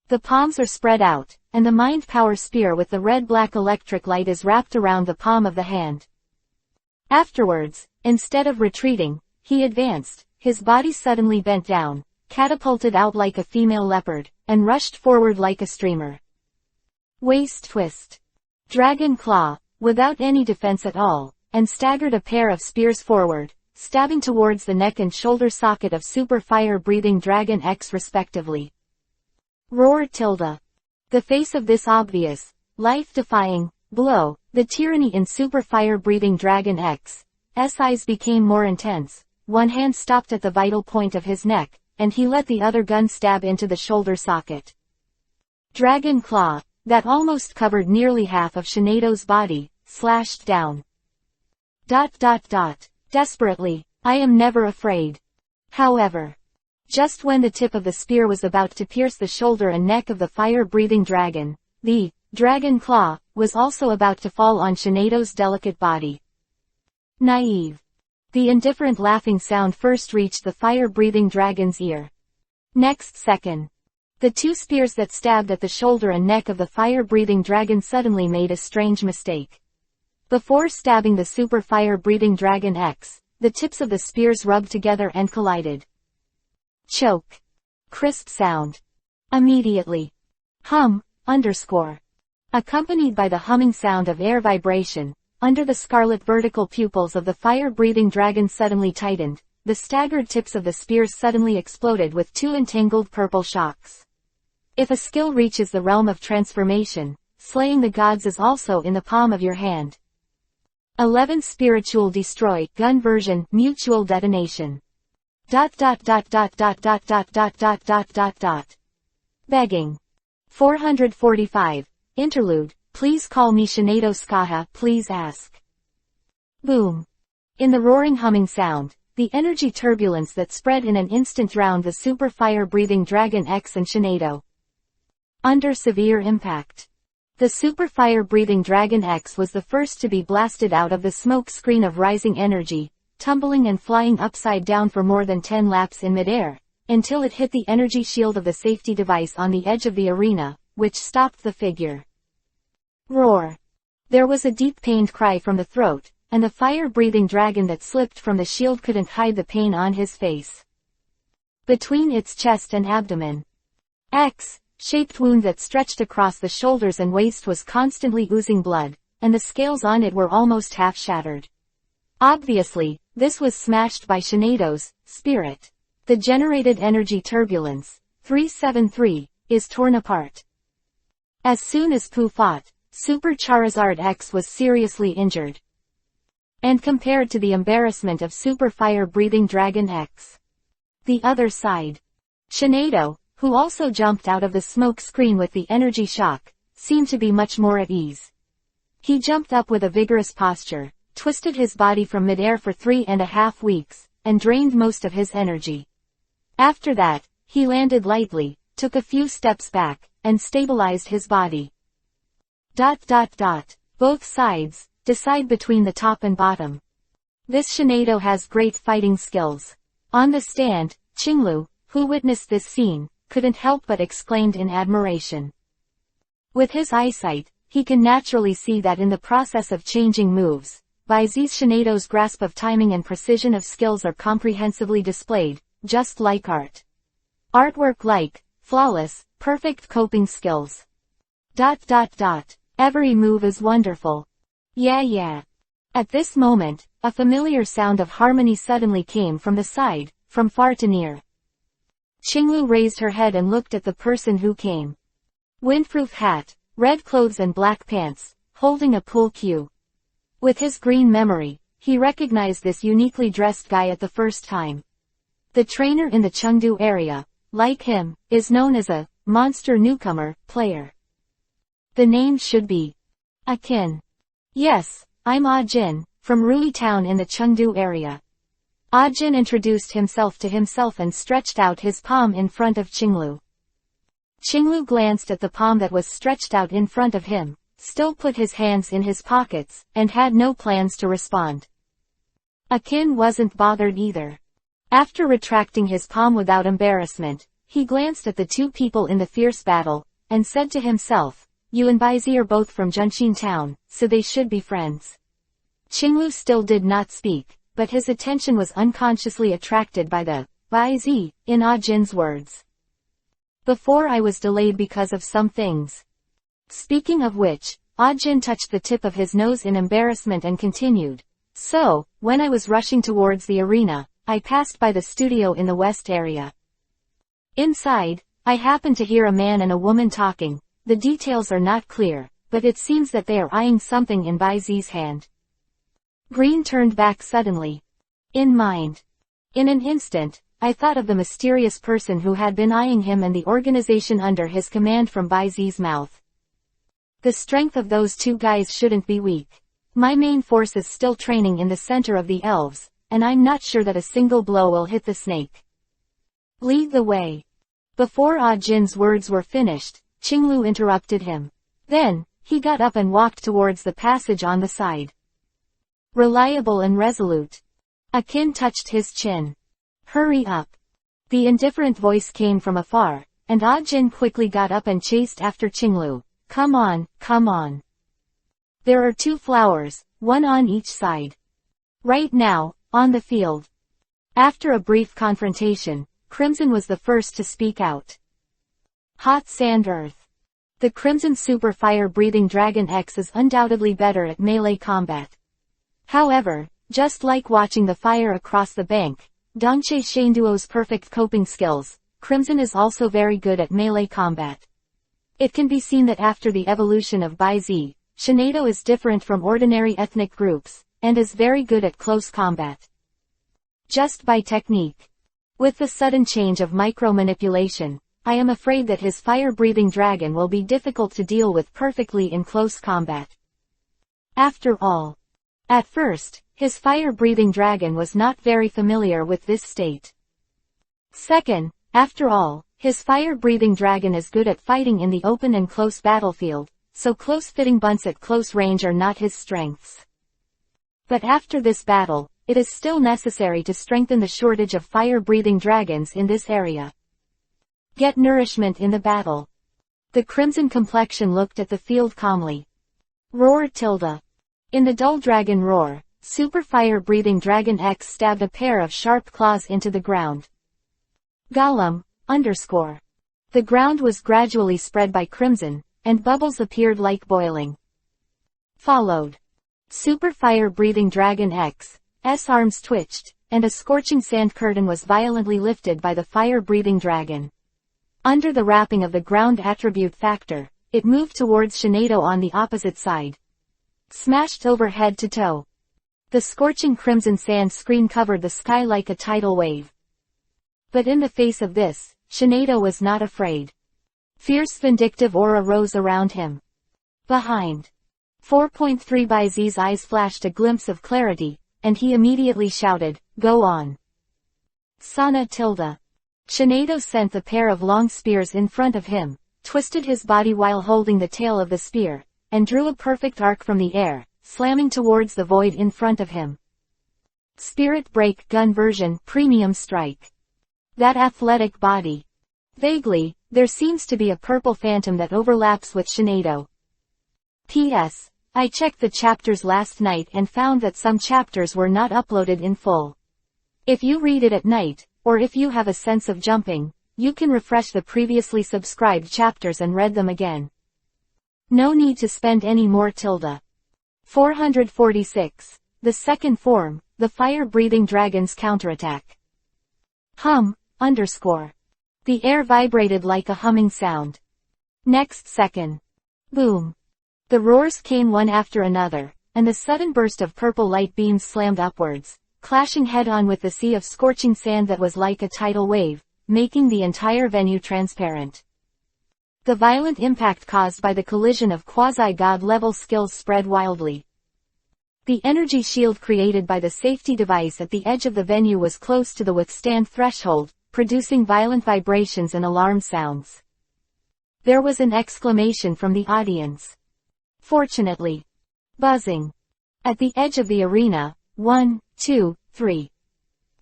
The palms are spread out, and the mind power spear with the red-black electric light is wrapped around the palm of the hand. Afterwards, instead of retreating, he advanced, his body suddenly bent down, catapulted out like a female leopard, and rushed forward like a streamer. Waist twist. Dragon claw, without any defense at all, and staggered a pair of spears forward, stabbing towards the neck and shoulder socket of super fire-breathing dragon X respectively. Roar tilde. The face of this obvious, life-defying, blow, the tyranny in super fire-breathing dragon X's eyes became more intense. One hand stopped at the vital point of his neck, and he let the other gun stab into the shoulder socket. Dragon claw, that almost covered nearly half of Shinado's body, slashed down. ... Desperately, I am never afraid. However, just when the tip of the spear was about to pierce the shoulder and neck of the fire-breathing dragon, the dragon claw was also about to fall on Shinado's delicate body. Naive. The indifferent laughing sound first reached the fire-breathing dragon's ear. Next second, the two spears that stabbed at the shoulder and neck of the fire-breathing dragon suddenly made a strange mistake. Before stabbing the super fire-breathing dragon X, the tips of the spears rubbed together and collided. Choke. Crisp sound. Immediately. Hum, _. Accompanied by the humming sound of air vibration, under the scarlet vertical pupils of the fire-breathing dragon suddenly tightened, the staggered tips of the spears suddenly exploded with two entangled purple shocks. If a skill reaches the realm of transformation, slaying the gods is also in the palm of your hand. 11 Spiritual Destroy Gun Version Mutual Detonation. ... Begging. 445. Interlude. Please call me Shinado Skaha, please ask. Boom. In the roaring humming sound, the energy turbulence that spread in an instant drowned the super fire-breathing Dragon X and Shinado. Under severe impact. The super fire-breathing Dragon X was the first to be blasted out of the smoke screen of rising energy, tumbling and flying upside down for more than 10 laps in midair, until it hit the energy shield of the safety device on the edge of the arena, which stopped the figure. Roar. There was a deep pained cry from the throat, and the fire-breathing dragon that slipped from the shield couldn't hide the pain on his face. Between its chest and abdomen, X-shaped wound that stretched across the shoulders and waist was constantly oozing blood, and the scales on it were almost half shattered. Obviously, this was smashed by Shinado's spirit. The generated energy turbulence, 373, is torn apart. As soon as Pooh fought, Super Charizard X was seriously injured. And compared to the embarrassment of Super Fire-Breathing Dragon X, the other side, Shinado, who also jumped out of the smoke screen with the energy shock, seemed to be much more at ease. He jumped up with a vigorous posture, twisted his body from midair for 3.5 weeks, and drained most of his energy. After that, he landed lightly, took a few steps back, and stabilized his body. ... Both sides, decide between the top and bottom. This Shinado has great fighting skills. On the stand, Qinglu, who witnessed this scene, couldn't help but exclaimed in admiration. With his eyesight, he can naturally see that in the process of changing moves, Baizi's Shinado's grasp of timing and precision of skills are comprehensively displayed, just like art. Artwork like, flawless, perfect coping skills. ... Every move is wonderful. Yeah. At this moment, a familiar sound of harmony suddenly came from the side, from far to near. Qinglu raised her head and looked at the person who came. Windproof hat, red clothes and black pants, holding a pool cue. With his green memory, he recognized this uniquely dressed guy at the first time. The trainer in the Chengdu area, like him, is known as a monster newcomer player. The name should be akin. Yes, I'm Ah Jin, from Rui Town in the Chengdu area. Ah Jin introduced himself to himself and stretched out his palm in front of Qinglu. Qinglu glanced at the palm that was stretched out in front of him, still put his hands in his pockets, and had no plans to respond. Akin wasn't bothered either. After retracting his palm without embarrassment, he glanced at the two people in the fierce battle, and said to himself, "You and Baizi are both from Junxin Town, so they should be friends." Qinglu still did not speak, but his attention was unconsciously attracted by the Baizi in Ah Jin's words. "Before I was delayed because of some things." Speaking of which, Ah Jin touched the tip of his nose in embarrassment and continued, "So, when I was rushing towards the arena, I passed by the studio in the west area. Inside, I happened to hear a man and a woman talking. The details are not clear, but it seems that they are eyeing something in Baizi's hand." Green turned back suddenly. In mind. In an instant, I thought of the mysterious person who had been eyeing him and the organization under his command from Baizi's mouth. The strength of those two guys shouldn't be weak. My main force is still training in the center of the elves, and I'm not sure that a single blow will hit the snake. Lead the way. Before Ah Jin's words were finished, Qinglu interrupted him. Then, he got up and walked towards the passage on the side. Reliable and resolute. A kin touched his chin. Hurry up. The indifferent voice came from afar, and Ah Jin quickly got up and chased after Qinglu. Come on, come on. There are 2 flowers, one on each side. Right now, on the field. After a brief confrontation, Crimson was the first to speak out. Hot Sand Earth. The Crimson Super Fire-breathing Dragon X is undoubtedly better at melee combat. However, just like watching the fire across the bank, Dongche Shanduo's perfect coping skills, Crimson is also very good at melee combat. It can be seen that after the evolution of Bai Zi, Shinado is different from ordinary ethnic groups, and is very good at close combat. Just by technique. With the sudden change of micro-manipulation, I am afraid that his fire-breathing dragon will be difficult to deal with perfectly in close combat. After all. At first, his fire-breathing dragon was not very familiar with this state. Second, after all, his fire-breathing dragon is good at fighting in the open and close battlefield, so close-fitting bunts at close range are not his strengths. But after this battle, it is still necessary to strengthen the shortage of fire-breathing dragons in this area. Get nourishment in the battle. The Crimson Complexion looked at the field calmly. Roar tilde. In the dull dragon roar, Super Fire-breathing Dragon X stabbed a pair of sharp claws into the ground. Golem, _. The ground was gradually spread by crimson, and bubbles appeared like boiling. Followed. Super Fire-breathing Dragon X's arms twitched, and a scorching sand curtain was violently lifted by the fire-breathing dragon. Under the wrapping of the ground attribute factor, it moved towards Shinado on the opposite side. Smashed over head to toe. The scorching crimson sand screen covered the sky like a tidal wave. But in the face of this, Shinado was not afraid. Fierce vindictive aura rose around him. Behind. 4.3 Bai Zi's eyes flashed a glimpse of clarity, and he immediately shouted, "Go on." Sana tilde. Shinado sent the pair of long spears in front of him, twisted his body while holding the tail of the spear, and drew a perfect arc from the air, slamming towards the void in front of him. Spirit Break Gun version Premium Strike. That athletic body. Vaguely, there seems to be a purple phantom that overlaps with Shinado. P.S. I checked the chapters last night and found that some chapters were not uploaded in full. If you read it at night, or if you have a sense of jumping, you can refresh the previously subscribed chapters and read them again. No need to spend any more tilde. 446. The second form, the fire-breathing dragon's counterattack. Hum, _. The air vibrated like a humming sound. Next second. Boom. The roars came one after another, and the sudden burst of purple light beams slammed upwards, clashing head-on with the sea of scorching sand that was like a tidal wave, making the entire venue transparent. The violent impact caused by the collision of quasi-god-level skills spread wildly. The energy shield created by the safety device at the edge of the venue was close to the withstand threshold, producing violent vibrations and alarm sounds. There was an exclamation from the audience. Fortunately. Buzzing. At the edge of the arena, 1, 2, 3.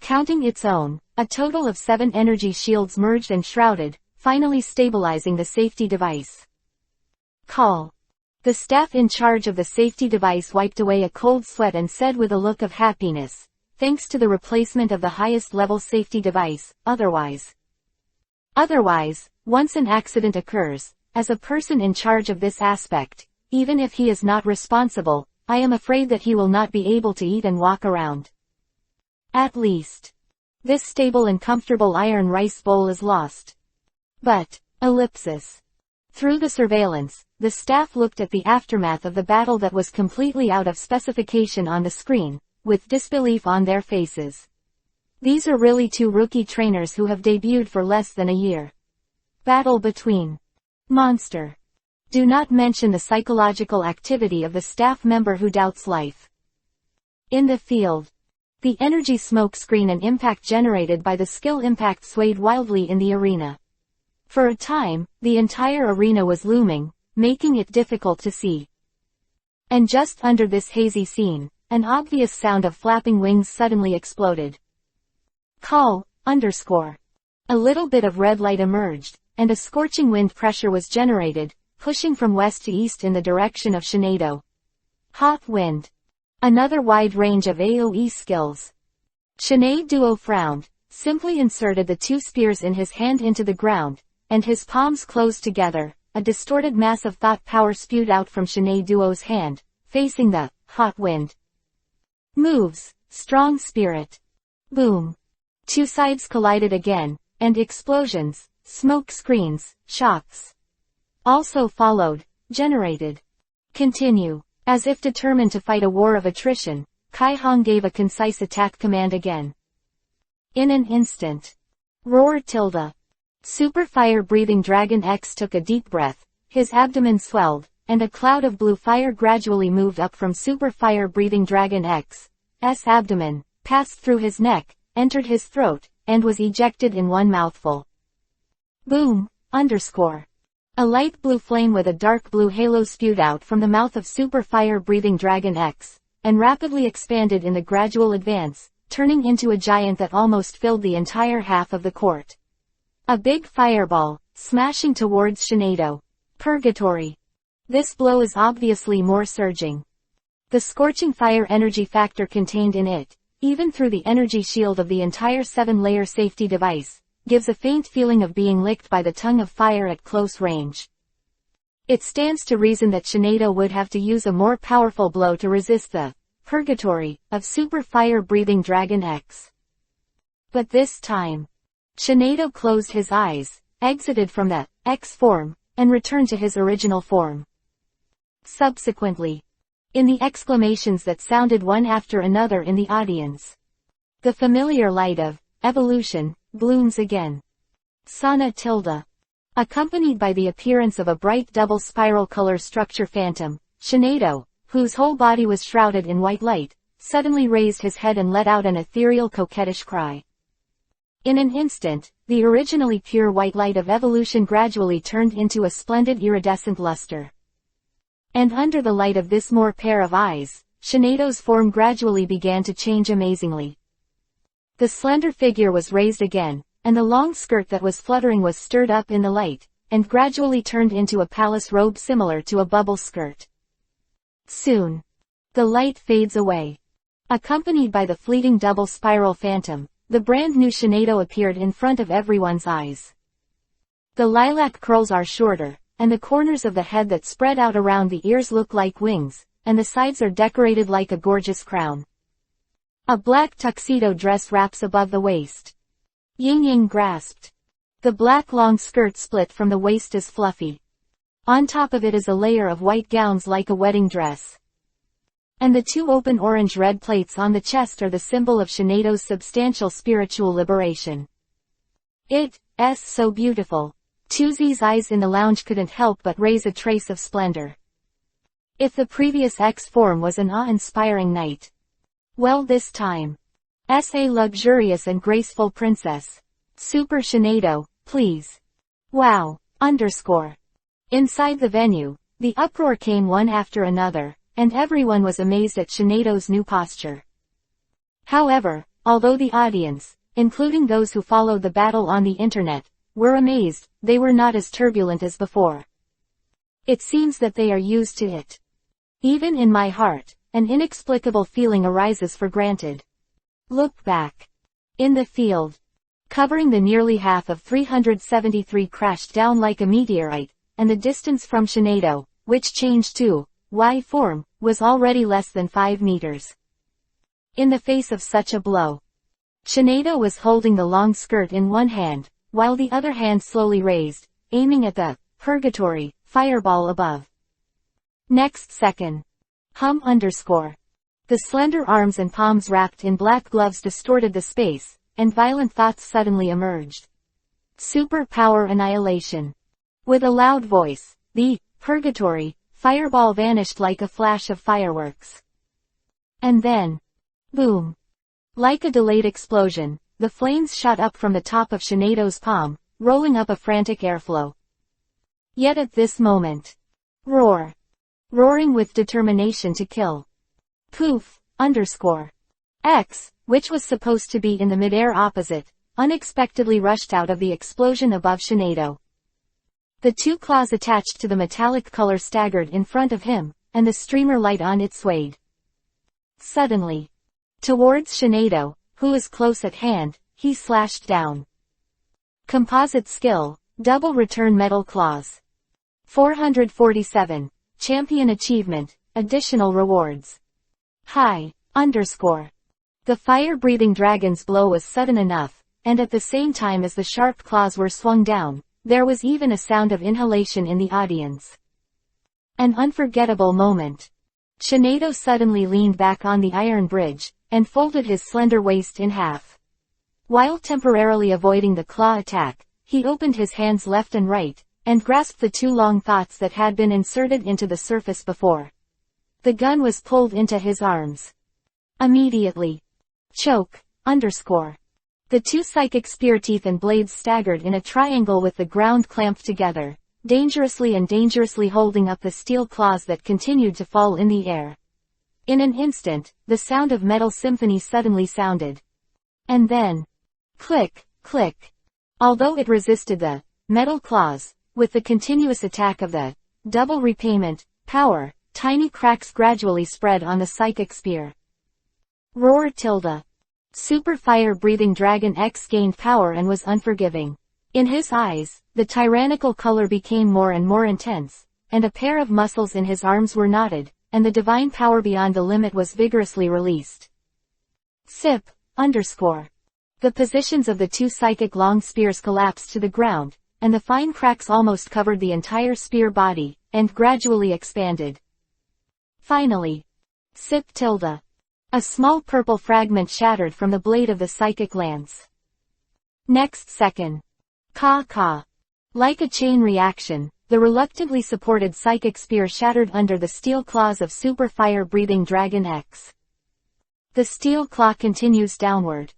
Counting its own, a total of 7 energy shields merged and shrouded, finally stabilizing the safety device. Call. The staff in charge of the safety device wiped away a cold sweat and said with a look of happiness, "Thanks to the replacement of the highest level safety device, otherwise, once an accident occurs, as a person in charge of this aspect, even if he is not responsible, I am afraid that he will not be able to eat and walk around. At least. This stable and comfortable iron rice bowl is lost." But, ellipsis. Through the surveillance, the staff looked at the aftermath of the battle that was completely out of specification on the screen, with disbelief on their faces. These are really 2 rookie trainers who have debuted for less than a year. Battle between. Monster. Do not mention the psychological activity of the staff member who doubts life. In the field. The energy smoke screen and impact generated by the skill impact swayed wildly in the arena. For a time, the entire arena was looming, making it difficult to see. And just under this hazy scene, an obvious sound of flapping wings suddenly exploded. Call, _. A little bit of red light emerged, and a scorching wind pressure was generated, pushing from west to east in the direction of Shinado. Hot wind. Another wide range of AoE skills. Shinado frowned, simply inserted the two spears in his hand into the ground, and his palms closed together. A distorted mass of thought power spewed out from Shinado's hand, facing the hot wind. Moves, strong spirit. Boom. Two sides collided again, and explosions, smoke screens, shocks also followed, generated. Continue. As if determined to fight a war of attrition, Kai Hong gave a concise attack command again. In an instant. Roar tilde. Super fire-breathing Dragon X took a deep breath, his abdomen swelled, and a cloud of blue fire gradually moved up from Super fire-breathing Dragon X's abdomen, passed through his neck, entered his throat, and was ejected in one mouthful. Boom, _. A light blue flame with a dark blue halo spewed out from the mouth of Super fire-breathing Dragon X, and rapidly expanded in the gradual advance, turning into a giant that almost filled the entire half of the court. A big fireball, smashing towards Shinado. Purgatory. This blow is obviously more surging. The scorching fire energy factor contained in it, even through the energy shield of the entire 7-layer safety device, gives a faint feeling of being licked by the tongue of fire at close range. It stands to reason that Shinado would have to use a more powerful blow to resist the purgatory of Super fire-breathing Dragon X. But this time, Shinado closed his eyes, exited from the X form, and returned to his original form. Subsequently, in the exclamations that sounded one after another in the audience, the familiar light of evolution blooms again. Sana tilde. Accompanied by the appearance of a bright double spiral color structure phantom, Shinado, whose whole body was shrouded in white light, suddenly raised his head and let out an ethereal coquettish cry. In an instant, the originally pure white light of evolution gradually turned into a splendid iridescent luster. And under the light of this more pair of eyes, Shinado's form gradually began to change amazingly. The slender figure was raised again, and the long skirt that was fluttering was stirred up in the light, and gradually turned into a palace robe similar to a bubble skirt. Soon, the light fades away. Accompanied by the fleeting double spiral phantom, the brand new Shinado appeared in front of everyone's eyes. The lilac curls are shorter, and the corners of the head that spread out around the ears look like wings, and the sides are decorated like a gorgeous crown. A black tuxedo dress wraps above the waist. Ying grasped. The black long skirt split from the waist is fluffy. On top of it is a layer of white gowns like a wedding dress. And the two open orange-red plates on the chest are the symbol of Shinado's substantial spiritual liberation. It's so beautiful. Tuzi's eyes in the lounge couldn't help but raise a trace of splendor. If the previous X form was an awe-inspiring knight, well, this time, a luxurious and graceful princess. Super Shinado, please. Wow, _. Inside the venue, the uproar came one after another, and everyone was amazed at Shinado's new posture. However, although the audience, including those who followed the battle on the internet, were amazed, they were not as turbulent as before. It seems that they are used to it. Even in my heart, an inexplicable feeling arises for granted. Look back. In the field, covering the nearly half of 373 crashed down like a meteorite, and the distance from Shinado, which changed to Y form, was already less than 5 meters. In the face of such a blow, Shinado was holding the long skirt in one hand, while the other hand slowly raised, aiming at the purgatory fireball above. Next second. _. The slender arms and palms wrapped in black gloves distorted the space, and violent thoughts suddenly emerged. Super power annihilation. With a loud voice, the purgatory fireball vanished like a flash of fireworks. And then, boom. Like a delayed explosion, the flames shot up from the top of Shinado's palm, rolling up a frantic airflow. Yet at this moment, roar. Roaring with determination to kill. Poof, underscore X, which was supposed to be in the midair opposite, unexpectedly rushed out of the explosion above Shinado. The two claws attached to the metallic color staggered in front of him, and the streamer light on it swayed. Suddenly, towards Shinado, who was close at hand, he slashed down. Composite skill, double return metal claws. 447. Champion achievement, additional rewards. High, underscore. The fire-breathing dragon's blow was sudden enough, and at the same time as the sharp claws were swung down, there was even a sound of inhalation in the audience. An unforgettable moment. Shinado suddenly leaned back on the iron bridge, and folded his slender waist in half. While temporarily avoiding the claw attack, he opened his hands left and right, and grasped the two long thoughts that had been inserted into the surface before. The gun was pulled into his arms. Immediately. Choke, underscore. The two psychic spear teeth and blades staggered in a triangle with the ground clamped together, dangerously holding up the steel claws that continued to fall in the air. In an instant, the sound of metal symphony suddenly sounded. And then, click, click. Although it resisted the metal claws, with the continuous attack of the double repayment power, tiny cracks gradually spread on the psychic spear. Roar tilde. Super fire-breathing Dragon X gained power and was unforgiving. In his eyes, the tyrannical color became more and more intense, and a pair of muscles in his arms were knotted, and the divine power beyond the limit was vigorously released. Sip, underscore. The positions of the two psychic long spears collapsed to the ground, and the fine cracks almost covered the entire spear body, and gradually expanded. Finally. Sip tilde. A small purple fragment shattered from the blade of the psychic lance. Next second. Ka. Like a chain reaction, the reluctantly supported psychic spear shattered under the steel claws of super fire-breathing Dragon X. The steel claw continues downward.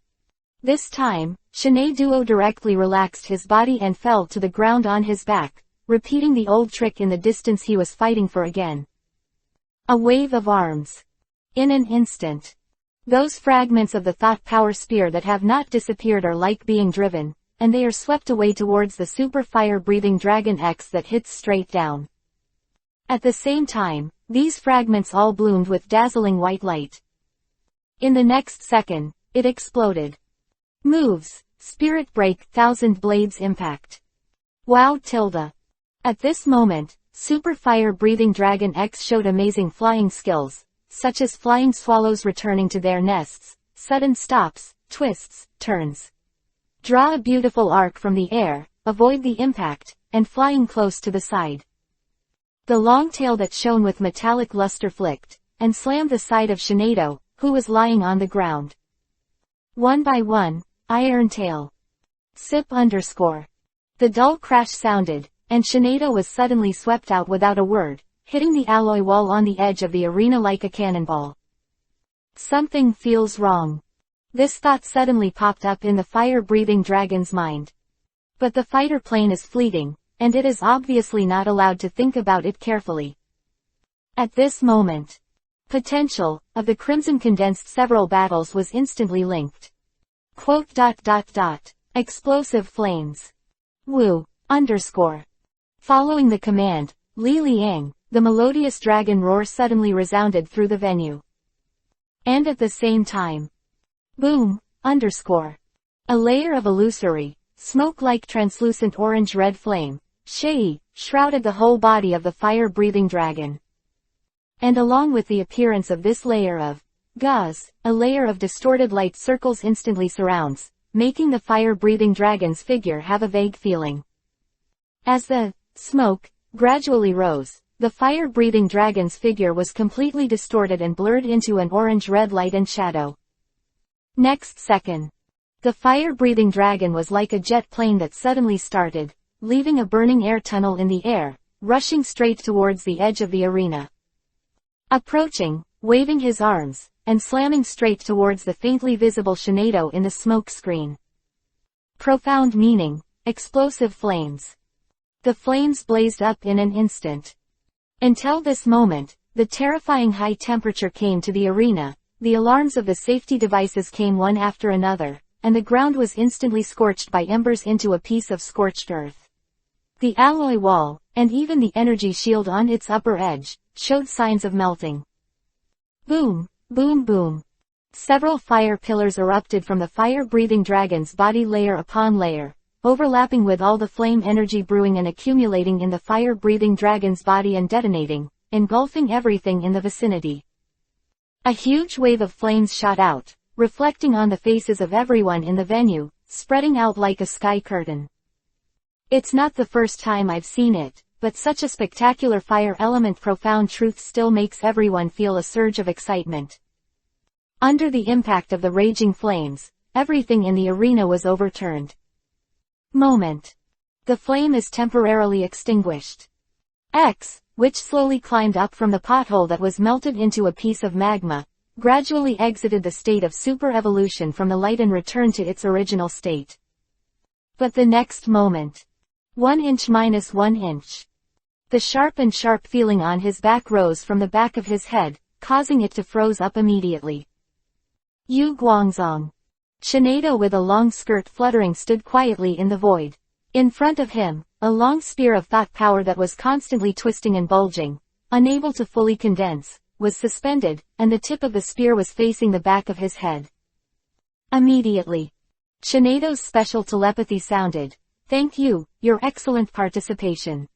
This time, Shinado directly relaxed his body and fell to the ground on his back, repeating the old trick in the distance he was fighting for again. A wave of arms. In an instant. Those fragments of the thought power spear that have not disappeared are like being driven, and they are swept away towards the super fire-breathing Dragon X that hits straight down. At the same time, these fragments all bloomed with dazzling white light. In the next second, it exploded. Moves, Spirit Break, Thousand Blades Impact. Wow tilde. At this moment, super fire-breathing Dragon X showed amazing flying skills, such as flying swallows returning to their nests, sudden stops, twists, turns. Draw a beautiful arc from the air, avoid the impact, and flying close to the side. The long tail that shone with metallic luster flicked, and slammed the side of Shinado, who was lying on the ground. One by one, iron tail. Sip underscore. The dull crash sounded, and Shinado was suddenly swept out without a word, hitting the alloy wall on the edge of the arena like a cannonball. Something feels wrong. This thought suddenly popped up in the fire-breathing dragon's mind. But the fighter plane is fleeting, and it is obviously not allowed to think about it carefully. At this moment, potential of the Crimson condensed several battles was instantly linked. Quote. Explosive flames. Woo, underscore. Following the command, Li Liang, the melodious dragon roar suddenly resounded through the venue. And at the same time, boom, underscore. A layer of illusory, smoke-like translucent orange-red flame, shrouded the whole body of the fire-breathing dragon. And along with the appearance of this layer of gauze, a layer of distorted light circles instantly surrounds, making the fire-breathing dragon's figure have a vague feeling. As the smoke gradually rose, the fire-breathing dragon's figure was completely distorted and blurred into an orange-red light and shadow. Next second, the fire-breathing dragon was like a jet plane that suddenly started, leaving a burning air tunnel in the air, rushing straight towards the edge of the arena. Approaching, waving his arms, and slamming straight towards the faintly visible Shinado in the smoke screen. Profound meaning, explosive flames. The flames blazed up in an instant. Until this moment, the terrifying high temperature came to the arena, the alarms of the safety devices came one after another, and the ground was instantly scorched by embers into a piece of scorched earth. The alloy wall, and even the energy shield on its upper edge, showed signs of melting. Boom, boom, boom. Several fire pillars erupted from the fire-breathing dragon's body layer upon layer, overlapping with all the flame energy brewing and accumulating in the fire-breathing dragon's body and detonating, engulfing everything in the vicinity. A huge wave of flames shot out, reflecting on the faces of everyone in the venue, spreading out like a sky curtain. It's not the first time I've seen it, but such a spectacular fire element profound truth still makes everyone feel a surge of excitement. Under the impact of the raging flames, everything in the arena was overturned. Moment. The flame is temporarily extinguished. X, which slowly climbed up from the pothole that was melted into a piece of magma, gradually exited the state of super-evolution from the light and returned to its original state. But the next moment. 1 inch minus 1 inch. The sharp feeling on his back rose from the back of his head, causing it to froze up immediately. Yu Guangzong. Shinado with a long skirt fluttering stood quietly in the void. In front of him, a long spear of thought power that was constantly twisting and bulging, unable to fully condense, was suspended, and the tip of the spear was facing the back of his head. Immediately, Shinado's special telepathy sounded. Thank you, your excellent participation.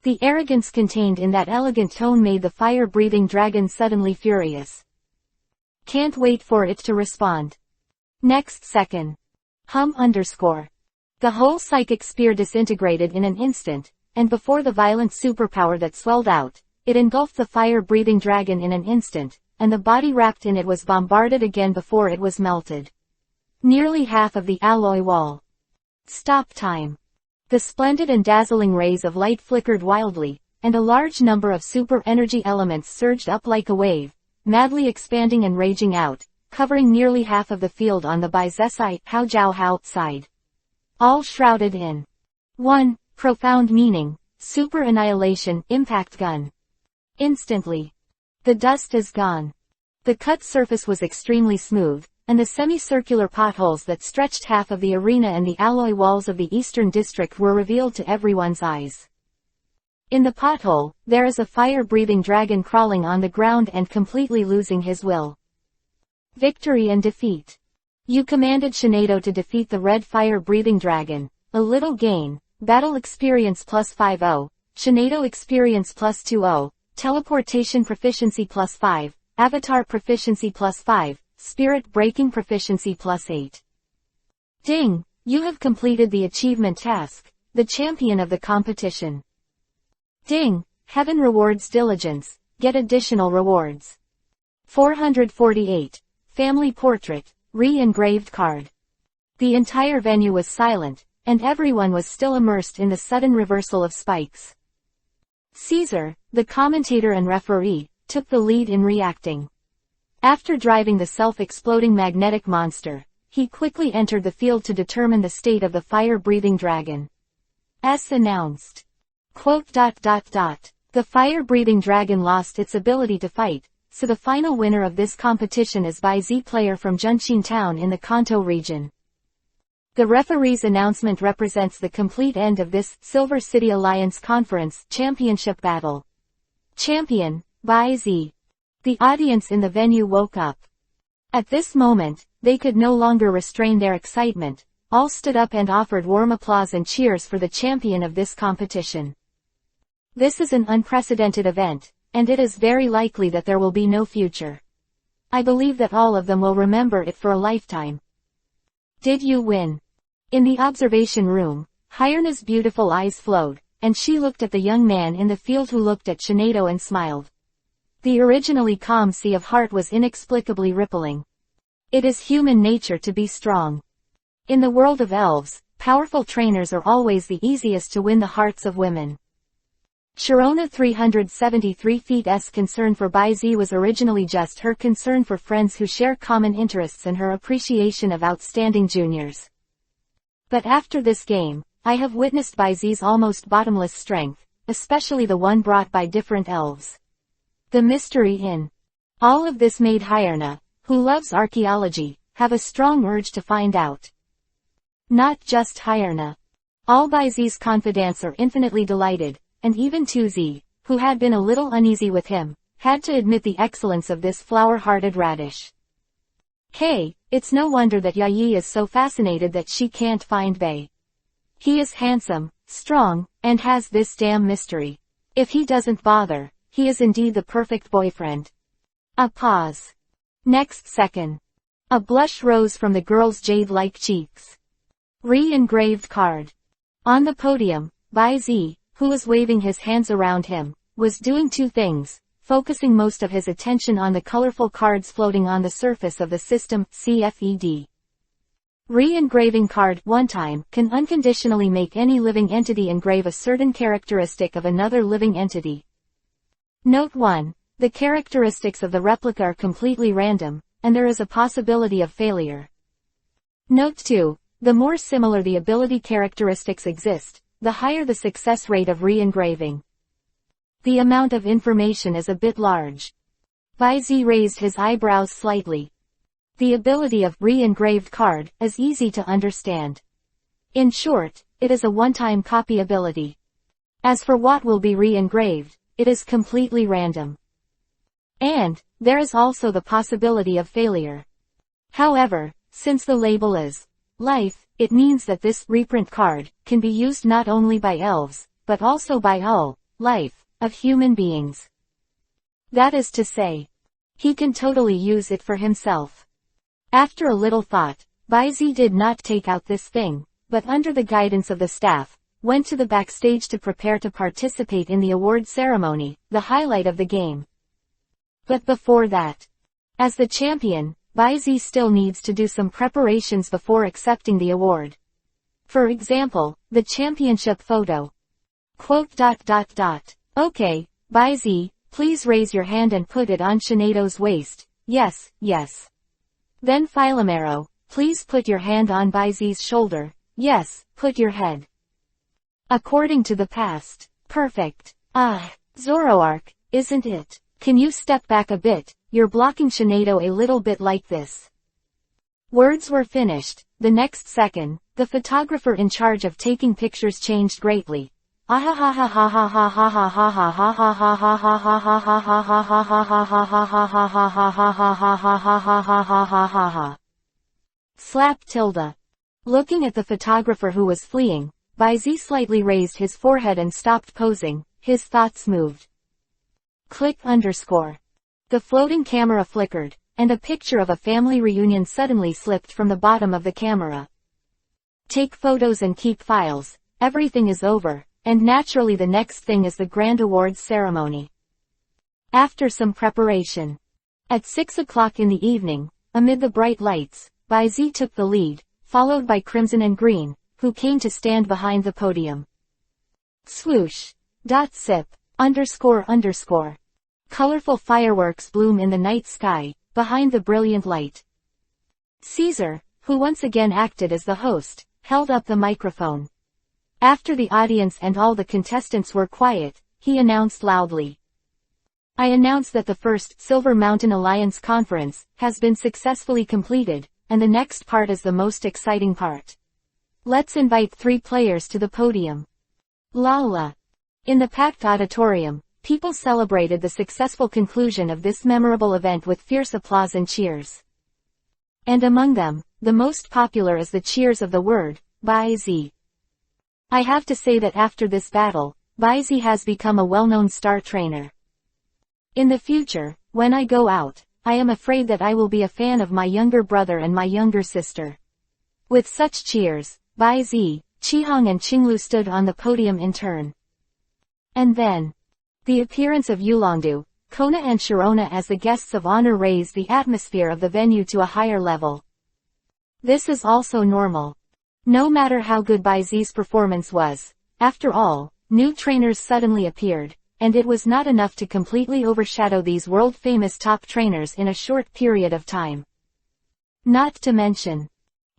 The arrogance contained in that elegant tone made the fire-breathing dragon suddenly furious. Can't wait for it to respond. Next second. The whole psychic spear disintegrated in an instant, and before the violent superpower that swelled out, it engulfed the fire-breathing dragon in an instant, and the body wrapped in it was bombarded again before it was melted. Nearly half of the alloy wall. Stop time. The splendid and dazzling rays of light flickered wildly, and a large number of super energy elements surged up like a wave, madly expanding and raging out, covering nearly half of the field on the Baizesai Haojiao side. All shrouded in 1. Profound meaning, super annihilation impact gun. Instantly. The dust is gone. The cut surface was extremely smooth, and the semicircular potholes that stretched half of the arena and the alloy walls of the eastern district were revealed to everyone's eyes. In the pothole, there is a fire-breathing dragon crawling on the ground and completely losing his will. Victory and defeat. You commanded Shinado to defeat the red fire-breathing dragon. A little gain. Battle experience plus 50. Shinado experience plus 20. Teleportation proficiency plus 5. Avatar proficiency plus 5. Spirit breaking proficiency plus 8. Ding! You have completed the achievement task. The champion of the competition. Ding! Heaven rewards diligence. Get additional rewards. 448. Family portrait. Re-engraved card. The entire venue was silent, and everyone was still immersed in the sudden reversal of spikes. Caesar, the commentator and referee, took the lead in reacting. After driving the self-exploding magnetic monster, he quickly entered the field to determine the state of the fire-breathing dragon. S announced. The fire-breathing dragon lost its ability to fight, so the final winner of this competition is Baizi player from Junshin Town in the Kanto region. The referee's announcement represents the complete end of this Silver City Alliance Conference championship battle. Champion, Baizi. The audience in the venue woke up. At this moment, they could no longer restrain their excitement. All stood up and offered warm applause and cheers for the champion of this competition. This is an unprecedented event, and it is very likely that there will be no future. I believe that all of them will remember it for a lifetime. Did you win? In the observation room, Hyerna's beautiful eyes flowed, and she looked at the young man in the field who looked at Shinado and smiled. The originally calm sea of heart was inexplicably rippling. It is human nature to be strong. In the world of elves, powerful trainers are always the easiest to win the hearts of women. Sharona 373 feet's concern for Baizi was originally just her concern for friends who share common interests and her appreciation of outstanding juniors. But after this game, I have witnessed Baizi's almost bottomless strength, especially the one brought by different elves. The mystery in all of this made Hyerna, who loves archaeology, have a strong urge to find out. Not just Hyarna. All by Z's confidants are infinitely delighted, and even 2Z, who had been a little uneasy with him, had to admit the excellence of this flower-hearted radish. Hey, it's no wonder that Yayi is so fascinated that she can't find Bei. He is handsome, strong, and has this damn mystery. If he doesn't bother, he is indeed the perfect boyfriend. A pause. Next second. A blush rose from the girl's jade-like cheeks. Re-engraved card. On the podium, Bai Z, who was waving his hands around him, was doing two things, focusing most of his attention on the colorful cards floating on the surface of the system, CFED. Re-engraving card, one time, can unconditionally make any living entity engrave a certain characteristic of another living entity. Note 1. The characteristics of the replica are completely random, and there is a possibility of failure. Note 2. The more similar the ability characteristics exist, the higher the success rate of re-engraving. The amount of information is a bit large. Bai Z raised his eyebrows slightly. The ability of re-engraved card is easy to understand. In short, it is a one-time copy ability. As for what will be re-engraved, it is completely random. And, there is also the possibility of failure. However, since the label is life, it means that this reprint card can be used not only by elves, but also by all life of human beings. That is to say, he can totally use it for himself. After a little thought, Bai Z did not take out this thing, but under the guidance of the staff, went to the backstage to prepare to participate in the award ceremony, the highlight of the game. But before that, as the champion, Bai Z still needs to do some preparations before accepting the award. For example, the championship photo. Okay, Bai Z, please raise your hand and put it on Shinedo's waist. Yes, yes. Then Philomero, please put your hand on Bai Z's shoulder. Yes, put your head. According to the past. Perfect. Zoroark, isn't it? Can you step back a bit? You're blocking Shinedo a little bit like this. Words were finished. The next second, the photographer in charge of taking pictures changed greatly. Slap tilde. Looking at the photographer who was fleeing, Bai Z slightly raised his forehead and stopped posing, his thoughts moved. Click underscore. The floating camera flickered, and a picture of a family reunion suddenly slipped from the bottom of the camera. Take photos and keep files, everything is over. And naturally the next thing is the grand awards ceremony. After some preparation. At 6 o'clock in the evening, amid the bright lights, Bai Z took the lead, followed by Crimson and Green, who came to stand behind the podium. Swoosh. Sip. Underscore. Colorful fireworks bloom in the night sky, behind the brilliant light. Caesar, who once again acted as the host, held up the microphone. After the audience and all the contestants were quiet, he announced loudly. I announce that the first Silver Mountain Alliance conference has been successfully completed, and the next part is the most exciting part. Let's invite 3 players to the podium. La. In the packed auditorium, people celebrated the successful conclusion of this memorable event with fierce applause and cheers. And among them, the most popular is the cheers of the word, Bai Z. I have to say that after this battle, Bai Z has become a well-known star trainer. In the future, when I go out, I am afraid that I will be a fan of my younger brother and my younger sister. With such cheers, Bai Z, Chihong and Qinglu stood on the podium in turn. And then, the appearance of Yulongdu, Kona and Sharona as the guests of honor raised the atmosphere of the venue to a higher level. This is also normal. No matter how good Bai Z's performance was, after all, new trainers suddenly appeared, and it was not enough to completely overshadow these world-famous top trainers in a short period of time. Not to mention,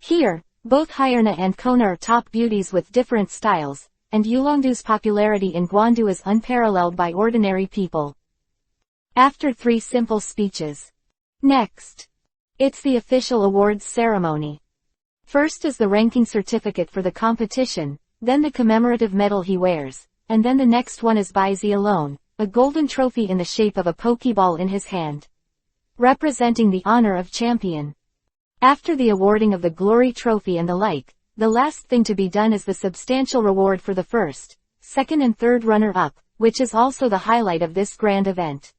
here, both Hyarna and Kona are top beauties with different styles, and Yulongdu's popularity in Guandu is unparalleled by ordinary people. After 3 simple speeches. Next. It's the official awards ceremony. First is the ranking certificate for the competition, then the commemorative medal he wears, and then the next one is Baizi alone, a golden trophy in the shape of a pokeball in his hand, representing the honor of champion. After the awarding of the glory trophy and the like, the last thing to be done is the substantial reward for the first, second and third runner-up, which is also the highlight of this grand event.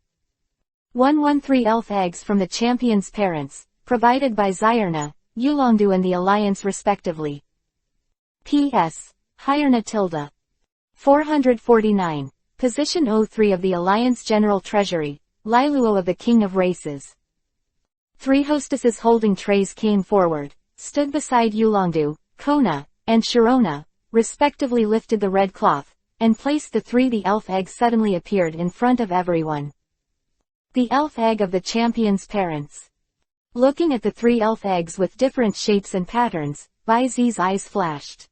113 elf eggs from the champion's parents, provided by Zyrna, Yulongdu and the Alliance respectively. P.S. Hyrna tilde. 449. Position 03 of the Alliance General Treasury, Liluo of the King of Races. 3 hostesses holding trays came forward, stood beside Yulongdu, Kona, and Sharona, respectively lifted the red cloth, and placed the 3. The elf egg suddenly appeared in front of everyone. The elf egg of the champion's parents. Looking at the 3 elf eggs with different shapes and patterns, Baizi's eyes flashed.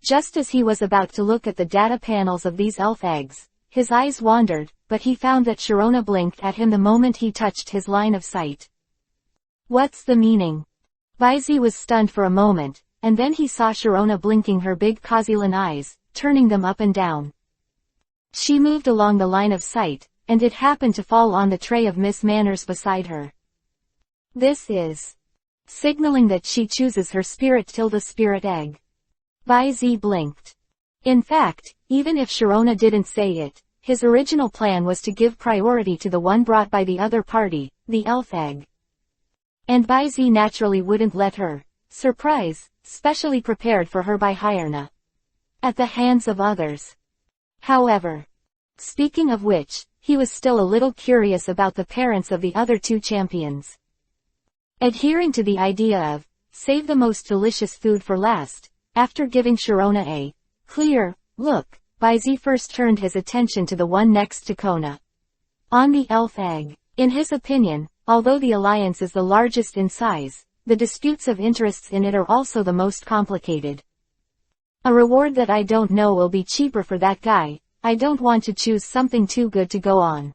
Just as he was about to look at the data panels of these elf eggs, his eyes wandered, but he found that Sharona blinked at him the moment he touched his line of sight. What's the meaning? Baizi was stunned for a moment, and then he saw Sharona blinking her big Kazilan eyes, turning them up and down. She moved along the line of sight, and it happened to fall on the tray of Miss Manners beside her. This is signaling that she chooses her spirit egg. Baizi blinked. In fact, even if Sharona didn't say it, his original plan was to give priority to the one brought by the other party, the elf egg. And Baizi naturally wouldn't let her surprise, specially prepared for her by Hyrna, at the hands of others. However, speaking of which, he was still a little curious about the parents of the other 2 champions. Adhering to the idea of, save the most delicious food for last, after giving Sharona a clear look, Baizi first turned his attention to the one next to Kona. On the elf egg. In his opinion, although the alliance is the largest in size, the disputes of interests in it are also the most complicated. A reward that I don't know will be cheaper for that guy. I don't want to choose something too good to go on.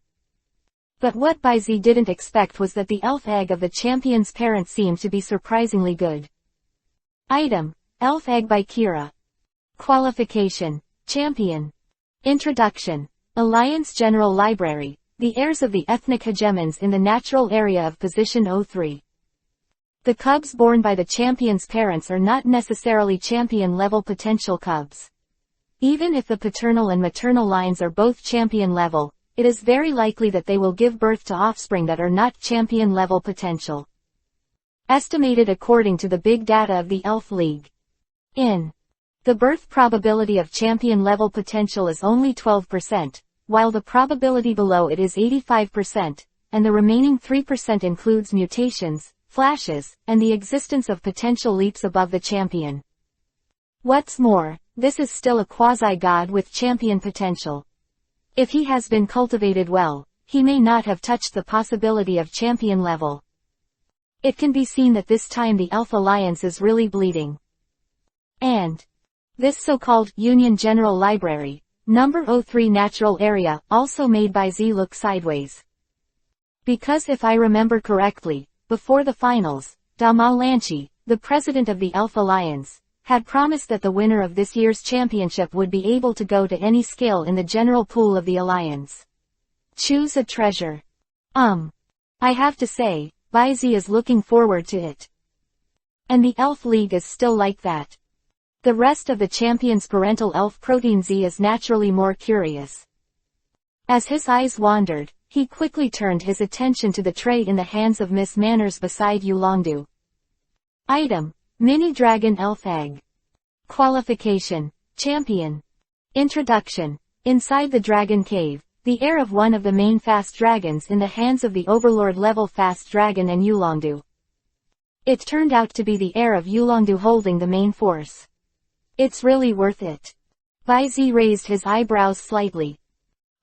But what Baizi didn't expect was that the elf egg of the champion's parents seemed to be surprisingly good. Item: Elf egg by Kira. Qualification: Champion. Introduction: Alliance General Library, the heirs of the ethnic hegemons in the natural area of position 03. The cubs born by the champion's parents are not necessarily champion-level potential cubs. Even if the paternal and maternal lines are both champion-level, it is very likely that they will give birth to offspring that are not champion-level potential. Estimated according to the big data of the Elf League. The birth probability of champion-level potential is only 12%, while the probability below it is 85%, and the remaining 3% includes mutations, flashes, and the existence of potential leaps above the champion. What's more, this is still a quasi-god with champion potential. If he has been cultivated well, he may not have touched the possibility of champion level. It can be seen that this time the Elf Alliance is really bleeding. And this so-called Union General Library, number 03 natural area, also made Baizi look sideways. Because if I remember correctly, before the finals, Dama Lanchi, the president of the Elf Alliance, had promised that the winner of this year's championship would be able to go to any scale in the general pool of the alliance. Choose a treasure. I have to say, Baizi is looking forward to it. And the Elf League is still like that. The rest of the champion's parental elf Protein Z is naturally more curious. As his eyes wandered, he quickly turned his attention to the tray in the hands of Miss Manners beside Yulongdu. Item: Mini Dragon Elf Egg. Qualification: Champion. Introduction: Inside the Dragon Cave, the heir of one of the main fast dragons in the hands of the Overlord level fast dragon and Yulongdu. It turned out to be the heir of Yulongdu holding the main force. It's really worth it. Baizi raised his eyebrows slightly.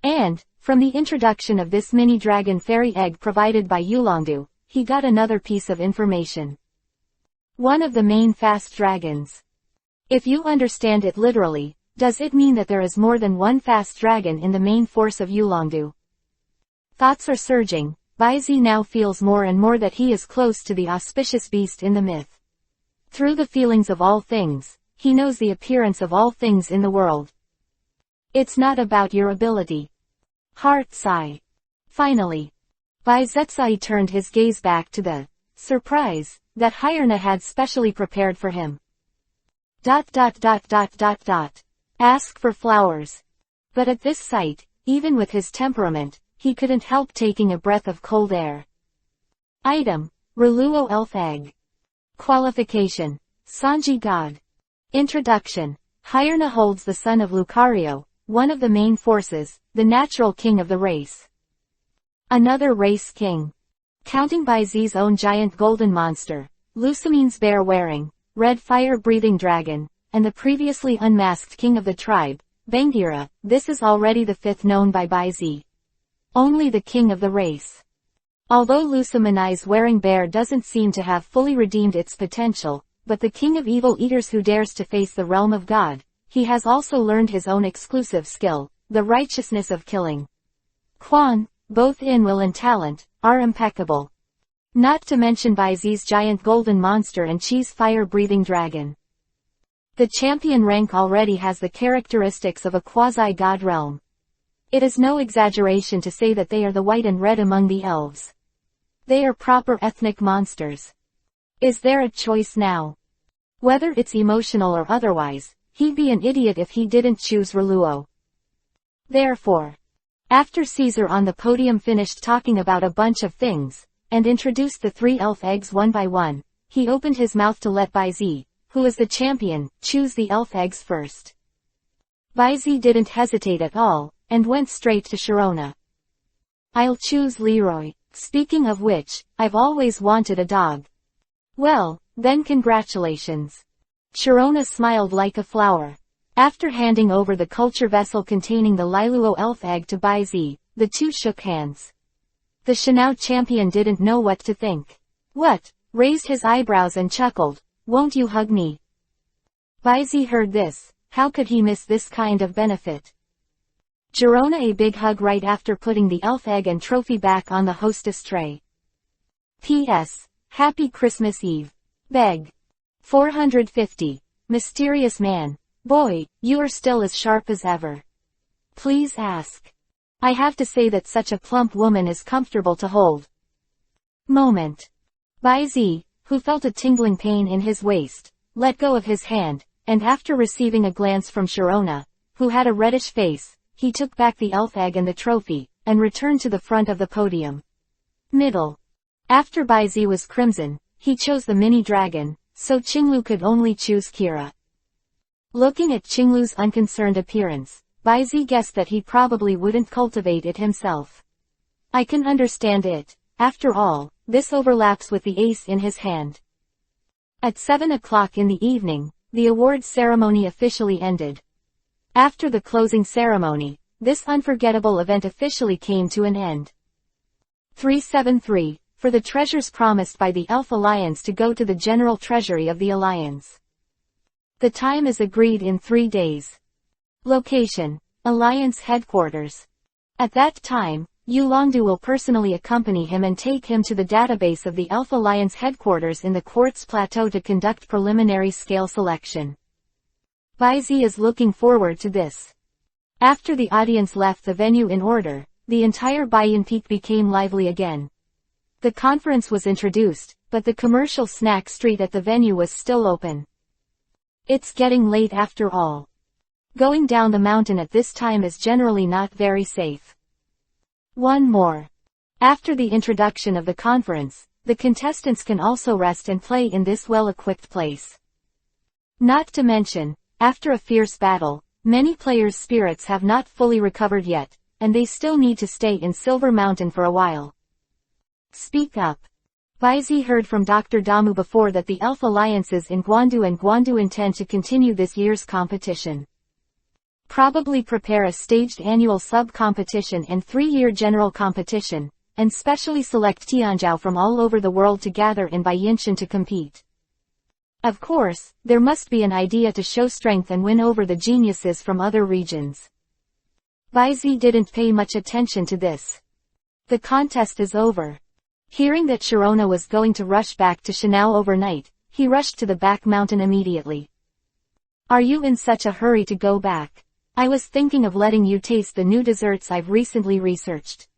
And, from the introduction of this mini dragon fairy egg provided by Yulongdu, he got another piece of information. One of the main fast dragons. If you understand it literally, does it mean that there is more than one fast dragon in the main force of Yulongdu? Thoughts are surging, Baizi now feels more and more that he is close to the auspicious beast in the myth. Through the feelings of all things, he knows the appearance of all things in the world. It's not about your ability. Heart sigh. Finally, Baizetsai turned his gaze back to the surprise that Hyena had specially prepared for him. ... Ask for flowers. But at this sight, even with his temperament, he couldn't help taking a breath of cold air. Item: Reluo Elf Egg. Qualification: Sanji God. Introduction: Hyena holds the son of Lucario, one of the main forces, the natural king of the race. Another race king. Counting Baizi's own giant golden monster, Lucamine's bear-wearing, red fire-breathing dragon, and the previously unmasked king of the tribe, Bangira, this is already the fifth known by Baizi. Only the king of the race. Although Lucamine's wearing bear doesn't seem to have fully redeemed its potential, but the king of evil eaters who dares to face the realm of God, he has also learned his own exclusive skill, the righteousness of killing. Quan, both in will and talent, are impeccable. Not to mention Baizi's giant golden monster and cheese fire-breathing dragon. The champion rank already has the characteristics of a quasi-god realm. It is no exaggeration to say that they are the white and red among the elves. They are proper ethnic monsters. Is there a choice now? Whether it's emotional or otherwise, he'd be an idiot if he didn't choose Reluo. Therefore, after Caesar on the podium finished talking about a bunch of things, and introduced the 3 elf eggs one by one, he opened his mouth to let Baizi, who is the champion, choose the elf eggs first. Baizi didn't hesitate at all, and went straight to Sharona. I'll choose Leroy. Speaking of which, I've always wanted a dog. Well, then congratulations. Sharona smiled like a flower. After handing over the culture vessel containing the Liluo elf egg to Baizi, the two shook hands. The Shanao champion didn't know what to think. What? Raised his eyebrows and chuckled, won't you hug me? Baizi heard this, how could he miss this kind of benefit? Sharona a big hug right after putting the elf egg and trophy back on the hostess tray. P.S. Happy Christmas Eve. Beg. 450. Mysterious man. Boy, you are still as sharp as ever. Please ask. I have to say that such a plump woman is comfortable to hold. Moment. Baizi, who felt a tingling pain in his waist, let go of his hand, and after receiving a glance from Sharona, who had a reddish face, he took back the elf egg and the trophy, and returned to the front of the podium. Middle. After Baizi was crimson, he chose the mini dragon, so Qinglu could only choose Kira. Looking at Qinglu's unconcerned appearance, Baizi guessed that he probably wouldn't cultivate it himself. I can understand it. After all, this overlaps with the ace in his hand. At 7 o'clock in the evening, the awards ceremony officially ended. After the closing ceremony, this unforgettable event officially came to an end. 373, for the treasures promised by the Elf Alliance to go to the general treasury of the Alliance. The time is agreed in 3 days. Location: Alliance headquarters. At that time, Yulongdu will personally accompany him and take him to the database of the Elf Alliance headquarters in the Quartz Plateau to conduct preliminary scale selection. Baizi is looking forward to this. After the audience left the venue in order, the entire Bayan Peak became lively again. The conference was introduced, but the commercial snack street at the venue was still open. It's getting late after all. Going down the mountain at this time is generally not very safe. One more. After the introduction of the conference, the contestants can also rest and play in this well-equipped place. Not to mention, after a fierce battle, many players' spirits have not fully recovered yet, and they still need to stay in Silver Mountain for a while. Speak up. Baizi heard from Dr. Damu before that the Elf Alliances in Guandu and Guandu intend to continue this year's competition. Probably prepare a staged annual sub-competition and 3-year general competition, and specially select Tianzhao from all over the world to gather in Baiyinshan to compete. Of course, there must be an idea to show strength and win over the geniuses from other regions. Baizi didn't pay much attention to this. The contest is over. Hearing that Sharona was going to rush back to Shanao overnight, he rushed to the back mountain immediately. Are you in such a hurry to go back? I was thinking of letting you taste the new desserts I've recently researched.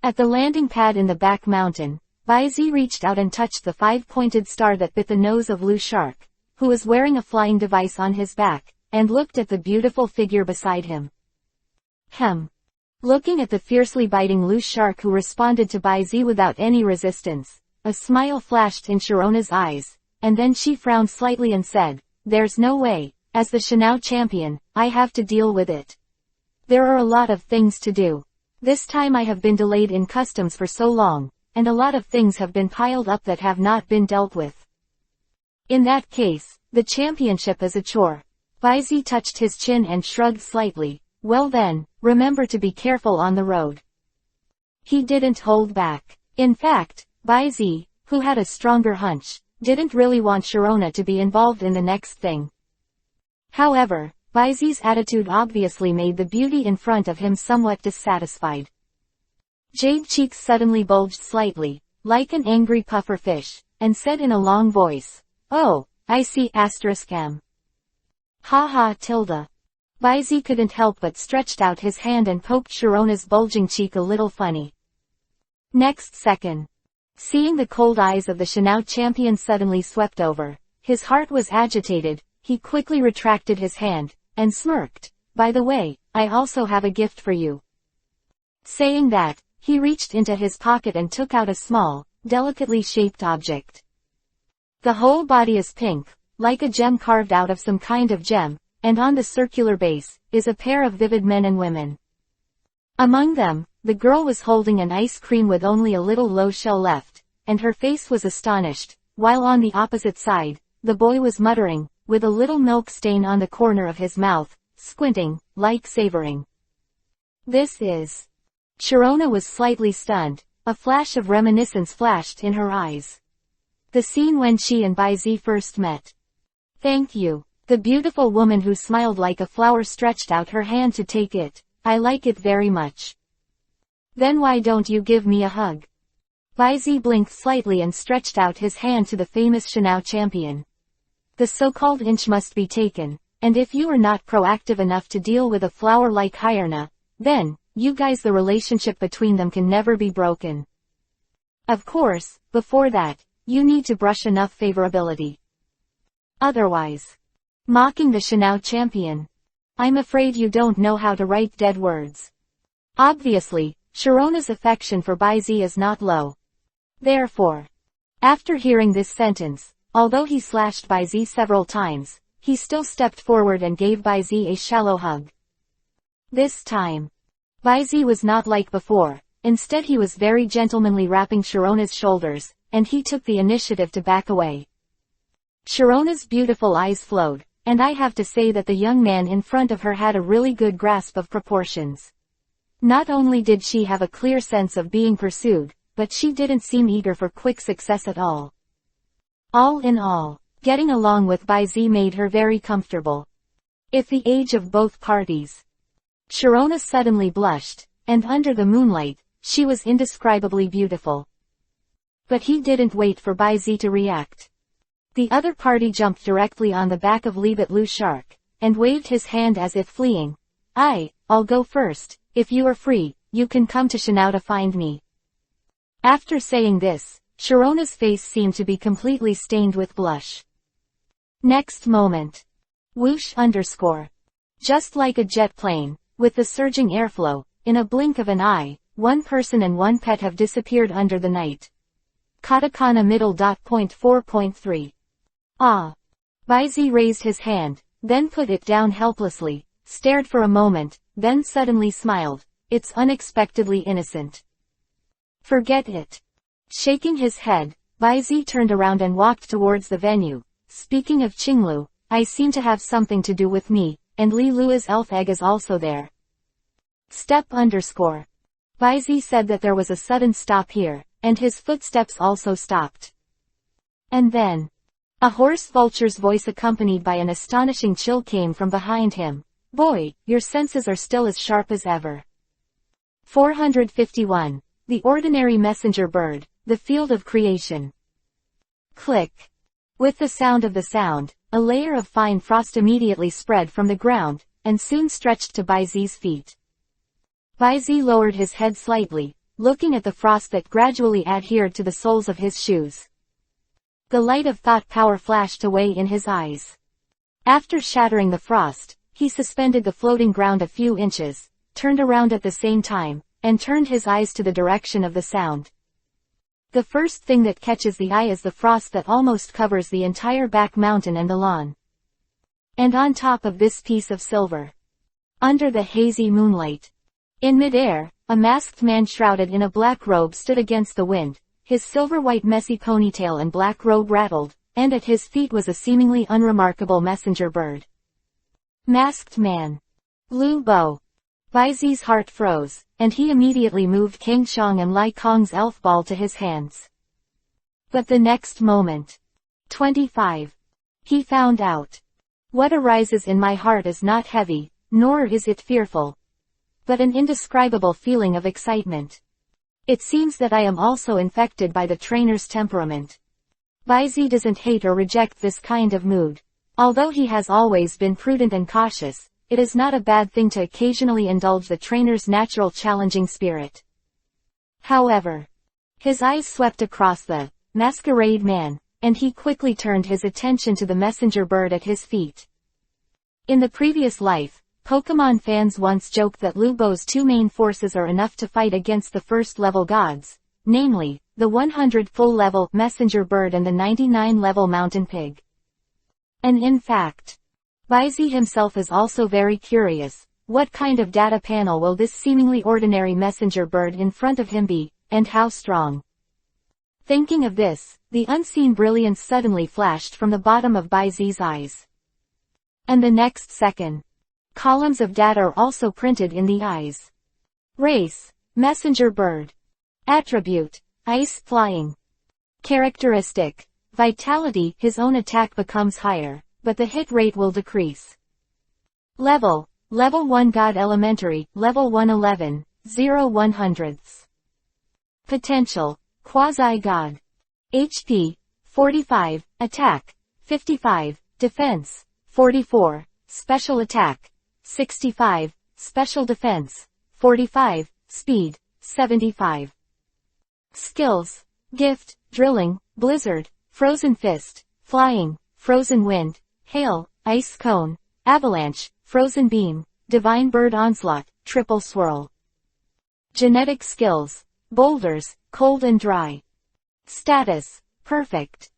At the landing pad in the back mountain, Baizi reached out and touched the 5-pointed star that bit the nose of Lu Shark, who was wearing a flying device on his back, and looked at the beautiful figure beside him. Looking at the fiercely biting Lu Shark who responded to Baizi without any resistance, a smile flashed in Sharona's eyes, and then she frowned slightly and said, there's no way, as the Shanao champion, I have to deal with it. There are a lot of things to do. This time I have been delayed in customs for so long, and a lot of things have been piled up that have not been dealt with. In that case, the championship is a chore. Baizi touched his chin and shrugged slightly. Well then, remember to be careful on the road. He didn't hold back. In fact, Baizi, who had a stronger hunch, didn't really want Sharona to be involved in the next thing. However, Baizi's attitude obviously made the beauty in front of him somewhat dissatisfied. Jade cheeks suddenly bulged slightly, like an angry puffer fish, and said in a long voice, oh, I see *M. Ha ha tilde. Baizi couldn't help but stretched out his hand and poked Sharona's bulging cheek a little funny. Next second, seeing the cold eyes of the Shanao champion suddenly swept over, his heart was agitated, he quickly retracted his hand, and smirked. By the way, I also have a gift for you. Saying that, he reached into his pocket and took out a small, delicately shaped object. The whole body is pink, like a gem carved out of some kind of gem, and on the circular base, is a pair of vivid men and women. Among them, the girl was holding an ice cream with only a little low shell left, and her face was astonished, while on the opposite side, the boy was muttering, with a little milk stain on the corner of his mouth, squinting, like savoring. This is... Sharona was slightly stunned, a flash of reminiscence flashed in her eyes. The scene when she and Baizi first met. Thank you. The beautiful woman who smiled like a flower stretched out her hand to take it. I like it very much. Then why don't you give me a hug? Baizi blinked slightly and stretched out his hand to the famous Shanao champion. The so-called inch must be taken, and if you are not proactive enough to deal with a flower like Hyena, then, you guys the relationship between them can never be broken. Of course, before that, you need to brush enough favorability. Otherwise. Mocking the Shanao champion. I'm afraid you don't know how to write dead words. Obviously, Sharona's affection for Baizi is not low. Therefore, after hearing this sentence, although he slashed Baizi several times, he still stepped forward and gave Baizi a shallow hug. This time, Baizi was not like before, instead he was very gentlemanly wrapping Sharona's shoulders, and he took the initiative to back away. Sharona's beautiful eyes flowed, and I have to say that the young man in front of her had a really good grasp of proportions. Not only did she have a clear sense of being pursued, but she didn't seem eager for quick success at all. All in all, getting along with Baizi made her very comfortable. If the age of both parties. Sharona suddenly blushed, and under the moonlight, she was indescribably beautiful. But he didn't wait for Baizi to react. The other party jumped directly on the back of Lu Shark, and waved his hand as if fleeing. I'll go first, if you are free, you can come to Shanao to find me. After saying this, Sharona's face seemed to be completely stained with blush. Next moment. Whoosh _. Just like a jet plane, with the surging airflow, in a blink of an eye, one person and one pet have disappeared under the night. Katakana middle. 4.3. Ah. Baizi raised his hand, then put it down helplessly, stared for a moment, then suddenly smiled. It's unexpectedly innocent. Forget it. Shaking his head, Baizi turned around and walked towards the venue. Speaking of Qinglu, I seem to have something to do with me, and Li Lua's elf egg is also there. Step _. Baizi said that there was a sudden stop here, and his footsteps also stopped. And then, a hoarse vulture's voice accompanied by an astonishing chill came from behind him. Boy, your senses are still as sharp as ever. 451. The ordinary messenger bird, the field of creation. Click. With the sound of the sound, a layer of fine frost immediately spread from the ground, and soon stretched to Baizi's feet. Baizi lowered his head slightly, looking at the frost that gradually adhered to the soles of his shoes. The light of thought power flashed away in his eyes. After shattering the frost, he suspended the floating ground a few inches, turned around at the same time, and turned his eyes to the direction of the sound. The first thing that catches the eye is the frost that almost covers the entire back mountain and the lawn. And on top of this piece of silver, under the hazy moonlight, in midair, a masked man shrouded in a black robe stood against the wind, his silver-white messy ponytail and black robe rattled, and at his feet was a seemingly unremarkable messenger bird. Masked man. Lu Bo. Baizi's heart froze, and he immediately moved King Shang and Lai Kong's elf ball to his hands. But the next moment. 25. He found out. What arises in my heart is not heavy, nor is it fearful, but an indescribable feeling of excitement. It seems that I am also infected by the trainer's temperament. Baizi doesn't hate or reject this kind of mood. Although he has always been prudent and cautious, it is not a bad thing to occasionally indulge the trainer's natural challenging spirit. However, his eyes swept across the masquerade man, and he quickly turned his attention to the messenger bird at his feet. In the previous life, Pokemon fans once joked that Lu Bo's two main forces are enough to fight against the first-level gods, namely, the 100 full-level messenger bird and the 99-level mountain pig. And in fact, Baizi himself is also very curious. What kind of data panel will this seemingly ordinary messenger bird in front of him be, and how strong? Thinking of this, the unseen brilliance suddenly flashed from the bottom of Baizi's eyes. And the next second, columns of data are also printed in the eyes. Race, messenger bird. Attribute, ice flying. Characteristic, vitality, his own attack becomes higher, but the hit rate will decrease. Level 1 God Elementary, level 111, 0/100. Potential, Quasi-God. HP, 45, Attack, 55, Defense, 44, Special Attack, 65, Special Defense, 45, Speed, 75. Skills, Gift, Drilling, Blizzard, Frozen Fist, Flying, Frozen Wind, Hail, Ice Cone, Avalanche, Frozen Beam, Divine Bird Onslaught, Triple Swirl. Genetic skills, Boulders, Cold and Dry. Status, Perfect.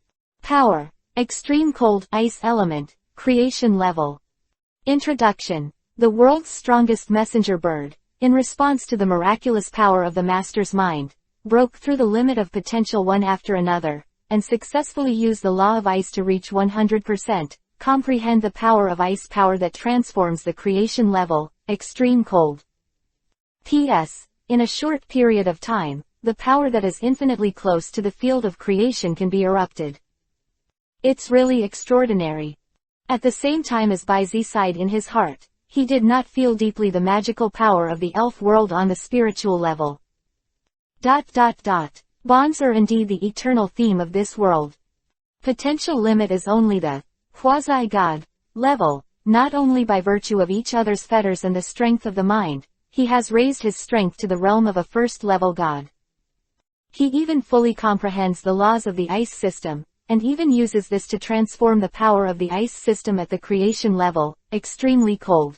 Power, Extreme Cold, Ice Element, Creation Level. Introduction. The world's strongest messenger bird, in response to the miraculous power of the master's mind, broke through the limit of potential one after another, and successfully used the law of ice to reach 100%, comprehend the power of ice power that transforms the creation level, extreme cold. P.S. In a short period of time, the power that is infinitely close to the field of creation can be erupted. It's really extraordinary. At the same time as Baizi sighed in his heart, he did not feel deeply the magical power of the elf world on the spiritual level. Bonds are indeed the eternal theme of this world. Potential limit is only the quasi-god level, not only by virtue of each other's fetters and the strength of the mind, he has raised his strength to the realm of a first-level god. He even fully comprehends the laws of the ice system, and even uses this to transform the power of the ice system at the creation level, extremely cold.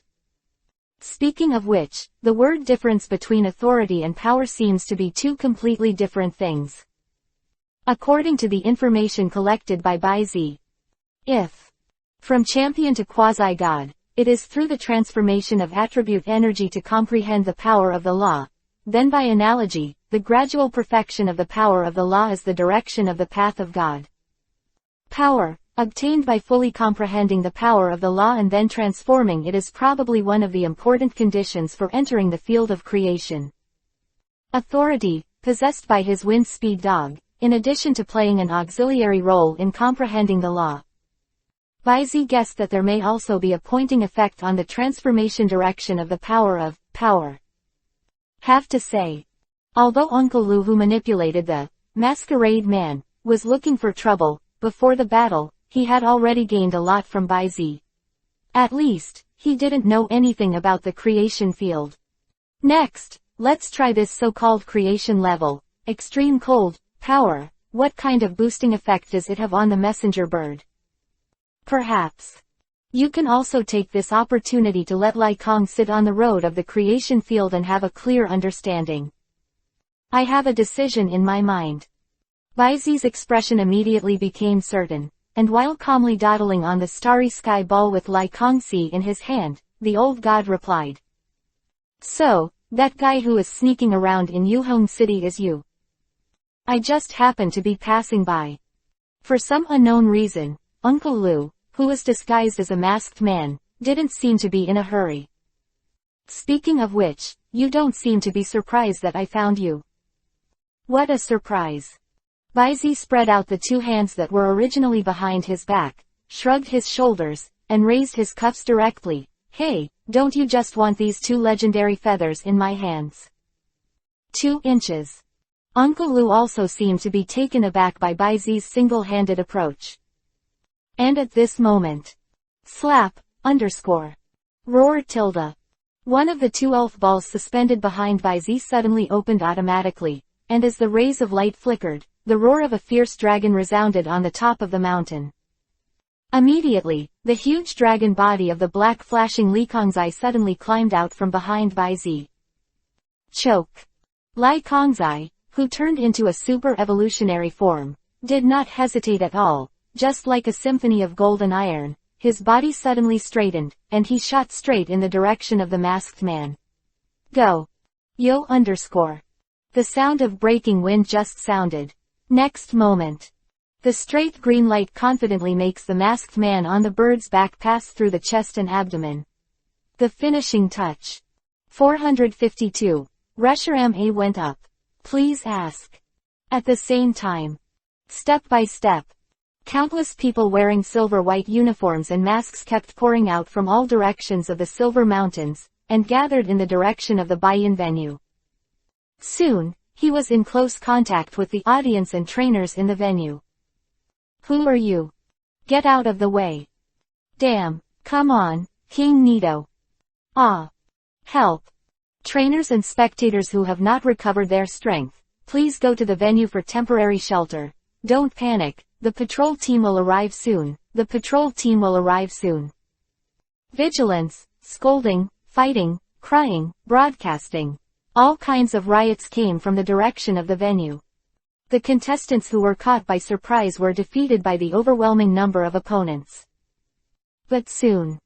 Speaking of which, the word difference between authority and power seems to be two completely different things. According to the information collected by Baizi, if from champion to quasi-god, it is through the transformation of attribute energy to comprehend the power of the law, then by analogy, the gradual perfection of the power of the law is the direction of the path of God. Power, obtained by fully comprehending the power of the law and then transforming it, is probably one of the important conditions for entering the field of creation. Authority, possessed by his wind speed dog, in addition to playing an auxiliary role in comprehending the law. Baizi guessed that there may also be a pointing effect on the transformation direction of the power of power. Have to say, Although Uncle Lu, who manipulated the masquerade man, was looking for trouble, before the battle, he had already gained a lot from Bai Zi. At least, he didn't know anything about the creation field. Next, let's try this so-called creation level. Extreme cold, power. What kind of boosting effect does it have on the messenger bird? Perhaps. You can also take this opportunity to let Lai Kong sit on the road of the creation field and have a clear understanding. I have a decision in my mind. Bai Zi's expression immediately became certain, and while calmly dawdling on the starry sky ball with Lai Kongxi in his hand, the old god replied. So, that guy who is sneaking around in Yuhong City is you. I just happened to be passing by. For some unknown reason, Uncle Lu, who was disguised as a masked man, didn't seem to be in a hurry. Speaking of which, you don't seem to be surprised that I found you. What a surprise. Bai Zi spread out the two hands that were originally behind his back, shrugged his shoulders, and raised his cuffs directly. Hey, don't you just want these two legendary feathers in my hands? 2 inches. Uncle Lu also seemed to be taken aback by Bai Zi's single-handed approach. And at this moment, slap, underscore, roar tilde. One of the 2 elf balls suspended behind Bai Zi suddenly opened automatically, and as the rays of light flickered, the roar of a fierce dragon resounded on the top of the mountain. Immediately, the huge dragon body of the black flashing Li Kongzai suddenly climbed out from behind Bai Zi. Choke. Lai Kongzai, who turned into a super evolutionary form, did not hesitate at all. Just like a symphony of golden iron, his body suddenly straightened, and he shot straight in the direction of the masked man. Go. Yo underscore. The sound of breaking wind just sounded. Next moment. The straight green light confidently makes the masked man on the bird's back pass through the chest and abdomen. The finishing touch. 452. Reshiram A went up. Please ask. At the same time. Step by step. Countless people wearing silver-white uniforms and masks kept pouring out from all directions of the Silver Mountains, and gathered in the direction of the buy-in venue. Soon, he was in close contact with the audience and trainers in the venue. Who are you? Get out of the way. Damn, come on, King Nito. Ah. Help. Trainers and spectators who have not recovered their strength, please go to the venue for temporary shelter. Don't panic. The patrol team will arrive soon. The patrol team will arrive soon. Vigilance, scolding, fighting, crying, broadcasting. All kinds of riots came from the direction of the venue. The contestants who were caught by surprise were defeated by the overwhelming number of opponents. But soon,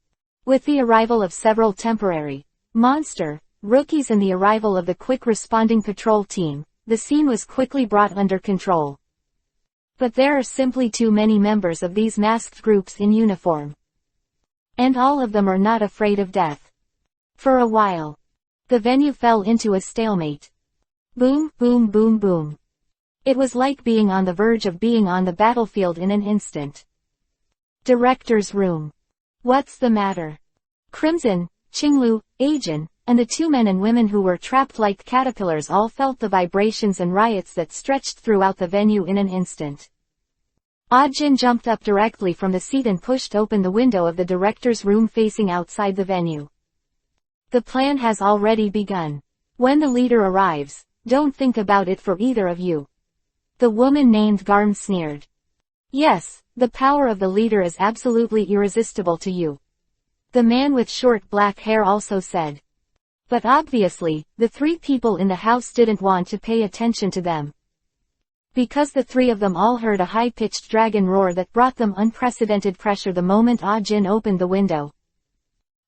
with the arrival of several temporary monster rookies and the arrival of the quick responding patrol team, the scene was quickly brought under control. But there are simply too many members of these masked groups in uniform. And all of them are not afraid of death. For a while, the venue fell into a stalemate. Boom, boom, boom, boom. It was like being on the verge of being on the battlefield in an instant. Director's room. What's the matter? Crimson, Qinglu, Ajin, and the 2 men and women who were trapped like caterpillars all felt the vibrations and riots that stretched throughout the venue in an instant. Ajin jumped up directly from the seat and pushed open the window of the director's room facing outside the venue. The plan has already begun. When the leader arrives, don't think about it for either of you. The woman named Garm sneered. Yes, the power of the leader is absolutely irresistible to you. The man with short black hair also said. But obviously, the 3 people in the house didn't want to pay attention to them. Because the 3 of them all heard a high-pitched dragon roar that brought them unprecedented pressure the moment Ah-jin opened the window.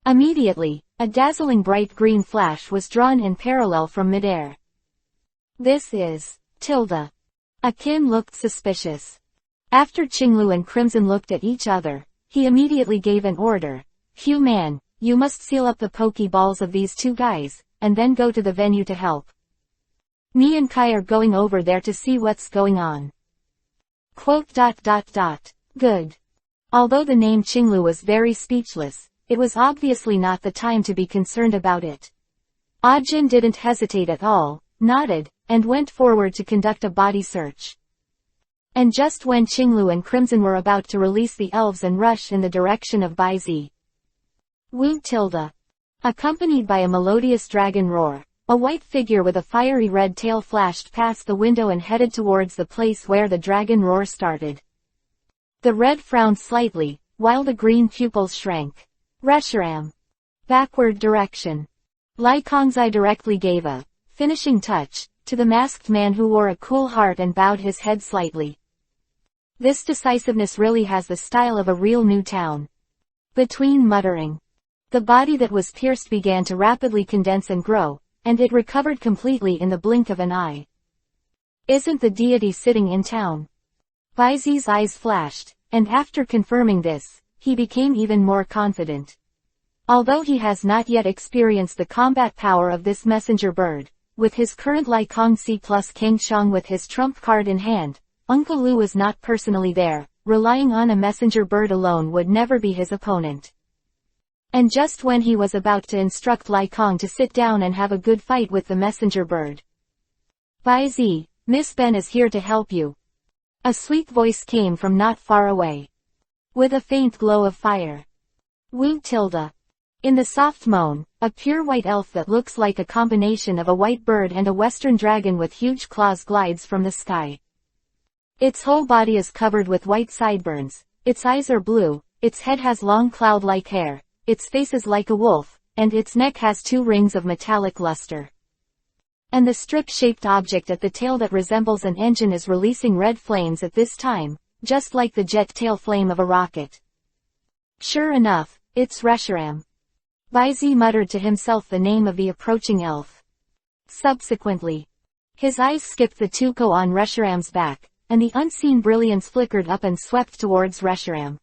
Immediately, a dazzling bright green flash was drawn in parallel from midair. This is tilde. Akin looked suspicious. After Qinglu and Crimson looked at each other, he immediately gave an order. Hugh man, you must seal up the pokeballs of these 2 guys, and then go to the venue to help. Me and Kai are going over there to see what's going on. Good. Although the name Qinglu was very speechless, it was obviously not the time to be concerned about it. Ah-jin didn't hesitate at all, nodded, and went forward to conduct a body search. And just when Qinglu and Crimson were about to release the elves and rush in the direction of Bai Zi, Wu tilde. Accompanied by a melodious dragon roar, a white figure with a fiery red tail flashed past the window and headed towards the place where the dragon roar started. The red frowned slightly, while the green pupils shrank. Reshiram. Backward direction. Lai Kongzai directly gave a finishing touch to the masked man who wore a cool heart and bowed his head slightly. This decisiveness really has the style of a real new town. Between muttering, the body that was pierced began to rapidly condense and grow, and it recovered completely in the blink of an eye. Isn't the deity sitting in town? Bai Zi's eyes flashed, and after confirming this, he became even more confident. Although he has not yet experienced the combat power of this messenger bird, with his current Lai Kong C plus King Shang with his trump card in hand, Uncle Lu was not personally there. Relying on a messenger bird alone would never be his opponent. And just when he was about to instruct Lai Kong to sit down and have a good fight with the messenger bird, Bai Zi, Miss Ben is here to help you. A sweet voice came from not far away, with a faint glow of fire. Wu tilde. In the soft moan, a pure white elf that looks like a combination of a white bird and a western dragon with huge claws glides from the sky. Its whole body is covered with white sideburns, its eyes are blue, its head has long cloud-like hair, its face is like a wolf, and its neck has 2 rings of metallic luster. And the strip-shaped object at the tail that resembles an engine is releasing red flames at this time, just like the jet tail flame of a rocket. Sure enough, it's Reshiram. Bai Zi muttered to himself the name of the approaching elf. Subsequently, his eyes skipped the tuco on Reshiram's back, and the unseen brilliance flickered up and swept towards Reshiram.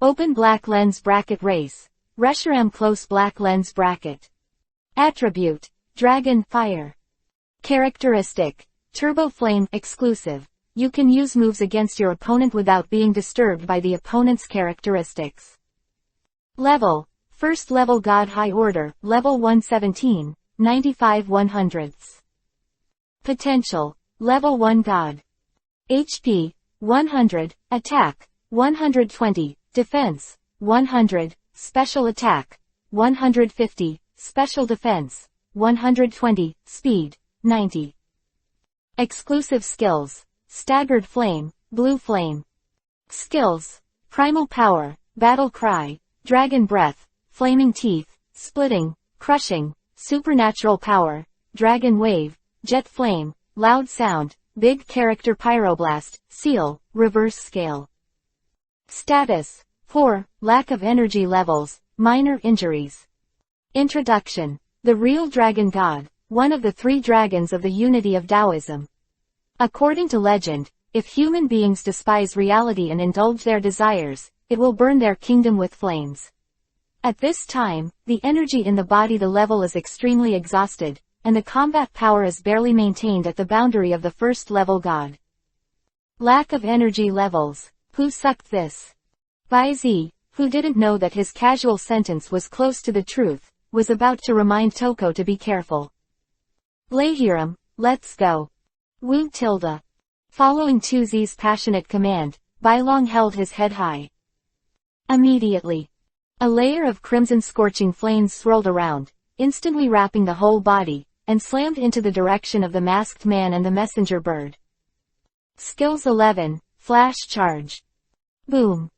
Open black lens bracket race. Reshiram close black lens bracket. Attribute, Dragon Fire. Characteristic, Turbo Flame exclusive. You can use moves against your opponent without being disturbed by the opponent's characteristics. Level, First Level God High Order, Level 117, 95 100ths. Potential, Level 1 God. HP, 100, Attack, 120, Defense, 100, Special Attack, 150, Special Defense, 120, Speed, 90. Exclusive Skills, Staggered Flame, Blue Flame. Skills, Primal Power, Battle Cry, Dragon Breath, Flaming Teeth, Splitting, Crushing, Supernatural Power, Dragon Wave, Jet Flame, Loud Sound, Big Character Pyroblast, Seal, Reverse Scale. Status, Poor, Lack of Energy Levels, Minor Injuries. Introduction. The real Dragon God, one of the 3 dragons of the unity of Taoism. According to legend, if human beings despise reality and indulge their desires, it will burn their kingdom with flames. At this time, the energy in the body the level is extremely exhausted, and the combat power is barely maintained at the boundary of the first level god. Lack of energy levels. Who sucked this? Bai Zi, who didn't know that his casual sentence was close to the truth, was about to remind Toko to be careful. Lahiram, let's go. Wu tilde. Following Tu Zi's passionate command, Bai Long held his head high. Immediately, a layer of crimson scorching flames swirled around, instantly wrapping the whole body, and slammed into the direction of the masked man and the messenger bird. Skills 11, Flash Charge. Boom.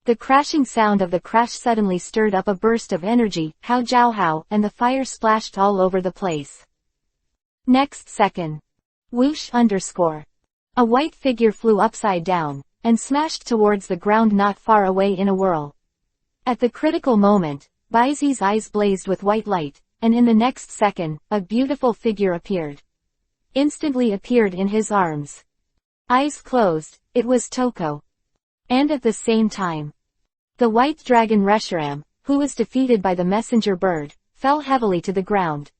The crashing sound of the crash suddenly stirred up a burst of energy, Hao Jiao Hao, and the fire splashed all over the place. Next second. Whoosh _. A white figure flew upside down, and smashed towards the ground not far away in a whirl. At the critical moment, Bai Zi's eyes blazed with white light, and in the next second, a beautiful figure appeared. Instantly appeared in his arms. Eyes closed, it was Toko. And at the same time, the white dragon Reshiram, who was defeated by the messenger bird, fell heavily to the ground.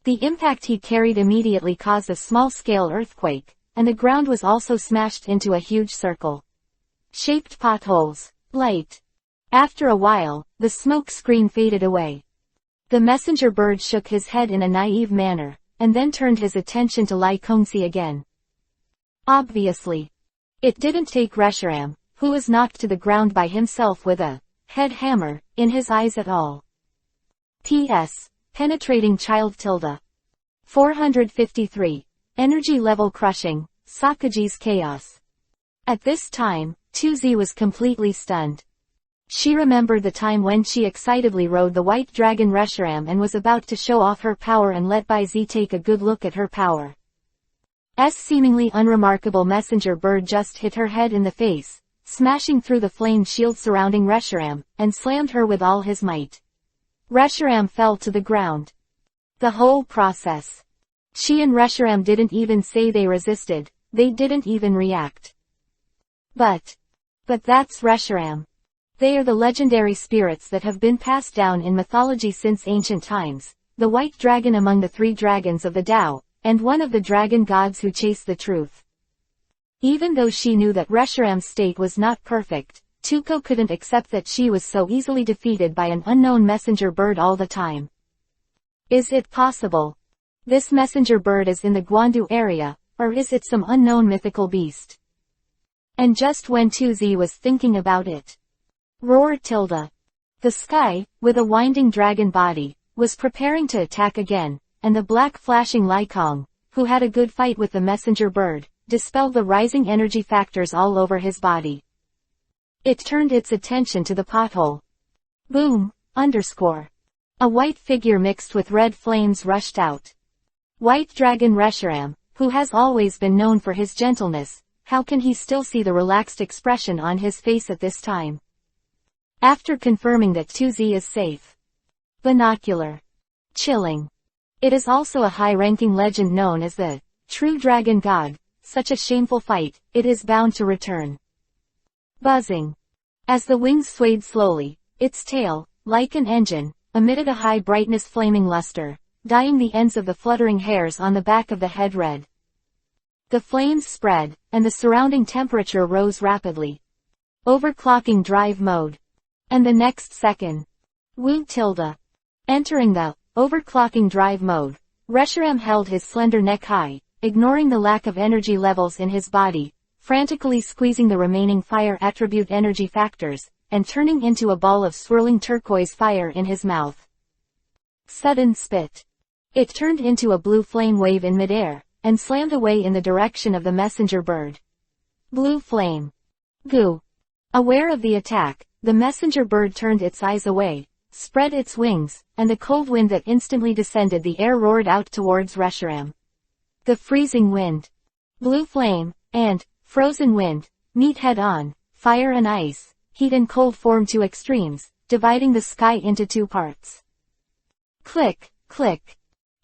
The impact he carried immediately caused a small-scale earthquake, and the ground was also smashed into a huge circle. Shaped potholes. Light. After a while, the smoke screen faded away. The messenger bird shook his head in a naive manner, and then turned his attention to Lai Kongsi again. Obviously. It didn't take Reshiram, who was knocked to the ground by himself with a head hammer in his eyes at all. P.S. Penetrating child tilde. 453. Energy level crushing, Sakaji's chaos. At this time, 2Z was completely stunned. She remembered the time when she excitedly rode the white dragon Reshiram and was about to show off her power and let Bai Z take a good look at her power. Seemingly unremarkable messenger bird just hit her head in the face, smashing through the flame shield surrounding Reshiram, and slammed her with all his might. Reshiram fell to the ground. The whole process. She and Reshiram didn't even say they resisted, they didn't even react. But that's Reshiram. They are the legendary spirits that have been passed down in mythology since ancient times, the white dragon among the 3 dragons of the Tao, and one of the dragon gods who chase the truth. Even though she knew that Reshiram's state was not perfect, Tuko couldn't accept that she was so easily defeated by an unknown messenger bird all the time. Is it possible? This messenger bird is in the Guandu area, or is it some unknown mythical beast? And just when 2Z was thinking about it, roar tilde. The sky, with a winding dragon body, was preparing to attack again, and the black flashing Lai Kong, who had a good fight with the messenger bird, dispelled the rising energy factors all over his body. It turned its attention to the pothole. Boom, underscore. A white figure mixed with red flames rushed out. White dragon Reshiram, who has always been known for his gentleness, how can he still see the relaxed expression on his face at this time? After confirming that 2Z is safe. Binocular. Chilling. It is also a high-ranking legend known as the true dragon god. Such a shameful fight, it is bound to return. Buzzing. As the wings swayed slowly, its tail, like an engine, emitted a high brightness flaming luster, dyeing the ends of the fluttering hairs on the back of the head red. The flames spread, and the surrounding temperature rose rapidly. Overclocking drive mode. And the next second. Wu tilde. Entering the overclocking drive mode, Reshiram held his slender neck high, ignoring the lack of energy levels in his body, frantically squeezing the remaining fire attribute energy factors, and turning into a ball of swirling turquoise fire in his mouth. Sudden spit. It turned into a blue flame wave in midair, and slammed away in the direction of the messenger bird. Blue flame. Goo. Aware of the attack, the messenger bird turned its eyes away, spread its wings, and the cold wind that instantly descended the air roared out towards Reshiram. The freezing wind. Blue flame, and frozen wind, meet head-on, fire and ice, heat and cold form 2 extremes, dividing the sky into 2 parts. Click, click.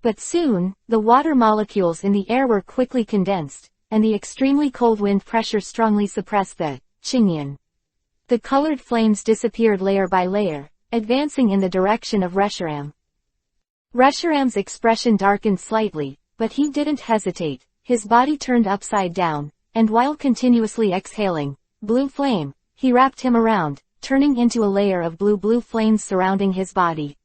But soon, the water molecules in the air were quickly condensed, and the extremely cold wind pressure strongly suppressed the Qingyan. The colored flames disappeared layer by layer, advancing in the direction of Reshiram. Reshiram's expression darkened slightly, but he didn't hesitate, his body turned upside down, and while continuously exhaling blue flame, he wrapped him around, turning into a layer of blue flames surrounding his body.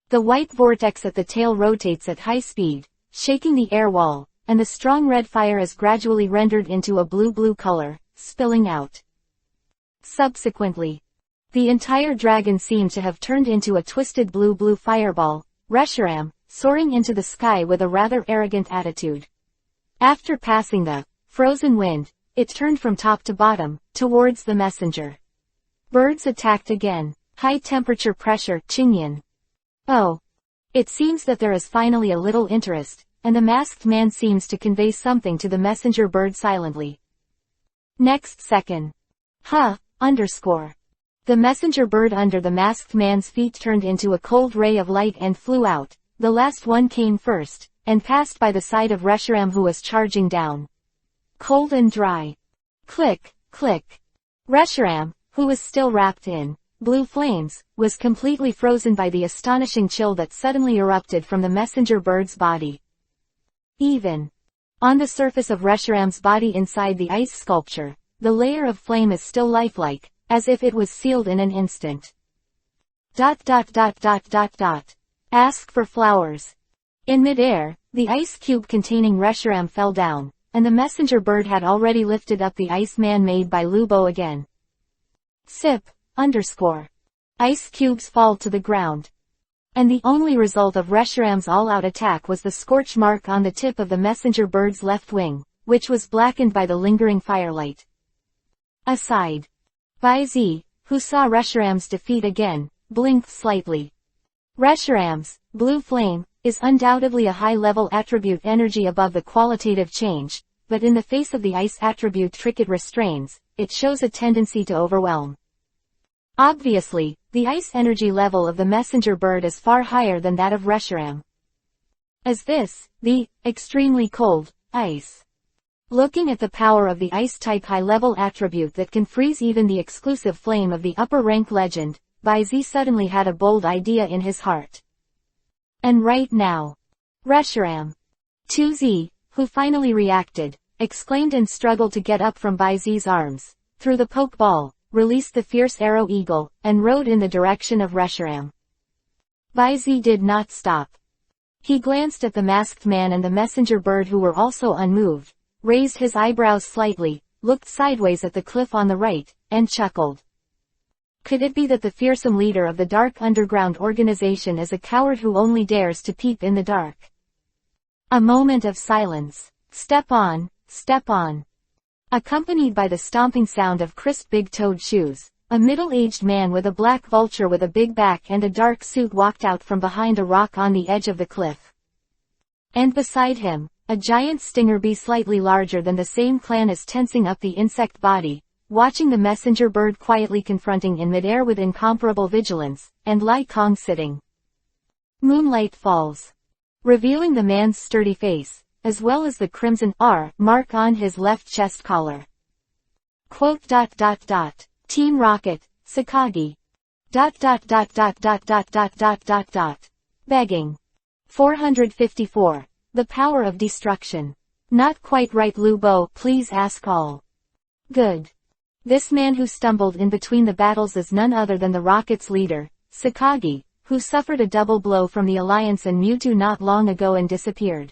The white vortex at the tail rotates at high speed, shaking the air wall, and the strong red fire is gradually rendered into a blue color, spilling out. Subsequently, the entire dragon seemed to have turned into a twisted blue fireball, Reshiram, soaring into the sky with a rather arrogant attitude. After passing the frozen wind, it turned from top to bottom, towards the messenger. Birds attacked again. High temperature pressure, Qingyan. Oh. It seems that there is finally a little interest, and the masked man seems to convey something to the messenger bird silently. Next second. Underscore. The messenger bird under the masked man's feet turned into a cold ray of light and flew out. The last one came first, and passed by the side of Reshiram who was charging down. Cold and dry. Click, click. Reshiram, who was still wrapped in blue flames, was completely frozen by the astonishing chill that suddenly erupted from the messenger bird's body. Even on the surface of Reshiram's body inside the ice sculpture, the layer of flame is still lifelike, as if it was sealed in an instant. Ask for flowers. In midair, The ice cube containing Reshiram fell down, and the messenger bird had already lifted up the ice man made by Lubo again. Sip, _ Ice cubes fall to the ground. And the only result of Reshiram's all-out attack was the scorch mark on the tip of the messenger bird's left wing, which was blackened by the lingering firelight. Aside. Bai Zi, who saw Reshiram's defeat again, blinked slightly. Reshiram's blue flame is undoubtedly a high-level attribute energy above the qualitative change, but in the face of the ice attribute trick it restrains, it shows a tendency to overwhelm. Obviously, the ice energy level of the messenger bird is far higher than that of Reshiram. As this, the extremely cold ice. Looking at the power of the ice-type high-level attribute that can freeze even the exclusive flame of the upper-rank legend, Bai Zi suddenly had a bold idea in his heart. And right now. Reshiram. 2Z, who finally reacted, exclaimed and struggled to get up from Bai Zi's arms, threw the poke ball, released the fierce arrow eagle, and rode in the direction of Reshiram. Bai Zi did not stop. He glanced at the masked man and the messenger bird who were also unmoved, raised his eyebrows slightly, looked sideways at the cliff on the right, and chuckled. Could it be that the fearsome leader of the dark underground organization is a coward who only dares to peep in the dark? A moment of silence. Step on, step on. Accompanied by the stomping sound of crisp big-toed shoes, a middle-aged man with a black vulture with a big back and a dark suit walked out from behind a rock on the edge of the cliff. And beside him, a giant stinger bee slightly larger than the same clan is tensing up the insect body, watching the messenger bird quietly confronting in midair with incomparable vigilance, and Lai Kong sitting. Moonlight falls, revealing the man's sturdy face, as well as the crimson R mark on his left chest collar. Quote. Team Rocket, Sakagi. Begging. 454. The power of destruction. Not quite right, Lubo, please ask all. Good. This man who stumbled in between the battles is none other than the Rocket's leader, Sakagi, who suffered a double blow from the Alliance and Mewtwo not long ago and disappeared.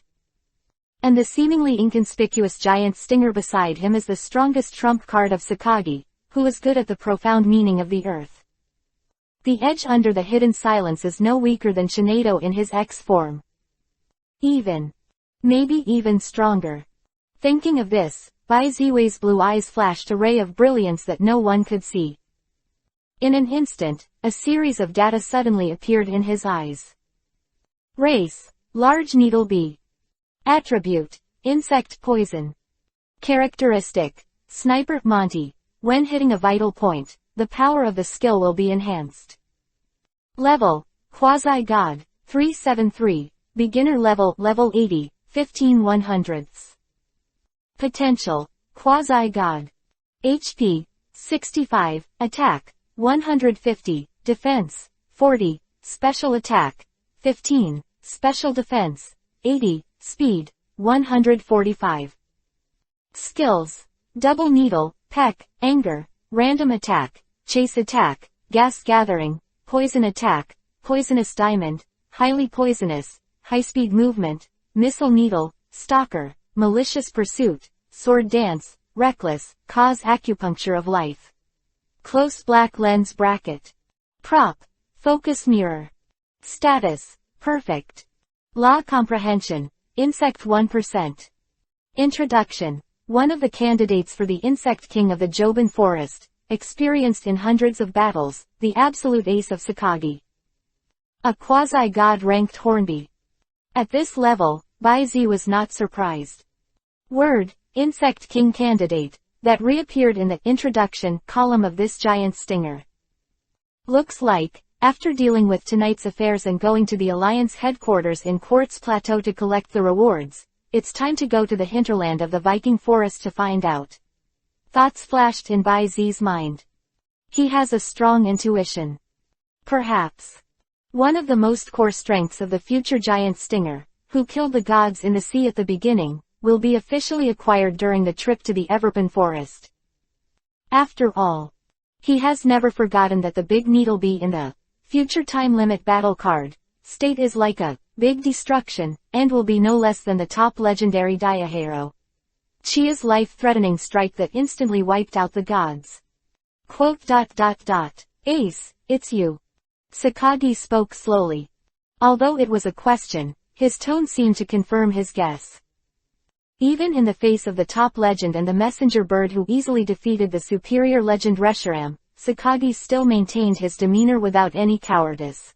And the seemingly inconspicuous giant stinger beside him is the strongest trump card of Sakagi, who is good at the profound meaning of the earth. The edge under the hidden silence is no weaker than Shinado in his X form. Maybe even stronger. Thinking of this, Bai Ziwei's blue eyes flashed a ray of brilliance that no one could see. In an instant, a series of data suddenly appeared in his eyes. Race, large needle bee. Attribute, insect poison. Characteristic, sniper Monty. When hitting a vital point, the power of the skill will be enhanced. Level, quasi-god, 373, beginner level, level 80, 15/100ths. Potential, quasi-god. HP, 65, attack, 150, defense, 40, special attack, 15, special defense, 80, speed, 145. Skills, double needle, peck, anger, random attack, chase attack, gas gathering, poison attack, poisonous diamond, highly poisonous, high-speed movement, missile needle, stalker, malicious pursuit, sword dance, reckless, cause acupuncture of life. Close black lens bracket. Prop, focus mirror. Status, perfect. Law comprehension, insect 1%. Introduction. One of the candidates for the Insect King of the Joban Forest, experienced in hundreds of battles, the absolute ace of Sakagi. A quasi-god ranked Hornby. At this level, Bai Zi was not surprised. Word, Insect King candidate, that reappeared in the introduction column of this giant stinger. Looks like, after dealing with tonight's affairs and going to the Alliance headquarters in Quartz Plateau to collect the rewards, it's time to go to the hinterland of the Viking forest to find out. Thoughts flashed in Bai Zi's mind. He has a strong intuition. Perhaps. One of the most core strengths of the future giant stinger, who killed the gods in the sea at the beginning, will be officially acquired during the trip to the Everpen forest. After all, he has never forgotten that the big needle bee in the future time limit battle card state is like a big destruction, and will be no less than the top legendary Diahero. Chia's life-threatening strike that instantly wiped out the gods. Quote. Ace, it's you. Sakagi spoke slowly. Although it was a question, his tone seemed to confirm his guess. Even in the face of the top legend and the messenger bird who easily defeated the superior legend Reshiram, Sakagi still maintained his demeanor without any cowardice.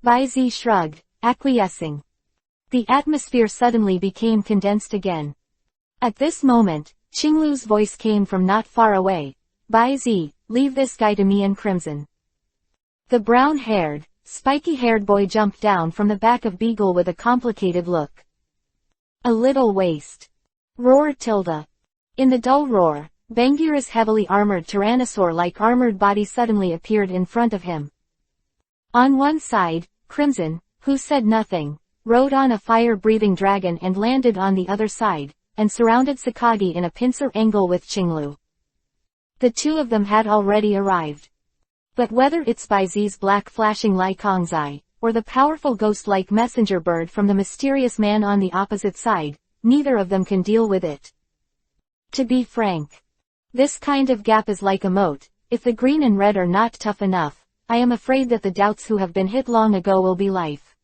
Baizi shrugged, acquiescing. The atmosphere suddenly became condensed again. At this moment, Qinglu's voice came from not far away. Baizi, leave this guy to me and Crimson. The brown-haired, spiky-haired boy jumped down from the back of Beagle with a complicated look. A little waste. Roar tilde. In the dull roar, Bangira's heavily armored tyrannosaur-like armored body suddenly appeared in front of him. On one side, Crimson, who said nothing, rode on a fire-breathing dragon and landed on the other side, and surrounded Sakagi in a pincer angle with Qinglu. The two of them had already arrived. But whether it's Baizi's black flashing Lycong's eye, or the powerful ghost-like messenger bird from the mysterious man on the opposite side, neither of them can deal with it. To be frank, this kind of gap is like a moat. If the green and red are not tough enough, I am afraid that the doubts who have been hit long ago will be life.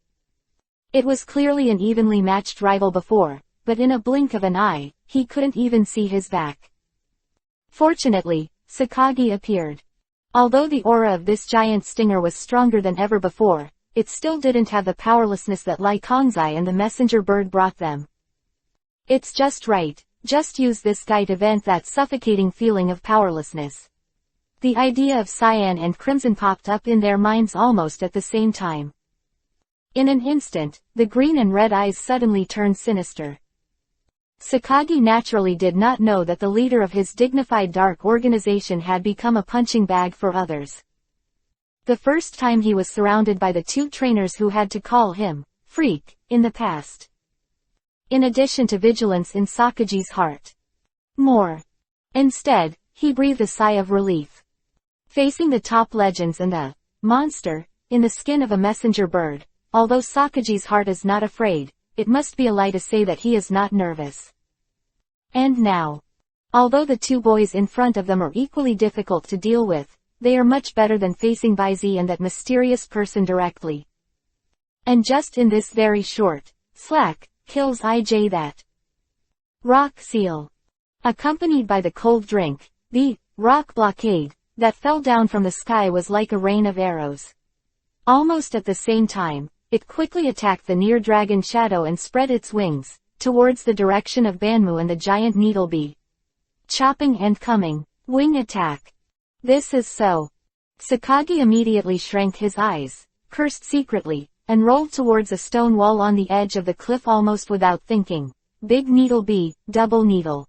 It was clearly an evenly matched rival before, but in a blink of an eye, he couldn't even see his back. Fortunately, Sakagi appeared. Although the aura of this giant stinger was stronger than ever before, it still didn't have the powerlessness that Lycongzai and the messenger bird brought them. It's just right, just use this guy to vent that suffocating feeling of powerlessness. The idea of Cyan and Crimson popped up in their minds almost at the same time. In an instant, the green and red eyes suddenly turned sinister. Sakagi naturally did not know that the leader of his dignified dark organization had become a punching bag for others. The first time he was surrounded by the two trainers who had to call him freak in the past. In addition to vigilance in Sakagi's heart. More. Instead, he breathed a sigh of relief. Facing the top legends and the monster in the skin of a messenger bird, although Sakagi's heart is not afraid, it must be a lie to say that he is not nervous. And now, although the two boys in front of them are equally difficult to deal with, they are much better than facing Baizi and that mysterious person directly. And just in this very short, slack, kills IJ that rock seal. Accompanied by the cold drink, the rock blockade that fell down from the sky was like a rain of arrows. Almost at the same time, it quickly attacked the near dragon shadow and spread its wings towards the direction of Banmu and the giant needlebee. Chopping and coming, wing attack. This is so. Sakagi immediately shrank his eyes, cursed secretly, and rolled towards a stone wall on the edge of the cliff almost without thinking. Big needle bee, double needle.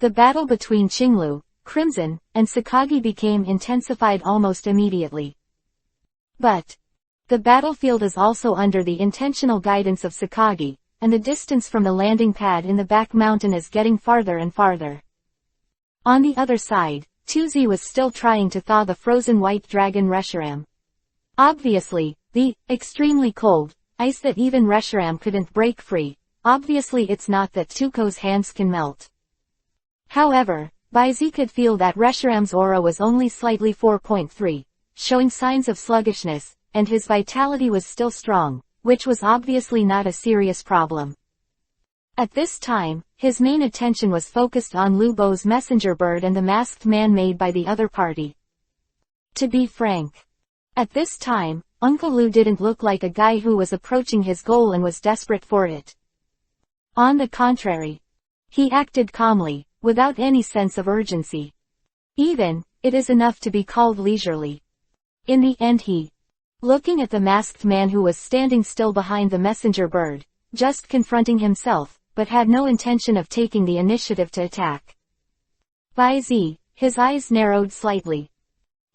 The battle between Qinglu, Crimson, and Sakagi became intensified almost immediately. But the battlefield is also under the intentional guidance of Sakagi, and the distance from the landing pad in the back mountain is getting farther and farther. On the other side, Tuzi was still trying to thaw the frozen white dragon Reshiram. Obviously, the extremely cold ice that even Reshiram couldn't break free. Obviously it's not that Tuko's hands can melt. However, Baizi could feel that Reshiram's aura was only slightly 4.3, showing signs of sluggishness, and his vitality was still strong, which was obviously not a serious problem. At this time, his main attention was focused on Lu Bo's messenger bird and the masked man made by the other party. To be frank, at this time, Uncle Lu didn't look like a guy who was approaching his goal and was desperate for it. On the contrary, he acted calmly, without any sense of urgency. Even, it is enough to be called leisurely. In the end he, looking at the masked man who was standing still behind the messenger bird, just confronting himself, but had no intention of taking the initiative to attack. Baizi, his eyes narrowed slightly.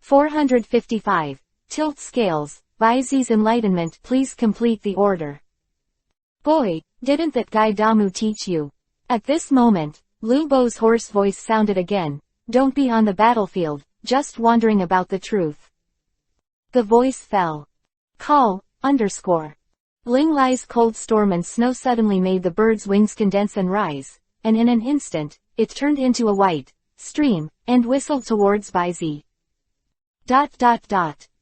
455. Tilt scales, Baizi's enlightenment. Please complete the order. Boy, didn't that guy Damu teach you? At this moment, Lu Bo's hoarse voice sounded again. Don't be on the battlefield, just wondering about the truth. The voice fell. Call, _. Ling-Li's cold storm and snow suddenly made the bird's wings condense and rise, and in an instant, it turned into a white stream, and whistled towards Baizi.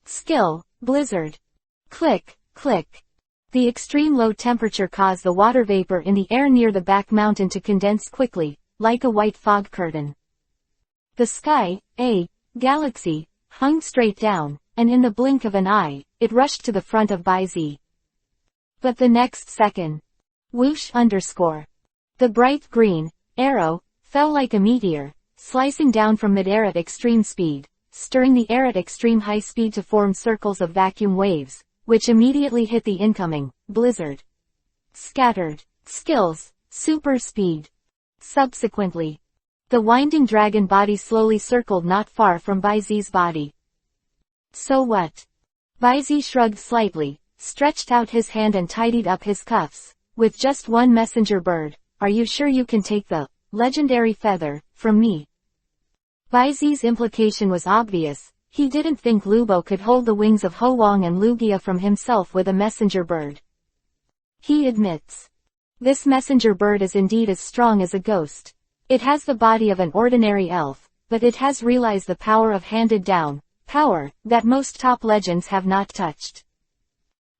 Skill, blizzard. Click, click. The extreme low temperature caused the water vapor in the air near the back mountain to condense quickly, like a white fog curtain. The sky, a galaxy, hung straight down, and in the blink of an eye, it rushed to the front of Baizi. But the next second, whoosh _. The bright green arrow fell like a meteor, slicing down from mid-air at extreme speed, stirring the air at extreme high speed to form circles of vacuum waves, which immediately hit the incoming blizzard. Scattered. Skills, super speed. Subsequently, the winding dragon body slowly circled not far from Baizi's body. So what? Baizi shrugged slightly, stretched out his hand and tidied up his cuffs. With just one messenger bird, are you sure you can take the legendary feather from me? Baizi's implication was obvious. He didn't think Lubo could hold the wings of Ho Wang and Lugia from himself with a messenger bird. He admits. This messenger bird is indeed as strong as a ghost. It has the body of an ordinary elf, but it has realized the power of handed-down power that most top legends have not touched.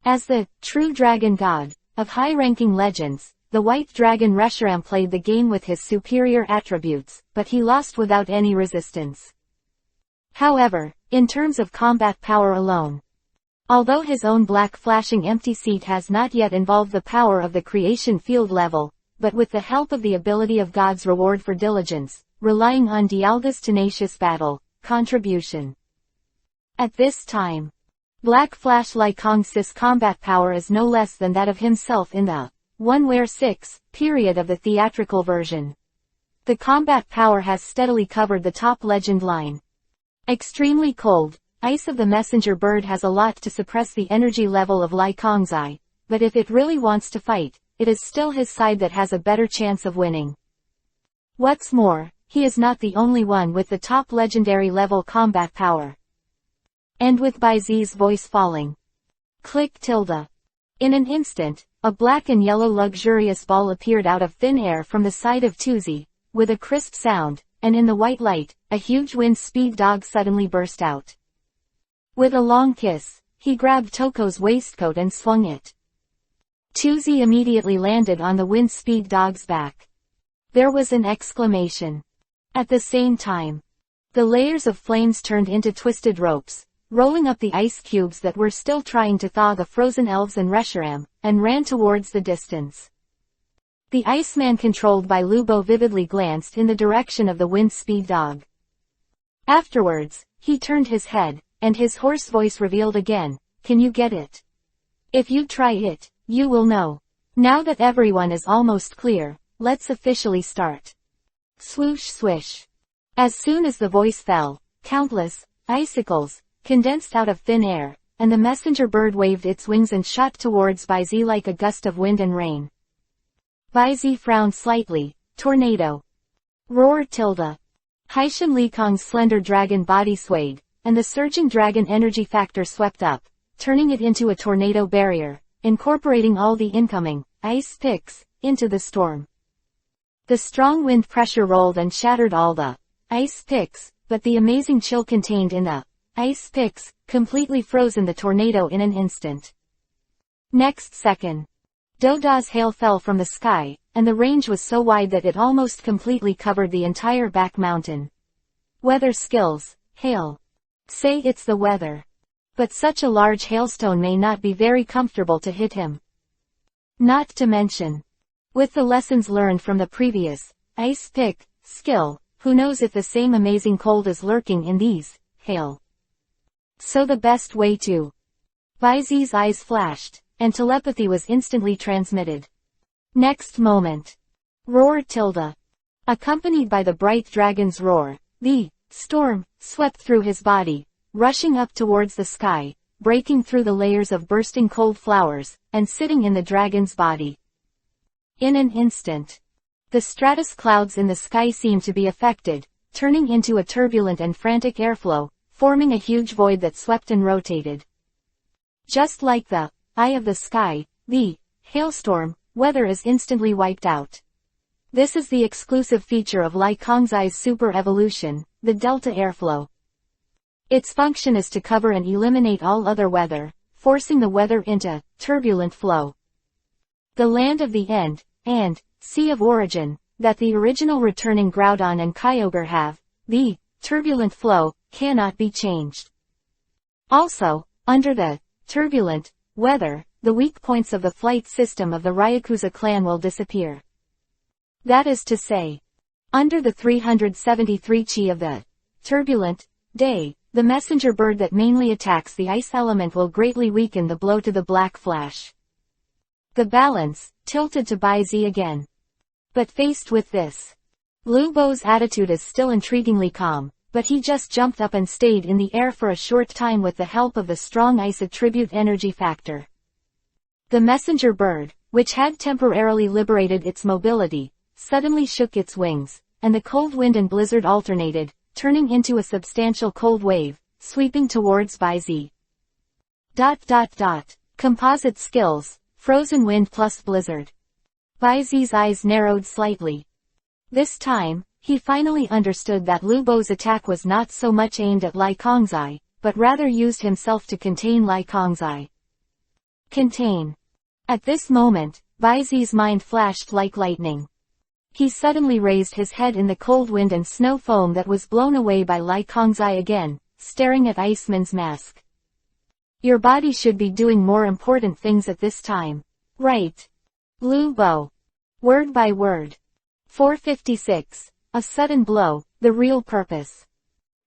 As the true dragon god of high-ranking legends, the white dragon Reshiram played the game with his superior attributes, but he lost without any resistance. However, in terms of combat power alone, although his own black flashing empty seat has not yet involved the power of the creation field level, but with the help of the ability of God's reward for diligence, relying on Dialga's tenacious battle contribution. At this time, Black Flash Lai Kong's combat power is no less than that of himself in the 1-6 period of the theatrical version. The combat power has steadily covered the top legend line. Extremely cold, ice of the messenger bird has a lot to suppress the energy level of Lai Kong's eye, but if it really wants to fight, it is still his side that has a better chance of winning. What's more, he is not the only one with the top legendary level combat power. And with Baizi's voice falling. Click tilde. In an instant, a black and yellow luxurious ball appeared out of thin air from the side of Tuzi, with a crisp sound, and in the white light, a huge wind speed dog suddenly burst out. With a long kiss, he grabbed Toko's waistcoat and swung it. Tuzi immediately landed on the wind speed dog's back. There was an exclamation. At the same time, the layers of flames turned into twisted ropes, rolling up the ice cubes that were still trying to thaw the frozen elves and Reshiram, and ran towards the distance. The Iceman controlled by Lubo vividly glanced in the direction of the wind speed dog. Afterwards, he turned his head, and his hoarse voice revealed again, "Can you get it? If you try it, you will know. Now that everyone is almost clear, let's officially start." Swoosh swish. As soon as the voice fell, countless icicles condensed out of thin air, and the messenger bird waved its wings and shot towards Baizi like a gust of wind and rain. Baizi frowned slightly. Tornado. Roar tilde. Haishan Likong's slender dragon body swayed, and the surging dragon energy factor swept up, turning it into a tornado barrier, incorporating all the incoming ice picks into the storm. The strong wind pressure rolled and shattered all the ice picks, but the amazing chill contained in the ice picks completely frozen the tornado in an instant. Next second, Doda's hail fell from the sky, and the range was so wide that it almost completely covered the entire back mountain. Weather skills, hail. Say it's the weather. But such a large hailstone may not be very comfortable to hit him. Not to mention, with the lessons learned from the previous ice pick skill, who knows if the same amazing cold is lurking in these hail. So the best way to. Baizi's eyes flashed, and telepathy was instantly transmitted. Next moment. Roar tilde. Accompanied by the bright dragon's roar, the storm swept through his body, rushing up towards the sky, breaking through the layers of bursting cold flowers, and sitting in the dragon's body. In an instant, the stratus clouds in the sky seemed to be affected, turning into a turbulent and frantic airflow, forming a huge void that swept and rotated. Just like the eye of the sky, the hailstorm weather is instantly wiped out. This is the exclusive feature of Lai Kongzai's super evolution, the delta airflow. Its function is to cover and eliminate all other weather, forcing the weather into turbulent flow. The land of the end, and sea of origin, that the original returning Groudon and Kyogre have, the turbulent flow, cannot be changed. Also, under the turbulent weather, the weak points of the flight system of the Ryakuza clan will disappear. That is to say, under the 373 chi of the turbulent day, the messenger bird that mainly attacks the ice element will greatly weaken the blow to the Black Flash. The balance tilted to Bai Zi again. But faced with this, Lu Bo's attitude is still intriguingly calm, but he just jumped up and stayed in the air for a short time with the help of the strong ice attribute energy factor. The messenger bird, which had temporarily liberated its mobility, suddenly shook its wings, and the cold wind and blizzard alternated, turning into a substantial cold wave, sweeping towards Bai Zi. Composite skills, frozen wind plus blizzard. Bai Zi's eyes narrowed slightly. This time, he finally understood that Lu Bo's attack was not so much aimed at Lai Kongzai, but rather used himself to contain Lai Kongzai. Contain. At this moment, Bai Zi's mind flashed like lightning. He suddenly raised his head in the cold wind and snow foam that was blown away by Lai Kongzai again, staring at Iceman's mask. Your body should be doing more important things at this time. Right. Lu Bo. Word by word. 456. A sudden blow, the real purpose.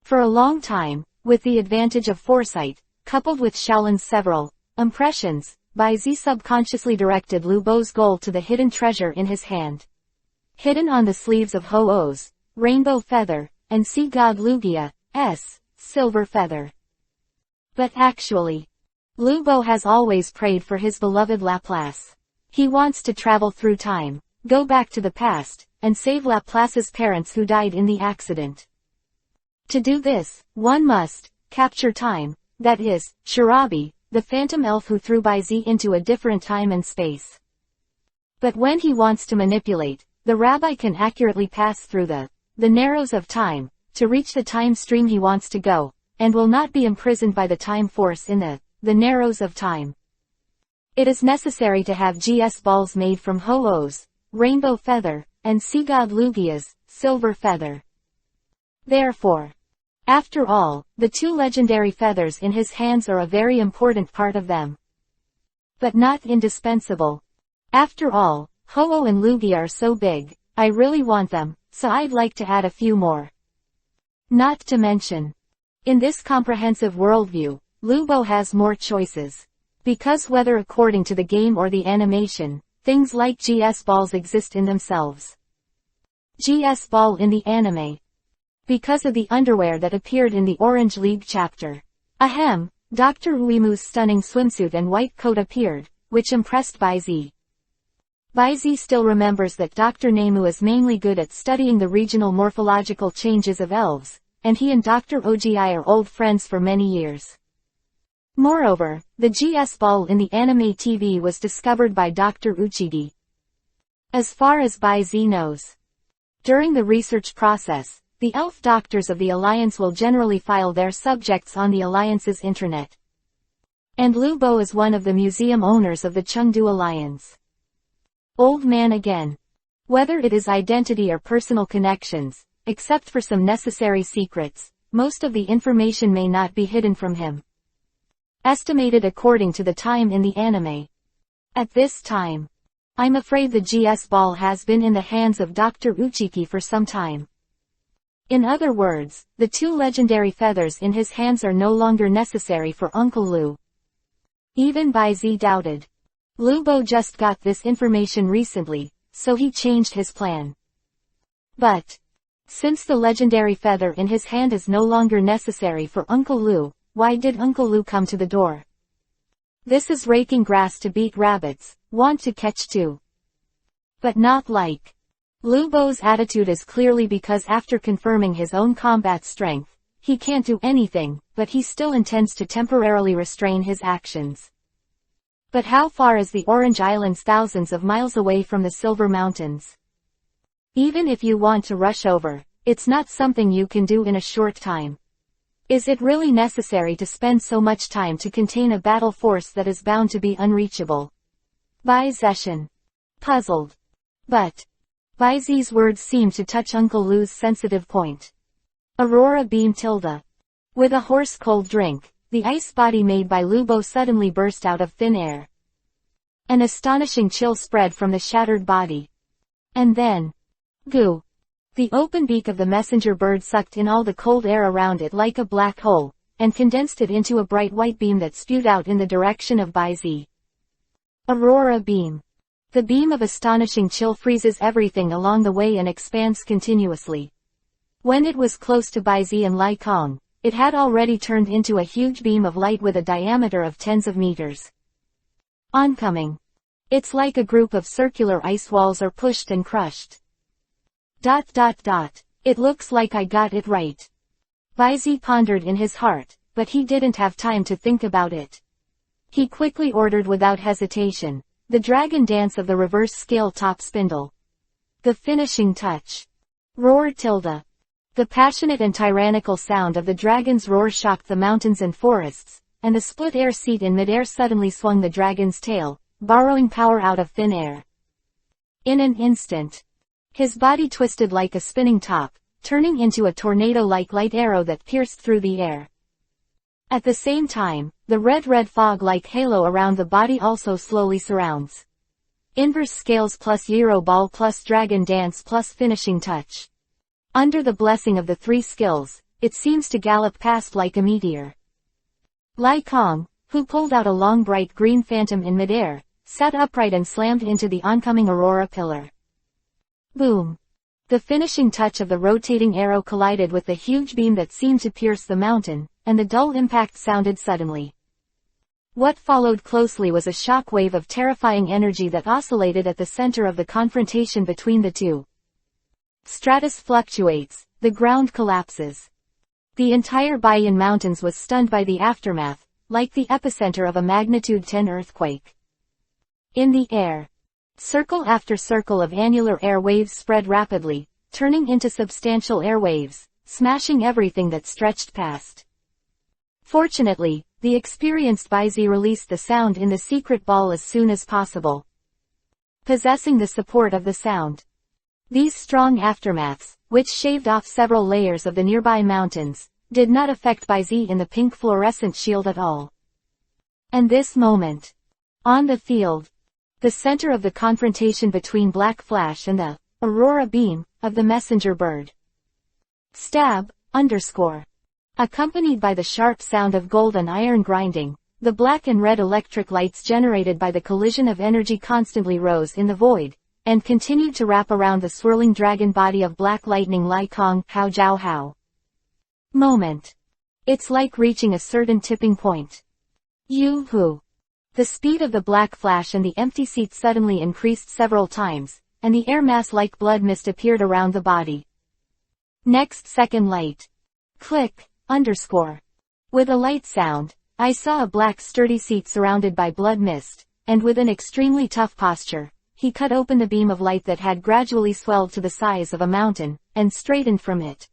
For a long time, with the advantage of foresight, coupled with Shaolin's several impressions, Bai Zi subconsciously directed Lu Bo's goal to the hidden treasure in his hand. Hidden on the sleeves of Ho-Oh's rainbow feather, and sea god Lugia's silver feather. But actually, Lu Bo has always prayed for his beloved Laplace. He wants to travel through time, go back to the past, and save Laplace's parents who died in the accident. To do this, one must capture time, that is, Shirabi, the phantom elf who threw Bai Zi into a different time and space. But when he wants to manipulate, the rabbi can accurately pass through the narrows of time, to reach the time stream he wants to go, and will not be imprisoned by the time force in the narrows of time. It is necessary to have GS balls made from Ho-Oh's rainbow feather, and sea god Lugia's silver feather. Therefore, after all, the two legendary feathers in his hands are a very important part of them. But not indispensable. After all, Ho-Oh and Lugia are so big, I really want them, so I'd like to add a few more. Not to mention, in this comprehensive worldview, Lu Bo has more choices. Because whether according to the game or the animation, things like GS balls exist in themselves. GS ball in the anime. Because of the underwear that appeared in the Orange League chapter. Ahem, Dr. Uemu's stunning swimsuit and white coat appeared, which impressed Bai Zi. Bai Zi still remembers that Dr. Nemu is mainly good at studying the regional morphological changes of elves, and he and Dr. Ogi are old friends for many years. Moreover, the GS ball in the anime TV was discovered by Dr. Uchigi. As far as Bai Zi knows. During the research process, the elf doctors of the Alliance will generally file their subjects on the Alliance's intranet. And Lu Bo is one of the museum owners of the Chengdu Alliance. Old man again. Whether it is identity or personal connections, except for some necessary secrets, most of the information may not be hidden from him. Estimated according to the time in the anime. At this time, I'm afraid the GS ball has been in the hands of Dr. Uchiki for some time. In other words, the two legendary feathers in his hands are no longer necessary for Uncle Lu. Even Bai Zi doubted. Lu Bo just got this information recently, so he changed his plan. But, since the legendary feather in his hand is no longer necessary for Uncle Lu, why did Uncle Lu come to the door? This is raking grass to beat rabbits, want to catch two. But not like. Lu Bo's attitude is clearly because after confirming his own combat strength, he can't do anything, but he still intends to temporarily restrain his actions. But how far is the Orange Islands thousands of miles away from the Silver Mountains? Even if you want to rush over, it's not something you can do in a short time. Is it really necessary to spend so much time to contain a battle force that is bound to be unreachable? Bai Zeshan. Puzzled. But Bai Zi's words seemed to touch Uncle Lu's sensitive point. Aurora beam tilde. With a hoarse cold drink, the ice body made by Lubo suddenly burst out of thin air. An astonishing chill spread from the shattered body. And then, goo! The open beak of the messenger bird sucked in all the cold air around it like a black hole, and condensed it into a bright white beam that spewed out in the direction of Bai Zi. Aurora beam. The beam of astonishing chill freezes everything along the way and expands continuously. When it was close to Bai Zi and Lai Kong, it had already turned into a huge beam of light with a diameter of tens of meters. Oncoming. It's like a group of circular ice walls are pushed and crushed. ... It looks like I got it right. Bai Zi pondered in his heart, but he didn't have time to think about it. He quickly ordered without hesitation, the dragon dance of the reverse scale top spindle. The finishing touch. Roar tilde. The passionate and tyrannical sound of the dragon's roar shocked the mountains and forests, and the split air seat in midair suddenly swung the dragon's tail, borrowing power out of thin air. In an instant, his body twisted like a spinning top, turning into a tornado-like light arrow that pierced through the air. At the same time, the red fog-like halo around the body also slowly surrounds. Inverse scales plus Euro ball plus dragon dance plus finishing touch. Under the blessing of the three skills, it seems to gallop past like a meteor. Lai Kong, who pulled out a long bright green phantom in midair, sat upright and slammed into the oncoming Aurora pillar. Boom! The finishing touch of the rotating arrow collided with the huge beam that seemed to pierce the mountain, and the dull impact sounded suddenly. What followed closely was a shock wave of terrifying energy that oscillated at the center of the confrontation between the two. Stratus fluctuates, the ground collapses. The entire Baiyan Mountains was stunned by the aftermath, like the epicenter of a magnitude 10 earthquake. In the air, circle after circle of annular air waves spread rapidly, turning into substantial air waves, smashing everything that stretched past. Fortunately, the experienced Bai Zi released the sound in the secret ball as soon as possible. Possessing the support of the sound. These strong aftermaths, which shaved off several layers of the nearby mountains, did not affect Bai Zi in the pink fluorescent shield at all. And this moment. On the field. The center of the confrontation between Black Flash and the Aurora beam of the messenger bird. Stab, _. Accompanied by the sharp sound of gold and iron grinding, the black and red electric lights generated by the collision of energy constantly rose in the void, and continued to wrap around the swirling dragon body of black lightning Lai Kong, Hao Jiao Hao. Moment. It's like reaching a certain tipping point. Yoo-hoo. The speed of the black flash and the empty seat suddenly increased several times, and the air mass like blood mist appeared around the body. Next second light. Click, _. With a light sound, I saw a black sturdy seat surrounded by blood mist, and with an extremely tough posture, he cut open the beam of light that had gradually swelled to the size of a mountain, and straightened from it.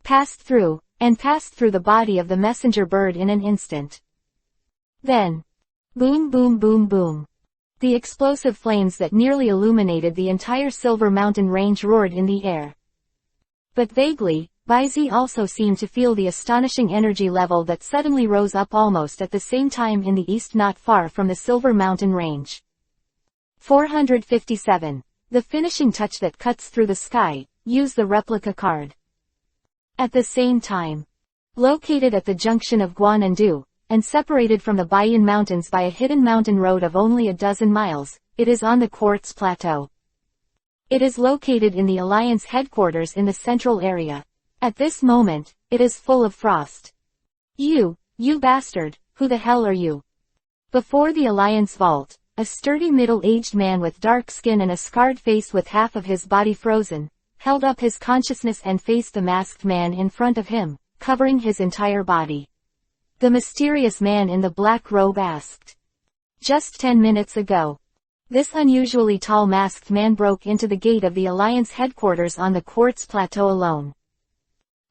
Passed through the body of the messenger bird in an instant. Then, boom boom boom boom. The explosive flames that nearly illuminated the entire Silver Mountain range roared in the air. But vaguely, Bai Zi also seemed to feel the astonishing energy level that suddenly rose up almost at the same time in the east not far from the Silver Mountain range. 457. The finishing touch that cuts through the sky, use the replica card. At the same time. Located at the junction of Guan and Du, and separated from the Baiyan Mountains by a hidden mountain road of only a dozen miles, it is on the Quartz Plateau. It is located in the Alliance headquarters in the central area. At this moment, it is full of frost. You bastard, who the hell are you? Before the Alliance vault, a sturdy middle-aged man with dark skin and a scarred face with half of his body frozen, held up his consciousness and faced the masked man in front of him, covering his entire body. The mysterious man in the black robe asked, Just 10 minutes ago. This unusually tall masked man broke into the gate of the Alliance headquarters on the Quartz Plateau alone.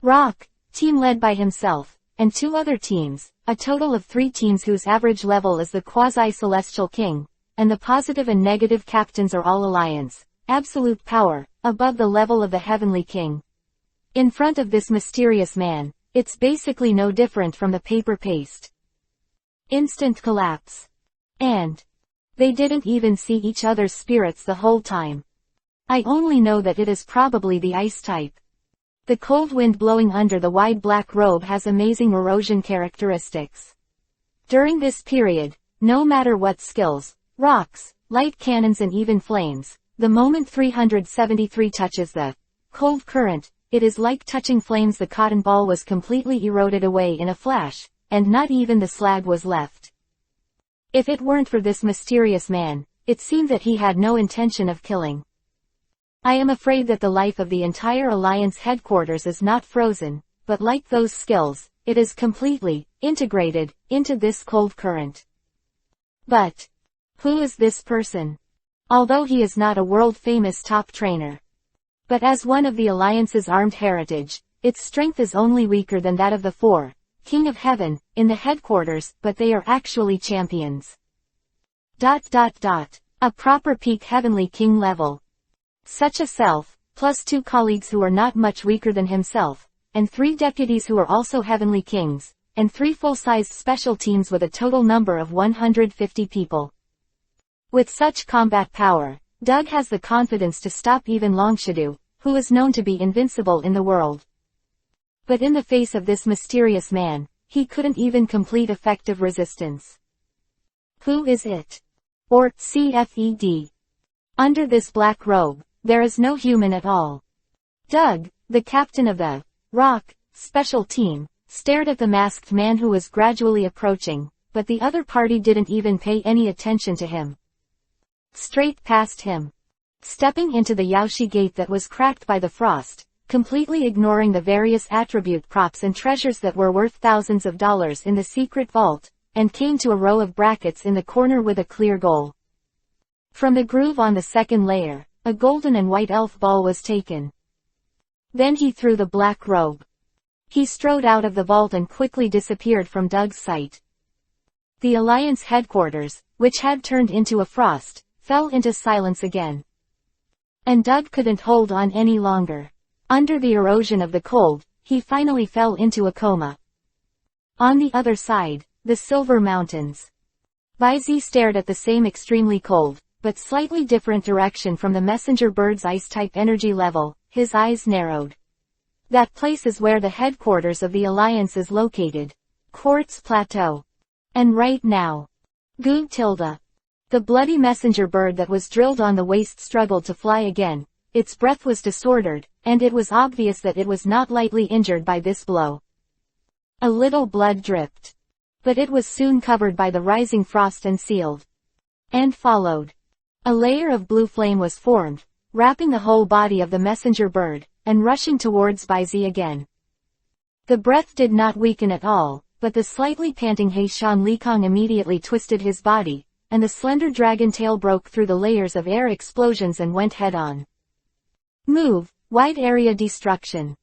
Rock, team led by himself, and 2 other teams, a total of 3 teams whose average level is the quasi-celestial king, and the positive and negative captains are all Alliance, absolute power, above the level of the Heavenly King. In front of this mysterious man, it's basically no different from the paper paste. Instant collapse. And they didn't even see each other's spirits the whole time. I only know that it is probably the ice type. The cold wind blowing under the wide black robe has amazing erosion characteristics. During this period, no matter what skills, rocks, light cannons and even flames, the moment 373 touches the cold current, it is like touching flames. The cotton ball was completely eroded away in a flash, and not even the slag was left. If it weren't for this mysterious man, it seemed that he had no intention of killing. I am afraid that the life of the entire Alliance headquarters is not frozen, but like those skills, it is completely integrated into this cold current. But who is this person? Although he is not a world-famous top trainer. But as one of the Alliance's armed heritage, its strength is only weaker than that of the 4, King of Heaven, in the headquarters, but they are actually champions. A proper peak Heavenly King level. Such a self, plus 2 colleagues who are not much weaker than himself, and 3 deputies who are also Heavenly Kings, and 3 full-sized special teams with a total number of 150 people. With such combat power, Doug has the confidence to stop even Longshadu, who is known to be invincible in the world. But in the face of this mysterious man, he couldn't even complete effective resistance. Who is it? Or, CFED. Under this black robe, there is no human at all. Doug, the captain of the Rock special team, stared at the masked man who was gradually approaching, but the other party didn't even pay any attention to him. Straight past him. Stepping into the Yaoshi gate that was cracked by the frost, completely ignoring the various attribute props and treasures that were worth thousands of dollars in the secret vault, and came to a row of brackets in the corner with a clear goal. From the groove on the second layer, a golden and white elf ball was taken. Then he threw the black robe. He strode out of the vault and quickly disappeared from Doug's sight. The Alliance headquarters, which had turned into a frost, fell into silence again. And Doug couldn't hold on any longer. Under the erosion of the cold, he finally fell into a coma. On the other side, the Silver Mountains. Baizi stared at the same extremely cold, but slightly different direction from the messenger bird's ice-type energy level. His eyes narrowed. That place is where the headquarters of the Alliance is located. Quartz Plateau. And right now. Tilda. The bloody messenger bird that was drilled on the waist struggled to fly again. Its breath was disordered, and it was obvious that it was not lightly injured by this blow. A little blood dripped. But it was soon covered by the rising frost and sealed. And followed. A layer of blue flame was formed, wrapping the whole body of the messenger bird, and rushing towards Baizi again. The breath did not weaken at all, but the slightly panting Heishan Likong immediately twisted his body, and the slender dragon tail broke through the layers of air explosions and went head-on. Move, wide area destruction.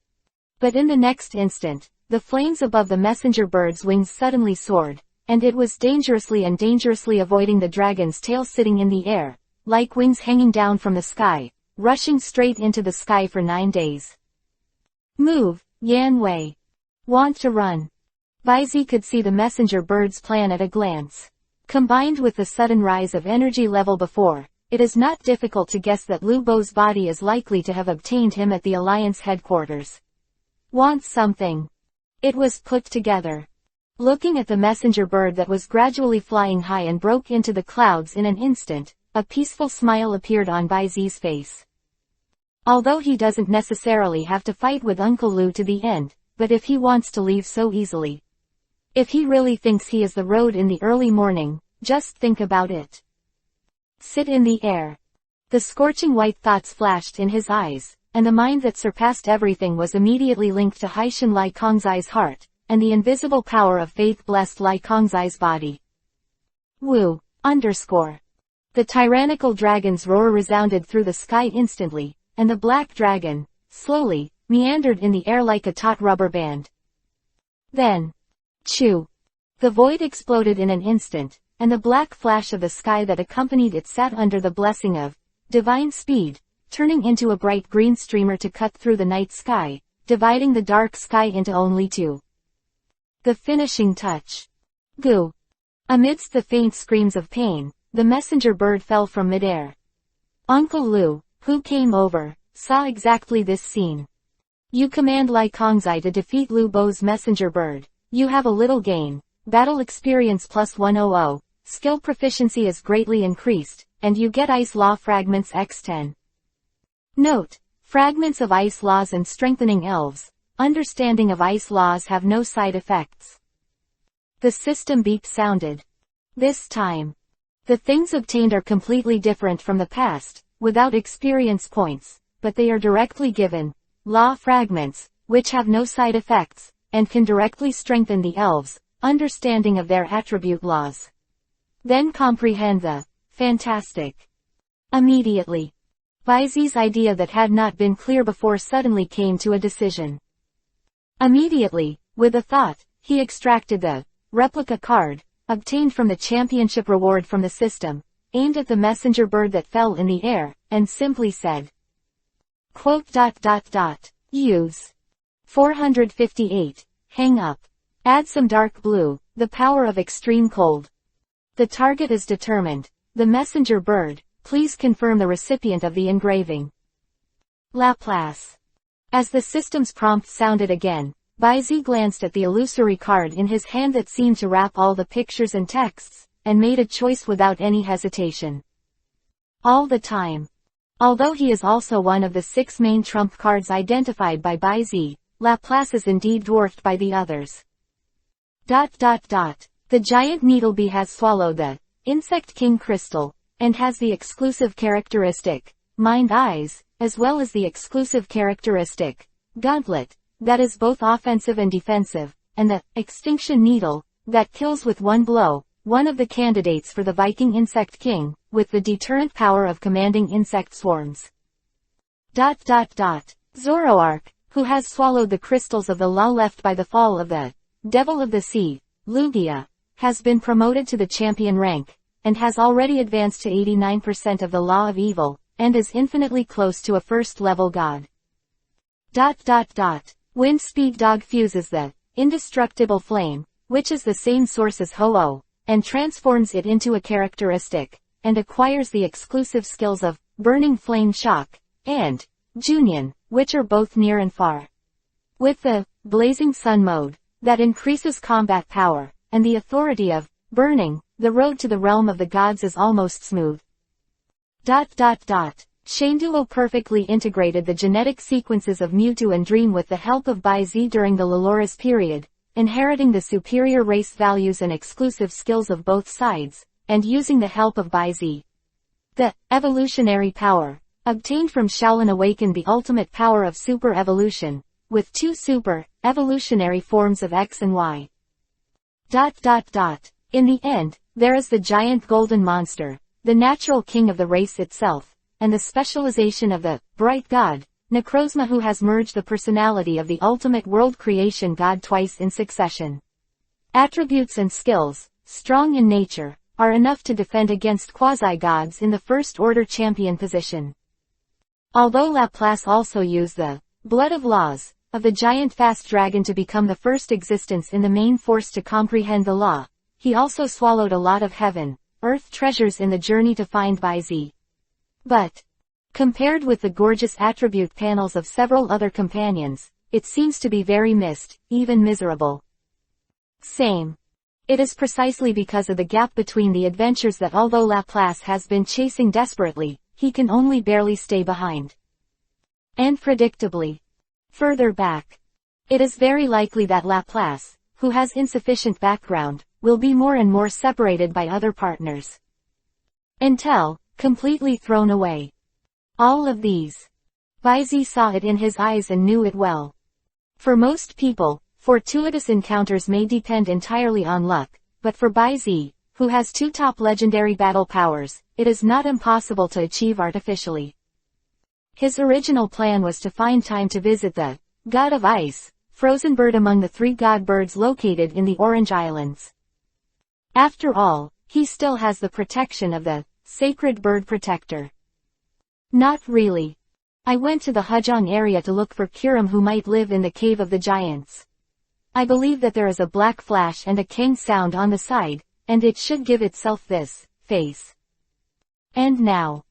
But in the next instant, the flames above the messenger bird's wings suddenly soared, and it was dangerously avoiding the dragon's tail sitting in the air, like wings hanging down from the sky, rushing straight into the sky for 9 days. Move, Yan Wei. Want to run. Baizi could see the messenger bird's plan at a glance. Combined with the sudden rise of energy level before, it is not difficult to guess that Lu Bo's body is likely to have obtained him at the Alliance headquarters. Want something. It was put together. Looking at the messenger bird that was gradually flying high and broke into the clouds in an instant, a peaceful smile appeared on Baizi's face. Although he doesn't necessarily have to fight with Uncle Lu to the end, but if he wants to leave so easily. If he really thinks he is the road in the early morning, just think about it. Sit in the air. The scorching white thoughts flashed in his eyes, and the mind that surpassed everything was immediately linked to Haishan Lai Kongzai's heart, and the invisible power of faith blessed Lai Kongzai's body. Wu, underscore. The tyrannical dragon's roar resounded through the sky instantly, and the black dragon, slowly, meandered in the air like a taut rubber band. Then, chew. The void exploded in an instant, and the black flash of the sky that accompanied it sat under the blessing of divine speed, turning into a bright green streamer to cut through the night sky, dividing the dark sky into only two. The finishing touch. Goo. Amidst the faint screams of pain, the messenger bird fell from midair. Uncle Lu, who came over, saw exactly this scene. You command Lai Kongzai to defeat Lu Bo's messenger bird. You have a little gain. Battle experience plus 100. Skill proficiency is greatly increased, and you get ice law fragments x10. Note: fragments of ice laws and strengthening elves. Understanding of ice laws have no side effects. The system beep sounded. This time, the things obtained are completely different from the past, without experience points, but they are directly given, law fragments, which have no side effects, and can directly strengthen the elves' understanding of their attribute laws. Then comprehend the fantastic. Immediately, Baizi's idea that had not been clear before suddenly came to a decision. Immediately, with a thought, he extracted the replica card, obtained from the championship reward from the system, aimed at the messenger bird that fell in the air, and simply said, quote, use 458, hang up. Add some dark blue, the power of extreme cold. The target is determined. The messenger bird, please confirm the recipient of the engraving. Laplace. As the system's prompt sounded again, Baizi glanced at the illusory card in his hand that seemed to wrap all the pictures and texts, and made a choice without any hesitation. All the time. Although he is also one of the 6 main trump cards identified by Baizi, Laplace is indeed dwarfed by the others. The giant needlebee has swallowed the Insect King crystal, and has the exclusive characteristic, Mind Eyes, as well as the exclusive characteristic, Gauntlet, that is both offensive and defensive, and the Extinction Needle, that kills with one blow, one of the candidates for the Viking Insect King, with the deterrent power of commanding insect swarms. Zoroark, who has swallowed the crystals of the law left by the fall of the Devil of the Sea, Lugia, has been promoted to the champion rank, and has already advanced to 89% of the law of evil, and is infinitely close to a first-level god. Wind Speed Dog fuses the indestructible flame, which is the same source as Ho-Oh, and transforms it into a characteristic, and acquires the exclusive skills of Burning Flame Shock, and Junion, which are both near and far. With the Blazing Sun mode, that increases combat power, and the authority of Burning, the road to the realm of the gods is almost smooth. Shenduo perfectly integrated the genetic sequences of Mewtwo and Dream with the help of Baizi during the Loloris period, inheriting the superior race values and exclusive skills of both sides, and using the help of Baizi. The evolutionary power, obtained from Shaolin, awakened the ultimate power of super evolution, with 2 super evolutionary forms of X and Y. In the end, there is the giant golden monster, the natural king of the race itself, and the specialization of the bright god, Necrozma, who has merged the personality of the ultimate world creation god twice in succession. Attributes and skills, strong in nature, are enough to defend against quasi-gods in the first-order champion position. Although Laplace also used the blood of laws of the giant fast dragon to become the first existence in the main force to comprehend the law, he also swallowed a lot of heaven, earth treasures in the journey to find Baizi. But, compared with the gorgeous attribute panels of several other companions, it seems to be very missed, even miserable. Same. It is precisely because of the gap between the adventures that although Laplace has been chasing desperately, he can only barely stay behind. And predictably, further back. It is very likely that Laplace, who has insufficient background, will be more and more separated by other partners. Until, completely thrown away. All of these. Baizi saw it in his eyes and knew it well. For most people, fortuitous encounters may depend entirely on luck, but for Baizi, who has 2 top legendary battle powers, it is not impossible to achieve artificially. His original plan was to find time to visit the God of Ice, frozen bird among the 3 god birds located in the Orange Islands. After all, he still has the protection of the sacred bird protector. Not really. I went to the Hujong area to look for Kiram who might live in the Cave of the Giants. I believe that there is a black flash and a king sound on the side, and it should give itself this face. And now,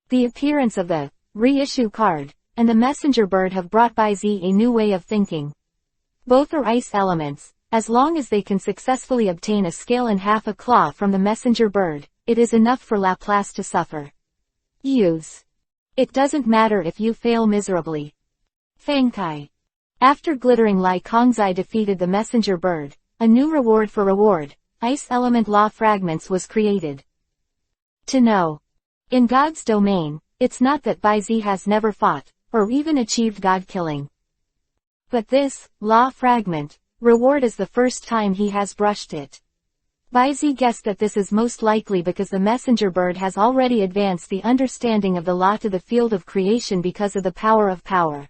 the appearance of the reissue card and the messenger bird have brought Baizi a new way of thinking. Both are ice elements. As long as they can successfully obtain a scale and half a claw from the messenger bird, it is enough for Laplace to suffer. Use. It doesn't matter if you fail miserably. Fangkai. After glittering Lai Kongzai defeated the messenger bird, a new reward for reward, ice element law fragments was created. To know. In God's domain, it's not that Baizi has never fought, or even achieved God killing. But this, law fragment, reward is the first time he has brushed it. Baizi guessed that this is most likely because the messenger bird has already advanced the understanding of the law to the field of creation because of the power of power.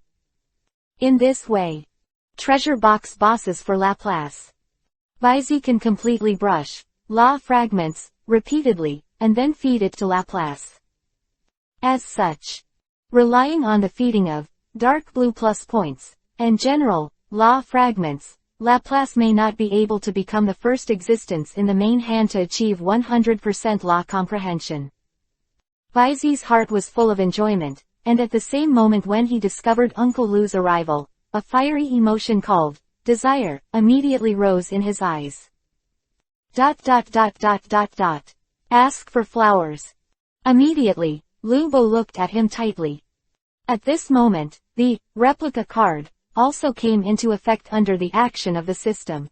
In this way, treasure box bosses for Laplace. Baizi can completely brush law fragments repeatedly, and then feed it to Laplace. As such, relying on the feeding of dark blue plus points and general law fragments, Laplace may not be able to become the first existence in the main hand to achieve 100% law comprehension. Baizi's heart was full of enjoyment, and at the same moment when he discovered Uncle Lu's arrival, a fiery emotion called desire immediately rose in his eyes. Ask for flowers. Immediately, Lu Bo looked at him tightly. At this moment, the replica card also came into effect under the action of the system.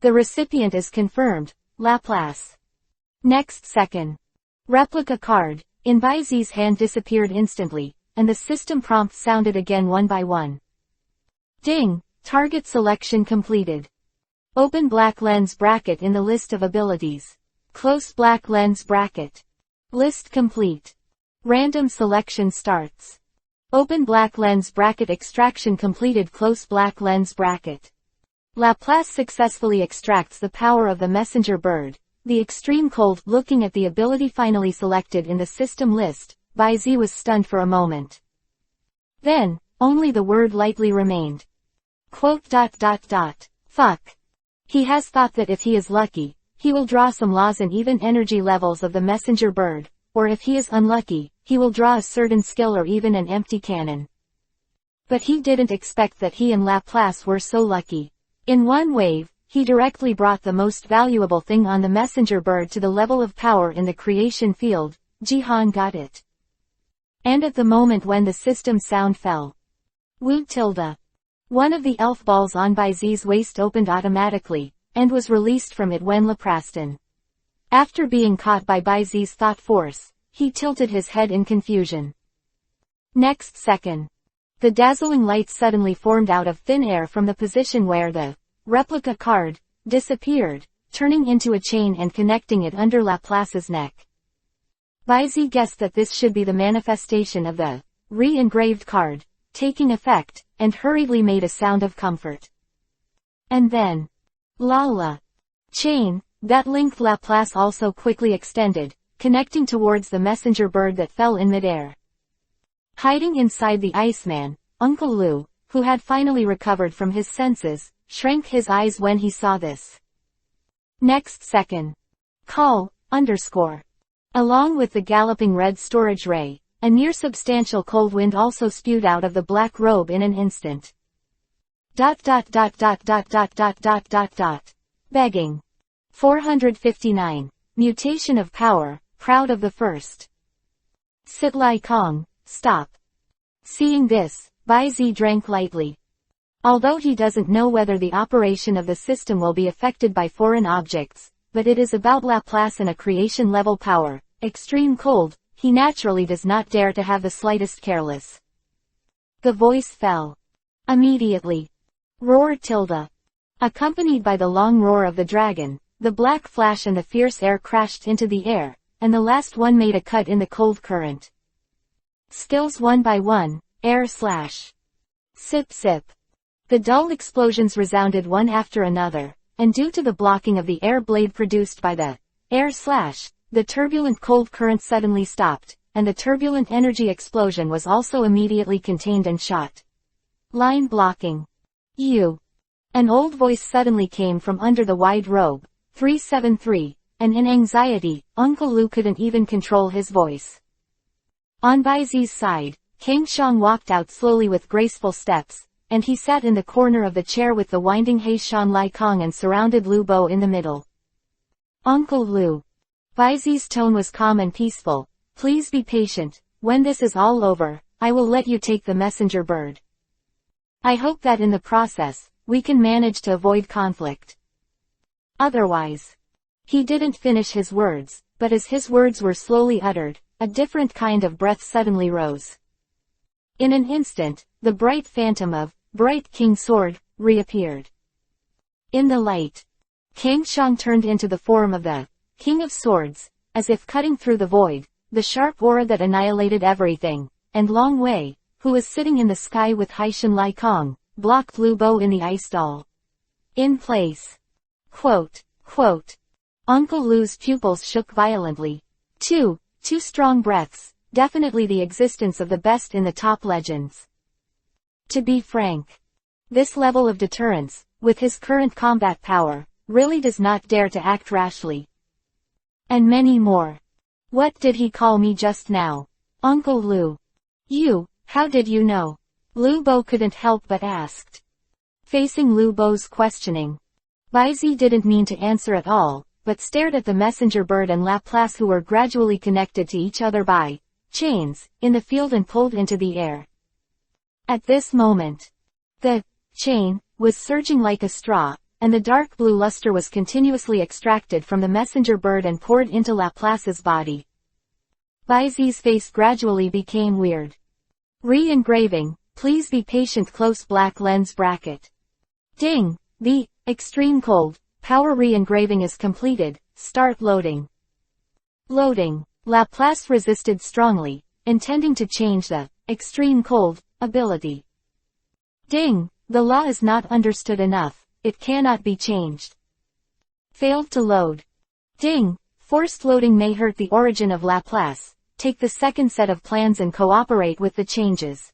The recipient is confirmed, Laplace. Next second, replica card in Baizi's hand disappeared instantly, and the system prompt sounded again one by one. Ding! Target selection completed. Open black lens bracket in the list of abilities. Close black lens bracket. List complete. Random selection starts. Open black lens bracket extraction completed. Close black lens bracket. Laplace successfully extracts the power of the messenger bird. The extreme cold. Looking at the ability finally selected in the system list, Baizi was stunned for a moment. Then, only the word lightly remained. Quote. Fuck. He has thought that if he is lucky, he will draw some laws and even energy levels of the messenger bird, or if he is unlucky, he will draw a certain skill or even an empty cannon. But he didn't expect that he and Laplace were so lucky. In one wave, he directly brought the most valuable thing on the messenger bird to the level of power in the creation field. Jihan got it. And at the moment when the system sound fell, Wu tilde. One of the elf balls on Baizi's waist opened automatically, and was released from it when Lepraston. After being caught by Baizi's thought force, he tilted his head in confusion. Next second, the dazzling light suddenly formed out of thin air from the position where the replica card disappeared, turning into a chain and connecting it under Laplace's neck. Baizi guessed that this should be the manifestation of the re-engraved card, taking effect, and hurriedly made a sound of comfort. And then, la chain, that linked Laplace also quickly extended, connecting towards the messenger bird that fell in midair. Hiding inside the Iceman, Uncle Lu, who had finally recovered from his senses, shrank his eyes when he saw this. Next second. Call, _. Along with the galloping red storage ray, a near-substantial cold wind also spewed out of the black robe in an instant. Begging. 459. Mutation of power, proud of the first. Sit Lai Kong, stop. Seeing this, Baizi drank lightly. Although he doesn't know whether the operation of the system will be affected by foreign objects, but it is about Laplace and a creation-level power, extreme cold, he naturally does not dare to have the slightest careless. The voice fell. Immediately. Roar tilde. Accompanied by the long roar of the dragon, the black flash and the fierce air crashed into the air, and the last one made a cut in the cold current. Stills one by one, air slash. Sip sip. The dull explosions resounded one after another, and due to the blocking of the air blade produced by the air slash, the turbulent cold current suddenly stopped, and the turbulent energy explosion was also immediately contained and shot. Line blocking. You. An old voice suddenly came from under the wide robe, 373, and in anxiety, Uncle Lu couldn't even control his voice. On Baizi's side, Kang Xiang walked out slowly with graceful steps, and he sat in the corner of the chair with the winding He Shan Lai Kong and surrounded Lu Bo in the middle. Uncle Lu. Baizi's tone was calm and peaceful. Please be patient. When this is all over, I will let you take the messenger bird. I hope that in the process, we can manage to avoid conflict. Otherwise. He didn't finish his words, but as his words were slowly uttered, a different kind of breath suddenly rose. In an instant, the bright phantom of Bright King Sword reappeared. In the light, Kang Xiang turned into the form of the King of Swords, as if cutting through the void, the sharp aura that annihilated everything, and Long Wei, who was sitting in the sky with Haishan Lai Kong, blocked Lu Bo in the ice doll. In place. Quote. Uncle Lu's pupils shook violently. Two strong breaths, definitely the existence of the best in the top legends. To be frank, this level of deterrence, with his current combat power, really does not dare to act rashly. And many more. What did he call me just now? Uncle Lu. You, how did you know? Lu Bo couldn't help but asked. Facing Lu Bo's questioning, Baizi didn't mean to answer at all, but stared at the messenger bird and Laplace who were gradually connected to each other by chains in the field and pulled into the air. At this moment, the chain was surging like a straw, and the dark blue luster was continuously extracted from the messenger bird and poured into Laplace's body. Baizi's face gradually became weird. Re-engraving, please be patient. Close black lens bracket. Ding! The extreme cold power re-engraving is completed. Start loading. Loading. Laplace resisted strongly, intending to change the extreme cold ability. Ding! The law is not understood enough. It cannot be changed. Failed to load. Ding! Forced loading may hurt the origin of Laplace. Take the second set of plans and cooperate with the changes.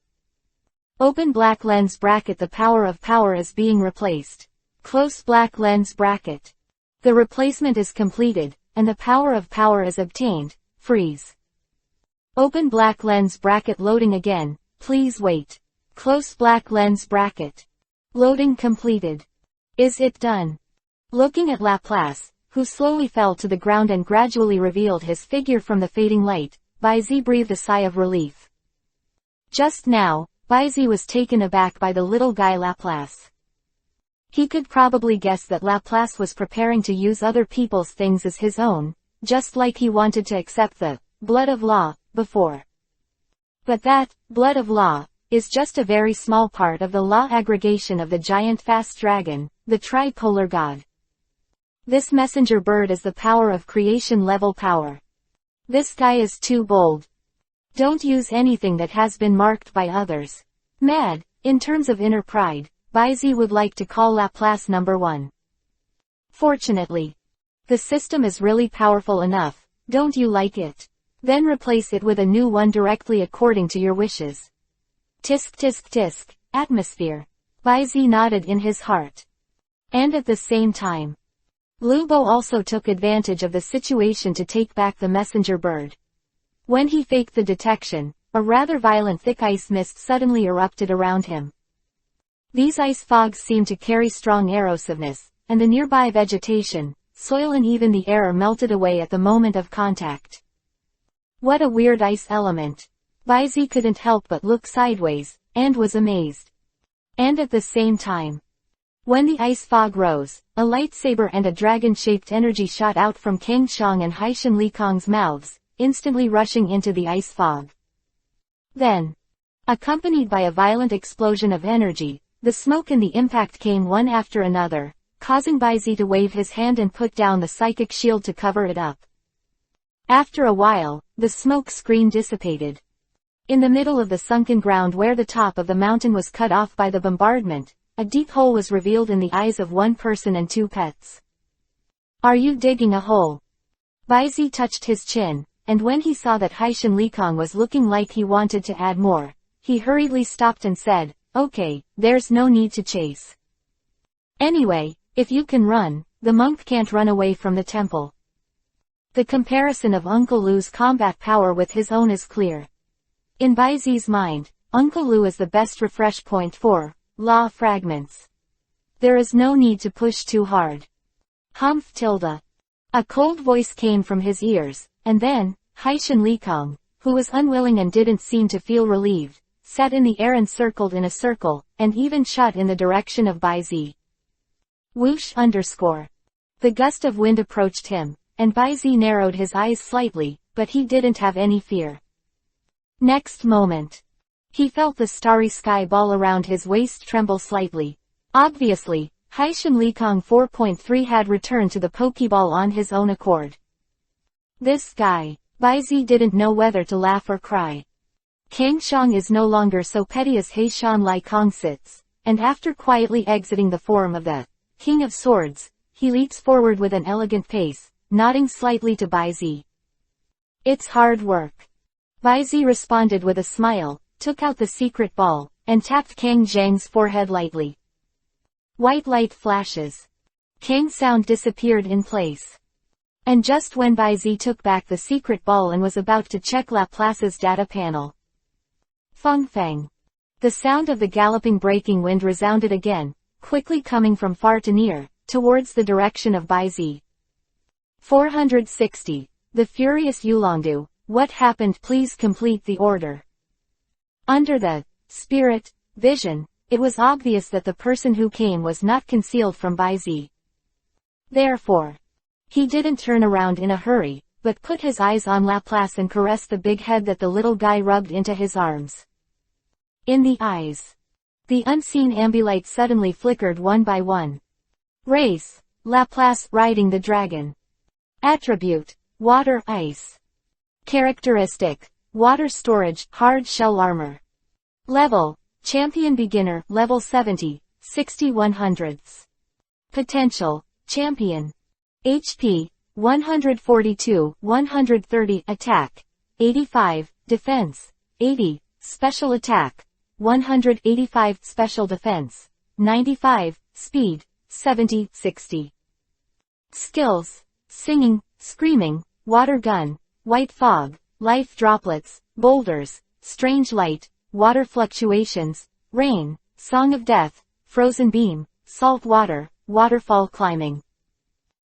Open black lens bracket. The power of power is being replaced. Close black lens bracket. The replacement is completed, and the power of power is obtained. Freeze. Open black lens bracket. Loading again. Please wait. Close black lens bracket. Loading completed. Is it done? Looking at Laplace, who slowly fell to the ground and gradually revealed his figure from the fading light, Baizi breathed a sigh of relief. Just now, Baizi was taken aback by the little guy Laplace. He could probably guess that Laplace was preparing to use other people's things as his own, just like he wanted to accept the blood of law before. But that blood of law is just a very small part of the law aggregation of the giant fast dragon, the tripolar god. This messenger bird is the power of creation level power. This guy is too bold. Don't use anything that has been marked by others. Mad, in terms of inner pride, Baizi would like to call Laplace number 1. Fortunately, the system is really powerful enough. Don't you like it? Then replace it with a new one directly according to your wishes. Tisk tisk tisk, atmosphere. Baizi nodded in his heart. And at the same time, Lu Bo also took advantage of the situation to take back the messenger bird. When he faked the detection, a rather violent thick ice mist suddenly erupted around him. These ice fogs seemed to carry strong erosiveness, and the nearby vegetation, soil and even the air melted away at the moment of contact. What a weird ice element. Baizi couldn't help but look sideways, and was amazed. And at the same time, when the ice fog rose, a lightsaber and a dragon-shaped energy shot out from Kang Xiang and Haishan Li Kong's mouths, instantly rushing into the ice fog. Then, accompanied by a violent explosion of energy, the smoke and the impact came one after another, causing Baizi to wave his hand and put down the psychic shield to cover it up. After a while, the smoke screen dissipated. In the middle of the sunken ground where the top of the mountain was cut off by the bombardment, a deep hole was revealed in the eyes of one person and two pets. "Are you digging a hole?" Baizi touched his chin, and when he saw that Haishan Likong was looking like he wanted to add more, he hurriedly stopped and said, "Okay, there's no need to chase. Anyway, if you can run, the monk can't run away from the temple." The comparison of Uncle Lu's combat power with his own is clear. In Baizi's mind, Uncle Lu is the best refresh point for law fragments. There is no need to push too hard. Humph tilde. A cold voice came from his ears, and then, Haishan Likong, who was unwilling and didn't seem to feel relieved, sat in the air and circled in a circle, and even shot in the direction of Baizi. Whoosh _. The gust of wind approached him, and Baizi narrowed his eyes slightly, but he didn't have any fear. Next moment, he felt the starry sky ball around his waist tremble slightly. Obviously, Haishan Likong 4.3 had returned to the Pokeball on his own accord. This guy. Baizi didn't know whether to laugh or cry. Kang Shang is no longer so petty as Haishan Likong sits, and after quietly exiting the form of the King of Swords, he leaps forward with an elegant pace, nodding slightly to Baizi. "It's hard work." Baizi responded with a smile, took out the secret ball, and tapped Kang Zhang's forehead lightly. White light flashes. Kang's sound disappeared in place. And just when Baizi took back the secret ball and was about to check Laplace's data panel. Feng Feng. The sound of the galloping breaking wind resounded again, quickly coming from far to near, towards the direction of Baizi. 460. The Furious Yulongdu. What happened? Please complete the order. Under the spirit vision, it was obvious that the person who came was not concealed from Baizi. Therefore, he didn't turn around in a hurry, but put his eyes on Laplace and caressed the big head that the little guy rubbed into his arms. In the eyes, the unseen ambilight suddenly flickered one by one. Race, Laplace riding the dragon. Attribute, water ice. Characteristic, water storage, hard shell armor. Level, champion beginner, level 70, 60/100ths. Potential, champion. HP, 142, 130, attack, 85, defense, 80, special attack, 185, special defense, 95, speed, 70, 60. Skills, singing, screaming, water gun, white fog, life droplets, boulders, strange light, water fluctuations, rain, song of death, frozen beam, salt water, waterfall climbing.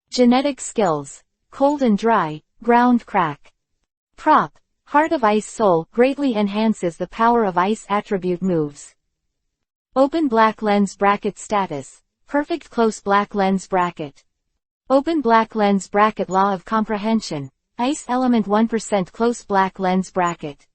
Genetic skills, cold and dry, ground crack. Prop, Heart of Ice Soul greatly enhances the power of ice attribute moves. Open black lens bracket status, perfect close black lens bracket. Open black lens bracket law of comprehension, ice element 1% close black lens bracket.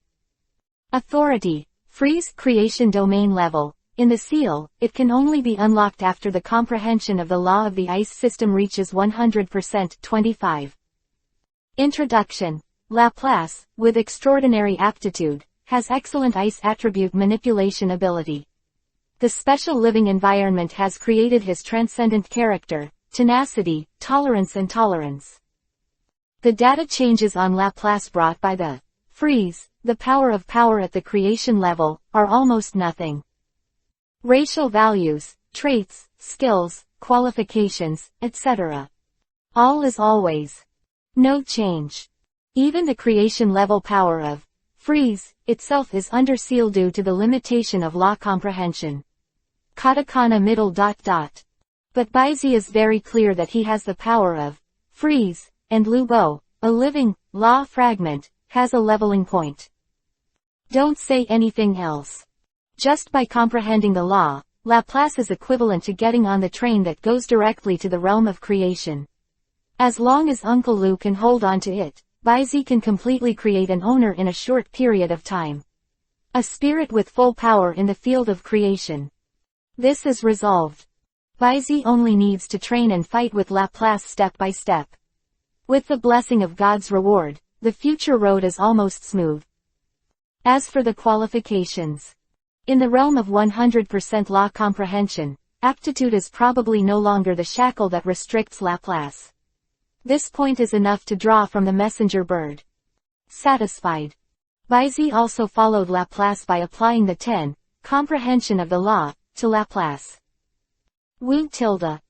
Authority, freeze creation domain level. In the seal, it can only be unlocked after the comprehension of the law of the ice system reaches 100%. 25. Introduction. Laplace, with extraordinary aptitude, has excellent ice attribute manipulation ability. The special living environment has created his transcendent character, tenacity, tolerance and tolerance. The data changes on Laplace brought by the freeze, the power at the creation level, are almost nothing. Racial values, traits, skills, qualifications, etc. All is always. No change. Even the creation level power of freeze itself is under seal due to the limitation of law comprehension. Katakana middle ... But Baizi is very clear that he has the power of freeze, and Lubo, a living law fragment, has a leveling point. Don't say anything else. Just by comprehending the law, Laplace is equivalent to getting on the train that goes directly to the realm of creation. As long as Uncle Lu can hold on to it, Baizi can completely create an owner in a short period of time. A spirit with full power in the field of creation. This is resolved. Baizi only needs to train and fight with Laplace step by step. With the blessing of God's reward, the future road is almost smooth. As for the qualifications, in the realm of 100% law comprehension, aptitude is probably no longer the shackle that restricts Laplace. This point is enough to draw from the messenger bird. Satisfied. Baizi also followed Laplace by applying the 10, comprehension of the law, to Laplace. Wu tilde.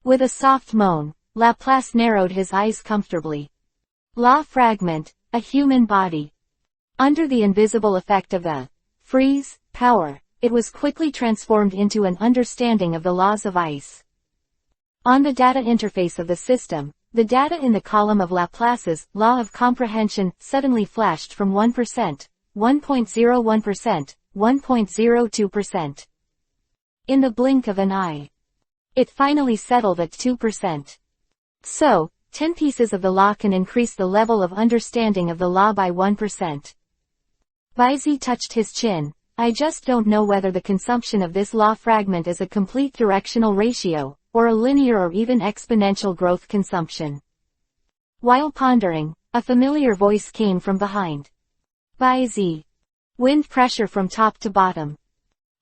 With a soft moan, Laplace narrowed his eyes comfortably. Law fragment, a human body. Under the invisible effect of the freeze power, it was quickly transformed into an understanding of the laws of ice. On the data interface of the system, the data in the column of Laplace's law of comprehension suddenly flashed from 1%, 1.01%, 1.02%. In the blink of an eye. It finally settled at 2%. So, 10 pieces of the law can increase the level of understanding of the law by 1%. Baizi touched his chin. I just don't know whether the consumption of this law fragment is a complete directional ratio, or a linear or even exponential growth consumption. While pondering, a familiar voice came from behind. Baizi. Wind pressure from top to bottom.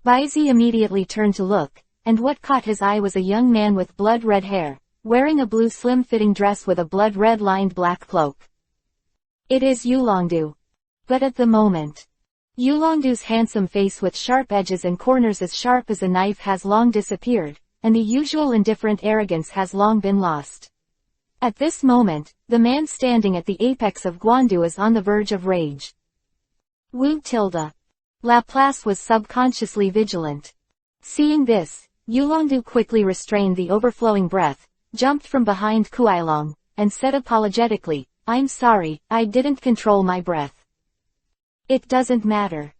Baizi immediately turned to look, and what caught his eye was a young man with blood-red hair, wearing a blue slim-fitting dress with a blood-red lined black cloak. It is Yulongdu. But at the moment, Yulongdu's handsome face with sharp edges and corners as sharp as a knife has long disappeared, and the usual indifferent arrogance has long been lost. At this moment, the man standing at the apex of Guandu is on the verge of rage. Wu tilde. Laplace was subconsciously vigilant. Seeing this, Yulongdu quickly restrained the overflowing breath, jumped from behind Kuailong, and said apologetically, I'm sorry, I didn't control my breath. It doesn't matter.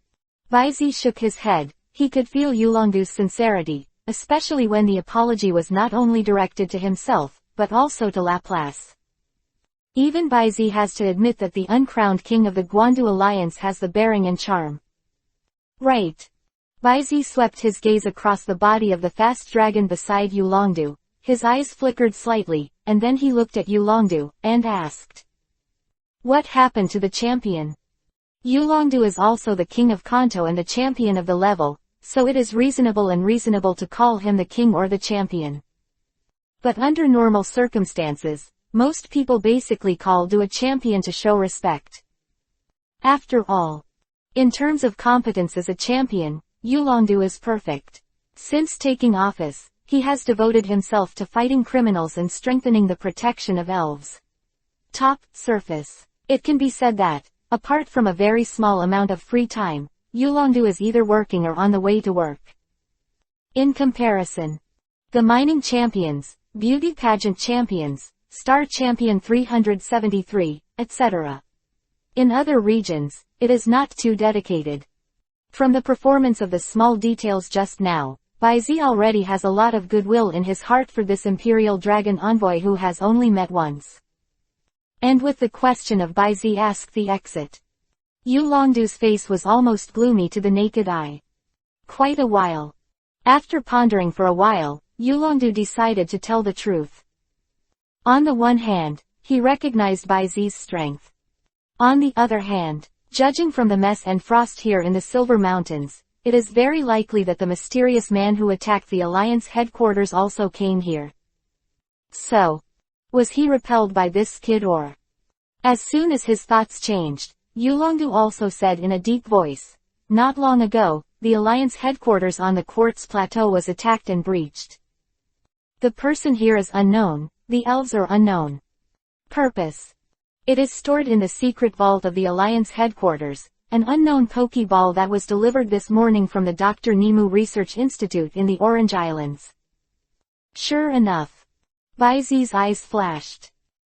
Baizi shook his head. He could feel Yulongdu's sincerity, especially when the apology was not only directed to himself, but also to Laplace. Even Baizi has to admit that the uncrowned king of the Guandu alliance has the bearing and charm. Right. Baizi swept his gaze across the body of the fast dragon beside Yulongdu. His eyes flickered slightly, and then he looked at Yulongdu, and asked. What happened to the champion? Yulongdu is also the king of Kanto and the champion of the level, so it is reasonable to call him the king or the champion. But under normal circumstances, most people basically call Du a champion to show respect. After all, in terms of competence as a champion, Yulongdu is perfect. Since taking office, he has devoted himself to fighting criminals and strengthening the protection of elves. Top surface. It can be said that, apart from a very small amount of free time, Yulongdu is either working or on the way to work. In comparison, the mining champions, beauty pageant champions, star champion 373, etc. In other regions, it is not too dedicated. From the performance of the small details just now, Baizi already has a lot of goodwill in his heart for this imperial dragon envoy who has only met once. And with the question of Baizi asked the exit. Yulongdu's face was almost gloomy to the naked eye. Quite a while. After pondering for a while, Yulongdu decided to tell the truth. On the one hand, he recognized Baizi's strength. On the other hand, judging from the mess and frost here in the Silver Mountains, it is very likely that the mysterious man who attacked the Alliance headquarters also came here. So, was he repelled by this kid or? As soon as his thoughts changed, Yulongdu also said in a deep voice, not long ago, the Alliance headquarters on the Quartz Plateau was attacked and breached. The person here is unknown, the elves are unknown. Purpose. It is stored in the secret vault of the Alliance headquarters, an unknown Pokeball that was delivered this morning from the Dr. Nemu Research Institute in the Orange Islands. Sure enough. Baizi's eyes flashed.